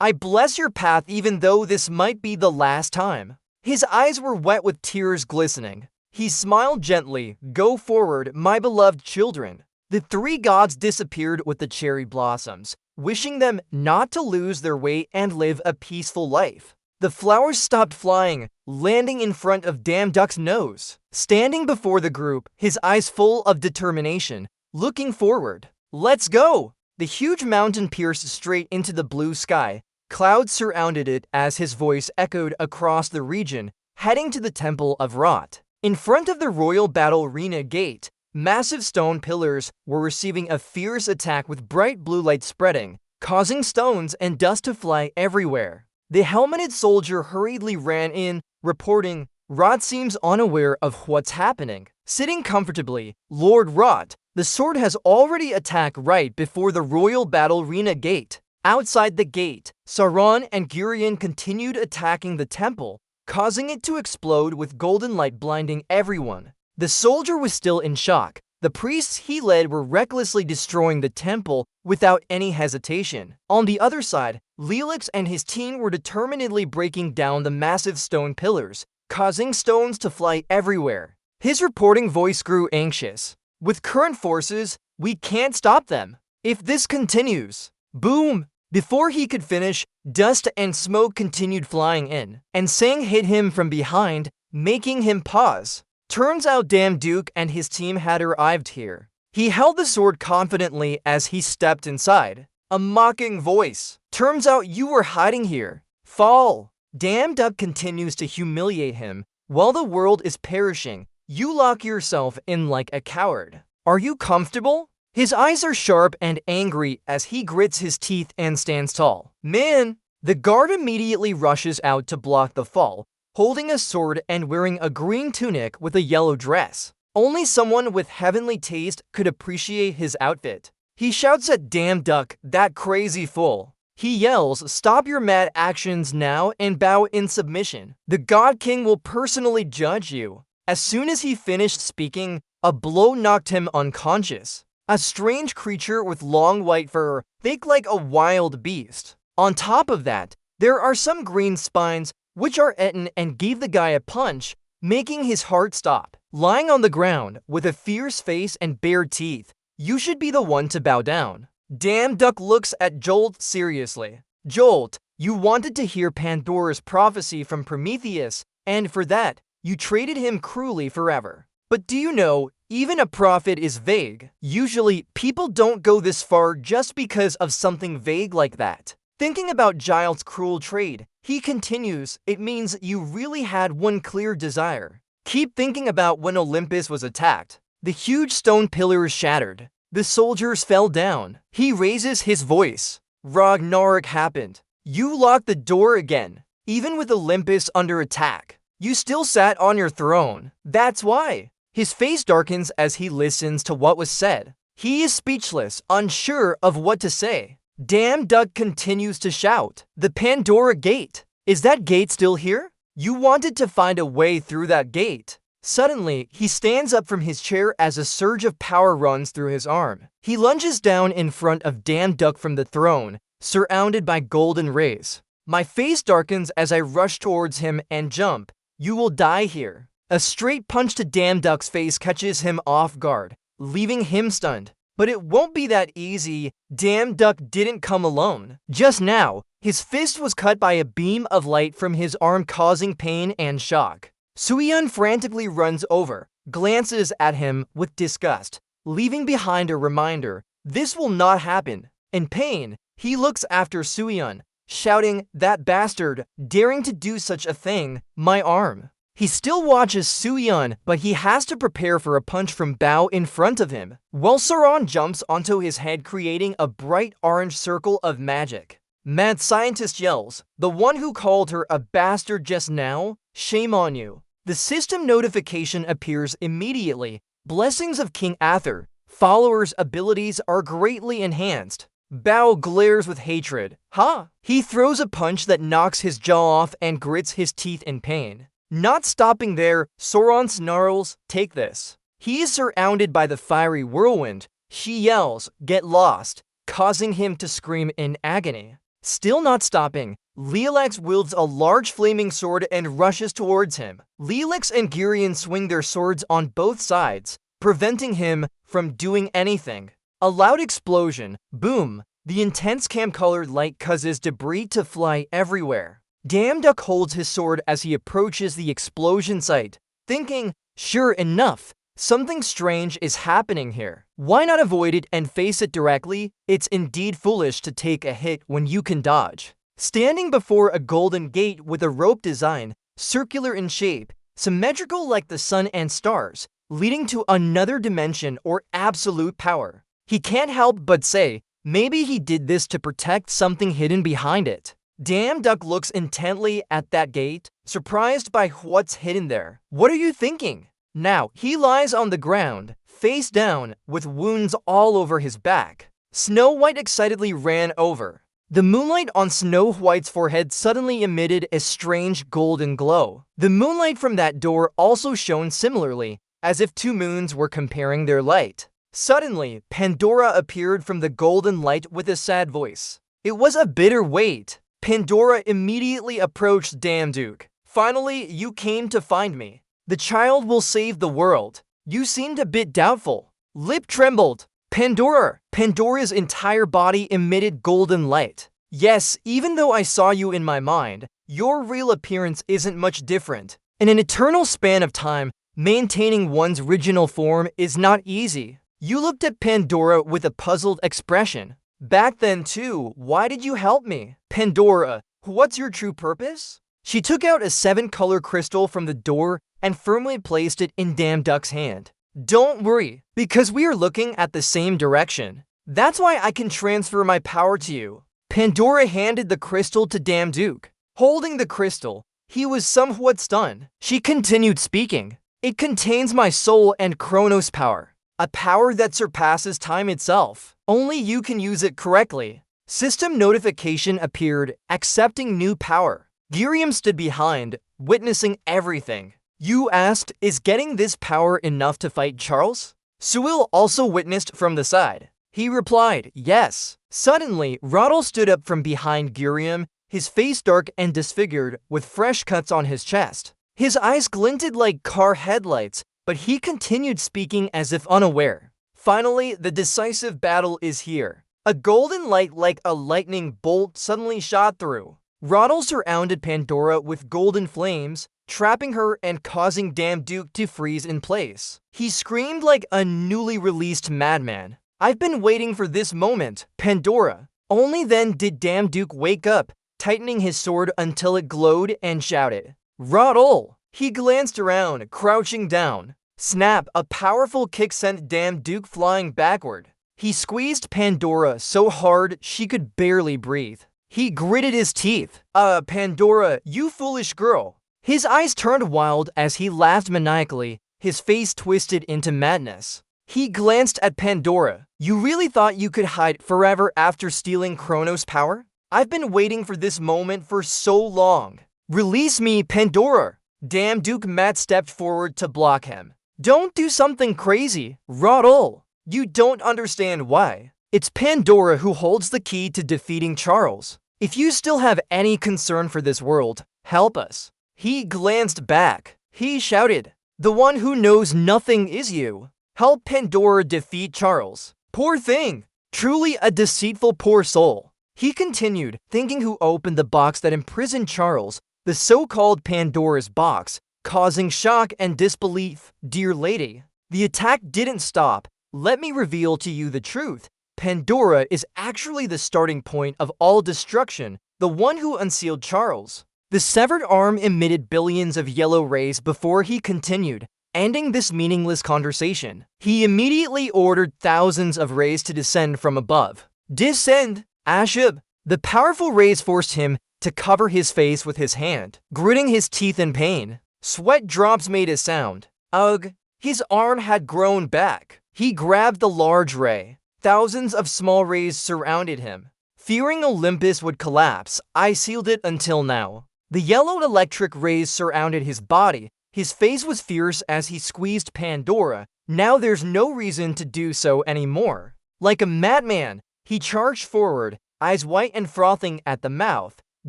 "I bless your path even though this might be the last time." His eyes were wet with tears glistening. He smiled gently, "Go forward, my beloved children." The 3 gods disappeared with the cherry blossoms, wishing them not to lose their way and live a peaceful life. The flowers stopped flying, landing in front of Damn Duck's nose. Standing before the group, his eyes full of determination, looking forward. "Let's go!" The huge mountain pierced straight into the blue sky. Clouds surrounded it as his voice echoed across the region, heading to the Temple of Rot. In front of the Royal Battle Arena gate, massive stone pillars were receiving a fierce attack with bright blue light spreading, causing stones and dust to fly everywhere. The helmeted soldier hurriedly ran in, reporting, "Rot seems unaware of what's happening." Sitting comfortably, Lord Rot, the sword has already attacked right before the Royal Battle Arena gate. Outside the gate, Sauron and Gurion continued attacking the temple, causing it to explode with golden light blinding everyone. The soldier was still in shock. The priests he led were recklessly destroying the temple without any hesitation. On the other side, Lelix and his team were determinedly breaking down the massive stone pillars, causing stones to fly everywhere. His reporting voice grew anxious. "With current forces, we can't stop them. If this continues..." Boom! Before he could finish, dust and smoke continued flying in, and Sang hit him from behind, making him pause. Turns out Damn Duke and his team had arrived here. He held the sword confidently as he stepped inside. A mocking voice. "Turns out you were hiding here. Fall." Damn Duck continues to humiliate him. "While the world is perishing, you lock yourself in like a coward. Are you comfortable?" His eyes are sharp and angry as he grits his teeth and stands tall. "Man!" The guard immediately rushes out to block the fall, holding a sword and wearing a green tunic with a yellow dress. Only someone with heavenly taste could appreciate his outfit. He shouts at Damn Duck, "That crazy fool." He yells, "Stop your mad actions now and bow in submission. The God King will personally judge you." As soon as he finished speaking, a blow knocked him unconscious. A strange creature with long white fur, thick like a wild beast. On top of that, there are some green spines which are eaten and gave the guy a punch, making his heart stop. Lying on the ground, with a fierce face and bared teeth, you should be the one to bow down. Damn Duck looks at Jolt seriously. "Jolt, you wanted to hear Pandora's prophecy from Prometheus, and for that, you traded him cruelly forever. But do you know, even a prophet is vague. Usually, people don't go this far just because of something vague like that. Thinking about Giles' cruel trade, he continues, it means you really had one clear desire. Keep thinking about when Olympus was attacked. The huge stone pillars shattered. The soldiers fell down. He raises his voice. Ragnarok happened. You locked the door again. Even with Olympus under attack, you still sat on your throne. That's why. His face darkens as he listens to what was said. He is speechless, unsure of what to say. Damn Duck continues to shout. The Pandora Gate. Is that gate still here? You wanted to find a way through that gate. Suddenly, he stands up from his chair as a surge of power runs through his arm. He lunges down in front of Damn Duck from the throne, surrounded by golden rays. My face darkens as I rush towards him and jump. You will die here. A straight punch to Damn Duck's face catches him off guard, leaving him stunned. But it won't be that easy. Damn Duck didn't come alone. Just now, his fist was cut by a beam of light from his arm, causing pain and shock. Suiyun frantically runs over, glances at him with disgust, leaving behind a reminder, this will not happen. In pain, he looks after Suiyun, shouting, that bastard, daring to do such a thing, my arm. He still watches Suiyun, but he has to prepare for a punch from Bao in front of him. While Sauron jumps onto his head, creating a bright orange circle of magic. Mad Scientist yells, the one who called her a bastard just now? Shame on you. The system notification appears immediately. Blessings of King Arthur. Followers' abilities are greatly enhanced. Bao glares with hatred. Ha! He throws a punch that knocks his jaw off and grits his teeth in pain. Not stopping there, Sauron snarls, take this. He is surrounded by the fiery whirlwind. She yells, get lost, causing him to scream in agony. Still not stopping, Leolex wields a large flaming sword and rushes towards him. Leolex and Girion swing their swords on both sides, preventing him from doing anything. A loud explosion, boom, the intense cam-colored light causes debris to fly everywhere. Damn Duck holds his sword as he approaches the explosion site, thinking, sure enough, something strange is happening here. Why not avoid it and face it directly? It's indeed foolish to take a hit when you can dodge. Standing before a golden gate with a rope design, circular in shape, symmetrical like the sun and stars, leading to another dimension or absolute power. He can't help but say, maybe he did this to protect something hidden behind it. Damn Duck looks intently at that gate, surprised by what's hidden there. What are you thinking? Now, he lies on the ground, face down, with wounds all over his back. Snow White excitedly ran over. The moonlight on Snow White's forehead suddenly emitted a strange golden glow. The moonlight from that door also shone similarly, as if two moons were comparing their light. Suddenly, Pandora appeared from the golden light with a sad voice. It was a bitter wait. Pandora immediately approached Damn Duke. Finally, you came to find me. The child will save the world. You seemed a bit doubtful. Lip trembled. Pandora's entire body emitted golden light. Yes, even though I saw you in my mind, your real appearance isn't much different. In an eternal span of time, maintaining one's original form is not easy. You looked at Pandora with a puzzled expression. Back then too, why did you help me? Pandora, what's your true purpose? She took out a 7-color crystal from the door and firmly placed it in Damn Duck's hand. Don't worry, because we are looking at the same direction. That's why I can transfer my power to you. Pandora handed the crystal to Damn Duke. Holding the crystal, he was somewhat stunned. She continued speaking. It contains my soul and Chronos power. A power that surpasses time itself. Only you can use it correctly. System notification appeared, accepting new power. Girion stood behind, witnessing everything. You asked, is getting this power enough to fight Charles? Suil also witnessed from the side. He replied, yes. Suddenly, Roddle stood up from behind Girion, his face dark and disfigured, with fresh cuts on his chest. His eyes glinted like car headlights, but he continued speaking as if unaware. Finally, the decisive battle is here. A golden light like a lightning bolt suddenly shot through. Roddle surrounded Pandora with golden flames, trapping her and causing Damn Duke to freeze in place. He screamed like a newly released madman. "I've been waiting for this moment, Pandora." Only then did Damn Duke wake up, tightening his sword until it glowed and shouted, "Rodol!" He glanced around, crouching down. Snap, a powerful kick sent Damn Duke flying backward. He squeezed Pandora so hard she could barely breathe. He gritted his teeth. Pandora, you foolish girl." His eyes turned wild as he laughed maniacally, his face twisted into madness. He glanced at Pandora. "You really thought you could hide forever after stealing Kronos' power? I've been waiting for this moment for so long. Release me, Pandora." Damn Duke Matt stepped forward to block him. "Don't do something crazy, Rodol. You don't understand why. It's Pandora who holds the key to defeating Charles. If you still have any concern for this world, help us." He glanced back. He shouted, "The one who knows nothing is you. Help Pandora defeat Charles." "Poor thing. Truly a deceitful poor soul." He continued, thinking who opened the box that imprisoned Charles, the so-called Pandora's box, causing shock and disbelief. "Dear lady, the attack didn't stop. Let me reveal to you the truth. Pandora is actually the starting point of all destruction, the one who unsealed Charles." The severed arm emitted billions of yellow rays before he continued, ending this meaningless conversation. He immediately ordered thousands of rays to descend from above. "Descend, Ashub." The powerful rays forced him to cover his face with his hand, gritting his teeth in pain. Sweat drops made a sound. Ugh, his arm had grown back. He grabbed the large ray. Thousands of small rays surrounded him. Fearing Olympus would collapse, I sealed it until now. The yellow electric rays surrounded his body. His face was fierce as he squeezed Pandora. Now there's no reason to do so anymore. Like a madman, he charged forward, eyes white and frothing at the mouth,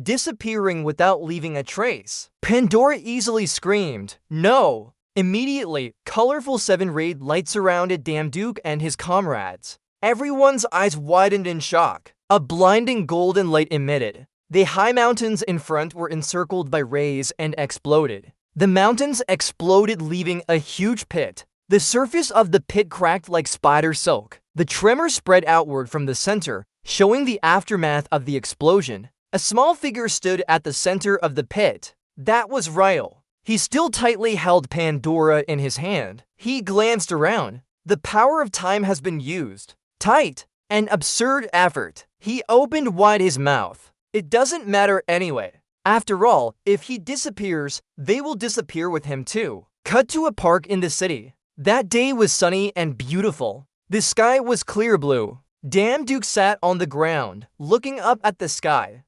disappearing without leaving a trace. Pandora easily screamed, "No!" Immediately, colorful seven-rayed light surrounded Damn Duke and his comrades. Everyone's eyes widened in shock. A blinding golden light emitted. The high mountains in front were encircled by rays and exploded. The mountains exploded, leaving a huge pit. The surface of the pit cracked like spider silk. The tremor spread outward from the center, showing the aftermath of the explosion. A small figure stood at the center of the pit. That was Ryle. He still tightly held Pandora in his hand. He glanced around. The power of time has been used. Tight. An absurd effort. He opened wide his mouth. It doesn't matter anyway. After all, if he disappears, they will disappear with him too. Cut to a park in the city. That day was sunny and beautiful. The sky was clear blue. Damn Duke sat on the ground, looking up at the sky.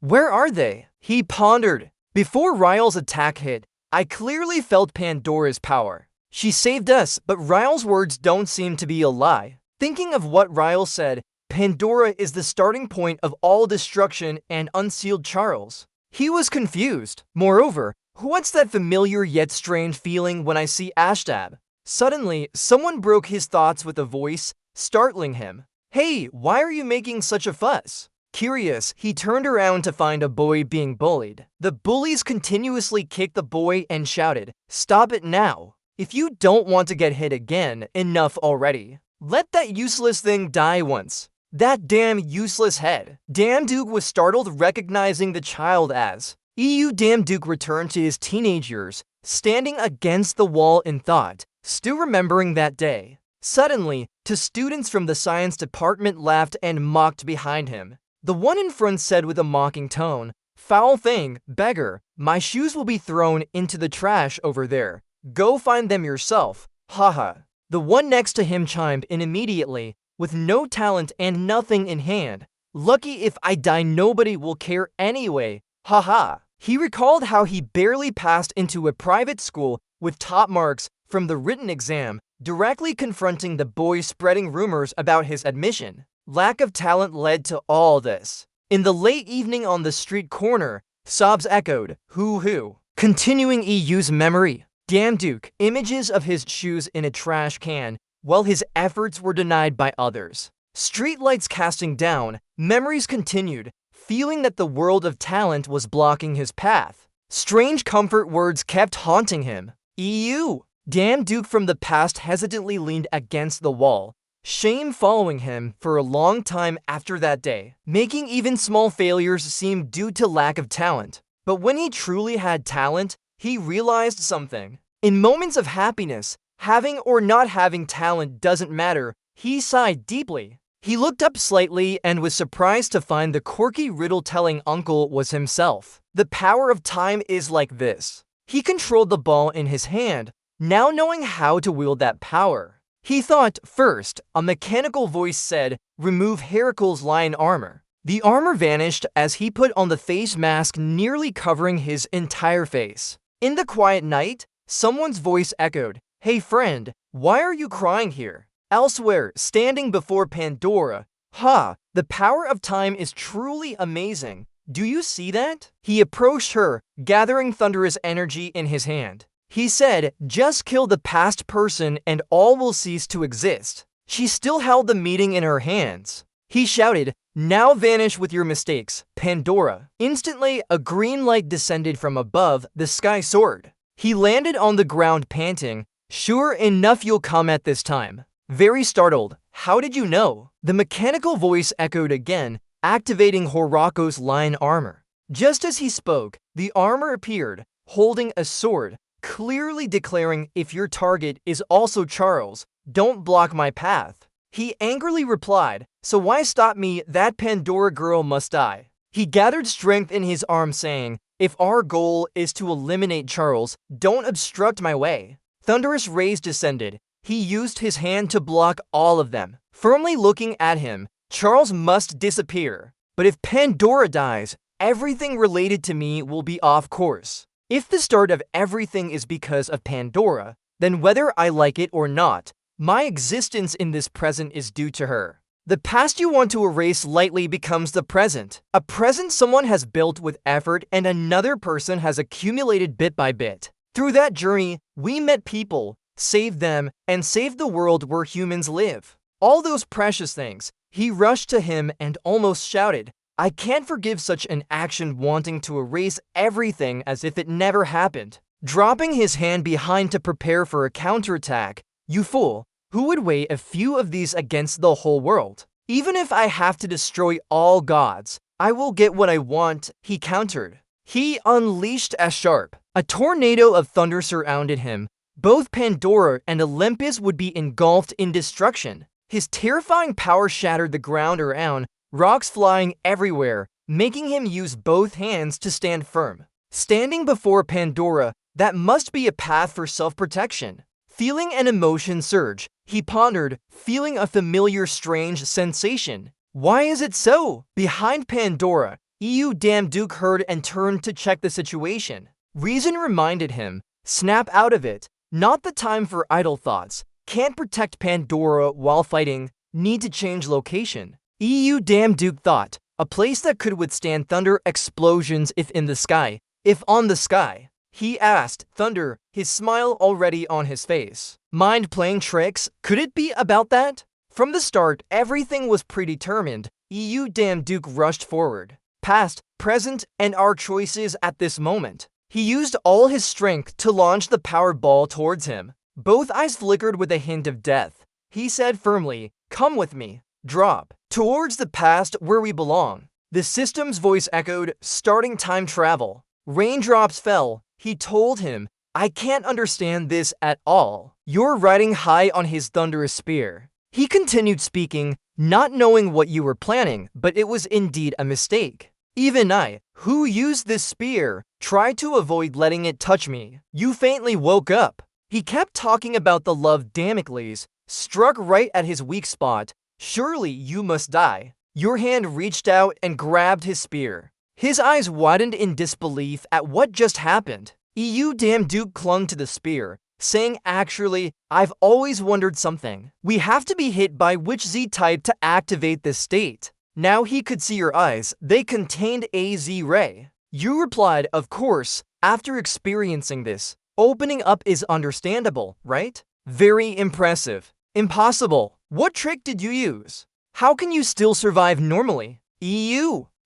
Where are they? He pondered. Before Ryle's attack hit, I clearly felt Pandora's power. She saved us, but Ryle's words don't seem to be a lie. Thinking of what Ryle said, Pandora is the starting point of all destruction and unsealed Charles. He was confused. Moreover, what's that familiar yet strange feeling when I see Ashtab? Suddenly, someone broke his thoughts with a voice, startling him. "Hey, why are you making such a fuss?" Curious, he turned around to find a boy being bullied. The bullies continuously kicked the boy and shouted, "Stop it now. If you don't want to get hit again, enough already. Let that useless thing die once. That damn useless head." Damn Duke was startled, recognizing the child as Damn Duke returned to his teenage years, standing against the wall in thought, still remembering that day. Suddenly, two students from the science department laughed and mocked behind him. The one in front said with a mocking tone, "Foul thing, beggar, my shoes will be thrown into the trash over there. Go find them yourself, haha." The one next to him chimed in immediately, with no talent and nothing in hand. "Lucky if I die, nobody will care anyway, haha." He recalled how he barely passed into a private school with top marks from the written exam, directly confronting the boy spreading rumors about his admission. Lack of talent led to all this. In the late evening on the street corner, sobs echoed, hoo-hoo. Continuing EU's memory, Damn Duke, images of his shoes in a trash can, while his efforts were denied by others. Streetlights casting down, memories continued, feeling that the world of talent was blocking his path. Strange comfort words kept haunting him. EU. Damn Duke from the past hesitantly leaned against the wall, shame following him for a long time after that day, making even small failures seem due to lack of talent. But when he truly had talent, he realized something. In moments of happiness, having or not having talent doesn't matter. He sighed deeply. He looked up slightly and was surprised to find the quirky riddle-telling uncle was himself. The power of time is like this. He controlled the ball in his hand, now knowing how to wield that power. He thought first. A mechanical voice said, "Remove Heracle's lion armor." The armor vanished as he put on the face mask, nearly covering his entire face. In the quiet night, someone's voice echoed, "Hey friend, why are you crying here?" Elsewhere, standing before Pandora, the power of time is truly amazing. Do you see that? He approached her, gathering thunderous energy in his hand. He said, "Just kill the past person and all will cease to exist." She still held the meeting in her hands. He shouted, "Now vanish with your mistakes, Pandora." Instantly, a green light descended from above, the sky soared. He landed on the ground panting, "Sure enough you'll come at this time." Very startled, "How did you know?" The mechanical voice echoed again, activating Horako's lion armor. Just as he spoke, the armor appeared, holding a sword, clearly declaring, "If your target is also Charles, don't block my path." He angrily replied, "So why stop me? That Pandora girl must die." He gathered strength in his arm saying, "If our goal is to eliminate Charles, don't obstruct my way." Thunderous rays descended. He used his hand to block all of them. Firmly looking at him, Charles must disappear. But if Pandora dies, everything related to me will be off course. If the start of everything is because of Pandora, then whether I like it or not, my existence in this present is due to her. The past you want to erase lightly becomes the present. A present someone has built with effort and another person has accumulated bit by bit. Through that journey, we met people, saved them, and saved the world where humans live. All those precious things. He rushed to him and almost shouted, "I can't forgive such an action, wanting to erase everything as if it never happened." Dropping his hand behind to prepare for a counterattack, "You fool, who would weigh a few of these against the whole world? Even if I have to destroy all gods, I will get what I want," he countered. He unleashed a sharp. A tornado of thunder surrounded him. Both Pandora and Olympus would be engulfed in destruction. His terrifying power shattered the ground around, rocks flying everywhere, making him use both hands to stand firm. Standing before Pandora, that must be a path for self-protection. Feeling an emotion surge, he pondered, feeling a familiar strange sensation. Why is it so? Behind Pandora, Damn Duke heard and turned to check the situation. Reason reminded him, "Snap out of it. Not the time for idle thoughts. Can't protect Pandora while fighting. Need to change location." Damn Duke thought, a place that could withstand thunder explosions if in the sky. If on the sky. He asked, "Thunder," his smile already on his face. Mind playing tricks? Could it be about that? From the start, everything was predetermined. Damn Duke rushed forward. Past, present, and our choices at this moment. He used all his strength to launch the power ball towards him. Both eyes flickered with a hint of death. He said firmly, "Come with me. Drop. Towards the past where we belong." The system's voice echoed, starting time travel. Raindrops fell. He told him, "I can't understand this at all. You're riding high on his thunderous spear." He continued speaking, "Not knowing what you were planning, but it was indeed a mistake. Even I, who used this spear, tried to avoid letting it touch me. You faintly woke up." He kept talking about the love Damocles, struck right at his weak spot. "Surely you must die." Your hand reached out and grabbed his spear. His eyes widened in disbelief at what just happened. Damn Duke clung to the spear, saying, "Actually, I've always wondered something. We have to be hit by which Z-type to activate this state?" Now he could see your eyes. They contained a Z-ray. You replied, "Of course, after experiencing this. Opening up is understandable, right?" Very impressive. Impossible. What trick did you use? How can you still survive normally?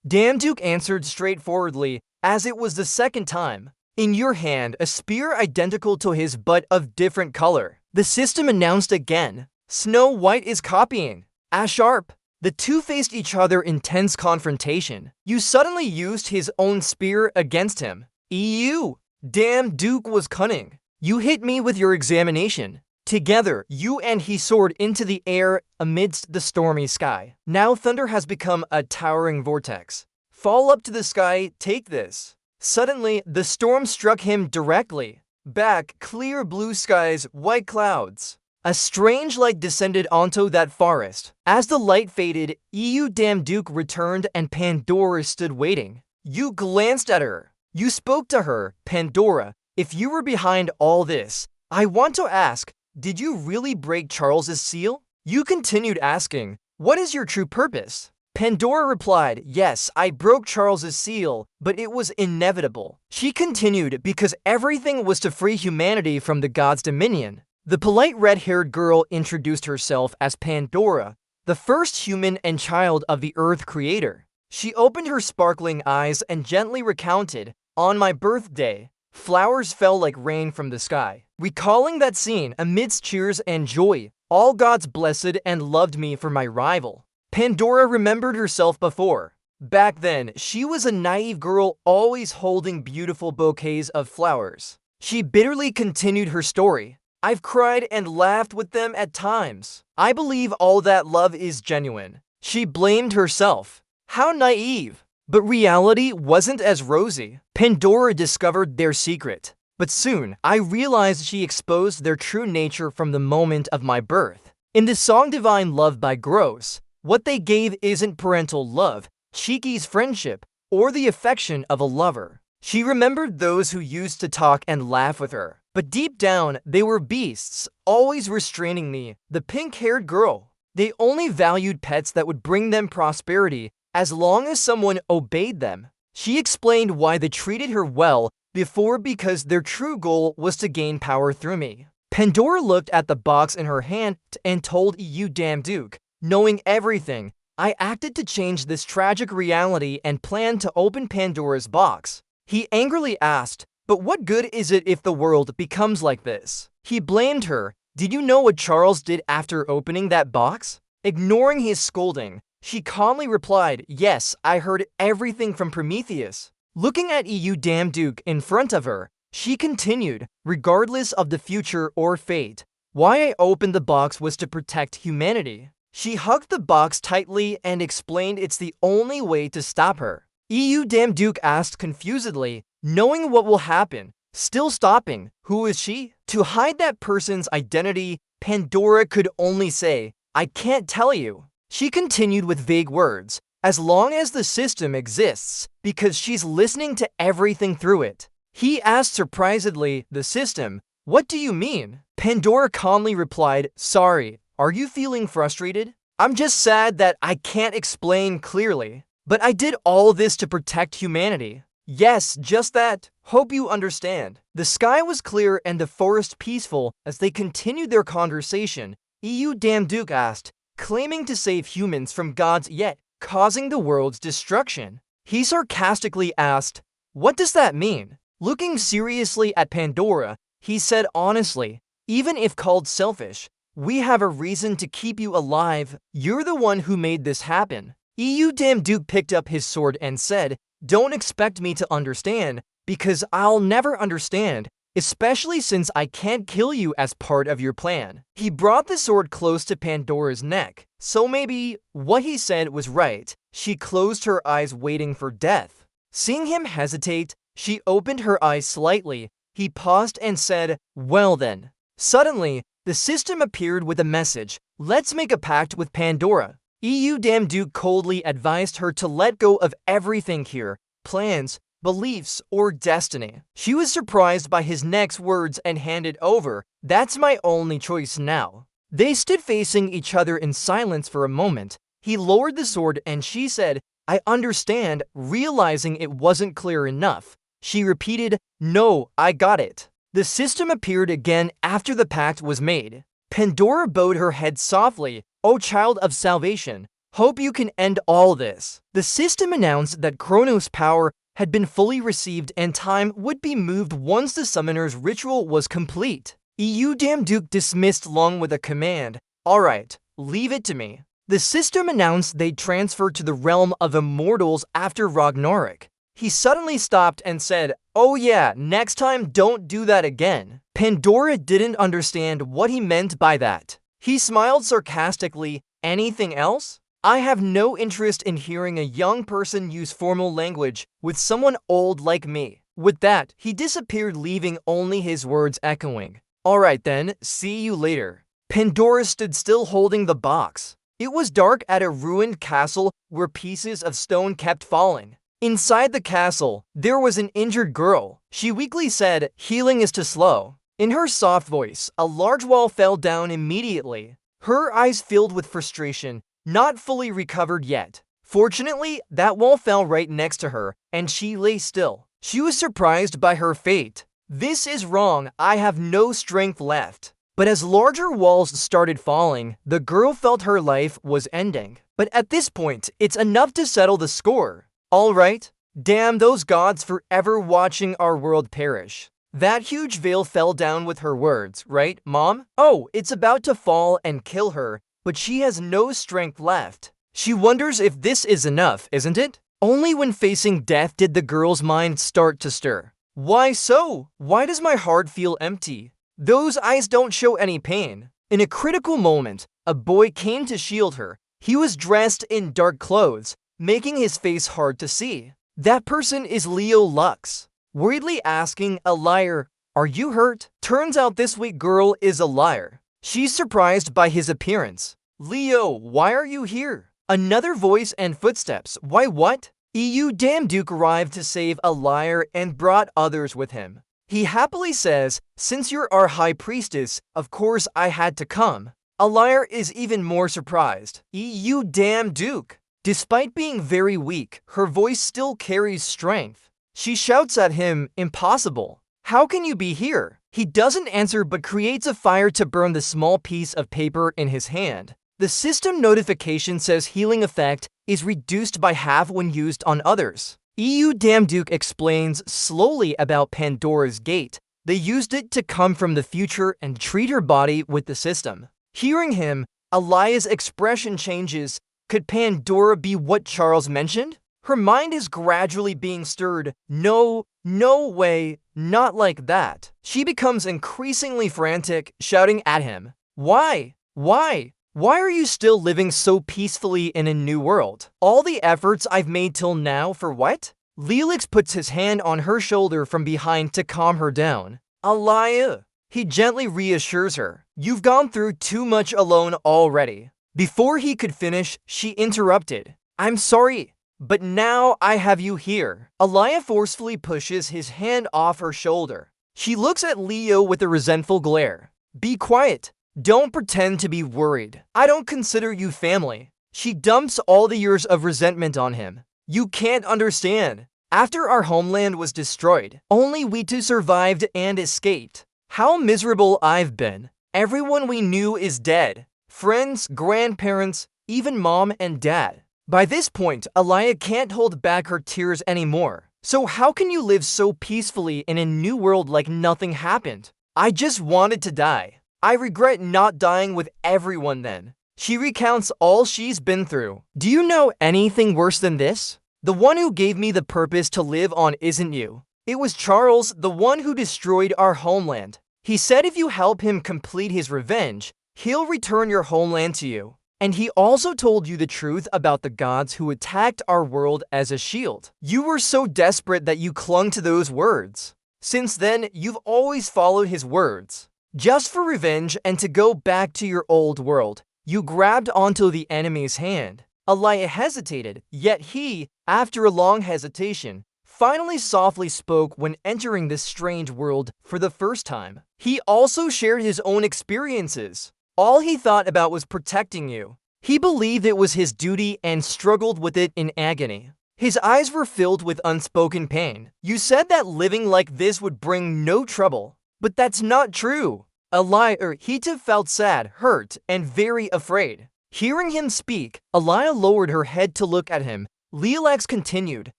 Damn Duke answered straightforwardly, as it was the second time. In your hand, a spear identical to his but of different color. The system announced again. Snow White is copying. As sharp. The two faced each other in tense confrontation. You suddenly used his own spear against him. EU. Damn, Duke was cunning. You hit me with your examination. Together, you and he soared into the air amidst the stormy sky. Now thunder has become a towering vortex. Fall up to the sky, take this. Suddenly, the storm struck him directly. Back, clear blue skies, white clouds. A strange light descended onto that forest. As the light faded, EU Damn Duke returned and Pandora stood waiting. You glanced at her. You spoke to her, Pandora. If you were behind all this, I want to ask, did you really break Charles's seal? You continued asking, what is your true purpose? Pandora replied, yes, I broke Charles's seal, but it was inevitable. She continued, because everything was to free humanity from the god's dominion. The polite red-haired girl introduced herself as Pandora, the first human and child of the Earth creator. She opened her sparkling eyes and gently recounted, on my birthday, flowers fell like rain from the sky. Recalling that scene amidst cheers and joy, all gods blessed and loved me for my rival. Pandora remembered herself before. Back then, she was a naive girl always holding beautiful bouquets of flowers. She bitterly continued her story. I've cried and laughed with them at times. I believe all that love is genuine. She blamed herself. How naive. But reality wasn't as rosy. Pandora discovered their secret. But soon, I realized she exposed their true nature from the moment of my birth. In the song Divine Love by Gross, what they gave isn't parental love, cheeky's friendship, or the affection of a lover. She remembered those who used to talk and laugh with her. But deep down, they were beasts, always restraining me, the pink-haired girl. They only valued pets that would bring them prosperity as long as someone obeyed them. She explained why they treated her well before because their true goal was to gain power through me. Pandora looked at the box in her hand and told you damn Duke, knowing everything, I acted to change this tragic reality and planned to open Pandora's box. He angrily asked, but what good is it if the world becomes like this? He blamed her. Did you know what Charles did after opening that box? Ignoring his scolding, she calmly replied, yes, I heard everything from Prometheus. Looking at EU Damn Duke in front of her, she continued, regardless of the future or fate, why I opened the box was to protect humanity. She hugged the box tightly and explained it's the only way to stop her. EU Damn Duke asked confusedly, knowing what will happen, still stopping, who is she? To hide that person's identity, Pandora could only say, I can't tell you. She continued with vague words, as long as the system exists, because she's listening to everything through it. He asked surprisedly, the system, what do you mean? Pandora calmly replied, sorry, are you feeling frustrated? I'm just sad that I can't explain clearly. But I did all this to protect humanity. Yes, just that. Hope you understand. The sky was clear and the forest peaceful as they continued their conversation. EU Damn Duke asked, claiming to save humans from gods yet causing the world's destruction. He sarcastically asked, what does that mean? Looking seriously at Pandora, he said honestly, even if called selfish, we have a reason to keep you alive. You're the one who made this happen. EU Damn Duke picked up his sword and said, don't expect me to understand, because I'll never understand, especially since I can't kill you as part of your plan. He brought the sword close to Pandora's neck, so maybe what he said was right. She closed her eyes waiting for death. Seeing him hesitate, she opened her eyes slightly. He paused and said, well then. Suddenly, the system appeared with a message, let's make a pact with Pandora. EU Damn Duke coldly advised her to let go of everything here, plans, beliefs, or destiny. She was surprised by his next words and handed over, that's my only choice now. They stood facing each other in silence for a moment. He lowered the sword and she said, I understand, realizing it wasn't clear enough. She repeated, no, I got it. The system appeared again after the pact was made. Pandora bowed her head softly. O child of salvation, hope you can end all this. The system announced that Kronos' power had been fully received and time would be moved once the summoner's ritual was complete. Damduke dismissed along with a command, "Alright, leave it to me." The system announced they'd transfer to the realm of immortals after Ragnarok. He suddenly stopped and said, "Oh yeah, next time don't do that again." Pandora didn't understand what he meant by that. He smiled sarcastically. "Anything else? I have no interest in hearing a young person use formal language with someone old like me." With that, he disappeared, leaving only his words echoing. "Alright then, see you later." Pandora stood still holding the box. It was dark at a ruined castle where pieces of stone kept falling. Inside the castle, there was an injured girl. She weakly said, "Healing is too slow." In her soft voice, a large wall fell down immediately. Her eyes filled with frustration, not fully recovered yet. Fortunately, that wall fell right next to her, and she lay still. She was surprised by her fate. "This is wrong, I have no strength left." But as larger walls started falling, the girl felt her life was ending. But at this point, it's enough to settle the score. Alright, damn those gods for ever watching our world perish. That huge veil fell down with her words, right, Mom? Oh, it's about to fall and kill her, but she has no strength left. She wonders if this is enough, isn't it? Only when facing death did the girl's mind start to stir. Why so? Why does my heart feel empty? Those eyes don't show any pain. In a critical moment, a boy came to shield her. He was dressed in dark clothes, making his face hard to see. That person is Leo Lux. Worriedly asking a liar, "Are you hurt?" Turns out this weak girl is a liar. She's surprised by his appearance. "Leo, why are you here?" Another voice and footsteps. "Why what?" Damduke arrived to save a liar and brought others with him. He happily says, "Since you're our high priestess, of course I had to come." A liar is even more surprised. Damduke. Despite being very weak, her voice still carries strength. She shouts at him, "Impossible. How can you be here?" He doesn't answer but creates a fire to burn the small piece of paper in his hand. The system notification says healing effect is reduced by half when used on others. Damduke explains slowly about Pandora's gate. They used it to come from the future and treat her body with the system. Hearing him, Alaya's expression changes. Could Pandora be what Charles mentioned? Her mind is gradually being stirred. No way, not like that. She becomes increasingly frantic, shouting at him. Why? Why are you still living so peacefully in a new world? All the efforts I've made till now for what? Lelix puts his hand on her shoulder from behind to calm her down. Alaya. He gently reassures her. You've gone through too much alone already. Before he could finish, she interrupted. I'm sorry, but now I have you here. Alaya forcefully pushes his hand off her shoulder. She looks at Leo with a resentful glare. Be quiet. Don't pretend to be worried. I don't consider you family. She dumps all the years of resentment on him. You can't understand. After our homeland was destroyed, only we two survived and escaped. How miserable I've been. Everyone we knew is dead. Friends, grandparents, even mom and dad. By this point, Alaya can't hold back her tears anymore. So how can you live so peacefully in a new world like nothing happened? I just wanted to die. I regret not dying with everyone then. She recounts all she's been through. Do you know anything worse than this? The one who gave me the purpose to live on isn't you. It was Charles, the one who destroyed our homeland. He said if you help him complete his revenge, he'll return your homeland to you. And he also told you the truth about the gods who attacked our world as a shield. You were so desperate that you clung to those words. Since then, you've always followed his words. Just for revenge and to go back to your old world, you grabbed onto the enemy's hand. Alaya hesitated, yet he, after a long hesitation, finally softly spoke when entering this strange world for the first time. He also shared his own experiences. All he thought about was protecting you. He believed it was his duty and struggled with it in agony. His eyes were filled with unspoken pain. You said that living like this would bring no trouble. But that's not true. Hita felt sad, hurt, and very afraid. Hearing him speak, Alaya lowered her head to look at him. Leelax continued,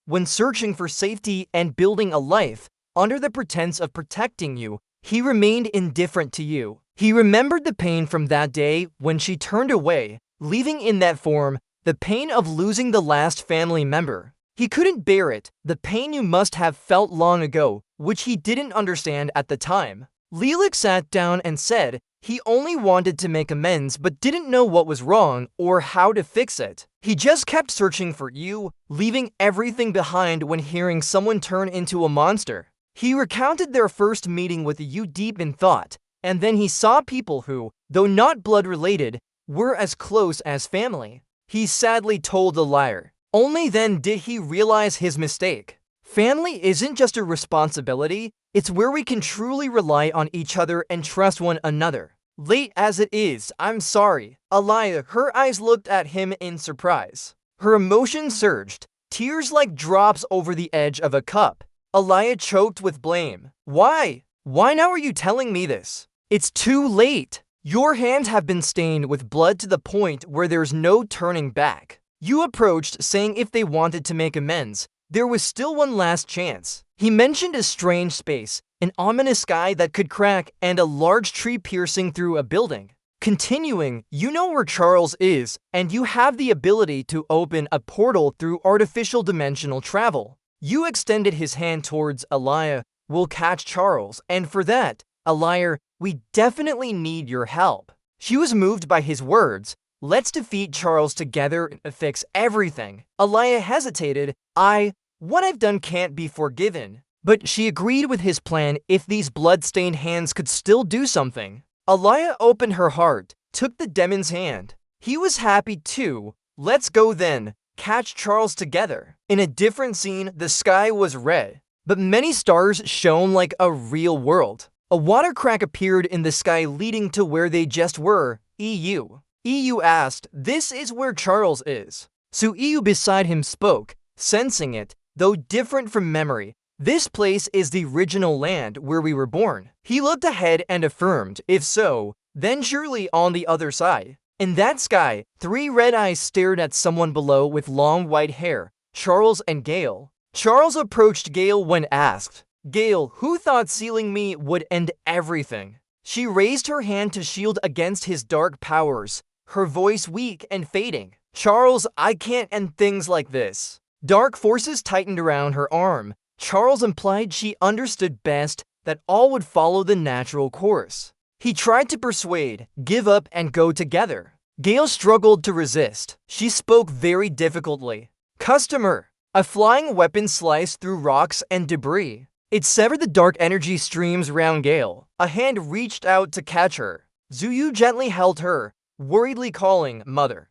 When searching for safety and building a life, under the pretense of protecting you, he remained indifferent to you. He remembered the pain from that day when she turned away, leaving in that form the pain of losing the last family member. He couldn't bear it, the pain you must have felt long ago, which he didn't understand at the time. Lilac sat down and said he only wanted to make amends but didn't know what was wrong or how to fix it. He just kept searching for you, leaving everything behind when hearing someone turn into a monster. He recounted their first meeting with you deep in thought, and then he saw people who, though not blood-related, were as close as family. He sadly told the liar. Only then did he realize his mistake. Family isn't just a responsibility, it's where we can truly rely on each other and trust one another. Late as it is, I'm sorry. Aliyah, her eyes looked at him in surprise. Her emotions surged, tears like drops over the edge of a cup. Aliyah choked with blame. Why? Why now are you telling me this? It's too late. Your hands have been stained with blood to the point where there's no turning back. You approached, saying if they wanted to make amends, there was still one last chance. He mentioned a strange space, an ominous sky that could crack, and a large tree piercing through a building. Continuing, you know where Charles is, and you have the ability to open a portal through artificial dimensional travel. You extended his hand towards Aliyah. We'll catch Charles, and for that, Aliyah, we definitely need your help. She was moved by his words. Let's defeat Charles together and fix everything. Aliyah hesitated. What I've done can't be forgiven. But she agreed with his plan if these blood-stained hands could still do something. Aliyah opened her heart, took the demon's hand. He was happy too. Let's go then. Catch Charles together. In a different scene, the sky was red, but many stars shone like a real world. A water crack appeared in the sky leading to where they just were, EU. EU asked, this is where Charles is. So EU beside him spoke, sensing it, though different from memory. This place is the original land where we were born. He looked ahead and affirmed, if so, then surely on the other side. In that sky, three red eyes stared at someone below with long white hair, Charles and Gale. Charles approached Gale when asked, Gale, who thought sealing me would end everything? She raised her hand to shield against his dark powers, her voice weak and fading. Charles, I can't end things like this. Dark forces tightened around her arm. Charles implied she understood best that all would follow the natural course. He tried to persuade, give up, and go together. Gale struggled to resist. She spoke very difficultly. Customer. A flying weapon sliced through rocks and debris. It severed the dark energy streams around Gale. A hand reached out to catch her. Zuyu gently held her, worriedly calling, Mother.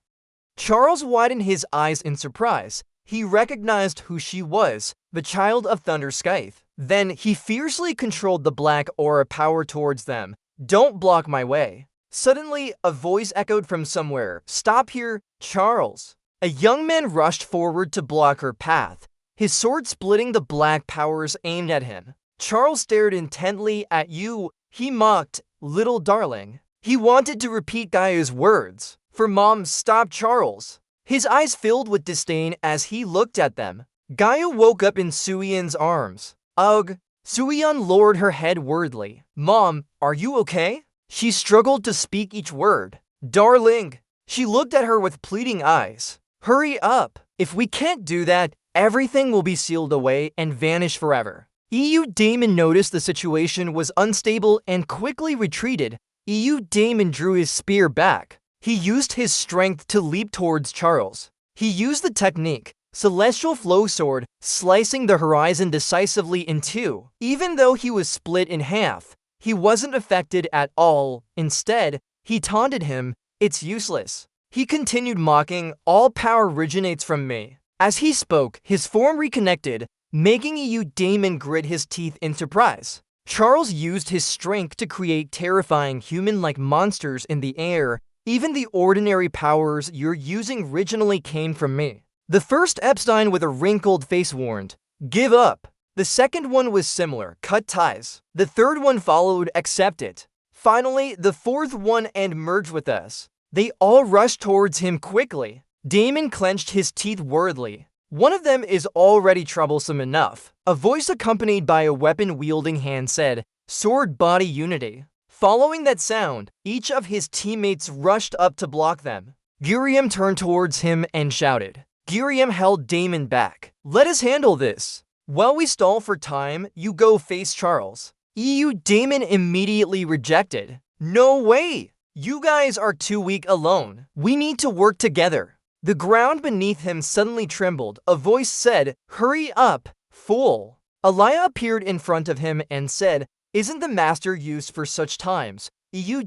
Charles widened his eyes in surprise. He recognized who she was, the child of Thunder Scythe. Then he fiercely controlled the black aura power towards them. Don't block my way. Suddenly, a voice echoed from somewhere. Stop here, Charles. A young man rushed forward to block her path, his sword splitting the black powers aimed at him. Charles stared intently at you. He mocked, little darling. He wanted to repeat Gaia's words. For Mom, stop Charles. His eyes filled with disdain as he looked at them. Gaia woke up in Suyeon's arms. Ugh. Suyeon lowered her head worriedly. Mom, are you okay? She struggled to speak each word. Darling. She looked at her with pleading eyes. Hurry up. If we can't do that, everything will be sealed away and vanish forever. EU Damon noticed the situation was unstable and quickly retreated. EU Damon drew his spear back. He used his strength to leap towards Charles. He used the technique, Celestial Flow Sword, slicing the horizon decisively in two. Even though he was split in half, he wasn't affected at all. Instead, he taunted him, it's useless. He continued mocking, all power originates from me. As he spoke, his form reconnected, making EU Damon grit his teeth in surprise. Charles used his strength to create terrifying human-like monsters in the air. Even the ordinary powers you're using originally came from me. The first Epstein with a wrinkled face warned, give up. The second one was similar, cut ties. The third one followed, accept it. Finally, the fourth one and merge with us. They all rushed towards him quickly. Damon clenched his teeth worriedly. One of them is already troublesome enough. A voice accompanied by a weapon-wielding hand said, "Sword body unity." Following that sound, each of his teammates rushed up to block them. Giriam turned towards him and shouted. Giriam held Damon back. "Let us handle this. While we stall for time, you go face Charles." Damon immediately rejected. "No way! You guys are too weak alone. We need to work together." The ground beneath him suddenly trembled. A voice said, "Hurry up, fool." Alaya appeared in front of him and said, "Isn't the master used for such times?"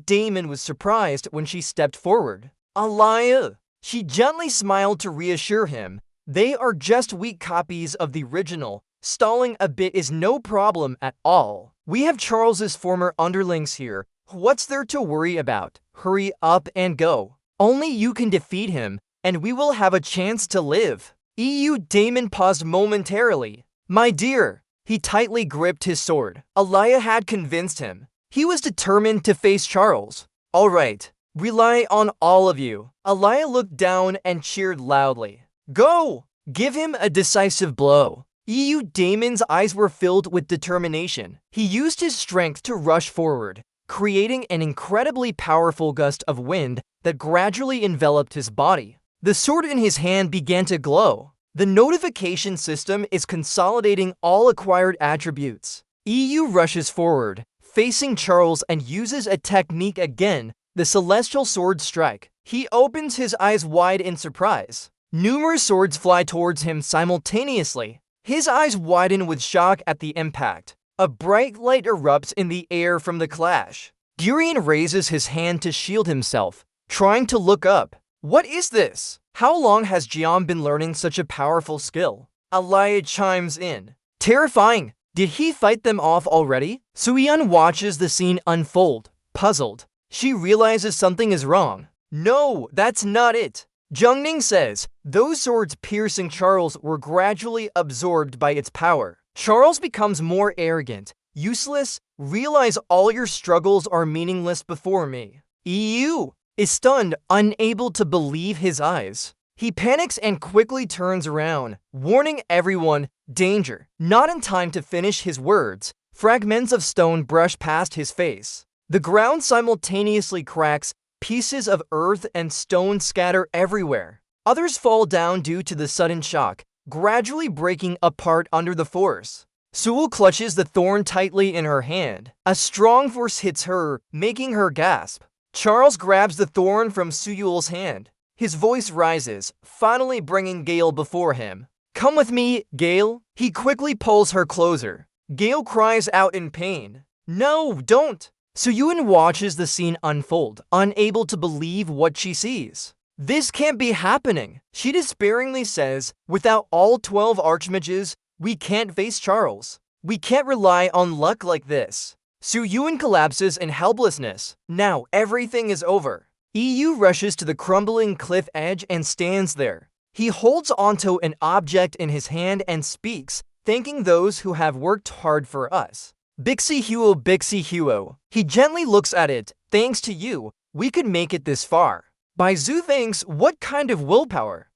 Damon was surprised when she stepped forward. "Alaya!" She gently smiled to reassure him. "They are just weak copies of the original. Stalling a bit is no problem at all. We have Charles's former underlings here. What's there to worry about? Hurry up and go. Only you can defeat him, and we will have a chance to live." Damon paused momentarily. "My dear." He tightly gripped his sword. Alaya had convinced him. He was determined to face Charles. "All right. Rely on all of you." Alaya looked down and cheered loudly. "Go! Give him a decisive blow." Damon's eyes were filled with determination. He used his strength to rush forward, creating an incredibly powerful gust of wind that gradually enveloped his body. The sword in his hand began to glow. The notification system is consolidating all acquired attributes. Rushes forward, facing Charles, and uses a technique again, the Celestial Sword Strike. He opens his eyes wide in surprise. Numerous swords fly towards him simultaneously. His eyes widen with shock at the impact. A bright light erupts in the air from the clash. Girion raises his hand to shield himself, trying to look up. "What is this? How long has Jian been learning such a powerful skill?" Alaya chimes in. "Terrifying! Did he fight them off already?" Suyeon watches the scene unfold, puzzled. She realizes something is wrong. "No, that's not it." Jungning says, "Those swords piercing Charles were gradually absorbed by its power." Charles becomes more arrogant. "Useless? Realize all your struggles are meaningless before me." Is stunned, unable to believe his eyes. He panics and quickly turns around, warning everyone, "Danger." Not in time to finish his words, fragments of stone brush past his face. The ground simultaneously cracks, pieces of earth and stone scatter everywhere. Others fall down due to the sudden shock, gradually breaking apart under the force. Sewell clutches the thorn tightly in her hand. A strong force hits her, making her gasp. Charles grabs the thorn from Sewell's hand. His voice rises, finally bringing Gale before him. "Come with me, Gale." He quickly pulls her closer. Gale cries out in pain. "No, don't." Suyun watches the scene unfold, unable to believe what she sees. "This can't be happening," she despairingly says. "Without all 12 archmages, we can't face Charles. We can't rely on luck like this." Suyun collapses in helplessness. Now everything is over. Rushes to the crumbling cliff edge and stands there. He holds onto an object in his hand and speaks, thanking those who have worked hard for us. Bixie Huo. He gently looks at it. "Thanks to you, we could make it this far." Baizu thinks, "What kind of willpower?"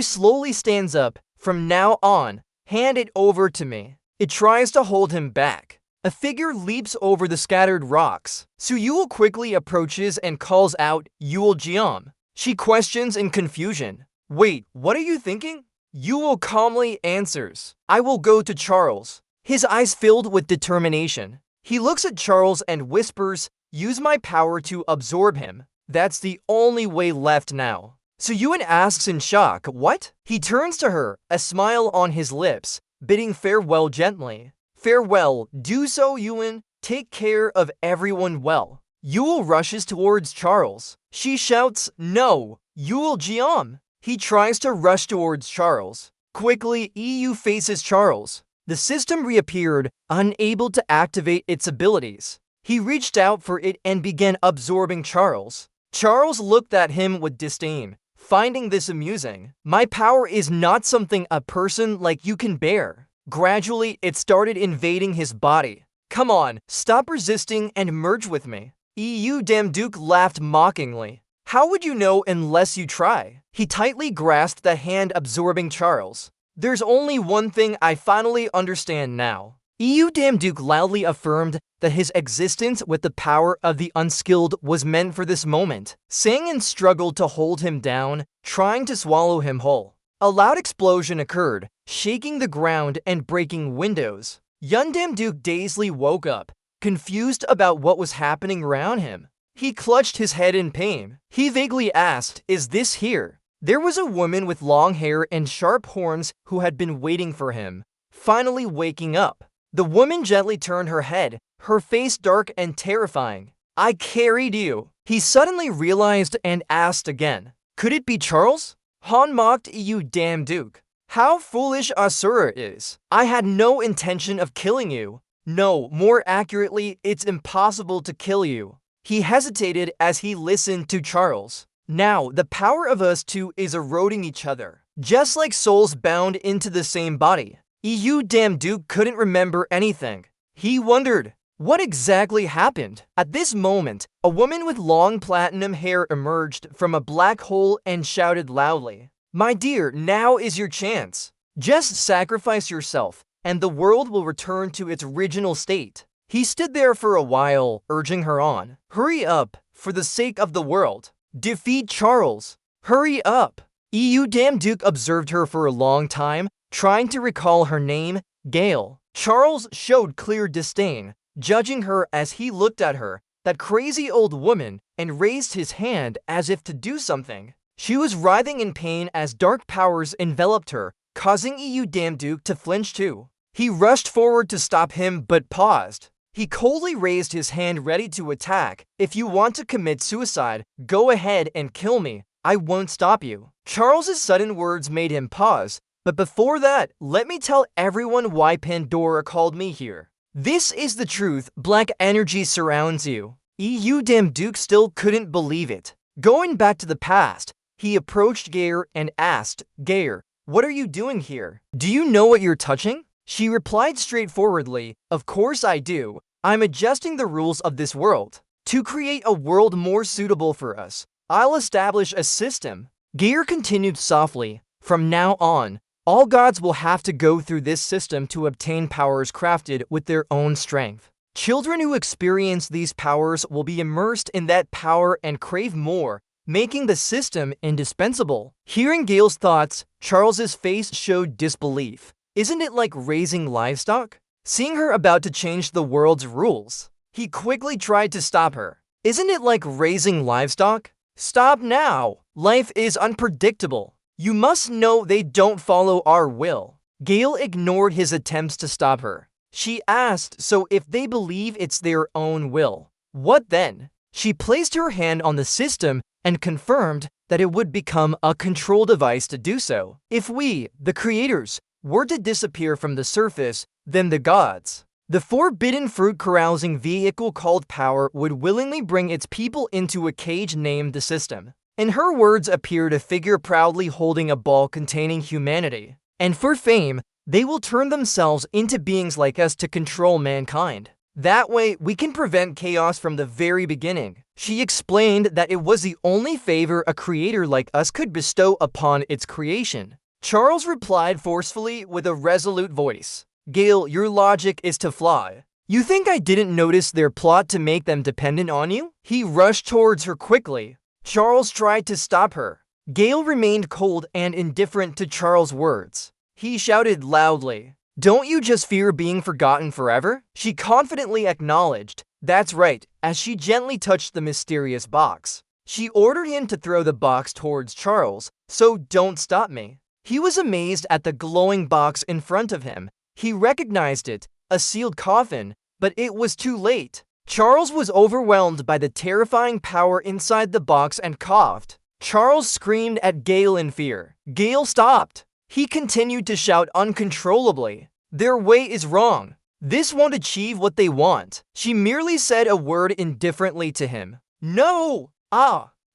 slowly stands up. "From now on, hand it over to me." It tries to hold him back. A figure leaps over the scattered rocks. Suyul quickly approaches and calls out, "Yul Jiam." She questions in confusion. "Wait, what are you thinking?" Yul calmly answers, "I will go to Charles." His eyes filled with determination. He looks at Charles and whispers, "Use my power to absorb him. That's the only way left now." Suyun asks in shock, "What?" He turns to her, a smile on his lips, bidding farewell gently. "Farewell, do so, Yuan. Take care of everyone well." Yul rushes towards Charles. She shouts, "No, Yul Jiam." He tries to rush towards Charles. Quickly, faces Charles. The system reappeared, unable to activate its abilities. He reached out for it and began absorbing Charles. Charles looked at him with disdain, finding this amusing. "My power is not something a person like you can bear." Gradually, it started invading his body. "Come on, stop resisting and merge with me." Damduke laughed mockingly. "How would you know unless you try?" He tightly grasped the hand absorbing Charles. There's only one thing I finally understand now. Damduke loudly affirmed that his existence with the power of the unskilled was meant for this moment. Sangin struggled to hold him down, trying to swallow him whole. A loud explosion occurred, shaking the ground and breaking windows. Damduke dazedly woke up, confused about what was happening around him. He clutched his head in pain. He vaguely asked, "Is this here?" There was a woman with long hair and sharp horns who had been waiting for him, finally waking up. The woman gently turned her head, her face dark and terrifying. "I carried you." He suddenly realized and asked again, "Could it be Charles?" Han mocked Damduke. "How foolish Asura is. I had no intention of killing you. No, more accurately, it's impossible to kill you." He hesitated as he listened to Charles. Now, the power of us two is eroding each other, just like souls bound into the same body. Damduke couldn't remember anything. He wondered, what exactly happened? At this moment, a woman with long platinum hair emerged from a black hole and shouted loudly, "My dear, now is your chance. Just sacrifice yourself, and the world will return to its original state." He stood there for a while, urging her on. "Hurry up, for the sake of the world. Defeat Charles. Hurry up." Damduke observed her for a long time, trying to recall her name, Gale. Charles showed clear disdain, judging her as he looked at her, that crazy old woman, and raised his hand as if to do something. She was writhing in pain as dark powers enveloped her, causing Damduke to flinch too. He rushed forward to stop him but paused. He coldly raised his hand ready to attack. "If you want to commit suicide, go ahead and kill me. I won't stop you." Charles's sudden words made him pause. "But before that, let me tell everyone why Pandora called me here. This is the truth. Black energy surrounds you." Damduke still couldn't believe it. Going back to the past, he approached Gair and asked, "Gair, what are you doing here? Do you know what you're touching?" She replied straightforwardly, "Of course I do. I'm adjusting the rules of this world. To create a world more suitable for us, I'll establish a system." Gair continued softly, "From now on, all gods will have to go through this system to obtain powers crafted with their own strength. Children who experience these powers will be immersed in that power and crave more, making the system indispensable." Hearing Gale's thoughts, Charles's face showed disbelief. Isn't it like raising livestock? Seeing her about to change the world's rules, he quickly tried to stop her. "Isn't it like raising livestock? Stop now! Life is unpredictable. You must know they don't follow our will." Gale ignored his attempts to stop her. She asked, "So if they believe it's their own will, what then?" She placed her hand on the system and confirmed that it would become a control device to do so. "If we, the creators, were to disappear from the surface, then the gods, the forbidden fruit-carousing vehicle called power, would willingly bring its people into a cage named the system." In her words appeared a figure proudly holding a ball containing humanity. "And for fame, they will turn themselves into beings like us to control mankind. That way, we can prevent chaos from the very beginning." She explained that it was the only favor a creator like us could bestow upon its creation. Charles replied forcefully with a resolute voice, "Gale, your logic is to fly. You think I didn't notice their plot to make them dependent on you?" He rushed towards her quickly. Charles tried to stop her. Gale remained cold and indifferent to Charles' words. He shouted loudly, "Don't you just fear being forgotten forever?" She confidently acknowledged, "That's right," as she gently touched the mysterious box. She ordered him to throw the box towards Charles, "So don't stop me." He was amazed at the glowing box in front of him. He recognized it, a sealed coffin, but it was too late. Charles was overwhelmed by the terrifying power inside the box and coughed. Charles screamed at Gale in fear. Gale stopped. He continued to shout uncontrollably, "Their way is wrong. This won't achieve what they want." She merely said a word indifferently to him. "No!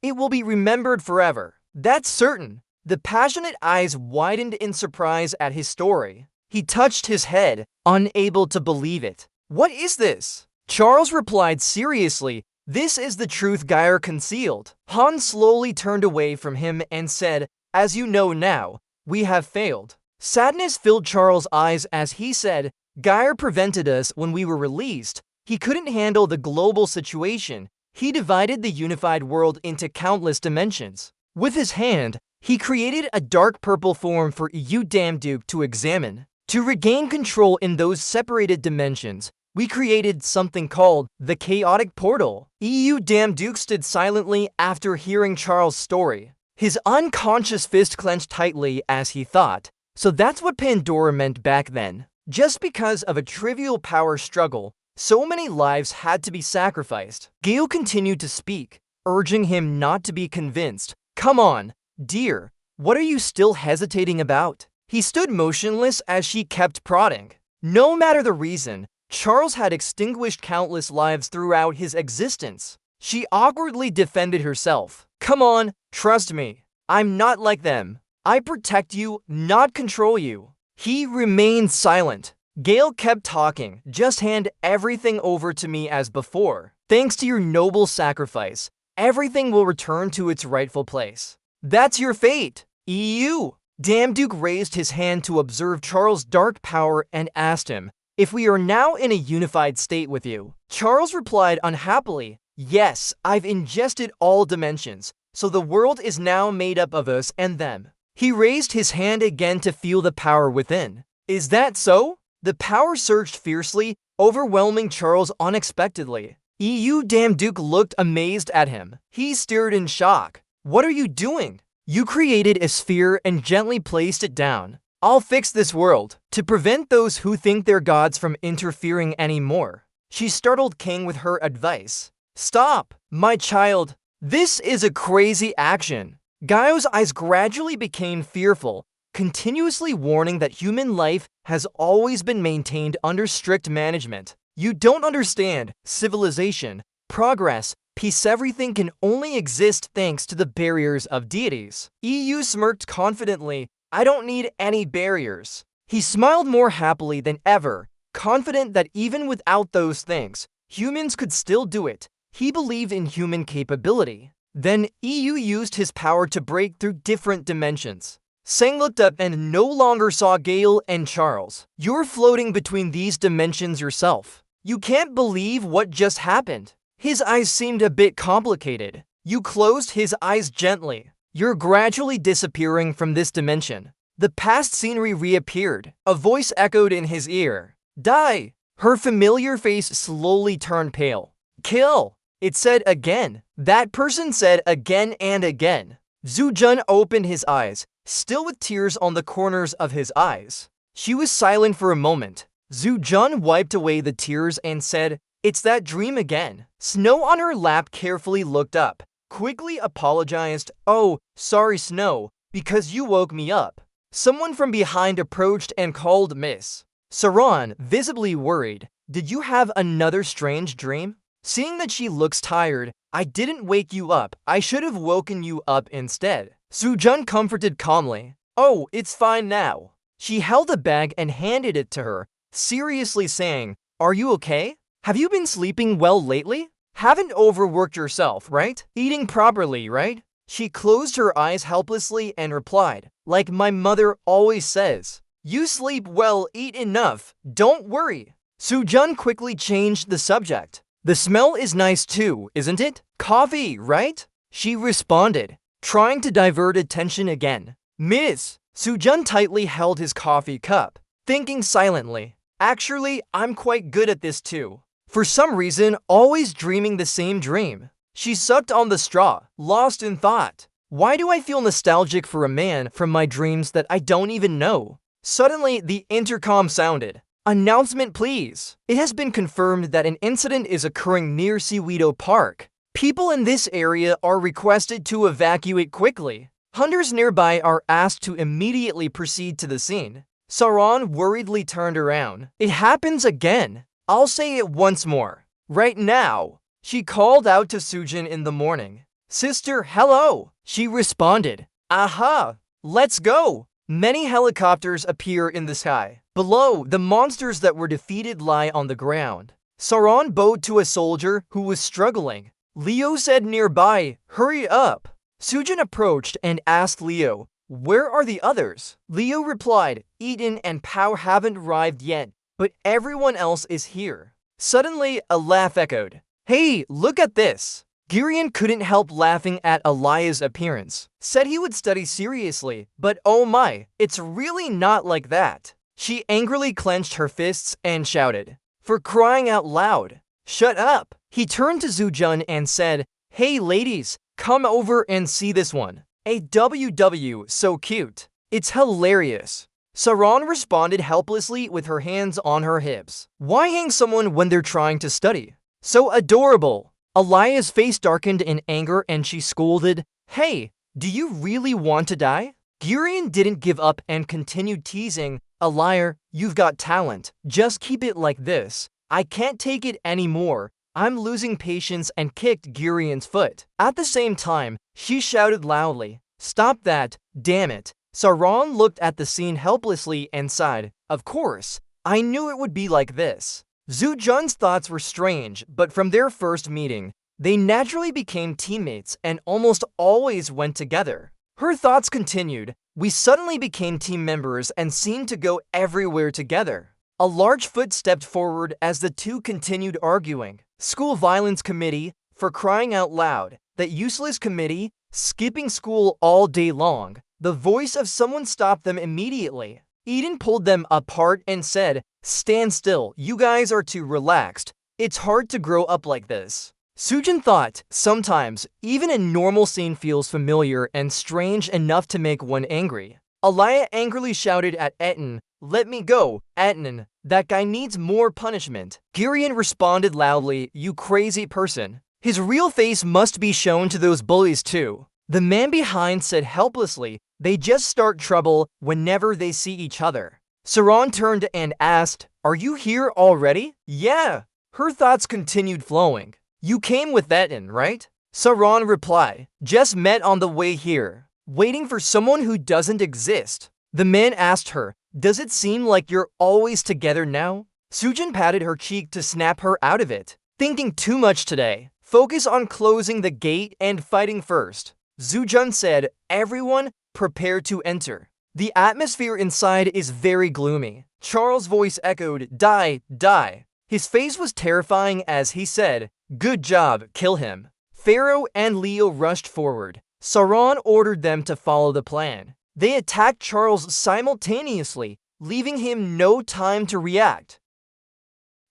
It will be remembered forever. That's certain." The passionate eyes widened in surprise at his story. He touched his head, unable to believe it. "What is this?" Charles replied seriously, "This is the truth Gair concealed." Han slowly turned away from him and said, "As you know now, we have failed. Sadness filled Charles' eyes as he said, Geyer prevented us when we were released. He couldn't handle the global situation. He divided the unified world into countless dimensions. With his hand, he created a dark purple form for EU Damduke to examine. To regain control in those separated dimensions, we created something called the Chaotic Portal. EU Damduke stood silently after hearing Charles' story. His unconscious fist clenched tightly as he thought, so that's what Pandora meant back then. Just because of a trivial power struggle, so many lives had to be sacrificed. Gale continued to speak, urging him not to be convinced. Come on, dear, what are you still hesitating about? He stood motionless as she kept prodding. No matter the reason, Charles had extinguished countless lives throughout his existence. She awkwardly defended herself. Come on, trust me. I'm not like them. I protect you, not control you. He remained silent. Gale kept talking. Just hand everything over to me as before. Thanks to your noble sacrifice, everything will return to its rightful place. That's your fate, EU. Damduke raised his hand to observe Charles' dark power and asked him, if we are now in a unified state with you. Charles replied unhappily, yes, I've ingested all dimensions, so the world is now made up of us and them. He raised his hand again to feel the power within. Is that so? The power surged fiercely, overwhelming Charles unexpectedly. EU Damduke looked amazed at him. He stared in shock. What are you doing? You created a sphere and gently placed it down. I'll fix this world to prevent those who think they're gods from interfering anymore. She startled King with her advice. Stop, my child. This is a crazy action. Gaio's eyes gradually became fearful, continuously warning that human life has always been maintained under strict management. You don't understand. Civilization, progress, peace, everything can only exist thanks to the barriers of deities. EU smirked confidently. I don't need any barriers. He smiled more happily than ever, confident that even without those things, humans could still do it. He believed in human capability. Then EU used his power to break through different dimensions. Sang looked up and no longer saw Gale and Charles. You're floating between these dimensions yourself. You can't believe what just happened. His eyes seemed a bit complicated. You closed his eyes gently. You're gradually disappearing from this dimension. The past scenery reappeared. A voice echoed in his ear. Die! Her familiar face slowly turned pale. Kill! It said again. That person said again and again. Zhu Jun opened his eyes, still with tears on the corners of his eyes. She was silent for a moment. Zhu Jun wiped away the tears and said, it's that dream again. Snow on her lap carefully looked up, quickly apologized. Oh, sorry Snow, because you woke me up. Someone from behind approached and called Miss. Saran, visibly worried. Did you have another strange dream? Seeing that she looks tired, I didn't wake you up. I should have woken you up instead. Sujun comforted calmly. Oh, it's fine now. She held a bag and handed it to her, seriously saying, are you okay? Have you been sleeping well lately? Haven't overworked yourself, right? Eating properly, right? She closed her eyes helplessly and replied, like my mother always says, you sleep well, eat enough, don't worry. Sujun quickly changed the subject. The smell is nice too, isn't it? Coffee, right? She responded, trying to divert attention again. Miss, Sujun tightly held his coffee cup, thinking silently. Actually, I'm quite good at this too. For some reason, always dreaming the same dream. She sucked on the straw, lost in thought. Why do I feel nostalgic for a man from my dreams that I don't even know? Suddenly, the intercom sounded. Announcement please. It has been confirmed that an incident is occurring near Sewedo Park. People in this area are requested to evacuate quickly. Hunters nearby are asked to immediately proceed to the scene. Saran worriedly turned around. It happens again. I'll say it once more. Right now. She called out to Sujin in the morning. Sister, hello. She responded. Aha. Let's go. Many helicopters appear in the sky. Below, the monsters that were defeated lie on the ground. Saran bowed to a soldier who was struggling. Leo said nearby, hurry up. Sujin approached and asked Leo, Where are the others? Leo replied, Eden and Pao haven't arrived yet, but everyone else is here. Suddenly, a laugh echoed. Hey, look at this! Girion couldn't help laughing at Elia's appearance. Said he would study seriously, but oh my, it's really not like that. She angrily clenched her fists and shouted, for crying out loud, shut up! He turned to Zujun and said, hey ladies, come over and see this one. A WW, so cute. It's hilarious. Saran responded helplessly with her hands on her hips. Why hang someone when they're trying to study? So adorable. Elia's face darkened in anger and she scolded, hey, do you really want to die? Girion didn't give up and continued teasing, Elia, you've got talent. Just keep it like this. I can't take it anymore. I'm losing patience and kicked Girion's foot. At the same time, she shouted loudly, stop that, damn it. Saran looked at the scene helplessly and sighed, of course, I knew it would be like this. Zujun's thoughts were strange, but from their first meeting, they naturally became teammates and almost always went together. Her thoughts continued, we suddenly became team members and seemed to go everywhere together. A large foot stepped forward as the two continued arguing. School violence committee, for crying out loud. That useless committee, skipping school all day long. The voice of someone stopped them immediately. Eden pulled them apart and said, stand still, you guys are too relaxed. It's hard to grow up like this. Sujin thought, sometimes, even a normal scene feels familiar and strange enough to make one angry. Elia angrily shouted at Etten, let me go, Etten, that guy needs more punishment. Girion responded loudly, you crazy person. His real face must be shown to those bullies too. The man behind said helplessly, they just start trouble whenever they see each other. Saran turned and asked, are you here already? Yeah. Her thoughts continued flowing. You came with Etten, right? Saran replied, just met on the way here, waiting for someone who doesn't exist. The man asked her, does it seem like you're always together now? Sujin patted her cheek to snap her out of it. Thinking too much today. Focus on closing the gate and fighting first. Zujun said, everyone prepare to enter. The atmosphere inside is very gloomy. Charles' voice echoed, die, die. His face was terrifying as he said, good job, kill him. Pharaoh and Leo rushed forward. Saran ordered them to follow the plan. They attacked Charles simultaneously, leaving him no time to react.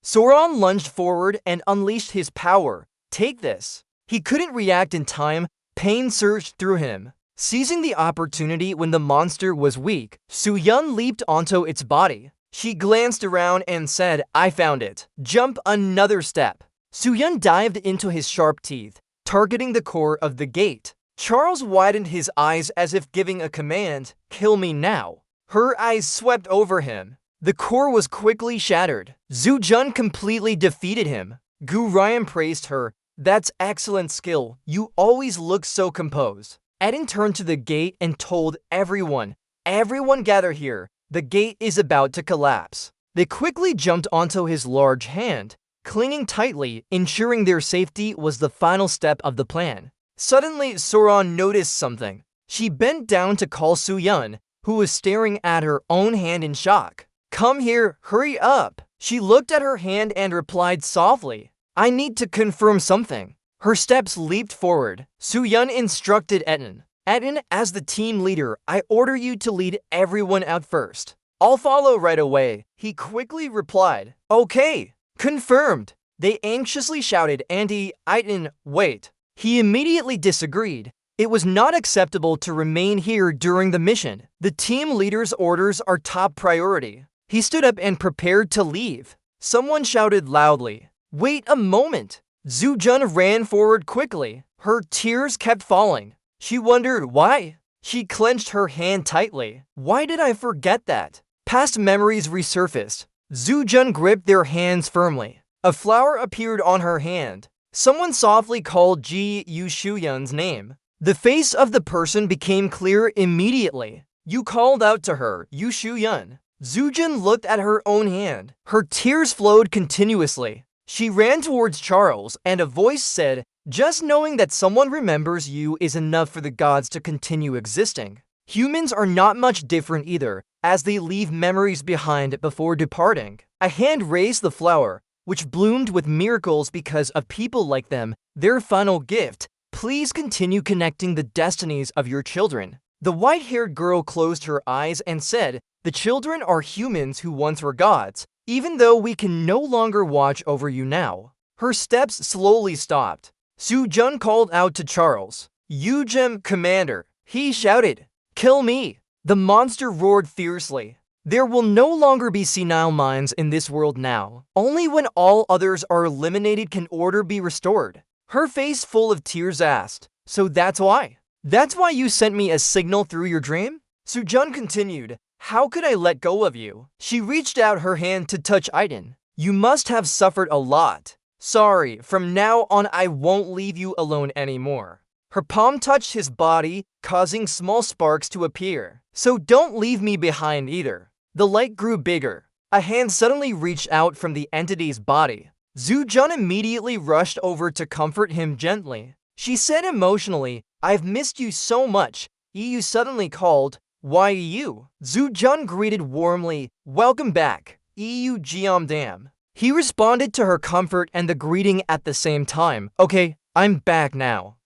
Sauron lunged forward and unleashed his power. Take this. He couldn't react in time. Pain surged through him. Seizing the opportunity when the monster was weak, Su-Yun leaped onto its body. She glanced around and said, I found it. Jump another step. Su-Yun dived into his sharp teeth, targeting the core of the gate. Charles widened his eyes as if giving a command, kill me now. Her eyes swept over him. The core was quickly shattered. Zhu-Jun completely defeated him. Gu Ryan praised her. That's excellent skill. You always look so composed. Eden turned to the gate and told everyone gather here. The gate is about to collapse. They quickly jumped onto his large hand, clinging tightly, ensuring their safety was the final step of the plan. Suddenly, Sauron noticed something. She bent down to call Su-Yun, who was staring at her own hand in shock. Come here, hurry up. She looked at her hand and replied softly, I need to confirm something. Her steps leaped forward. Su-Yun instructed Etten. Etten, as the team leader, I order you to lead everyone out first. I'll follow right away. He quickly replied, okay, confirmed. They anxiously shouted, Andy, Etten, wait. He immediately disagreed. It was not acceptable to remain here during the mission. The team leader's orders are top priority. He stood up and prepared to leave. Someone shouted loudly, wait a moment. Zhu-Jun ran forward quickly. Her tears kept falling. She wondered why. She clenched her hand tightly. Why did I forget that? Past memories resurfaced. Zhu-Jun gripped their hands firmly. A flower appeared on her hand. Someone softly called Ji Yushuyun's name. The face of the person became clear immediately. You called out to her, Yushuyun. Zhu-Jun looked at her own hand. Her tears flowed continuously. She ran towards Charles, and a voice said, just knowing that someone remembers you is enough for the gods to continue existing. Humans are not much different either, as they leave memories behind before departing. A hand raised the flower, which bloomed with miracles because of people like them, their final gift. Please continue connecting the destinies of your children. The white-haired girl closed her eyes and said, "The children are humans who once were gods, even though we can no longer watch over you now." Her steps slowly stopped. Soo-jun called out to Charles. "Yu-jim, Commander," he shouted. "Kill me." The monster roared fiercely. There will no longer be senile minds in this world now. Only when all others are eliminated can order be restored. Her face full of tears asked, "So that's why? That's why you sent me a signal through your dream?" Soo-jun continued, "How could I let go of you?" She reached out her hand to touch Aiden. "You must have suffered a lot. Sorry, from now on I won't leave you alone anymore." Her palm touched his body, causing small sparks to appear. "So don't leave me behind either." The light grew bigger. A hand suddenly reached out from the entity's body. Soo-jun immediately rushed over to comfort him gently. She said emotionally, "I've missed you so much." Yu suddenly called, "Why you?" Soo-jun greeted warmly, "Welcome back, Yu Jeomdam." He responded to her comfort and the greeting at the same time. "Okay, I'm back now.